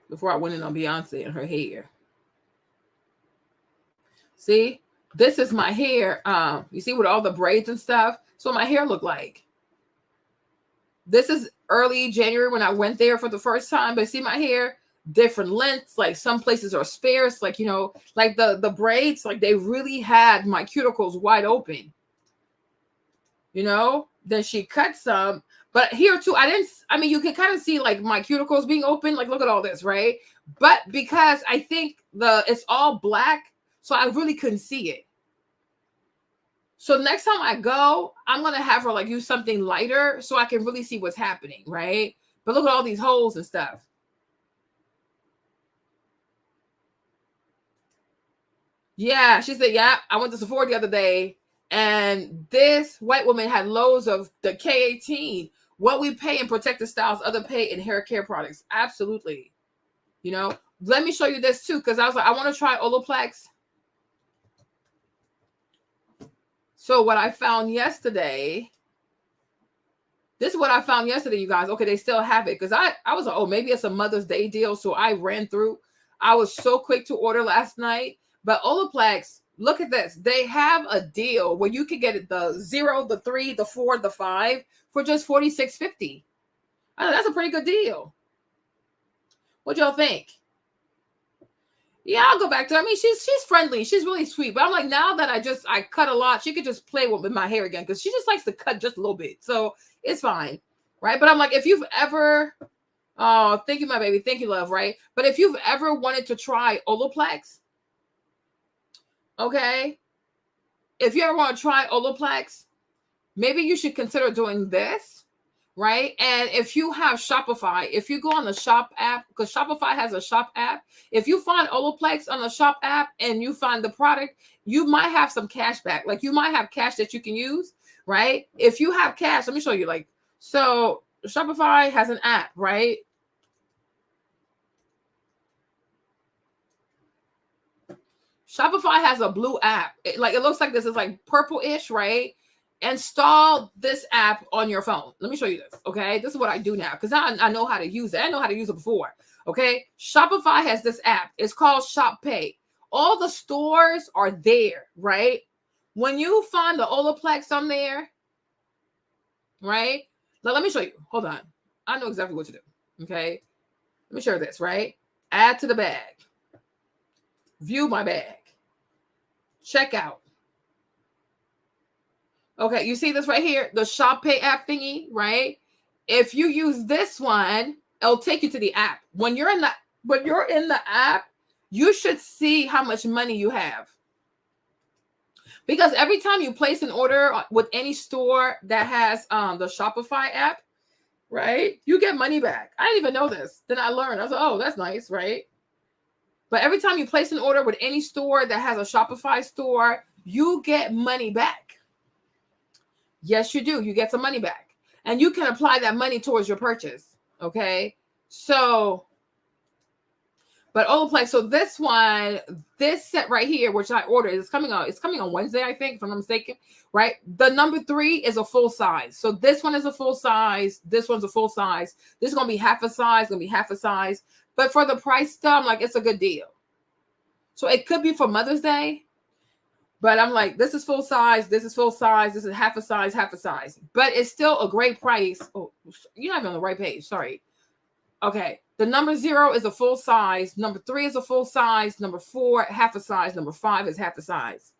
Speaker 1: Before I went in on Beyonce and her hair. See? This is my hair. You see with all the braids and stuff? So my hair looked like. This is early January when I went there for the first time. But see my hair? Different lengths. Like some places are sparse. Like, like the braids, like they really had my cuticles wide open. Then she cut some. But here too, you can kind of see like my cuticles being open. Like, look at all this, right? But because I think it's all black, so I really couldn't see it. So next time I go, I'm going to have her like use something lighter so I can really see what's happening, right? But look at all these holes and stuff. Yeah, she said, yeah, I went to Sephora the other day and this white woman had loads of the K18. What we pay in protective styles, other pay in hair care products. Absolutely. Let me show you this too, because I was like, I want to try Olaplex. So what I found yesterday, this is what I found yesterday, you guys. Okay, they still have it because I was like, oh, maybe it's a Mother's Day deal. So I ran through. I was so quick to order last night. But Olaplex, look at this. They have a deal where you can get it the 0, the 3, the 4, the 5 for just $46.50. I know that's a pretty good deal. What y'all think? Yeah, I'll go back to her. I mean, she's friendly. She's really sweet. But I'm like, now that I cut a lot, she could just play with my hair again because she just likes to cut just a little bit. So it's fine. Right? But I'm like, if you've ever, oh, thank you, my baby. Thank you, love. Right? But if you've ever wanted to try Olaplex, okay, if you ever want to try Olaplex, maybe you should consider doing this. Right? And if you have Shopify, if you go on the Shop app, because Shopify has a Shop app, if you find Olaplex on the Shop app and you find the product, you might have some cash back. Like you might have cash that you can use, right? If you have cash, let me show you. Like, so Shopify has an app, right? Shopify has a blue app. It looks like this is like purple-ish, right? Install this app on your phone. Let me show you this, okay? This is what I do now because I know how to use it. I know how to use it before, okay? Shopify has this app. It's called Shop Pay. All the stores are there, right? When you find the Olaplex on there, right? Now, let me show you. Hold on. I know exactly what to do, okay? Let me share this, right? Add to the bag. View my bag. Check out. Okay, you see this right here, the Shop Pay app thingy, right? If you use this one, it'll take you to the app. When you're in the app, you should see how much money you have. Because every time you place an order with any store that has the Shopify app, right, you get money back. I didn't even know this. Then I learned. I was like, oh, that's nice, right? But every time you place an order with any store that has a Shopify store, you get money back. Yes, you do. You get some money back. And you can apply that money towards your purchase. Okay? So, but Olaplex, so this one, this set right here, which I ordered, is coming on. It's coming on Wednesday, I think, if I'm not mistaken. Right? The number 3 is a full size. So this one is a full size. This one's a full size. This is gonna be half a size, gonna be half a size. But for the price stuff, I'm like, it's a good deal. So it could be for Mother's Day. But I'm like, this is full size. This is full size. This is half a size, half a size. But it's still a great price. Oh, you're not even on the right page. Sorry. Okay. The number 0 is a full size. Number 3 is a full size. Number 4, half a size. Number 5 is half a size.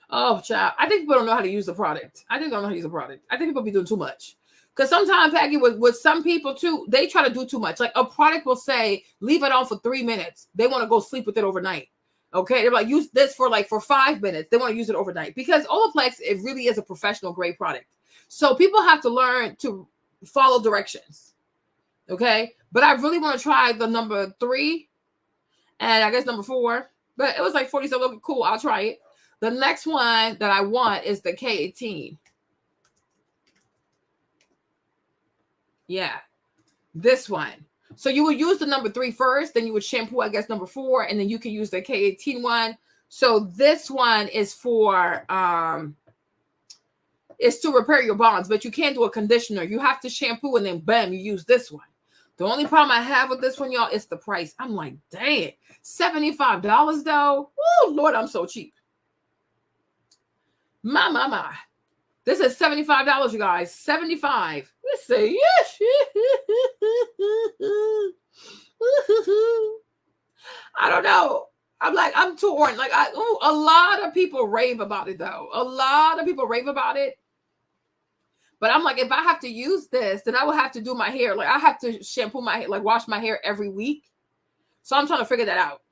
Speaker 1: Oh, child. I think people don't know how to use the product. I think they don't know how to use the product. I think people be doing too much. Because sometimes, Peggy, with some people too, they try to do too much. Like a product will say, leave it on for 3 minutes. They want to go sleep with it overnight. Okay, they're like, use this for 5 minutes. They want to use it overnight because Olaplex, it really is a professional grade product. So people have to learn to follow directions. Okay, but I really want to try the number 3 and I guess number 4. But it was like 40, so look cool. I'll try it. The next one that I want is the K18. Yeah, this one. So you would use the number 3 first, then you would shampoo, I guess, number 4, and then you can use the K18 one. So this one is for is to repair your bonds, but you can't do a conditioner. You have to shampoo and then bam, you use this one. The only problem I have with this one, y'all, is the price. I'm like, dang, $75 though. Oh Lord, I'm so cheap. My. This is $75, you guys. $75. Let's say yes. I don't know. I'm torn. A lot of people rave about it though. A lot of people rave about it. But I'm like, if I have to use this, then I will have to do my hair. Like I have to shampoo my hair, wash my hair every week. So I'm trying to figure that out.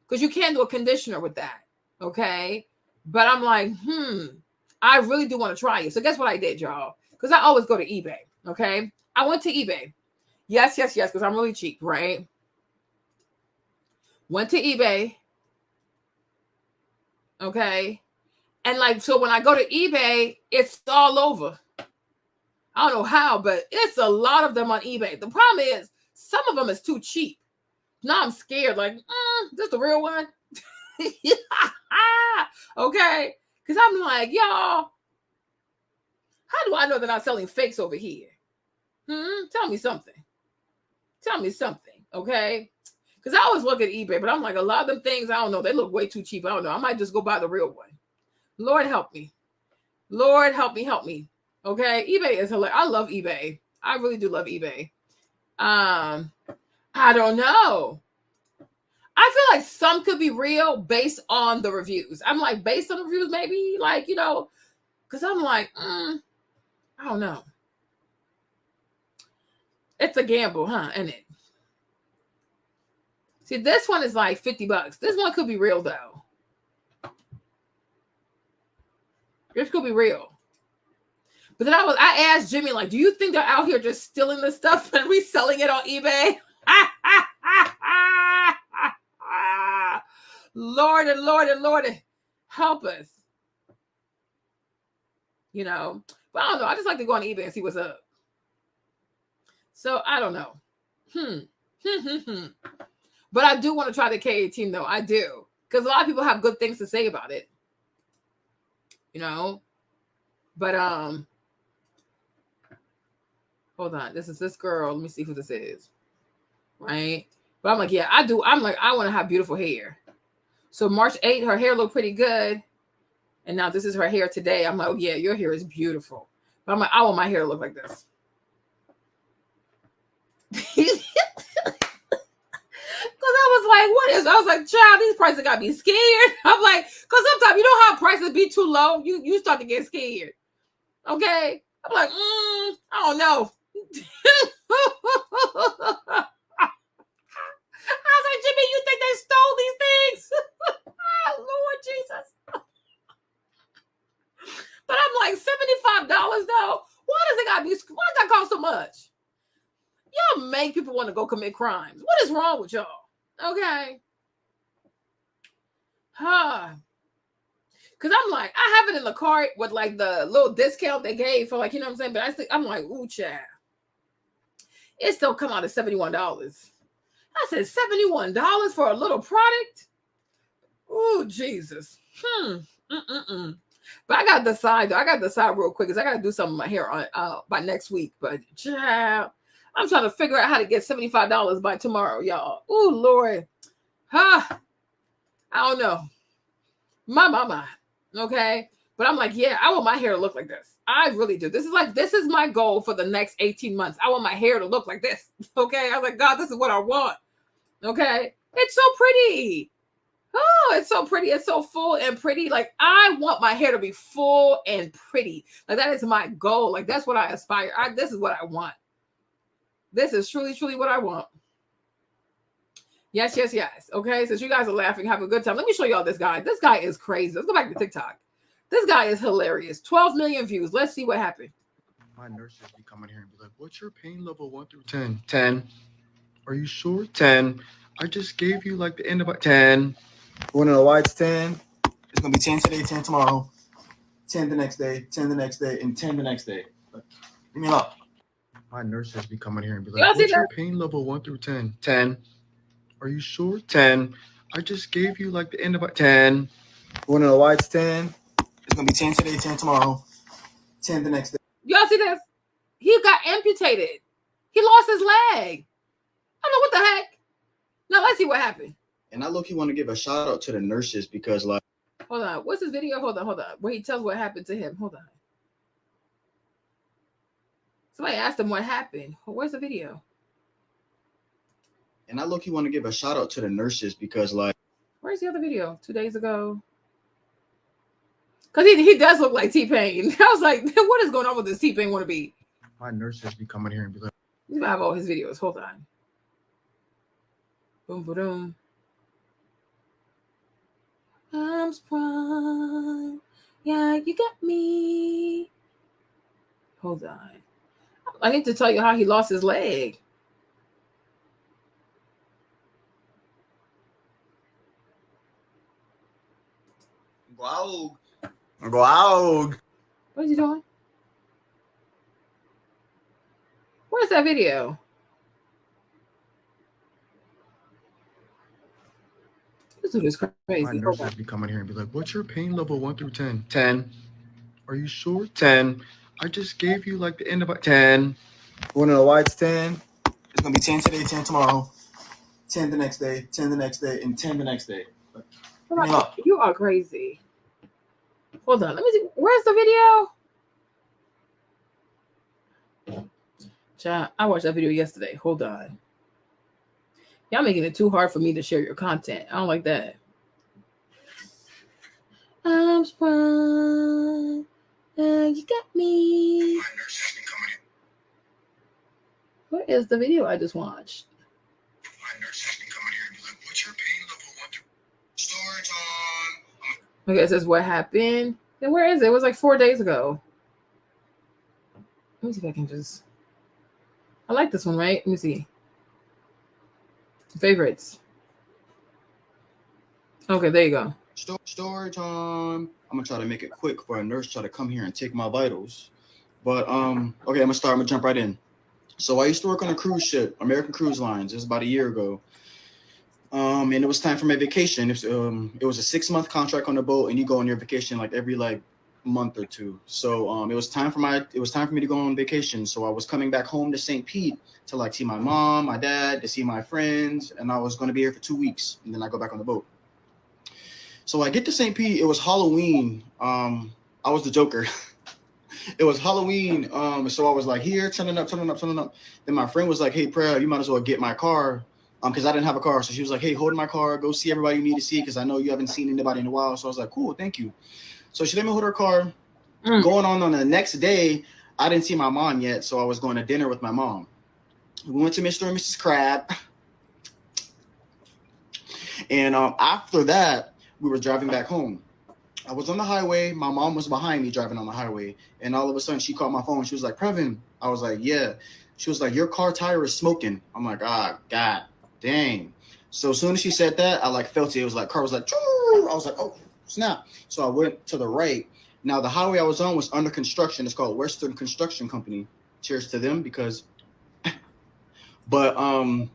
Speaker 1: Because you can't do a conditioner with that. Okay. But I'm like, I really do want to try it. So guess what I did, y'all? Because I always go to eBay. Okay. I went to eBay. Yes. Because I'm really cheap, right? Went to eBay. Okay. And so when I go to eBay, it's all over. I don't know how, but it's a lot of them on eBay. The problem is some of them is too cheap. Now I'm scared. This the real one? Okay. Because I'm like, y'all, how do I know they're not selling fakes over here? Tell me something. Okay. Because I always look at eBay, but I'm like, a lot of them things, I don't know. They look way too cheap. I don't know. I might just go buy the real one. Lord help me. Okay. eBay is hilarious. I love eBay. I really do love eBay. I don't know. I feel like some could be real based on the reviews. I'm like, based on the reviews, maybe because I'm like, I don't know. It's a gamble, huh? Isn't it? See, this one is like $50. This one could be real though. This could be real. But then I asked Jimmy, do you think they're out here just stealing this stuff and reselling it on eBay? Lord, help us. But I don't know. I just like to go on eBay and see what's up. So I don't know. But I do want to try the K18 though. I do. Because a lot of people have good things to say about it. But hold on. This is this girl. Let me see who this is. Right? But I'm like, yeah, I do. I'm like, I want to have beautiful hair. So March 8th, her hair looked pretty good. And now this is her hair today. I'm like, oh yeah, your hair is beautiful. But I'm like, I want my hair to look like this. Because I was like, what is? I was like, child, these prices got me scared. I'm like, because sometimes you know how prices be too low, you start to get scared. Okay, I'm like, I don't know. I was like, Jimmy, you think they stole these things? Lord much. Y'all make people want to go commit crimes. What is wrong with y'all? Okay. Because I'm like, I have it in the cart with like the little discount they gave for like, you know what I'm saying? But I'm like, ooh, child. It still come out at $71. I said, $71 for a little product? Ooh, Jesus. But I got to decide, though. I got to decide real quick because I got to do something with my hair on by next week. But, child, I'm trying to figure out how to get $75 by tomorrow, y'all. Ooh, Lord. I don't know. My. Okay. But I'm like, yeah, I want my hair to look like this. I really do. This is my goal for the next 18 months. I want my hair to look like this. Okay. I was like, God, this is what I want. Okay. It's so pretty. Oh, it's so pretty. It's so full and pretty. Like, I want my hair to be full and pretty. Like, that is my goal. Like, that's what I aspire. This is what I want. This is truly, truly what I want. Yes. Okay. Since you guys are laughing, have a good time. Let me show y'all this guy. This guy is crazy. Let's go back to TikTok. This guy is hilarious. 12 million views. Let's see what happened.
Speaker 11: My nurses be coming here and be like, what's your pain level 1 through 10? 10. Are you sure? 10. I just gave you like the end of 10. Want to know why it's 10? It's going to be 10 today, 10 tomorrow, 10 the next day, 10 the next day, and 10 the next day. Like, give me a lot. My nurses be coming here and be like, what's your pain level 1 through 10? 10. Are you sure? 10. I just gave you like the end of 10. Want to know why it's 10? It's going to be 10 today, 10 tomorrow, 10 the next day.
Speaker 1: Y'all see this? He got amputated. He lost his leg. I don't know what the heck. Now, let's see what happened.
Speaker 11: And I low-key want to give a shout-out to the nurses because, like...
Speaker 1: Hold on. What's this video? Hold on. Where he tells what happened to him. Hold on. Somebody asked him what happened. Where's the video?
Speaker 11: And I low-key want to give a shout-out to the nurses because, like...
Speaker 1: Where's the other video? 2 days ago. Because he does look like T-Pain. I was like, what is going on with this T-Pain wannabe?
Speaker 11: My nurses be coming here and be like...
Speaker 1: He's going to have all his videos. Hold on. Boom, boom. I'm sprung. Yeah, you got me. Hold on. I need to tell you how he lost his leg.
Speaker 11: Go out.
Speaker 1: What is he doing? Where's that video? This dude is crazy.
Speaker 11: My nurses be coming here and be like, what's your pain level 1 through 10? 10. Are you sure? 10. I just gave you like the end of 10. Want to know why it's 10? It's going to be 10 today, 10 tomorrow, 10 the next day, 10 the next day, and 10 the next day.
Speaker 1: You are crazy. Hold on. Let me see. Where's the video? Child, I watched that video yesterday. Hold on. Y'all making it too hard for me to share your content. I don't like that. I'm sprung. You got me. Where is the video I just watched? Okay, it says what happened. Then where is it? It was like 4 days ago. Let me see if I can just... I like this one, right? Let me see. Favorites. Okay, there you go.
Speaker 11: Story time. I'm gonna try to make it quick for a nurse try to come here and take my vitals. But okay, I'm gonna jump right in. So I used to work on a cruise ship, American Cruise Lines. It was about a year ago. And it was time for my vacation. It was a 6-month contract on the boat, and you go on your vacation like every month or two. So it was time for me to go on vacation. So I was coming back home to St. Pete to see my mom, my dad, to see my friends, and I was going to be here for 2 weeks, and then I go back on the boat. So I get to St. Pete. It was Halloween. I was the Joker. It was Halloween. So I was like here, turning up. Then my friend was like, "Hey, Prayer, you might as well get my car." Because I didn't have a car. So she was like, "Hey, hold my car. Go see everybody you need to see because I know you haven't seen anybody in a while." So I was like, "Cool, thank you." So she let me hold her car. Going on the next day, I didn't see my mom yet. So I was going to dinner with my mom. We went to Mr. and Mrs. Crab. And after that, we were driving back home. I was on the highway. My mom was behind me driving on the highway. And all of a sudden, she called my phone. She was like, "Previn, I was like, yeah. She was like, your car tire is smoking. I'm like, ah, God dang. So as soon as she said that, I like felt it. It was like, car was like, choo! I was like, oh, snap. So I went to the right. Now the highway I was on was under construction. It's called Western Construction Company. Cheers to them because, but I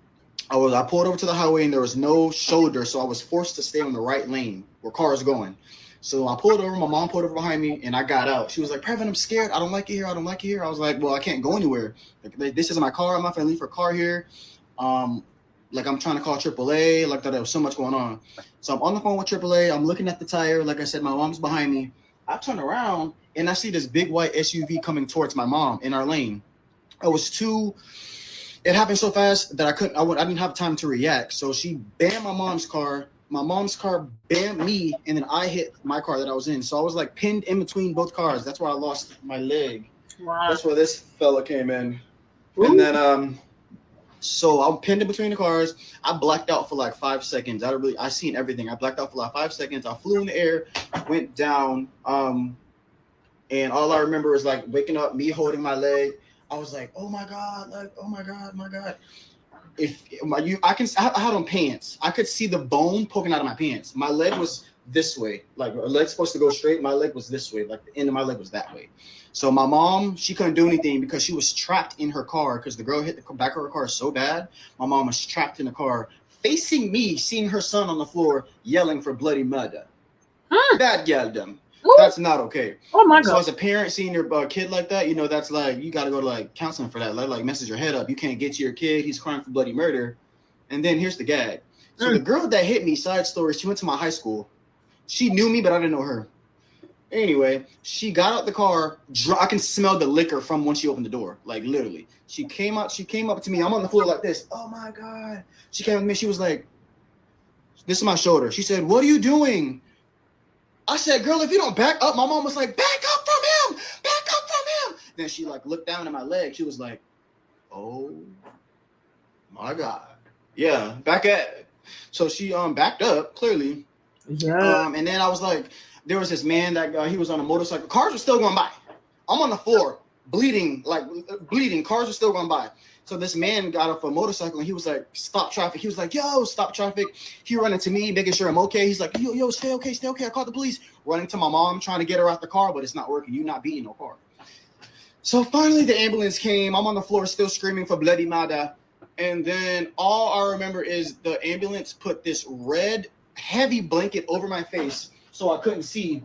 Speaker 11: pulled over to the highway and there was no shoulder, so I was forced to stay on the right lane where cars going. So I pulled over, my mom pulled over behind me, and I got out. She was like, Previn, I'm scared. I don't like it here. I don't like it here. I was like, well, I can't go anywhere. Like, this is my car. I'm not going to leave for a car here. Like, I'm trying to call AAA. Like, there was so much going on. So I'm on the phone with AAA. I'm looking at the tire. Like I said, my mom's behind me. I turn around, and I see this big white SUV coming towards my mom in our lane. It happened so fast that I didn't have time to react. So she bammed my mom's car. My mom's car bammed me, and then I hit my car that I was in. So I was like pinned in between both cars. That's why I lost my leg.
Speaker 1: Wow.
Speaker 11: That's where this fella came in.
Speaker 1: Ooh.
Speaker 11: And then so I'm pinned in between the cars. I blacked out for like 5 seconds. I seen everything. I blacked out for like 5 seconds. I flew in the air, went down, and all I remember is like waking up, me holding my leg. I was like, oh my God, like, oh my God, my God. I had on pants. I could see the bone poking out of my pants. My leg was this way. Like, a leg's supposed to go straight. My leg was this way. Like, the end of my leg was that way. So my mom, she couldn't do anything because she was trapped in her car because the girl hit the back of her car so bad. My mom was trapped in the car, facing me, seeing her son on the floor, yelling for bloody murder. That yelled them. That's not okay.
Speaker 1: Oh my God.
Speaker 11: So as a parent seeing your kid like that, you know, that's like, you got to go to like counseling for that. Like messes your head up. You can't get to your kid. He's crying for bloody murder. And then here's the gag. So the girl that hit me, side story, she went to my high school. She knew me, but I didn't know her. Anyway, she got out the car. I can smell the liquor from when she opened the door. Like literally. She came up to me. I'm on the floor like this. Oh my God. She came up to me. She was like, this is my shoulder. She said, what are you doing? I said, girl, if you don't back up, my mom was like, back up from him, back up from him. Then she like looked down at my leg. She was like, oh my God. Yeah, back at it. So she backed up, clearly.
Speaker 1: Yeah.
Speaker 11: And then I was like, there was this man that he was on a motorcycle. Cars were still going by. I'm on the floor, bleeding. Cars were still going by. So this man got off a motorcycle and he was like, stop traffic. He was like, yo, stop traffic. He running to me, making sure I'm okay. He's like, yo, stay okay. I called the police. Running to my mom, trying to get her out the car, but it's not working. You're not beating no car. So finally the ambulance came. I'm on the floor still screaming for bloody murder. And then all I remember is the ambulance put this red, heavy blanket over my face so I couldn't see.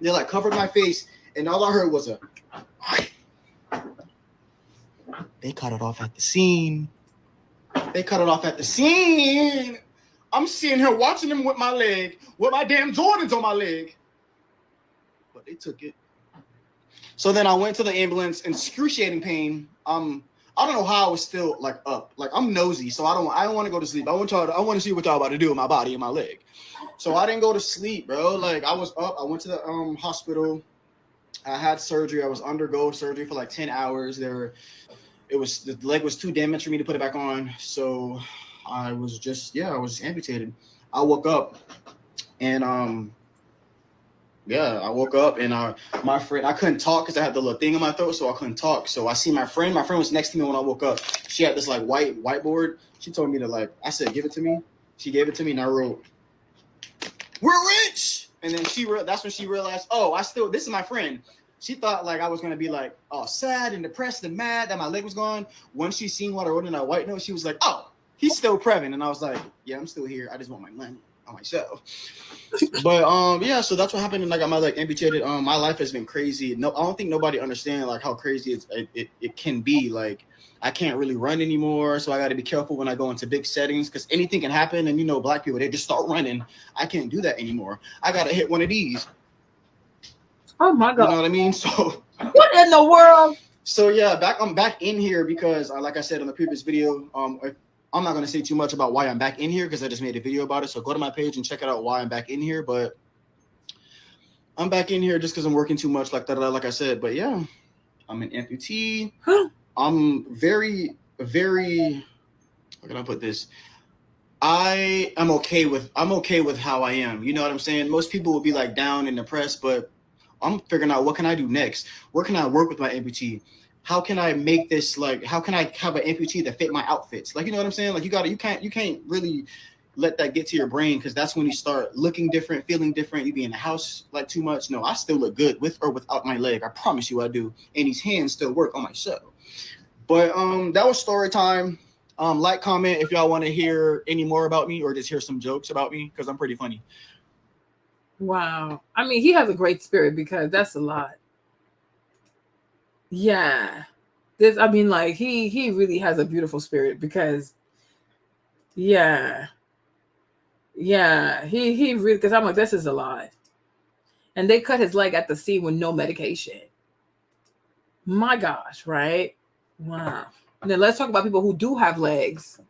Speaker 11: They like covered my face and all I heard was a... They cut it off at the scene. I'm seeing her watching them with my leg, with my damn Jordans on my leg. But they took it. So then I went to the ambulance in excruciating pain. I don't know how I was still like up. Like I'm nosy, so I don't want to go to sleep. I want to see what y'all about to do with my body and my leg. So I didn't go to sleep, bro. Like I was up. I went to the hospital. I had surgery. I was undergo surgery for like 10 hours. The leg was too damaged for me to put it back on. So I was just amputated. I woke up and my friend, I couldn't talk because I had the little thing in my throat, so I couldn't talk. So I see my friend was next to me when I woke up. She had this like white whiteboard. She told me to I said, give it to me. She gave it to me and I wrote, we're rich. And then that's when she realized, this is my friend. She thought like I was gonna be like sad and depressed and mad that my leg was gone. Once she seen what I wrote in that white note, she was like, oh, he's still Previn. And I was like, yeah, I'm still here. I just want my money on myself. But so that's what happened and I got my leg amputated. My life has been crazy. No, I don't think nobody understands like how crazy it can be. Like I can't really run anymore, so I got to be careful when I go into big settings because anything can happen. And black people, they just start running. I can't do that anymore. I gotta hit one of these.
Speaker 1: Oh my God.
Speaker 11: You know what I mean? So
Speaker 1: what in the world?
Speaker 11: So yeah, I'm back in here because like I said in the previous video, I'm not gonna say too much about why I'm back in here because I just made a video about it. So go to my page and check it out why I'm back in here. But I'm back in here just because I'm working too much, like I said. But yeah, I'm an amputee. I'm very, very. How can I put this? I'm okay with how I am. You know what I'm saying? Most people will be like down and depressed, but I'm figuring out what can I do next? Where can I work with my amputee? how can I make this like? How can I have an amputee that fit my outfits? Like, you know what I'm saying? Like, you can't really let that get to your brain, because that's when you start looking different, feeling different. You be in the house like too much. No, I still look good with or without my leg. I promise you I do. And these hands still work on my show. But that was story time. Like, comment if y'all want to hear any more about me or just hear some jokes about me, because I'm pretty funny.
Speaker 1: Wow. I mean, he has a great spirit, because that's a lot. Yeah. I mean, like, he really has a beautiful spirit, because yeah. Yeah. He really, because I'm like, this is a lot. And they cut his leg at the scene with no medication. My gosh, right? Wow. And then let's talk about people who do have legs,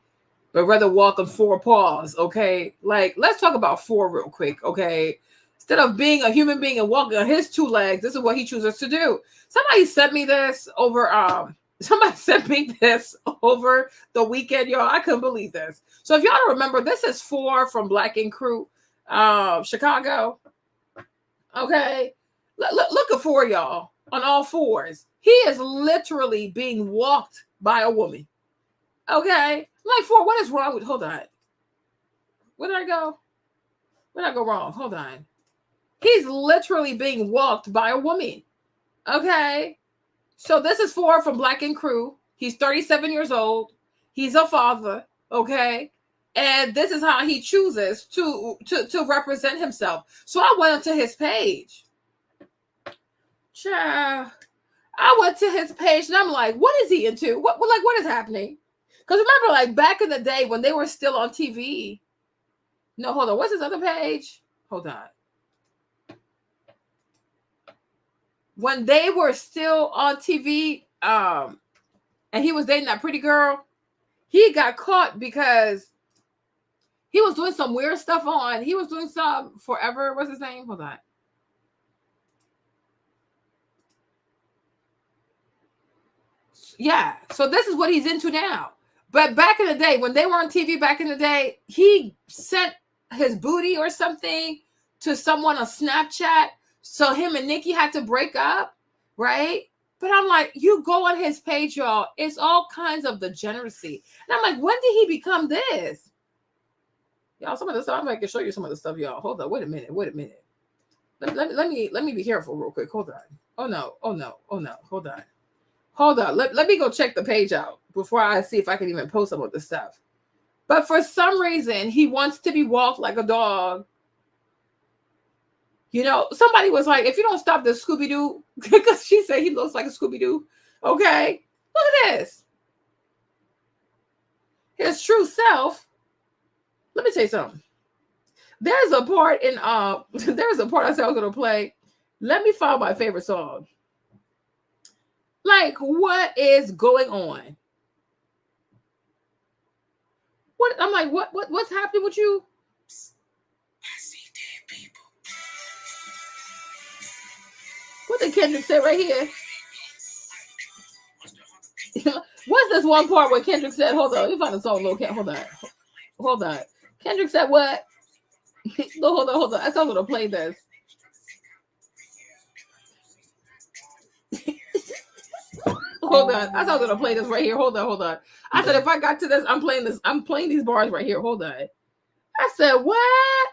Speaker 1: but rather walk on 4 paws, okay? Like, let's talk about 4 real quick, okay? Instead of being a human being and walking on his 2 legs, this is what he chooses to do. Somebody sent me this over the weekend, y'all. I couldn't believe this. So if y'all don't remember, this is 4 from Black and Crew, Chicago. Okay. Look at 4, y'all, on all 4s. He is literally being walked by a woman. Okay. Like, 4, what is wrong with, hold on. Where did I go? Where did I go wrong? Hold on. He's literally being walked by a woman. Okay. So this is 4 from Black and Crew. He's 37 years old. He's a father. Okay. And this is how he chooses to represent himself. So I went onto his page. Child. I went to his page and I'm like, what is he into? What is happening? Because remember, like, back in the day when they were still on TV. No, hold on. What's his other page? Hold on. When they were still on TV, and he was dating that pretty girl, he got caught because he was doing some weird stuff on. He was doing some Forever. What's his name? Hold on. Yeah. So this is what he's into now. But back in the day, when they were on TV back in the day, he sent his booty or something to someone on Snapchat. So him and Nique had to break up, right? But I'm like, you go on his page, y'all. It's all kinds of degeneracy. And I'm like, when did he become this? Y'all, some of the stuff, I'm going to show you some of the stuff, y'all. Hold on. Wait a minute. Let me be careful real quick. Hold on. Oh, no. Hold on. Let me go check the page out before I see if I can even post some of this stuff. But for some reason, he wants to be walked like a dog. You know, somebody was like, if you don't stop the Scooby-Doo, because she said he looks like a Scooby-Doo. Okay, look at this. His true self. Let me tell you something. There's a part I said I was going to play. Let me find my favorite song. Like, what is going on? What I'm like, what's happening with you? What did Kendrick say right here? What's this one part where Kendrick said, hold on, let me find the song, little Ken. Hold on. Kendrick said what? No, hold on. I thought I was gonna play this. Hold on. I thought I was gonna play this right here. Hold on. I said if I got to this, I'm playing these bars right here. Hold on. I said, what?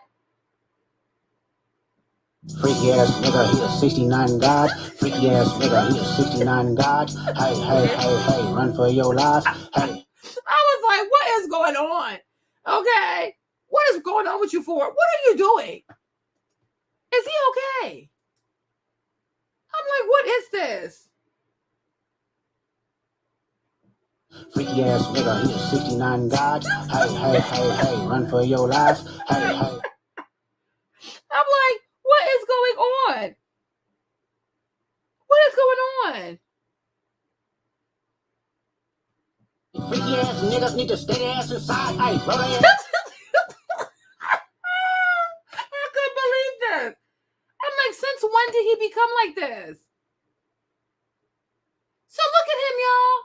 Speaker 12: Freaky ass nigga, he a 69 God. Freaky ass nigga, he a 69 God. Hey, run for your life. Hey.
Speaker 1: I was like, what is going on? Okay. What is going on with you for? What are you doing? Is he okay? I'm like, what is this?
Speaker 12: Freaky ass nigga, he a 69 God. Hey, run for your life. Hey.
Speaker 1: I'm like, what is going on? What is going on?
Speaker 12: Freaky ass niggas need to stay their ass inside. Hey, bro.
Speaker 1: I couldn't believe this. I'm like, since when did he become like this? So look at him, y'all.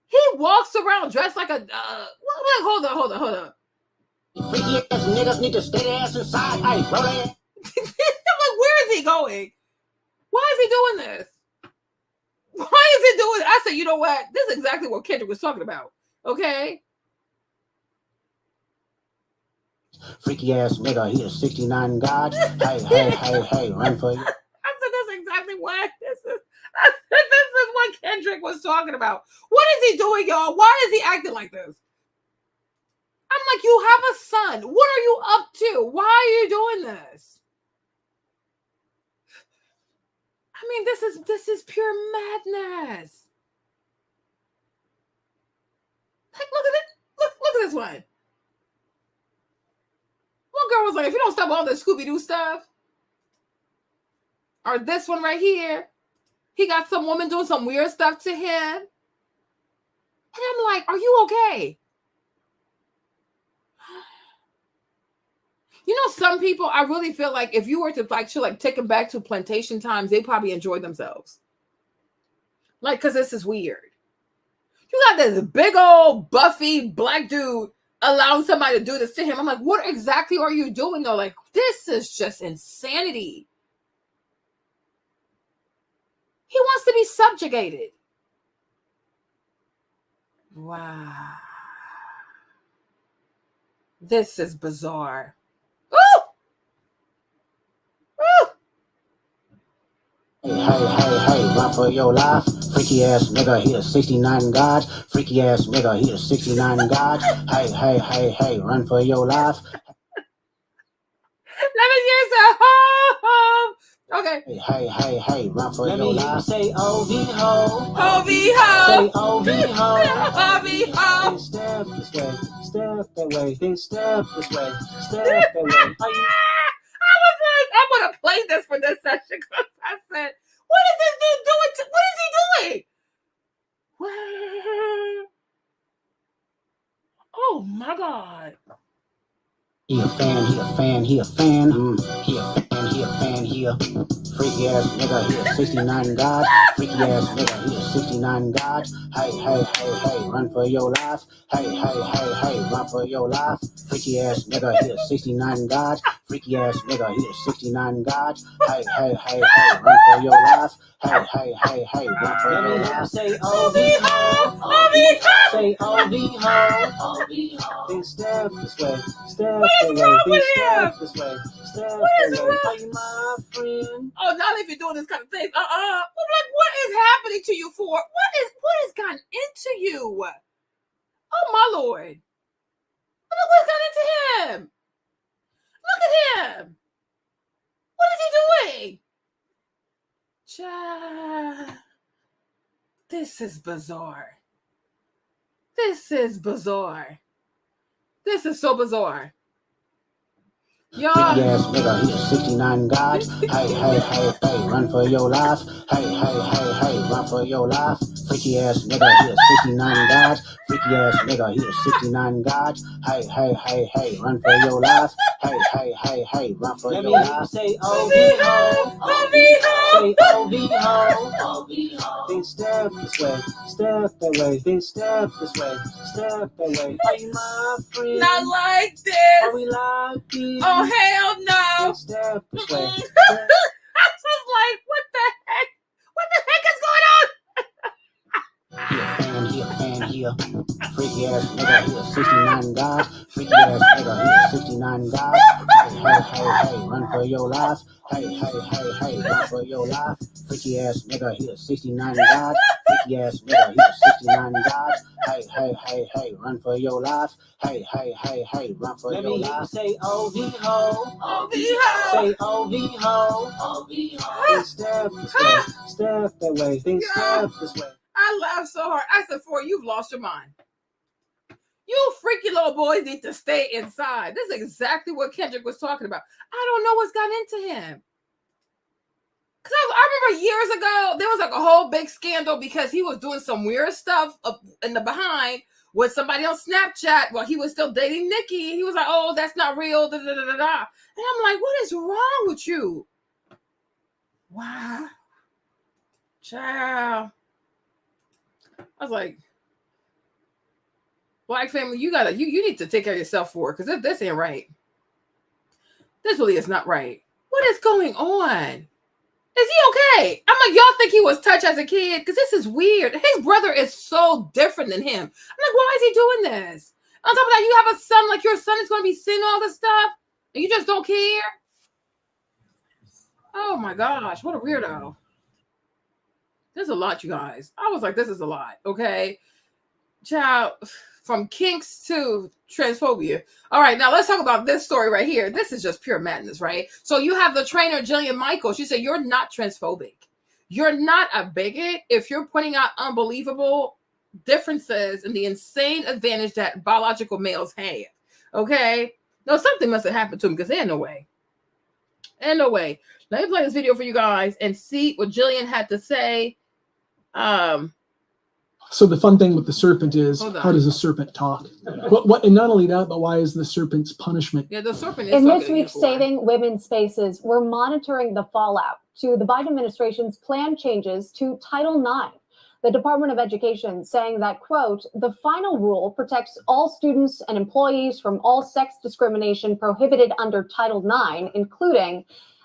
Speaker 1: He walks around dressed like a hold on.
Speaker 12: Freaky ass niggas need to stay their ass inside. Hey, bro.
Speaker 1: I'm like, where is he going? Why is he doing this? Why is he doing it? I said, you know what? This is exactly what Kendrick was talking about. Okay.
Speaker 12: Freaky ass nigga, he a 69 God. Hey, run for you.
Speaker 1: I said, that's exactly what this is. I said, this is what Kendrick was talking about. What is he doing, y'all? Why is he acting like this? I'm like, you have a son. What are you up to? Why are you doing this? I mean, this is pure madness. Like, look at it. Look at this one. One girl was like, if you don't stop all this Scooby-Doo stuff, or this one right here, he got some woman doing some weird stuff to him. And I'm like, are you okay? You know, some people, I really feel like if you were to take them back to plantation times, they probably enjoy themselves. Like, because this is weird. You got this big old buffy black dude allowing somebody to do this to him. I'm like, what exactly are you doing though? Like, this is just insanity. He wants to be subjugated. Wow. This is bizarre. Ooh! Ooh!
Speaker 12: Hey, run for your life. Freaky ass nigga, he a 69 God. Freaky ass nigga, he a 69 God. Hey, run for your life.
Speaker 1: Let me hear some ho. Okay.
Speaker 12: Hey, run for your life. Say O-V-Ho.
Speaker 1: O-V-Ho.
Speaker 12: Say O-V-Ho.
Speaker 1: O-V-Ho.
Speaker 12: Then step this way, step that way. Then step this way, step that way.
Speaker 1: I was like, I'm going to play this for this session because I said, what is this dude doing? What is he doing? Oh my God.
Speaker 12: He a fan. He a freaky ass nigga, he a 69 God. Freaky ass nigga, he a 69 God. Hey, run for your life. Hey, run for your life. Freaky ass nigga, he a 69 God. Freaky ass nigga, he a 69 God. Hey, run for your life. Hey, run for your life. Say O-V-Ho. Say O-V-Ho. Then step this way, step that way. Then step this way, step that way. Are you my friend?
Speaker 1: Oh, not if you're doing this kind of thing. I'm like, what is happening to you for? What has gotten into you? Oh my Lord. Look what's gotten into him. Look at him. What is he doing? Child. This is bizarre. This is bizarre. This is so bizarre. Y'all.
Speaker 12: Freaky ass nigga, he a 69 God. Hey, run for your life. Hey, run for your life. Freaky ass nigga, he a 69 God. Freaky ass nigga, he a 69 God. Hey, run for your life. Hey, run for your life. Say O-V-Ho. Say O-V-Ho. Then step this way, step that way. Then step this way, step that way. Are you my friend?
Speaker 1: Not like this.
Speaker 12: Are we like this?
Speaker 1: Oh, hell no.
Speaker 12: Then step this way.
Speaker 1: I was like, what the heck? What the heck is going on?
Speaker 12: He a freaky ass nigga, he a 69 God. Freaky ass nigga, he a 69 God. Hey, run for your life. Hey, run for your life. Freaky ass nigga, he a 69 God. Freaky ass nigga, he a 69 God. Hey, run for your life. Hey, run for your life. Say O-V-Ho. Say O-V-Ho. Then step this way, step that way. Then step this way.
Speaker 1: I laughed so hard. I said, "For you've lost your mind. You freaky little boys need to stay inside." This is exactly what Kendrick was talking about. I don't know what's got into him. Because I remember years ago, there was like a whole big scandal because he was doing some weird stuff up in the behind with somebody on Snapchat while he was still dating Nique. He was like, "Oh, that's not real." Da, da, da, da, da. And I'm like, what is wrong with you? Wow. Child. I was like, Black family, you need to take care of yourself for it, because this ain't right. This really is not right. What is going on? Is he okay? I'm like, y'all think he was touched as a kid? Because this is weird. His brother is so different than him. I'm like, why is he doing this? On top of that, you have a son, like your son is going to be seeing all this stuff, and you just don't care? Oh my gosh, what a weirdo. There's a lot, you guys. I was like, this is a lot, okay? Child, from kinks to transphobia. All right, now let's talk about this story right here. This is just pure madness, right? So you have the trainer, Jillian Michaels. She said, you're not transphobic. You're not a bigot if you're pointing out unbelievable differences in the insane advantage that biological males have, okay? No, something must have happened to him because there's no way. And no way. Let me play this video for you guys and see what Jillian had to say.
Speaker 10: So the fun thing with the serpent is, how does the serpent talk? What? And not only that, but why is the serpent's punishment?
Speaker 1: Yeah, the serpent is
Speaker 20: in this week's Saving Women's Spaces, we're monitoring the fallout to the Biden administration's planned changes to Title IX. The Department of Education saying that, quote, the final rule protects all students and employees from all sex discrimination prohibited under Title IX, including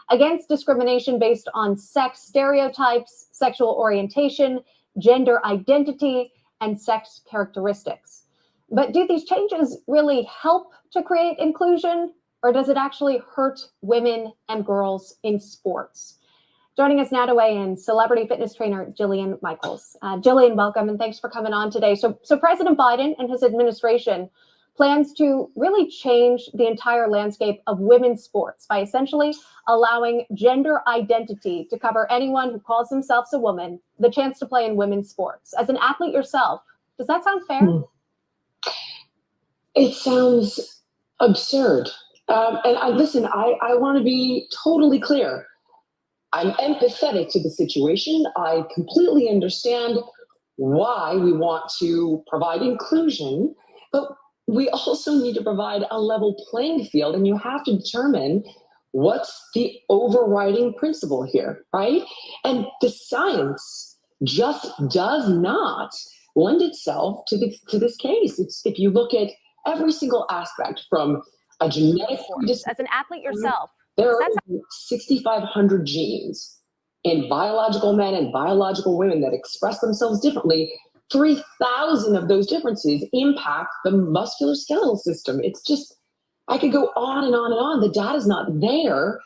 Speaker 20: against discrimination based on sex stereotypes, sexual orientation, gender identity, and sex characteristics. But do these changes really help to create inclusion, or does it actually hurt women and girls in sports? Joining us now to weigh in, celebrity fitness trainer Jillian Michaels. Jillian, welcome, and thanks for coming on today. So President Biden and his administration plans to really change the entire landscape of women's sports by essentially allowing gender identity to cover anyone who calls themselves a woman the chance to play in women's sports. As an athlete yourself, does that sound fair?
Speaker 21: It sounds absurd. Listen, I want to be totally clear. I'm empathetic to the situation. I completely understand why we want to provide inclusion, but we also need to provide a level playing field, and you have to determine what's the overriding principle here, right? And the science just does not lend itself to this case. If you look at every single aspect from a genetic
Speaker 20: as an athlete yourself,
Speaker 21: there are 6,500 genes in biological men and biological women that express themselves differently. 3,000 of those differences impact the musculoskeletal system. It's just, I could go on and on and on. The data's not there,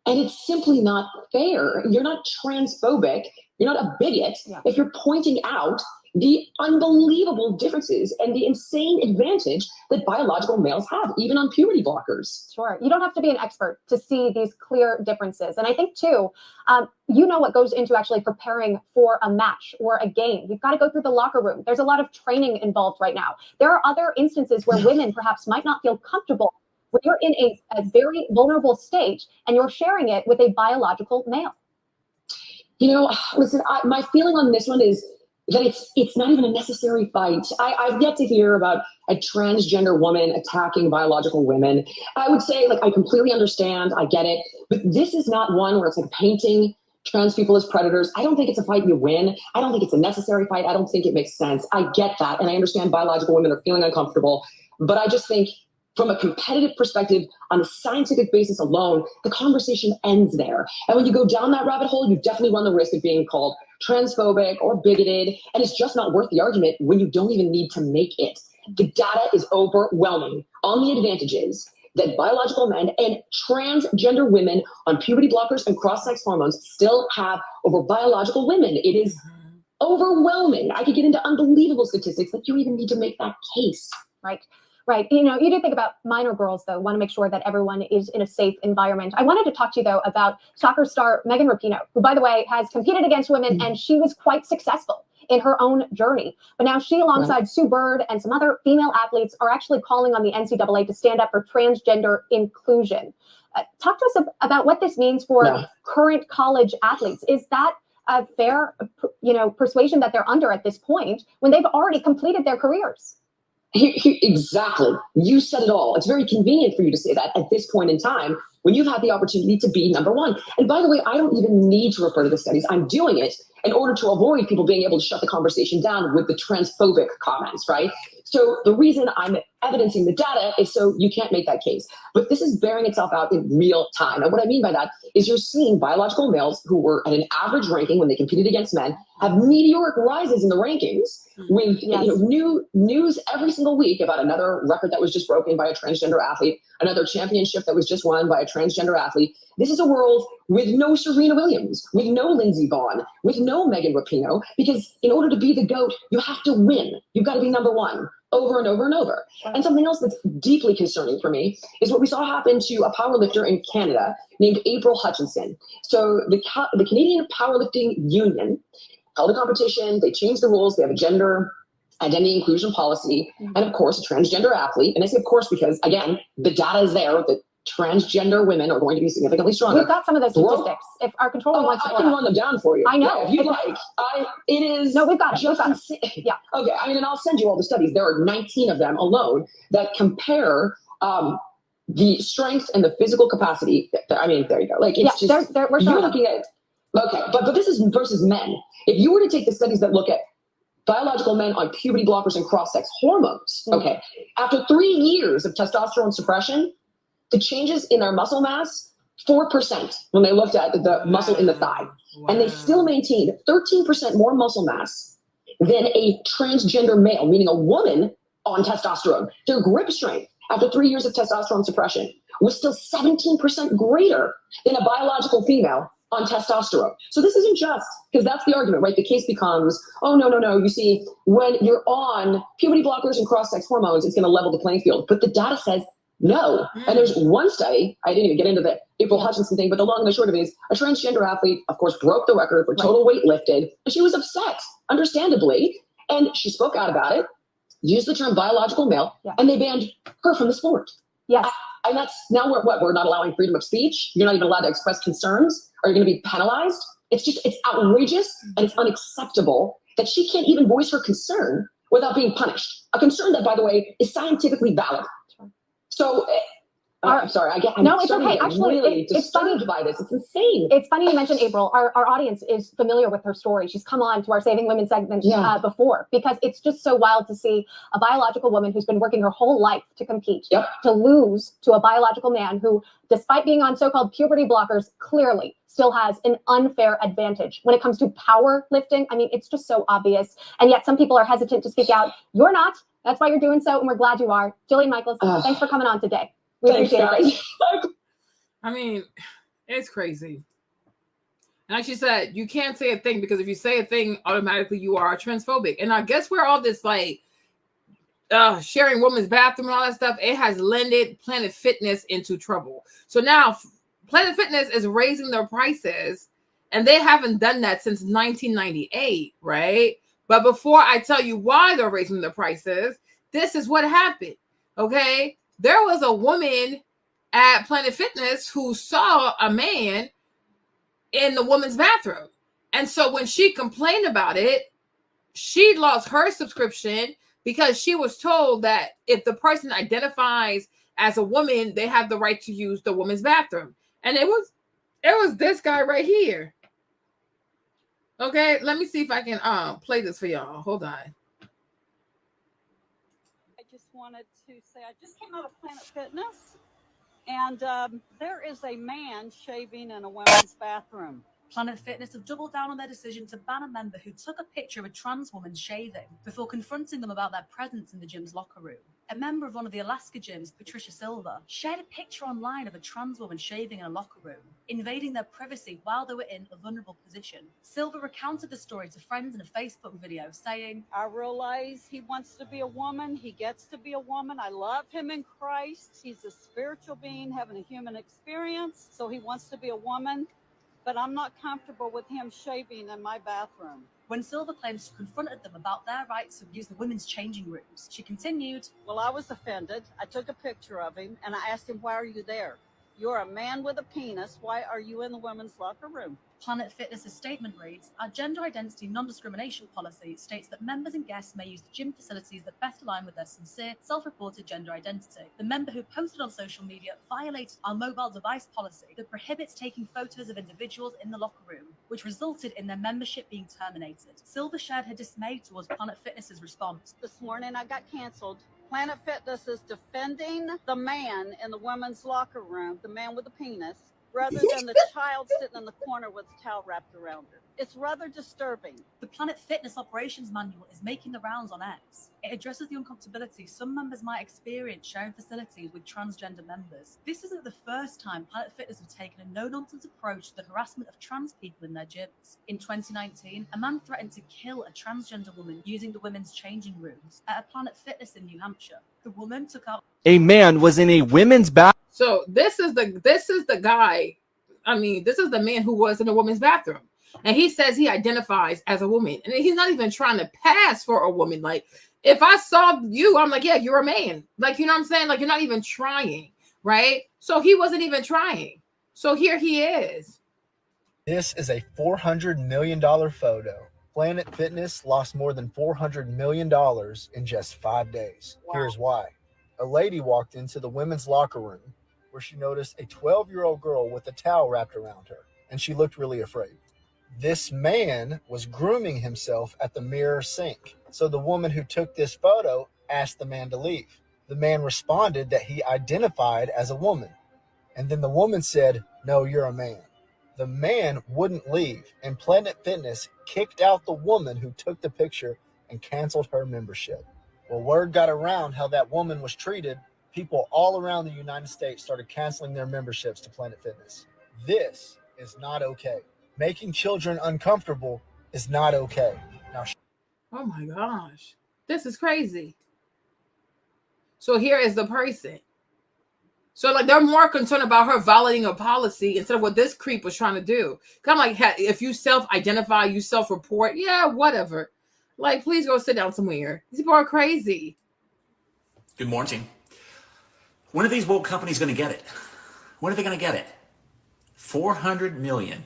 Speaker 21: and it's simply not fair. You're not transphobic. You're not a bigot if you're pointing out the unbelievable differences and the insane advantage that biological males have, even on puberty blockers.
Speaker 20: Sure. You don't have to be an expert to see these clear differences. And I think, too, you know what goes into actually preparing for a match or a game. You've got to go through the locker room. There's a lot of training involved right now. There are other instances where women perhaps might not feel comfortable when you're in a very vulnerable state and you're sharing it with a biological male.
Speaker 21: You know, listen, my feeling on this one is that it's not even a necessary fight. I've yet to hear about a transgender woman attacking biological women. I would say, like, I completely understand, I get it, but this is not one where it's like painting trans people as predators. I don't think it's a fight you win. I don't think it's a necessary fight. I don't think it makes sense. I get that, and I understand biological women are feeling uncomfortable, but I just think from a competitive perspective, on a scientific basis alone, the conversation ends there. And when you go down that rabbit hole, you definitely run the risk of being called transphobic or bigoted, and it's just not worth the argument when you don't even need to make it. The data is overwhelming on the advantages that biological men and transgender women on puberty blockers and cross-sex hormones still have over biological women. It is overwhelming. I could get into unbelievable statistics that you even need to make that case.
Speaker 20: Right. Right. You know, you do think about minor girls, though, want to make sure that everyone is in a safe environment. I wanted to talk to you, though, about soccer star Megan Rapinoe, who, by the way, has competed against women, and she was quite successful in her own journey. But now she, alongside Sue Bird and some other female athletes, are actually calling on the NCAA to stand up for transgender inclusion. Talk to us about what this means for current college athletes. Is that a fair, persuasion that they're under at this point when they've already completed their careers?
Speaker 21: Exactly. You said it all. It's very convenient for you to say that at this point in time when you've had the opportunity to be number one. And by the way, I don't even need to refer to the studies. I'm doing it in order to avoid people being able to shut the conversation down with the transphobic comments, right? So the reason I'm evidencing the data is so you can't make that case. But this is bearing itself out in real time. And what I mean by that is you're seeing biological males who were at an average ranking when they competed against men have meteoric rises in the rankings with new news every single week about another record that was just broken by a transgender athlete, another championship that was just won by a transgender athlete. This is a world with no Serena Williams, with no Lindsey Vonn, with no Megan Rapinoe, because in order to be the GOAT, you have to win. You've got to be number one over and over and over. And something else that's deeply concerning for me is what we saw happen to a powerlifter in Canada named April Hutchinson. So the Canadian Powerlifting Union held a competition. They changed the rules. They have a gender identity inclusion policy, and of course, a transgender athlete. And I say of course because, again, the data is there that transgender women are going to be significantly stronger.
Speaker 20: We've got some of those statistics. If our controller wants to,
Speaker 21: I can run them down for you.
Speaker 20: I know.
Speaker 21: Yeah, if you'd like. It is.
Speaker 20: No, we've got it.
Speaker 21: Yeah. Okay. I mean, and I'll send you all the studies. There are 19 of them alone that compare the strength and the physical capacity. I mean, there you go. Like it's just you're looking at. Okay, but this is versus men. If you were to take the studies that look at biological men on puberty blockers and cross-sex hormones, okay, after 3 years of testosterone suppression, the changes in their muscle mass, 4% when they looked at the muscle in the thigh. And they still maintained 13% more muscle mass than a transgender male, meaning a woman on testosterone. Their grip strength after 3 years of testosterone suppression was still 17% greater than a biological female on testosterone. So this isn't just, because that's the argument, right? The case becomes, oh, no. You see, when you're on puberty blockers and cross-sex hormones, it's going to level the playing field. But the data says no. And there's one study, I didn't even get into the April Hutchinson thing, but the long and the short of it is a transgender athlete, of course, broke the record for total weight lifted. And she was upset, understandably. And she spoke out about it, used the term biological male, and they banned her from the sport.
Speaker 20: Yes.
Speaker 21: And that's now we're not allowing freedom of speech. You're not even allowed to express concerns. Are you going to be penalized? It's outrageous and it's unacceptable that she can't even voice her concern without being punished. A concern that, by the way, is scientifically valid. So, I'm sorry.
Speaker 20: It's okay. Actually,
Speaker 21: really
Speaker 20: it's funny
Speaker 21: by this. It's insane.
Speaker 20: It's funny you mentioned April. Our audience is familiar with her story. She's come on to our Saving Women segment before, because it's just so wild to see a biological woman who's been working her whole life to compete, to lose to a biological man who, despite being on so-called puberty blockers, clearly still has an unfair advantage when it comes to powerlifting. I mean, it's just so obvious. And yet some people are hesitant to speak out. You're not. That's why you're doing so, and we're glad you are. Jillian Michaels, thanks for coming on today. We appreciate it.
Speaker 1: I mean, it's crazy. And like she said, you can't say a thing because if you say a thing, automatically you are transphobic. And I guess where all this like sharing women's bathroom and all that stuff, it has landed Planet Fitness into trouble. So now Planet Fitness is raising their prices, and they haven't done that since 1998, right? But before I tell you why they're raising the prices, this is what happened, okay? There was a woman at Planet Fitness who saw a man in the woman's bathroom. And so when she complained about it, she lost her subscription because she was told that if the person identifies as a woman, they have the right to use the woman's bathroom. And it was this guy right here. Okay, let me see if I can play this for y'all. Hold on.
Speaker 3: I just wanted to say I just came out of Planet Fitness, and there is a man shaving in a women's bathroom.
Speaker 9: Planet Fitness have doubled down on their decision to ban a member who took a picture of a trans woman shaving before confronting them about their presence in the gym's locker room. A member of one of the Alaska gyms, Patricia Silva, shared a picture online of a trans woman shaving in a locker room, invading their privacy while they were in a vulnerable position. Silva recounted the story to friends in a Facebook video, saying,
Speaker 3: I realize he wants to be a woman. He gets to be a woman. I love him in Christ. He's a spiritual being having a human experience, so he wants to be a woman. But I'm not comfortable with him shaving in my bathroom.
Speaker 9: When Silva claims she confronted them about their rights to use the women's changing rooms, she continued,
Speaker 3: Well, I was offended. I took a picture of him and I asked him, why are you there? You're a man with a penis. Why are you in the women's locker room?
Speaker 9: Planet Fitness's statement reads, our gender identity non-discrimination policy states that members and guests may use the gym facilities that best align with their sincere, self-reported gender identity. The member who posted on social media violated our mobile device policy that prohibits taking photos of individuals in the locker room, which resulted in their membership being terminated. Silver shared her dismay towards Planet Fitness's response.
Speaker 3: This morning I got canceled. Planet Fitness is defending the man in the women's locker room, the man with the penis, rather than the child sitting in the corner with a towel wrapped around her. It's rather disturbing.
Speaker 9: The Planet Fitness operations manual is making the rounds on X. It addresses the uncomfortability some members might experience sharing facilities with transgender members. This isn't the first time Planet Fitness have taken a no-nonsense approach to the harassment of trans people in their gyms. In 2019, a man threatened to kill a transgender woman using the women's changing rooms at a Planet Fitness in New Hampshire. The woman took out
Speaker 18: A man was in a women's bathroom.
Speaker 1: So this is the guy. I mean, this is the man who was in a woman's bathroom, and he says he identifies as a woman, and he's not even trying to pass for a woman. Like, if I saw you, I'm like, yeah, you're a man. Like, you know what I'm saying? Like, you're not even trying, right? So he wasn't even trying. So here he is.
Speaker 19: This is a $400 million photo. Planet Fitness lost more than $400 million in just 5 days. Wow. Here's why. A lady walked into the women's locker room where she noticed a 12-year-old girl with a towel wrapped around her, and she looked really afraid. This man was grooming himself at the mirror sink. So the woman who took this photo asked the man to leave. The man responded that he identified as a woman. And then the woman said, "No, you're a man." The man wouldn't leave, and Planet Fitness kicked out the woman who took the picture and canceled her membership. Well, word got around how that woman was treated. People all around the United States started canceling their memberships to Planet Fitness. This is not okay. Making children uncomfortable is not okay. Now,
Speaker 1: Oh my gosh, this is crazy. So here is the person. So like they're more concerned about her violating a policy instead of what this creep was trying to do. Kind of like if you self-identify, you self-report, yeah, whatever. Like, please go sit down somewhere. These people are crazy.
Speaker 22: Good morning. When are these woke companies going to get it? When are they going to get it? 400 million.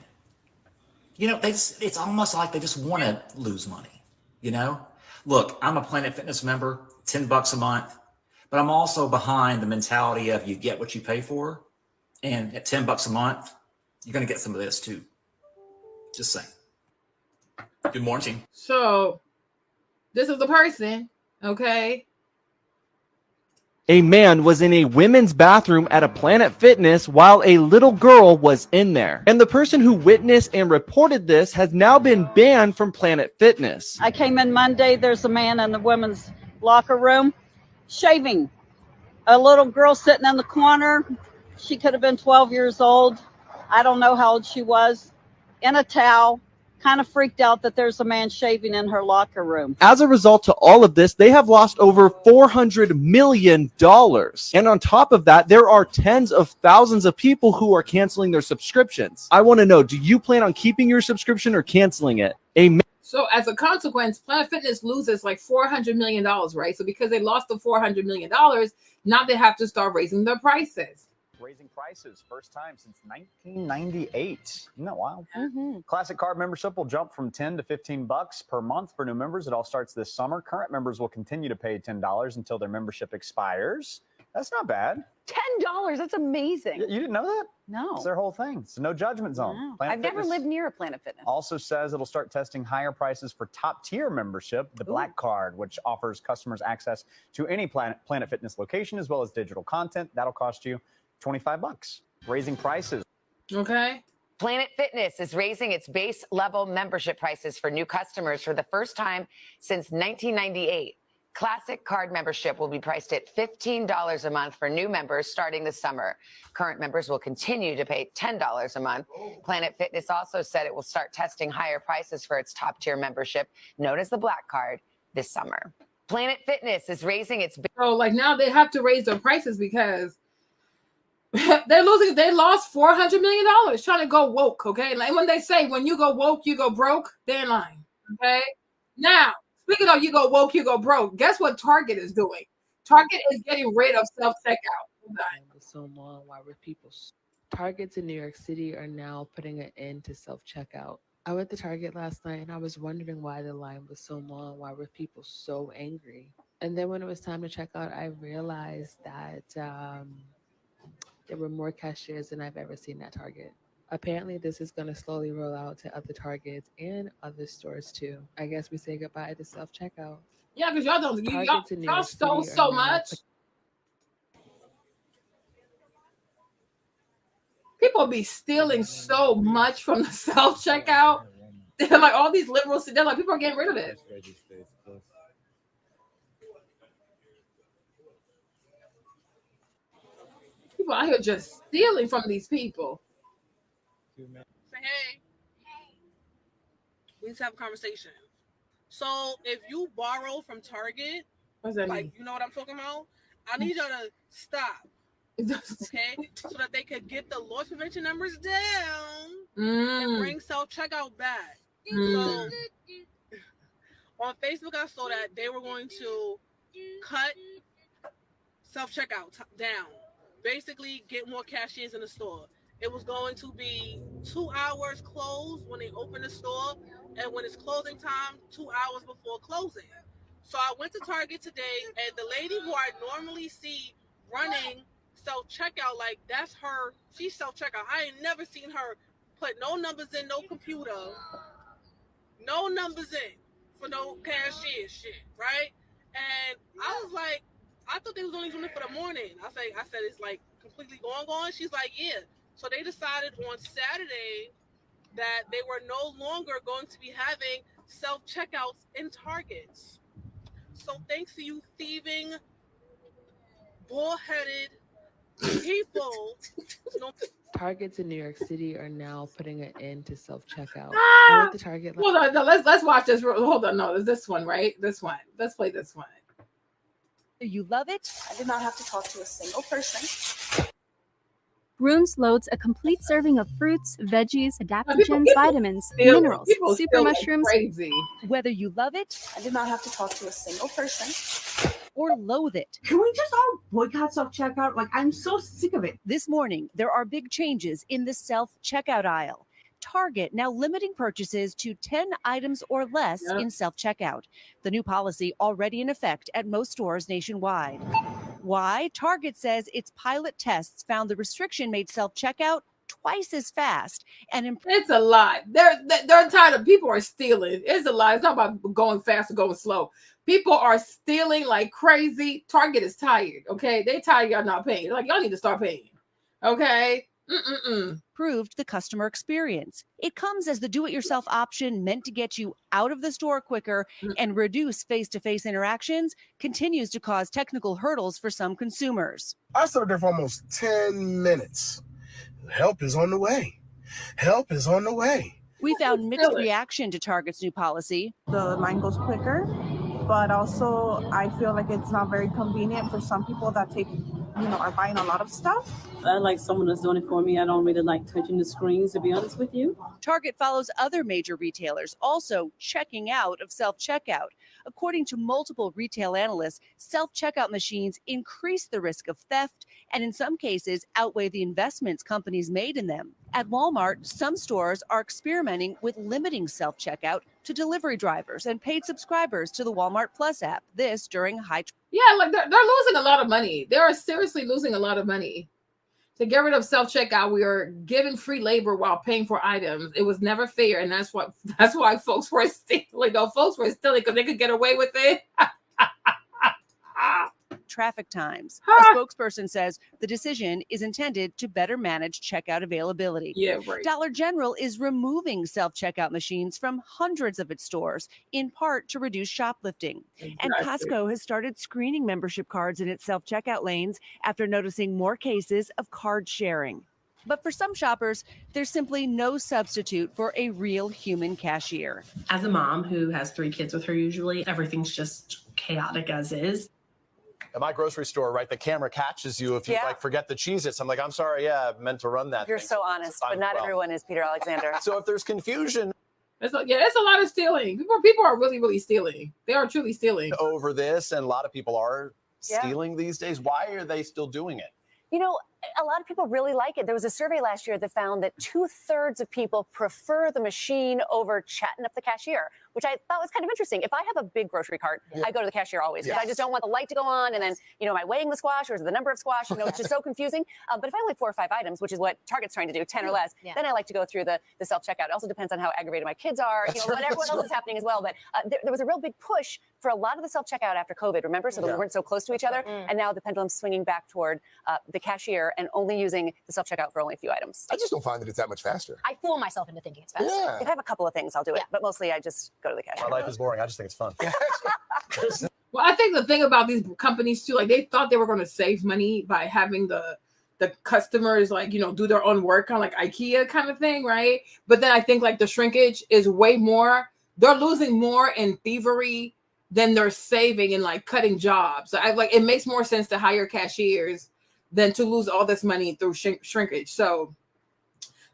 Speaker 22: You know, it's almost like they just want to lose money, you know? Look, I'm a Planet Fitness member, $10 a month, but I'm also behind the mentality of you get what you pay for. And at $10 a month, you're going to get some of this too. Just saying. Good morning.
Speaker 1: So this is the person, okay?
Speaker 18: A man was in a women's bathroom at a Planet Fitness while a little girl was in there. And the person who witnessed and reported this has now been banned from Planet Fitness.
Speaker 3: I came in Monday. There's a man in the women's locker room shaving. A little girl sitting in the corner. She could have been 12 years old. I don't know how old she was. In a towel. Kind of freaked out that there's a man shaving in her locker room.
Speaker 18: As a result to all of this, they have lost over $400 million. And on top of that, there are tens of thousands of people who are canceling their subscriptions. I want to know, do you plan on keeping your subscription or canceling it?
Speaker 1: So as a consequence, Planet Fitness loses like $400 million, right? So because they lost the $400 million, now they have to start raising their prices.
Speaker 23: Raising prices, first time since 1998. Isn't that wild? Classic card membership will jump from $10 to $15 per month for new members. It all starts this summer. Current members will continue to pay $10 until their membership expires. That's not bad.
Speaker 25: $10, that's amazing.
Speaker 23: You didn't know that?
Speaker 25: No.
Speaker 23: It's their whole thing. It's a no judgment zone.
Speaker 25: No.
Speaker 23: Planet
Speaker 25: I've never
Speaker 23: Fitness
Speaker 25: lived near a Planet Fitness.
Speaker 23: also says it'll start testing higher prices for top tier membership, the Black Card, which offers customers access to any Planet Fitness location as well as digital content. That'll cost you $25. Raising prices.
Speaker 1: Okay.
Speaker 26: Planet Fitness is raising its base level membership prices for new customers for the first time since 1998. Classic card membership will be priced at $15 a month for new members starting this summer. Current members will continue to pay $10 a month. Planet Fitness also said it will start testing higher prices for its top tier membership, known as the Black Card, this summer. Planet Fitness is raising its...
Speaker 1: So like now they have to raise their prices because they lost $400 million trying to go woke, okay? Like when they say when you go woke, you go broke, they're in line, okay? Now, speaking of you go woke, you go broke, guess what Target is doing? Target is getting rid of self-checkout.
Speaker 27: Someone why were people
Speaker 4: Targets in New York City are now putting an end to self-checkout. I went to Target last night and I was wondering why the line was so long. Why were people so angry? And then when it was time to check out, I realized that there were more cashiers than I've ever seen at Target. Apparently, this is going to slowly roll out to other Targets and other stores too. I guess we say goodbye to self-checkout.
Speaker 1: Yeah, because y'all don't,
Speaker 4: Targets in New
Speaker 1: y'all
Speaker 4: York
Speaker 1: stole
Speaker 4: City
Speaker 1: so
Speaker 4: are now
Speaker 1: much. People be stealing so much from the self-checkout. They're like all these liberals, they're like, people are getting rid of it. People out here just stealing from these people.
Speaker 7: Say hey. We need to have a conversation. So if you borrow from Target,
Speaker 1: what's that
Speaker 7: like
Speaker 1: mean?
Speaker 7: you know what I'm talking about, I need y'all to stop. Okay? So that they could get the loss prevention numbers down and bring self-checkout back. So on Facebook, I saw that they were going to cut self-checkout down. Basically, get more cashiers in the store. It was going to be 2 hours closed when they open the store, and when it's closing time, 2 hours before closing. So I went to Target today, and the lady who I normally see running self-checkout, like that's her, she's self-checkout. I ain't never seen her put no numbers in, no computer, no numbers in for no cashier shit, right? And I was like, I thought they was only doing it for the morning. I said it's like completely gone. She's like, yeah. So they decided on Saturday that they were no longer going to be having self-checkouts in Targets. So thanks to you thieving, bullheaded people.
Speaker 4: Targets in New York City are now putting an end to self-checkout. I
Speaker 1: Ah!
Speaker 4: went to Target.
Speaker 1: Hold on, no, let's watch this. Hold on, no, there's this one, right? This one. Let's play this one.
Speaker 8: You love it? I did not have to talk to a single person.
Speaker 13: Rooms loads a complete serving of fruits, veggies, adaptogens, vitamins, minerals, super mushrooms.
Speaker 1: Crazy.
Speaker 8: Whether you love it, I did not have to talk to a single person. Or loathe it.
Speaker 14: Can we just all boycott self-checkout? Like, I'm so sick of it.
Speaker 8: This morning, there are big changes in the self-checkout aisle. Target now limiting purchases to 10 items or less in self-checkout. The new policy already in effect at most stores nationwide. Why? Target says its pilot tests found the restriction made self-checkout twice as fast. And
Speaker 1: it's a lot. They're tired of people are stealing. It's a lot. It's not about going fast or going slow. People are stealing like crazy. Target is tired. Okay, they tired. Y'all not paying. Like y'all need to start paying. Okay.
Speaker 8: Proved the customer experience. It comes as the do-it-yourself option meant to get you out of the store quicker and reduce face-to-face interactions continues to cause technical hurdles for some consumers.
Speaker 24: I stood there for almost 10 minutes. Help is on the way. Help is on the way.
Speaker 8: We found mixed reaction to Target's new policy.
Speaker 14: The line goes quicker, but also I feel like it's not very convenient for some people that are buying a lot of stuff.
Speaker 27: I like someone that's doing it for me. I don't really like touching the screens, to be honest with you.
Speaker 8: Target follows other major retailers also checking out of self-checkout. According to multiple retail analysts, self-checkout machines increase the risk of theft and in some cases outweigh the investments companies made in them. At Walmart, some stores are experimenting with limiting self-checkout to delivery drivers and paid subscribers to the Walmart Plus app. This during high...
Speaker 1: Yeah, like they're losing a lot of money. They are seriously losing a lot of money. To get rid of self-checkout, we are giving free labor while paying for items. It was never fair, and that's why folks were stealing. Folks were stealing because they could get away with it.
Speaker 8: Traffic times. A spokesperson says the decision is intended to better manage checkout availability.
Speaker 1: Yeah, right.
Speaker 8: Dollar General is removing self-checkout machines from hundreds of its stores, in part to reduce shoplifting.
Speaker 1: Exactly.
Speaker 8: And Costco has started screening membership cards in its self-checkout lanes after noticing more cases of card sharing. But for some shoppers, there's simply no substitute for a real human cashier.
Speaker 28: As a mom who has 3 kids with her, usually everything's just chaotic as is.
Speaker 29: At my grocery store, right, the camera catches you if you forget the Cheez-Its. I'm like, I'm sorry, I meant to run that.
Speaker 8: You're so honest, but not everyone is, Peter Alexander.
Speaker 29: So if there's confusion,
Speaker 1: it's a lot of stealing. People are really, really stealing. They are truly stealing
Speaker 29: over this, and a lot of people are stealing these days. Why are they still doing it?
Speaker 8: You know, A lot of people really like it. There was a survey last year that found that 2/3 of people prefer the machine over chatting up the cashier, which I thought was kind of interesting. If I have a big grocery cart, I go to the cashier always because I just don't want the light to go on and then, am I weighing the squash or is it the number of squash? It's just so confusing. But if I only have 4 or 5 items, which is what Target's trying to do, 10 or less, then I like to go through the self-checkout. It also depends on how aggravated my kids are, what everyone else is happening as well. But there was a real big push for a lot of the self-checkout after COVID, remember? So that we weren't so close to each other. And now the pendulum's swinging back toward the cashier and only using the self-checkout for only a few items.
Speaker 2: I just don't find that it's that much faster.
Speaker 5: I fool myself into thinking it's faster.
Speaker 2: Yeah.
Speaker 8: If I have a couple of things, I'll do it. But mostly I just go to the cashier.
Speaker 29: My life is boring. I just think it's fun.
Speaker 1: Well, I think the thing about these companies too, like they thought they were going to save money by having the customers do their own work, kind of like IKEA kind of thing, right? But then I think like the shrinkage is way more. They're losing more in thievery than they're saving in like cutting jobs. So it makes more sense to hire cashiers than to lose all this money through shrinkage. So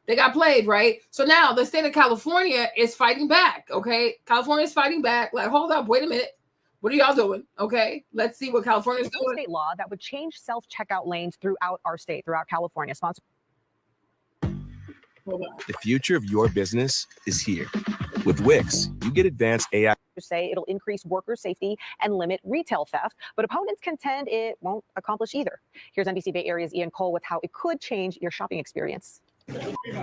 Speaker 1: they got played, right? So now the state of California is fighting back, okay? California is fighting back. Like, hold up, wait a minute. What are y'all doing? Okay, let's see what California's doing.
Speaker 6: State law that would change self-checkout lanes throughout our state, throughout California. Sponsor.
Speaker 10: The future of your business is here. With Wix, you get advanced AI.
Speaker 6: Say it'll increase worker safety and limit retail theft, but opponents contend it won't accomplish either. Here's NBC Bay Area's Ian Cole with how it could change your shopping experience.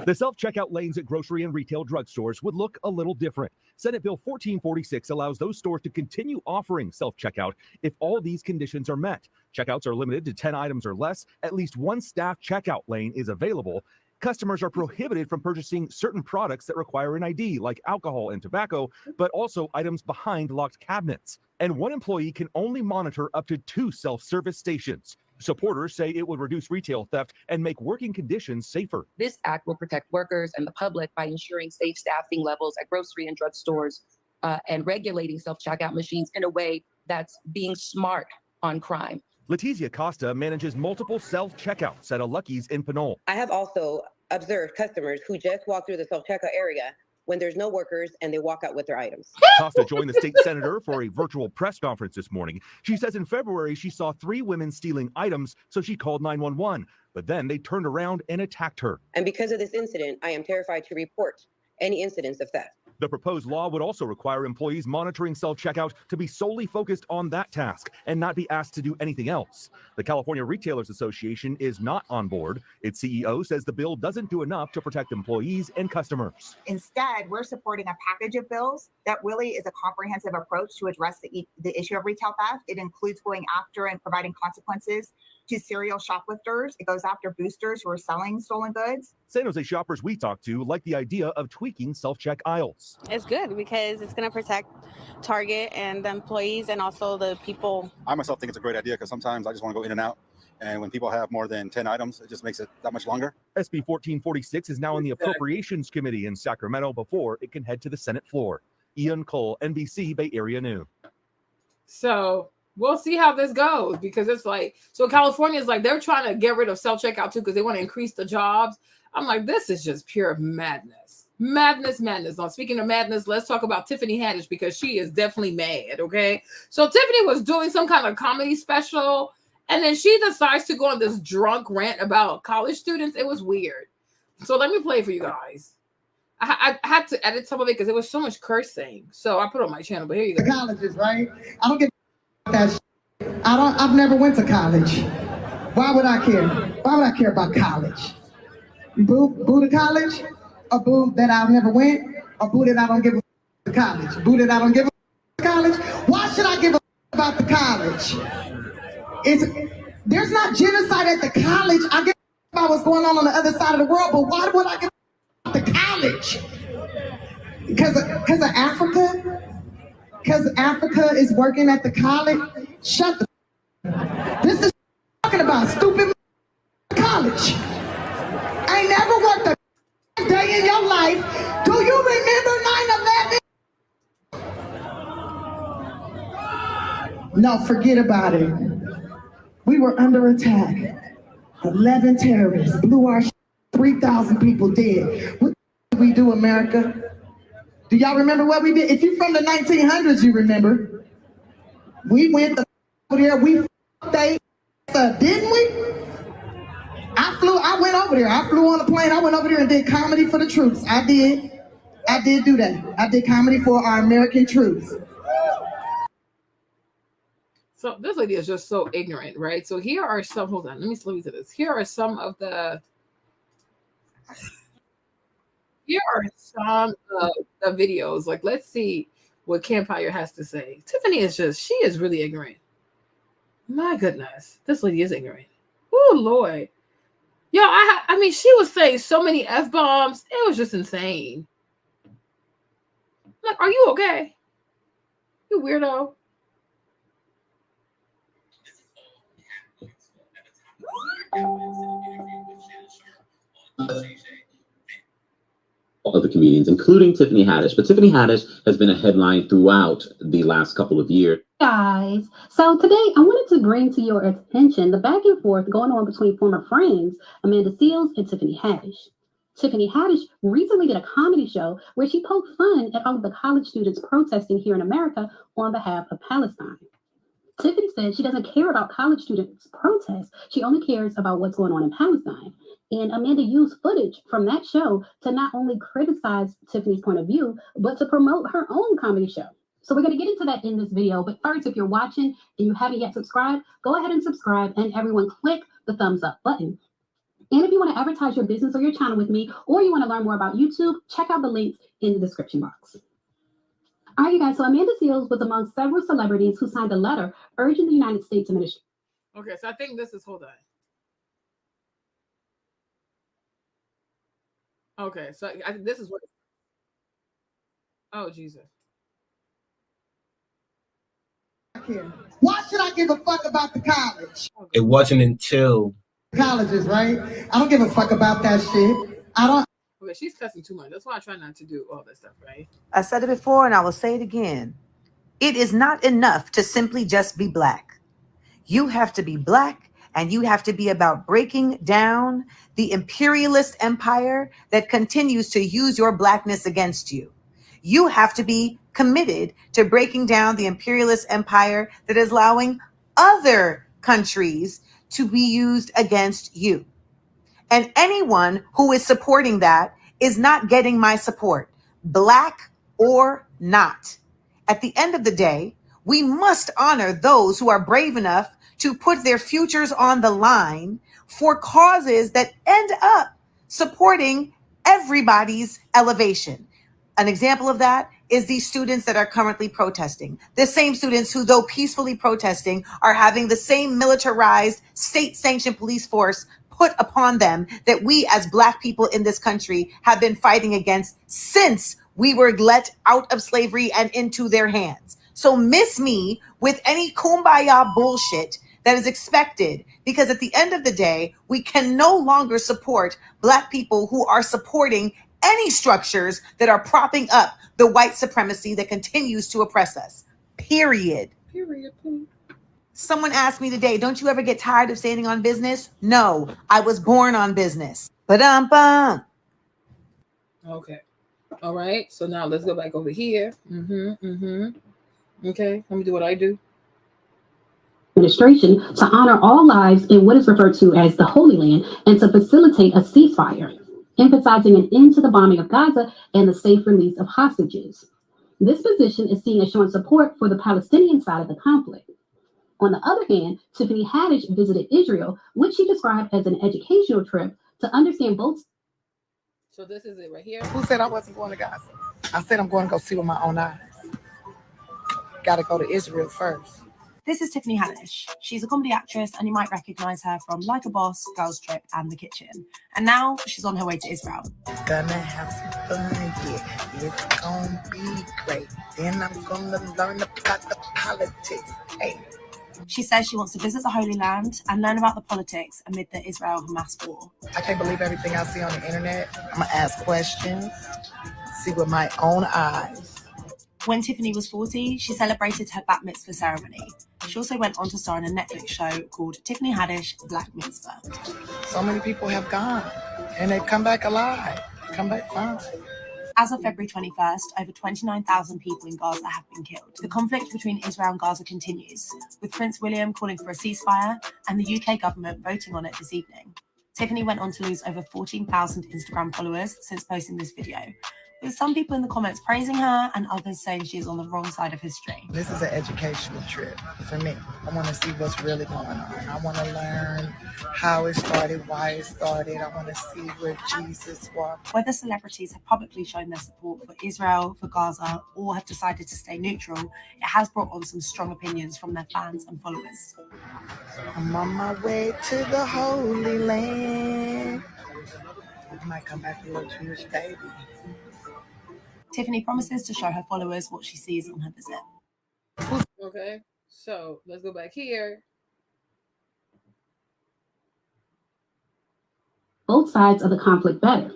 Speaker 11: The self-checkout lanes at grocery and retail drugstores would look a little different. Senate Bill 1446 allows those stores to continue offering self-checkout if all these conditions are met. Checkouts are limited to 10 items or less. At least one staff checkout lane is available. Customers are prohibited from purchasing certain products that require an ID, like alcohol and tobacco, but also items behind locked cabinets. And one employee can only monitor up to 2 self-service stations. Supporters say it would reduce retail theft and make working conditions safer.
Speaker 12: This act will protect workers and the public by ensuring safe staffing levels at grocery and drug stores and regulating self-checkout machines in a way that's being smart on crime.
Speaker 11: Letizia Costa manages multiple self-checkouts at a Lucky's in Pinole.
Speaker 15: I have also observed customers who just walk through the self-checkout area when there's no workers and they walk out with their items.
Speaker 11: Costa joined the state senator for a virtual press conference this morning. She says in February she saw 3 women stealing items, so she called 911. But then they turned around and attacked her.
Speaker 15: And because of this incident, I am terrified to report any incidents of theft.
Speaker 11: The proposed law would also require employees monitoring self-checkout to be solely focused on that task and not be asked to do anything else. The California Retailers Association is not on board. Its CEO says the bill doesn't do enough to protect employees and customers.
Speaker 16: Instead, we're supporting a package of bills that really is a comprehensive approach to address the issue of retail theft. It includes going after and providing consequences to serial shoplifters. It goes after boosters who are selling stolen goods.
Speaker 11: San Jose shoppers we talked to like the idea of tweaking self-check aisles.
Speaker 17: It's good because it's going to protect Target and the employees and also the people.
Speaker 30: I myself think it's a great idea because sometimes I just want to go in and out. And when people have more than 10 items, it just makes it that much longer.
Speaker 11: SB 1446 is now in the Appropriations Committee in Sacramento before it can head to the Senate floor. Ian Cole, NBC Bay Area News.
Speaker 1: So we'll see how this goes because it's like, so California is like, they're trying to get rid of self-checkout too because they want to increase the jobs. I'm like, this is just pure madness. Madness. Now, speaking of madness, let's talk about Tiffany Haddish because she is definitely mad, okay? So Tiffany was doing some kind of comedy special and then she decides to go on this drunk rant about college students. It was weird. So let me play for you guys. I had to edit some of it because there was so much cursing. So I put it on my channel, but here you go.
Speaker 31: Colleges, right? I don't give that shit. I've never went to college. Why would I care? Why would I care about college? Boo to college? Or boo that I never went? Or boo that I don't give a to college? Boo that I don't give a to college? Why should I give a about the college? There's not genocide at the college. I give about what's going on the other side of the world, but why would I give the college? Because of Africa? Because Africa is working at the college? Shut the This is talking about stupid college. I ain't never worked a day in your life. Do you remember 9/11? No, forget about it. We were under attack. 11 terrorists blew our 3,000 people dead. What did we do, America? Do y'all remember what we did? If you're from the 1900s, you remember. We went over there, we they didn't we? I I went over there. I flew on a plane. I went over there and did comedy for the troops. I did do that. I did comedy for our American troops.
Speaker 1: So this lady is just so ignorant, right? So here are some, hold on, let me slow you to this. Here are some of the videos. Like, let's see what Campfire has to say. Tiffany is she is really ignorant. My goodness, this lady is ignorant. Oh, Lord. Yo, I mean, she was saying so many F-bombs. It was just insane. Like, are you okay? You weirdo.
Speaker 2: Other comedians, including Tiffany Haddish. But Tiffany Haddish has been a headline throughout the last couple of years.
Speaker 3: Guys, so today I wanted to bring to your attention the back and forth going on between former friends Amanda Seales and Tiffany Haddish. Tiffany Haddish recently did a comedy show where she poked fun at all of the college students protesting here in America on behalf of Palestine. Tiffany said she doesn't care about college students' protests. She only cares about what's going on in Palestine. And Amanda used footage from that show to not only criticize Tiffany's point of view, but to promote her own comedy show. So we're going to get into that in this video. But first, if you're watching and you haven't yet subscribed, go ahead and subscribe, and everyone click the thumbs up button. And if you want to advertise your business or your channel with me, or you want to learn more about YouTube, check out the links in the description box. All right, you guys, so Amanda Seales was among several celebrities who signed a letter urging the United States administration.
Speaker 1: Okay, so I think this is, hold on. Okay, so I think this is what. Oh, Jesus.
Speaker 31: Why should I give a fuck about the college?
Speaker 5: It wasn't until
Speaker 31: colleges, right? I don't give a fuck about that shit. I don't.
Speaker 1: Okay, she's cussing too much. That's why I try not to do all that stuff, right?
Speaker 9: I said it before and I will say it again. It is not enough to simply just be Black. You have to be Black, and you have to be about breaking down the imperialist empire that continues to use your Blackness against you. You have to be committed to breaking down the imperialist empire that is allowing other countries to be used against you. And anyone who is supporting that is not getting my support, Black or not. At the end of the day, we must honor those who are brave enough to put their futures on the line for causes that end up supporting everybody's elevation. An example of that is these students that are currently protesting. The same students who, though peacefully protesting, are having the same militarized, state-sanctioned police force put upon them that we as Black people in this country have been fighting against since we were let out of slavery and into their hands. So miss me with any kumbaya bullshit that is expected, because at the end of the day, we can no longer support Black people who are supporting any structures that are propping up the white supremacy that continues to oppress us. Period.
Speaker 1: Period.
Speaker 9: Someone asked me today, don't you ever get tired of standing on business? No, I was born on business. Ba-dum-bum.
Speaker 1: Okay. All right. So now let's go back over here. Okay. Let me do what I do.
Speaker 3: Administration to honor all lives in what is referred to as the Holy Land and to facilitate a ceasefire, emphasizing an end to the bombing of Gaza and the safe release of hostages. This position is seen as showing support for the Palestinian side of the conflict. On the other hand, Tiffany Haddish visited Israel, which she described as an educational trip to understand both.
Speaker 1: So this is it right here.
Speaker 31: Who said I wasn't going to Gaza? I said I'm going to go see with my own eyes. Got to go to Israel first.
Speaker 18: This is Tiffany Haddish. She's a comedy actress, and you might recognize her from Like a Boss, Girls Trip, and The Kitchen. And now she's on her way to Israel.
Speaker 31: Gonna have some fun, yeah. It's gonna be great. Then I'm gonna learn about the politics. Hey.
Speaker 18: She says she wants to visit the Holy Land and learn about the politics amid the Israel-Hamas war.
Speaker 31: I can't believe everything I see on the internet. I'm gonna ask questions, see with my own eyes.
Speaker 18: When Tiffany was 40, she celebrated her bat mitzvah ceremony. She also went on to star in a Netflix show called Tiffany Haddish Black Mitzvah.
Speaker 31: So many people have gone, and they've come back alive. They come back fine.
Speaker 18: As of February 21st, over 29,000 people in Gaza have been killed. The conflict between Israel and Gaza continues, with Prince William calling for a ceasefire and the UK government voting on it this evening. Tiffany went on to lose over 14,000 Instagram followers since posting this video, with some people in the comments praising her and others saying she is on the wrong side of history.
Speaker 31: This is an educational trip for me. I want to see what's really going on. I want to learn how it started, why it started. I want to see where Jesus walked.
Speaker 18: Whether celebrities have publicly shown their support for Israel, for Gaza, or have decided to stay neutral, it has brought on some strong opinions from their fans and followers.
Speaker 31: I'm on my way to the Holy Land. I might come back a little Jewish baby.
Speaker 18: Tiffany promises to show her followers what she sees on her visit.
Speaker 1: Okay, so let's go back here.
Speaker 3: Both sides of the conflict better.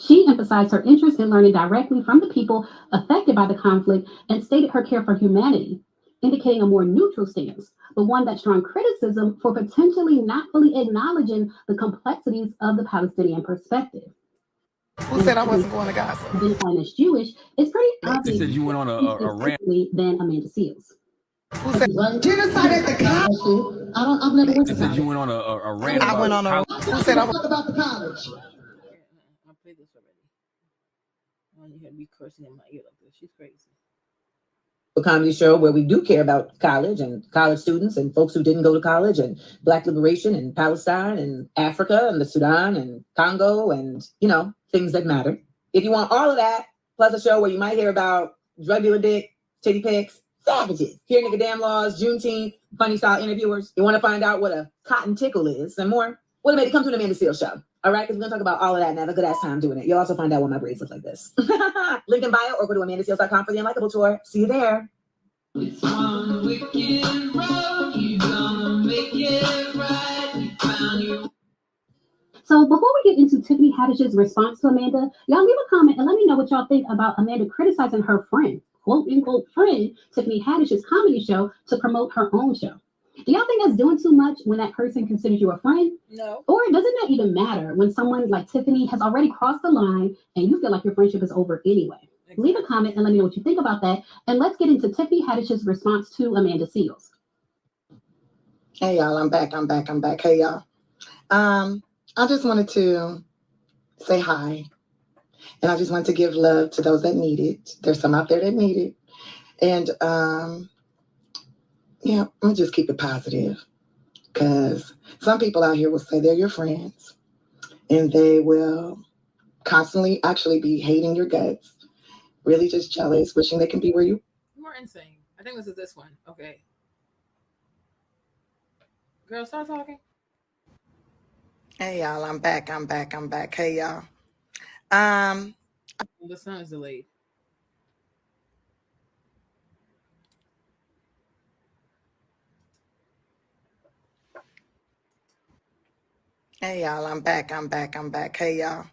Speaker 3: She emphasized her interest in learning directly from the people affected by the conflict and stated her care for humanity, indicating a more neutral stance, but one that's drawn criticism for potentially not fully acknowledging the complexities of the Palestinian perspective.
Speaker 31: Who said I wasn't going to Gaza?
Speaker 3: Identifying as Jewish is pretty
Speaker 4: They
Speaker 3: obvious.
Speaker 4: said you went on a rant.
Speaker 3: Than Amanda Seals.
Speaker 31: Who said genocide at the college?
Speaker 3: I've never went
Speaker 4: They
Speaker 3: to
Speaker 4: said
Speaker 3: college.
Speaker 4: you went on a rant.
Speaker 31: I went on a. Who said I was about the college?
Speaker 1: I played this already. I you had me cursing in my ear like this. She's crazy.
Speaker 5: A comedy show where we do care about college and college students and folks who didn't go to college and Black liberation and Palestine and Africa and the Sudan and Congo and, you know, things that matter. If you want all of that, plus a show where you might hear about drug dealer dick, titty pics, savages, hear nigga damn laws, Juneteenth, funny style interviewers, you want to find out what a cotton tickle is and more, well, maybe come to the Amanda Seals show. All right, because we're going to talk about all of that and have a good ass time doing it. You'll also find out why my braids look like this. Link in bio or go to amandaseals.com for the Unlikable tour. See you there.
Speaker 7: It's one wicked road, you gonna make it right. We found you.
Speaker 3: So before we get into Tiffany Haddish's response to Amanda, y'all leave a comment and let me know what y'all think about Amanda criticizing her friend, quote unquote friend, Tiffany Haddish's comedy show to promote her own show. Do y'all think that's doing too much when that person considers you a friend?
Speaker 1: No.
Speaker 3: Or doesn't that even matter when someone like Tiffany has already crossed the line and you feel like your friendship is over anyway? Exactly. Leave a comment and let me know what you think about that. And let's get into Tiffany Haddish's response to Amanda Seals.
Speaker 31: Hey y'all, I'm back. Hey y'all. I just wanted to say hi. And I just wanted to give love to those that need it. There's some out there that need it. And yeah, I'm gonna just keep it positive. Because some people out here will say they're your friends and they will constantly actually be hating your guts, really just jealous, wishing they can be where you.
Speaker 1: More insane. I think this is this one. Okay. Girl, start talking.
Speaker 31: Hey y'all, I'm back. Hey y'all.
Speaker 1: The sound is delayed.
Speaker 31: Hey y'all, I'm back. Hey y'all.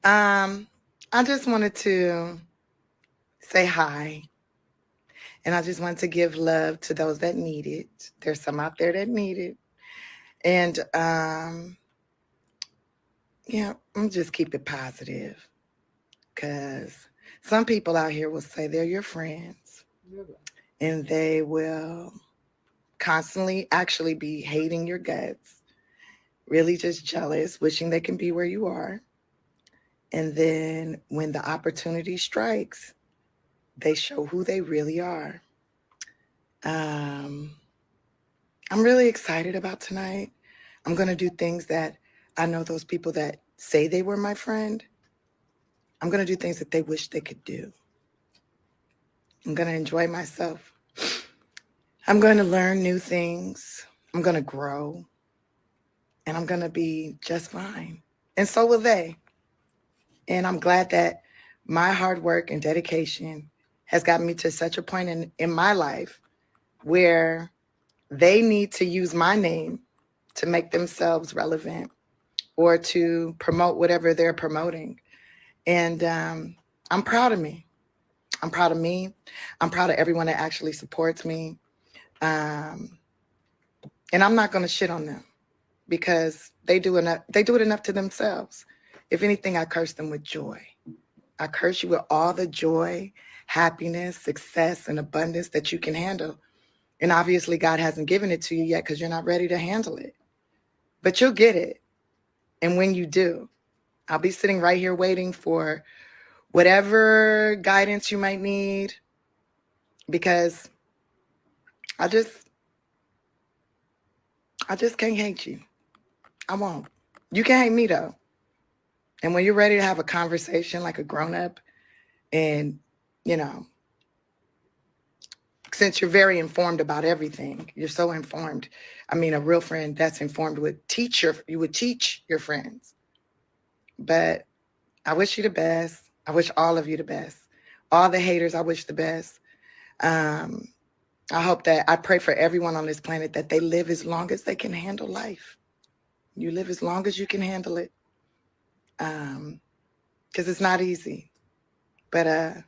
Speaker 31: I just wanted to say hi. And I just wanted to give love to those that need it. There's some out there that need it. And yeah, I'm just keep it positive. Because some people out here will say they're your friends. And they will constantly actually be hating your guts, really just jealous, wishing they can be where you are. And then when the opportunity strikes, they show who they really are. I'm really excited about tonight. I'm going to do things that I know those people that say they were my friend, I'm going to do things that they wish they could do. I'm going to enjoy myself. I'm going to learn new things. I'm going to grow. And I'm going to be just fine. And so will they. And I'm glad that my hard work and dedication has gotten me to such a point in my life where they need to use my name to make themselves relevant or to promote whatever they're promoting. And I'm proud of me. I'm proud of me. I'm proud of everyone that actually supports me. And I'm not going to shit on them because they do enough. They do it enough to themselves. If anything, I curse them with joy. I curse you with all the joy, happiness, success, and abundance that you can handle. And obviously God hasn't given it to you yet because you're not ready to handle it. But you'll get it.
Speaker 13: And when you do, I'll be sitting right here waiting for whatever guidance you might need, because I just can't hate you. I won't. You can hate me though. And when you're ready to have a conversation like a grown-up, and, you know, since you're very informed about everything, you're so informed. I mean, a real friend that's informed you would teach your friends. But I wish you the best. I wish all of you the best. All the haters, I wish the best. I pray for everyone on this planet that they live as long as they can handle life. You live as long as you can handle it. Because it's not easy. But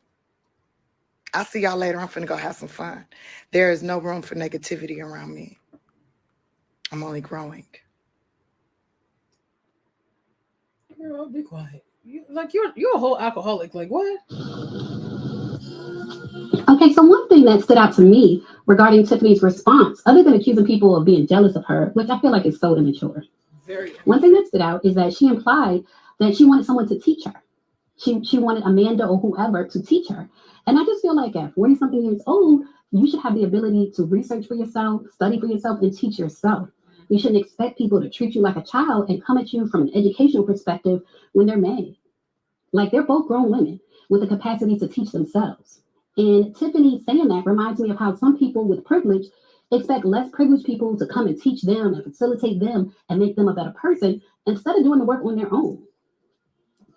Speaker 13: I'll see y'all later. I'm finna go have some fun. There is no room for negativity around me. I'm only growing.
Speaker 1: Girl, be quiet. You're a whole alcoholic. Like what?
Speaker 3: Okay, so one thing that stood out to me regarding Tiffany's response, other than accusing people of being jealous of her, which I feel like is so immature. One thing that stood out is that she implied that she wanted someone to teach her. She wanted Amanda or whoever to teach her. And I just feel like at 40-something years old, you should have the ability to research for yourself, study for yourself, and teach yourself. You shouldn't expect people to treat you like a child and come at you from an educational perspective when they're mad. Like, they're both grown women with the capacity to teach themselves. And Tiffany saying that reminds me of how some people with privilege expect less privileged people to come and teach them and facilitate them and make them a better person instead of doing the work on their own.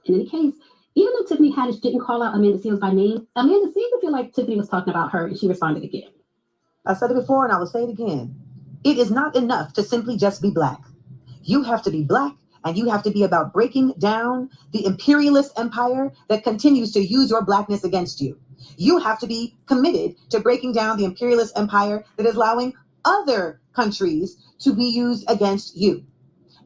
Speaker 3: In any case, even though Tiffany Haddish didn't call out Amanda Seales by name, Amanda seemed to feel like Tiffany was talking about her, and she responded again.
Speaker 9: I said it before and I will say it again. It is not enough to simply just be Black. You have to be Black, and you have to be about breaking down the imperialist empire that continues to use your Blackness against you. You have to be committed to breaking down the imperialist empire that is allowing other countries to be used against you.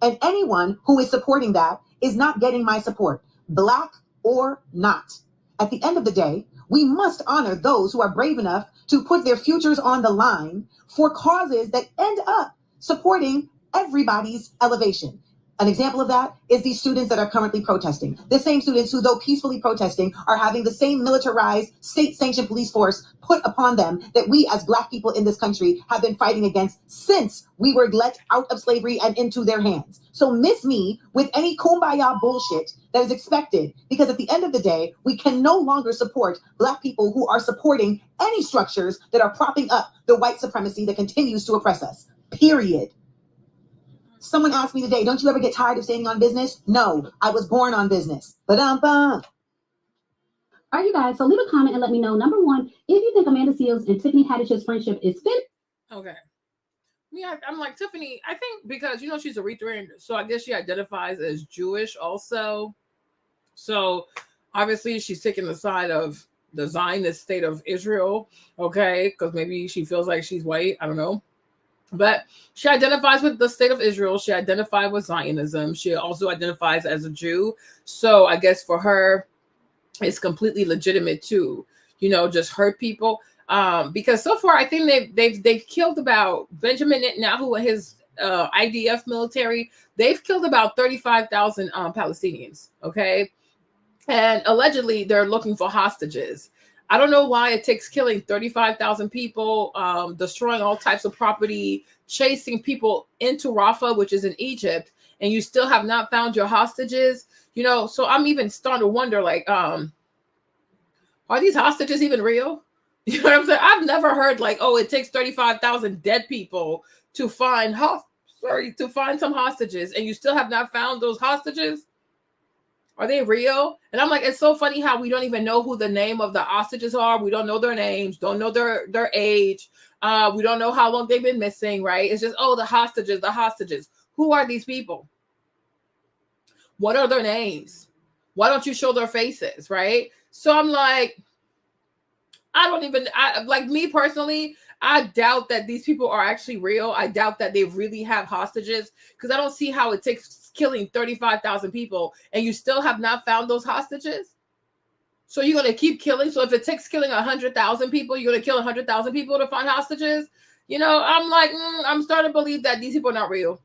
Speaker 9: And anyone who is supporting that is not getting my support, Black or not. At the end of the day, we must honor those who are brave enough to put their futures on the line for causes that end up supporting everybody's elevation. An example of that is these students that are currently protesting. The same students who, though peacefully protesting, are having the same militarized, state-sanctioned police force put upon them that we as Black people in this country have been fighting against since we were let out of slavery and into their hands. So miss me with any kumbaya bullshit that is expected, because at the end of the day, we can no longer support Black people who are supporting any structures that are propping up the white supremacy that continues to oppress us. Period. Someone asked me today, don't you ever get tired of standing on business? No, I was born on business. Ba-dum-bum.
Speaker 3: All right, you guys, so leave a comment and let me know, number one, if you think Amanda Seales and Tiffany Haddish's friendship is fit.
Speaker 1: Okay. Yeah, I'm like, Tiffany, I think because, you know, she's Eritrean, so I guess she identifies as Jewish also. So obviously she's taking the side of the Zionist state of Israel, okay, because maybe she feels like she's white. I don't know. But she identifies with the state of Israel. She identifies with Zionism. She also identifies as a Jew. So I guess for her, it's completely legitimate to, you know, just hurt people. Because so far, I think they've killed about Benjamin Netanyahu and his IDF military. They've killed about 35,000 Palestinians. Okay, and allegedly they're looking for hostages. I don't know why it takes killing 35,000 people, destroying all types of property, chasing people into Rafah, which is in Egypt, and you still have not found your hostages. You know, so I'm even starting to wonder, like, are these hostages even real? You know what I'm saying? I've never heard like, oh, it takes 35,000 dead people to find some hostages, and you still have not found those hostages. Are they real? And I'm like, it's so funny how we don't even know who the name of the hostages are. We don't know their names, don't know their age. We don't know how long they've been missing, right? It's just, oh, the hostages. Who are these people? What are their names? Why don't you show their faces, right? So I'm like, like me personally, I doubt that these people are actually real. I doubt that they really have hostages, because I don't see how it takes killing 35,000 people and you still have not found those hostages. So you're going to keep killing. So if it takes killing 100,000 people, you're going to kill 100,000 people to find hostages. You know, I'm like, I'm starting to believe that these people are not real.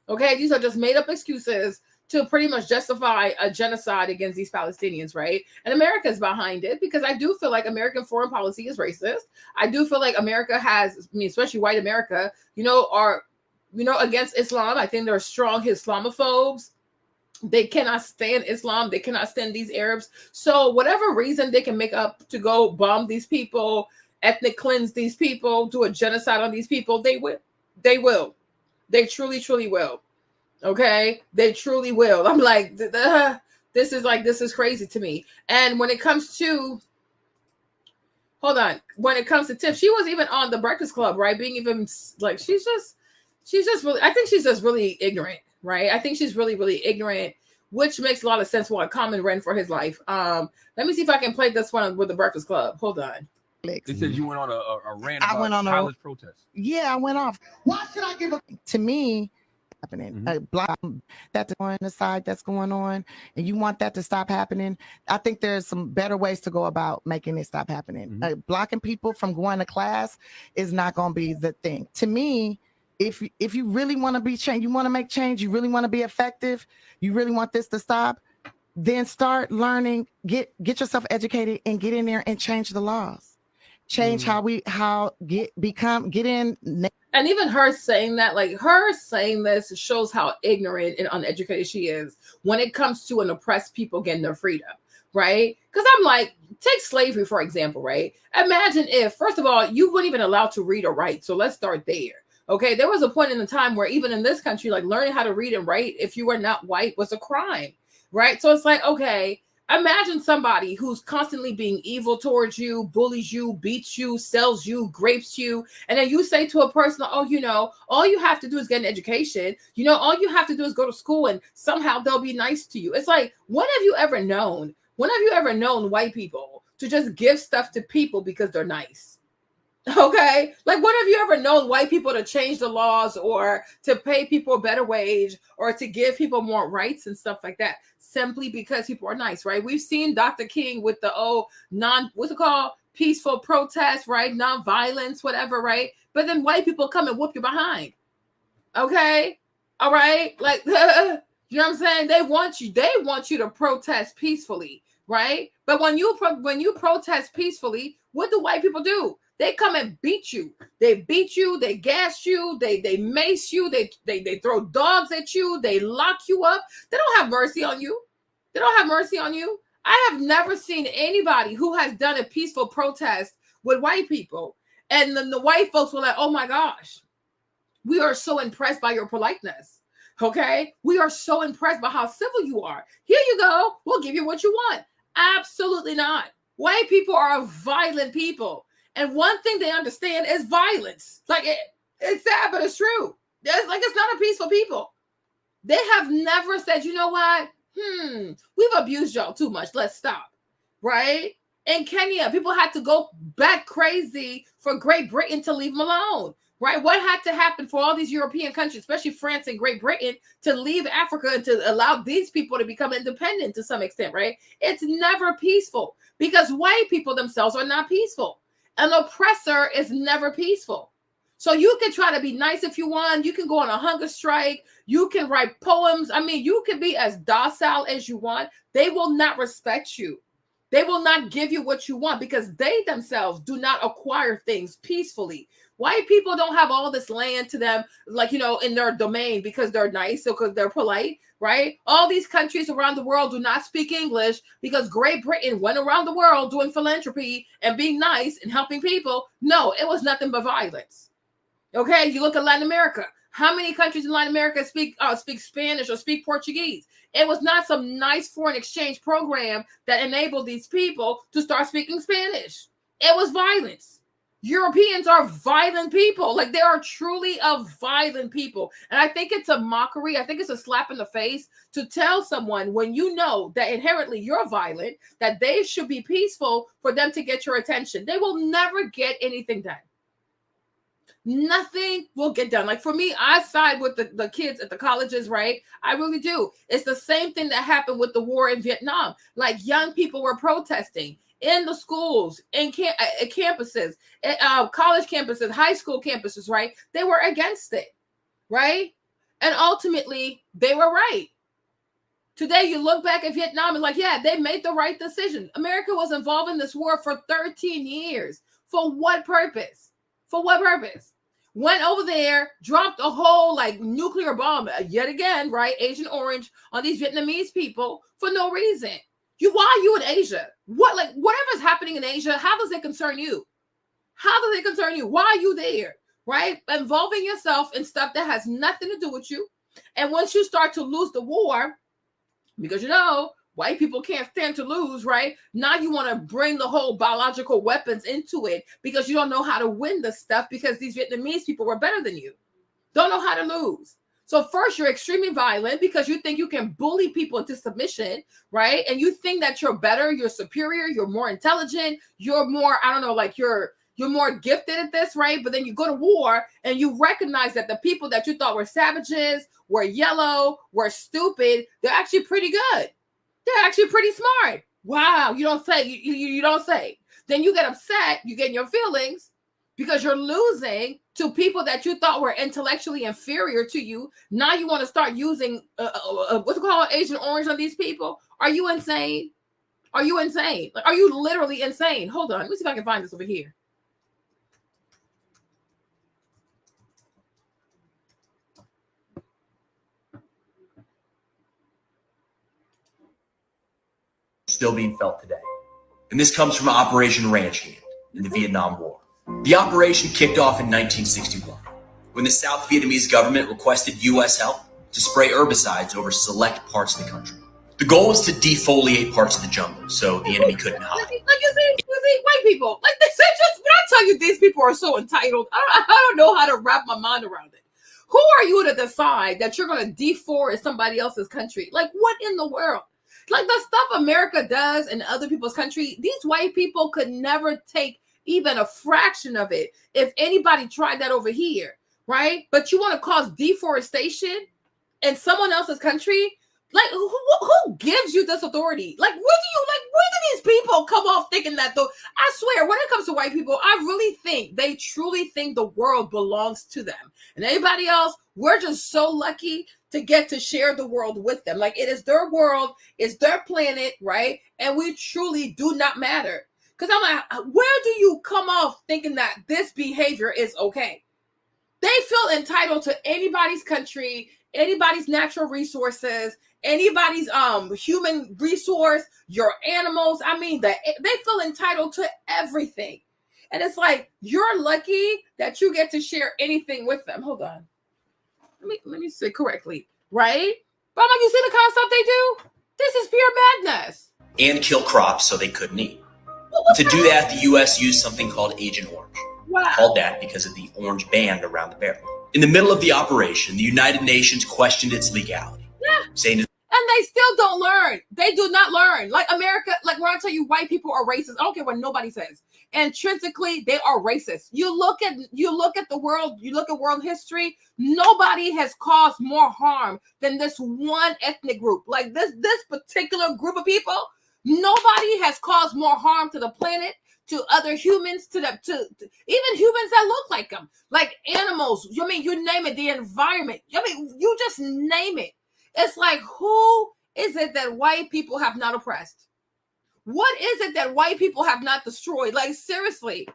Speaker 1: Okay, these are just made up excuses to pretty much justify a genocide against these Palestinians, right? And America is behind it because I do feel like American foreign policy is racist. I do feel like America has, I mean, especially white America, are, against Islam. I think they're strong Islamophobes. They cannot stand Islam. They cannot stand these Arabs. So whatever reason they can make up to go bomb these people, ethnic cleanse these people, do a genocide on these people, they will. They will. They truly, truly will. Okay? They truly will. I'm like, this is crazy to me. And when it comes to, when it comes to Tiff, she was even on the Breakfast Club, right? Being even like, she's just really, I think she's just really ignorant, right? I think she's really, really ignorant, which makes a lot of sense why Common ran for his life. Let me see if I can play this one with the Breakfast Club. Hold on.
Speaker 4: They said you went on a rant
Speaker 13: I
Speaker 4: about
Speaker 13: went on a-
Speaker 4: college protests.
Speaker 13: Yeah, I went off. Why should I give a to me happening? Block that's on the side that's going on, and you want that to stop happening. I think there's some better ways to go about making it stop happening. Blocking people from going to class is not going to be the thing. To me, if you really want to be change, you want to make change, you really want to be effective, you really want this to stop, then start learning, get yourself educated, and get in there and change the laws. Change get in.
Speaker 1: And even her saying that, like her saying this shows how ignorant and uneducated she is when it comes to an oppressed people getting their freedom, right? Because I'm like, take slavery, for example, right? Imagine if, first of all, you weren't even allowed to read or write. So let's start there. Okay, there was a point in the time where even in this country, like learning how to read and write, if you were not white, was a crime, right? So it's like, okay, imagine somebody who's constantly being evil towards you, bullies you, beats you, sells you, grapes you. And then you say to a person, oh, all you have to do is get an education. All you have to do is go to school and somehow they'll be nice to you. It's like, when have you ever known white people to just give stuff to people because they're nice? Okay, like when have you ever known white people to change the laws or to pay people a better wage or to give people more rights and stuff like that simply because people are nice, right? We've seen Dr. King with the peaceful protest, right? Non-violence, whatever, right? But then white people come and whoop you behind. Okay, all right, like you know what I'm saying? They want you to protest peacefully, right? But when you protest peacefully, what do white people do? They come and beat you. They beat you. They gas you. They mace you. They throw dogs at you. They lock you up. They don't have mercy on you. They don't have mercy on you. I have never seen anybody who has done a peaceful protest with white people. And then the white folks were like, oh my gosh, we are so impressed by your politeness. Okay? We are so impressed by how civil you are. Here you go. We'll give you what you want. Absolutely not. White people are violent people. And one thing they understand is violence. Like it's sad, but it's true. It's not a peaceful people. They have never said, you know what? We've abused y'all too much. Let's stop. Right? In Kenya, people had to go back crazy for Great Britain to leave them alone. Right? What had to happen for all these European countries, especially France and Great Britain, to leave Africa and to allow these people to become independent to some extent, right? It's never peaceful because white people themselves are not peaceful. An oppressor is never peaceful. So you can try to be nice if you want. You can go on a hunger strike. You can write poems. I mean, you can be as docile as you want. They will not respect you. They will not give you what you want because they themselves do not acquire things peacefully. White people don't have all this land to them, like, in their domain because they're nice or because they're polite, right? All these countries around the world do not speak English because Great Britain went around the world doing philanthropy and being nice and helping people. No, it was nothing but violence. Okay, you look at Latin America. How many countries in Latin America speak Spanish or speak Portuguese? It was not some nice foreign exchange program that enabled these people to start speaking Spanish. It was violence. Europeans are violent people. Like, they are truly a violent people. And I think it's a mockery. I think it's a slap in the face to tell someone when you know that inherently you're violent, that they should be peaceful for them to get your attention. They will never get anything done. Nothing will get done. Like, for me, I side with the kids at the colleges, right? I really do. It's the same thing that happened with the war in Vietnam. Like, young people were protesting in the schools, in campuses, college campuses, high school campuses, right? They were against it, right? And ultimately, they were right. Today, you look back at Vietnam and like, yeah, they made the right decision. America was involved in this war for 13 years. For what purpose? For what purpose? Went over there, dropped a whole like nuclear bomb yet again, right? Agent Orange on these Vietnamese people for no reason. Why are you in Asia? What, like, whatever's happening in Asia, how does it concern you? How does it concern you? Why are you there? Right? Involving yourself in stuff that has nothing to do with you. And once you start to lose the war, because white people can't stand to lose, right? Now you want to bring the whole biological weapons into it because you don't know how to win the stuff because these Vietnamese people were better than you. Don't know how to lose. So first, you're extremely violent because you think you can bully people into submission, right? And you think that you're better, you're superior, you're more intelligent, you're more, I don't know, like you're more gifted at this, right? But then you go to war and you recognize that the people that you thought were savages, were yellow, were stupid, they're actually pretty good. They're actually pretty smart. Wow, you don't say. You don't say. Then you get upset, you get in your feelings because you're losing to people that you thought were intellectually inferior to you. Now you want to start using what's called Agent Orange on these people. Are you insane? Are you insane? Like, are you literally insane? Hold on, let me see if I can find this over here.
Speaker 14: Still being felt today. And this comes from Operation Ranch Hand in the Vietnam War. The operation kicked off in 1961 when the South Vietnamese government requested U.S. help to spray herbicides over select parts of the country. The goal was to defoliate parts of the jungle so the enemy couldn't hide.
Speaker 1: Like, you see, white people, like they say, just when I tell you these people are so entitled, I don't know how to wrap my mind around it. Who are you to decide that you're going to deforest somebody else's country? Like, what in the world? Like the stuff America does in other people's country, these white people could never take even a fraction of it if anybody tried that over here, right? But you want to cause deforestation in someone else's country? Like, who gives you this authority? Like, where do these people come off thinking that, though? I swear, when it comes to white people, I really think they truly think the world belongs to them. And anybody else, we're just so lucky to get to share the world with them. Like, it is their world, it's their planet, right? And we truly do not matter. Because I'm like, where do you come off thinking that this behavior is okay? They feel entitled to anybody's country, anybody's natural resources, anybody's human resource, your animals. I mean, they feel entitled to everything. And it's like, you're lucky that you get to share anything with them. Hold on. Let me say correctly, right? But I'm like, you see the kind of stuff they do? This is pure madness.
Speaker 14: And kill crops so they couldn't eat. To do that, the U.S. used something called Agent Orange.
Speaker 1: Wow.
Speaker 14: Called that because of the orange band around the barrel. In the middle of the operation, the United Nations questioned its legality.
Speaker 1: Yeah.
Speaker 14: Saying
Speaker 1: and they still don't learn. They do not learn. Like America, like when I tell you white people are racist, I don't care what nobody says. Intrinsically, they are racist. You look at the world, you look at world history, nobody has caused more harm than this one ethnic group. Like this particular group of people, nobody has caused more harm to the planet, to other humans, to even humans that look like them, like animals. I mean, you name it, the environment. I mean, you just name it. It's like, who is it that white people have not oppressed? What is it that white people have not destroyed? Like, seriously,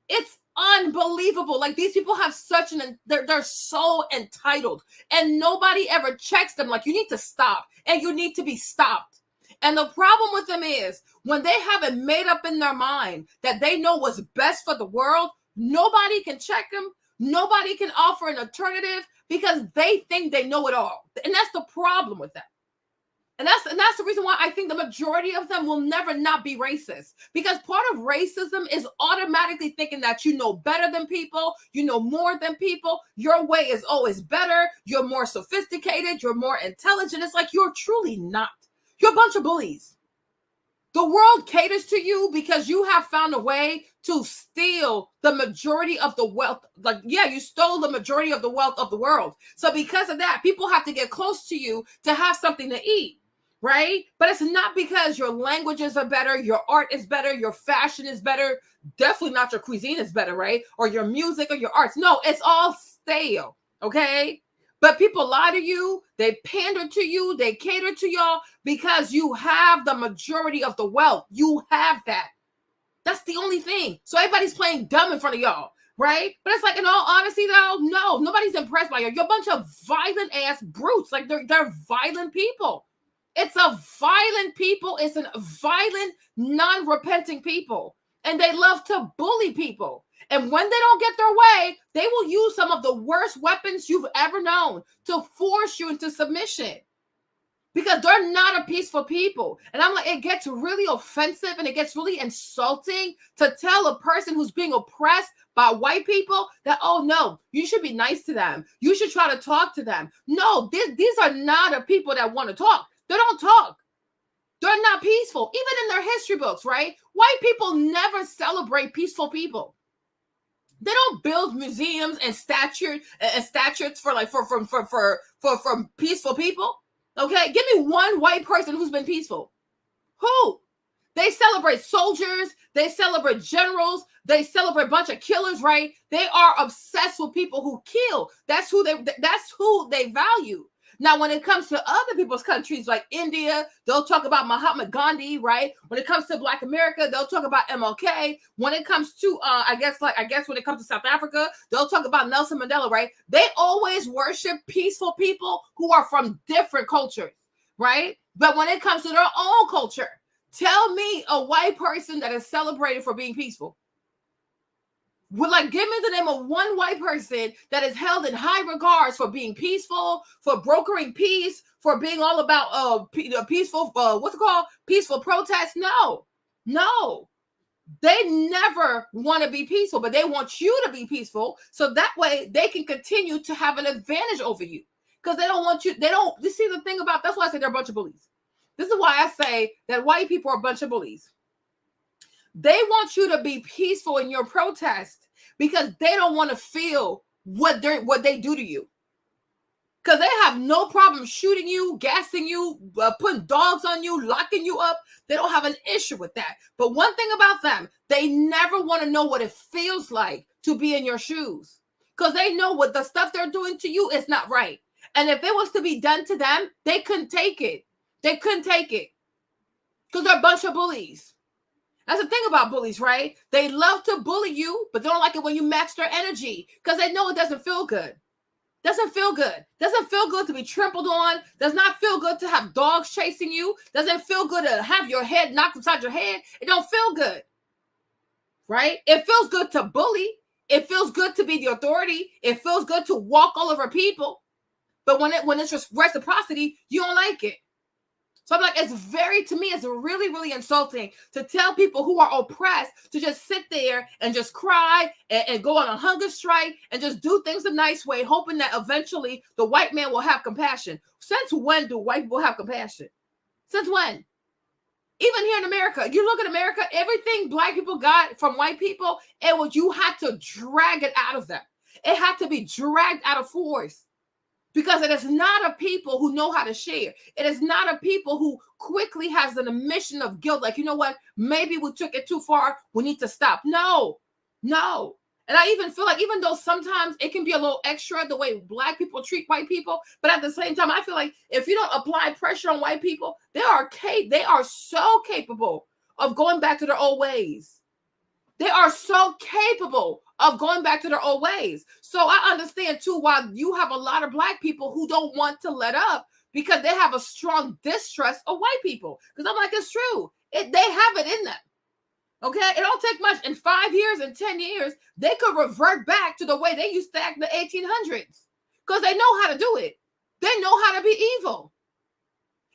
Speaker 1: it's unbelievable. Like, these people have such they're so entitled, and nobody ever checks them. Like, you need to stop, and you need to be stopped. And the problem with them is when they haven't made up in their mind that they know what's best for the world, nobody can check them. Nobody can offer an alternative because they think they know it all. And that's the problem with them. And that's the reason why I think the majority of them will never not be racist. Because part of racism is automatically thinking that you know better than people, you know more than people, your way is always better, you're more sophisticated, you're more intelligent. It's like you're truly not. You're a bunch of bullies. The world caters to you because you have found a way to steal the majority of the wealth. Like, yeah, you stole the majority of the wealth of the world. So because of that, people have to get close to you to have something to eat, right? But it's not because your languages are better, your art is better, your fashion is better. Definitely not your cuisine is better, right? Or your music or your arts. No, it's all stale, okay? But people lie to you, they pander to you, they cater to y'all because you have the majority of the wealth. You have that. That's the only thing. So everybody's playing dumb in front of y'all, right? But it's like, in all honesty, though, no, nobody's impressed by you. You're a bunch of violent ass brutes. Like they're violent people. It's a violent people. It's a violent, non-repenting people. And they love to bully people. And when they don't get their way, they will use some of the worst weapons you've ever known to force you into submission. Because they're not a peaceful people. And I'm like, it gets really offensive and it gets really insulting to tell a person who's being oppressed by white people that, oh no, you should be nice to them. You should try to talk to them. No, these are not a people that want to talk. They don't talk. They're not peaceful. Even in their history books, right? White people never celebrate peaceful people. They don't build museums and statues for peaceful people. Okay, give me one white person who's been peaceful. Who? They celebrate soldiers. They celebrate generals. They celebrate a bunch of killers, right? They are obsessed with people who kill. That's who they value. Now, when it comes to other people's countries like India, they'll talk about Mahatma Gandhi, right? When it comes to Black America, they'll talk about MLK. When it comes to, I guess when it comes to South Africa, they'll talk about Nelson Mandela, right? They always worship peaceful people who are from different cultures, right? But when it comes to their own culture, tell me a white person that is celebrated for being peaceful. Give me the name of one white person that is held in high regards for being peaceful, for brokering peace, for being all about peaceful, peaceful protest. No. They never want to be peaceful, but they want you to be peaceful. So that way they can continue to have an advantage over you. Because they don't want you, you see the thing about, that's why I say they're a bunch of bullies. This is why I say that white people are a bunch of bullies. They want you to be peaceful in your protest because they don't want to feel what they do to you. Because they have no problem shooting you, gassing you, putting dogs on you, locking you up. They don't have an issue with that. But one thing about them, they never want to know what it feels like to be in your shoes. Because they know what the stuff they're doing to you is not right. And if it was to be done to them, they couldn't take it. They couldn't take it. Because they're a bunch of bullies. That's the thing about bullies, right? They love to bully you, but they don't like it when you match their energy because they know it doesn't feel good. Doesn't feel good. Doesn't feel good to be trampled on. Does not feel good to have dogs chasing you. Doesn't feel good to have your head knocked inside your head. It don't feel good, right? It feels good to bully. It feels good to be the authority. It feels good to walk all over people. But when it's reciprocity, you don't like it. So I'm like, to me, it's really, really insulting to tell people who are oppressed to just sit there and just cry and go on a hunger strike and just do things a nice way, hoping that eventually the white man will have compassion. Since when do white people have compassion? Since when? Even here in America, you look at America, everything Black people got from white people, you had to drag it out of them. It had to be dragged out of force. Because it is not a people who know how to share. It is not a people who quickly has an admission of guilt. Like, you know what? Maybe we took it too far. We need to stop. No. And I even feel like, even though sometimes it can be a little extra the way Black people treat white people, but at the same time, I feel like if you don't apply pressure on white people, they are so capable of going back to their old ways. They are so capable of going back to their old ways. So I understand too why you have a lot of Black people who don't want to let up because they have a strong distrust of white people. Because I'm like, it's true. They have it in them. Okay? It don't take much. In 5 years and 10 years, they could revert back to the way they used to act in the 1800s. Because they know how to do it. They know how to be evil.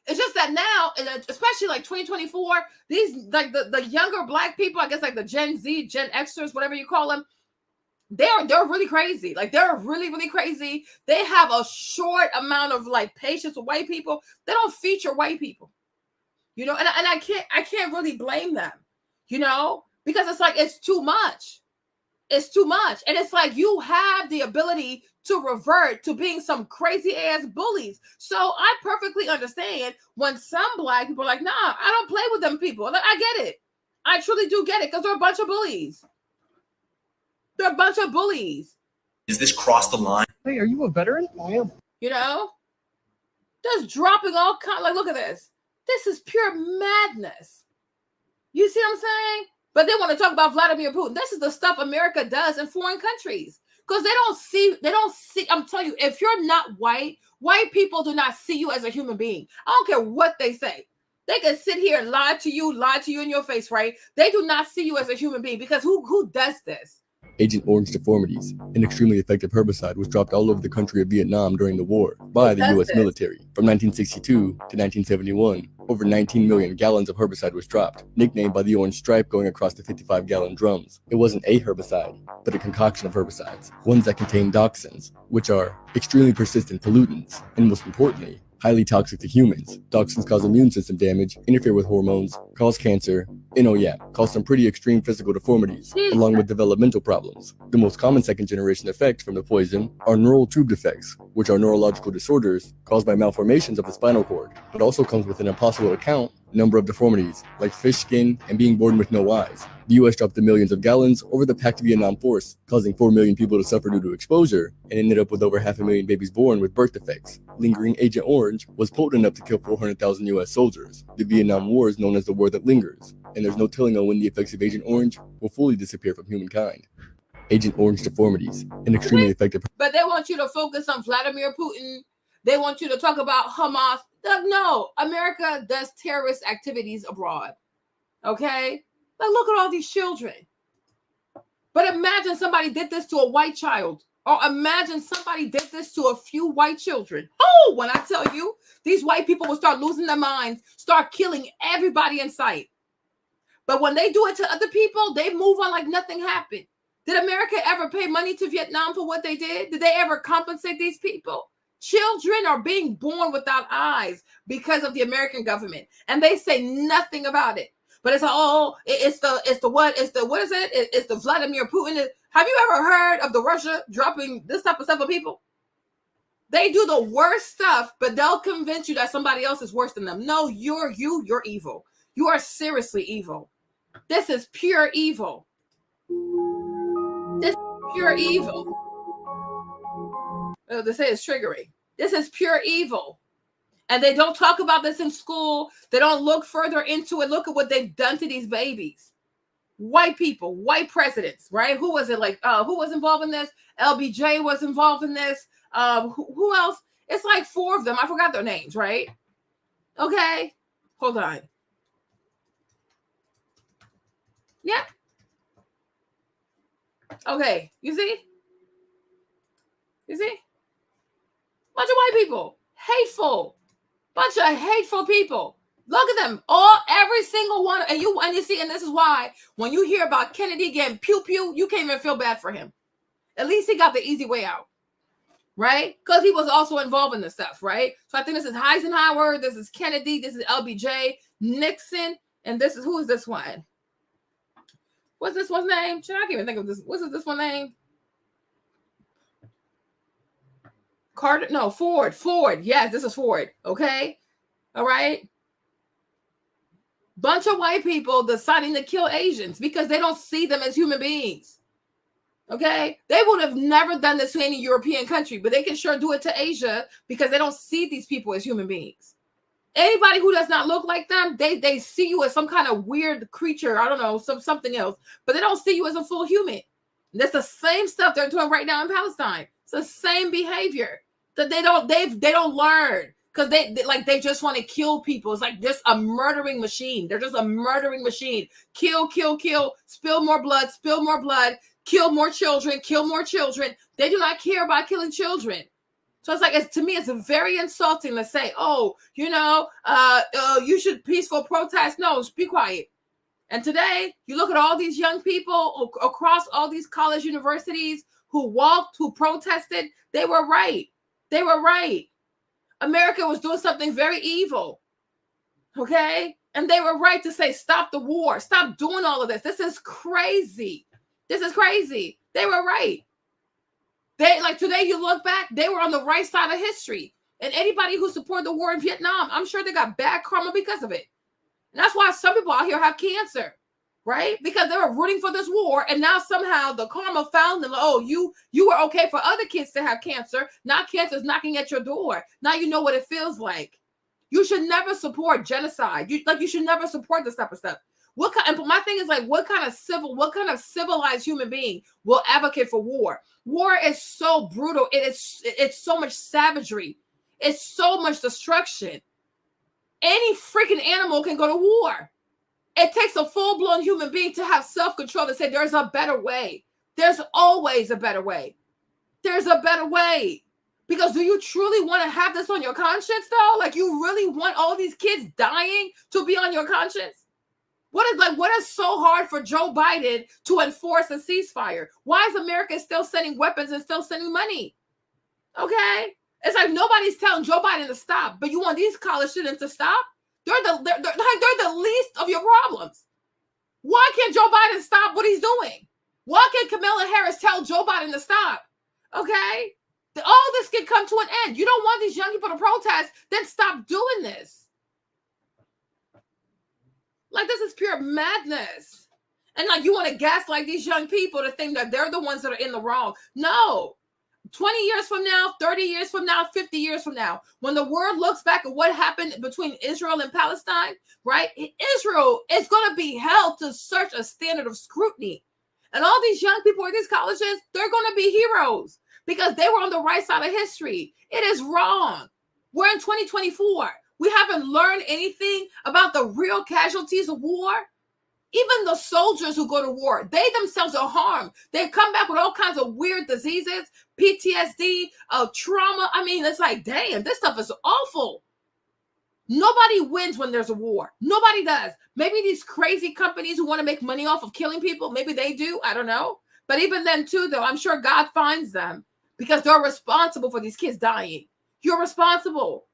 Speaker 1: It's just that now, especially like 2024, these like the younger Black people, I guess like the Gen Z, Gen Xers, whatever you call them, they're really crazy. Like they're really, really crazy. They have a short amount of like patience with white people. They don't feature white people, and I can't really blame them, because it's like it's too much. It's too much. And it's like you have the ability to revert to being some crazy ass bullies. So I perfectly understand when some Black people are like, nah, I don't play with them people. Like, I get it. I truly do get it because they're a bunch of bullies. They're a bunch of bullies.
Speaker 14: Does this cross the line?
Speaker 8: Hey, are you a veteran? I am.
Speaker 1: You know, just dropping all kind. Like, look at this. This is pure madness. You see what I'm saying? But they want to talk about Vladimir Putin. This is the stuff America does in foreign countries because they don't see. I'm telling you, if you're not white people do not see you as a human being. I don't care what they say. They can sit here and lie to you in your face, right? They do not see you as a human being because who does this?
Speaker 8: Agent Orange Deformities, an extremely effective herbicide, was dropped all over the country of Vietnam during the war by the U.S. military. From 1962 to 1971, over 19 million gallons of herbicide was dropped, nicknamed by the orange stripe going across the 55-gallon drums. It wasn't a herbicide, but a concoction of herbicides, ones that contain dioxins, which are extremely persistent pollutants, and most importantly, highly toxic to humans. Toxins cause immune system damage, interfere with hormones, cause cancer, and cause some pretty extreme physical deformities, along with developmental problems. The most common second-generation effects from the poison are neural tube defects, which are neurological disorders caused by malformations of the spinal cord, but also comes with an impossible to count number of deformities, like fish skin and being born with no eyes. The U.S. dropped the millions of gallons over the packed Vietnam force, causing 4 million people to suffer due to exposure, and ended up with over 500,000 babies born with birth defects. Lingering Agent Orange was potent enough to kill 400,000 U.S. soldiers. The Vietnam War is known as the war that lingers, and there's no telling on when the effects of Agent Orange will fully disappear from humankind. Agent Orange Deformities, an extremely effective...
Speaker 1: But they want you to focus on Vladimir Putin. They want you to talk about Hamas. No, America does terrorist activities abroad. Okay? Like, look at all these children. But imagine somebody did this to a white child. Or imagine somebody did this to a few white children. Oh, when I tell you, these white people will start losing their minds, start killing everybody in sight. But when they do it to other people, they move on like nothing happened. Did America ever pay money to Vietnam for what they did? Did they ever compensate these people? Children are being born without eyes because of the American government, and they say nothing about it. But it's what is it? It's the Vladimir Putin. Have you ever heard of the Russia dropping this type of stuff on people? They do the worst stuff, but they'll convince you that somebody else is worse than them. No, you're evil. You are seriously evil. This is pure evil. This is pure evil. They say it's triggering. This is pure evil. And they don't talk about this in school. They don't look further into it. Look at what they've done to these babies. White people, white presidents, right? Who was it? Who was involved in this? LBJ was involved in this. Who else? It's like 4 of them. I forgot their names, right? Okay. Hold on. Yeah. Okay. You see? Bunch of white people. Hateful. Bunch of hateful people. Look at them. Every single one. And you see, and this is why when you hear about Kennedy getting pew, you can't even feel bad for him. At least he got the easy way out. Right? Because he was also involved in this stuff, right? So I think this is Eisenhower, this is Kennedy, this is LBJ, Nixon, and who is this one? What's this one's name? I can't even think of this. What's this one name? Carter? No, Ford. Yes, this is Ford. Okay. All right. Bunch of white people deciding to kill Asians because they don't see them as human beings. Okay. They would have never done this to any European country, but they can sure do it to Asia because they don't see these people as human beings. Anybody who does not look like them, they see you as some kind of weird creature. I don't know, something else, but they don't see you as a full human. And that's the same stuff they're doing right now in Palestine. It's the same behavior that they don't learn because they just want to kill people. It's like just a murdering machine. They're just a murdering machine. Kill, spill more blood, kill more children. They do not care about killing children. So it's like, to me, it's very insulting to say, you should peaceful protest. No, be quiet. And today, you look at all these young people across all these college universities who walked, who protested. They were right. America was doing something very evil. Okay? And they were right to say, stop the war. Stop doing all of this. This is crazy. They were right. Today you look back, they were on the right side of history. And anybody who supported the war in Vietnam, I'm sure they got bad karma because of it. And that's why some people out here have cancer, right? Because they were rooting for this war, and now somehow the karma found them. Oh, you were okay for other kids to have cancer. Now cancer's knocking at your door. Now you know what it feels like. You should never support genocide. You should never support this type of stuff. And my thing is like, what kind of civilized human being will advocate for war? War is so brutal. It's so much savagery. It's so much destruction. Any freaking animal can go to war. It takes a full-blown human being to have self-control to say there's a better way. There's always a better way. There's a better way. Because do you truly want to have this on your conscience, though? Like, you really want all these kids dying to be on your conscience? What is so hard for Joe Biden to enforce a ceasefire? Why is America still sending weapons and still sending money? Okay? It's like nobody's telling Joe Biden to stop, but you want these college students to stop? They're the least of your problems. Why can't Joe Biden stop what he's doing? Why can't Kamala Harris tell Joe Biden to stop? Okay? All this can come to an end. You don't want these young people to protest, then stop doing this. Like, this is pure madness. And like, you want to gaslight these young people to think that they're the ones that are in the wrong. No. 20 years from now, 30 years from now, 50 years from now, when the world looks back at what happened between Israel and Palestine, right? Israel is going to be held to such a standard of scrutiny. And all these young people at these colleges, they're going to be heroes because they were on the right side of history. It is wrong. We're in 2024. We haven't learned anything about the real casualties of war. Even the soldiers who go to war, they themselves are harmed. They come back with all kinds of weird diseases, PTSD, trauma. I mean, it's like, damn, this stuff is awful. Nobody wins when there's a war. Nobody does. Maybe these crazy companies who want to make money off of killing people, maybe they do. I don't know. But even then too, though, I'm sure God finds them because they're responsible for these kids dying. You're responsible.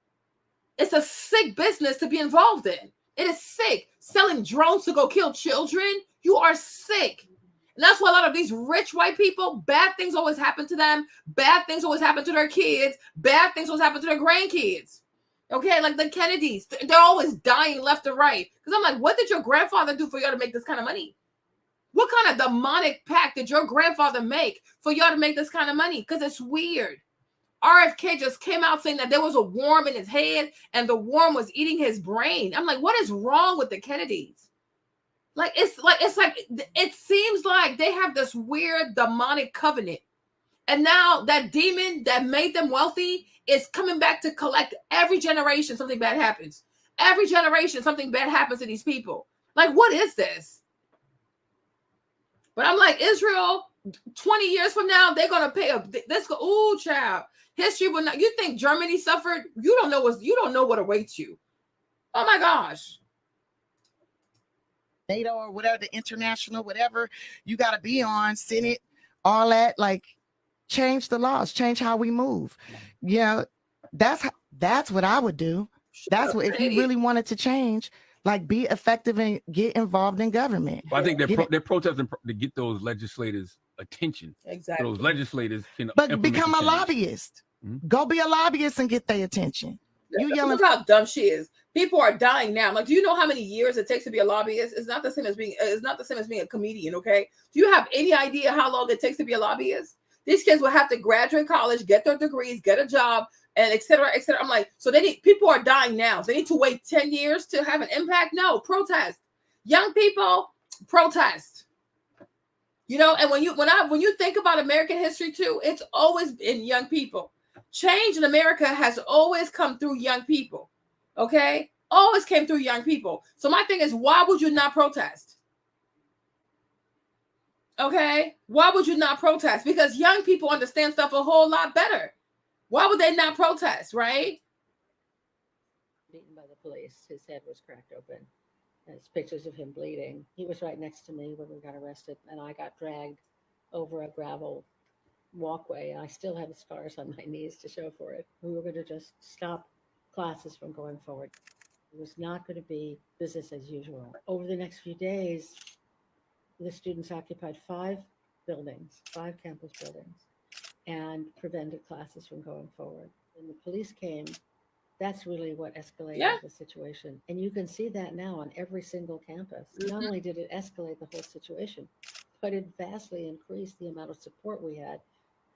Speaker 1: It's a sick business to be involved in. It is sick. Selling drones to go kill children. You are sick. And that's why a lot of these rich white people, bad things always happen to them. Bad things always happen to their kids. Bad things always happen to their grandkids. Okay, like the Kennedys. They're always dying left and right. Because I'm like, what did your grandfather do for y'all to make this kind of money? What kind of demonic pact did your grandfather make for y'all to make this kind of money? Because it's weird. RFK just came out saying that there was a worm in his head and the worm was eating his brain. I'm like, what is wrong with the Kennedys? It seems like they have this weird demonic covenant. And now that demon that made them wealthy is coming back to collect every generation. Something bad happens. Every generation, something bad happens to these people. Like, what is this? But I'm like, Israel, 20 years from now, they're going to pay ooh, child. History will not. You think Germany suffered? You don't know what awaits you. Oh my gosh.
Speaker 19: NATO or whatever, the international, whatever you got to be on, Senate, all that, like, change the laws, change how we move. Yeah, that's what I would do. That's what, if you really wanted to change, like, be effective and get involved in government.
Speaker 4: Well, I think they're protesting to get those legislators' attention.
Speaker 1: Exactly.
Speaker 4: So those legislators can
Speaker 19: become a lobbyist. Mm-hmm. Go be a lobbyist and get their attention. You yelling.
Speaker 1: Look how dumb she is. People are dying now. Like, do you know how many years it takes to be a lobbyist? It's not the same as being a comedian. Okay. Do you have any idea how long it takes to be a lobbyist? These kids will have to graduate college, get their degrees, get a job, and et cetera, et cetera. I'm like, so people are dying now. So they need to wait 10 years to have an impact? No, protest. Young people, protest. You know, and when you think about American history too, it's always been young people. Change in America has always come through young people. Okay? Always came through young people. So my thing is, why would you not protest? Okay? Why would you not protest? Because young people understand stuff a whole lot better. Why would they not protest, right?
Speaker 20: Beaten by the police. His head was cracked open. There's pictures of him bleeding. He was right next to me when we got arrested, and I got dragged over a gravel walkway, and I still have scars on my knees to show for it. We were going to just stop classes from going forward. It was not going to be business as usual. Over the next few days, the students occupied 5 campus buildings, and prevented classes from going forward. When the police came, That's really what escalated
Speaker 1: Yeah.
Speaker 20: the situation. And you can see that now on every single campus. Not
Speaker 1: Mhm.
Speaker 20: only did it escalate the whole situation, but it vastly increased the amount of support we had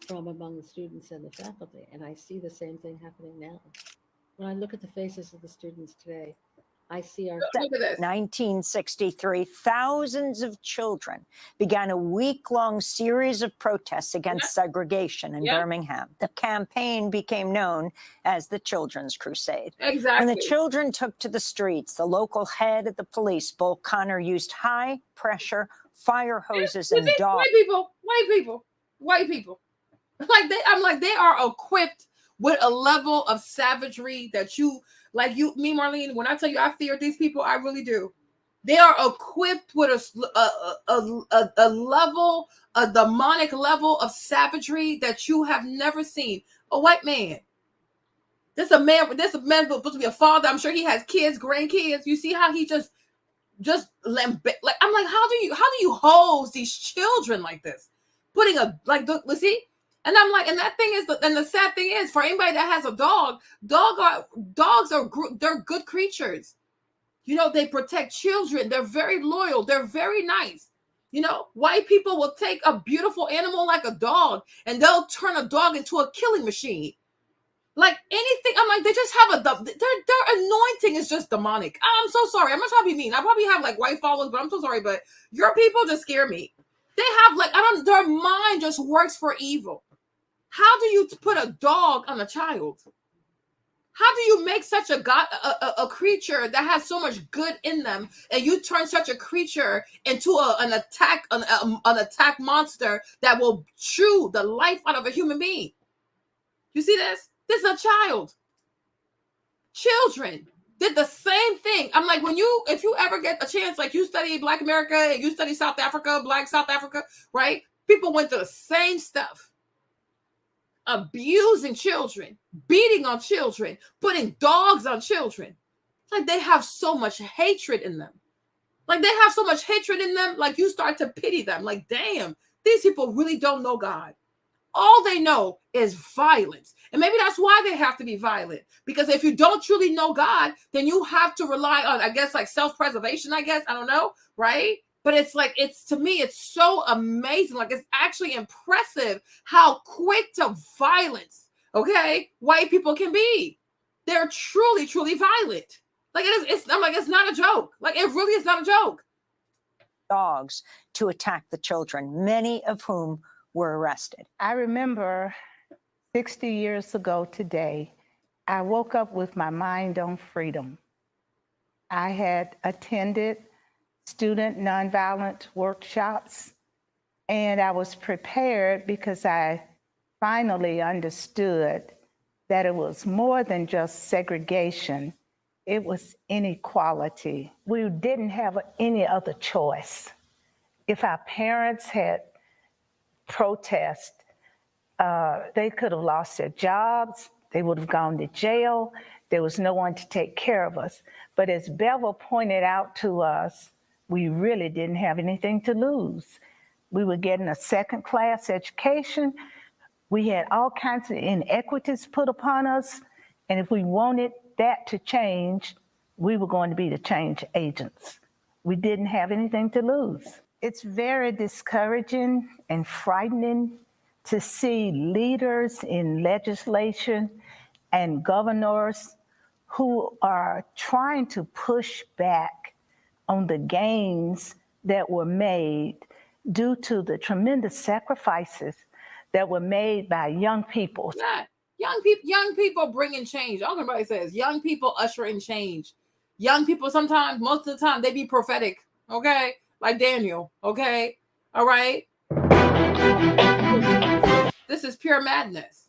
Speaker 20: from among the students and the faculty. And I see the same thing happening now. When I look at the faces of the students today, I see our
Speaker 1: Look at this.
Speaker 6: 1963, thousands of children began a week-long series of protests against segregation in Birmingham. The campaign became known as the Children's Crusade.
Speaker 1: Exactly.
Speaker 6: When the children took to the streets, the local head of the police, Bull Connor, used high-pressure fire hoses
Speaker 1: You
Speaker 6: and
Speaker 1: see,
Speaker 6: dogs.
Speaker 1: white people. Like I'm like, they are equipped with a level of savagery that you, like me, Marlene, when I tell you I fear these people, I really do. They are equipped with a level, a demonic level of savagery that you have never seen. A white man. This a man supposed to be a father. I'm sure he has kids, grandkids. You see how he just like, I'm like, how do you hose these children like this? Putting a, like, let's see. And I'm like, and that thing is, and the sad thing is, for anybody that has a dog, dogs are they're good creatures. You know, they protect children. They're very loyal. They're very nice. You know, white people will take a beautiful animal like a dog and they'll turn a dog into a killing machine. Like anything, I'm like, they just have their anointing is just demonic. I'm so sorry. I'm not trying to be mean. I probably have like white followers, but I'm so sorry. But your people just scare me. They have like, their mind just works for evil. How do you put a dog on a child? How do you make such a creature that has so much good in them, and you turn such a creature into an attack monster that will chew the life out of a human being? You see this? This is a child. Children did the same thing. I'm like, if you ever get a chance, like you study Black America and you study South Africa, Black South Africa, right? People went through the same stuff. Abusing children, beating on children, putting dogs on children. Like they have so much hatred in them. Like you start to pity them. Like, damn, these people really don't know God. All they know is violence. And maybe that's why they have to be violent. Because if you don't truly know God, then you have to rely on, I guess, like self-preservation, I guess. I don't know, right? But it's like, to me, it's so amazing. Like, it's actually impressive how quick to violence, okay, white people can be. They're truly, truly violent. Like, I'm like, it's not a joke. Like, it really is not a joke.
Speaker 6: Dogs to attack the children, many of whom were arrested.
Speaker 10: I remember 60 years ago today, I woke up with my mind on freedom. I had attended student nonviolent workshops, and I was prepared because I finally understood that it was more than just segregation, it was inequality. We didn't have any other choice. If our parents had protested, they could have lost their jobs, they would have gone to jail, there was no one to take care of us. But as Bevel pointed out to us, we really didn't have anything to lose. We were getting a second-class education. We had all kinds of inequities put upon us. And if we wanted that to change, we were going to be the change agents. We didn't have anything to lose. It's very discouraging and frightening to see leaders in legislation and governors who are trying to push back on the gains that were made due to the tremendous sacrifices that were made by young people.
Speaker 1: Yeah. Young people bringing change. I don't know what anybody says. Young people ushering change. Young people sometimes, most of the time, they be prophetic. Okay? Like Daniel. Okay? All right? This is pure madness.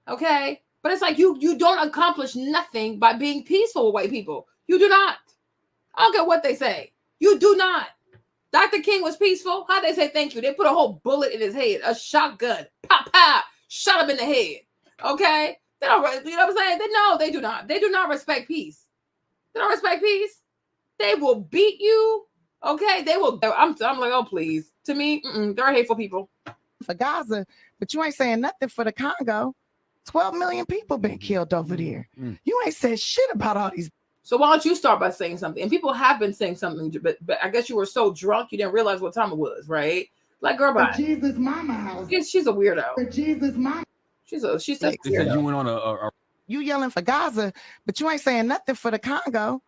Speaker 1: Okay? But it's like you don't accomplish nothing by being peaceful with white people. You do not. I don't care what they say. You do not. Dr. King was peaceful. How'd they say thank you? They put a whole bullet in his head, a shotgun. Pop, pop. Shot him in the head. Okay? They don't, you know what I'm saying? They do not. They do not respect peace. They don't respect peace. They will beat you. Okay? They will. I'm like, oh, please. To me, they're hateful people.
Speaker 13: For Gaza, but you ain't saying nothing for the Congo.
Speaker 19: 12 million people been killed over there. You ain't said shit about all these.
Speaker 1: So why don't you start by saying something? And people have been saying something, but I guess you were so drunk you didn't realize what time it was, right? Like, girl, bye.
Speaker 31: Jesus mama house.
Speaker 1: She's a weirdo.
Speaker 31: For Jesus mama.
Speaker 1: She's a
Speaker 4: They said
Speaker 1: weirdo.
Speaker 4: you went on a
Speaker 19: You yelling for Gaza, but you ain't saying nothing for the Congo.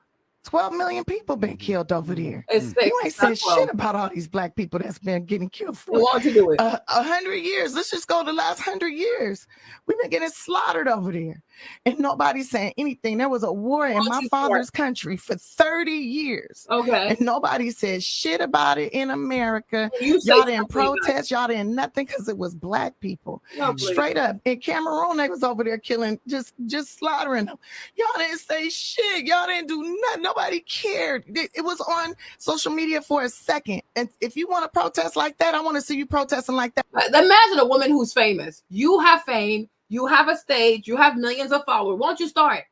Speaker 19: 12 million people been killed over there.
Speaker 1: It's
Speaker 19: You ain't said
Speaker 1: 12.
Speaker 19: shit about all these black people that's been getting killed for
Speaker 1: Why don't you do it?
Speaker 19: 100 years. Let's just go the last 100 years. We've been getting slaughtered over there. And nobody's saying anything. There was a war in my father's country for 30 years.
Speaker 1: Okay.
Speaker 19: And nobody said shit about it in America.
Speaker 1: You say
Speaker 19: Y'all didn't
Speaker 1: something,
Speaker 19: protest. Y'all didn't nothing because it was black people.
Speaker 1: No, please.
Speaker 19: Straight up. In Cameroon, they was over there killing, just slaughtering them. Y'all didn't say shit. Y'all didn't do nothing. Nobody cared. It was on social media for a second. And if you want to protest like that, I want to see you protesting like that.
Speaker 1: Imagine a woman who's famous. You have fame. You have a stage. You have millions of followers. Why don't you start?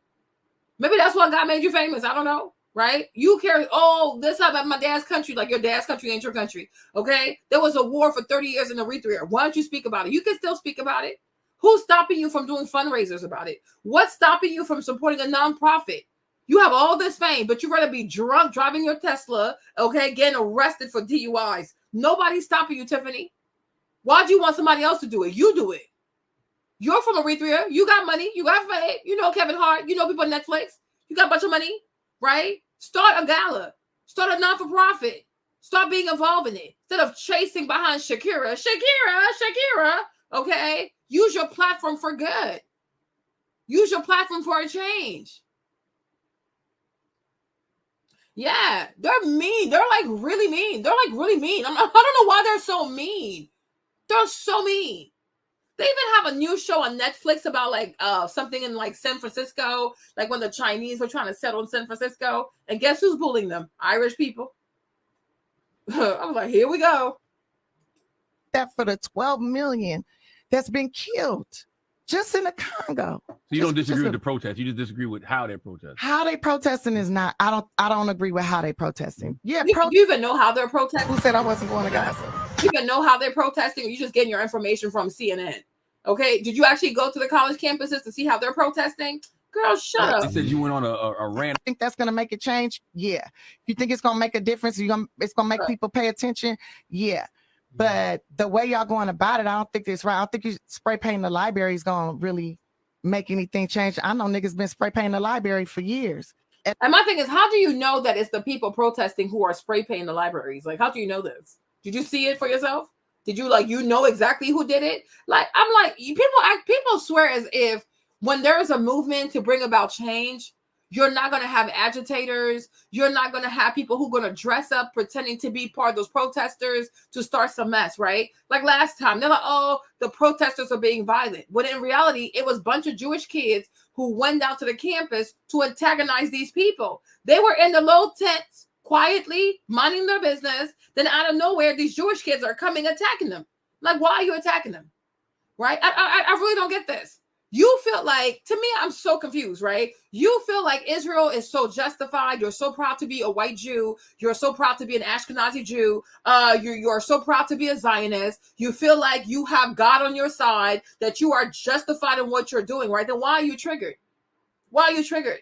Speaker 1: Maybe that's what God made you famous. I don't know. Right? You care. Oh, this about my dad's country. Like your dad's country ain't your country. Okay? There was a war for 30 years in Eritrea. Why don't you speak about it? You can still speak about it. Who's stopping you from doing fundraisers about it? What's stopping you from supporting a nonprofit? You have all this fame, but you'd rather be drunk driving your Tesla, okay, getting arrested for DUIs. Nobody's stopping you, Tiffany. Why do you want somebody else to do it? You do it. You're from Eritrea. You got money. You got fame. You know Kevin Hart. You know people on Netflix. You got a bunch of money, right? Start a gala. Start a non-for-profit. Start being involved in it. Instead of chasing behind Shakira, okay? Use your platform for good. Use your platform for a change. Yeah, they're mean. They're like really mean. They're like really mean. I don't know why they're so mean. They're so mean. They even have a new show on Netflix about like something in like San Francisco, like when the Chinese were trying to settle in San Francisco. And guess who's bullying them? Irish people. I'm like, here we go.
Speaker 19: That for the 12 million that's been killed just in the Congo.
Speaker 4: So you don't disagree with the protest. You just disagree with how they're protesting.
Speaker 19: How they protesting is not. I don't agree with how they protesting. Yeah,
Speaker 1: you even know how they're protesting?
Speaker 19: Who said I wasn't going to Gaza?
Speaker 1: You even know how they're protesting, or you just getting your information from CNN? Okay, did you actually go to the college campuses to see how they're protesting? Girl, shut up.
Speaker 4: They said you went on a rant.
Speaker 19: Think that's gonna make a change? Yeah. You think it's gonna make a difference? It's gonna make people pay attention? Yeah. But the way y'all going about it, I don't think it's right. I don't think you spray painting the library is gonna really make anything change. I know niggas been spray painting the library for years.
Speaker 1: And my thing is, how do you know that it's the people protesting who are spray painting the libraries? Like, how do you know this? Did you see it for yourself? Did you know exactly who did it? Like, I'm like, people swear as if when there is a movement to bring about change, you're not going to have agitators. You're not going to have people who are going to dress up pretending to be part of those protesters to start some mess, right? Like last time, they're like, oh, the protesters are being violent. When in reality, it was a bunch of Jewish kids who went down to the campus to antagonize these people. They were in the low tents, quietly minding their business. Then out of nowhere, these Jewish kids are coming attacking them. Like, why are you attacking them? Right? I really don't get this. You feel like, to me, I'm so confused, right? You feel like Israel is so justified. You're so proud to be a white Jew. You're so proud to be an Ashkenazi Jew. You're so proud to be a Zionist. You feel like you have God on your side, that you are justified in what you're doing, right? Then why are you triggered? Why are you triggered?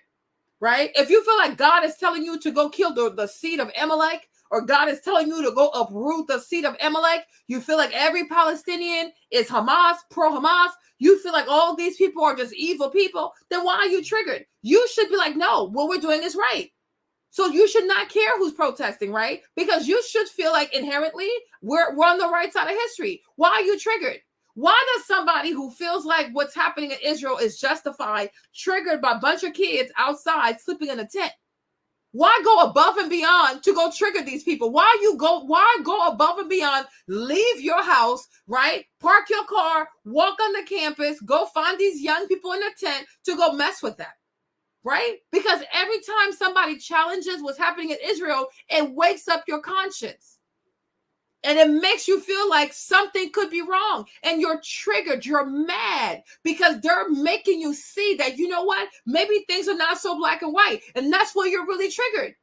Speaker 1: Right? If you feel like God is telling you to go kill the seed of Amalek, or God is telling you to go uproot the seed of Amalek, you feel like every Palestinian is Hamas, pro-Hamas, you feel like all these people are just evil people, then why are you triggered? You should be like, no, what we're doing is right. So you should not care who's protesting, right? Because you should feel like inherently we're on the right side of history. Why are you triggered? Why does somebody who feels like what's happening in Israel is justified, triggered by a bunch of kids outside sleeping in a tent? Why go above and beyond to go trigger these people? Why go above and beyond? Leave your house, right? Park your car, walk on the campus, go find these young people in a tent to go mess with them, right? Because every time somebody challenges what's happening in Israel, it wakes up your conscience. And it makes you feel like something could be wrong. And you're triggered. You're mad because they're making you see that, you know what? Maybe things are not so black and white. And that's why you're really triggered.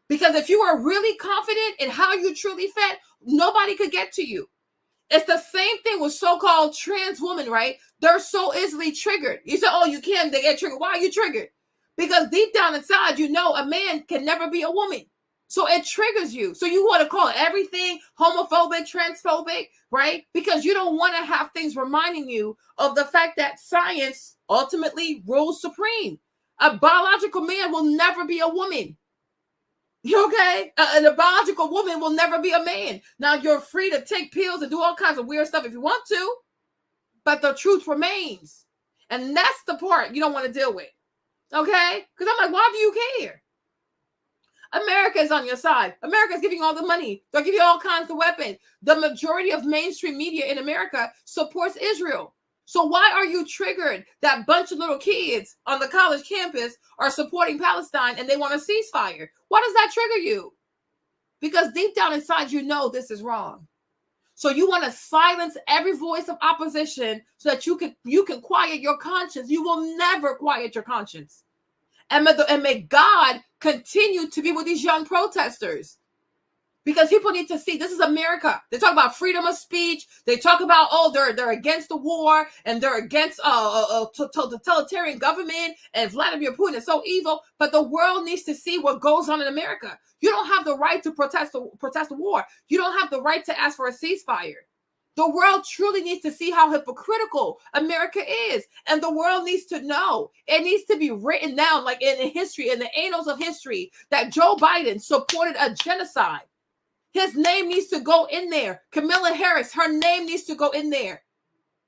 Speaker 1: Because if you are really confident in how you truly felt, nobody could get to you. It's the same thing with so-called trans women, right? They're so easily triggered. You say, oh, you can't, they get triggered. Why are you triggered? Because deep down inside, you know a man can never be a woman. So it triggers you. So you want to call everything homophobic, transphobic, right? Because you don't want to have things reminding you of the fact that science ultimately rules supreme. A biological man will never be a woman. Okay? A biological woman will never be a man. Now, you're free to take pills and do all kinds of weird stuff if you want to, but the truth remains. And that's the part you don't want to deal with. Okay? Because I'm like, why do you care? America is on your side. America is giving you all the money. They'll give you all kinds of weapons. The majority of mainstream media in America supports Israel. So why are you triggered that bunch of little kids on the college campus are supporting Palestine and they want a ceasefire? Why does that trigger you? Because deep down inside, you know this is wrong. So you want to silence every voice of opposition so that you can quiet your conscience. You will never quiet your conscience. And may God continue to be with these young protesters. Because people need to see this is America. They talk about freedom of speech. They talk about, oh, they're against the war and they're against totalitarian government and Vladimir Putin is so evil. But the world needs to see what goes on in America. You don't have the right to protest the war. You don't have the right to ask for a ceasefire. The world truly needs to see how hypocritical America is. And the world needs to know. It needs to be written down, like in history, in the annals of history, that Joe Biden supported a genocide. His name needs to go in there. Kamala Harris, her name needs to go in there.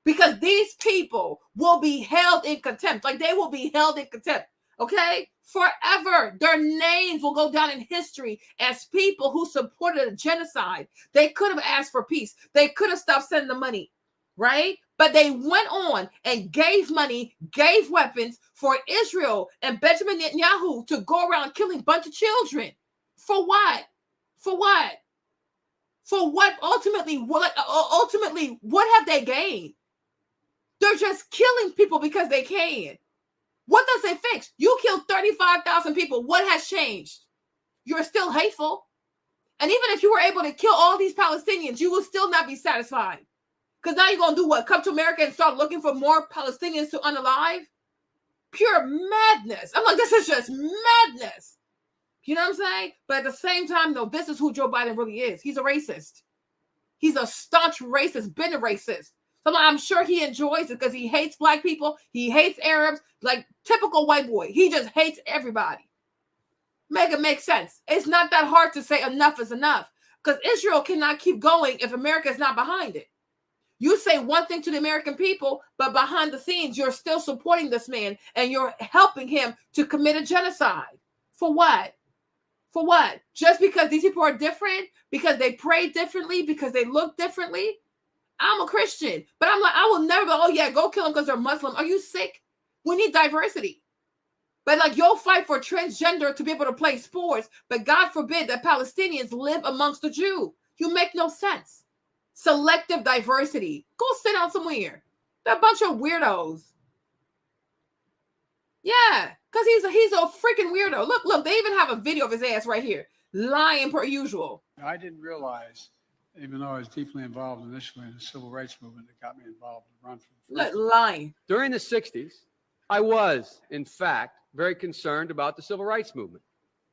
Speaker 1: Because these people will be held in contempt. Like they will be held in contempt. Okay? Forever. Their names will go down in history as people who supported a genocide. They could have asked for peace. They could have stopped sending the money. Right? But they went on and gave money, gave weapons for Israel and Benjamin Netanyahu to go around killing a bunch of children. For what? For what? For what? Ultimately, what have they gained? They're just killing people because they can. What does it fix? You killed 35,000 people. What has changed? You're still hateful. And even if you were able to kill all these Palestinians, you will still not be satisfied. Because now you're going to do what? Come to America and start looking for more Palestinians to unalive? Pure madness. I'm like, this is just madness. You know what I'm saying? But at the same time, though, this is who Joe Biden really is. He's a racist. He's a staunch racist, been a racist. So I'm sure he enjoys it because he hates black people. He hates Arabs, like typical white boy. He just hates everybody. Make it make sense. It's not that hard to say enough is enough because Israel cannot keep going if America is not behind it. You say one thing to the American people, but behind the scenes, you're still supporting this man and you're helping him to commit a genocide. For what? For what? Just because these people are different? Because they pray differently? Because they look differently? I'm a Christian, but I'm like, I will never go, oh yeah, go kill them because they're Muslim. Are you sick? We need diversity. But like, you'll fight for transgender to be able to play sports, but God forbid that Palestinians live amongst the Jew. You make no sense. Selective diversity. Go sit down somewhere. They're a bunch of weirdos. Yeah, because he's a freaking weirdo. Look, they even have a video of his ass right here. Lying per usual.
Speaker 12: I didn't realize, even though I was deeply involved initially in the civil rights movement that got me involved to run for the
Speaker 1: lying.
Speaker 15: During the 60s, I was, in fact, very concerned about the civil rights movement.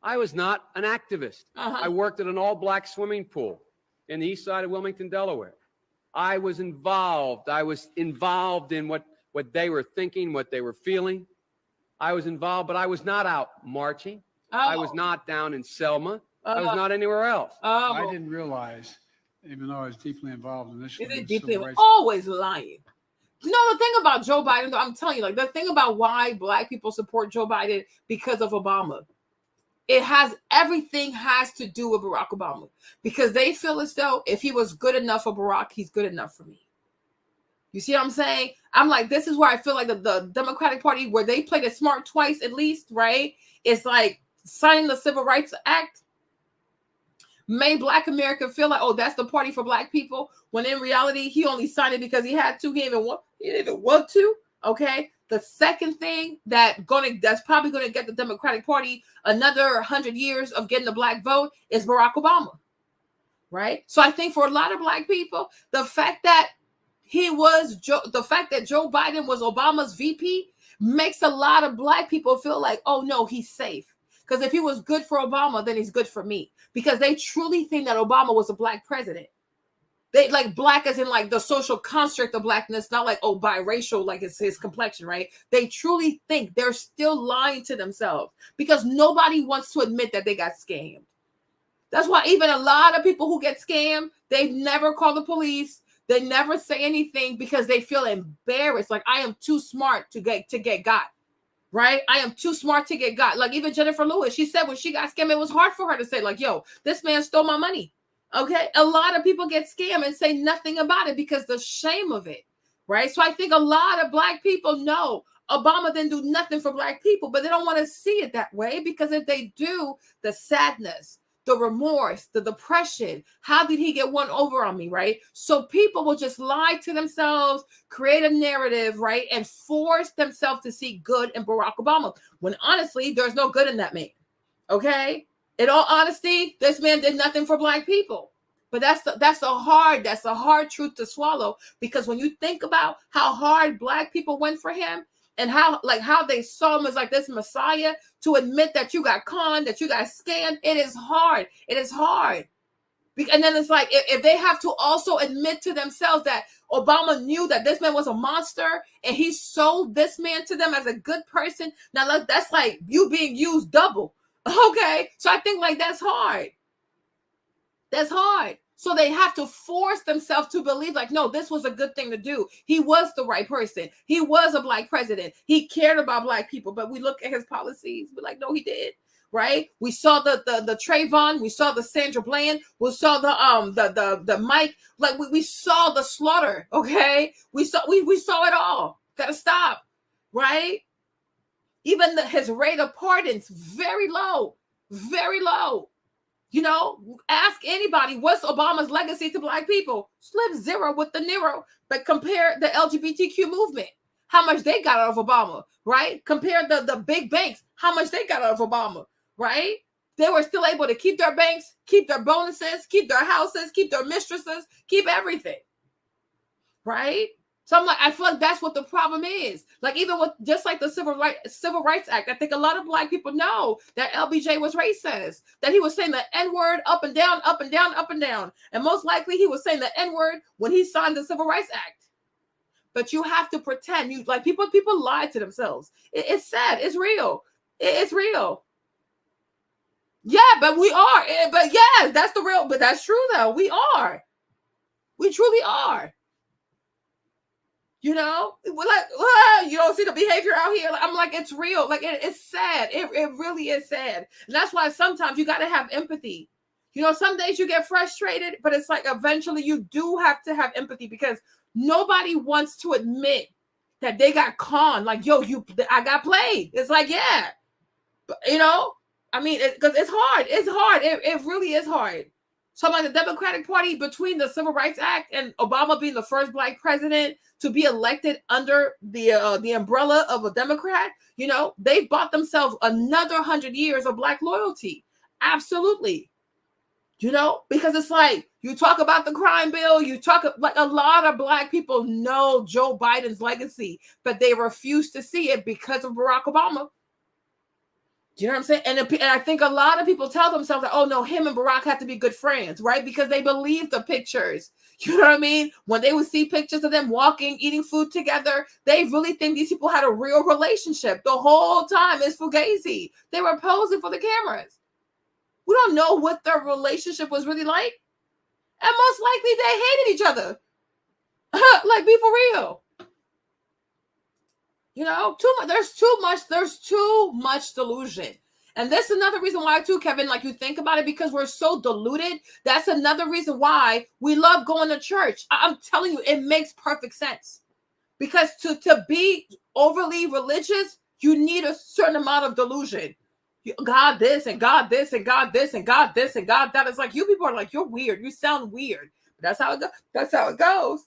Speaker 15: I was not an activist. I worked at an all-black swimming pool in the east side of Wilmington, Delaware. I was involved. I was involved in what they were thinking, what they were feeling. I was involved, but I was not out marching. I was not down in Selma. I was not anywhere else.
Speaker 12: I didn't realize, even though I was deeply involved initially in the civil rights
Speaker 1: always lying. You know, the thing about Joe Biden, I'm telling you, like the thing about why black people support Joe Biden because of Obama, everything has to do with Barack Obama because they feel as though if he was good enough for Barack, he's good enough for me. You see what I'm saying? I'm like, this is where I feel like the Democratic Party, where they played it smart twice at least, right? It's like signing the Civil Rights Act made Black America feel like, oh, that's the party for Black people. When in reality, he only signed it because he had to. He didn't even want to. Okay. The second thing that's probably gonna get the Democratic Party another 100 years of getting the Black vote is Barack Obama. right? So I think for a lot of Black people, the fact that Joe Biden was Obama's VP makes a lot of Black people feel like, oh no, he's safe. Because if he was good for Obama, then he's good for me. Because they truly think that Obama was a Black president. They like Black as in like the social construct of Blackness, not like, oh, biracial, like it's his complexion, right? They truly think they're still lying to themselves because nobody wants to admit that they got scammed. That's why even a lot of people who get scammed, they never call the police. They never say anything because they feel embarrassed. Like, I am too smart to get got, right? I am too smart to get got. Like even Jennifer Lewis, she said when she got scammed, it was hard for her to say like, yo, this man stole my money. Okay. A lot of people get scammed and say nothing about it because the shame of it, right? So I think a lot of Black people know Obama didn't do nothing for Black people, but they don't want to see it that way because if they do, the sadness, the remorse, the depression, how did he get one over on me, right? So people will just lie to themselves, create a narrative, right? And force themselves to see good in Barack Obama, when honestly, there's no good in that man, okay? In all honesty, this man did nothing for Black people. But that's a hard truth to swallow, because when you think about how hard Black people went for him, and how they saw him as like this Messiah, to admit that you got conned, that you got scammed, it is hard. It is hard. And then it's like, if they have to also admit to themselves that Obama knew that this man was a monster and he sold this man to them as a good person, now that's like you being used double. Okay. So I think like that's hard. That's hard. So they have to force themselves to believe like, no, this was a good thing to do. He was the right person. He was a Black president. He cared about Black people. But we look at his policies, we're like, no, he did. Right? We saw the Trayvon, we saw the Sandra Bland, we saw the Mike, like we saw the slaughter. Okay, we saw it all. Gotta stop, right? Even his rate of pardons very low, very low. You know, ask anybody, what's Obama's legacy to Black people? Slip zero with the Nero, but compare the LGBTQ movement, how much they got out of Obama, right? Compare the big banks, how much they got out of Obama, right? They were still able to keep their banks, keep their bonuses, keep their houses, keep their mistresses, keep everything, right? So I'm like, I feel like that's what the problem is. Like even with just like the Civil Rights Act, I think a lot of Black people know that LBJ was racist, that he was saying the N-word up and down, up and down, up and down. And most likely he was saying the N-word when he signed the Civil Rights Act. But you have to pretend you like people lie to themselves. It's sad. It's real. It's real. Yeah, but we are. But yeah, that's the real. But that's true though. We are. We truly are. You know, we're like, you don't see the behavior out here. I'm like, it's real. Like, it's sad. It really is sad. And that's why sometimes you got to have empathy. You know, some days you get frustrated, but it's like eventually you do have to have empathy, because nobody wants to admit that they got conned. Like, yo, I got played. It's like, yeah. But, you know, I mean, because it's hard. It's hard. It really is hard. So like the Democratic Party, between the Civil Rights Act and Obama being the first Black president to be elected under the umbrella of a Democrat, you know, they bought themselves another 100 years of Black loyalty. Absolutely. You know, because it's like, you talk about the crime bill, you talk like a lot of Black people know Joe Biden's legacy, but they refuse to see it because of Barack Obama. Do you know what I'm saying? And I think a lot of people tell themselves that, oh no, him and Barack have to be good friends, right? Because they believe the pictures. You know what I mean? When they would see pictures of them walking, eating food together, they really think these people had a real relationship. The whole time it's fugazi. They were posing for the cameras. We don't know what their relationship was really like. And most likely they hated each other. Like, be for real. You know, there's too much delusion. And that's another reason why too, Kevin, like you think about it, because we're so deluded. That's another reason why we love going to church. I'm telling you, it makes perfect sense. Because to be overly religious, you need a certain amount of delusion. God this and God this and God this and God this and God that. It's like, you people are like, you're weird. You sound weird. But that's how it goes. That's how it goes.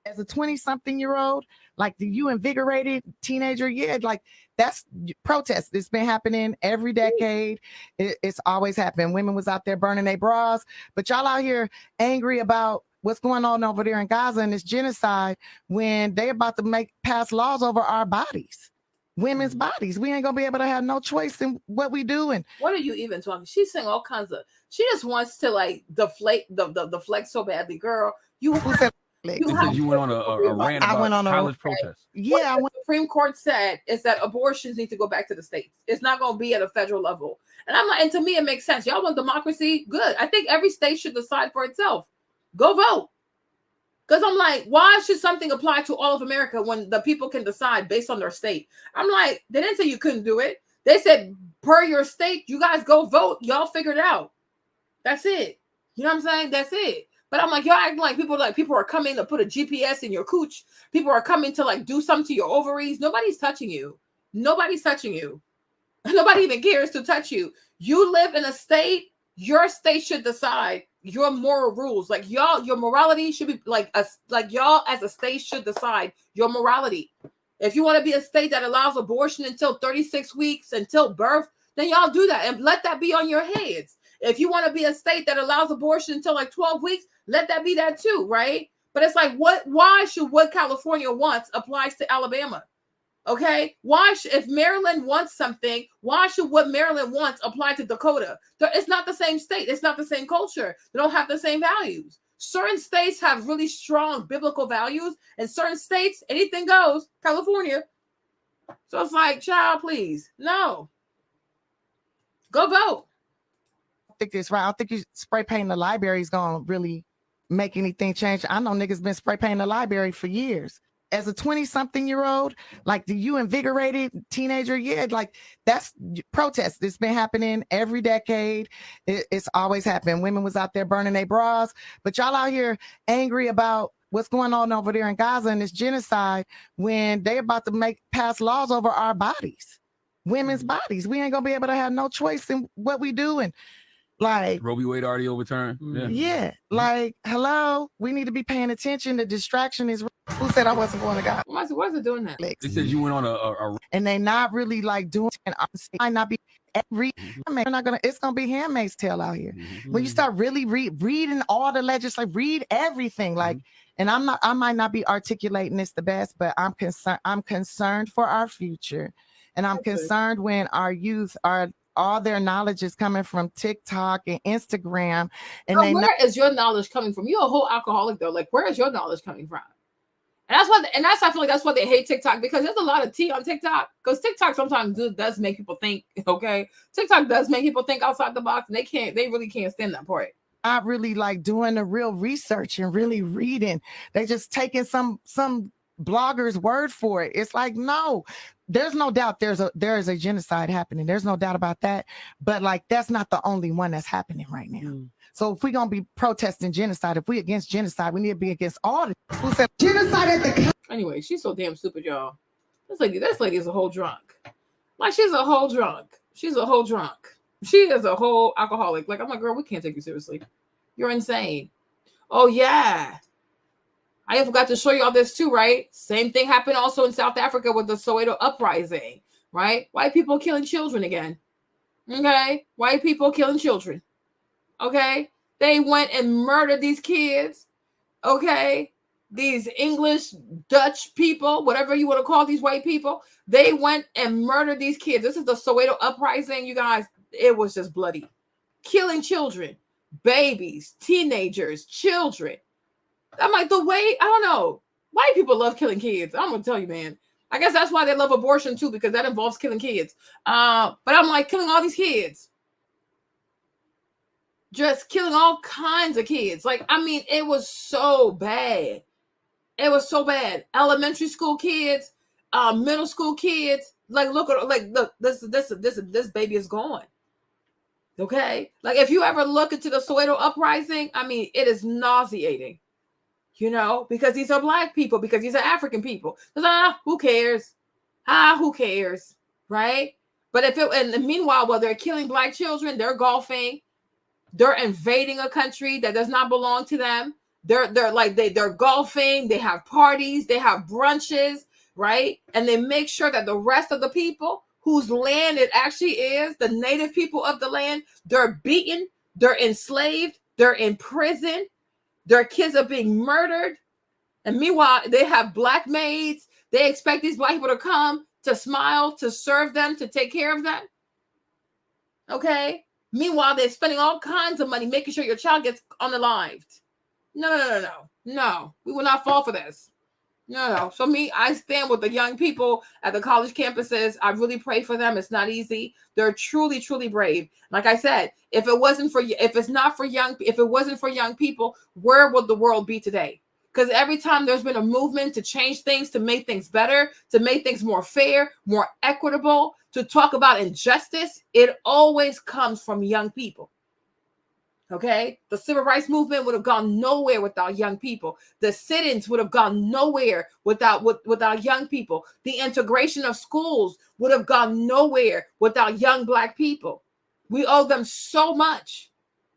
Speaker 19: As a 20-something-year-old, like you invigorated teenager, yeah, like That's protest. It's been happening every decade. It's always happened. Women was out there burning their bras, but y'all out here angry about what's going on over there in Gaza and this genocide when they about to pass laws over our bodies, women's bodies. We ain't gonna be able to have no choice in what we do. And
Speaker 1: what are you even talking? She's saying all kinds of. She just wants to like deflate the flex so badly, girl. You said
Speaker 4: you went on a rant about college protests.
Speaker 1: Yeah, what the Supreme Court said is that abortions need to go back to the states. It's not going to be at a federal level. And I'm like, and to me, it makes sense. Y'all want democracy? Good. I think every state should decide for itself. Go vote. Because I'm like, why should something apply to all of America when the people can decide based on their state? I'm like, they didn't say you couldn't do it. They said, per your state, you guys go vote. Y'all figure it out. That's it. You know what I'm saying? That's it. But I'm like, y'all acting like people are coming to put a GPS in your cooch. People are coming to like do something to your ovaries. Nobody's touching you. Nobody's touching you. Nobody even cares to touch you. You live in a state. Your state should decide your moral rules. Like y'all, your morality should be like y'all as a state should decide your morality. If you want to be a state that allows abortion until 36 weeks, until birth, then y'all do that and let that be on your heads. If you want to be a state that allows abortion until like 12 weeks, let that be that too, right? But it's like, why should what California wants applies to Alabama? Okay? If Maryland wants something, why should what Maryland wants apply to Dakota? It's not the same state. It's not the same culture. They don't have the same values. Certain states have really strong biblical values, and certain states, anything goes. California. So it's like, child, please. No. Go vote.
Speaker 19: Think this right. I don't think you spray painting the library is gonna really make anything change. I know niggas been spray painting the library for years. As a 20-something-year-old, like you invigorated teenager, yeah, like that's protest. It's been happening every decade. It's always happened. Women was out there burning their bras, but y'all out here angry about what's going on over there in Gaza and this genocide when they about to pass laws over our bodies, women's bodies. We ain't gonna be able to have no choice in what we do. And like
Speaker 4: Roe v. Wade already overturned.
Speaker 19: Yeah. Like, hello, we need to be paying attention. The distraction is. Who said I wasn't going to God?
Speaker 1: Why is it doing that?
Speaker 4: They said you went on a
Speaker 19: and they not really like doing. And might not be every. We're not gonna. It's gonna be Handmaid's Tale out here. When you start really reading all the legislation, read everything. Like, and I might not be articulating this the best, but I'm concerned. I'm concerned for our future, and I'm concerned when our youth are. All their knowledge is coming from TikTok and Instagram. And
Speaker 1: where is your knowledge coming from? You're a whole alcoholic though. Like, where is your knowledge coming from? And I feel like that's why they hate TikTok, because there's a lot of tea on TikTok. Because TikTok sometimes does make people think. Okay, TikTok does make people think outside the box, and they really can't stand that part.
Speaker 19: Not really like doing the real research and really reading. They just taking some blogger's word for it. It's like, no, there's no doubt there is a genocide happening. There's no doubt about that. But like, that's not the only one that's happening right now. So if we're gonna be protesting genocide, if we against genocide, we need to be against all the who said genocide at the.
Speaker 1: Anyway, she's so damn stupid, y'all. This lady is a whole drunk. Like, she's a whole drunk. She's a whole drunk. She is a whole alcoholic. Like, I'm like, girl, we can't take you seriously. You're insane. Oh yeah. I forgot to show you all this too, right? Same thing happened also in South Africa with the Soweto uprising, right? White people killing children again. Okay? White people killing children. Okay? They went and murdered these kids. Okay? These English, Dutch people, whatever you want to call these white people, they went and murdered these kids. This is the Soweto uprising, you guys. It was just bloody. Killing children, babies, teenagers, children. I'm like, I don't know. White people love killing kids. I'm going to tell you, man. I guess that's why they love abortion too, because that involves killing kids. But I'm like, killing all these kids. Just killing all kinds of kids. Like, I mean, it was so bad. It was so bad. Elementary school kids, middle school kids. Like, look, this baby is gone. Okay? Like, if you ever look into the Soweto uprising, I mean, it is nauseating. You know, because these are Black people, because these are African people. Who cares? Who cares? Right? But and meanwhile, while they're killing Black children, they're golfing, they're invading a country that does not belong to them. They're golfing, they have parties, they have brunches, right? And they make sure that the rest of the people whose land it actually is, the native people of the land, they're beaten, they're enslaved, they're in prison, their kids are being murdered. And meanwhile, they have black maids. They expect these black people to come, to smile, to serve them, to take care of them. Okay? Meanwhile, they're spending all kinds of money making sure your child gets unalived. No. We will not fall for this. No. So me, I stand with the young people at the college campuses. I really pray for them. It's not easy. They're truly, truly brave. Like I said, if it wasn't for young people, where would the world be today? Because every time there's been a movement to change things, to make things better, to make things more fair, more equitable, to talk about injustice, it always comes from young people. Okay? The civil rights movement would have gone nowhere without young people. The sit-ins would have gone nowhere without young people. The integration of schools would have gone nowhere without young black people. We owe them so much.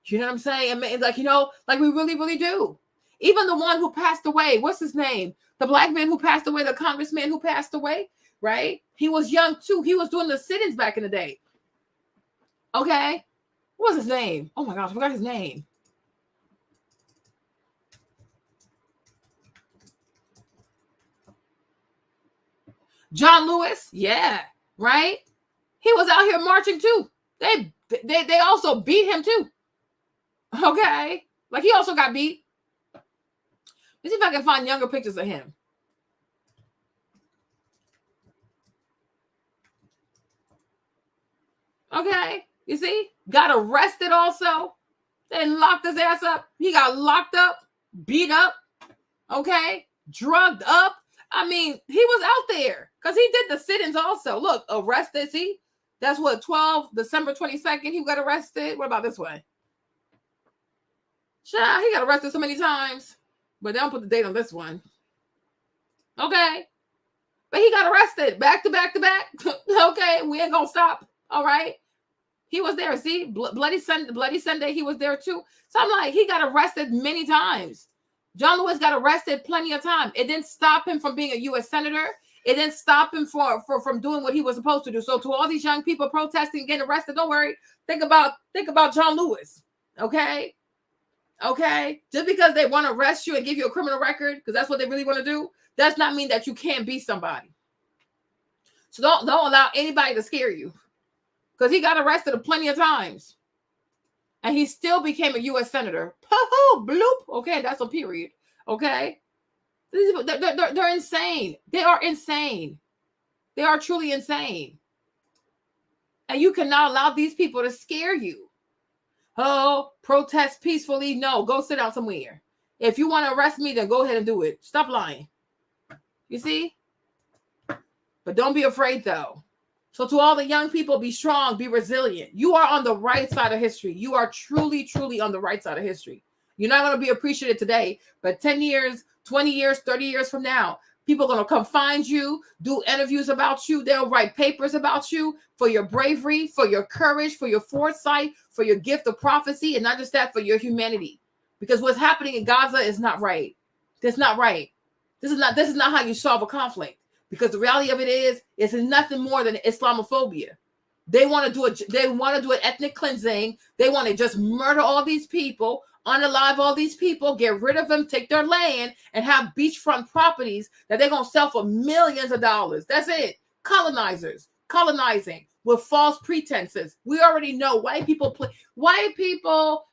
Speaker 1: You know what I'm saying? I mean, like we really, really do. Even the one who passed away, what's his name? The black man who passed away, the congressman who passed away, right? He was young too. He was doing the sit-ins back in the day. Okay? What was his name? Oh my gosh, I forgot his name. John Lewis, yeah, right? He was out here marching too. They also beat him too. Okay? Like he also got beat. Let's see if I can find younger pictures of him. Okay, you see? Got arrested also. They locked his ass up. He got locked up, beat up, okay, drugged up. I mean, he was out there because he did the sit-ins also. Look, arrested, see? That's what, December 22nd, he got arrested. What about this one? Child, he got arrested so many times. But they don't put the date on this one. Okay. But he got arrested back to back to back. Okay. We ain't going to stop. All right. He was there. See, Bloody Sunday, he was there too. So I'm like, he got arrested many times. John Lewis got arrested plenty of time. It didn't stop him from being a U.S. senator. It didn't stop him from doing what he was supposed to do. So to all these young people protesting, getting arrested, don't worry. Think about John Lewis. Okay. Okay, just because they want to arrest you and give you a criminal record, because that's what they really want to do, does not mean that you can't be somebody. So don't allow anybody to scare you, because he got arrested plenty of times, and he still became a U.S. senator. Bloop. Okay, that's a period. Okay, they're insane. They are insane. They are truly insane, and you cannot allow these people to scare you. Oh, protest peacefully. No, go sit down somewhere. If you want to arrest me, then go ahead and do it. Stop lying. You see? But don't be afraid, though. So to all the young people, be strong, be resilient. You are on the right side of history. You are truly, truly on the right side of history. You're not going to be appreciated today, but 10 years, 20 years, 30 years from now, people are going to come find you, do interviews about you. They'll write papers about you for your bravery, for your courage, for your foresight, for your gift of prophecy, and not just that, for your humanity. Because what's happening in Gaza is not right. That's not right. This is not how you solve a conflict. Because the reality of it is, it's nothing more than Islamophobia. They want to do an ethnic cleansing. They want to just murder all these people, unalive all these people, get rid of them, take their land, and have beachfront properties that they're going to sell for millions of dollars. That's it. Colonizers, colonizing with false pretenses. We already know white people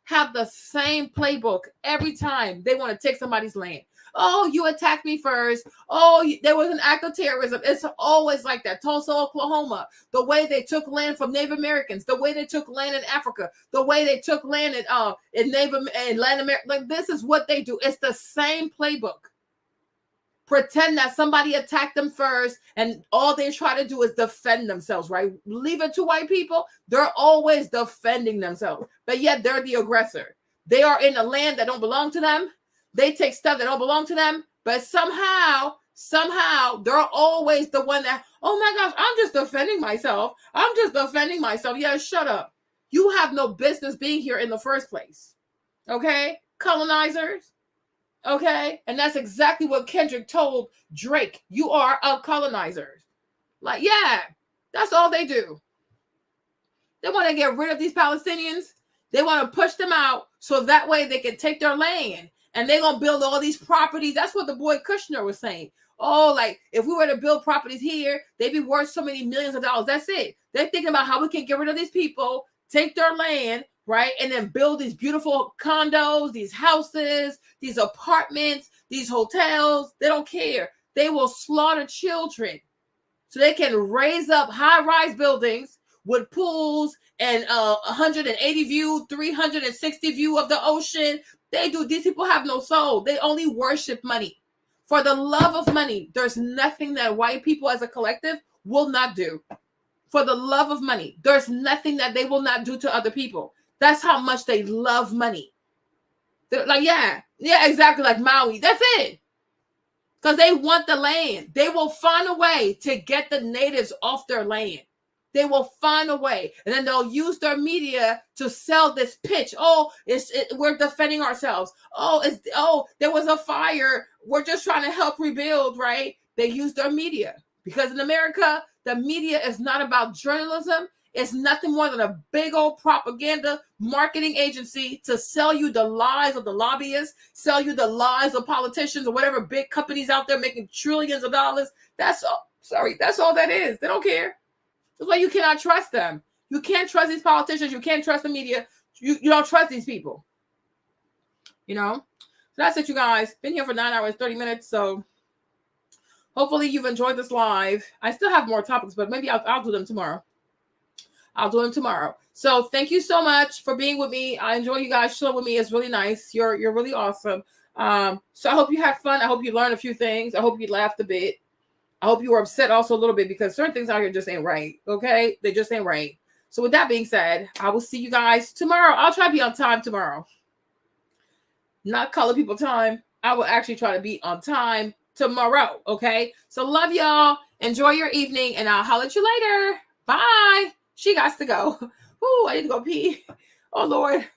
Speaker 1: have the same playbook every time they want to take somebody's land. Oh, you attacked me first. Oh, there was an act of terrorism. It's always like that. Tulsa, Oklahoma, the way they took land from Native Americans, the way they took land in Africa, the way they took land in Latin America. Like, this is what they do. It's the same playbook. Pretend that somebody attacked them first, and all they try to do is defend themselves, right? Leave it to white people. They're always defending themselves, but yet they're the aggressor. They are in a land that don't belong to them. They take stuff that don't belong to them, but somehow they're always the one that, oh my gosh, I'm just defending myself. Yeah, shut up. You have no business being here in the first place. Okay? Colonizers. Okay? And that's exactly what Kendrick told Drake. You are a colonizer. Like, yeah, that's all they do. They want to get rid of these Palestinians. They want to push them out so that way they can take their land. And they're going to build all these properties. That's what the boy Kushner was saying. Oh, like, if we were to build properties here, they'd be worth so many millions of dollars. That's it. They're thinking about how we can get rid of these people, take their land, right? And then build these beautiful condos, these houses, these apartments, these hotels. They don't care. They will slaughter children so they can raise up high-rise buildings with pools and 180 view, 360 view of the ocean. They do. These people have no soul. They only worship money. For the love of money, there's nothing that white people as a collective will not do. For the love of money, there's nothing that they will not do to other people. That's how much they love money. They're like, yeah, exactly, like Maui. That's it. Because they want the land. They will find a way to get the natives off their land. They will find a way. And then they'll use their media to sell this pitch. Oh, we're defending ourselves. Oh, there was a fire. We're just trying to help rebuild, right? They use their media. Because in America, the media is not about journalism. It's nothing more than a big old propaganda marketing agency to sell you the lies of the lobbyists, sell you the lies of politicians or whatever big companies out there making trillions of dollars. That's all. Sorry, that's all that is. They don't care. That's why you cannot trust them. You can't trust these politicians. You can't trust the media. You don't trust these people. You know? So that's it, you guys. Been here for 9 hours, 30 minutes. So hopefully you've enjoyed this live. I still have more topics, but maybe I'll do them tomorrow. I'll do them tomorrow. So thank you so much for being with me. I enjoy you guys chilling with me. It's really nice. You're really awesome. So I hope you had fun. I hope you learned a few things. I hope you laughed a bit. I hope you were upset also a little bit because certain things out here just ain't right. Okay? They just ain't right. So with that being said, I will see you guys tomorrow. I'll try to be on time tomorrow. Not color people time. I will actually try to be on time tomorrow. Okay? So love y'all. Enjoy your evening and I'll holler at you later. Bye. She got to go. Ooh, I need to go pee. Oh, Lord.